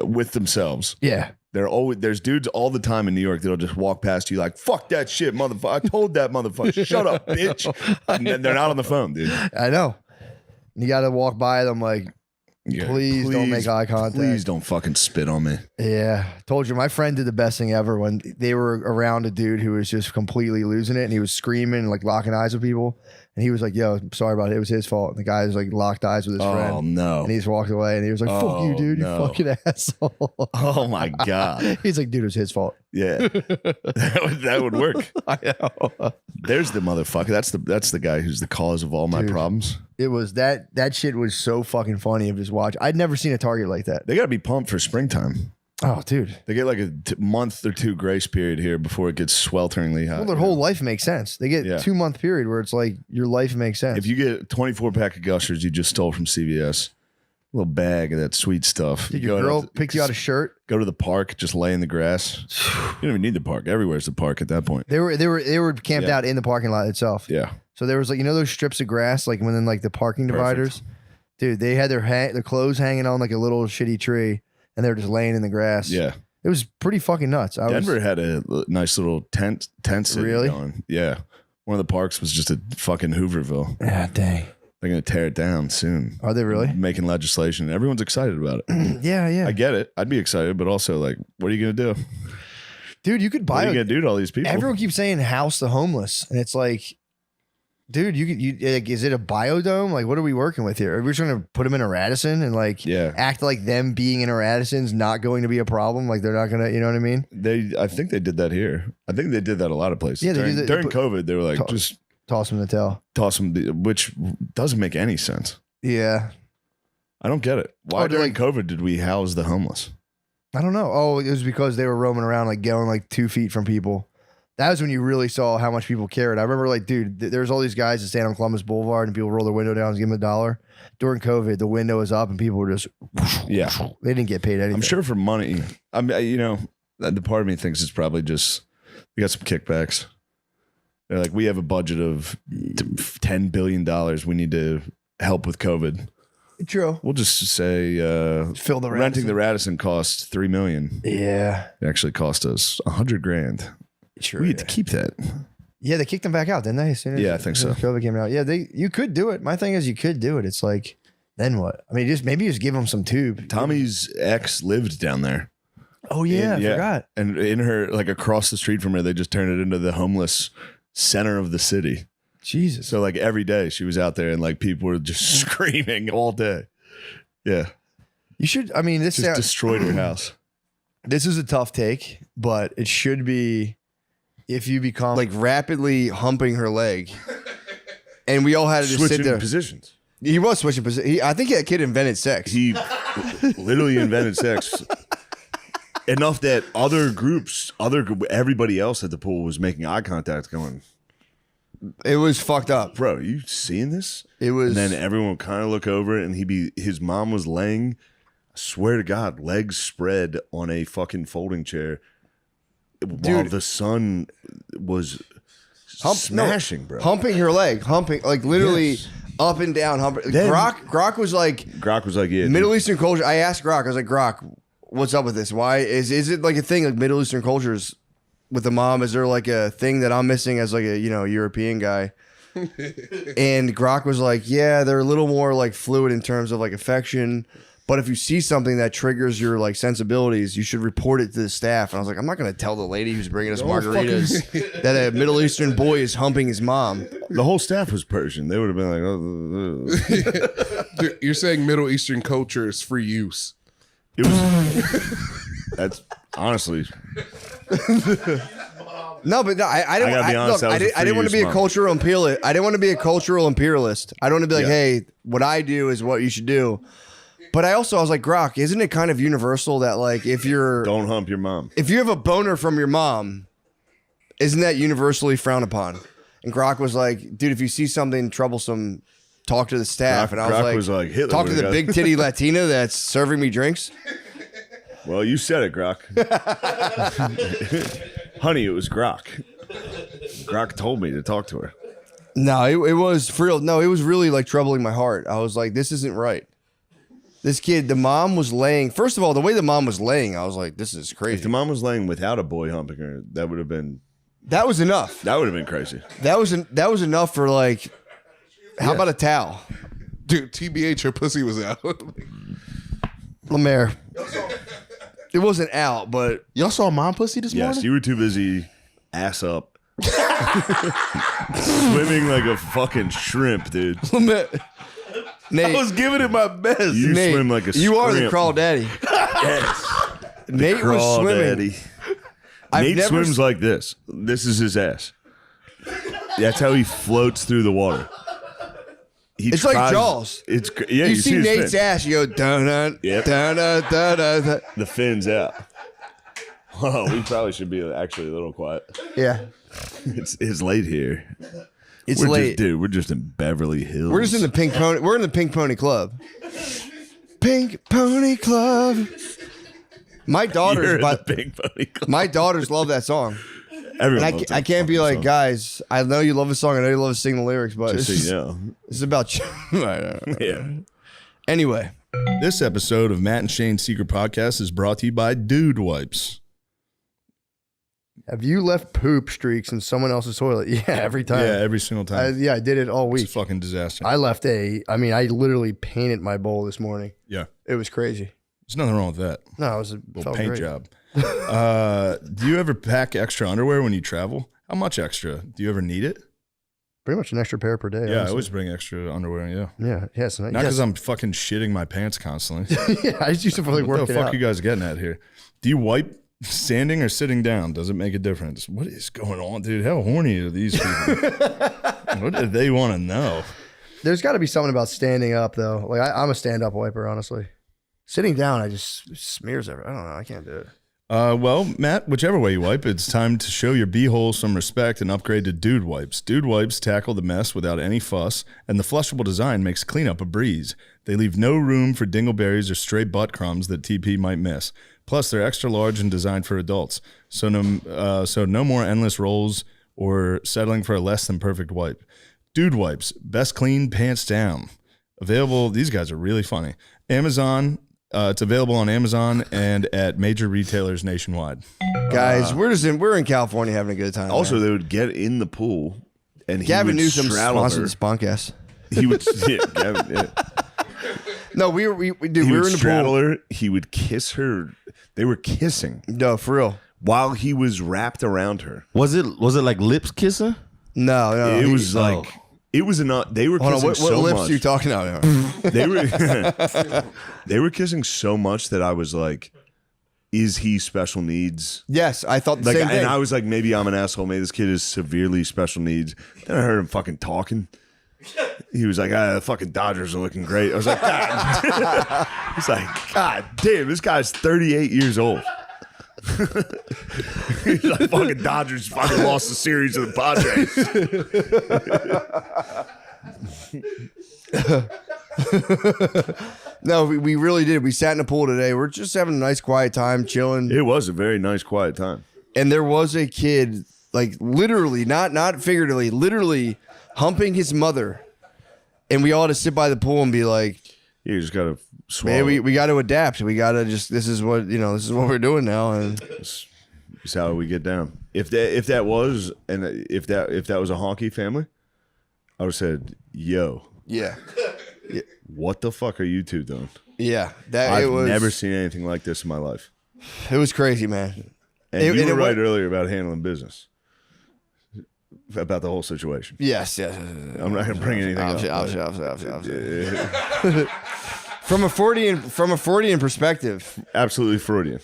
with themselves. Yeah. There's dudes all the time in New York that'll just walk past you like, fuck that shit, motherfucker. I told that motherfucker, shut up, bitch. And then they're not on the phone, dude. I know. You got to walk by them like, please don't make eye contact. Please don't fucking spit on me. Yeah. Told you, my friend did the best thing ever when they were around a dude who was just completely losing it and he was screaming and locking eyes with people. And he was like, yo, sorry about it. It was his fault. And the guy was locked eyes with his friend. Oh, no. And he just walked away and he was like, fuck you, dude. No. You fucking asshole. Oh, my God. He's like, dude, it was his fault. Yeah. that would work. I know. There's the motherfucker. That's the guy who's the cause of all my problems. It was that shit was so fucking funny of just watch. I'd never seen a Target like that. They got to be pumped for springtime. Oh, dude. They get like a month or two grace period here before it gets swelteringly hot. Well, their whole life makes sense. They get 2-month period where it's like your life makes sense. If you get a 24-pack of Gushers you just stole from CVS, a little bag of that sweet stuff. Did your girl pick you out a shirt? Go to the park, just lay in the grass. You don't even need the park. Everywhere's the park at that point. They were camped out in the parking lot itself. Yeah. So there was those strips of grass within the parking dividers. Dude, they had their clothes hanging on like a little shitty tree, and they were just laying in the grass. Yeah. It was pretty fucking nuts. Denver had a nice little tent city Really? going. Yeah. One of the parks was just a fucking Hooverville. Yeah, dang. They're going to tear it down soon. Are they really? Making legislation. Everyone's excited about it. Yeah. I get it. I'd be excited, but also what are you going to do? Dude, you could buy. What are you gonna do to all these people? Everyone keeps saying house the homeless, and it's like, dude, is it a biodome? Like, what are we working with here? Are we trying to put them in a Radisson and like act like them being in a Radisson's not going to be a problem? Like they're not gonna, you know what I mean? I think they did that here. I think they did that a lot of places. Yeah, during COVID, they were like, just toss them in the tail. Toss them, which doesn't make any sense. Yeah, I don't get it. Why during COVID did we house the homeless? I don't know. Oh, it was because they were roaming around like going like 2 feet from people. That was when you really saw how much people cared. I remember like, dude, there's all these guys that stand on Columbus Boulevard and people roll their window down and give them $1. During COVID, the window was up and people were just, they didn't get paid anything. I'm sure for money. I mean, you know, the part of me thinks it's probably just we got some kickbacks. They're like, we have a budget of $10 billion. We need to help with COVID. True. We'll just say fill the renting the Radisson cost $3 million. Yeah, it actually cost us $100,000. Sure, we had to keep that. Yeah, they kicked them back out, didn't they? As soon as I think so. COVID came out. Yeah, you could do it. My thing is, you could do it. It's like, then what? I mean, maybe just give them some tube. Tommy's ex lived down there. Oh yeah, I forgot. And in her, like across the street from her, they just turned it into the homeless center of the city. Jesus. So like every day she was out there and like people were just screaming all day. Yeah. You should, I mean, this just destroyed her house. This is a tough take, but it should be if you become like rapidly humping her leg. And we all had to just sit there. Positions. He was switching positions. I think that kid invented sex. He literally invented sex. Enough that everybody else at the pool was making eye contact going. It was fucked up. Bro, you seeing this? It was. And then everyone would kind of look over it and his mom was laying, I swear to God, legs spread on a fucking folding chair while the sun was smashing, bro. Humping her leg. Humping, like literally up and down. Humping. Grok was like, yeah. Middle Eastern culture. I asked Grok, I was like, Grok, what's up with this? Why is it like a thing like Middle Eastern cultures with the mom? Is there like a thing that I'm missing as like a, European guy? And Grok was like, yeah, they're a little more like fluid in terms of like affection. But if you see something that triggers your like sensibilities, you should report it to the staff. And I was like, I'm not going to tell the lady who's bringing us margaritas that a Middle Eastern boy is humping his mom. The whole staff was Persian. They would have been like, Dude, you're saying Middle Eastern culture is free use. It was. That's honestly. No, but no, I didn't. I gotta be honest, I didn't want to be a cultural imperialist. I didn't want to be a cultural imperialist. I don't want to be like, hey, what I do is what you should do. But I was like, Grok, isn't it kind of universal that like if you're don't hump your mom, if you have a boner from your mom, isn't that universally frowned upon? And Grok was like, dude, if you see something troublesome, talk to the staff. And I was like Hitler talk to the big titty Latina that's serving me drinks. Well, you said it, Grok. Honey, it was Grok. Grok told me to talk to her. No, it was for real. No, it was really like troubling my heart. I was like, this isn't right. This kid, the mom was laying. First of all, the way the mom was laying, I was like, this is crazy. If the mom was laying without a boy humping her, that would have been. That was enough. That would have been crazy. That was enough for like. How about a towel? Dude, TBH, her pussy was out. Lemaire. It wasn't out, but y'all saw mom pussy this morning? Yes, you were too busy ass up. Swimming like a fucking shrimp, dude. Nate, I was giving it my best. You Nate, swim like a you are the shrimp. crawl daddy. Yes. Nate was swimming. Daddy. Nate swims like this. This is his ass. That's how he floats through the water. It's like Jaws. It's yeah. You see his Nate's fin. ass, you go dun dun Yep. dun dun dun dun. The fin's out. Oh, we probably should be actually a little quiet. Yeah. It's late here. It's we're late, dude. We're just in Beverly Hills. We're just in the Pink Pony. We're in the Pink Pony Club. Pink Pony Club. My daughters, You're in the Pink Pony Club. My daughters love that song. Everyone And loves that I can't be fucking like, song. guys, I know you love the song. I know you love to sing the lyrics, but Just it's so you know. It's about Yeah. Anyway, this episode of Matt and Shane's Secret Podcast is brought to you by Dude Wipes. Have you left poop streaks in someone else's toilet? Yeah, every time. Yeah, every single time. I did it all week. It's a fucking disaster. I left I literally painted my bowl this morning. Yeah. It was crazy. There's nothing wrong with that. No, it was a little paint job. Do you ever pack extra underwear when you travel? How much extra? Do you ever need it? Pretty much an extra pair per day. Yeah, honestly. I always bring extra underwear. Yeah. Yeah. Yes. Not because I'm fucking shitting my pants constantly. Yeah, I just used to like work What the it fuck out. you guys getting at here? Do you wipe standing or sitting down? Does it make a difference? What is going on, dude? How horny are these people? What do they want to know? There's got to be something about standing up though. Like I'm a stand-up wiper, honestly. Sitting down, I just smears everything. I don't know. I can't do it. Well, Matt, whichever way you wipe, it's time to show your beehole some respect and upgrade to Dude Wipes. Dude Wipes tackle the mess without any fuss, and the flushable design makes cleanup a breeze. They leave no room for dingleberries or stray butt crumbs that TP might miss. Plus, they're extra large and designed for adults, so no more endless rolls or settling for a less than perfect wipe. Dude Wipes, best clean pants down. Available. These guys are really funny. Amazon. It's available on Amazon and at major retailers nationwide. Guys, we're in California having a good time. Also, man. they would get in the pool and Gavin he would Newsom straddle sponsored her. this podcast. He would, Gavin, No, we were in the straddle pool. her. He would kiss her. They were kissing. No, for real. While he was wrapped around her. Was it like lips kissing? No. It was like it was enough. They were Hold on, kissing what so lips much. are you talking about? They were kissing so much that I was like, is he special needs? Yes, I thought the Like, same thing. and I was like, maybe I'm an asshole. Maybe this kid is severely special needs. Then I heard him fucking talking. He was like, the fucking Dodgers are looking great. I was like, God. He's like, God damn, this guy's 38 years old. He's like, fucking Dodgers fucking lost the series to the Padres. No, we really did. We sat in the pool today. We're just having a nice, quiet time, chilling. It was a very nice, quiet time. And there was a kid, like literally, not figuratively, literally humping his mother. And we all had to sit by the pool and be like, you just gotta swallow. Man, we got to adapt. We got to this is what we're doing now. And this is how we get down. If that was if that was a honky family, I would have said, yo. Yeah. What the fuck are you two doing? Yeah. I've never seen anything like this in my life. It was crazy, man. And you were right earlier about handling business. About the whole situation. Yes. I'm not going to bring anything up. From a Freudian perspective. Absolutely Freudian.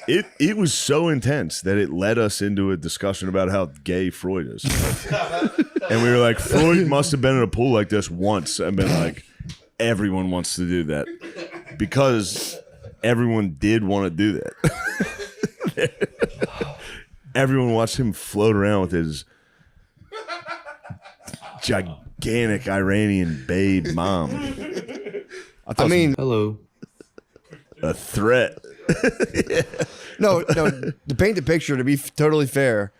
It was so intense that it led us into a discussion about how gay Freud is. And we were like, Freud must have been in a pool like this once and been like, everyone wants to do that. Because everyone did want to do that. Everyone watched him float around with his gigantic Iranian babe mom. I mean, hello. A threat. No, to paint the picture, to be totally fair,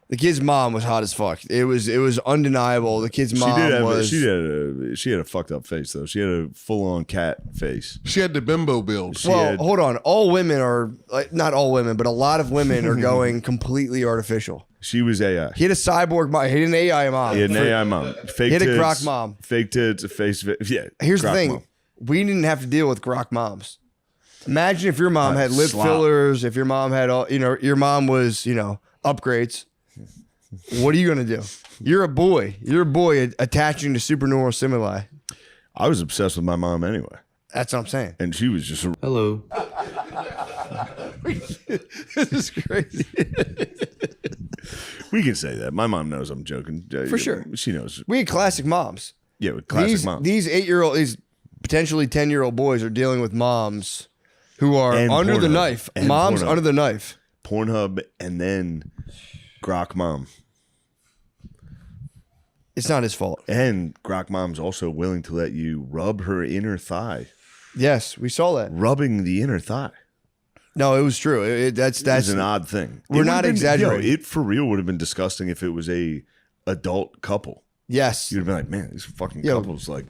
the kid's mom was hot as fuck. It was undeniable. The kid's mom she had a fucked up face though. She had a full on cat face. She had the bimbo build. Hold on. All women are not all women, but a lot of women are going completely artificial. She was AI. He had a cyborg mom. He had an AI mom. He had an AI mom. Fake he had tits, a Grok mom. Fake tits, a face. Yeah. Here's the Grok thing. mom. We didn't have to deal with Grok moms. Imagine if your mom had lip fillers, if your mom had all, your mom was, upgrades. What are you going to do? You're a boy. You're a boy attaching to supernatural stimuli. I was obsessed with my mom anyway. That's what I'm saying. And she was just hello. This is crazy. We can say that. My mom knows I'm joking. For sure. She knows. We had classic moms. Yeah, with classic moms. These 8-year-old, these potentially 10-year-old boys are dealing with moms who are under the knife. Moms under the knife. Pornhub and then Grok mom. It's not his fault. And Grok mom's also willing to let you rub her inner thigh. Yes, we saw that. Rubbing the inner thigh. No, it was true. That's an odd thing. We're not exaggerating. It for real would have been disgusting if it was a adult couple. Yes. You'd have been like, man, these fucking couples like.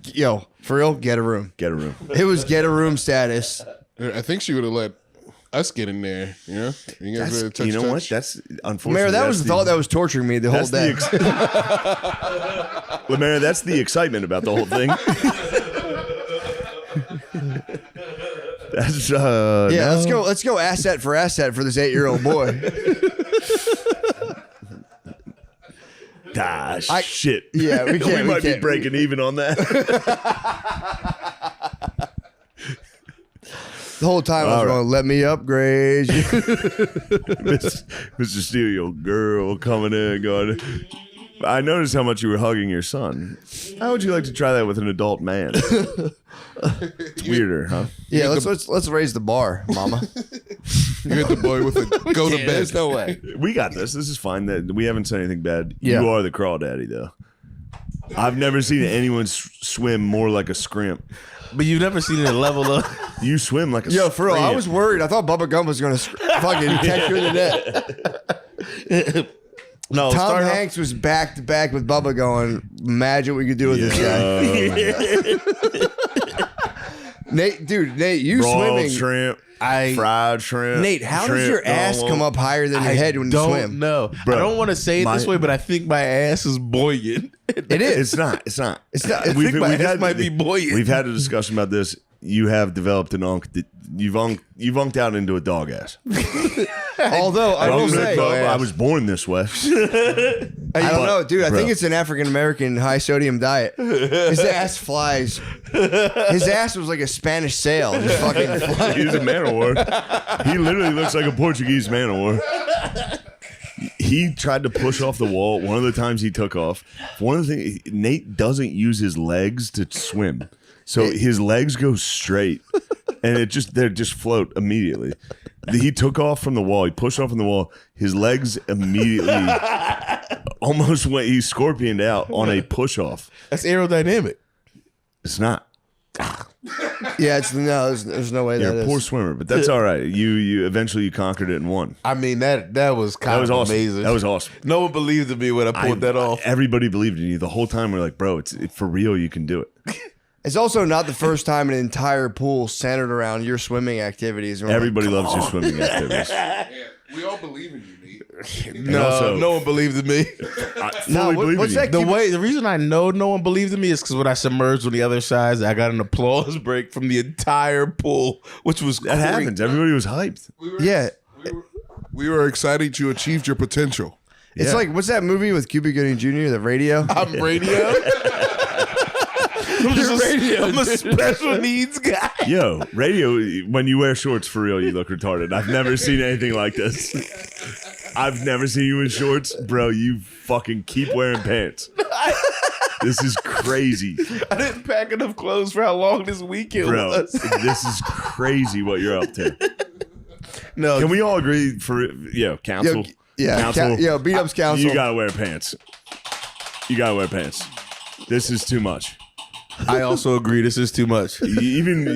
For real, get a room. Get a room. It was get a room status. I think she would have let us get in there. You know what? That's unfortunately. Mayor, that was the thought that was torturing me the whole day. Well, Mayor, that's the excitement about the whole thing. That's yeah. no. Let's go asset for this 8-year-old boy. Shit. Yeah, we can't. we might be breaking even on that. The whole time I was going, let me upgrade you. Mr. Steele, your girl coming in going, I noticed how much you were hugging your son. How would you like to try that with an adult man? It's weirder, huh? Yeah, let's raise the bar, mama. You hit the boy with a go to bed. There's no way. We got this. This is fine. That we haven't said anything bad. Yeah. You are the crawdaddy, though. I've never seen anyone swim more like a scrimp. But you've never seen it level up. You swim like a Yo, for real, I scrimp. was worried. I thought Bubba Gump was going to fucking catch you in the net. No, Tom Hanks was back to back with Bubba going, imagine what we could do with this guy. Nate, you Broiled swimming. shrimp, fried shrimp. Nate, how does shrimp your ass come up higher than your head when you swim? No, Bro, I don't want to say it this way, but I think my ass is buoyant. It is. It's not. It's not. I think my ass might be buoyant. We've had a discussion about this. You have developed an unk. You've unked out into a dog ass. Although I will say, I was born this way. I don't know, dude. I think it's an African American high sodium diet. His ass flies. His ass was like a Spanish sail, just fucking flying. He's a man of war. He literally looks like a Portuguese man of war. He tried to push off the wall. One of the times he took off. One of the things, Nate doesn't use his legs to swim, so his legs go straight, and they just float immediately. He took off from the wall. He pushed off from the wall. His legs immediately almost went. He scorpioned out on a push off. That's aerodynamic. It's not. Yeah, there's no way You're that a is. poor swimmer, but that's all right. You eventually conquered it and won. I mean that was kind of awesome. amazing. That was awesome. No one believed in me when I pulled that off. Everybody believed in you the whole time. We're like, bro, it's for real. You can do it. It's also not the first time an entire pool centered around your swimming activities. And we're Everybody like, loves your swimming activities. We all believe in you, Nate. No one believed in me. The reason I know no one believed in me is because when I submerged on the other side, I got an applause break from the entire pool, which was That happens. Everybody was hyped. We were excited you achieved your potential. It's like, what's that movie with Cuba Gooding Jr., The Radio? I'm radio. I'm a special needs guy. Yo, radio, when you wear shorts for real, you look retarded. I've never seen anything like this. I've never seen you in shorts. Bro, you fucking keep wearing pants. This is crazy. I didn't pack enough clothes for how long this weekend Bro, was. this is crazy what you're up to. No, Can we all agree council? Council. Beat Up's council. You gotta wear pants. You gotta wear pants. This is too much. I also agree. This is too much. Even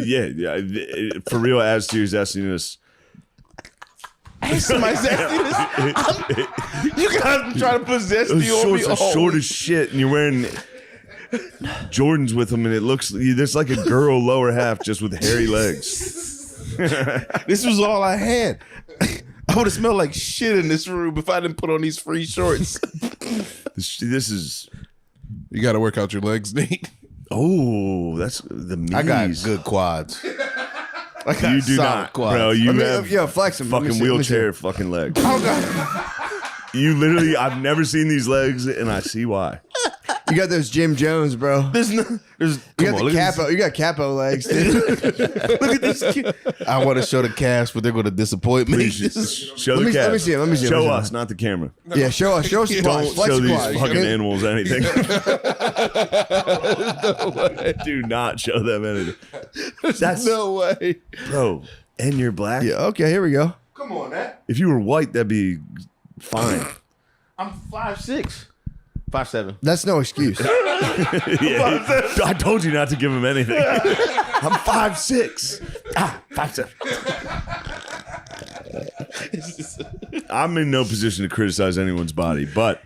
for real, adds to your zestiness. My zestiness. You guys try to put zesty Those on me. shorts are short as shit, and you're wearing Jordans with them, and it looks there's like a girl lower half just with hairy legs. This was all I had. I would have smelled like shit in this room if I didn't put on these free shorts. This is. You got to work out your legs, Nate. Oh, that's the knees. I got good quads. You do not, quads. bro. You have flex them. fucking wheelchair fucking legs. Oh God. You literally, I've never seen these legs, and I see why. You got those Jim Jones, bro. You got capo legs, dude. Look at this kid. I want to show the cast, but they're going to disappoint me. Show Let the me cast. see it. Show us, not the camera. Yeah, show us. Show us. Don't Flex show these quads. fucking animals anything. Do not show them anything. That's no way, bro. And you're black. Yeah. Okay. Here we go. Come on, man. If you were white, that'd be fine. I'm 5'6", 5'7". That's no excuse. I told you not to give him anything. I'm 5'6". 5'7". I'm in no position to criticize anyone's body, but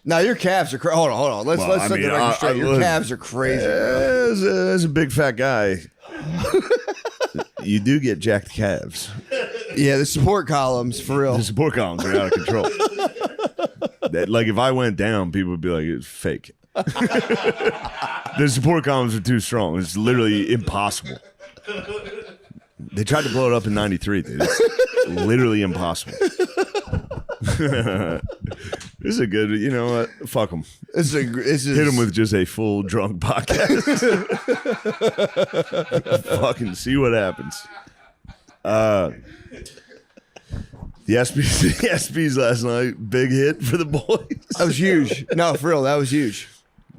now your calves are crazy. Hold on. Let's set the record straight. Your calves are crazy. As a big fat guy, you do get jacked calves. Yeah, the support columns, for real. The support columns are out of control. Like if I went down, people would be like, it's fake. The support columns are too strong. It's literally impossible. They tried to blow it up in '93, dude. It's literally impossible. This is a good, you know what? Fuck them. Hit them with just a full drunk podcast. Fucking see what happens. The SPs last night, big hit for the boys. That was huge. No, for real, that was huge.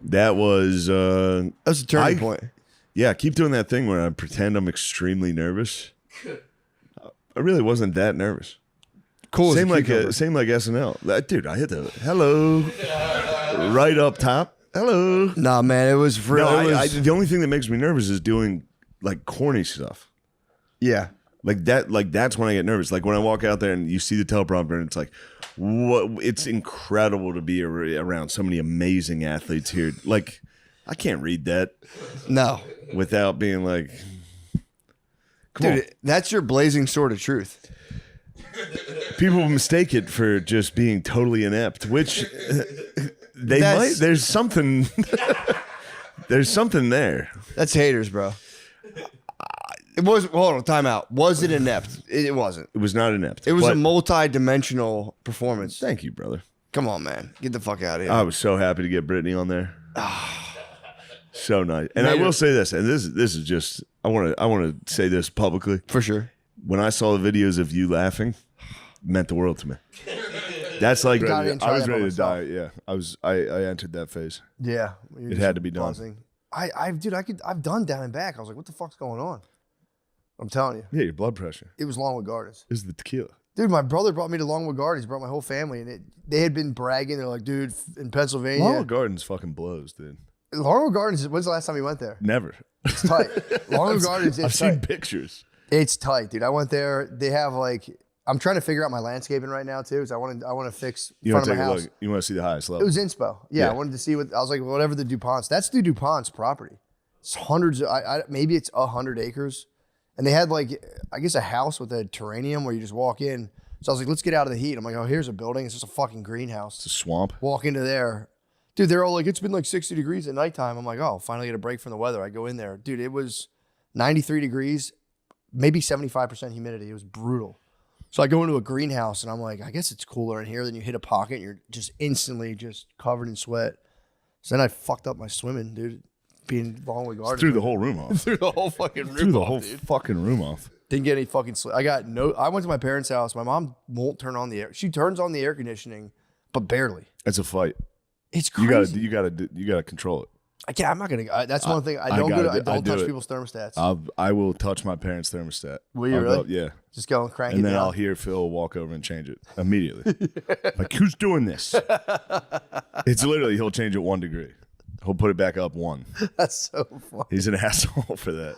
That was a turning point. Yeah, keep doing that thing where I pretend I'm extremely nervous. I really wasn't that nervous. Cool. Same like SNL. Dude, I hit the hello right up top. Hello. Nah, man, it was real. No, the only thing that makes me nervous is doing like corny stuff. Yeah. Like that. Like that's when I get nervous. Like when I walk out there and you see the teleprompter and it's like, what? It's incredible to be around so many amazing athletes here. Like I can't read that. No. Without being like, dude, that's your blazing sword of truth. People mistake it for just being totally inept, which they might. There's something. There's something there. That's haters, bro. It was. Hold on, time out. Was it inept? It wasn't. It was not inept. It was a multi-dimensional performance. Thank you, brother. Come on, man. Get the fuck out of here. I was so happy to get Brittany on there. So nice. And I will say this, and this is just I want to say this publicly. For sure. When I saw the videos of you laughing, it meant the world to me. That's like I was ready to die. Yeah. I entered that phase. Yeah. It had to be done. Buzzing. I've done down and back. I was like, what the fuck's going on? I'm telling you. Yeah, your blood pressure. It was Longwood Gardens. It was the tequila. Dude, my brother brought me to Longwood Gardens. He brought my whole family, and they had been bragging. They're like, dude, in Pennsylvania. Longwood Gardens fucking blows, dude. Longwood Gardens, when's the last time you went there? Never. It's tight. Longwood Gardens, I've seen pictures. It's tight, dude. I went there. They have like, I'm trying to figure out my landscaping right now too, because I want to fix front of my house. You want to see the highest level? It was Mssp. Yeah, I wanted to see what I was like. Whatever the DuPonts. That's the DuPont's property. It's hundreds. Maybe it's 100 acres, and they had like, I guess a house with a terrarium where you just walk in. So I was like, let's get out of the heat. I'm like, oh, here's a building. It's just a fucking greenhouse. It's a swamp. Walk into there. Dude, they're all like, it's been like 60 degrees at nighttime. I'm like, oh, finally get a break from the weather. I go in there. Dude, it was 93 degrees, maybe 75% humidity. It was brutal. So I go into a greenhouse and I'm like, I guess it's cooler in here. Then you hit a pocket and you're just instantly just covered in sweat. So then I fucked up my swimming, dude. Being Longwood Gardens. Threw the whole room off. Threw the whole fucking room Threw the off, whole dude. fucking room off. Didn't get any fucking sleep. I went to my parents' house. My mom won't turn on the air. She turns on the air conditioning, but barely. It's a fight. It's crazy. You gotta control it. I can't. I'm not gonna. That's one thing. I don't touch people's thermostats. I will touch my parents' thermostat. Will you really? Yeah. Just go and crank it and then down. I'll hear Phil walk over and change it immediately. Like, who's doing this? It's literally he'll change it 1 degree. He'll put it back up 1. That's so funny. He's an asshole for that.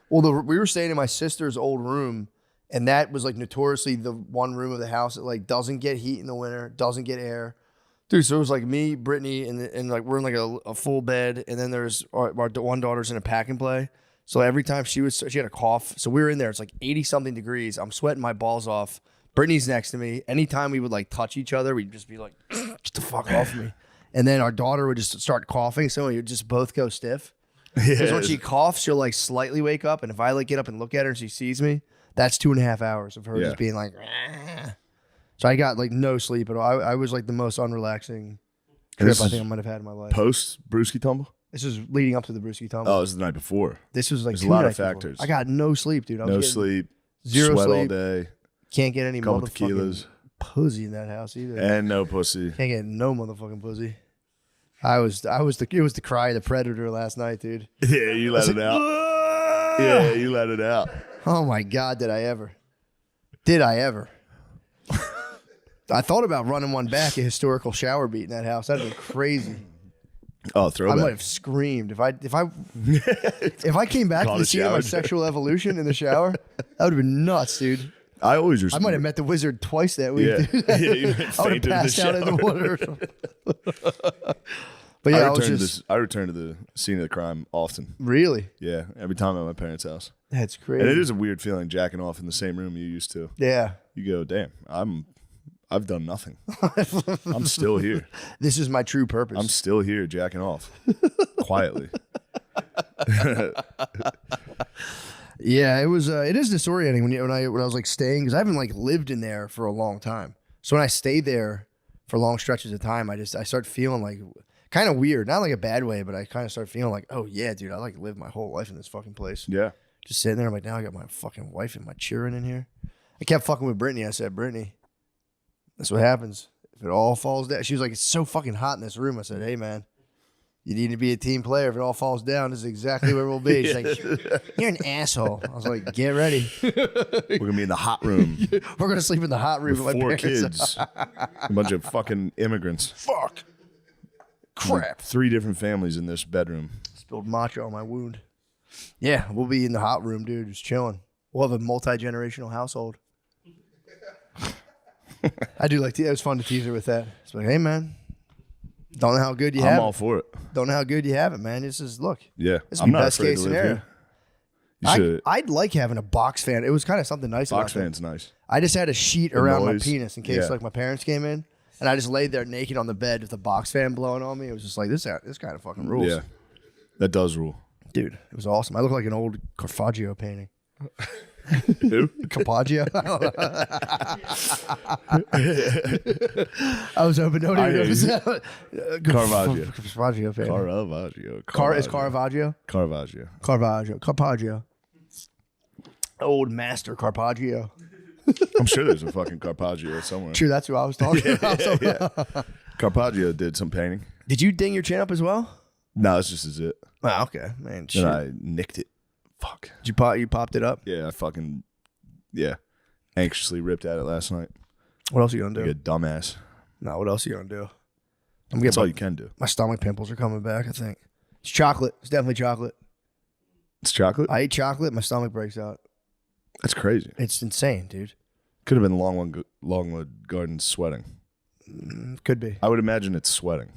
Well, we were staying in my sister's old room, and that was like notoriously the one room of the house that like doesn't get heat in the winter, doesn't get air. Dude, so it was like me, Brittany, and like we're in like a full bed, and then there's our one daughter's in a pack and play. So every time she had a cough, so we were in there. It's like 80-something degrees. I'm sweating my balls off. Brittany's next to me. Anytime we would like touch each other, we'd just be like, "Get the fuck off me!" And then our daughter would just start coughing, so we would just both go stiff. Because when she coughs, she'll like slightly wake up, and if I like get up and look at her and she sees me, that's 2.5 hours of her just being like. Rah. So I got like no sleep at all. I was like the most unrelaxing trip I think I might have had in my life. Post Brewski tumble? This was leading up to the Brewski tumble. Oh, this was the night before. This was like There's a lot of factors. I got no sleep, dude. No sleep. Zero sweat sleep all day. Can't get any Couple motherfucking pussy in that house either. And no pussy. Can't get no motherfucking pussy. It was the cry of the predator last night, dude. Yeah, you let it out. Yeah, you let it out. Oh my God, did I ever? Did I ever? I thought about running one back, a historical shower beat in that house. That'd be crazy. Oh, throwback. I might have screamed if I came back to the scene of my sexual evolution in the shower. That would have been nuts, dude. I might have met the wizard twice that week. Yeah, Dude. you I would have passed out in the water. Or something. But yeah, I return to the scene of the crime often. Really? Yeah, every time I'm at my parents' house. That's crazy. And it is a weird feeling jacking off in the same room you used to. Yeah. You go, damn, I've done nothing. I'm still here. This is my true purpose. I'm still here jacking off quietly. Yeah, it was. It is disorienting when I was like staying, because I haven't like lived in there for a long time. So when I stay there for long stretches of time, I start feeling like kind of weird, not like a bad way, but I kind of start feeling like, oh yeah, dude, I like lived my whole life in this fucking place. Yeah. Just sitting there, I'm like, now I got my fucking wife and my children in here. I kept fucking with Brittany. I said, Brittany, that's what happens if it all falls down. She was like, it's so fucking hot in this room. I said, hey man, you need to be a team player. If it all falls down, this is exactly where we'll be. She's like, you're an asshole. I was like, get ready. We're gonna be in the hot room. We're gonna sleep in the hot room with with my 4 parents. kids, a bunch of fucking immigrants. Fuck. Crap. Like 3 different families in this bedroom. Spilled matcha on my wound. Yeah, we'll be in the hot room, dude, just chilling. We'll have a multi-generational household. I do like it was fun to tease her with that. It's like, hey man, don't know how good you have it. I'm all for it. Don't know how good you have it, man. This is look. Yeah, This I'm is not best afraid case to live scenario. here. You should. I'd like having a box fan. It was kind of something nice. Box about fan's that. nice. I just had a sheet The around my noise. penis in case Yeah. like my parents came in, and I just laid there naked on the bed with the box fan blowing on me. It was just like this kind of fucking rules. Yeah, that does rule. Dude, it was awesome. I look like an old Caravaggio painting. Who? Caravaggio? I don't know. I was hoping nobody knows that. Caravaggio. Caravaggio painting. Caravaggio. Is Caravaggio? Caravaggio. Caravaggio. Old master Caravaggio. I'm sure there's a fucking Caravaggio somewhere. True, that's who I was talking about. Yeah. Caravaggio did some painting. Did you ding your chin up as well? No, it's just as it. Oh, okay, man. Shit. And I nicked it. Fuck. Did you popped it up? Yeah, I fucking anxiously ripped at it last night. What else are you gonna do? You dumbass. No, what else are you gonna do? That's all you can do. My stomach pimples are coming back, I think. It's chocolate. It's definitely chocolate. It's chocolate? I eat chocolate, my stomach breaks out. That's crazy. It's insane, dude. Could have been Longwood Gardens sweating. Could be. I would imagine it's sweating.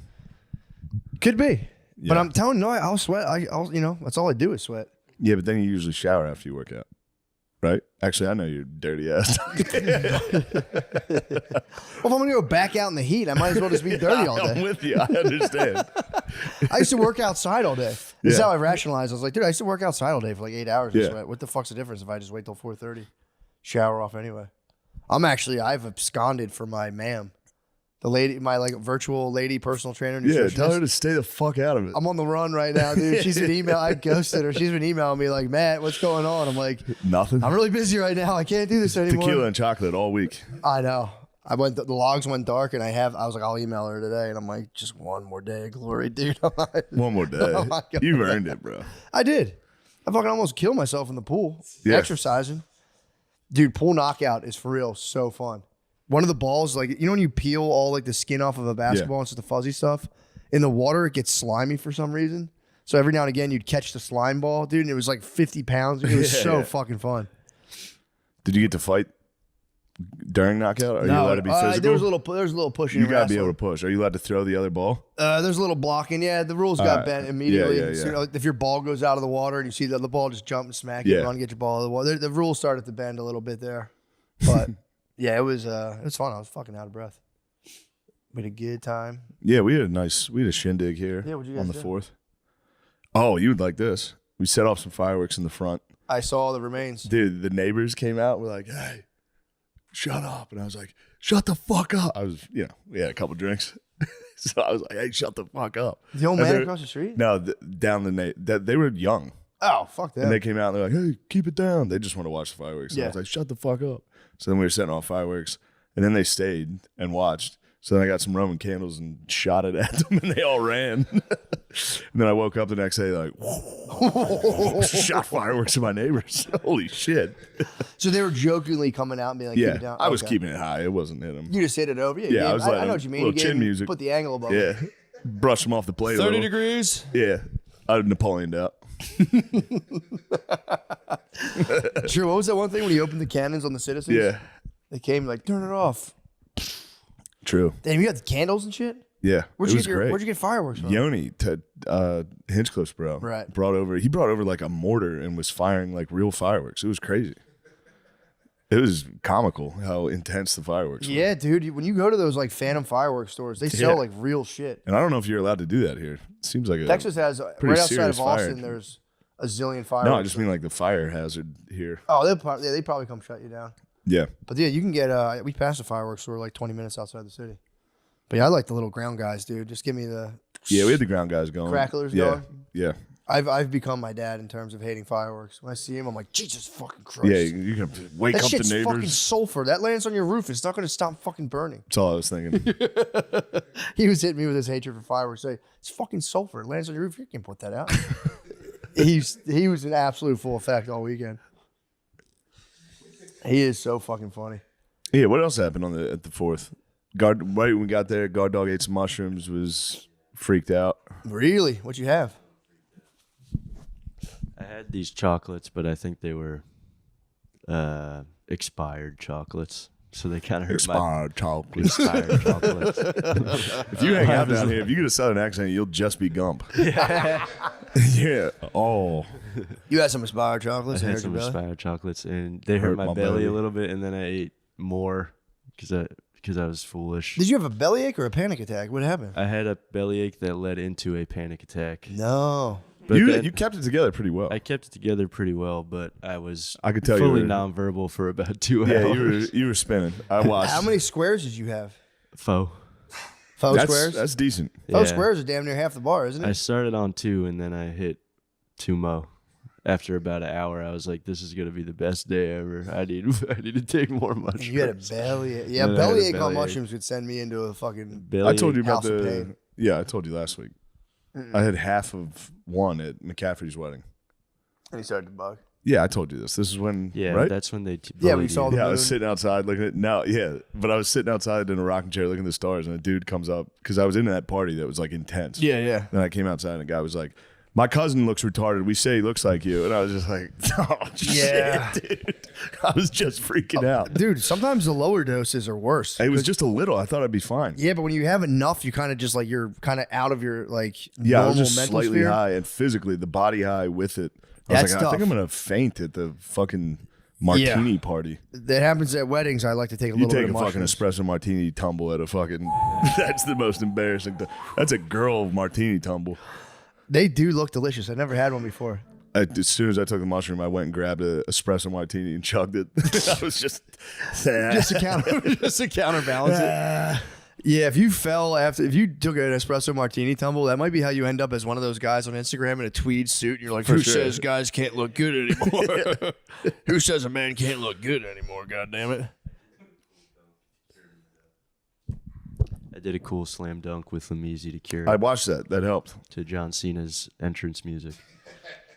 Could be. Yeah. But I'm telling you, I'll sweat. I'll that's all I do is sweat. Yeah, but then you usually shower after you work out. Right? Actually, I know you're dirty ass. Well, if I'm gonna go back out in the heat, I might as well just be dirty all day. I'm with you. I understand. I used to work outside all day. This is Yeah. how I rationalized. I was like, dude, I used to work outside all day for like 8 hours. Yeah. And sweat. What the fuck's the difference if I just wait till 4:30, shower off anyway? I've absconded from my ma'am, the lady, my like virtual lady personal trainer. Yeah, tell her nutritionist. to stay the fuck out of it. I'm on the run right now, dude. She's been I ghosted her. She's been emailing me like, Matt, what's going on? I'm like, Nothing. I'm really busy right now. I can't do this anymore. Tequila and chocolate all week. I know. The logs went dark, and I was like, I'll email her today, and I'm like, just one more day of glory, dude. One more day. I'm not going You've back. earned it, bro. I did. I fucking almost killed myself in the pool. Yeah. Exercising. Dude, pool knockout is for real so fun. One of the balls, like, you know when you peel all like the skin off of a basketball and it's the fuzzy stuff? In the water, it gets slimy for some reason. So every now and again, you'd catch the slime ball, dude, and it was like 50 pounds. It was so fucking fun. Did you get to fight during knockout? Are you allowed to be physical? There was a little pushing. You and gotta be wrestling. able to push. Are you allowed to throw the other ball? There's a little blocking. Yeah, the rules got Alright. bent immediately. Yeah. So, you know, if your ball goes out of the water and you see the other ball, just jump and smack Yeah. it, run, get your ball out of the water. The rules started to bend a little bit there, but yeah, it was fun. I was fucking out of breath. We had a good time. Yeah, we had a shindig here Yeah, what'd you on guys the do? 4th. Oh, you would like this. We set off some fireworks in the front. I saw the remains. Dude, the neighbors came out. We're like, hey, shut up. And I was like, shut the fuck up. I was, we had a couple drinks. So I was like, hey, shut the fuck up. The old And man they're- across the street? No, down they were young. Oh, fuck that. And they came out and they're like, hey, keep it down. They just want to watch the fireworks. And I Yeah. was like, shut the fuck up. So then we were setting off fireworks. And then they stayed and watched. So then I got some Roman candles and shot it at them and they all ran. And then I woke up the next day like, shot fireworks at my neighbors. Holy shit. So they were jokingly coming out and being like, keep Yeah, it down. I was Okay. keeping it high. It wasn't hit them. You just hit it over. Yeah, Yeah, I was I letting know what you mean. little You chin music. Put the angle above Yeah. it. Brush them off the plate. 30 degrees? Yeah. I Napoleoned out. Sure, what was that one thing when you opened the cannons on the citizens? Yeah. They came like, turn it off. True. Damn, you got the candles and shit? Yeah. Where'd it you was get great. where'd you get fireworks from? Yoni to Hinchcliffe's bro. Right. He brought over like a mortar and was firing like real fireworks. It was crazy. It was comical how intense the fireworks were. Yeah, dude. When you go to those like Phantom fireworks stores, they sell Yeah. like real shit. And I don't know if you're allowed to do that here. It seems like Texas has pretty right outside serious of Austin. fire. There's a zillion fireworks. No, I just mean like the fire hazard here. Oh, they probably come shut you down. Yeah. But yeah, you can get. We passed a fireworks store like 20 minutes outside the city. But yeah, I like the little ground guys, dude. Just give me the. Yeah, we had the ground guys going. Cracklers yeah. going. Yeah. I've become my dad in terms of hating fireworks. When I see him, I'm like, Jesus fucking Christ. Yeah, you can wake that up the shit's fucking neighbors. sulfur. That lands on your roof. It's not going to stop fucking burning. That's all I was thinking. He was hitting me with his hatred for fireworks. Say, it's fucking sulfur. It lands on your roof. You can't put that out. He was in absolute full effect all weekend. He is so fucking funny. Yeah, what else happened at the 4th? Right when we got there, Guard Dog ate some mushrooms, was freaked out. Really? What'd you have? I had these chocolates, but I think they were expired chocolates. So they kind of hurt Expired chocolates. Expired chocolates. If you hang out down here, if you get a southern accent, you'll just be Gump. Yeah. Yeah. Oh. You had some expired chocolates. I had some expired chocolates, and they hurt my belly a little bit, and then I ate more because I was foolish. Did you have a bellyache or a panic attack? What happened? I had a bellyache that led into a panic attack. No. But You kept it together pretty well. I kept it together pretty well, but I could tell fully you were- nonverbal for about 2 Yeah, hours. you were spinning. I watched. How many squares did you have? Faux. Faux squares? That's decent. Faux squares are damn near half the bar, isn't it? I started on 2, and then I hit 2 mo. After about an hour, I was like, "This is gonna be the best day ever. I need to take more mushrooms." You had a bellyache. Yeah, And then I had a bellyache on bellyache. mushrooms would send me into a fucking I told you about house of pain. Yeah, I told you last week. I had half of one at McCaffrey's wedding. And he started to bug. Yeah, I told you this. This is when, Yeah, right? that's when they. Yeah, we saw the Yeah, I moon. was sitting outside looking at but I was sitting outside in a rocking chair looking at the stars, and a dude comes up because I was in that party that was like intense. Yeah, yeah. Then I came outside, and a guy was like, "My cousin looks retarded. We say he looks like you," and I was just like, "Oh Yeah. shit, dude!" I was just freaking out. Dude, sometimes the lower doses are worse. It was just a little. I thought I'd be fine. Yeah, but when you have enough, you kind of just like you're kind of out of your like Yeah, I normal was just mental slightly sphere. high, and physically the body high with it. I That's was like, I think tough. I'm gonna faint at the fucking martini party. That happens at weddings. I like to take a You little take bit a of fucking mushrooms. espresso martini tumble at a fucking. That's the most embarrassing thing. That's a girl martini tumble. They do look delicious. I never had one before. As soon as I took the mushroom, I went and grabbed an espresso martini and chugged it. I was just just to counterbalance it. Yeah, if you took an espresso martini tumble, that might be how you end up as one of those guys on Instagram in a tweed suit. And you're like, For who sure. says guys can't look good anymore? Who says a man can't look good anymore? God damn it! I did a cool slam dunk with Easy to Cure. I watched that. That helped. To John Cena's entrance music.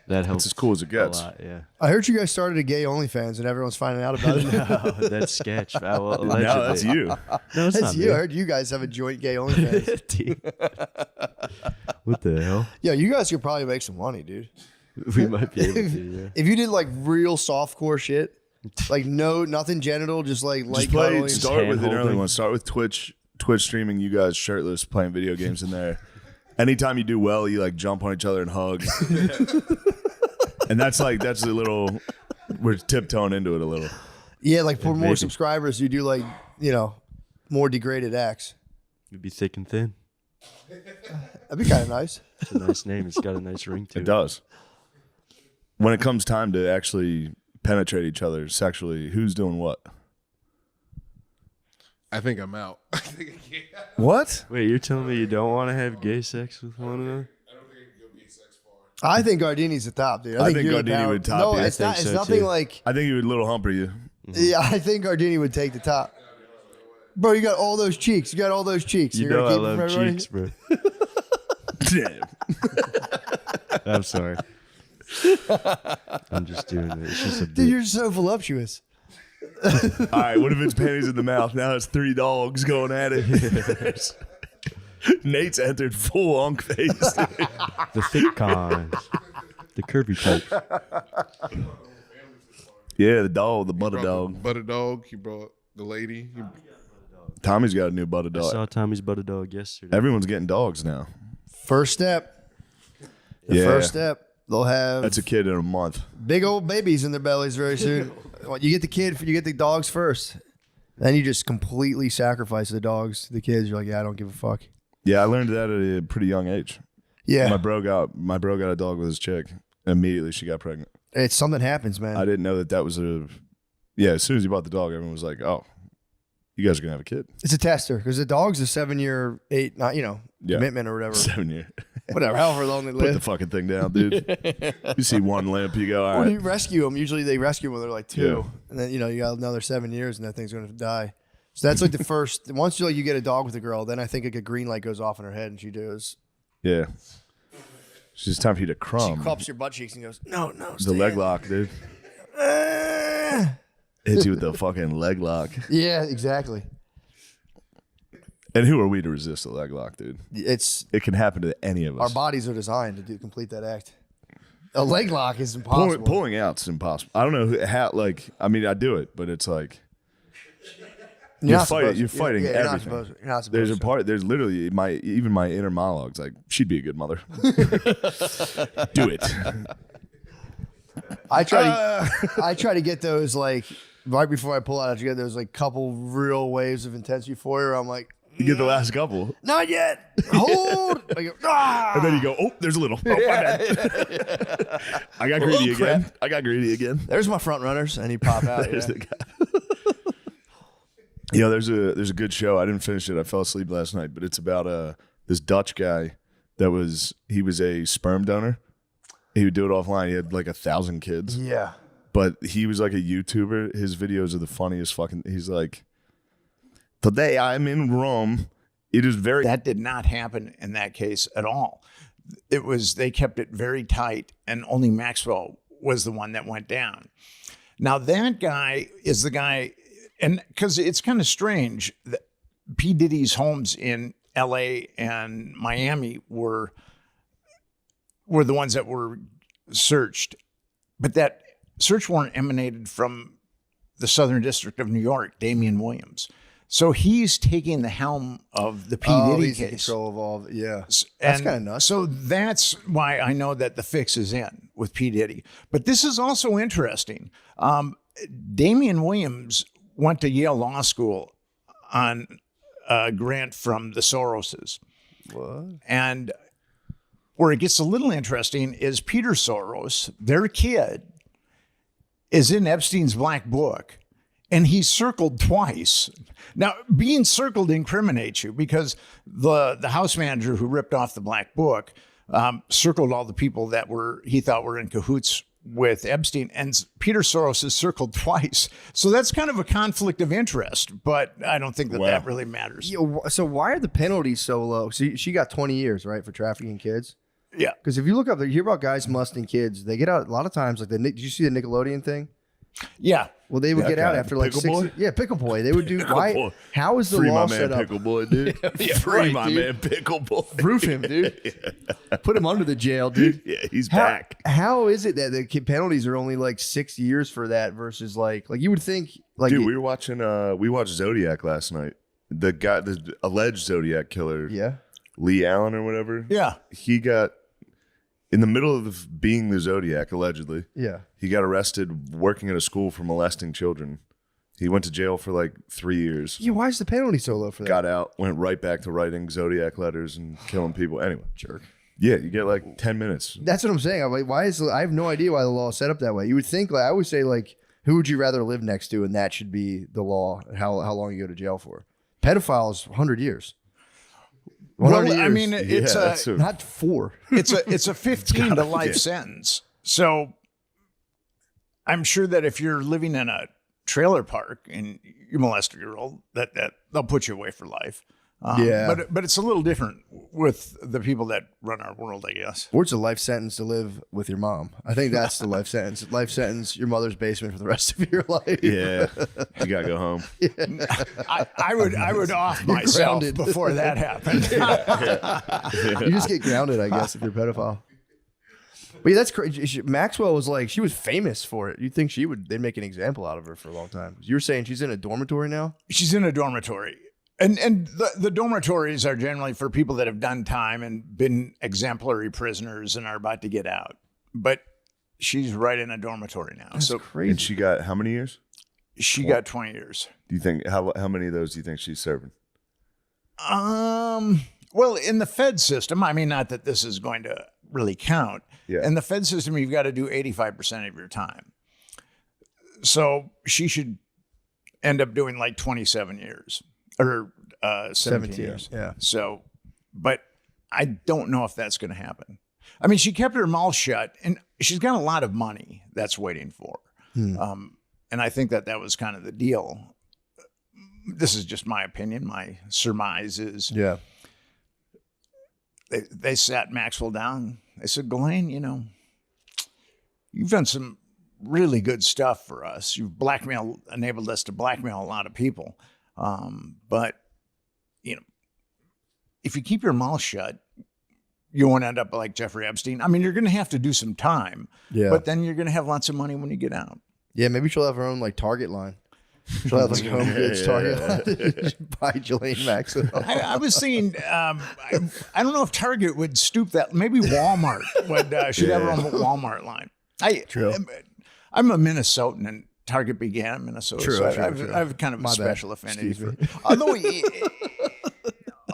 That helps. That's as cool as it gets. A lot, yeah. I heard you guys started a gay OnlyFans and everyone's finding out about it. No, that's sketch. Well, No, that's you. No, it's That's not you. me. I heard you guys have a joint gay OnlyFans. What the hell? Yo, you guys could probably make some money, dude. We might be able to. Yeah. If you did like real softcore shit, like nothing genital, just like Just play. cuddling. Start with an early hand-holding. one. Start with Twitch streaming. You guys shirtless playing video games in there. Anytime you do well, you like jump on each other and hug. And that's a little. We're tiptoeing into it a little. Yeah, like for more maybe. subscribers, you do like more degraded acts. You'd be thick and thin. That'd be kind of nice. It's a nice name. It's got a nice ring to it. It does. When it comes time to actually penetrate each other sexually, who's doing what? I think I'm out. What? Wait, you're telling me you don't want to have gay sex with one another? I think Gardini's the top, dude. I think you're the Gardini power- would top No, you. it's not. think It's so, nothing too. like. I think he would little humper you. Yeah, I think Gardini would take the top. Bro, you got all those cheeks. You got all those cheeks. You You're know gonna I keep them love for everybody? cheeks, bro. I'm sorry. I'm just doing it. It's just a Dude, bit. you're so voluptuous. All right, what if it's panties in the mouth? Now it's 3 dogs going at it. Nate's entered full unk face. The thick kinds. The curvy type. Yeah, the dog, the butter Brought the dog. Butter dog. He brought the lady. Tommy's got a new butter I dog. saw Tommy's butter dog yesterday. Everyone's getting dogs now. First step. The Yeah. first step. They'll have That's a kid in a month. big old babies in their bellies very soon. Well, you get the dogs first. Then you just completely sacrifice the dogs to the kids. You're like, yeah, I don't give a fuck. Yeah, I learned that at a pretty young age. Yeah. My bro got a dog with his chick, Immediately, she got pregnant. It's something happens, man. I didn't know that was a. Yeah, as soon as you bought the dog, everyone was like, "Oh, you guys are gonna have a kid." It's a tester because the dog's a 7-year, commitment or whatever. 7 year. Whatever, however long they live. Put the fucking thing down, dude. You see one limp, you go, all When right. you rescue them, usually they rescue them when they're like 2, and then you got another 7 years, and that thing's gonna die. So that's like the first. Once you get a dog with a girl, then I think like a green light goes off in her head, and she does. Yeah. It's just time for you to crumb. She cups your butt cheeks and goes, no, The leg lock, dude. Hits you with the fucking leg lock. Yeah, exactly. And who are we to resist a leg lock, dude? It can happen to any of us. Our bodies are designed to complete that act. A leg lock is impossible. Pulling out's impossible. I don't know how. Like, I mean, I do it, but it's like you're fighting everything. You're not supposed to. There's a part. There's literally my inner monologues. Like, she'd be a good mother. Do it. I try to get those like right before I pull out. I get those like couple real waves of intense euphoria. Where I'm like, you get the last couple. Not yet. Hold. I go, and then you go, oh, there's a little. Oh, my bad. I got greedy again. There's my front runners, and you pop out. There's the guy. There's a good show. I didn't finish it. I fell asleep last night, but it's about this Dutch guy he was a sperm donor. He would do it offline. He had like 1,000 kids. Yeah. But he was like a YouTuber. His videos are the funniest fucking. He's like, today I'm in Rome. It is very. That did not happen in that case at all. They kept it very tight, and only Maxwell was the one that went down. Now that guy is the guy, and because it's kind of strange that P. Diddy's homes in L.A. and Miami were the ones that were searched, but that search warrant emanated from the Southern District of New York, Damian Williams. So he's taking the helm of the P. Diddy he's case. in control of all. Yeah, that's kind of nuts. So that's why I know that the fix is in with P. Diddy. But this is also interesting. Damian Williams went to Yale Law School on a grant from the Soroses. What? And where it gets a little interesting is Peter Soros, their kid, is in Epstein's black book, and he's circled twice. Now, being circled incriminates you because the house manager who ripped off the black book circled all the people that he thought were in cahoots with Epstein, and Peter Soros is circled twice. So that's kind of a conflict of interest, but I don't think that really matters. So why are the penalties so low? So she got 20 years, right, for trafficking kids? Yeah. Because if you look up, you hear about guys molesting kids, they get out a lot of times. Like did you see the Nickelodeon thing? Yeah. Well, they would get out after like 6 years. Yeah, Pickle Boy. They would do. Why? How is the law set up? Pickle Boy, dude. Free my man, Pickle Boy. Proof him, dude. Put him under the jail, dude. Yeah, he's back. How is it that the penalties are only like 6 years for that versus like you would think like? Dude, we were watching. We watched Zodiac last night. The alleged Zodiac killer. Yeah. Lee Allen or whatever. Yeah. He got. In the middle of being the Zodiac, allegedly, yeah, he got arrested working at a school for molesting children. He went to jail for like 3 years. Yeah, why is the penalty so low for that? Got out, went right back to writing Zodiac letters and killing people. Anyway, jerk. Yeah, you get like 10 minutes. That's what I'm saying. I'm like, I have no idea why the law is set up that way. You would think, I always say, who would you rather live next to, and that should be the law. How long you go to jail for? Pedophiles, 100 years. Well, I mean, it's not 4. It's a 15 to life sentence. So I'm sure that if you're living in a trailer park and you molest a girl, that they'll put you away for life. But it's a little different with the people that run our world, I guess. Or it's a life sentence to live with your mom. I think that's the life sentence. Life sentence, your mother's basement for the rest of your life. Yeah, you gotta go home. Yeah. I would off myself before that happened. You just get grounded, I guess, if you're a pedophile. But yeah, that's crazy. Maxwell was she was famous for it. You'd think they'd make an example out of her for a long time. You were saying she's in a dormitory now? She's in a dormitory. And the dormitories are generally for people that have done time and been exemplary prisoners and are about to get out. But she's right in a dormitory now. That's so crazy. And she got how many years? She got 20 years. Do you think how many of those do you think she's serving? Well, in the Fed system, I mean, not that this is going to really count. Yeah. In the Fed system, you've got to do 85% of your time. So she should end up doing like 27 years or 17 years. Yeah. So, but I don't know if that's going to happen. I mean, she kept her mouth shut, and she's got a lot of money that's waiting for her. And I think that was kind of the deal. This is just my opinion. My surmise is, they sat Maxwell down. They said, Ghislaine, you've done some really good stuff for us. You've enabled us to blackmail a lot of people. But, if you keep your mouth shut, you won't end up like Jeffrey Epstein. I mean, you're going to have to do some time, but then you're going to have lots of money when you get out. Yeah, maybe she'll have her own like Target line. She'll have like home goods Target line. Buy Ghislaine Maxwell. I was thinking, I don't know if Target would stoop that. Maybe Walmart should have her own Walmart line. True. I'm a Minnesotan, and Target began in Minnesota. True, so true. I have kind of My a bad. special affinity Excuse for.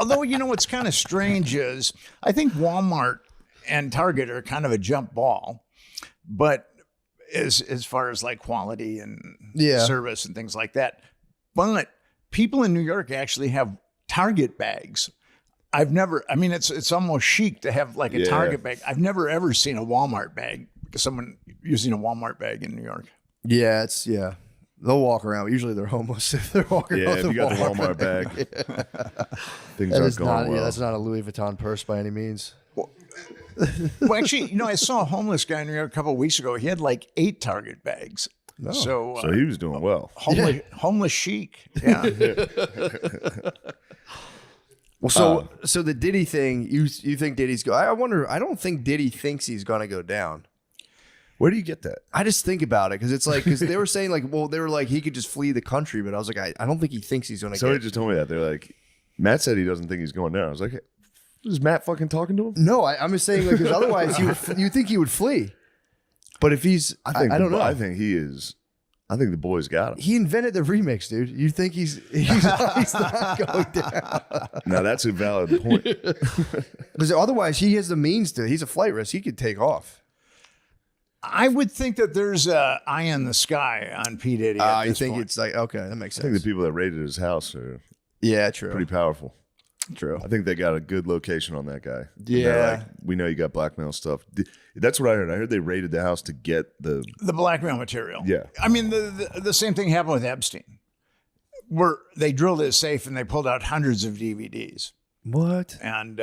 Although what's kind of strange is I think Walmart and Target are kind of a jump ball, but as far as like quality and service and things like that. But people in New York actually have Target bags. It's almost chic to have like a Target bag. I've never ever seen a Walmart bag, someone using a Walmart bag in New York. Yeah, they'll walk around. Usually they're homeless if they're walking around. Yeah, if you got the Walmart bag, things aren't going well. Yeah, that's not a Louis Vuitton purse by any means. Well, actually, I saw a homeless guy in New York a couple of weeks ago. He had like 8 Target bags. Oh. So he was doing well. Homeless chic. Yeah. Well, so the Diddy thing, you think Diddy's I wonder. I don't think Diddy thinks he's gonna go down. Where do you get that? I just think about it because they were saying they were like he could just flee the country, but I was like, I don't think he thinks he's gonna. Somebody just told me that they're like, Matt said he doesn't think he's going down. I was like, is Matt fucking talking to him? No, I'm just saying because otherwise you think he would flee, but if he's, I don't know. I think he is. I think the boys got him. He invented the remix, dude. You think he's not going down? Now that's a valid point. Because otherwise he has the means to. He's a flight risk. He could take off. I would think that there's a eye in the sky on P. Diddy. I think it's like, okay, that makes sense. I think the people that raided his house are true. pretty powerful. True. I think they got a good location on that guy. Yeah. They're like, we know you got blackmail stuff. That's what I heard. I heard they raided the house to get the blackmail material. Yeah. I mean, the same thing happened with Epstein, where they drilled his safe and they pulled out hundreds of DVDs. What? And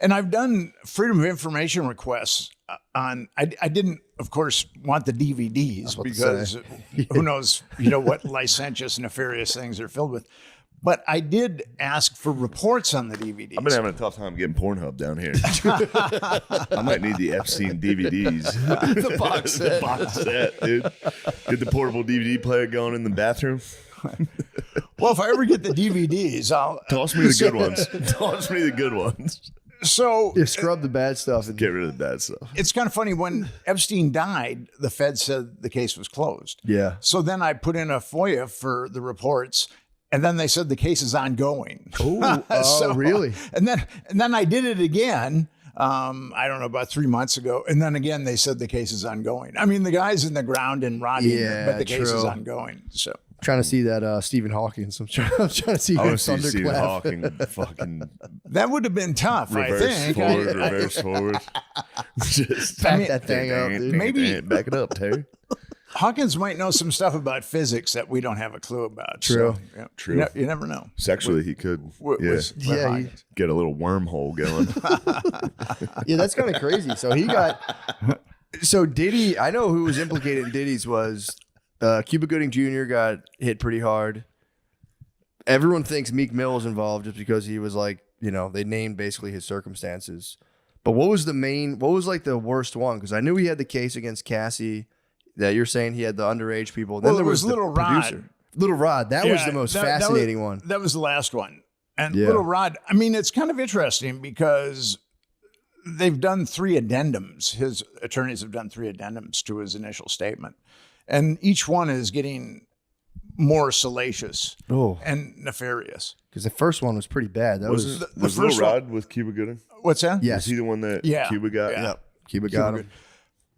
I've done freedom of information requests on. I didn't, of course, want the DVDs because who knows, what licentious, nefarious things they're filled with. But I did ask for reports on the DVDs. I've been having a tough time getting Pornhub down here. I might need the Epstein DVDs. The box set. The box set, dude. Get the portable DVD player going in the bathroom. Well, if I ever get the DVDs, I'll toss me the good ones. Toss me the good ones. So you scrub the bad stuff and get rid of the bad stuff. It's kind of funny when Epstein died, the Fed said the case was closed. Yeah. So then I put in a FOIA for the reports, and then they said the case is ongoing. Oh, really? And then I did it again. I don't know, about 3 months ago. And then again, they said the case is ongoing. I mean, the guy's in the ground and rotting, but the case is ongoing. So trying to see that Stephen Hawking. I'm trying to see. I want to see Stephen Hawking fucking. That would have been tough. Reverse I think. Reverse forward. Just back that thing up, dude. Maybe back it up, Terry. Hawkins might know some stuff about physics that we don't have a clue about. True. So, yeah, True. You never know. Sexually, he could. Get a little wormhole going. Yeah, that's kind of crazy. So he got. So Diddy, I know who was implicated in Diddy's was Cuba Gooding Jr. got hit pretty hard. Everyone thinks Meek Mill was involved just because he was like, they named basically his circumstances. But what was like the worst one? Because I knew he had the case against Cassie. That you're saying he had the underage people. Then there was Little the Rod. producer. Little Rod. That was the most fascinating one. That was the last one. And Little Rod, I mean, it's kind of interesting because they've done 3 addendums. His attorneys have done 3 addendums to his initial statement. And each one is getting more salacious and nefarious. Because the first one was pretty bad. That was Little Rod with Cuba Gooding? What's that? Yes. Was he the one that Cuba got? Yeah. Cuba got him.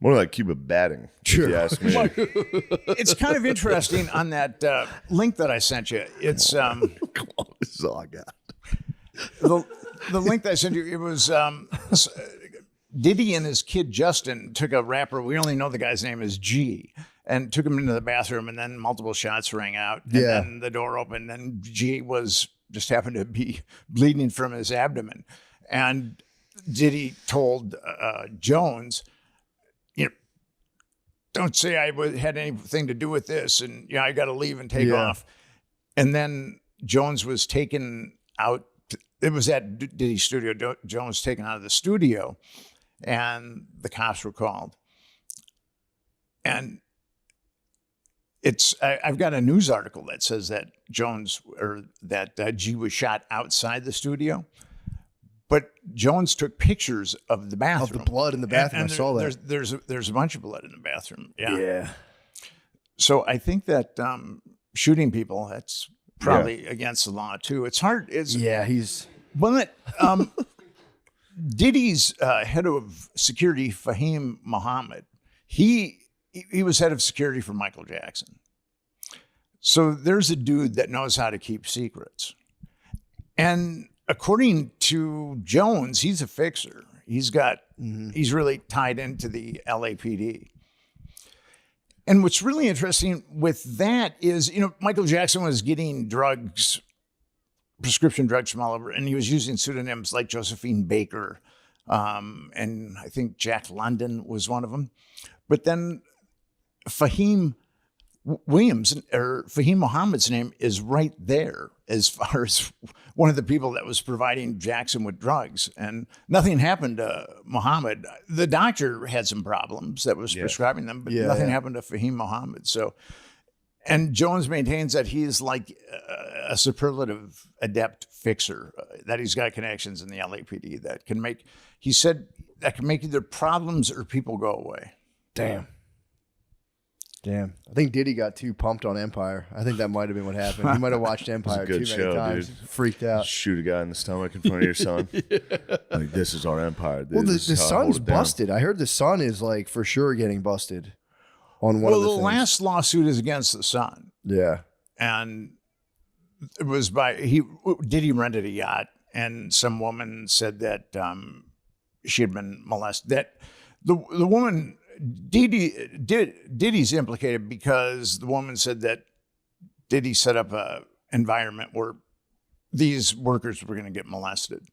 More like Cuba batting, Sure. if you ask me. It's kind of interesting on that link that I sent you. It's Come on, this is all I got. the link that I sent you. It was Diddy and his kid Justin took a rapper. We only know the guy's name is G, and took him into the bathroom, and then multiple shots rang out, and then the door opened, and G was just happened to be bleeding from his abdomen, and Diddy told Jones, you know, don't say I had anything to do with this, and I got to leave and take off. And then Jones was taken out. It was at Diddy's studio. Jones was taken out of the studio, and the cops were called. And I've got a news article that says that G was shot outside the studio. But Jones took pictures of the bathroom. Of the blood in the bathroom. And I saw that. There's a bunch of blood in the bathroom. Yeah. So I think that shooting people, that's probably against the law too. It's hard. But Diddy's head of security, Fahim Muhammad, he was head of security for Michael Jackson. So there's a dude that knows how to keep secrets. And according to Jones, he's a fixer. He's really tied into the LAPD. And what's really interesting with that is, Michael Jackson was getting prescription drugs from all over, and he was using pseudonyms like Josephine Baker, and I think Jack London was one of them. But then Fahim Muhammad's name is right there as far as one of the people that was providing Jackson with drugs, and nothing happened to Muhammad. The doctor had some problems that was prescribing them, but nothing happened to Fahim Muhammad. So, and Jones maintains that he's like a superlative adept fixer, that he's got connections in the LAPD that can make either problems or people go away. Damn. I think Diddy got too pumped on Empire. I think that might have been what happened. He might have watched Empire too many times. Dude. Freaked out. Shoot a guy in the stomach in front of your son. Like, this is our empire. Dude. Well, the son's busted. I heard the son is like for sure getting busted on one of the things. The last lawsuit is against the son. Yeah. And it was Diddy rented a yacht, and some woman said that she had been molested. That the woman, Diddy's implicated because the woman said that Diddy set up a environment where these workers were going to get molested,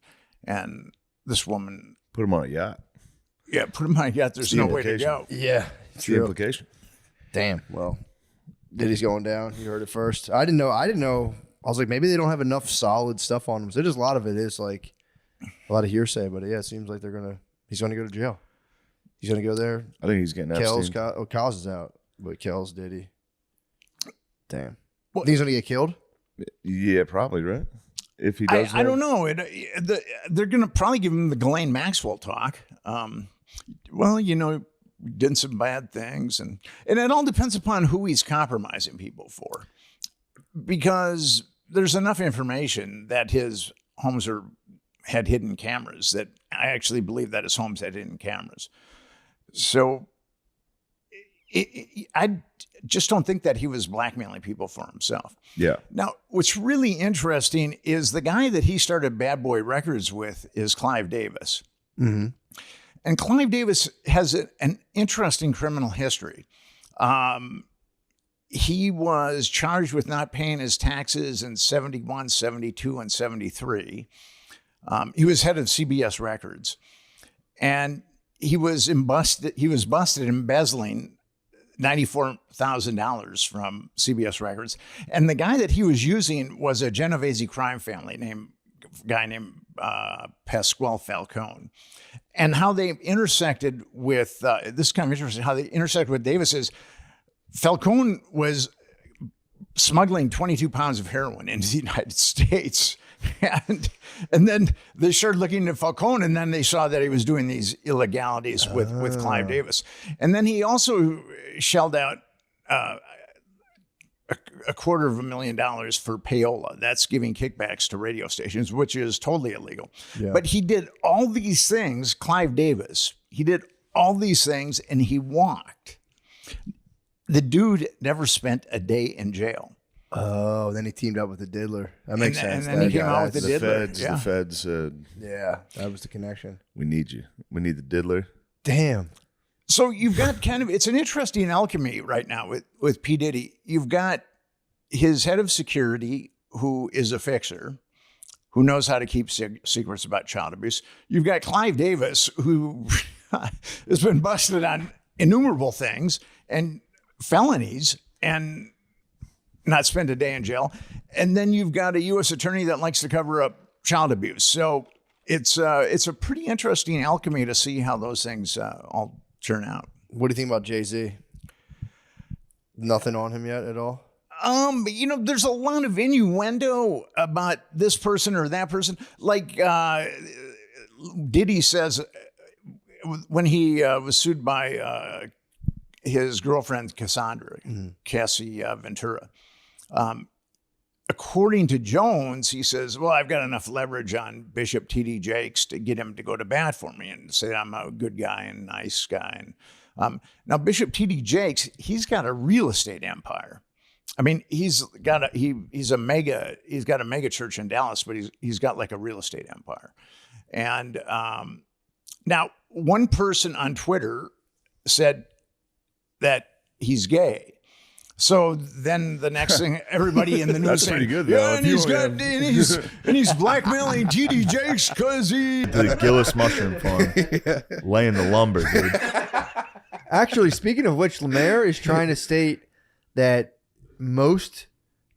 and this woman put him on a yacht. Yeah, put him on a yacht. There's no way to go. Yeah, it's the implication. Damn. Well, Diddy's going down. You heard it first. I didn't know. I was like, maybe they don't have enough solid stuff on him. So just a lot of it is like a lot of hearsay. But yeah, it seems like he's gonna go to jail. He's gonna go there. I think he's getting Epstein. Kels is out, but Kels, Diddy. Damn. Think he's gonna get killed? Yeah, probably, right? If he does, I don't know. They're gonna probably give him the Ghislaine Maxwell talk. Did some bad things, and it all depends upon who he's compromising people for, because there's enough information that his homes had hidden cameras that I actually believe that his homes had hidden cameras. So I just don't think that he was blackmailing people for himself. Yeah. Now, what's really interesting is the guy that he started Bad Boy Records with is Clive Davis. Mm-hmm. And Clive Davis has an interesting criminal history. He was charged with not paying his taxes in 71, 72, and 73. He was head of CBS Records. And he was busted embezzling $94,000 from CBS Records. And the guy that he was using was a Genovese crime family named Pasquale Falcone. And how they intersected with, this is kind of interesting, how they intersected with Davis is Falcone was smuggling 22 pounds of heroin into the United States. And then they started looking at Falcone, and then they saw that he was doing these illegalities with Clive Davis. And then he also shelled out $250,000 for payola. That's giving kickbacks to radio stations, which is totally illegal. Yeah. But he did all these things, Clive Davis, he did all these things, and he walked. The dude never spent a day in jail. Oh, then he teamed up with the diddler. That makes sense. And then he came out with the diddler. The feds said, yeah, that was the connection. We need you. We need the diddler. Damn. So you've got it's an interesting alchemy right now with P. Diddy. You've got his head of security, who is a fixer, who knows how to keep secrets about child abuse. You've got Clive Davis, who has been busted on innumerable things and felonies and not spend a day in jail. And then you've got a U.S. attorney that likes to cover up child abuse. So it's a pretty interesting alchemy to see how those things all turn out. What do you think about Jay-Z? Nothing on him yet at all? There's a lot of innuendo about this person or that person. Like Diddy says when he was sued by his girlfriend Cassandra, Cassie Ventura. According to Jones, he says, well, I've got enough leverage on Bishop T.D. Jakes to get him to go to bat for me and say I'm a good guy and nice guy. And now Bishop T.D. Jakes, he's got a real estate empire. I mean, he's got a mega church in Dallas, but he's got like a real estate empire. And now one person on Twitter said that he's gay. So then the next thing, everybody in the news That's saying, pretty good, yeah, though. and he's blackmailing TD Jakes because he the Gillis mushroom farm, laying the lumber, dude. Actually, speaking of which, Lemaire is trying to state that most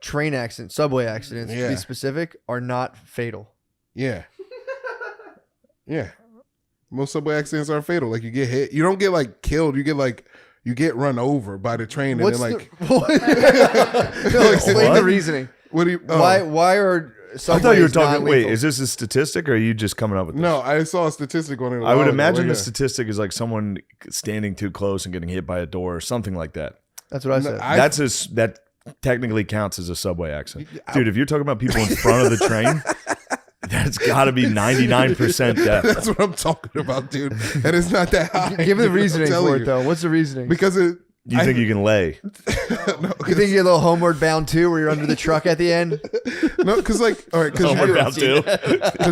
train accidents, subway accidents, to be specific, are not fatal. Yeah. Yeah. Most subway accidents are fatal. Like you get hit. You don't get like killed. You get run over by the train. What's and then explain the reasoning. What do you? Why are I thought you were talking. Wait, is this a statistic, or are you just coming up with this? No, I saw a statistic on it. I would imagine the statistic is like someone standing too close and getting hit by a door or something like that. That's what I said. That technically counts as a subway accident, dude. If you're talking about people in front of the train. That's got to be 99% death. That's what I'm talking about, dude. And it's not that high. Give me the reasoning for it, though. What's the reasoning? Because you think you can lay? You think you're a little homeward bound too, where you're under the truck at the end? No, because like, all right, because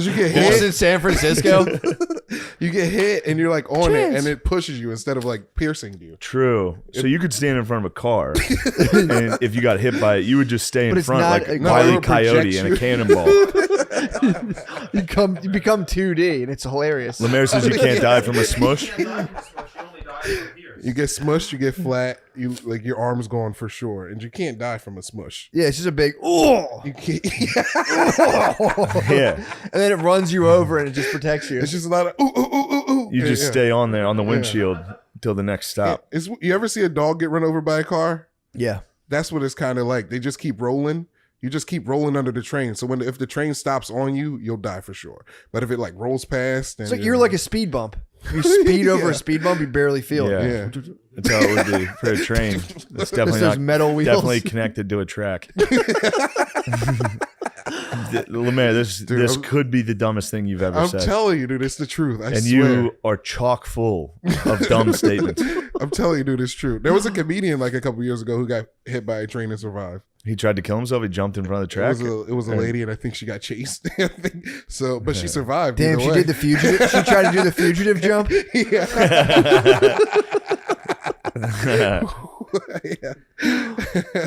you get hit. It's in San Francisco. You get hit and you're like on it, and it pushes you instead of like piercing you. True. So you could stand in front of a car, and if you got hit by it, you would just stay in front like Wile E. Coyote and a cannonball. You become 2D, and it's hilarious. Lemaire says you can't die from a smush. You get smushed, you get flat, you like your arm's gone for sure, and you can't die from a smush. Yeah, it's just a big you can't, yeah, and then it runs you over and it just protects you. It's just a lot of ooh ooh ooh ooh ooh. You just stay on there on the windshield till the next stop. You ever see a dog get run over by a car? Yeah, that's what it's kind of like. They just keep rolling. You just keep rolling under the train. So if the train stops on you, you'll die for sure. But if it like rolls past, then it's like you're like a speed bump. If you speed over a speed bump, you barely feel it. Yeah. That's how it would be for a train. It's definitely not metal wheels. Definitely connected to a track. Lemaire, this could be the dumbest thing you've ever said. I'm telling you, dude, it's the truth. I swear. You are chock full of dumb statements. I'm telling you, dude, it's true. There was a comedian like a couple years ago who got hit by a train and survived. He tried to kill himself. He jumped in front of the track. It was a lady, and I think she got chased. But she survived. Damn, she did the fugitive. She tried to do the fugitive jump. Yeah.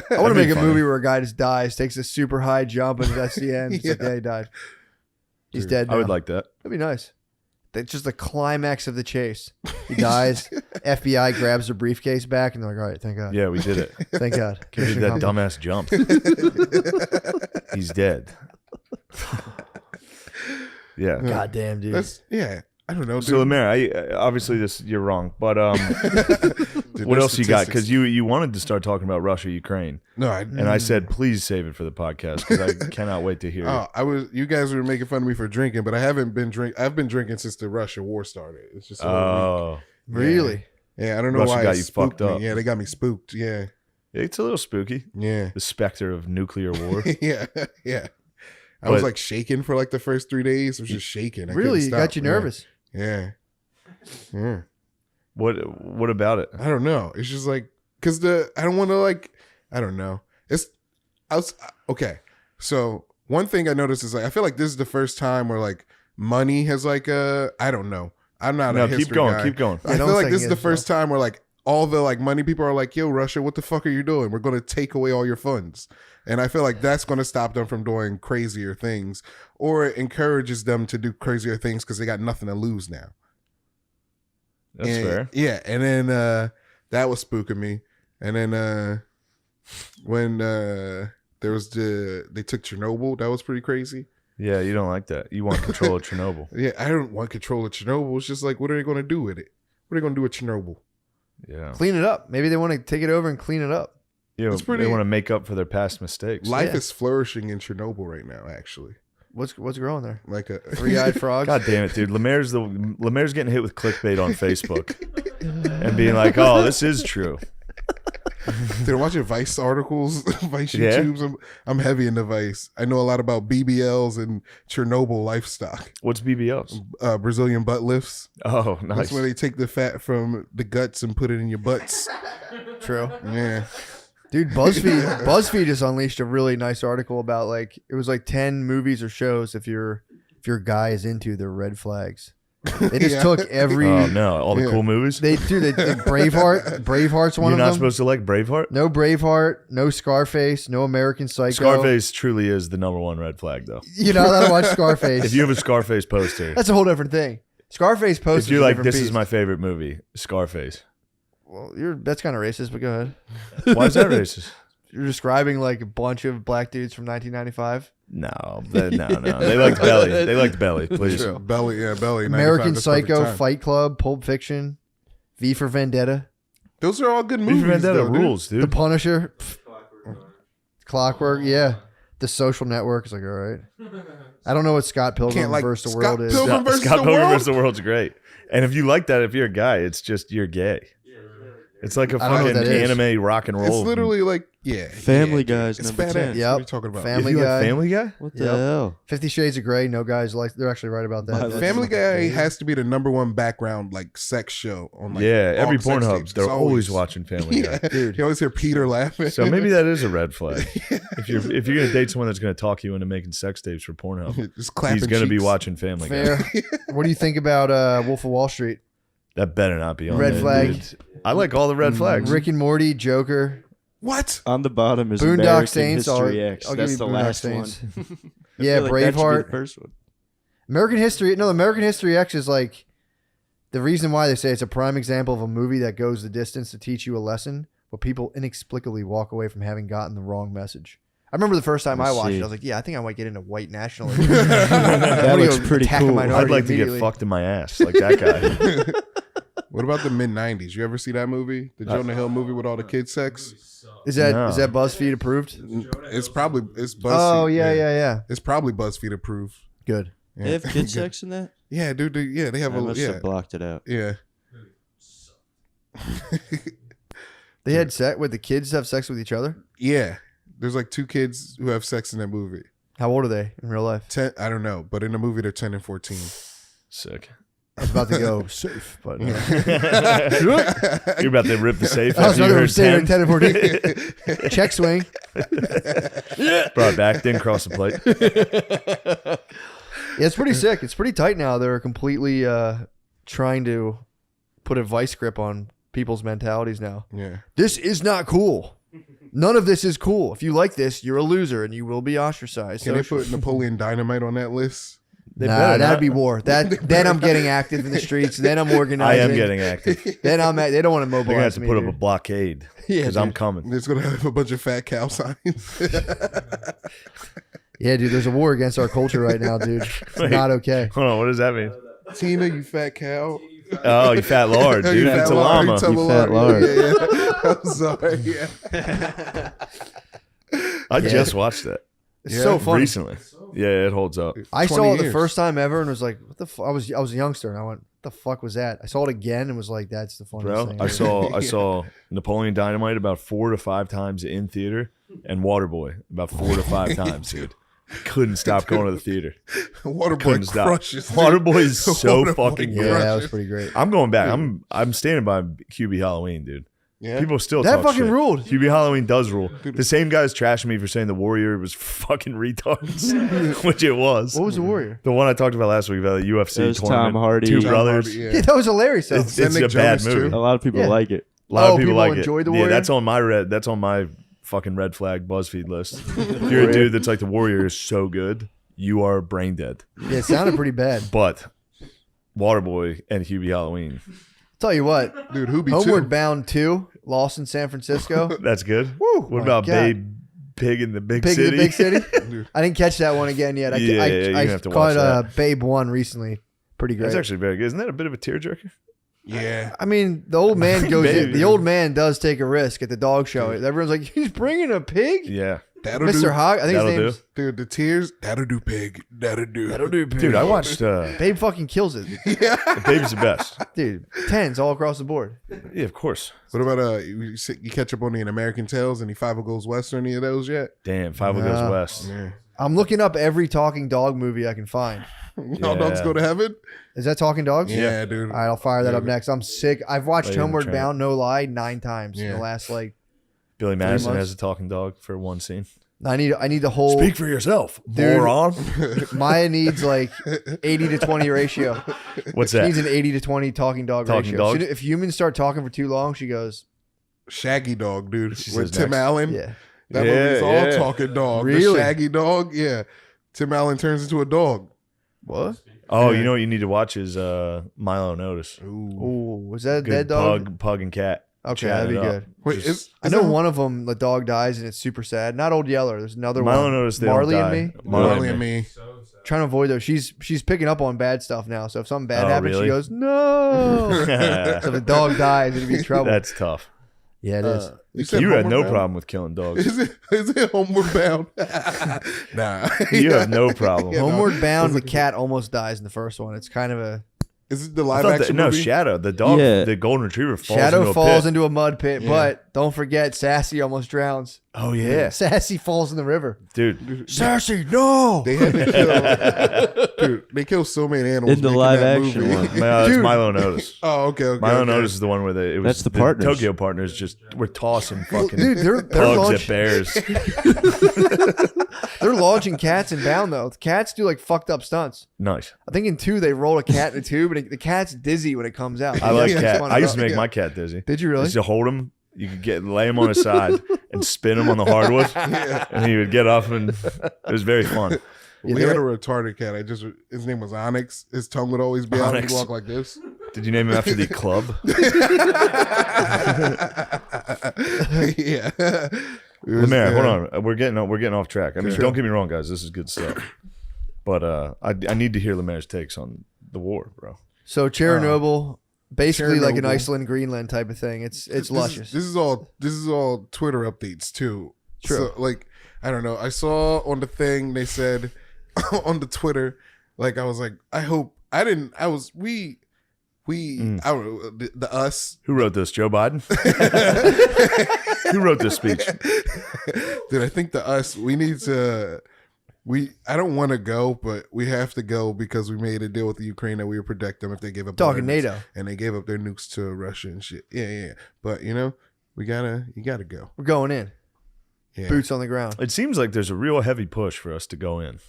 I want to make a movie where a guy just dies, takes a super high jump, and that's the end. It's like, yeah, he died. He's dead now. I would like that. That'd be nice. That's just the climax of the chase. He dies. FBI grabs the briefcase back, and they're like, all right, thank God. Yeah, we did it. Thank God. He did that dumbass jump. He's dead. Yeah. God damn, dude. I don't know. So Lemaire, obviously you're wrong, but dude, what else you got? Because you wanted to start talking about Russia, Ukraine. No, I said please save it for the podcast because I cannot wait to hear it. You guys were making fun of me for drinking, but I haven't been drinking. I've been drinking since the Russia war started. It's just really? Yeah, I don't know Russia why got it you spooked fucked up. me. Yeah, they got me spooked. Yeah, it's a little spooky. Yeah, the specter of nuclear war. yeah. I was like shaking for like the first 3 days. I was just shaking. Really, it got you nervous. Yeah. What about it? I don't know. It's just like because I don't want to like. I don't know. Okay. So one thing I noticed is like I feel like this is the first time where like money has like I don't know. I'm not a history guy. Keep going. I feel like this is the first time where like all the like money people are like, yo, Russia, what the fuck are you doing? We're going to take away all your funds. And I feel like that's going to stop them from doing crazier things, or it encourages them to do crazier things because they got nothing to lose now. That's fair. Yeah. And then that was spooking me. And then when there was they took Chernobyl, that was pretty crazy. Yeah, you don't like that. You want control of Chernobyl. Yeah, I don't want control of Chernobyl. It's just like, what are they going to do with it? What are they going to do with Chernobyl? Yeah. Clean it up. Maybe they want to take it over and clean it up. Yeah, they want to make up for their past mistakes. Life is flourishing in Chernobyl right now, actually. What's growing there? Like a three-eyed frog? God damn it, dude. Lemaire's getting hit with clickbait on Facebook and being like, oh, this is true. They're watching Vice articles, Vice YouTubes. I'm heavy into Vice. I know a lot about BBLs and Chernobyl livestock. What's BBLs? Brazilian butt lifts. Oh, nice. That's where they take the fat from the guts and put it in your butts. True. Yeah. Dude, BuzzFeed just unleashed a really nice article about like it was like 10 movies or shows if your guy is into their red flags. They just took every all the cool movies. They Braveheart. Braveheart's one of them. You're not supposed to like Braveheart? No Braveheart, no Scarface, no American Psycho. Scarface truly is the #1 red flag, though. You're not allowed to watch Scarface. If you have a Scarface poster, that's a whole different thing. Scarface poster. If you're like, this is my favorite movie, Scarface. Well, that's kind of racist, but go ahead. Why is that racist? You're describing like a bunch of black dudes from 1995. No. They liked Belly. They liked Belly. Please, Belly. Yeah, Belly. American Psycho, Fight Club, Pulp Fiction, V for Vendetta. Those are all good movies. V for Vendetta rules, dude. The Punisher, Clockwork. Yeah, The Social Network is like all right. I don't know what Scott Pilgrim versus the World is. Scott Pilgrim versus the World's great. And if you like that, if you're a guy, it's just you're gay. It's like a fucking anime rock and roll. It's literally like Family Guy's it's number 10. Yep. What are you talking about? Family Guy. Family Guy? What the hell? 50 Shades of Grey. No guys like. They're actually right about that. Family Guy has to be the #1 background like sex show on like every all sex Pornhub. tapes. They're It's always watching Family Guy. Dude. You always hear Peter laughing. So maybe that is a red flag. If you're gonna date someone that's gonna talk you into making sex tapes for Pornhub, Just clapping he's gonna be cheeks. watching Family Fair. Guy. What do you think about Wolf of Wall Street? That better not be on Red there, flag. dude. I like all the red flags. Rick and Morty, Joker. What? On the bottom is Boondock American Saints. History X. I'll give That's you the Boondock last Saints. one. Yeah, I feel like that should be Braveheart. the first one. American History. No, American History X is like the reason why they say it's a prime example of a movie that goes the distance to teach you a lesson, but people inexplicably walk away from having gotten the wrong message. I remember the first time I watched it, I was like, yeah, I think I might get into white nationalism. That looks pretty cool. I'd like to get fucked in my ass like that guy. What about the mid-90s? You ever see that movie? The Jonah Hill movie with all the kid sex? Is that BuzzFeed approved? It's BuzzFeed. Oh, yeah. It's probably BuzzFeed approved. Good. Yeah. They have kid sex in that? Yeah, dude. They have I must have blocked it out. Yeah. They had sex with the kids have sex with each other? Yeah. There's like 2 kids who have sex in that movie. How old are they in real life? 10, I don't know, but in the movie they're 10 and 14. Sick. I was about to go safe, but You're about to rip the safe. I was after you about to heard say 10. 10 and 14. Check swing. Brought it back, didn't cross the plate. Yeah, it's pretty sick. It's pretty tight now. They're completely trying to put a vice grip on people's mentalities now. Yeah. This is not cool. None of this is cool. If you like this, you're a loser and you will be ostracized. Can they put Napoleon Dynamite on that list? Nah, that'd be war. Then I'm getting active in the streets. Then I'm organizing. I am getting active. Then they don't want to mobilize They're gonna have to me, put up dude. a blockade because I'm coming. It's gonna have a bunch of fat cow signs. Yeah, dude. There's a war against our culture right now, dude. It's Wait, not okay. Hold on, what does that mean? Tina, you fat cow. Oh, you fat lord, dude. It's a llama. You fat lord. Yeah. I'm sorry. Yeah. I just watched that. It's so funny. Recently. Yeah, it holds up. I saw it the years. first time ever and was like, "What the fuck?" I was a youngster and I went, "What the fuck was that?" I saw it again and was like, "That's the funniest Bro, thing." I saw Napoleon Dynamite about 4 to 5 times in theater, and Waterboy about 4 to 5 times, dude. couldn't stop going to the theater. Waterboy crushes. Waterboy is so Waterboy fucking good. Yeah, that was pretty great. I'm going back. I'm standing by QB Halloween, dude. Yeah. People still That talk fucking shit. ruled. QB Halloween does rule. The same guys trashing me for saying the Warrior was fucking retards, which it was. What was the Warrior? The one I talked about last week about the UFC It was tournament. Tom Hardy. Two Tom brothers. Hardy, Yeah, that was hilarious. Though. It's a bad movie. A lot of people like it. A lot of people like enjoyed it. the Yeah, Warrior? that's on my fucking red flag BuzzFeed list. If you're a dude that's like the Warrior is so good, you are brain dead. Yeah, it sounded pretty bad. But Waterboy and Hubie Halloween. Tell you what, dude, Hoobie Homeward 2. Bound 2, Lost in San Francisco. That's good. Woo, What my about God. Babe Pig in the Big Pig City? in the Big City? I didn't catch that one again yet. You're I gonna have to caught watch that. Babe 1 recently. Pretty great. That's actually very good. Isn't that a bit of a tearjerker? Yeah. I mean, the old man goes. Baby. The old man does take a risk at the dog show. Everyone's like, he's bringing a pig. Yeah. That'll Mr. do. Hogg. I think his name's Dude, the tears. That'll do, pig. That'll do. That'll do, pig. Dude, I watched Babe fucking kills it. Babe's the best. Dude, 10s all across the board. Yeah, of course. What about you catch up on the American Tales? Any Five Goes West or any of those yet? Damn, Five Goes West. Yeah. I'm looking up every talking dog movie I can find. All dogs go to heaven. Is that Talking Dogs? Yeah, dude. All right, I'll fire that Yeah, up next. I'm sick. I've watched Lady in the Homeward Tramp. Bound, no lie, 9 times in Yeah. the last like. Billy 3 Madison months. has a talking dog for one scene. I need the whole. Speak for yourself, Dude, moron. Maya needs like 80 to 20 ratio. What's She that? needs an 80 to 20 talking dog Talking ratio. dog? If humans start talking for too long, she goes. Shaggy Dog, dude. With says Tim next. Allen. Yeah. That Yeah, movie's all yeah. talking dog. Really? The Shaggy Dog. Yeah. Tim Allen turns into a dog. What? Oh, Yeah. you know what you need to watch is Milo Notice. Oh, was that a Good dead dog? Pug and cat. Okay, chatting that'd be it up. good. Wait, Just- is I know that- one of them, the dog dies and it's super sad. Not Old Yeller. There's another Milo one. Notice they Marley don't and die. Me. Marley and Me. Trying to avoid those. She's picking up on bad stuff now. So if something bad Oh, happens, really? she goes no. So if the dog dies, it'd be trouble. That's tough. Yeah, it is. said You had Homeward no Bound? problem with killing dogs. Is it Homeward Bound? Nah. You have no problem. Yeah, no. Homeward Bound, the cat almost dies in the first one. It's kind of a Is it the I live thought action no, movie? Shadow, the dog, Yeah. the golden retriever falls Shadow into a falls pit. into a mud pit, Yeah. but don't forget Sassy almost drowns. Oh yeah, Sassy falls in the river. dude. Sassy, no. They had to kill. Dude, they kill so many animals In the making live that action movie. one. That's Dude. Milo Notice. Oh, okay. Milo okay. Notice is the one where it was That's the partners. Tokyo partners just were tossing fucking Dude, they're pugs launch- at bears. They're launching cats in Bound though. The cats do like fucked up stunts. Nice. I think in 2 they roll a cat in a tube, and the cat's dizzy when it comes out. I like It's cat. fun I used to enough. make my cat dizzy. Did you I really? used to hold him. You could lay him on his side and spin him on the hardwood, and he would get up, and it was very fun. We had a retarded cat. His name was Onyx. His tongue would always be out and Onyx. walk like this. Did you name him after the club? Yeah. Lemaire, hold on. We're getting off track. I mean, Sure. don't get me wrong, guys. This is good stuff. But I need to hear Lemaire's takes on the war, bro. So Chernobyl, basically like an Chernobyl. Iceland, Greenland type of thing. It's luscious. This is all Twitter updates too. True. So, like, I don't know. I saw on the thing they said on the Twitter, like I was like, I hope I didn't. I was we. I don't know, the us. Who wrote this? Joe Biden? Who wrote this speech? Dude, I think the us. We need to. I don't want to go, but we have to go because we made a deal with the Ukraine that we would protect them if they gave up. Talking their nukes, NATO. and they gave up their nukes to Russia and shit. Yeah. But you know, you gotta go. We're going in. Yeah. Boots on the ground It seems like there's a real heavy push for us to go in.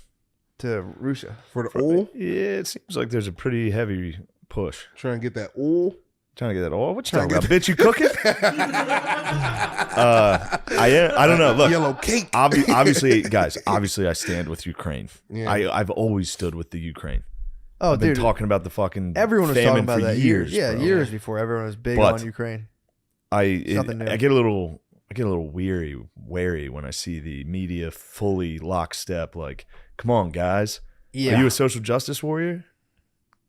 to Russia. For the oil, Yeah, it seems like there's a pretty heavy push. trying to get that oil. Trying to get that oil. What you talking about? Bitch, you cooking? I don't know. Look, Yellow cake. Obviously, guys. Obviously, I stand with Ukraine. Yeah. I've always stood with the Ukraine. Oh, I've been dude. talking about the fucking Everyone was famine talking about for that years. Yeah, bro. years before everyone was big But on Ukraine. I nothing new. get a little wary when I see the media fully lockstep. Like, come on, guys. Yeah. Are you a social justice warrior?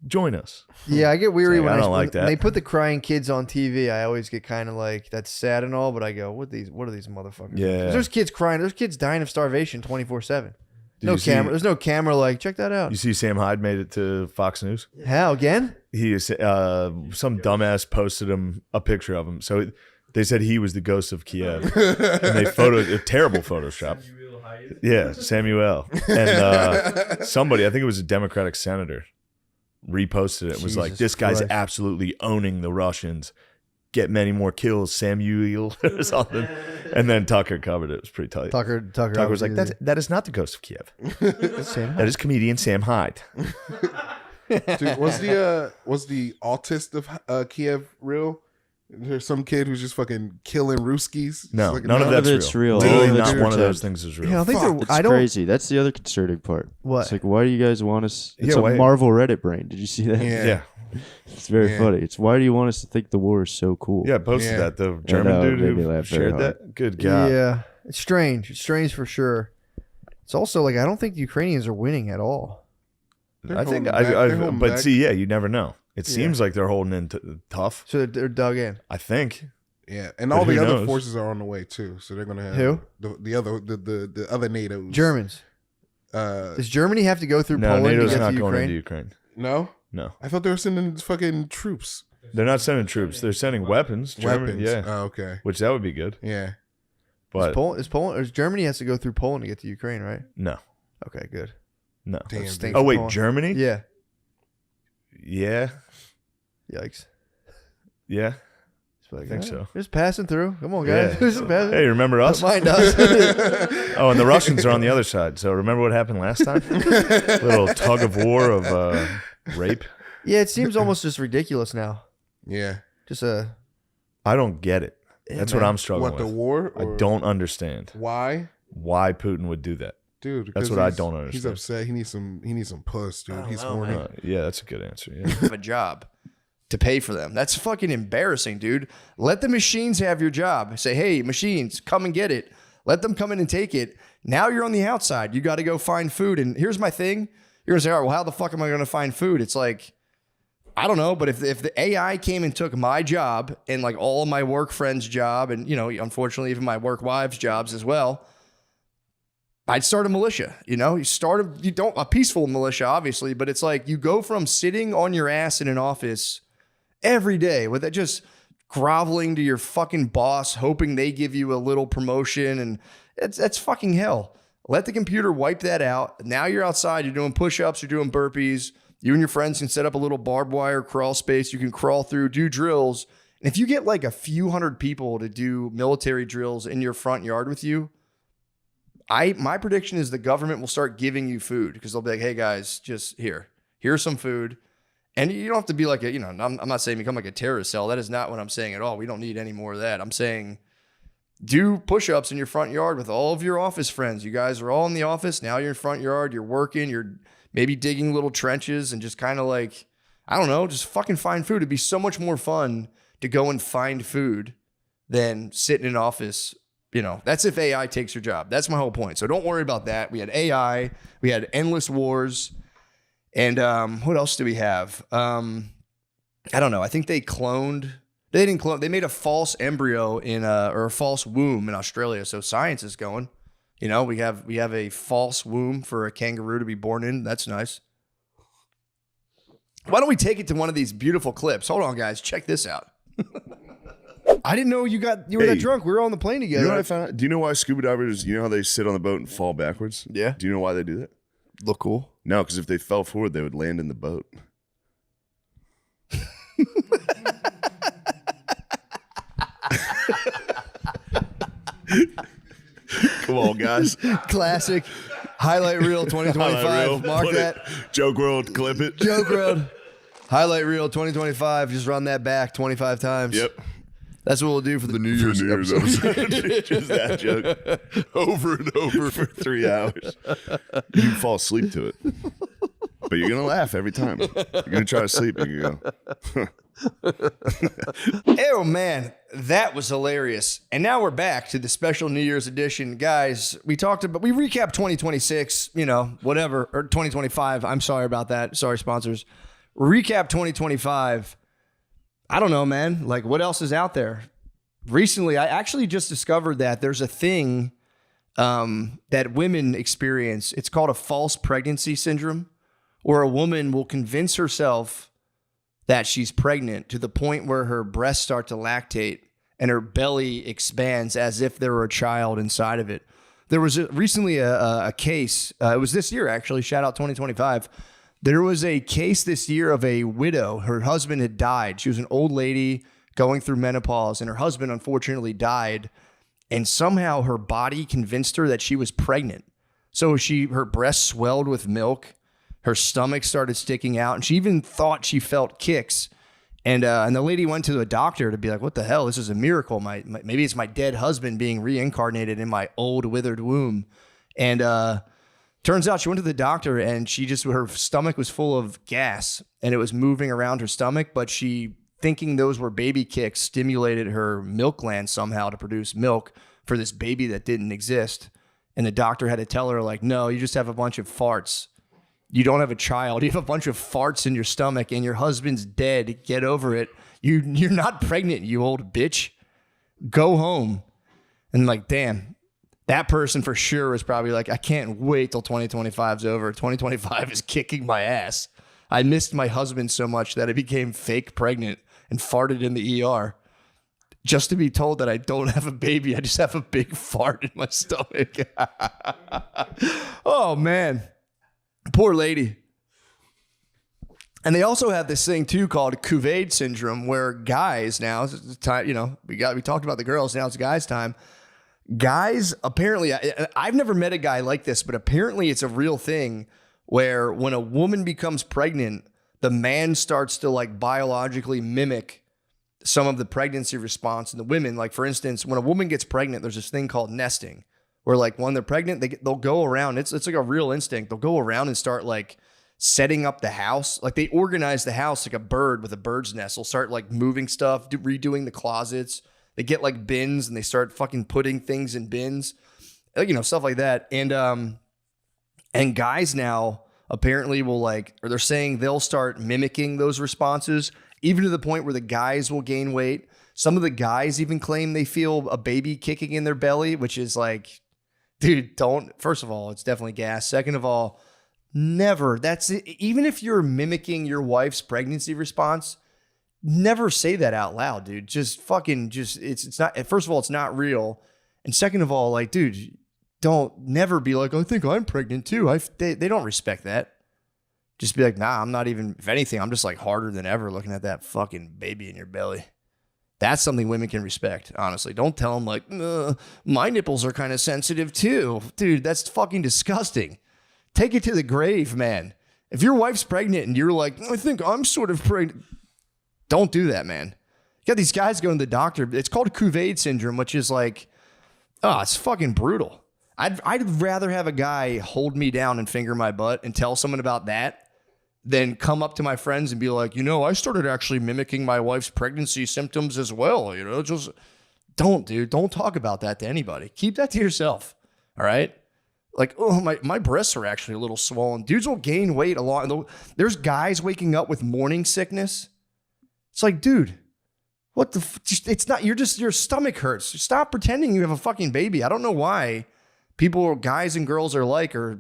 Join us. Yeah, I get weary It's like, when I don't like when that. they put the crying kids on TV. I always get kind of like, that's sad and all, but I go, what are these motherfuckers? Yeah. 'Cause there's kids crying. There's kids dying of starvation 24/7. Did No you see- camera. There's no camera. Like, check that out. You see, Sam Hyde made it to Fox News. How again? He is some dumbass posted him a picture of him. So they said he was the ghost of Kiev, and they a terrible Photoshop. Yeah, Samuel. And somebody, I think it was a Democratic senator, reposted it. It was like, this guy's absolutely owning the Russians. Get many more kills, Samuel, or something. And then Tucker covered it. It was pretty tight. Tucker was like, that is not the ghost of Kiev. That is comedian Sam Hyde. Dude, was the autist of Kiev real? There's some kid who's just fucking killing Ruskies. No, like, none of that's real. Literally not one of those things is real. Yeah, I think It's crazy. That's the other concerning part. What? It's like, why do you guys want us? It's Yeah, a why- Marvel Reddit brain. Did you see that? Yeah. It's very funny. It's why do you want us to think the war is so cool? Yeah, I posted that. The German dude made me who laugh very shared hard. that. Good God. Yeah, it's strange. It's strange for sure. It's also like I don't think the Ukrainians are winning at all. I think, but see, yeah, you never know. It seems like they're holding in tough. So they're dug in. I think. Yeah, and But all the who other knows? forces are on the way too. So they're gonna have Who? the other NATOs. Germans. Does Germany have to go through No, Poland NATO's to get not to going Ukraine? into Ukraine. No, No. I thought they were sending fucking troops. They're not sending troops. They're sending weapons. Germany, yeah. Oh, okay. Which that would be good. Yeah. But Is Poland? Or Germany has to go through Poland to get to Ukraine, right? no. Okay, good. No. Damn, Stinks dude. for Oh wait, Poland. Germany? Yeah. Yeah. Yikes. Yeah. I think so. Just passing through. Come on, guys. Yeah. Just passing. Hey, remember us? Don't mind us. Oh, and the Russians are on the other side. So remember what happened last time? Little tug of war of rape. Yeah, it seems almost just ridiculous now. Yeah. Just a. I don't get it. That's what man. I'm struggling What, with. the war, I or- don't understand Why? why Putin would do that. Dude, That's because what I he's- don't understand. He's upset. He needs some puss, dude. He's horny. Yeah, that's a good answer. Yeah. Have a job to pay for them. That's fucking embarrassing, dude. Let the machines have your job. Say, hey, machines, come and get it. Let them come in and take it. Now you're on the outside. You got to go find food. And here's my thing. You're going to say, all right, well, how the fuck am I going to find food? It's like, I don't know, but if the AI came and took my job and like all of my work friends' job and, you know, unfortunately, even my work wives' jobs as well, I'd start a militia. You know, a peaceful militia, obviously, but it's like you go from sitting on your ass in an office every day with that just groveling to your fucking boss, hoping they give you a little promotion, and that's fucking hell. Let the computer wipe that out. Now you're outside, you're doing push-ups, you're doing burpees. You and your friends can set up a little barbed wire crawl space. You can crawl through, do drills. And if you get like a few hundred people to do military drills in your front yard with you, my prediction is the government will start giving you food because they'll be like, hey guys, just here's some food. And you don't have to be like I'm not saying become like a terrorist cell. That is not what I'm saying at all. We don't need any more of that. I'm saying do push-ups in your front yard with all of your office friends. You guys are all in the office. Now you're in front yard. You're working. You're maybe digging little trenches and just kind of like, I don't know, just fucking find food. It'd be so much more fun to go and find food than sit in an office. You know, that's if AI takes your job. That's my whole point. So don't worry about that. We had AI. We had endless wars. And what else do we have? I don't know. I think they didn't clone. They made a false embryo or a false womb in Australia. So science is going. You know, we have a false womb for a kangaroo to be born in. That's nice. Why don't we take it to one of these beautiful clips? Hold on, guys. Check this out. I didn't know you were that drunk. We were on the plane together. You know what I found out? Do you know why scuba divers, you know how they sit on the boat and fall backwards? Yeah. Do you know why they do that? Look cool. No, because if they fell forward, they would land in the boat. Come on, guys. Classic. Highlight reel 2025. Highlight reel. Mark Put that. it. Joke World, clip it. Joke World. Highlight reel 2025. Just run that back 25 times. Yep. That's what we'll do for the New For Year's New Year's episode. episode. Just that joke. Over and over for 3 hours. You can fall asleep to it. But you're going to laugh every time. You're going to try to sleep and you go. Oh man, that was hilarious. And now we're back to the special New Year's edition. Guys, we recapped 2026, you know, whatever, or 2025. I'm sorry about that. Sorry, sponsors. Recap 2025. I don't know, man. Like, what else is out there? Recently, I actually just discovered that there's a thing that women experience. It's called a false pregnancy syndrome, where a woman will convince herself that she's pregnant to the point where her breasts start to lactate and her belly expands as if there were a child inside of it. there was recently a case. It was this year, actually. Shout out 2025. There was a case this year of a widow. Her husband had died. She was an old lady going through menopause, and her husband unfortunately died. And somehow her body convinced her that she was pregnant. So her breasts swelled with milk. Her stomach started sticking out, and she even thought she felt kicks. And the lady went to a doctor to be like, what the hell? This is a miracle. Maybe it's my dead husband being reincarnated in my old withered womb. And turns out she went to the doctor, and her stomach was full of gas, and it was moving around her stomach, but she, thinking those were baby kicks, stimulated her milk gland somehow to produce milk for this baby that didn't exist. And the doctor had to tell her, like, no, you just have a bunch of farts. You don't have a child. You have a bunch of farts in your stomach, and your husband's dead. Get over it. You're not pregnant, you old bitch. Go home. And like, damn, that person for sure is probably like, I can't wait till 2025's over. 2025 is kicking my ass. I missed my husband so much that I became fake pregnant and farted in the ER just to be told that I don't have a baby. I just have a big fart in my stomach. Oh, man. Poor lady. And they also have this thing too called Cuvade syndrome, where guys now, it's time, we talked about the girls, now it's guys' time. Guys, apparently, I've never met a guy like this, but apparently it's a real thing where when a woman becomes pregnant, the man starts to like biologically mimic some of the pregnancy response in the women. Like, for instance, when a woman gets pregnant, there's this thing called nesting, where like when they're pregnant, they'll go around. It's like a real instinct. They'll go around and start like setting up the house. Like they organize the house like a bird with a bird's nest. They'll start like moving stuff, redoing the closets. They get like bins and they start fucking putting things in bins, stuff like that. And guys now apparently will or they're saying they'll start mimicking those responses, even to the point where the guys will gain weight. Some of the guys even claim they feel a baby kicking in their belly, which is like, dude, first of all, it's definitely gas. Second of all, never. That's it. Even if you're mimicking your wife's pregnancy response, never say that out loud, dude. It's not, first of all, it's not real. And second of all, like, dude, never be like, I think I'm pregnant too. They don't respect that. Just be like, nah, I'm not even, if anything, I'm just like harder than ever looking at that fucking baby in your belly. That's something women can respect, honestly. Don't tell them like, my nipples are kind of sensitive too. Dude, that's fucking disgusting. Take it to the grave, man. If your wife's pregnant and you're like, I think I'm sort of pregnant, don't do that, man. You got these guys going to the doctor. It's called Cuvade syndrome, which is like, it's fucking brutal. I'd rather have a guy hold me down and finger my butt and tell someone about that than come up to my friends and be like, I started actually mimicking my wife's pregnancy symptoms as well. Just don't talk about that to anybody. Keep that to yourself. All right. Like, my breasts are actually a little swollen. Dudes will gain weight a lot. There's guys waking up with morning sickness. It's like, dude, what the, it's not, your stomach hurts. Stop pretending you have a fucking baby. I don't know why guys and girls are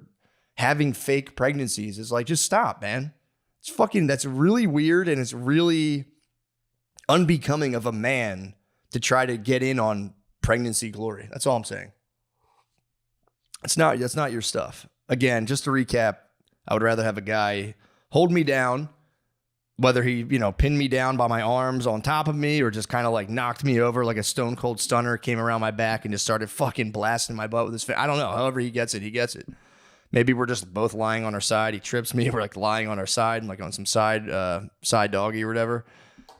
having fake pregnancies. It's like, just stop, man. That's really weird, and it's really unbecoming of a man to try to get in on pregnancy glory. That's all I'm saying. That's not your stuff. Again, just to recap, I would rather have a guy hold me down, whether he, pinned me down by my arms on top of me or just kind of like knocked me over like a stone cold stunner, came around my back and just started fucking blasting my butt with his face. I don't know. However he gets it, he gets it. Maybe we're just both lying on our side. He trips me. We're like lying on our side and like on some side doggy or whatever.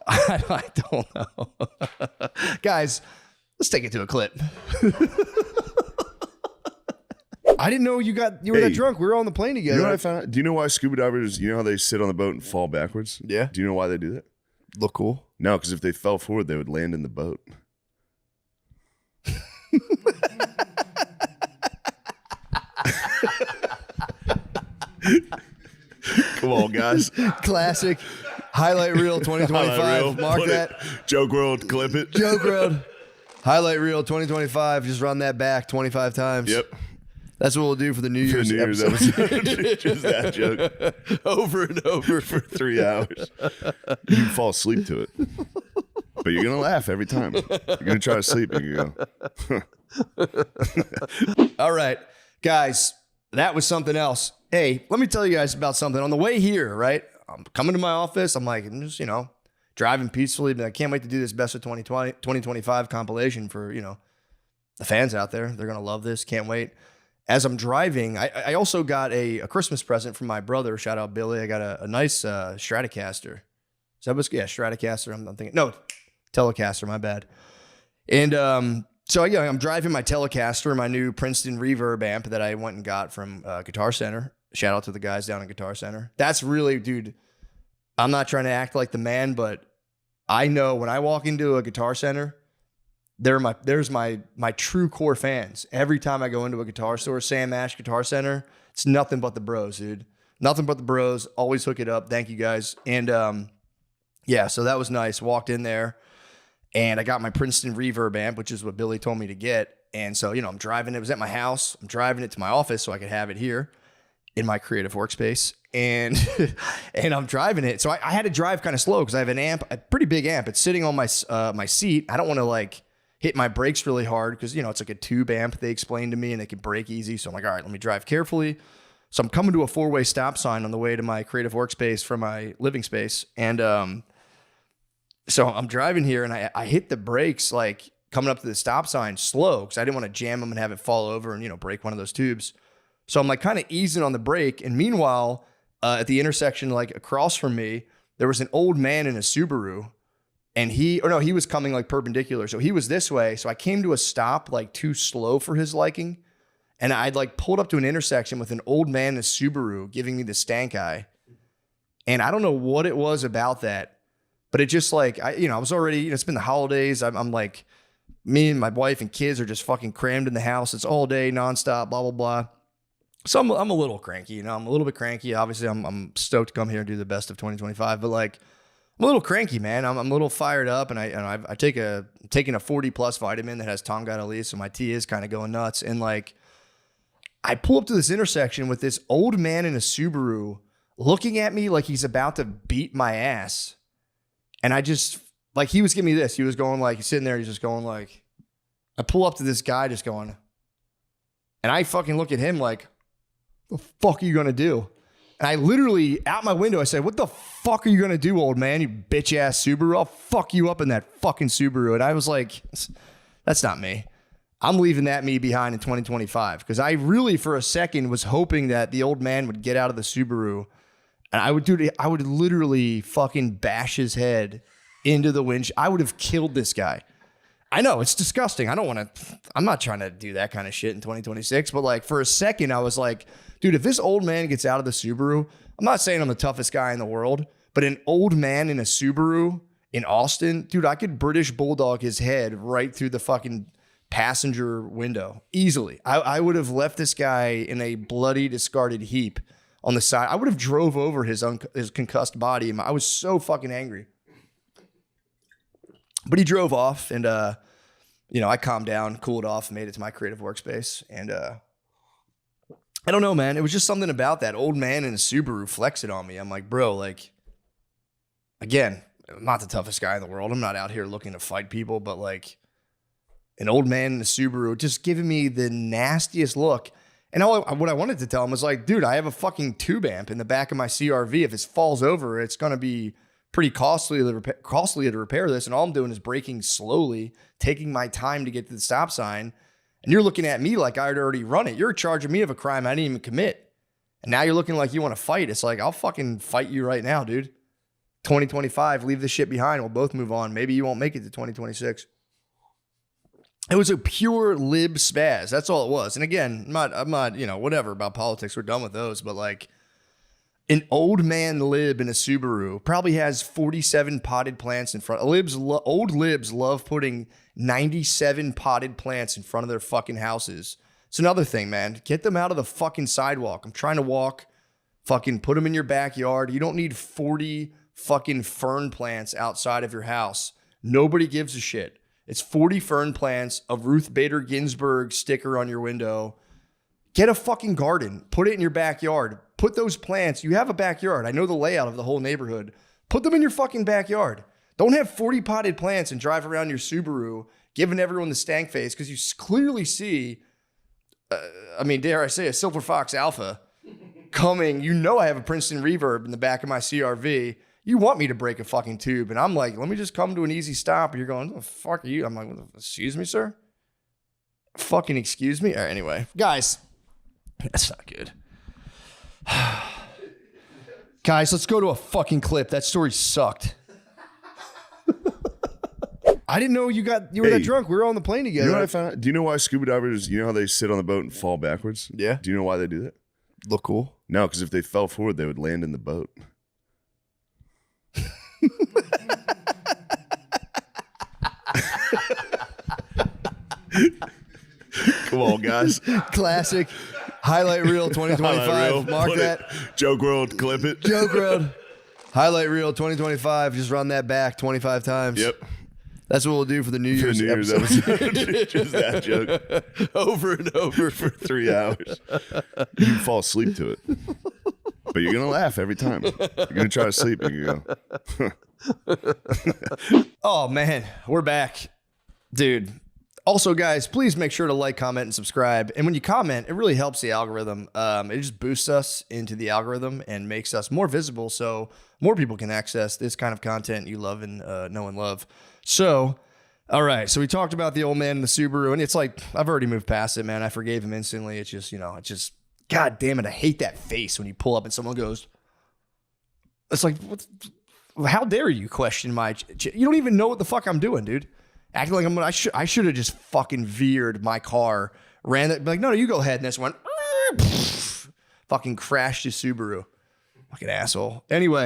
I don't know. Guys, let's take it to a clip. I didn't know you were that drunk. We were on the plane together. You know what I found out? Do you know why scuba divers, how they sit on the boat and fall backwards? Yeah. Do you know why they do that? Look cool? No, because if they fell forward, they would land in the boat. Come on, guys. Classic. Highlight reel 2025. Highlight reel. Mark Put that. Joke world, clip it. Joke world. Highlight reel 2025. Just run that back 25 times. Yep. That's what we'll do for the New Year's episode. Just that joke. Over and over for 3 hours. You can fall asleep to it. But you're gonna laugh every time. You're gonna try to sleep and you go. All right, guys, that was something else. Hey, let me tell you guys about something. On the way here, right? I'm coming to my office. I'm like, I'm just, driving peacefully, but I can't wait to do this best of 2025 compilation for, the fans out there. They're going to love this. Can't wait. As I'm driving, I also got a Christmas present from my brother. Shout out Billy. I got a nice Stratocaster. Is that what's, yeah, Stratocaster. I'm thinking, no, Telecaster, my bad. And so I'm driving my Telecaster, my new Princeton Reverb amp that I went and got from Guitar Center. Shout out to the guys down at Guitar Center. That's really, dude, I'm not trying to act like the man, but I know when I walk into a Guitar Center, there's my true core fans. Every time I go into a guitar store, Sam Ash Guitar Center, it's nothing but the bros, dude. Nothing but the bros. Always hook it up. Thank you guys. And so that was nice. Walked in there and I got my Princeton Reverb amp, which is what Billy told me to get. And so, I'm driving. It was at my house. I'm driving it to my office so I could have it here in my creative workspace. And I'm driving it. So I had to drive kind of slow because I have an amp, a pretty big amp. It's sitting on my seat. I don't want to hit my brakes really hard because, it's like a tube amp, they explained to me, and it can break easy. So I'm like, all right, let me drive carefully. So I'm coming to a 4-way stop sign on the way to my creative workspace from my living space. And so I'm driving here and I hit the brakes coming up to the stop sign slow because I didn't want to jam them and have it fall over and, break one of those tubes. So I'm kind of easing on the brake. And meanwhile, at the intersection, across from me, there was an old man in a Subaru. And he was coming perpendicular. So he was this way. So I came to a stop too slow for his liking. And I'd pulled up to an intersection with an old man in a Subaru giving me the stank eye. And I don't know what it was about that, but it just I was already, it's been the holidays. I'm me and my wife and kids are just fucking crammed in the house. It's all day, nonstop, blah, blah, blah. So I'm a little cranky, I'm a little bit cranky. Obviously I'm stoked to come here and do the best of 2025, but I'm a little cranky, man. I'm a little fired up, and I'm taking a 40+ vitamin that has Tonga, so my tea is kind of going nuts. And I pull up to this intersection with this old man in a Subaru looking at me like he's about to beat my ass. And I just he was giving me this. He was going he's sitting there, he's just going I pull up to this guy just going, and I fucking look at him the fuck are you gonna do? And I literally, out my window, I said, what the fuck are you going to do, old man, you bitch-ass Subaru? I'll fuck you up in that fucking Subaru. And I was like, that's not me. I'm leaving that me behind in 2025. Because I really, for a second, was hoping that the old man would get out of the Subaru. And I would literally fucking bash his head into the windshield. I would have killed this guy. I know, it's disgusting. I'm not trying to do that kind of shit in 2026. But for a second, I was like, dude, if this old man gets out of the Subaru, I'm not saying I'm the toughest guy in the world, but an old man in a Subaru in Austin, dude, I could British Bulldog his head right through the fucking passenger window easily. I would have left this guy in a bloody, discarded heap on the side. I would have drove over his concussed body. I was so fucking angry. But he drove off, and I calmed down, cooled off, made it to my creative workspace, and I don't know, man. It was just something about that old man in a Subaru flexing on me. I'm like, bro, again, I'm not the toughest guy in the world. I'm not out here looking to fight people, but an old man in a Subaru just giving me the nastiest look. And what I wanted to tell him was dude, I have a fucking tube amp in the back of my CRV. If it falls over, it's going to be pretty costly to repair this. And all I'm doing is braking slowly, taking my time to get to the stop sign. And you're looking at me like I'd already run it. You're charging me of a crime I didn't even commit. And now you're looking like you want to fight. It's I'll fucking fight you right now, dude. 2025, leave this shit behind. We'll both move on. Maybe you won't make it to 2026. It was a pure lib spaz. That's all it was. And again, I'm not, whatever about politics. We're done with those. But an old man lib in a Subaru probably has 47 potted plants in front. Old libs love putting 97 potted plants in front of their fucking houses. It's another thing, man. Get them out of the fucking sidewalk. I'm trying to walk. Fucking put them in your backyard. You don't need 40 fucking fern plants outside of your house. Nobody gives a shit. It's 40 fern plants, a Ruth Bader Ginsburg sticker on your window. Get a fucking garden. Put it in your backyard. Put those plants. You have a backyard. I know the layout of the whole neighborhood. Put them in your fucking backyard. Don't have 40 potted plants and drive around your Subaru giving everyone the stank face because you clearly see, dare I say, a Silver Fox Alpha coming. You know I have a Princeton Reverb in the back of my CRV. You want me to break a fucking tube. And I'm like, let me just come to an easy stop. And you're going, what the fuck are you? I'm like, excuse me, sir? Fucking excuse me? All right, anyway. Guys, that's not good. Guys, let's go to a fucking clip. That story sucked. I didn't know you were that drunk. We were on the plane together. You know what I found out? Do you know why scuba divers, you know how they sit on the boat and fall backwards? Yeah. Do you know why they do that? Look cool? No, because if they fell forward, they would land in the boat. Come on, guys. Classic. Highlight reel 2025. Highlight reel. Mark Put that. Joke world, clip it. Joke world. Highlight reel 2025. Just run that back 25 times. Yep. That's what we'll do for the New Year's episode. Just that joke. Over and over for 3 hours. You can fall asleep to it. But you're going to laugh every time. You're going to try to sleep and you go. Oh, man. We're back. Dude. Also, guys, please make sure to like, comment, and subscribe. And when you comment, it really helps the algorithm. It just boosts us into the algorithm and makes us more visible so more people can access this kind of content you love and know and love. So, all right. So we talked about the old man in the Subaru, and it's like, I've already moved past it, man. I forgave him instantly. It's just, God damn it. I hate that face when you pull up and someone goes, it's like, how dare you question my, you don't even know what the fuck I'm doing, dude. Acting like I should have just fucking veered my car, ran it, like, no, you go ahead. And this went, fucking crashed his Subaru. Fucking asshole. Anyway.